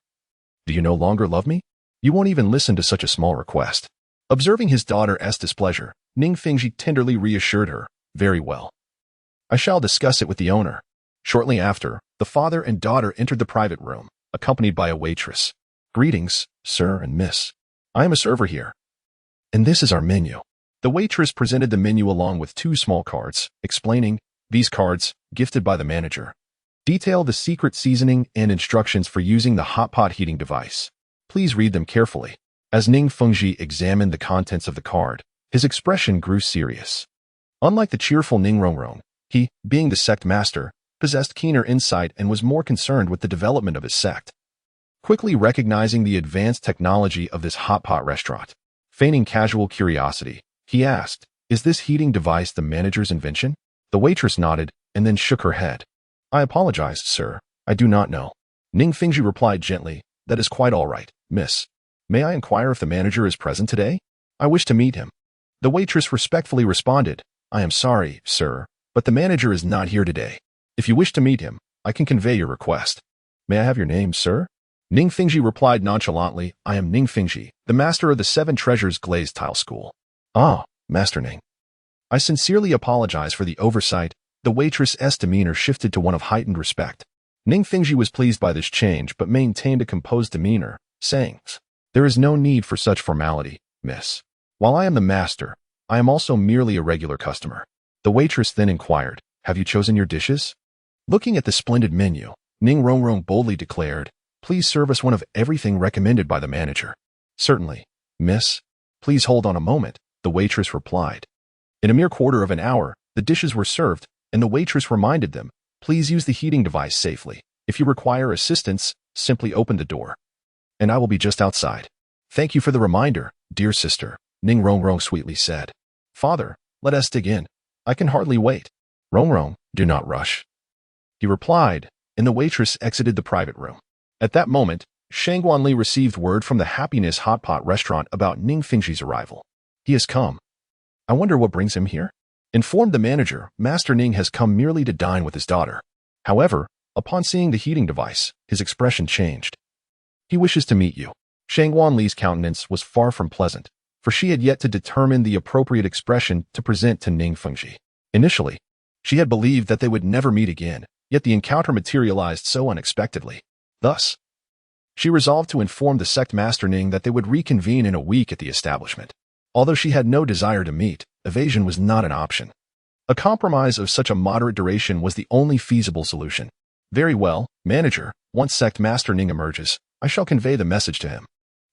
do you no longer love me? You won't even listen to such a small request." Observing his daughter's displeasure, Ning Fengji tenderly reassured her, "Very well. I shall discuss it with the owner." Shortly after, the father and daughter entered the private room, accompanied by a waitress. "Greetings, sir and miss. I am a server here. And this is our menu." The waitress presented the menu along with 2 small cards, explaining, "These cards, gifted by the manager, detail the secret seasoning and instructions for using the hot pot heating device. Please read them carefully." As Ning Fengji examined the contents of the card, his expression grew serious. Unlike the cheerful Ning Rongrong, he, being the sect master, possessed keener insight and was more concerned with the development of his sect. Quickly recognizing the advanced technology of this hot pot restaurant, feigning casual curiosity, he asked, "Is this heating device the manager's invention?" The waitress nodded and then shook her head. "I apologize, sir. I do not know." Ning Fengji replied gently, "That is quite all right, miss. May I inquire if the manager is present today? I wish to meet him." The waitress respectfully responded, "I am sorry, sir, but the manager is not here today. If you wish to meet him, I can convey your request." "May I have your name, sir?" Ning Fengji replied nonchalantly, "I am Ning Fengji, the master of the 7 Treasures Glazed Tile School." "Ah, Master Ning. I sincerely apologize for the oversight." The waitress's demeanor shifted to one of heightened respect. Ning Fengji was pleased by this change but maintained a composed demeanor, saying, "There is no need for such formality, miss. While I am the master, I am also merely a regular customer." The waitress then inquired, "Have you chosen your dishes?" Looking at the splendid menu, Ning Rongrong boldly declared, "Please serve us one of everything recommended by the manager." "Certainly, miss. Please hold on a moment," the waitress replied. In a mere quarter of an hour, the dishes were served, and the waitress reminded them, "Please use the heating device safely. If you require assistance, simply open the door, and I will be just outside." "Thank you for the reminder, dear sister," Ning Rongrong sweetly said. "Father, let us dig in. I can hardly wait." "Rongrong, do not rush," he replied, and the waitress exited the private room. At that moment, Shangguanli received word from the Happiness Hot Pot restaurant about Ning Fengji's arrival. "He has come. I wonder what brings him here?" Informed the manager, Master Ning has come merely to dine with his daughter. However, upon seeing the heating device, his expression changed. "He wishes to meet you." Shangguanli's countenance was far from pleasant, for she had yet to determine the appropriate expression to present to Ning Fengji. Initially, she had believed that they would never meet again, yet the encounter materialized so unexpectedly. Thus, she resolved to inform the sect master Ning that they would reconvene in a week at the establishment. Although she had no desire to meet, evasion was not an option. A compromise of such a moderate duration was the only feasible solution. "Very well, manager, once sect master Ning emerges, I shall convey the message to him."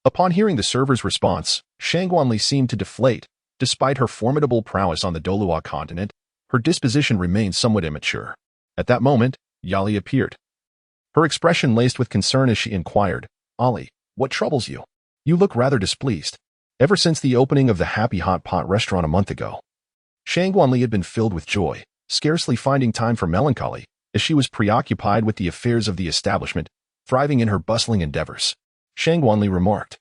Upon hearing the server's response, Shangguanli seemed to deflate. Despite her formidable prowess on the Douluo Continent, her disposition remained somewhat immature. At that moment, Yali appeared. Her expression laced with concern as she inquired, "Ali, what troubles you? You look rather displeased." Ever since the opening of the Happy Hot Pot restaurant a month ago, Shangguanli had been filled with joy, scarcely finding time for melancholy, as she was preoccupied with the affairs of the establishment, thriving in her bustling endeavors. Shangguanli remarked,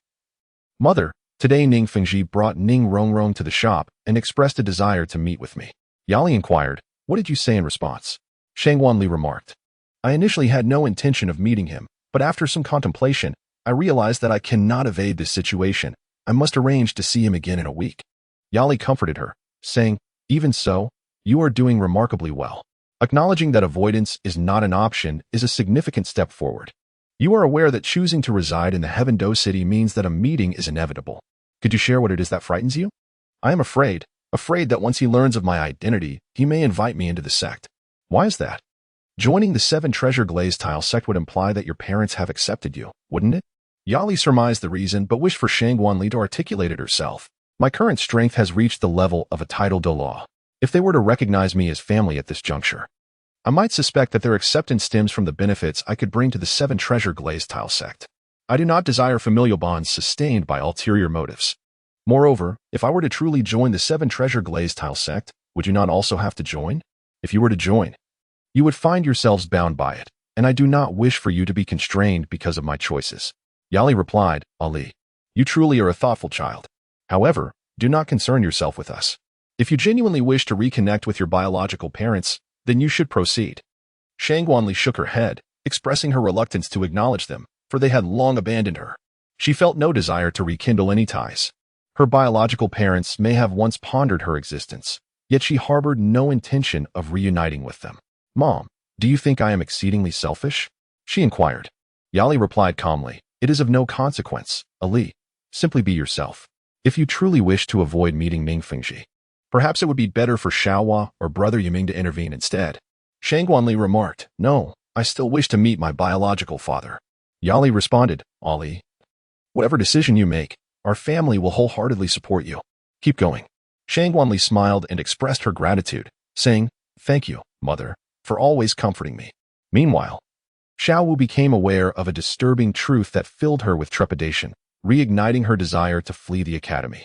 "Mother, today Ning Fengji brought Ning Rongrong to the shop and expressed a desire to meet with me." Yali inquired, "What did you say in response?" Shangguanli remarked, "I initially had no intention of meeting him, but after some contemplation, I realized that I cannot evade this situation. I must arrange to see him again in a week." Yali comforted her, saying, "Even so, you are doing remarkably well. Acknowledging that avoidance is not an option is a significant step forward. You are aware that choosing to reside in the Heaven Do City means that a meeting is inevitable. Could you share what it is that frightens you?" "I am afraid that once he learns of my identity, he may invite me into the sect." "Why is that?" "Joining the 7 Treasure Glazed Tile sect would imply that your parents have accepted you, wouldn't it?" Yali surmised the reason but wished for Shangguanli to articulate it herself. "My current strength has reached the level of a title de law. If they were to recognize me as family at this juncture, I might suspect that their acceptance stems from the benefits I could bring to the 7 Treasure Glazed Tile sect. I do not desire familial bonds sustained by ulterior motives. Moreover, if I were to truly join the 7 Treasure Glazed Tile sect, would you not also have to join? If you were to join, you would find yourselves bound by it, and I do not wish for you to be constrained because of my choices." Yali replied, "Ali, you truly are a thoughtful child. However, do not concern yourself with us. If you genuinely wish to reconnect with your biological parents, then you should proceed." Shangguanli shook her head, expressing her reluctance to acknowledge them, for they had long abandoned her. She felt no desire to rekindle any ties. Her biological parents may have once pondered her existence, yet she harbored no intention of reuniting with them. "Mom, do you think I am exceedingly selfish?" she inquired. Yali replied calmly, "It is of no consequence, Ali. Simply be yourself. If you truly wish to avoid meeting Mingfengji, perhaps it would be better for Xiaohua or Brother Yiming to intervene instead." Shangguanli remarked, "No, I still wish to meet my biological father." Yali responded, "Ali, whatever decision you make, our family will wholeheartedly support you. Keep going." Shangguanli smiled and expressed her gratitude, saying, "Thank you, mother, for always comforting me." Meanwhile, Xiaowu became aware of a disturbing truth that filled her with trepidation, reigniting her desire to flee the academy.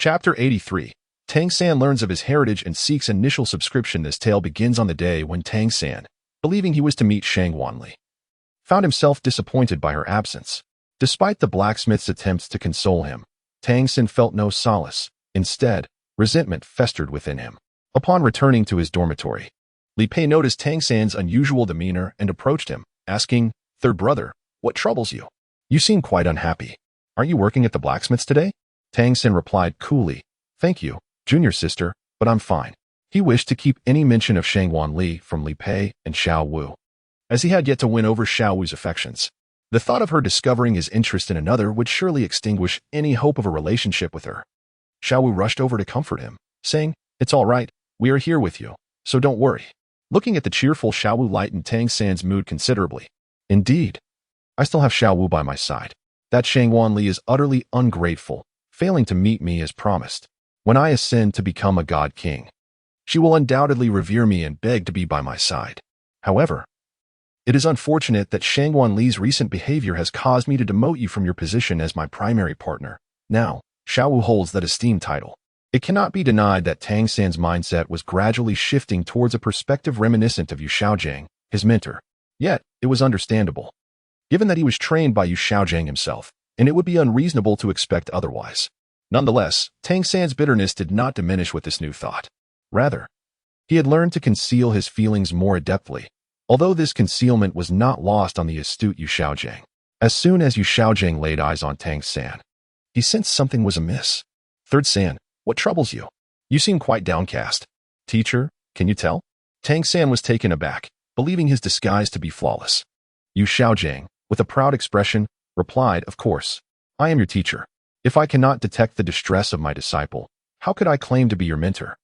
Chapter 83. Tang San learns of his heritage and seeks initial subscription. This tale begins on the day when Tang San, believing he was to meet Shangguanli, found himself disappointed by her absence. Despite the blacksmith's attempts to console him, Tang San felt no solace. Instead, resentment festered within him. Upon returning to his dormitory, Li Pei noticed Tang San's unusual demeanor and approached him, asking, "Third brother, what troubles you? You seem quite unhappy. Aren't you working at the blacksmith's today?" Tang San replied coolly, "Thank you, junior sister, but I'm fine." He wished to keep any mention of Shangguanli from Li Pei and Xiao Wu, as he had yet to win over Xiao Wu's affections. The thought of her discovering his interest in another would surely extinguish any hope of a relationship with her. Xiao Wu rushed over to comfort him, saying, "It's all right, we are here with you, so don't worry." Looking at the cheerful Xiao Wu lightened Tang San's mood considerably. "Indeed, I still have Xiao Wu by my side. That Shangguanli is utterly ungrateful, failing to meet me as promised. When I ascend to become a god king, she will undoubtedly revere me and beg to be by my side. However, it is unfortunate that Shangguanli's recent behavior has caused me to demote you from your position as my primary partner. Now, Xiao Wu holds that esteemed title." It cannot be denied that Tang San's mindset was gradually shifting towards a perspective reminiscent of Yu Xiaojiang, his mentor. Yet, it was understandable, given that he was trained by Yu Xiaojiang himself, and it would be unreasonable to expect otherwise. Nonetheless, Tang San's bitterness did not diminish with this new thought. Rather, he had learned to conceal his feelings more adeptly, although this concealment was not lost on the astute Yu Xiaojiang. As soon as Yu Xiaojiang laid eyes on Tang San, he sensed something was amiss. "Third San, what troubles you? You seem quite downcast." "Teacher, can you tell?" Tang San was taken aback, believing his disguise to be flawless. Yu Xiaojiang, with a proud expression, replied, "Of course, I am your teacher. If I cannot detect the distress of my disciple, how could I claim to be your mentor?"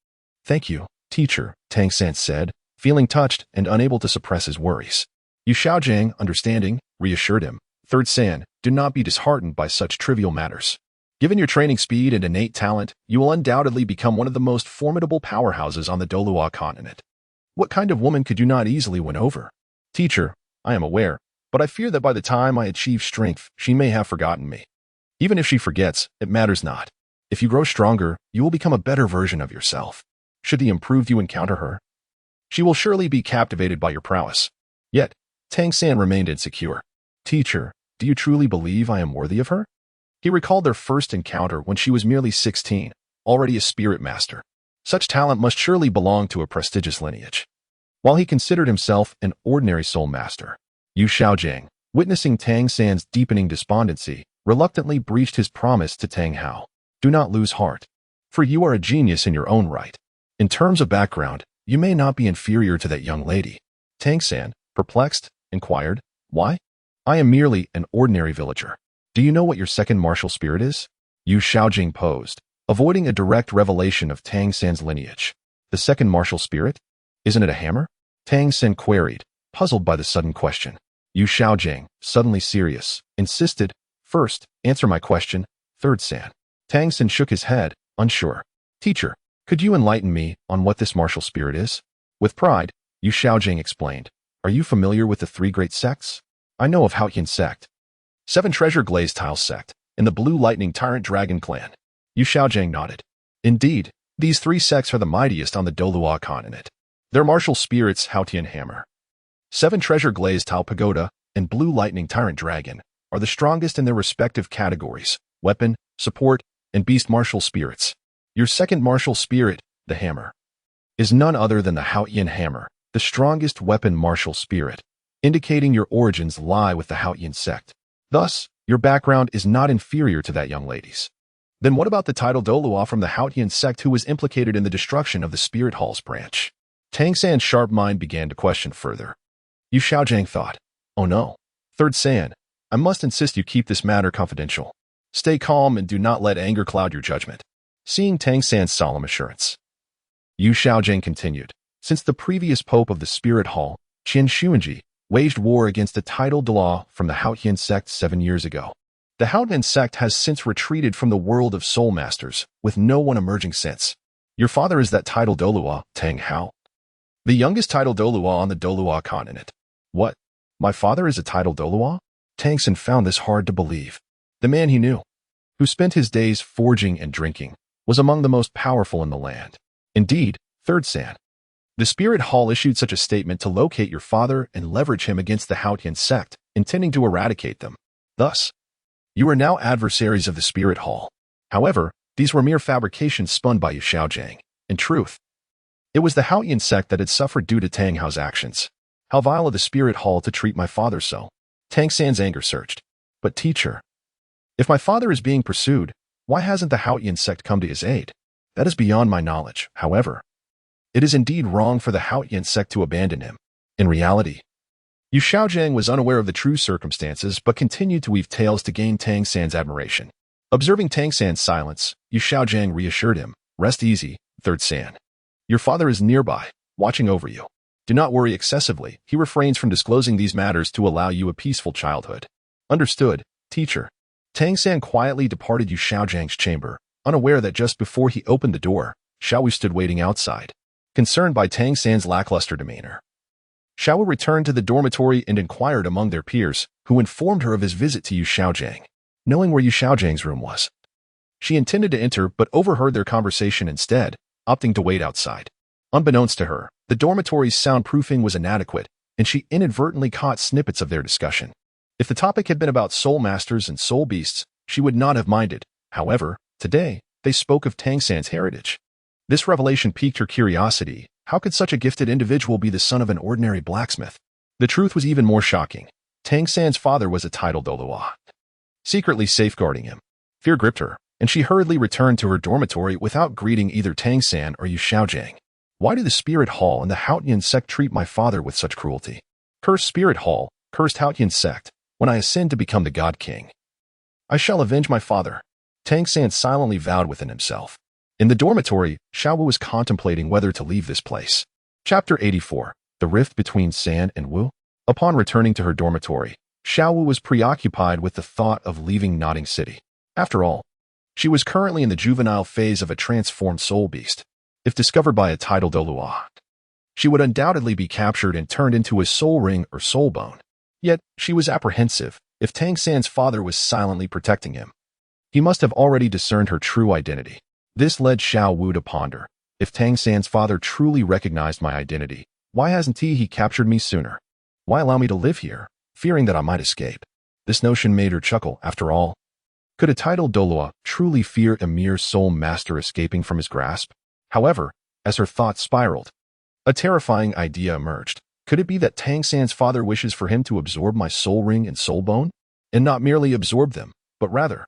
"Thank you, teacher," Tang San said, feeling touched and unable to suppress his worries. Yu Xiaojiang, understanding, reassured him, "Third San, do not be disheartened by such trivial matters. Given your training speed and innate talent, you will undoubtedly become one of the most formidable powerhouses on the Douluo Continent. What kind of woman could you not easily win over?" "Teacher, I am aware, but I fear that by the time I achieve strength, she may have forgotten me." "Even if she forgets, it matters not. If you grow stronger, you will become a better version of yourself. Should the improved you encounter her, she will surely be captivated by your prowess." Yet, Tang San remained insecure. "Teacher, do you truly believe I am worthy of her?" He recalled their first encounter when she was merely 16, already a spirit master. Such talent must surely belong to a prestigious lineage. While he considered himself an ordinary soul master, Yu Xiaojiang, witnessing Tang San's deepening despondency, reluctantly breached his promise to Tang Hao. "Do not lose heart, for you are a genius in your own right. In terms of background, you may not be inferior to that young lady." Tang San, perplexed, inquired, "Why? I am merely an ordinary villager. Do you know what your second martial spirit is?" Yu Xiaojing posed, avoiding a direct revelation of Tang San's lineage. "The second martial spirit? Isn't it a hammer?" Tang San queried, puzzled by the sudden question. Yu Xiaojing, suddenly serious, insisted, "First, answer my question, Third San." Tang San shook his head, unsure. "Teacher, could you enlighten me on what this martial spirit is?" With pride, Yu Xiaojing explained, "Are you familiar with the three great sects?" "I know of Haotian sect, Seven Treasure Glazed Tile sect, and the Blue Lightning Tyrant Dragon clan." Yu Xiaojiang nodded. "Indeed, these three sects are the mightiest on the Douluo Continent. Their martial spirits, Haotian Hammer, Seven Treasure Glazed Tile Pagoda, and Blue Lightning Tyrant Dragon, are the strongest in their respective categories: weapon, support, and beast martial spirits. Your second martial spirit, the Hammer, is none other than the Haotian Hammer, the strongest weapon martial spirit, indicating your origins lie with the Haotian sect. Thus, your background is not inferior to that young lady's." Then what about the title Douluo from the Haotian sect who was implicated in the destruction of the Spirit Hall's branch? Tang San's sharp mind began to question further. Yu Xiaojang thought, oh no. Third San, I must insist you keep this matter confidential. Stay calm and do not let anger cloud your judgment. Seeing Tang San's solemn assurance, Yu Xiaojang continued, since the previous pope of the Spirit Hall, Qianrenxue, waged war against the title Douluo from the Haotian sect 7 years ago. The Haotian sect has since retreated from the world of soul masters, with no one emerging since. Your father is that title Douluo, Tang Hao. The youngest title Douluo on the Douluo Continent. What? My father is a title Douluo? Tang San found this hard to believe. The man he knew, who spent his days forging and drinking, was among the most powerful in the land. Indeed, Third San. The Spirit Hall issued such a statement to locate your father and leverage him against the Haotian sect, intending to eradicate them. Thus, you are now adversaries of the Spirit Hall. However, these were mere fabrications spun by Yu Xiaojang. In truth, it was the Haotian sect that had suffered due to Tang Hao's actions. How vile of the Spirit Hall to treat my father so. Tang San's anger surged. But teacher, if my father is being pursued, why hasn't the Haotian sect come to his aid? That is beyond my knowledge. However, it is indeed wrong for the Haotian sect to abandon him. In reality, Yu Xiaojang was unaware of the true circumstances but continued to weave tales to gain Tang San's admiration. Observing Tang San's silence, Yu Xiaojang reassured him, rest easy, Third San. Your father is nearby, watching over you. Do not worry excessively. He refrains from disclosing these matters to allow you a peaceful childhood. Understood, teacher. Tang San quietly departed Yu Xiaojang's chamber, unaware that just before he opened the door, Xiaowu stood waiting outside. Concerned by Tang San's lackluster demeanor, Xiaowu returned to the dormitory and inquired among their peers, who informed her of his visit to Yu Xiaojang. Knowing where Yu Xiaojang's room was, she intended to enter but overheard their conversation instead, opting to wait outside. Unbeknownst to her, the dormitory's soundproofing was inadequate, and she inadvertently caught snippets of their discussion. If the topic had been about soul masters and soul beasts, she would not have minded. However, today, they spoke of Tang San's heritage. This revelation piqued her curiosity. How could such a gifted individual be the son of an ordinary blacksmith? The truth was even more shocking. Tang San's father was a title Douluo, secretly safeguarding him. Fear gripped her, and she hurriedly returned to her dormitory without greeting either Tang San or Yu Xiaojang. Why do the Spirit Hall and the Haotian sect treat my father with such cruelty? Cursed Spirit Hall, cursed Haotian sect, when I ascend to become the God King, I shall avenge my father. Tang San silently vowed within himself. In the dormitory, Xiaowu was contemplating whether to leave this place. Chapter 84. The Rift Between San and Wu. Upon returning to her dormitory, Xiaowu was preoccupied with the thought of leaving Nodding City. After all, she was currently in the juvenile phase of a transformed soul beast. If discovered by a title Douluo, she would undoubtedly be captured and turned into a soul ring or soul bone. Yet, she was apprehensive. If Tang San's father was silently protecting him, he must have already discerned her true identity. This led Xiaowu to ponder. If Tang San's father truly recognized my identity, why hasn't he captured me sooner? Why allow me to live here, fearing that I might escape? This notion made her chuckle. After all, could a title Douluo truly fear a mere soul master escaping from his grasp? However, as her thoughts spiraled, a terrifying idea emerged. Could it be that Tang San's father wishes for him to absorb my soul ring and soul bone? And not merely absorb them, but rather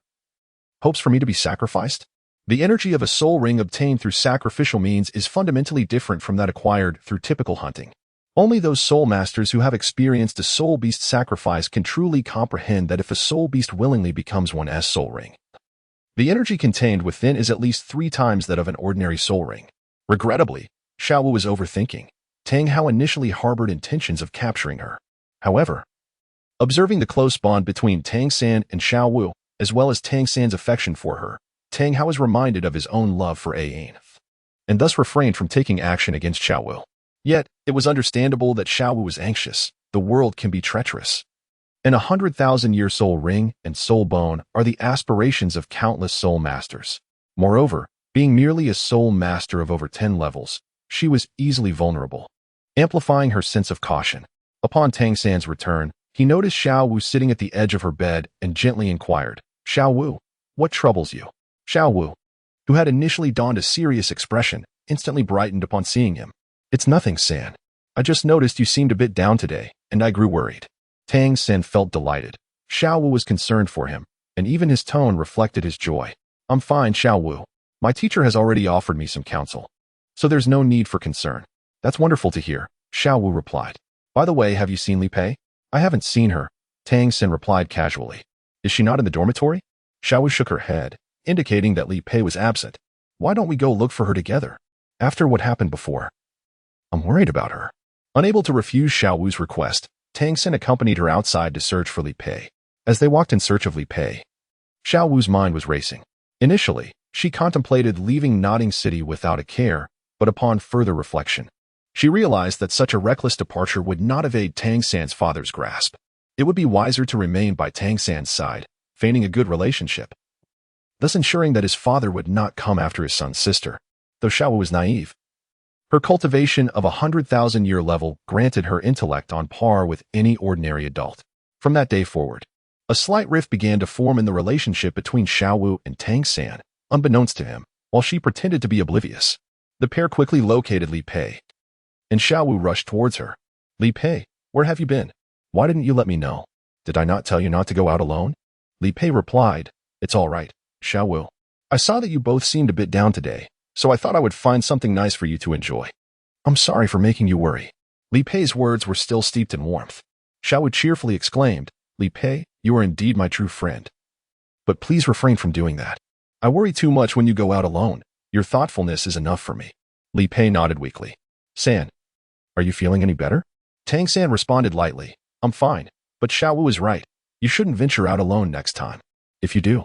hopes for me to be sacrificed? The energy of a soul ring obtained through sacrificial means is fundamentally different from that acquired through typical hunting. Only those soul masters who have experienced a soul beast sacrifice can truly comprehend that if a soul beast willingly becomes one as soul ring, the energy contained within is at least 3 times that of an ordinary soul ring. Regrettably, Xiaowu was overthinking. Tang Hao initially harbored intentions of capturing her. However, observing the close bond between Tang San and Xiaowu, as well as Tang San's affection for her, Tang Hao was reminded of his own love for Ain, and thus refrained from taking action against Xiaowu. Yet, it was understandable that Xiaowu was anxious. The world can be treacherous. An 100,000-year soul ring and soul bone are the aspirations of countless soul masters. Moreover, being merely a soul master of over 10 levels, she was easily vulnerable, amplifying her sense of caution. Upon Tang San's return, he noticed Xiaowu sitting at the edge of her bed and gently inquired, Xiaowu, what troubles you? Xiaowu, who had initially donned a serious expression, instantly brightened upon seeing him. It's nothing, San. I just noticed you seemed a bit down today, and I grew worried. Tang San felt delighted. Xiaowu was concerned for him, and even his tone reflected his joy. I'm fine, Xiao Wu. My teacher has already offered me some counsel, so there's no need for concern. That's wonderful to hear, Xiao Wu replied. By the way, have you seen Li Pei? I haven't seen her, Tang San replied casually. Is she not in the dormitory? Xiao Wu shook her head, indicating that Li Pei was absent. Why don't we go look for her together? After what happened before. I'm worried about her. Unable to refuse Xiao Wu's request, Tang San accompanied her outside to search for Li Pei. As they walked in search of Li Pei, Xiao Wu's mind was racing. Initially, she contemplated leaving Nodding City without a care, but upon further reflection, she realized that such a reckless departure would not evade Tang San's father's grasp. It would be wiser to remain by Tang San's side, feigning a good relationship, thus ensuring that his father would not come after his son's sister, though Xiao Wu was naive. Her cultivation of 100,000-year level granted her intellect on par with any ordinary adult. From that day forward, a slight rift began to form in the relationship between Xiao Wu and Tang San, unbeknownst to him, while she pretended to be oblivious. The pair quickly located Li Pei, and Xiao Wu rushed towards her. Li Pei, where have you been? Why didn't you let me know? Did I not tell you not to go out alone? Li Pei replied, It's all right, Xiao Wu. I saw that you both seemed a bit down today, so I thought I would find something nice for you to enjoy. I'm sorry for making you worry. Li Pei's words were still steeped in warmth. Xiao Wu cheerfully exclaimed, Li Pei, you are indeed my true friend. But please refrain from doing that. I worry too much when you go out alone. Your thoughtfulness is enough for me. Li Pei nodded weakly. San, are you feeling any better? Tang San responded lightly. I'm fine, but Xiao Wu is right. You shouldn't venture out alone next time. If you do,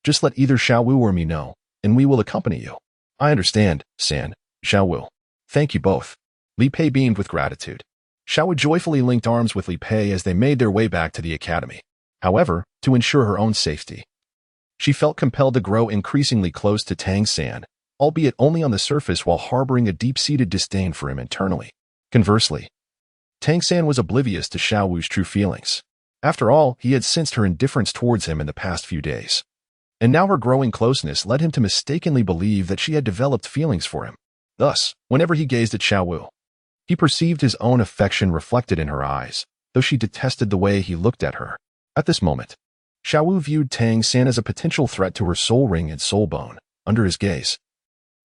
just let either Xiao Wu or me know, and we will accompany you. I understand, San, Xiao Wu. Thank you both. Li Pei beamed with gratitude. Xiao Wu joyfully linked arms with Li Pei as they made their way back to the academy. However, to ensure her own safety, she felt compelled to grow increasingly close to Tang San, albeit only on the surface while harboring a deep-seated disdain for him internally. Conversely, Tang San was oblivious to Xiao Wu's true feelings. After all, he had sensed her indifference towards him in the past few days. And now her growing closeness led him to mistakenly believe that she had developed feelings for him. Thus, whenever he gazed at Xiao Wu, he perceived his own affection reflected in her eyes, though she detested the way he looked at her. At this moment, Xiao Wu viewed Tang San as a potential threat to her soul ring and soul bone. Under his gaze,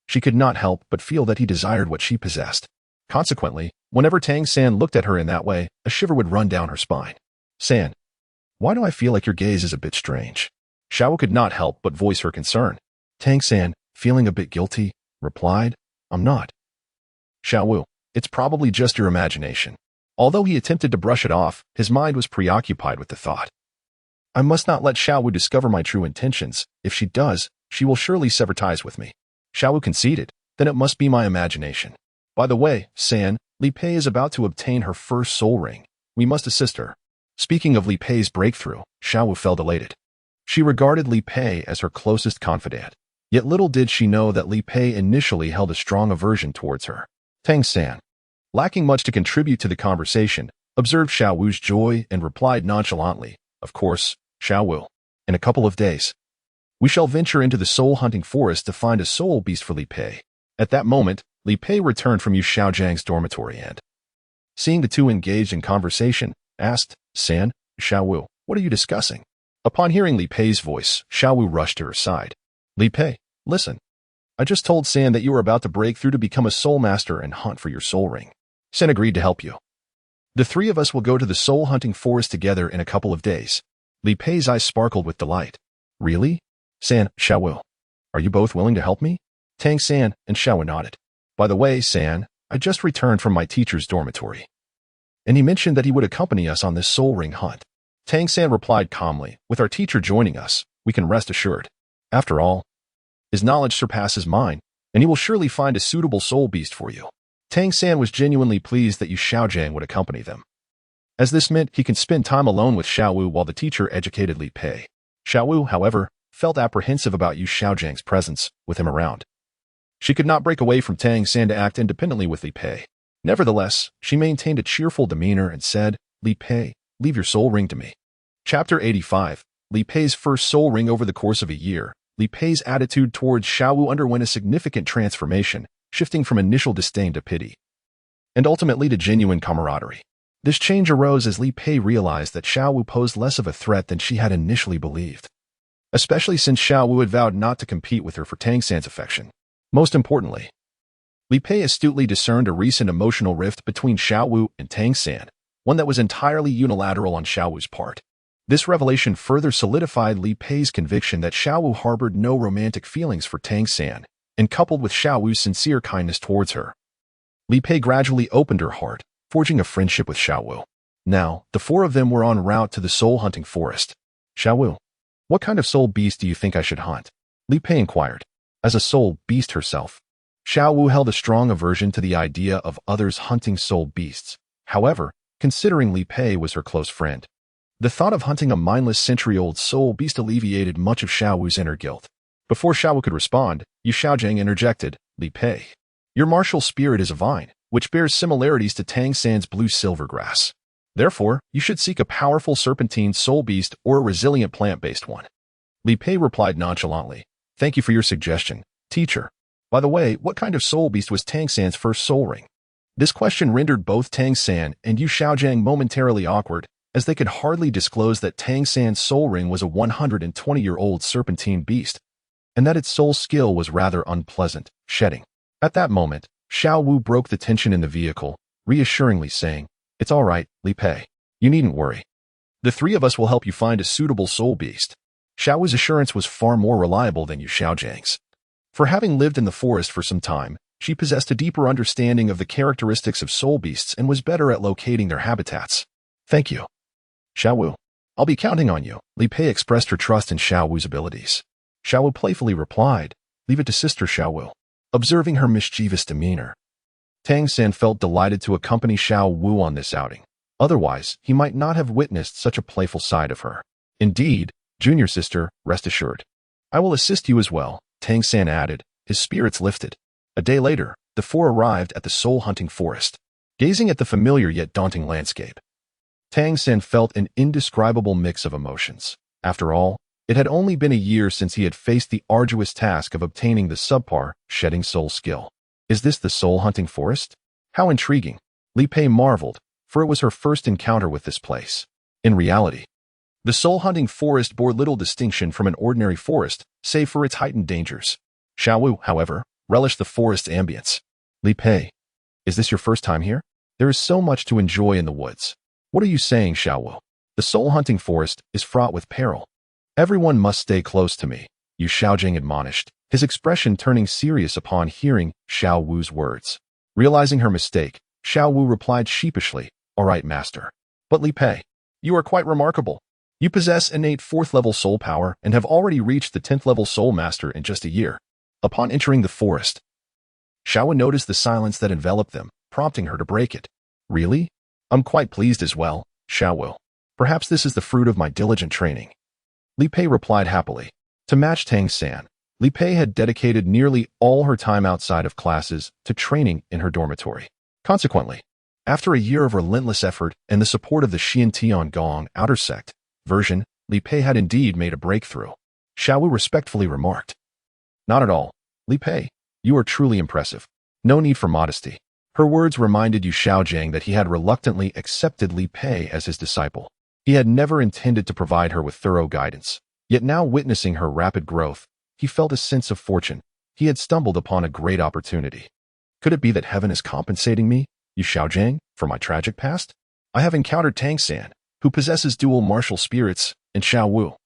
she could not help but feel that he desired what she possessed. Consequently, whenever Tang San looked at her in that way, a shiver would run down her spine. San, why do I feel like your gaze is a bit strange? Xiao Wu could not help but voice her concern. Tang San, feeling a bit guilty, replied, I'm not. Xiao Wu, it's probably just your imagination. Although he attempted to brush it off, his mind was preoccupied with the thought. I must not let Xiao Wu discover my true intentions. If she does, she will surely sever ties with me. Xiao Wu conceded, then it must be my imagination. By the way, San, Li Pei is about to obtain her first soul ring. We must assist her. Speaking of Li Pei's breakthrough, Xiao Wu felt elated. She regarded Li Pei as her closest confidant. Yet little did she know that Li Pei initially held a strong aversion towards her. Tang San, lacking much to contribute to the conversation, observed Xiao Wu's joy and replied nonchalantly, Of course, Xiao Wu. In a couple of days, we shall venture into the soul-hunting forest to find a soul beast for Li Pei. At that moment, Li Pei returned from Yu Xiaojiang's dormitory and, seeing the two engaged in conversation, asked, San, Xiao Wu, what are you discussing? Upon hearing Li Pei's voice, Xiao Wu rushed to her side. Li Pei, listen. I just told San that you were about to break through to become a soul master and hunt for your soul ring. San agreed to help you. The three of us will go to the soul-hunting forest together in a couple of days. Li Pei's eyes sparkled with delight. Really? San, Xiao Wu, are you both willing to help me? Tang San and Xiao Wu nodded. By the way, San, I just returned from my teacher's dormitory, and he mentioned that he would accompany us on this soul ring hunt. Tang San replied calmly, with our teacher joining us, we can rest assured. After all, his knowledge surpasses mine, and he will surely find a suitable soul beast for you. Tang San was genuinely pleased that Yu Xiaojiang would accompany them, as this meant he could spend time alone with Xiao Wu while the teacher educated Li Pei. Xiao Wu, however, felt apprehensive about Yu Xiaojiang's presence with him around. She could not break away from Tang San to act independently with Li Pei. Nevertheless, she maintained a cheerful demeanor and said, Li Pei, leave your soul ring to me. Chapter 85. Li Pei's first soul ring. Over the course of a year, Li Pei's attitude towards Xiao Wu underwent a significant transformation, shifting from initial disdain to pity, and ultimately to genuine camaraderie. This change arose as Li Pei realized that Xiao Wu posed less of a threat than she had initially believed. especially since Xiao Wu had vowed not to compete with her for Tang San's affection. Most importantly, Li Pei astutely discerned a recent emotional rift between Xiao Wu and Tang San, one that was entirely unilateral on Xiao Wu's part. This revelation further solidified Li Pei's conviction that Xiao Wu harbored no romantic feelings for Tang San, and coupled with Xiao Wu's sincere kindness towards her, Li Pei gradually opened her heart, forging a friendship with Xiao Wu. Now, the four of them were en route to the soul-hunting forest. Xiao Wu, what kind of soul beast do you think I should hunt? Li Pei inquired. As a soul beast herself, Xiao Wu held a strong aversion to the idea of others hunting soul beasts. However, considering Li Pei was her close friend, the thought of hunting a mindless century-old soul beast alleviated much of Xiao Wu's inner guilt. Before Xiao Wu could respond, Yu Xiaojing interjected, Li Pei, your martial spirit is a vine, which bears similarities to Tang San's blue silver grass. Therefore, you should seek a powerful serpentine soul beast or a resilient plant-based one. Li Pei replied nonchalantly, thank you for your suggestion, teacher. By the way, what kind of soul beast was Tang San's first soul ring? This question rendered both Tang San and Yu Xiaojing momentarily awkward, as they could hardly disclose that Tang San's soul ring was a 120-year-old serpentine beast, and that its soul skill was rather unpleasant, shedding. At that moment, Xiao Wu broke the tension in the vehicle, reassuringly saying, it's all right, Li Pei. You needn't worry. The three of us will help you find a suitable soul beast. Xiao Wu's assurance was far more reliable than Yu Xiaojing's. For having lived in the forest for some time, she possessed a deeper understanding of the characteristics of soul beasts and was better at locating their habitats. Thank you, Xiao Wu. I'll be counting on you. Li Pei expressed her trust in Xiao Wu's abilities. Xiao Wu playfully replied, leave it to Sister Xiao Wu. Observing her mischievous demeanor, Tang San felt delighted to accompany Xiao Wu on this outing. Otherwise, he might not have witnessed such a playful side of her. Indeed, junior sister, rest assured. I will assist you as well, Tang San added, his spirits lifted. A day later, the four arrived at the soul-hunting forest. Gazing at the familiar yet daunting landscape, Tang San felt an indescribable mix of emotions. After all, it had only been a year since he had faced the arduous task of obtaining the subpar, shedding soul skill. Is this the soul-hunting forest? How intriguing. Li Pei marveled, for it was her first encounter with this place. In reality, the soul-hunting forest bore little distinction from an ordinary forest, save for its heightened dangers. Xiao Wu, however, relished the forest's ambience. Li Pei, is this your first time here? There is so much to enjoy in the woods. What are you saying, Xiao Wu? The soul-hunting forest is fraught with peril. Everyone must stay close to me, Yu Xiaojing admonished, his expression turning serious upon hearing Xiao Wu's words. Realizing her mistake, Xiao Wu replied sheepishly, all right, master. But Li Pei, you are quite remarkable. You possess innate 4th-level soul power and have already reached the 10th-level soul master in just a year. Upon entering the forest, Xiao Wu noticed the silence that enveloped them, prompting her to break it. Really? I'm quite pleased as well, Xiao Wu. Perhaps this is the fruit of my diligent training. Li Pei replied happily. To match Tang San, Li Pei had dedicated nearly all her time outside of classes to training in her dormitory. Consequently, after a year of relentless effort and the support of the Tiangong outer sect version, Li Pei had indeed made a breakthrough. Xiao Wu respectfully remarked. Not at all, Li Pei. You are truly impressive. No need for modesty. Her words reminded Yu Xiaojing that he had reluctantly accepted Li Pei as his disciple. He had never intended to provide her with thorough guidance, yet now witnessing her rapid growth, he felt a sense of fortune. He had stumbled upon a great opportunity. Could it be that heaven is compensating me, Yu Xiaojing, for my tragic past? I have encountered Tang San, who possesses dual martial spirits, and Xiao Wu,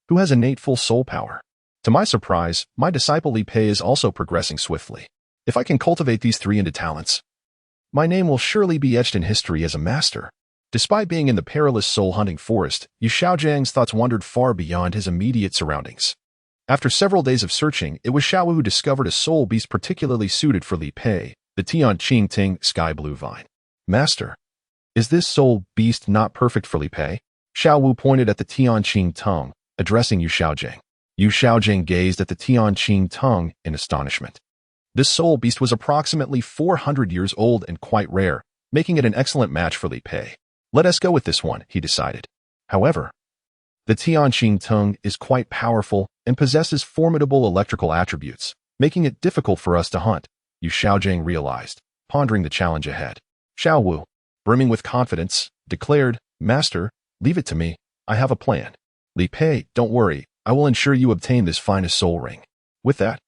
who has innate full soul power. To my surprise, my disciple Li Pei is also progressing swiftly. If I can cultivate these three into talents, my name will surely be etched in history as a master. Despite being in the perilous soul-hunting forest, Yu Xiaojing's thoughts wandered far beyond his immediate surroundings. After several days of searching, it was Xiao Wu who discovered a soul beast particularly suited for Li Pei, the Tianqing Ting sky blue vine. Master, is this soul beast not perfect for Li Pei? Xiao Wu pointed at the Tianqing tongue, addressing Yu Xiaojing. Yu Xiaojing gazed at the Tianqing tongue in astonishment. This soul beast was approximately 400 years old and quite rare, making it an excellent match for Li Pei. Let us go with this one, he decided. However, the Tianqing tongue is quite powerful and possesses formidable electrical attributes, making it difficult for us to hunt, Yu Xiaojing realized, pondering the challenge ahead. Xiao Wu, brimming with confidence, declared, Master, leave it to me. I have a plan. Li Pei, don't worry. I will ensure you obtain this finest soul ring. With that,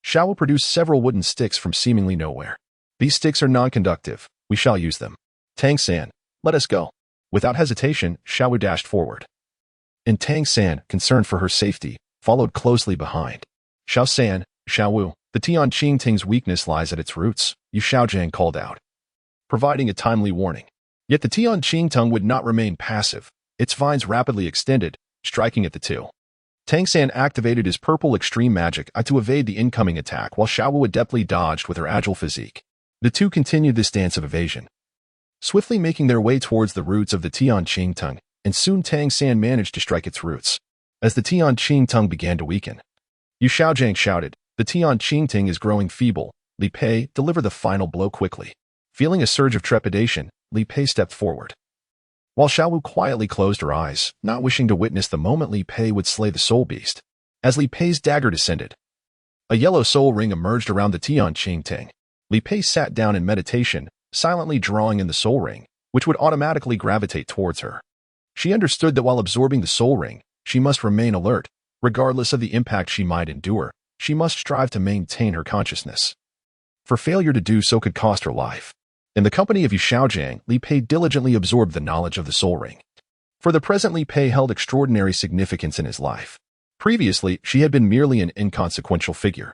Xiao produced several wooden sticks from seemingly nowhere. These sticks are non-conductive. We shall use them. Tang San, let us go. Without hesitation, Xiao dashed forward. And Tang San, concerned for her safety, followed closely behind. Xiao San, Xiao, the Tian Qingting's weakness lies at its roots, Yu Xiaojiang called out, providing a timely warning. Yet the Tian Qingtung would not remain passive. Its vines rapidly extended, striking at the two. Tang San activated his purple extreme magic to evade the incoming attack while Xiao adeptly dodged with her agile physique. The two continued this dance of evasion, swiftly making their way towards the roots of the Tian Qingtung, and soon Tang San managed to strike its roots. As the Tian Qingtung began to weaken, Yu Xiaojiang shouted, "The Tian Qingting is growing feeble. Li Pei, deliver the final blow quickly." Feeling a surge of trepidation, Li Pei stepped forward, while Xiao quietly closed her eyes, not wishing to witness the moment Li Pei would slay the soul beast. As Li Pei's dagger descended, a yellow soul ring emerged around the Tian Qingting. Li Pei sat down in meditation, silently drawing in the soul ring, which would automatically gravitate towards her. She understood that while absorbing the soul ring, she must remain alert. Regardless of the impact she might endure, she must strive to maintain her consciousness. For failure to do so could cost her life. In the company of Yu Xiaojiang, Li Pei diligently absorbed the knowledge of the soul ring. For the present, Li Pei held extraordinary significance in his life. Previously, she had been merely an inconsequential figure.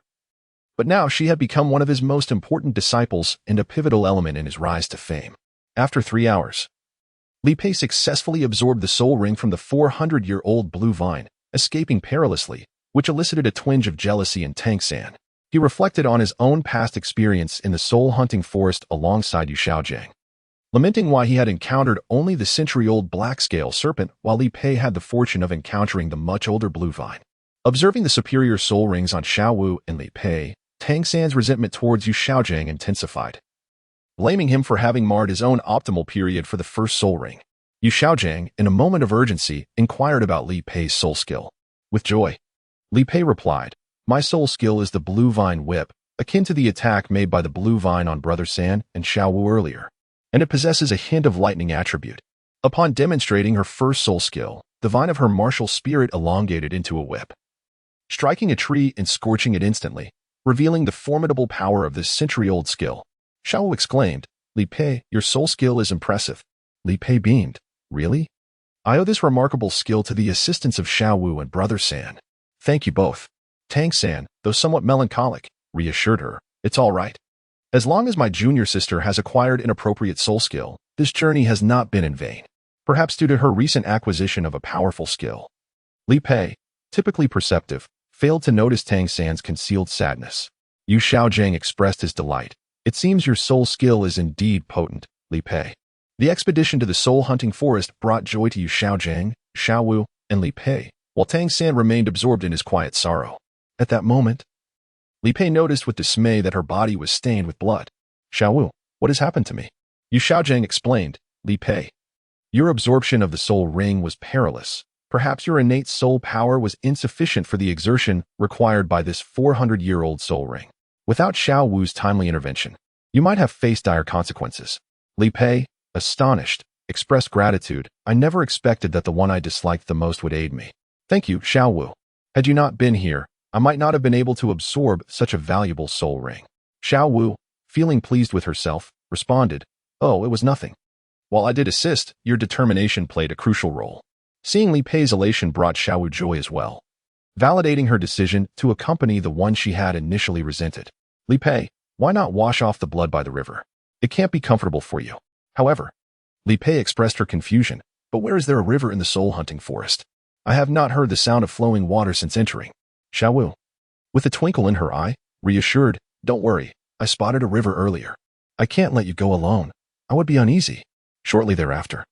But now she had become one of his most important disciples and a pivotal element in his rise to fame. After 3 hours, Li Pei successfully absorbed the soul ring from the 400-year-old blue vine, escaping perilously, which elicited a twinge of jealousy in Tang San. He reflected on his own past experience in the soul-hunting forest alongside Yu Xiaojiang, lamenting why he had encountered only the century-old black-scale serpent while Li Pei had the fortune of encountering the much older blue vine. Observing the superior soul rings on Xiao and Li Pei, Tang San's resentment towards Yu Xiaojiang intensified, blaming him for having marred his own optimal period for the first soul ring. Yu Xiaojiang, in a moment of urgency, inquired about Li Pei's soul skill. With joy, Li Pei replied, "My soul skill is the blue vine whip, akin to the attack made by the blue vine on Brother San and Xiao Wu earlier, and it possesses a hint of lightning attribute." Upon demonstrating her first soul skill, the vine of her martial spirit elongated into a whip, striking a tree and scorching it instantly, revealing the formidable power of this century-old skill. Xiao exclaimed, "Li Pei, your soul skill is impressive." Li Pei beamed. "Really? I owe this remarkable skill to the assistance of Xiao Wu and Brother San. Thank you both." Tang San, though somewhat melancholic, reassured her, "It's all right. As long as my junior sister has acquired an appropriate soul skill, this journey has not been in vain, perhaps due to her recent acquisition of a powerful skill." Li Pei, typically perceptive, failed to notice Tang San's concealed sadness. Yu Xiaojiang expressed his delight. "It seems your soul skill is indeed potent, Li Pei." The expedition to the soul-hunting forest brought joy to Yu Xiaojiang, Xiao Wu, and Li Pei, while Tang San remained absorbed in his quiet sorrow. At that moment, Li Pei noticed with dismay that her body was stained with blood. "Xiao Wu, what has happened to me?" Yu Xiaojiang explained, "Li Pei, your absorption of the soul ring was perilous. Perhaps your innate soul power was insufficient for the exertion required by this 400-year-old soul ring. Without Xiao Wu's timely intervention, you might have faced dire consequences." Li Pei, astonished, expressed gratitude. "I never expected that the one I disliked the most would aid me. Thank you, Xiao Wu. Had you not been here, I might not have been able to absorb such a valuable soul ring." Xiao Wu, feeling pleased with herself, responded, "Oh, it was nothing. While I did assist, your determination played a crucial role." Seeing Li Pei's elation brought Xiao Wu joy as well, validating her decision to accompany the one she had initially resented. "Li Pei, why not wash off the blood by the river? It can't be comfortable for you." However, Li Pei expressed her confusion, "But where is there a river in the soul-hunting forest? I have not heard the sound of flowing water since entering." Xiao Wu, with a twinkle in her eye, reassured, "Don't worry, I spotted a river earlier. I can't let you go alone. I would be uneasy." Shortly thereafter,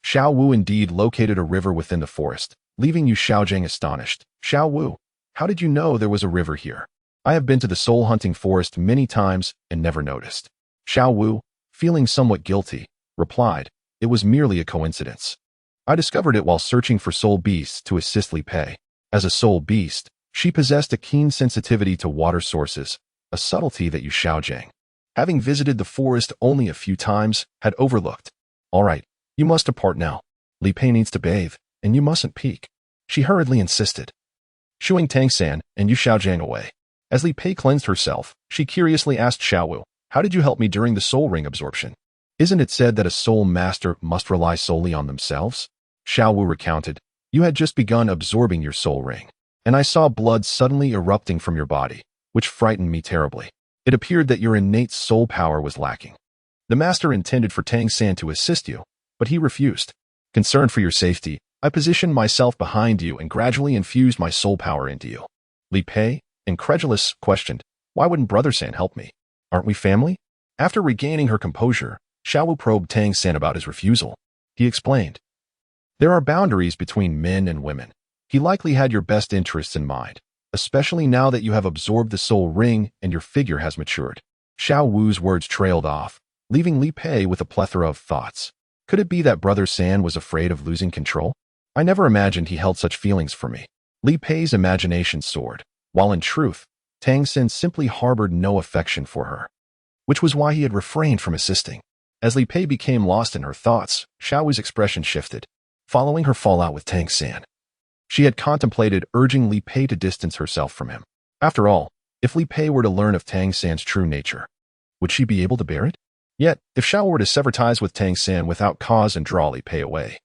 Xiao Wu indeed located a river within the forest, leaving Yu Xiaojiang astonished. "Xiao Wu, how did you know there was a river here? I have been to the soul-hunting forest many times and never noticed." Xiao Wu, feeling somewhat guilty, replied, "It was merely a coincidence. I discovered it while searching for soul beasts to assist Li Pei. As a soul beast, she possessed a keen sensitivity to water sources, a subtlety that Yu Xiaojiang, having visited the forest only a few times, had overlooked. All right, you must depart now. Li Pei needs to bathe, and you mustn't peek." she hurriedly insisted, shooing Tang San and Yu Xiaojiang away. As Li Pei cleansed herself, she curiously asked Xiaowu, "How did you help me during the soul ring absorption? Isn't it said that a soul master must rely solely on themselves?" Xiaowu recounted, "You had just begun absorbing your soul ring, and I saw blood suddenly erupting from your body, which frightened me terribly. It appeared that your innate soul power was lacking. The master intended for Tang San to assist you, but he refused. Concerned for your safety, I positioned myself behind you and gradually infused my soul power into you." Li Pei, incredulous, questioned, "Why wouldn't Brother San help me? Aren't we family?" After regaining her composure, Xiaowu probed Tang San about his refusal. He explained, "There are boundaries between men and women. He likely had your best interests in mind, especially now that you have absorbed the soul ring and your figure has matured." Xiaowu's words trailed off, leaving Li Pei with a plethora of thoughts. Could it be that Brother San was afraid of losing control? I never imagined he held such feelings for me. Li Pei's imagination soared, while in truth, Tang San simply harbored no affection for her, which was why he had refrained from assisting. As Li Pei became lost in her thoughts, Xiaowu's expression shifted. Following her fallout with Tang San, she had contemplated urging Li Pei to distance herself from him. After all, if Li Pei were to learn of Tang San's true nature, would she be able to bear it? Yet, if Xiao were to sever ties with Tang San without cause and draw Li Pei away,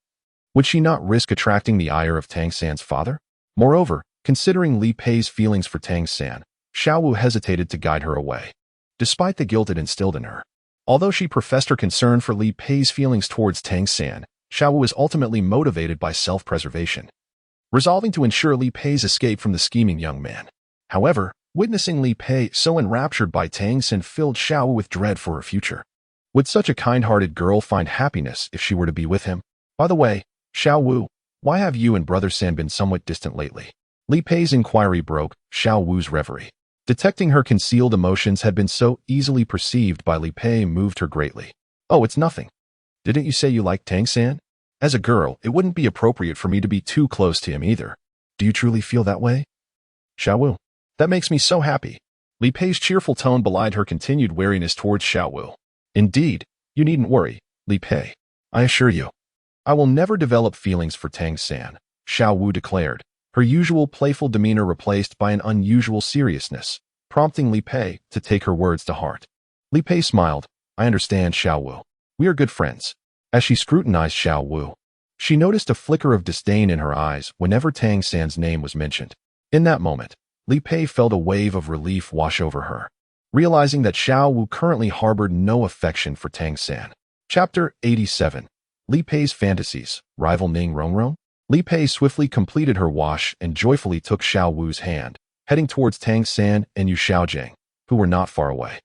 would she not risk attracting the ire of Tang San's father? Moreover, considering Li Pei's feelings for Tang San, Xiaowu hesitated to guide her away, despite the guilt it instilled in her. Although she professed her concern for Li Pei's feelings towards Tang San, Xiaowu was ultimately motivated by self-preservation, resolving to ensure Li Pei's escape from the scheming young man. However, witnessing Li Pei so enraptured by Tang San filled Xiaowu with dread for her future. Would such a kind-hearted girl find happiness if she were to be with him? By the way, Xiaowu, why have you and Brother San been somewhat distant lately? Li Pei's inquiry broke Xiaowu's reverie. Detecting her concealed emotions had been so easily perceived by Li Pei moved her greatly. "Oh, it's nothing. Didn't you say you liked Tang San? As a girl, it wouldn't be appropriate for me to be too close to him either. Do you truly feel that way?" "Xiaowu, that makes me so happy." Li Pei's cheerful tone belied her continued wariness towards Xiaowu. "Indeed, you needn't worry, Li Pei. I assure you, I will never develop feelings for Tang San," Xiaowu declared, her usual playful demeanor replaced by an unusual seriousness, prompting Li Pei to take her words to heart. Li Pei smiled, "I understand, Xiaowu. We are good friends." As she scrutinized Xiaowu, she noticed a flicker of disdain in her eyes whenever Tang San's name was mentioned. In that moment, Li Pei felt a wave of relief wash over her, realizing that Xiaowu currently harbored no affection for Tang San. Chapter 87. Li Pei's Fantasies, Rival Ning Rongrong? Li Pei swiftly completed her wash and joyfully took Xiaowu's hand, heading towards Tang San and Yu Xiaojiang, who were not far away.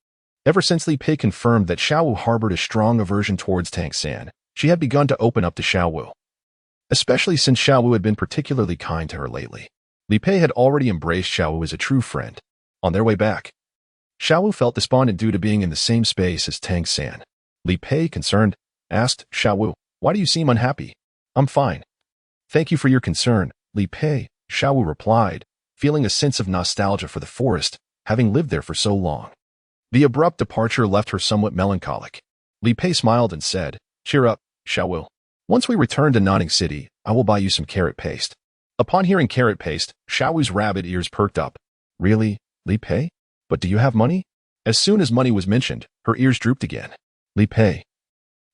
Ever since Li Pei confirmed that Xiaowu harbored a strong aversion towards Tang San, she had begun to open up to Xiaowu, especially since Xiaowu had been particularly kind to her lately. Li Pei had already embraced Xiaowu as a true friend. On their way back, Xiaowu felt despondent due to being in the same space as Tang San. Li Pei, concerned, asked Xiaowu, "Why do you seem unhappy?" "I'm fine. Thank you for your concern, Li Pei," Xiaowu replied, feeling a sense of nostalgia for the forest, having lived there for so long. The abrupt departure left her somewhat melancholic. Li Pei smiled and said, "Cheer up, Xiaowu. Once we return to Notting City, I will buy you some carrot paste." Upon hearing carrot paste, Xiaowu's rabbit ears perked up. "Really, Li Pei? But do you have money?" As soon as money was mentioned, her ears drooped again. Li Pei,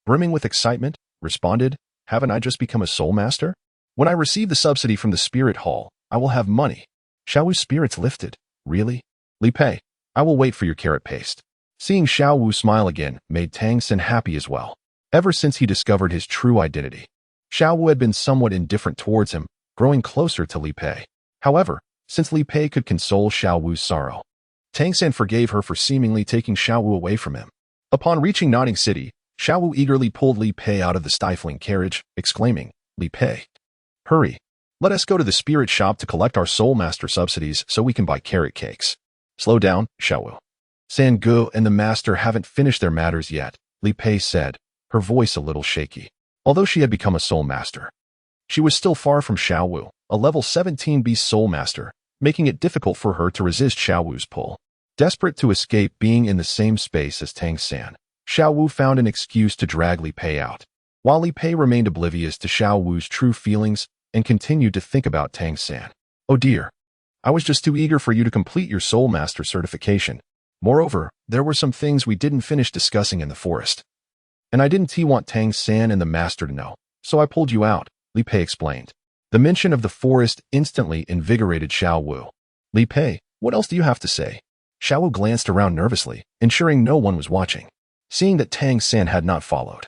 brimming with excitement, responded, "Haven't I just become a soul master? When I receive the subsidy from the spirit hall, I will have money." Xiaowu's spirits lifted. "Really? Li Pei, I will wait for your carrot paste." Seeing Xiaowu smile again made Tang San happy as well. Ever since he discovered his true identity, Xiaowu had been somewhat indifferent towards him, growing closer to Li Pei. However, since Li Pei could console Xiaowu's sorrow, Tang San forgave her for seemingly taking Xiaowu away from him. Upon reaching Notting City, Xiaowu eagerly pulled Li Pei out of the stifling carriage, exclaiming, "Li Pei, hurry. Let us go to the spirit shop to collect our soul master subsidies so we can buy carrot cakes." "Slow down, Xiaowu. San Gu and the master haven't finished their matters yet," Li Pei said, her voice a little shaky. Although she had become a soul master, she was still far from Xiaowu, a level 17 beast soul master, making it difficult for her to resist Xiaowu's pull. Desperate to escape being in the same space as Tang San, Xiaowu found an excuse to drag Li Pei out. While Li Pei remained oblivious to Xiaowu's true feelings and continued to think about Tang San. Oh dear. I was just too eager for you to complete your Soul Master certification. Moreover, there were some things we didn't finish discussing in the forest. And I didn't want Tang San and the Master to know, so I pulled you out, Li Pei explained. The mention of the forest instantly invigorated Xiao Wu. Li Pei, what else do you have to say? Xiao Wu glanced around nervously, ensuring no one was watching. Seeing that Tang San had not followed,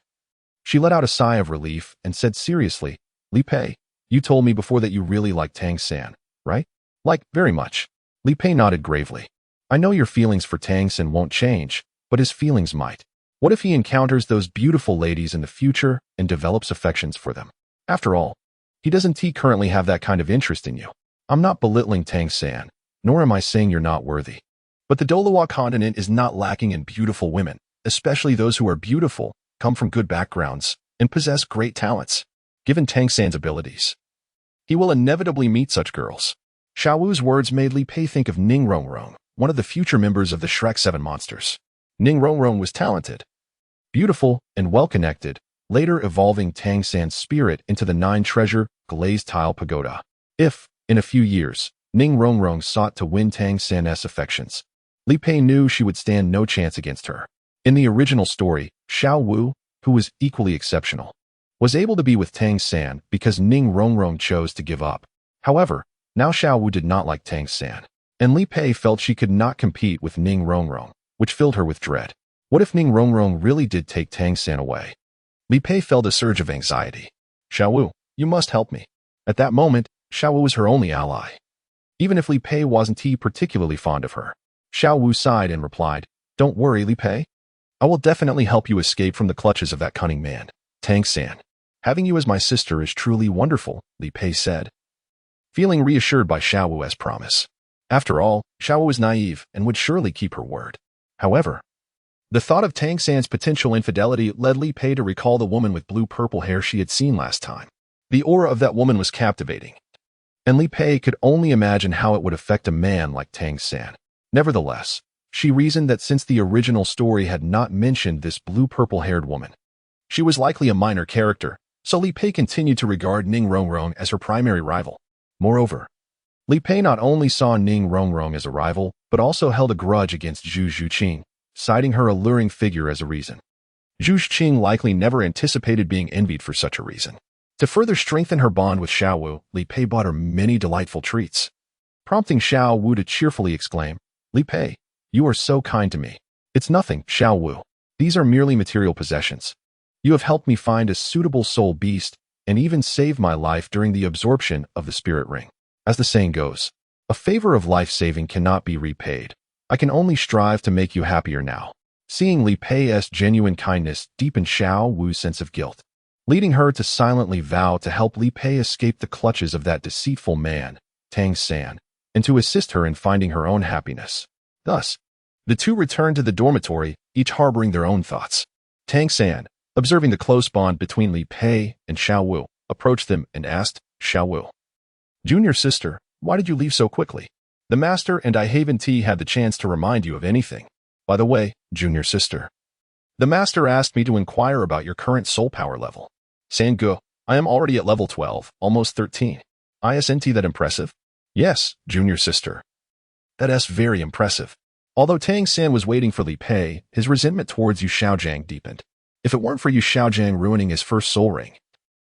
she let out a sigh of relief and said seriously, Li Pei, you told me before that you really like Tang San, right? Like, very much. Li Pei nodded gravely. I know your feelings for Tang San won't change, but his feelings might. What if he encounters those beautiful ladies in the future and develops affections for them? After all, he doesn't currently have that kind of interest in you. I'm not belittling Tang San, nor am I saying you're not worthy. But the Douluo Continent is not lacking in beautiful women, especially those who are beautiful, come from good backgrounds, and possess great talents. Given Tang San's abilities, he will inevitably meet such girls. Xiao Wu's words made Li Pei think of Ning Rongrong, one of the future members of the Shrek 7 monsters. Ning Rongrong was talented, beautiful, and well-connected, later evolving Tang San's spirit into the Nine Treasures Glazed Pagoda. If, in a few years, Ning Rongrong sought to win Tang San's affections, Li Pei knew she would stand no chance against her. In the original story, Xiao Wu, who was equally exceptional, was able to be with Tang San because Ning Rongrong chose to give up. However, now Xiao Wu did not like Tang San, and Li Pei felt she could not compete with Ning Rongrong, which filled her with dread. What if Ning Rongrong really did take Tang San away? Li Pei felt a surge of anxiety. Xiao Wu, you must help me. At that moment, Xiao Wu was her only ally. Even if Li Pei wasn't particularly fond of her. Xiao Wu sighed and replied, Don't worry, Li Pei. I will definitely help you escape from the clutches of that cunning man, Tang San. Having you as my sister is truly wonderful, Li Pei said, feeling reassured by Xiao Wu as promise. After all, Xiao Wu was naive and would surely keep her word. However, the thought of Tang San's potential infidelity led Li Pei to recall the woman with blue-purple hair she had seen last time. The aura of that woman was captivating, and Li Pei could only imagine how it would affect a man like Tang San. Nevertheless, she reasoned that since the original story had not mentioned this blue-purple-haired woman, she was likely a minor character, so Li Pei continued to regard Ning Rongrong as her primary rival. Moreover, Li Pei not only saw Ning Rongrong as a rival, but also held a grudge against Zhu Zhuqing, citing her alluring figure as a reason. Zhu Zhuqing likely never anticipated being envied for such a reason. To further strengthen her bond with Xiao Wu, Li Pei bought her many delightful treats, prompting Xiao Wu to cheerfully exclaim, Li Pei, you are so kind to me. It's nothing, Xiao Wu. These are merely material possessions. You have helped me find a suitable soul beast and even saved my life during the absorption of the spirit ring. As the saying goes, a favor of life-saving cannot be repaid. I can only strive to make you happier now. Seeing Li Pei's genuine kindness deepened Xiao Wu's sense of guilt, leading her to silently vow to help Li Pei escape the clutches of that deceitful man, Tang San, and to assist her in finding her own happiness. Thus, the two returned to the dormitory, each harboring their own thoughts. Tang San, observing the close bond between Li Pei and Xiao Wu, approached them and asked, Xiao Wu, Junior sister, why did you leave so quickly? The master and I haven't had the chance to remind you of anything. By the way, junior sister, the master asked me to inquire about your current soul power level. Sangu, I am already at level 12, almost 13. Isn't that impressive? Yes, junior sister. That's very impressive. Although Tang San was waiting for Li Pei, his resentment towards Yu Xiaojiang deepened. If it weren't for Yu Xiaojiang ruining his first soul ring,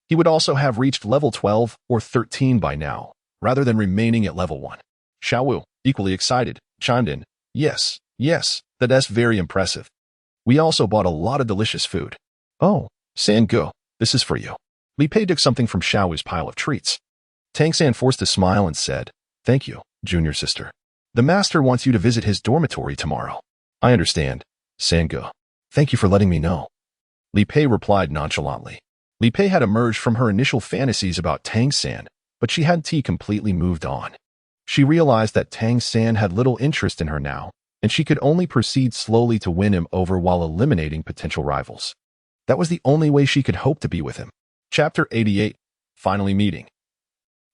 he would also have reached level 12 or 13 by now, rather than remaining at level 1. Xiao Wu, equally excited, chimed in, Yes, that's very impressive. We also bought a lot of delicious food. Oh, Sangu, this is for you. Li Pei took something from Xiao Wu's pile of treats. Tang San forced a smile and said, Thank you, junior sister. The master wants you to visit his dormitory tomorrow. I understand, Sangu. Thank you for letting me know. Li Pei replied nonchalantly. Li Pei had emerged from her initial fantasies about Tang San, but she hadn't completely moved on. She realized that Tang San had little interest in her now, and she could only proceed slowly to win him over while eliminating potential rivals. That was the only way she could hope to be with him. Chapter 88. Finally meeting.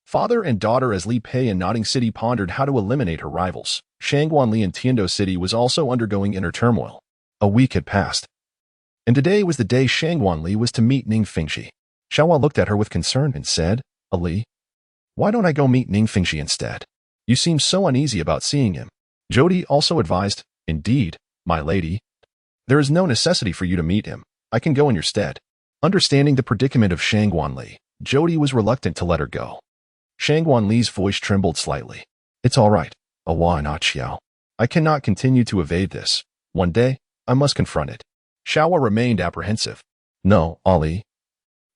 Father and daughter as Li Pei in Notting City pondered how to eliminate her rivals. Shangguanli in Tiando City was also undergoing inner turmoil. A week had passed, and today was the day Shangguanli was to meet Ning Fengxi. Xiaohua looked at her with concern and said, Ali, Why don't I go meet Ning Fengxi instead? You seem so uneasy about seeing him. Jody also advised, Indeed, my lady. There is no necessity for you to meet him. I can go in your stead. Understanding the predicament of Shangguan Li, Jody was reluctant to let her go. Shangguan Li's voice trembled slightly. It's all right, Awa and Aqiao. I cannot continue to evade this. One day, I must confront it. Xiaohua remained apprehensive. No, Ali.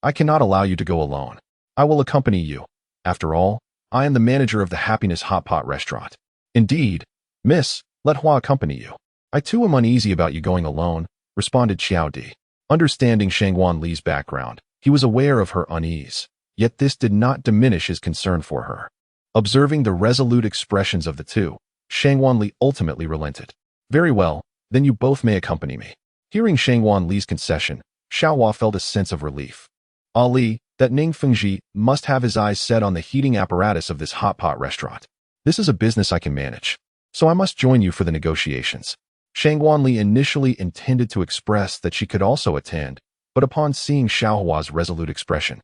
I cannot allow you to go alone. I will accompany you. After all, I am the manager of the Happiness Hot Pot restaurant. Indeed, miss, let Hua accompany you. I too am uneasy about you going alone, responded Xiao Di. Understanding Shangguan Li's background, he was aware of her unease, yet this did not diminish his concern for her. Observing the resolute expressions of the two, Shangguan Li ultimately relented. Very well, then you both may accompany me. Hearing Shangguan Li's concession, Xiaohua felt a sense of relief. Ali, that Ning Fengxi must have his eyes set on the heating apparatus of this hot pot restaurant. This is a business I can manage, so I must join you for the negotiations. Shangguan Li initially intended to express that she could also attend, but upon seeing Xiaohua's resolute expression,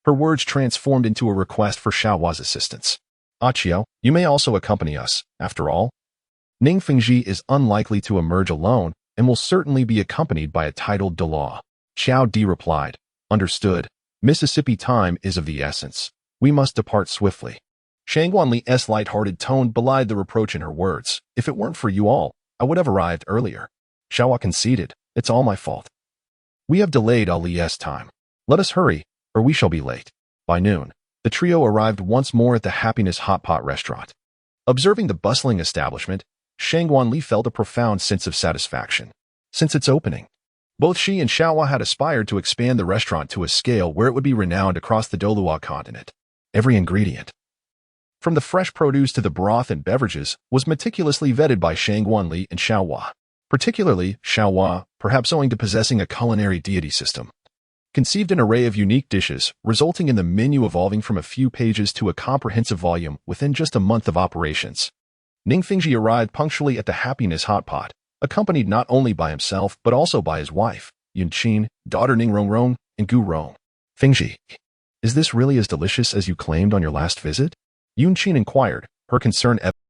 her words transformed into a request for Xiaohua's assistance. Aqiao, you may also accompany us, after all. Ning Fengxi is unlikely to emerge alone and will certainly be accompanied by a titled Douluo. Xiao Di replied, Understood. Mississippi time is of the essence. We must depart swiftly. Shangguan Li's light-hearted tone belied the reproach in her words. If it weren't for you all, I would have arrived earlier. Xiaohua conceded, It's all my fault. We have delayed Ali's time. Let us hurry, or we shall be late. By noon, the trio arrived once more at the Happiness Hot Pot restaurant. Observing the bustling establishment, Shangguan Li felt a profound sense of satisfaction. Since its opening, both she and Xiaohua had aspired to expand the restaurant to a scale where it would be renowned across the Douluo Continent. Every ingredient, from the fresh produce to the broth and beverages, was meticulously vetted by Shangguan Li and Xiaohua. Particularly, Xiaohua, perhaps owing to possessing a culinary deity system, conceived an array of unique dishes, resulting in the menu evolving from a few pages to a comprehensive volume within just a month of operations. Ning Fengxi arrived punctually at the Happiness Hot Pot, accompanied not only by himself but also by his wife, Yunqin, daughter Ning Rongrong, and Gu Rong. Fengxi, is this really as delicious as you claimed on your last visit? Yunqin inquired, her concern evident.